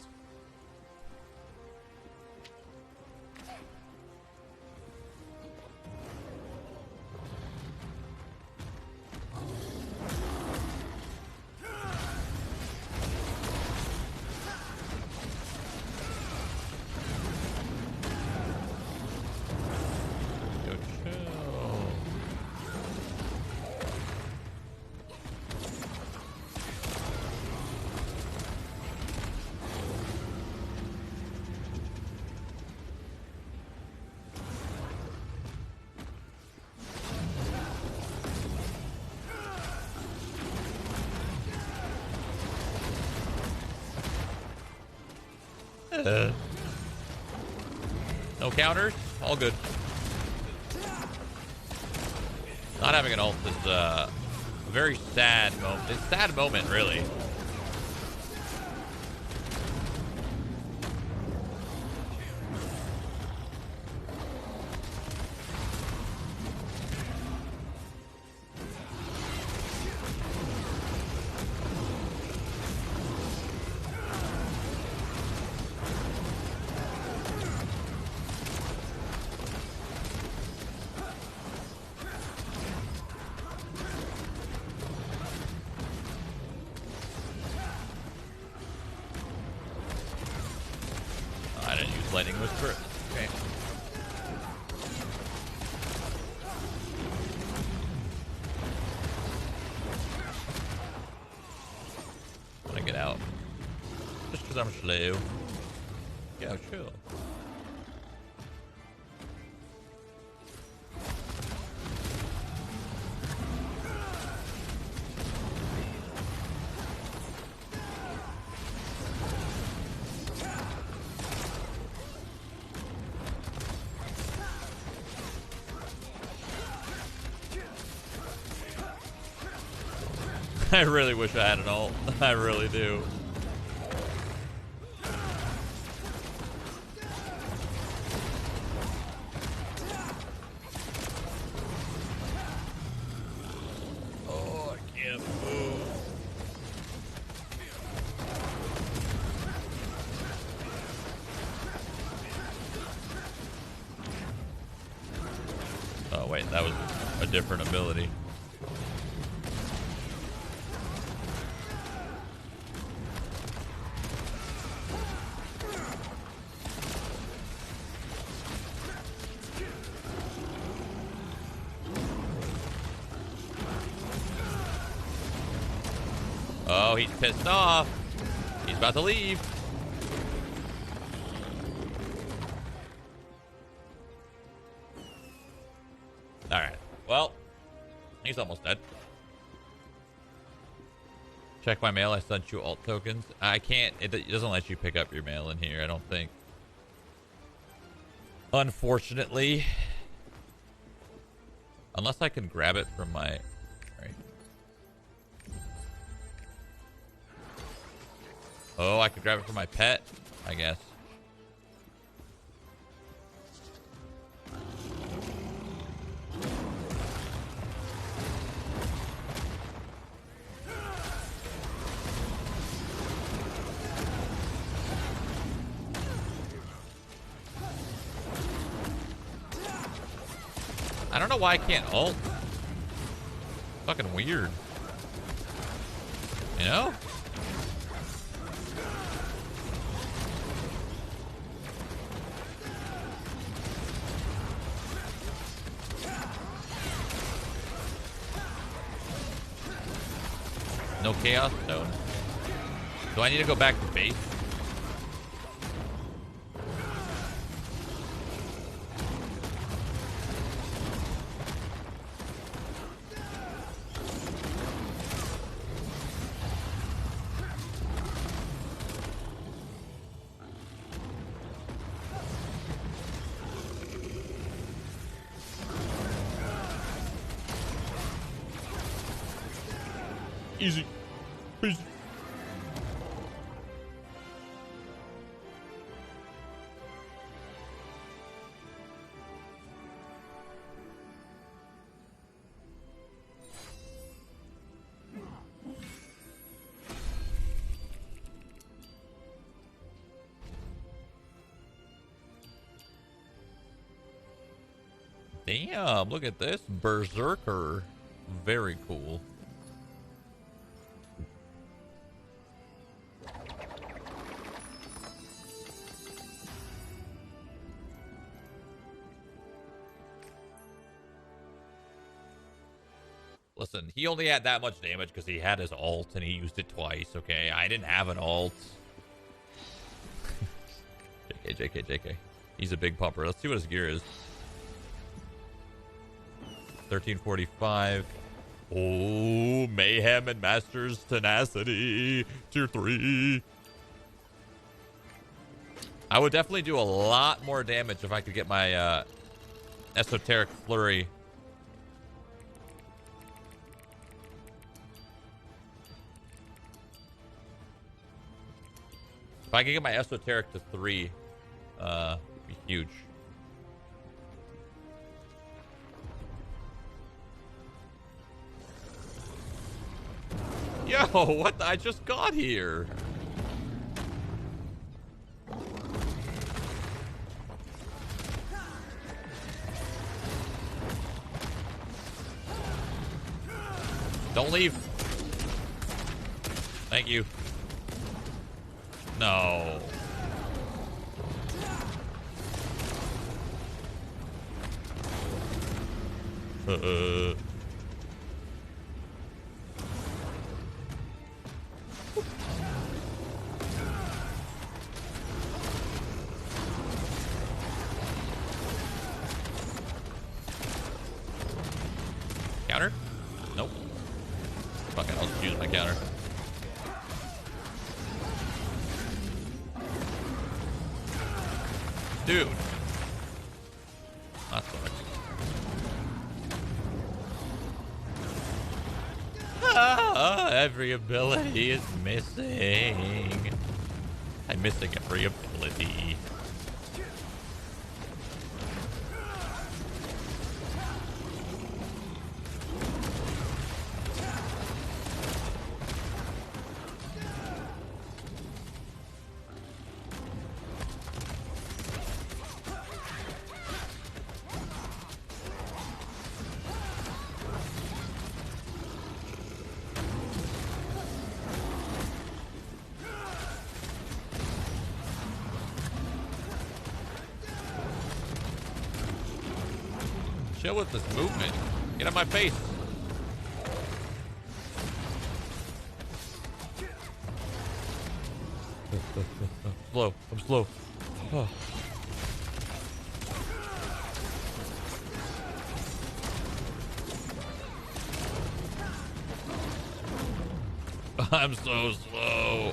No counters? All good. Not having an ult is a very sad moment. It's a sad moment, really. I didn't use Lightning Whisper. Okay. When I get out. Just because I'm slow. Yeah, chill. I really wish I had an ult. I really do. Oh, I can't move. Oh, wait, that was a different ability. Oh, he's pissed off. He's about to leave. Alright. Well, he's almost dead. Check my mail. I sent you alt tokens. I can't. It doesn't let you pick up your mail in here, I don't think. Unfortunately. Unless I can grab it from my... Right. Oh, I could grab it from my pet, I guess. I don't know why I can't ult. Fucking weird. You know? No chaos? No. Do I need to go back to base? Easy. Easy. Damn, look at this berserker. Very cool. Listen, he only had that much damage because he had his ult and he used it twice, okay? I didn't have an ult. JK. He's a big pumper. Let's see what his gear is. 1345. Oh, Mayhem and Master's Tenacity. Tier 3. I would definitely do a lot more damage if I could get my Esoteric Flurry If I can get my esoteric to 3, it'd be huge. Yo, what? I just got here. Don't leave. Thank you. No. Counter? Nope. Fuck it, I'll just use my counter. Dude. That sucks. Every ability is missing. I'm missing every ability. Chill with this movement. Get out of my face. Slow. I'm slow. Oh. I'm so slow.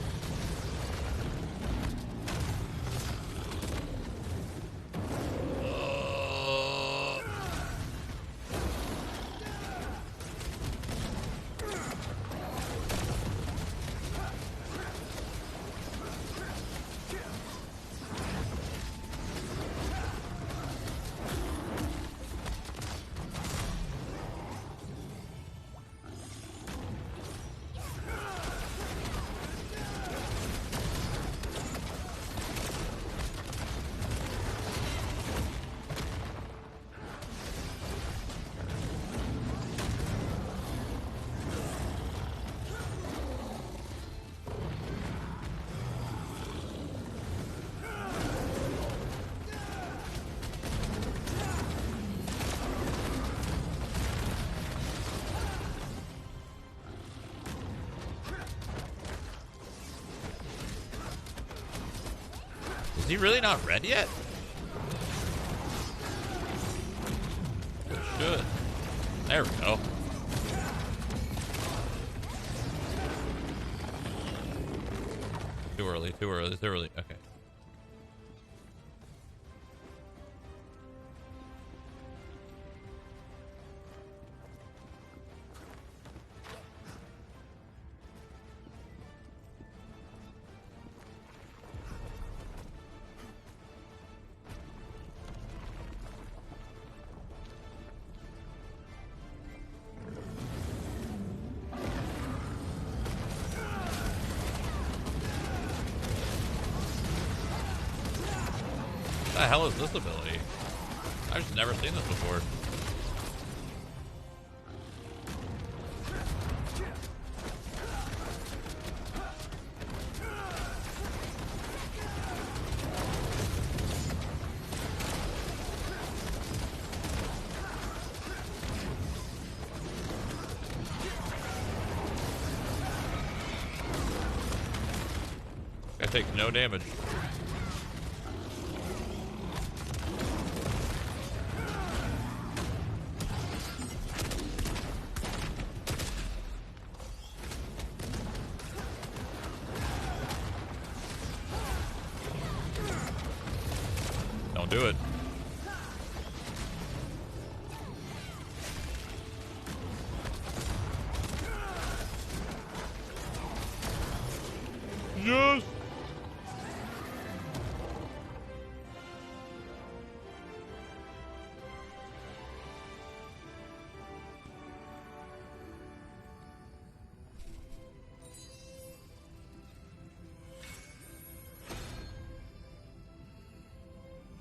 Is he really not red yet? It should. There we go. Too early, too early, too early. Okay. What the hell is this ability? I've just never seen this before. I take no damage. Don't do it. Yes.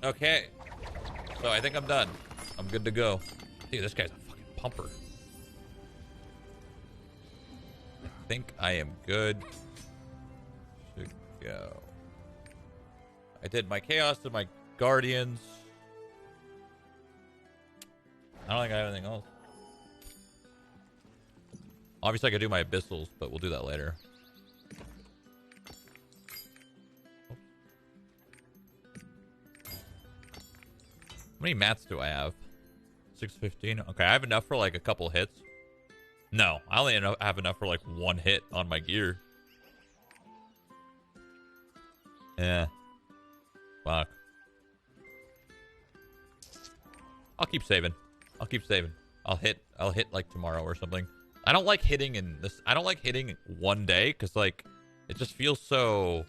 Okay. So I think I'm done. I'm good to go. Dude, this guy's a fucking pumper. I think I am good to go. I did my Chaos and my Guardians. I don't think I have anything else. Obviously, I could do my Abyssals, but we'll do that later. How many mats do I have? 615. Okay, I have enough for like a couple hits. No, I only have enough for like one hit on my gear. Yeah. Fuck. I'll keep saving. I'll keep saving. I'll hit like tomorrow or something. I don't like hitting in this. I don't like hitting one day because like it just feels so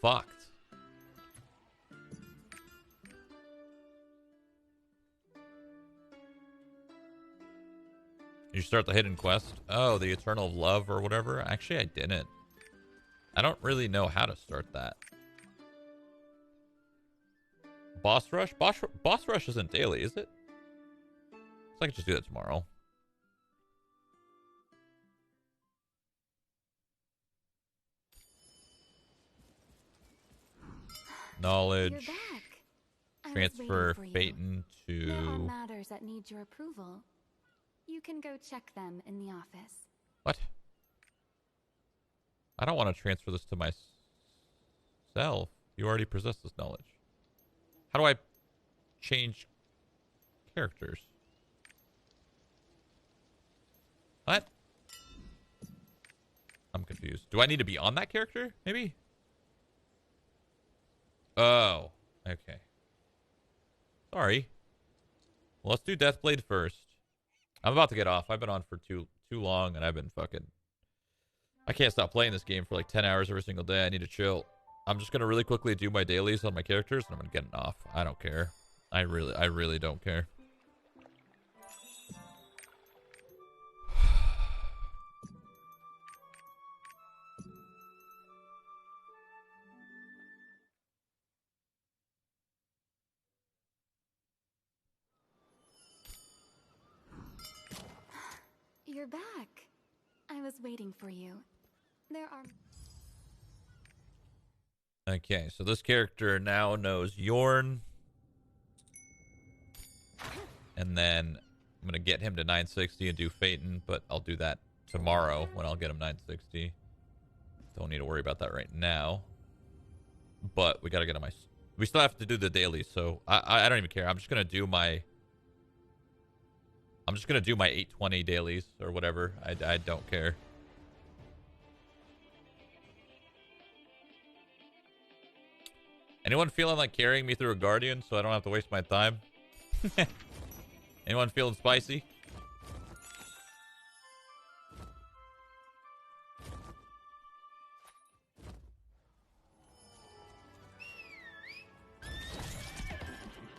fucked. You start the hidden quest. Oh, the Eternal Love or whatever. Actually, I didn't. I don't really know how to start that. Boss Rush? Boss Rush isn't daily, is it? So I can just do that tomorrow. Knowledge. You're back. Transfer Phaeton to... There are matters that need your approval. You can go check them in the office. What? I don't want to transfer this to myself. You already possess this knowledge. How do I change characters? What? I'm confused. Do I need to be on that character? Maybe? Oh. Okay. Sorry. Well, let's do Deathblade first. I'm about to get off. I've been on for too long, and I've been fucking... I can't stop playing this game for like 10 hours every single day. I need to chill. I'm just going to really quickly do my dailies on my characters, and I'm going to get it off. I don't care. I really don't care. You're back. I was waiting for you. There are... Okay, so this character now knows Yorn. And then I'm going to get him to 960 and do Phaeton, but I'll do that tomorrow when I'll get him 960. Don't need to worry about that right now. But we got to get him my... We still have to do the daily, so I don't even care. I'm just going to do my... I'm just going to do my 820 dailies or whatever. I don't care. Anyone feeling like carrying me through a Guardian so I don't have to waste my time? Anyone feeling spicy?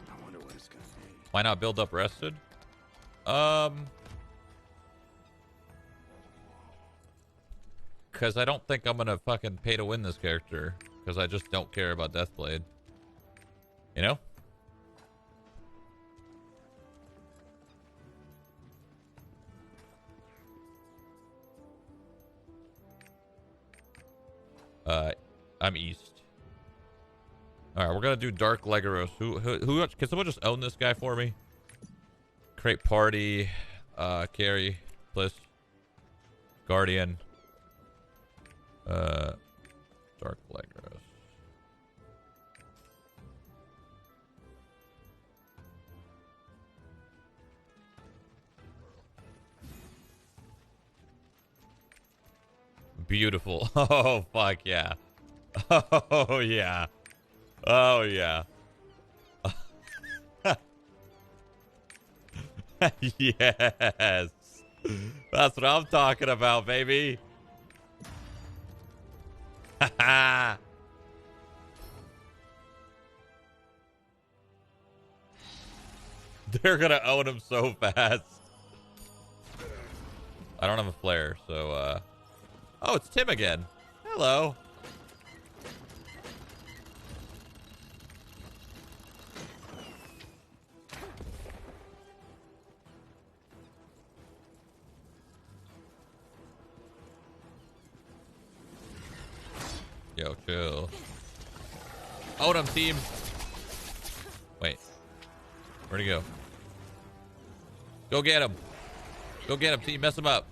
I wonder what it's gonna be. Why not build up rested? Because I don't think I'm going to fucking pay to win this character. Because I just don't care about Deathblade. You know? I'm east. Alright, we're going to do Dark Legoros. Who, can someone just own this guy for me? Create party, carry, please. Guardian, Dark Legros. Beautiful. Oh, fuck yeah. Oh, yeah. Oh, yeah. Yes. That's what I'm talking about, baby. They're gonna own him so fast. I don't have a flare, so oh, it's Tim again. Hello. Yo, chill. Own him, team. Wait. Where'd he go? Go get him. Go get him, team. Mess him up.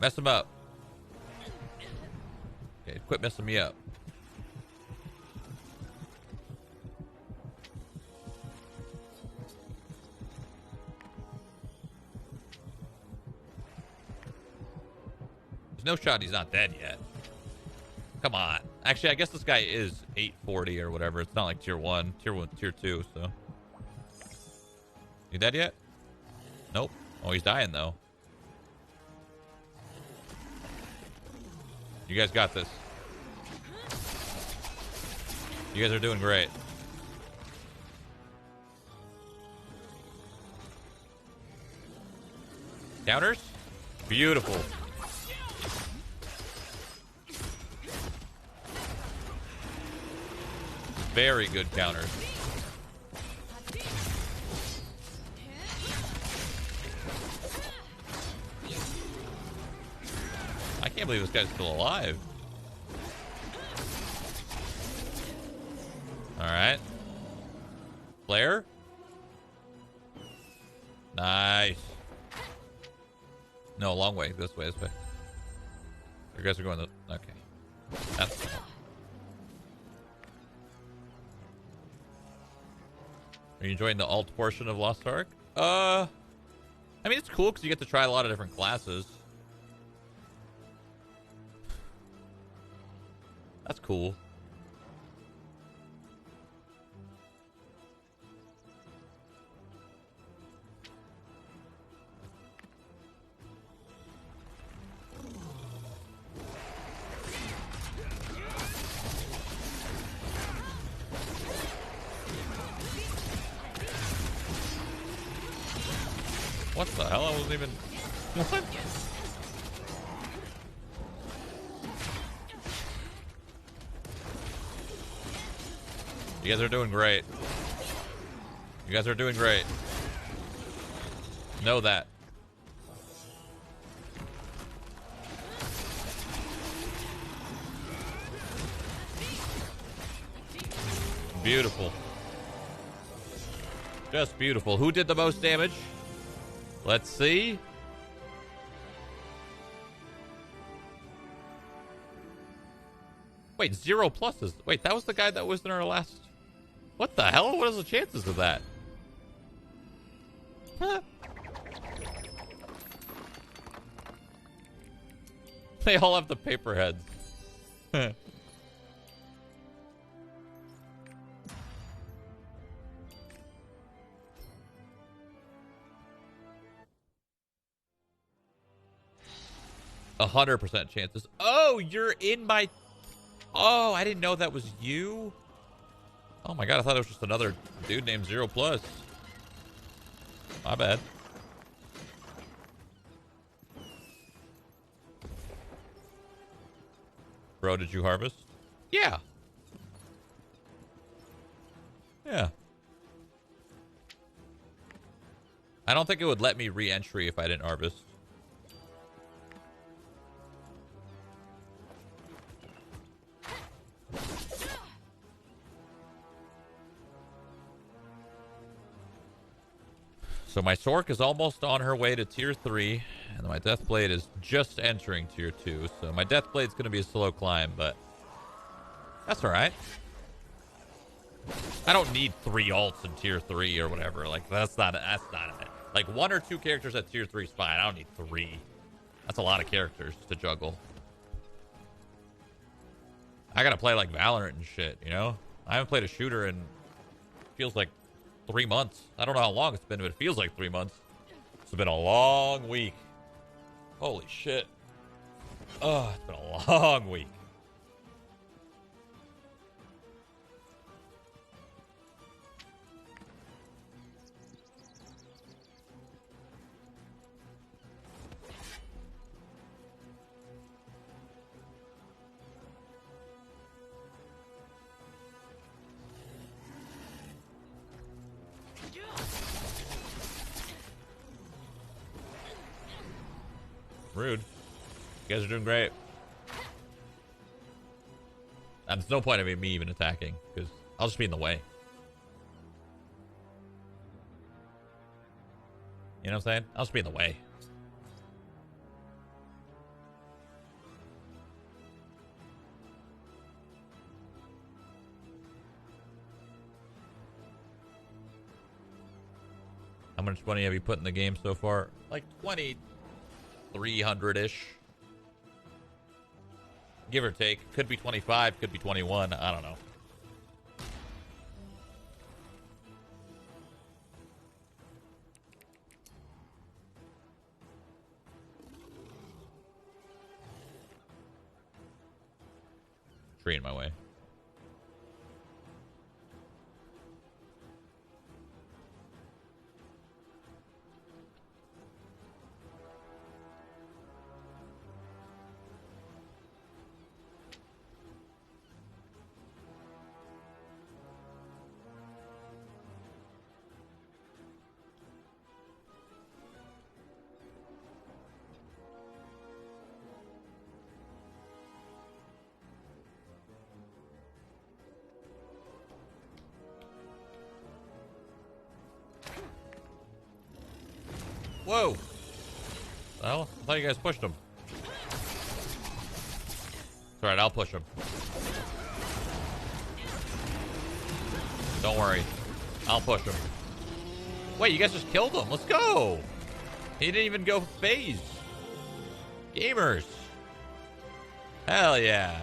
Mess him up. Okay, quit messing me up. There's no shot he's not dead yet. Come on. Actually, I guess this guy is 840 or whatever. It's not like tier 1, tier 2, so. You dead yet? Nope. Oh, he's dying though. You guys got this. You guys are doing great. Counters? Beautiful. Very good counters. I can't believe this guy's still alive. Alright. Flare? Nice. No, long way. This way, this way. You guys are going the... Okay. That's... Are you enjoying the alt portion of Lost Ark? I mean, it's cool because you get to try a lot of different classes. That's cool. What the hell? I wasn't even... What? You guys are doing great. You guys are doing great. Know that. Beautiful. Just beautiful. Who did the most damage? Let's see. Wait, 0 pluses. Wait, that was the guy that was in our last... What the hell? What are the chances of that? Huh? They all have the paper heads. 100% chances. Oh, you're in my... Oh, I didn't know that was you. Oh my god, I thought it was just another dude named 0 Plus. My bad. Bro, did you harvest? Yeah. Yeah. I don't think it would let me re-entry if I didn't harvest. So my Sork is almost on her way to tier 3, and my Deathblade is just entering tier 2. So my Deathblade's going to be a slow climb, but that's all right. I don't need 3 alts in tier 3 or whatever. Like that's not it. Like 1 or 2 characters at tier 3 is fine. I don't need 3. That's a lot of characters to juggle. I gotta play like Valorant and shit, you know? I haven't played a shooter in feels like 3 months. I don't know how long it's been, but it feels like 3 months. It's been a long week. Holy shit. Oh, it's been a long week. Rude. You guys are doing great. And there's no point in me even attacking, because I'll just be in the way. You know what I'm saying? I'll just be in the way. How much money have you put in the game so far? Like 2,300-ish. Give or take. Could be 25, could be 21. I don't know. Tree in my way. Whoa! Well, I thought you guys pushed him. It's alright, I'll push him. Don't worry. I'll push him. Wait, you guys just killed him. Let's go! He didn't even go phase. Gamers. Hell yeah.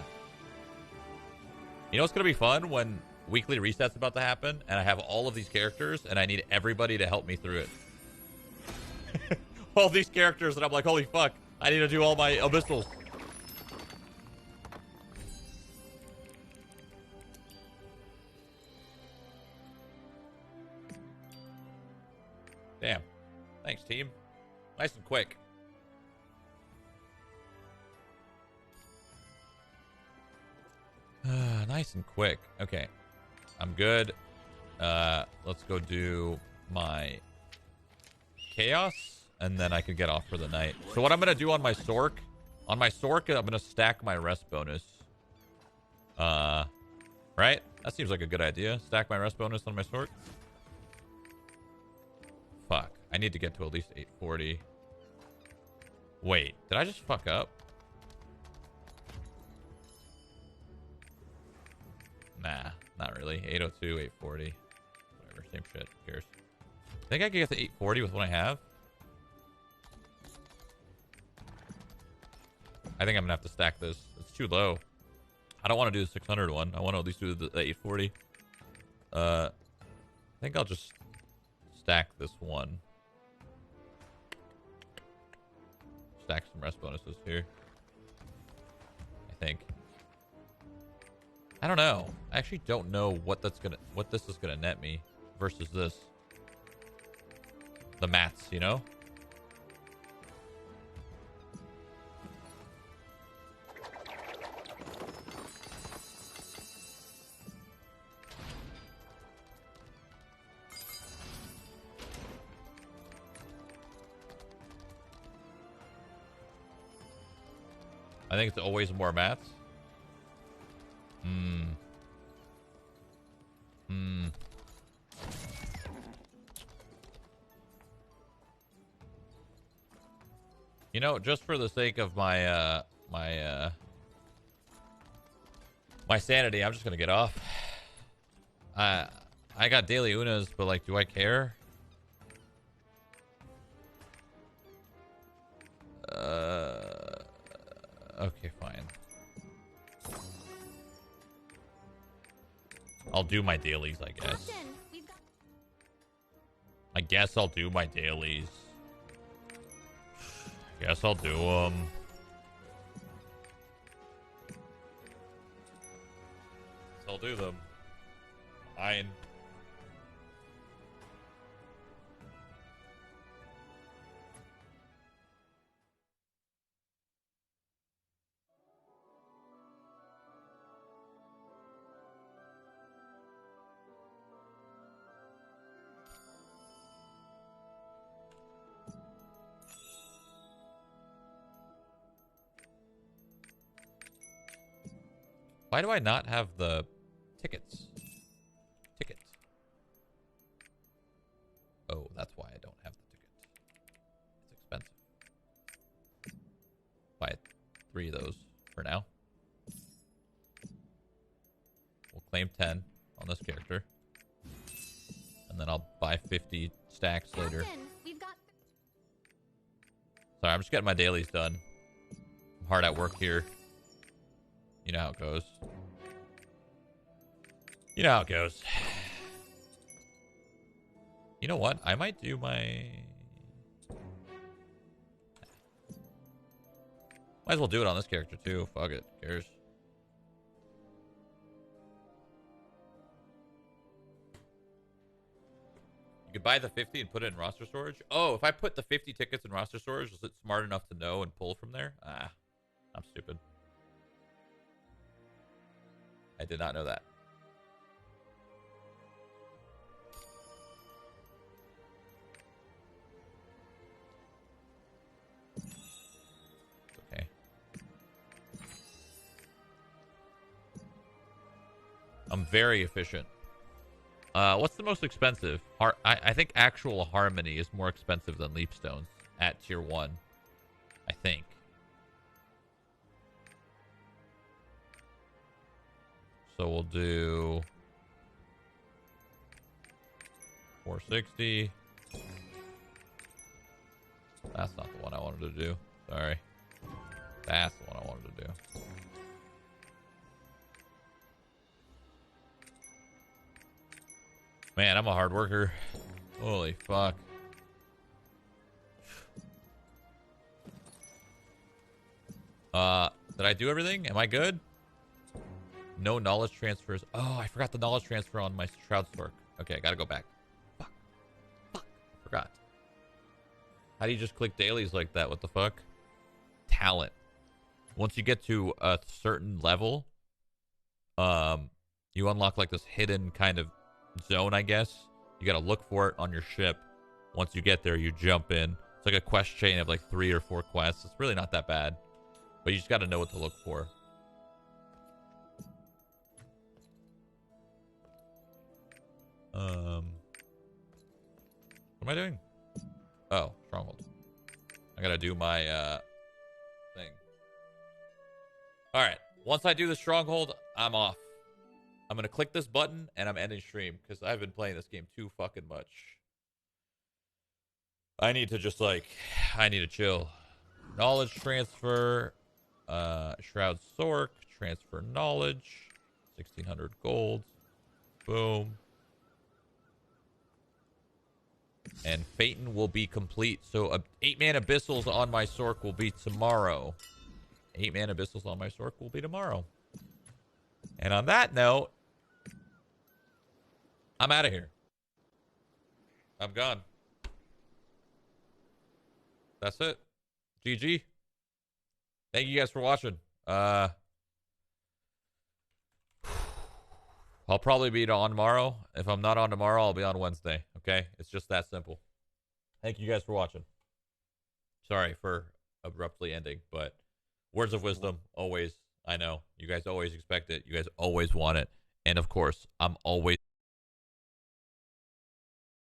You know what's going to be fun? When weekly reset's about to happen, and I have all of these characters, and I need everybody to help me through it. All these characters, and I'm like, holy fuck, I need to do all my abyssals. Damn. Thanks, team. Nice and quick. Nice and quick. Okay. I'm good. Let's go do my chaos, and then I can get off for the night. So what I'm going to do on my Sork, I'm going to stack my rest bonus. Right? That seems like a good idea. Stack my rest bonus on my Sork. Fuck. I need to get to at least 840. Wait, did I just fuck up? Nah, not really. 802, 840. Whatever, same shit. Who cares? I think I can get to 840 with what I have. I think I'm gonna have to stack this. It's too low. I don't want to do the 600 one. I want to at least do the 840. I think I'll just stack this one. Stack some rest bonuses here. I think. I don't know. I actually don't know what this is gonna net me versus this. The mats, you know? I think it's always more mats. You know, just for the sake of my my sanity, I'm just gonna get off. I got daily unas, but like, do I care? Okay, fine. I'll do my dailies, I guess. I guess I'll do my dailies. Guess I'll do them. I'll do them. Fine. Why do I not have the tickets? Ticket. Oh, that's why I don't have the ticket. It's expensive. Buy 3 of those for now. We'll claim 10 on this character. And then I'll buy 50 stacks later. Sorry, I'm just getting my dailies done. I'm hard at work here. You know how it goes. You know how it goes. You know what? I might do my... Might as well do it on this character too. Fuck it. Who cares? You could buy the 50 and put it in roster storage. Oh, if I put the 50 tickets in roster storage, is it smart enough to know and pull from there? Ah, I'm stupid. I did not know that. Okay. I'm very efficient. What's the most expensive? I think actual Harmony is more expensive than Leapstones at tier 1. I think. So we'll do 460. That's not the one I wanted to do. Sorry. That's the one I wanted to do. Man, I'm a hard worker. Holy fuck. Did I do everything? Am I good? No knowledge transfers. Oh, I forgot the knowledge transfer on my shroud stork. Okay, I gotta go back. Fuck. Fuck. Forgot. How do you just click dailies like that? What the fuck? Talent. Once you get to a certain level, you unlock like this hidden kind of zone, I guess. You gotta look for it on your ship. Once you get there, you jump in. It's like a quest chain of like 3 or 4 quests. It's really not that bad, but you just gotta know what to look for. What am I doing? Oh, stronghold. I gotta do my thing. All right, once I do the stronghold, I'm off. I'm going to click this button, and I'm ending stream, because I've been playing this game too fucking much. I need to just, like, I need to chill. Knowledge transfer, Shroud Sork, transfer knowledge, 1,600 gold. Boom. And Phaeton will be complete. So 8-man Abyssals on my Sork will be tomorrow. 8-man Abyssals on my Sork will be tomorrow. And on that note, I'm out of here. I'm gone. That's it. GG. Thank you guys for watching. I'll probably be on tomorrow. If I'm not on tomorrow, I'll be on Wednesday. Okay? It's just that simple. Thank you guys for watching. Sorry for abruptly ending, but words of wisdom, always. I know. You guys always expect it. You guys always want it. And of course, I'm always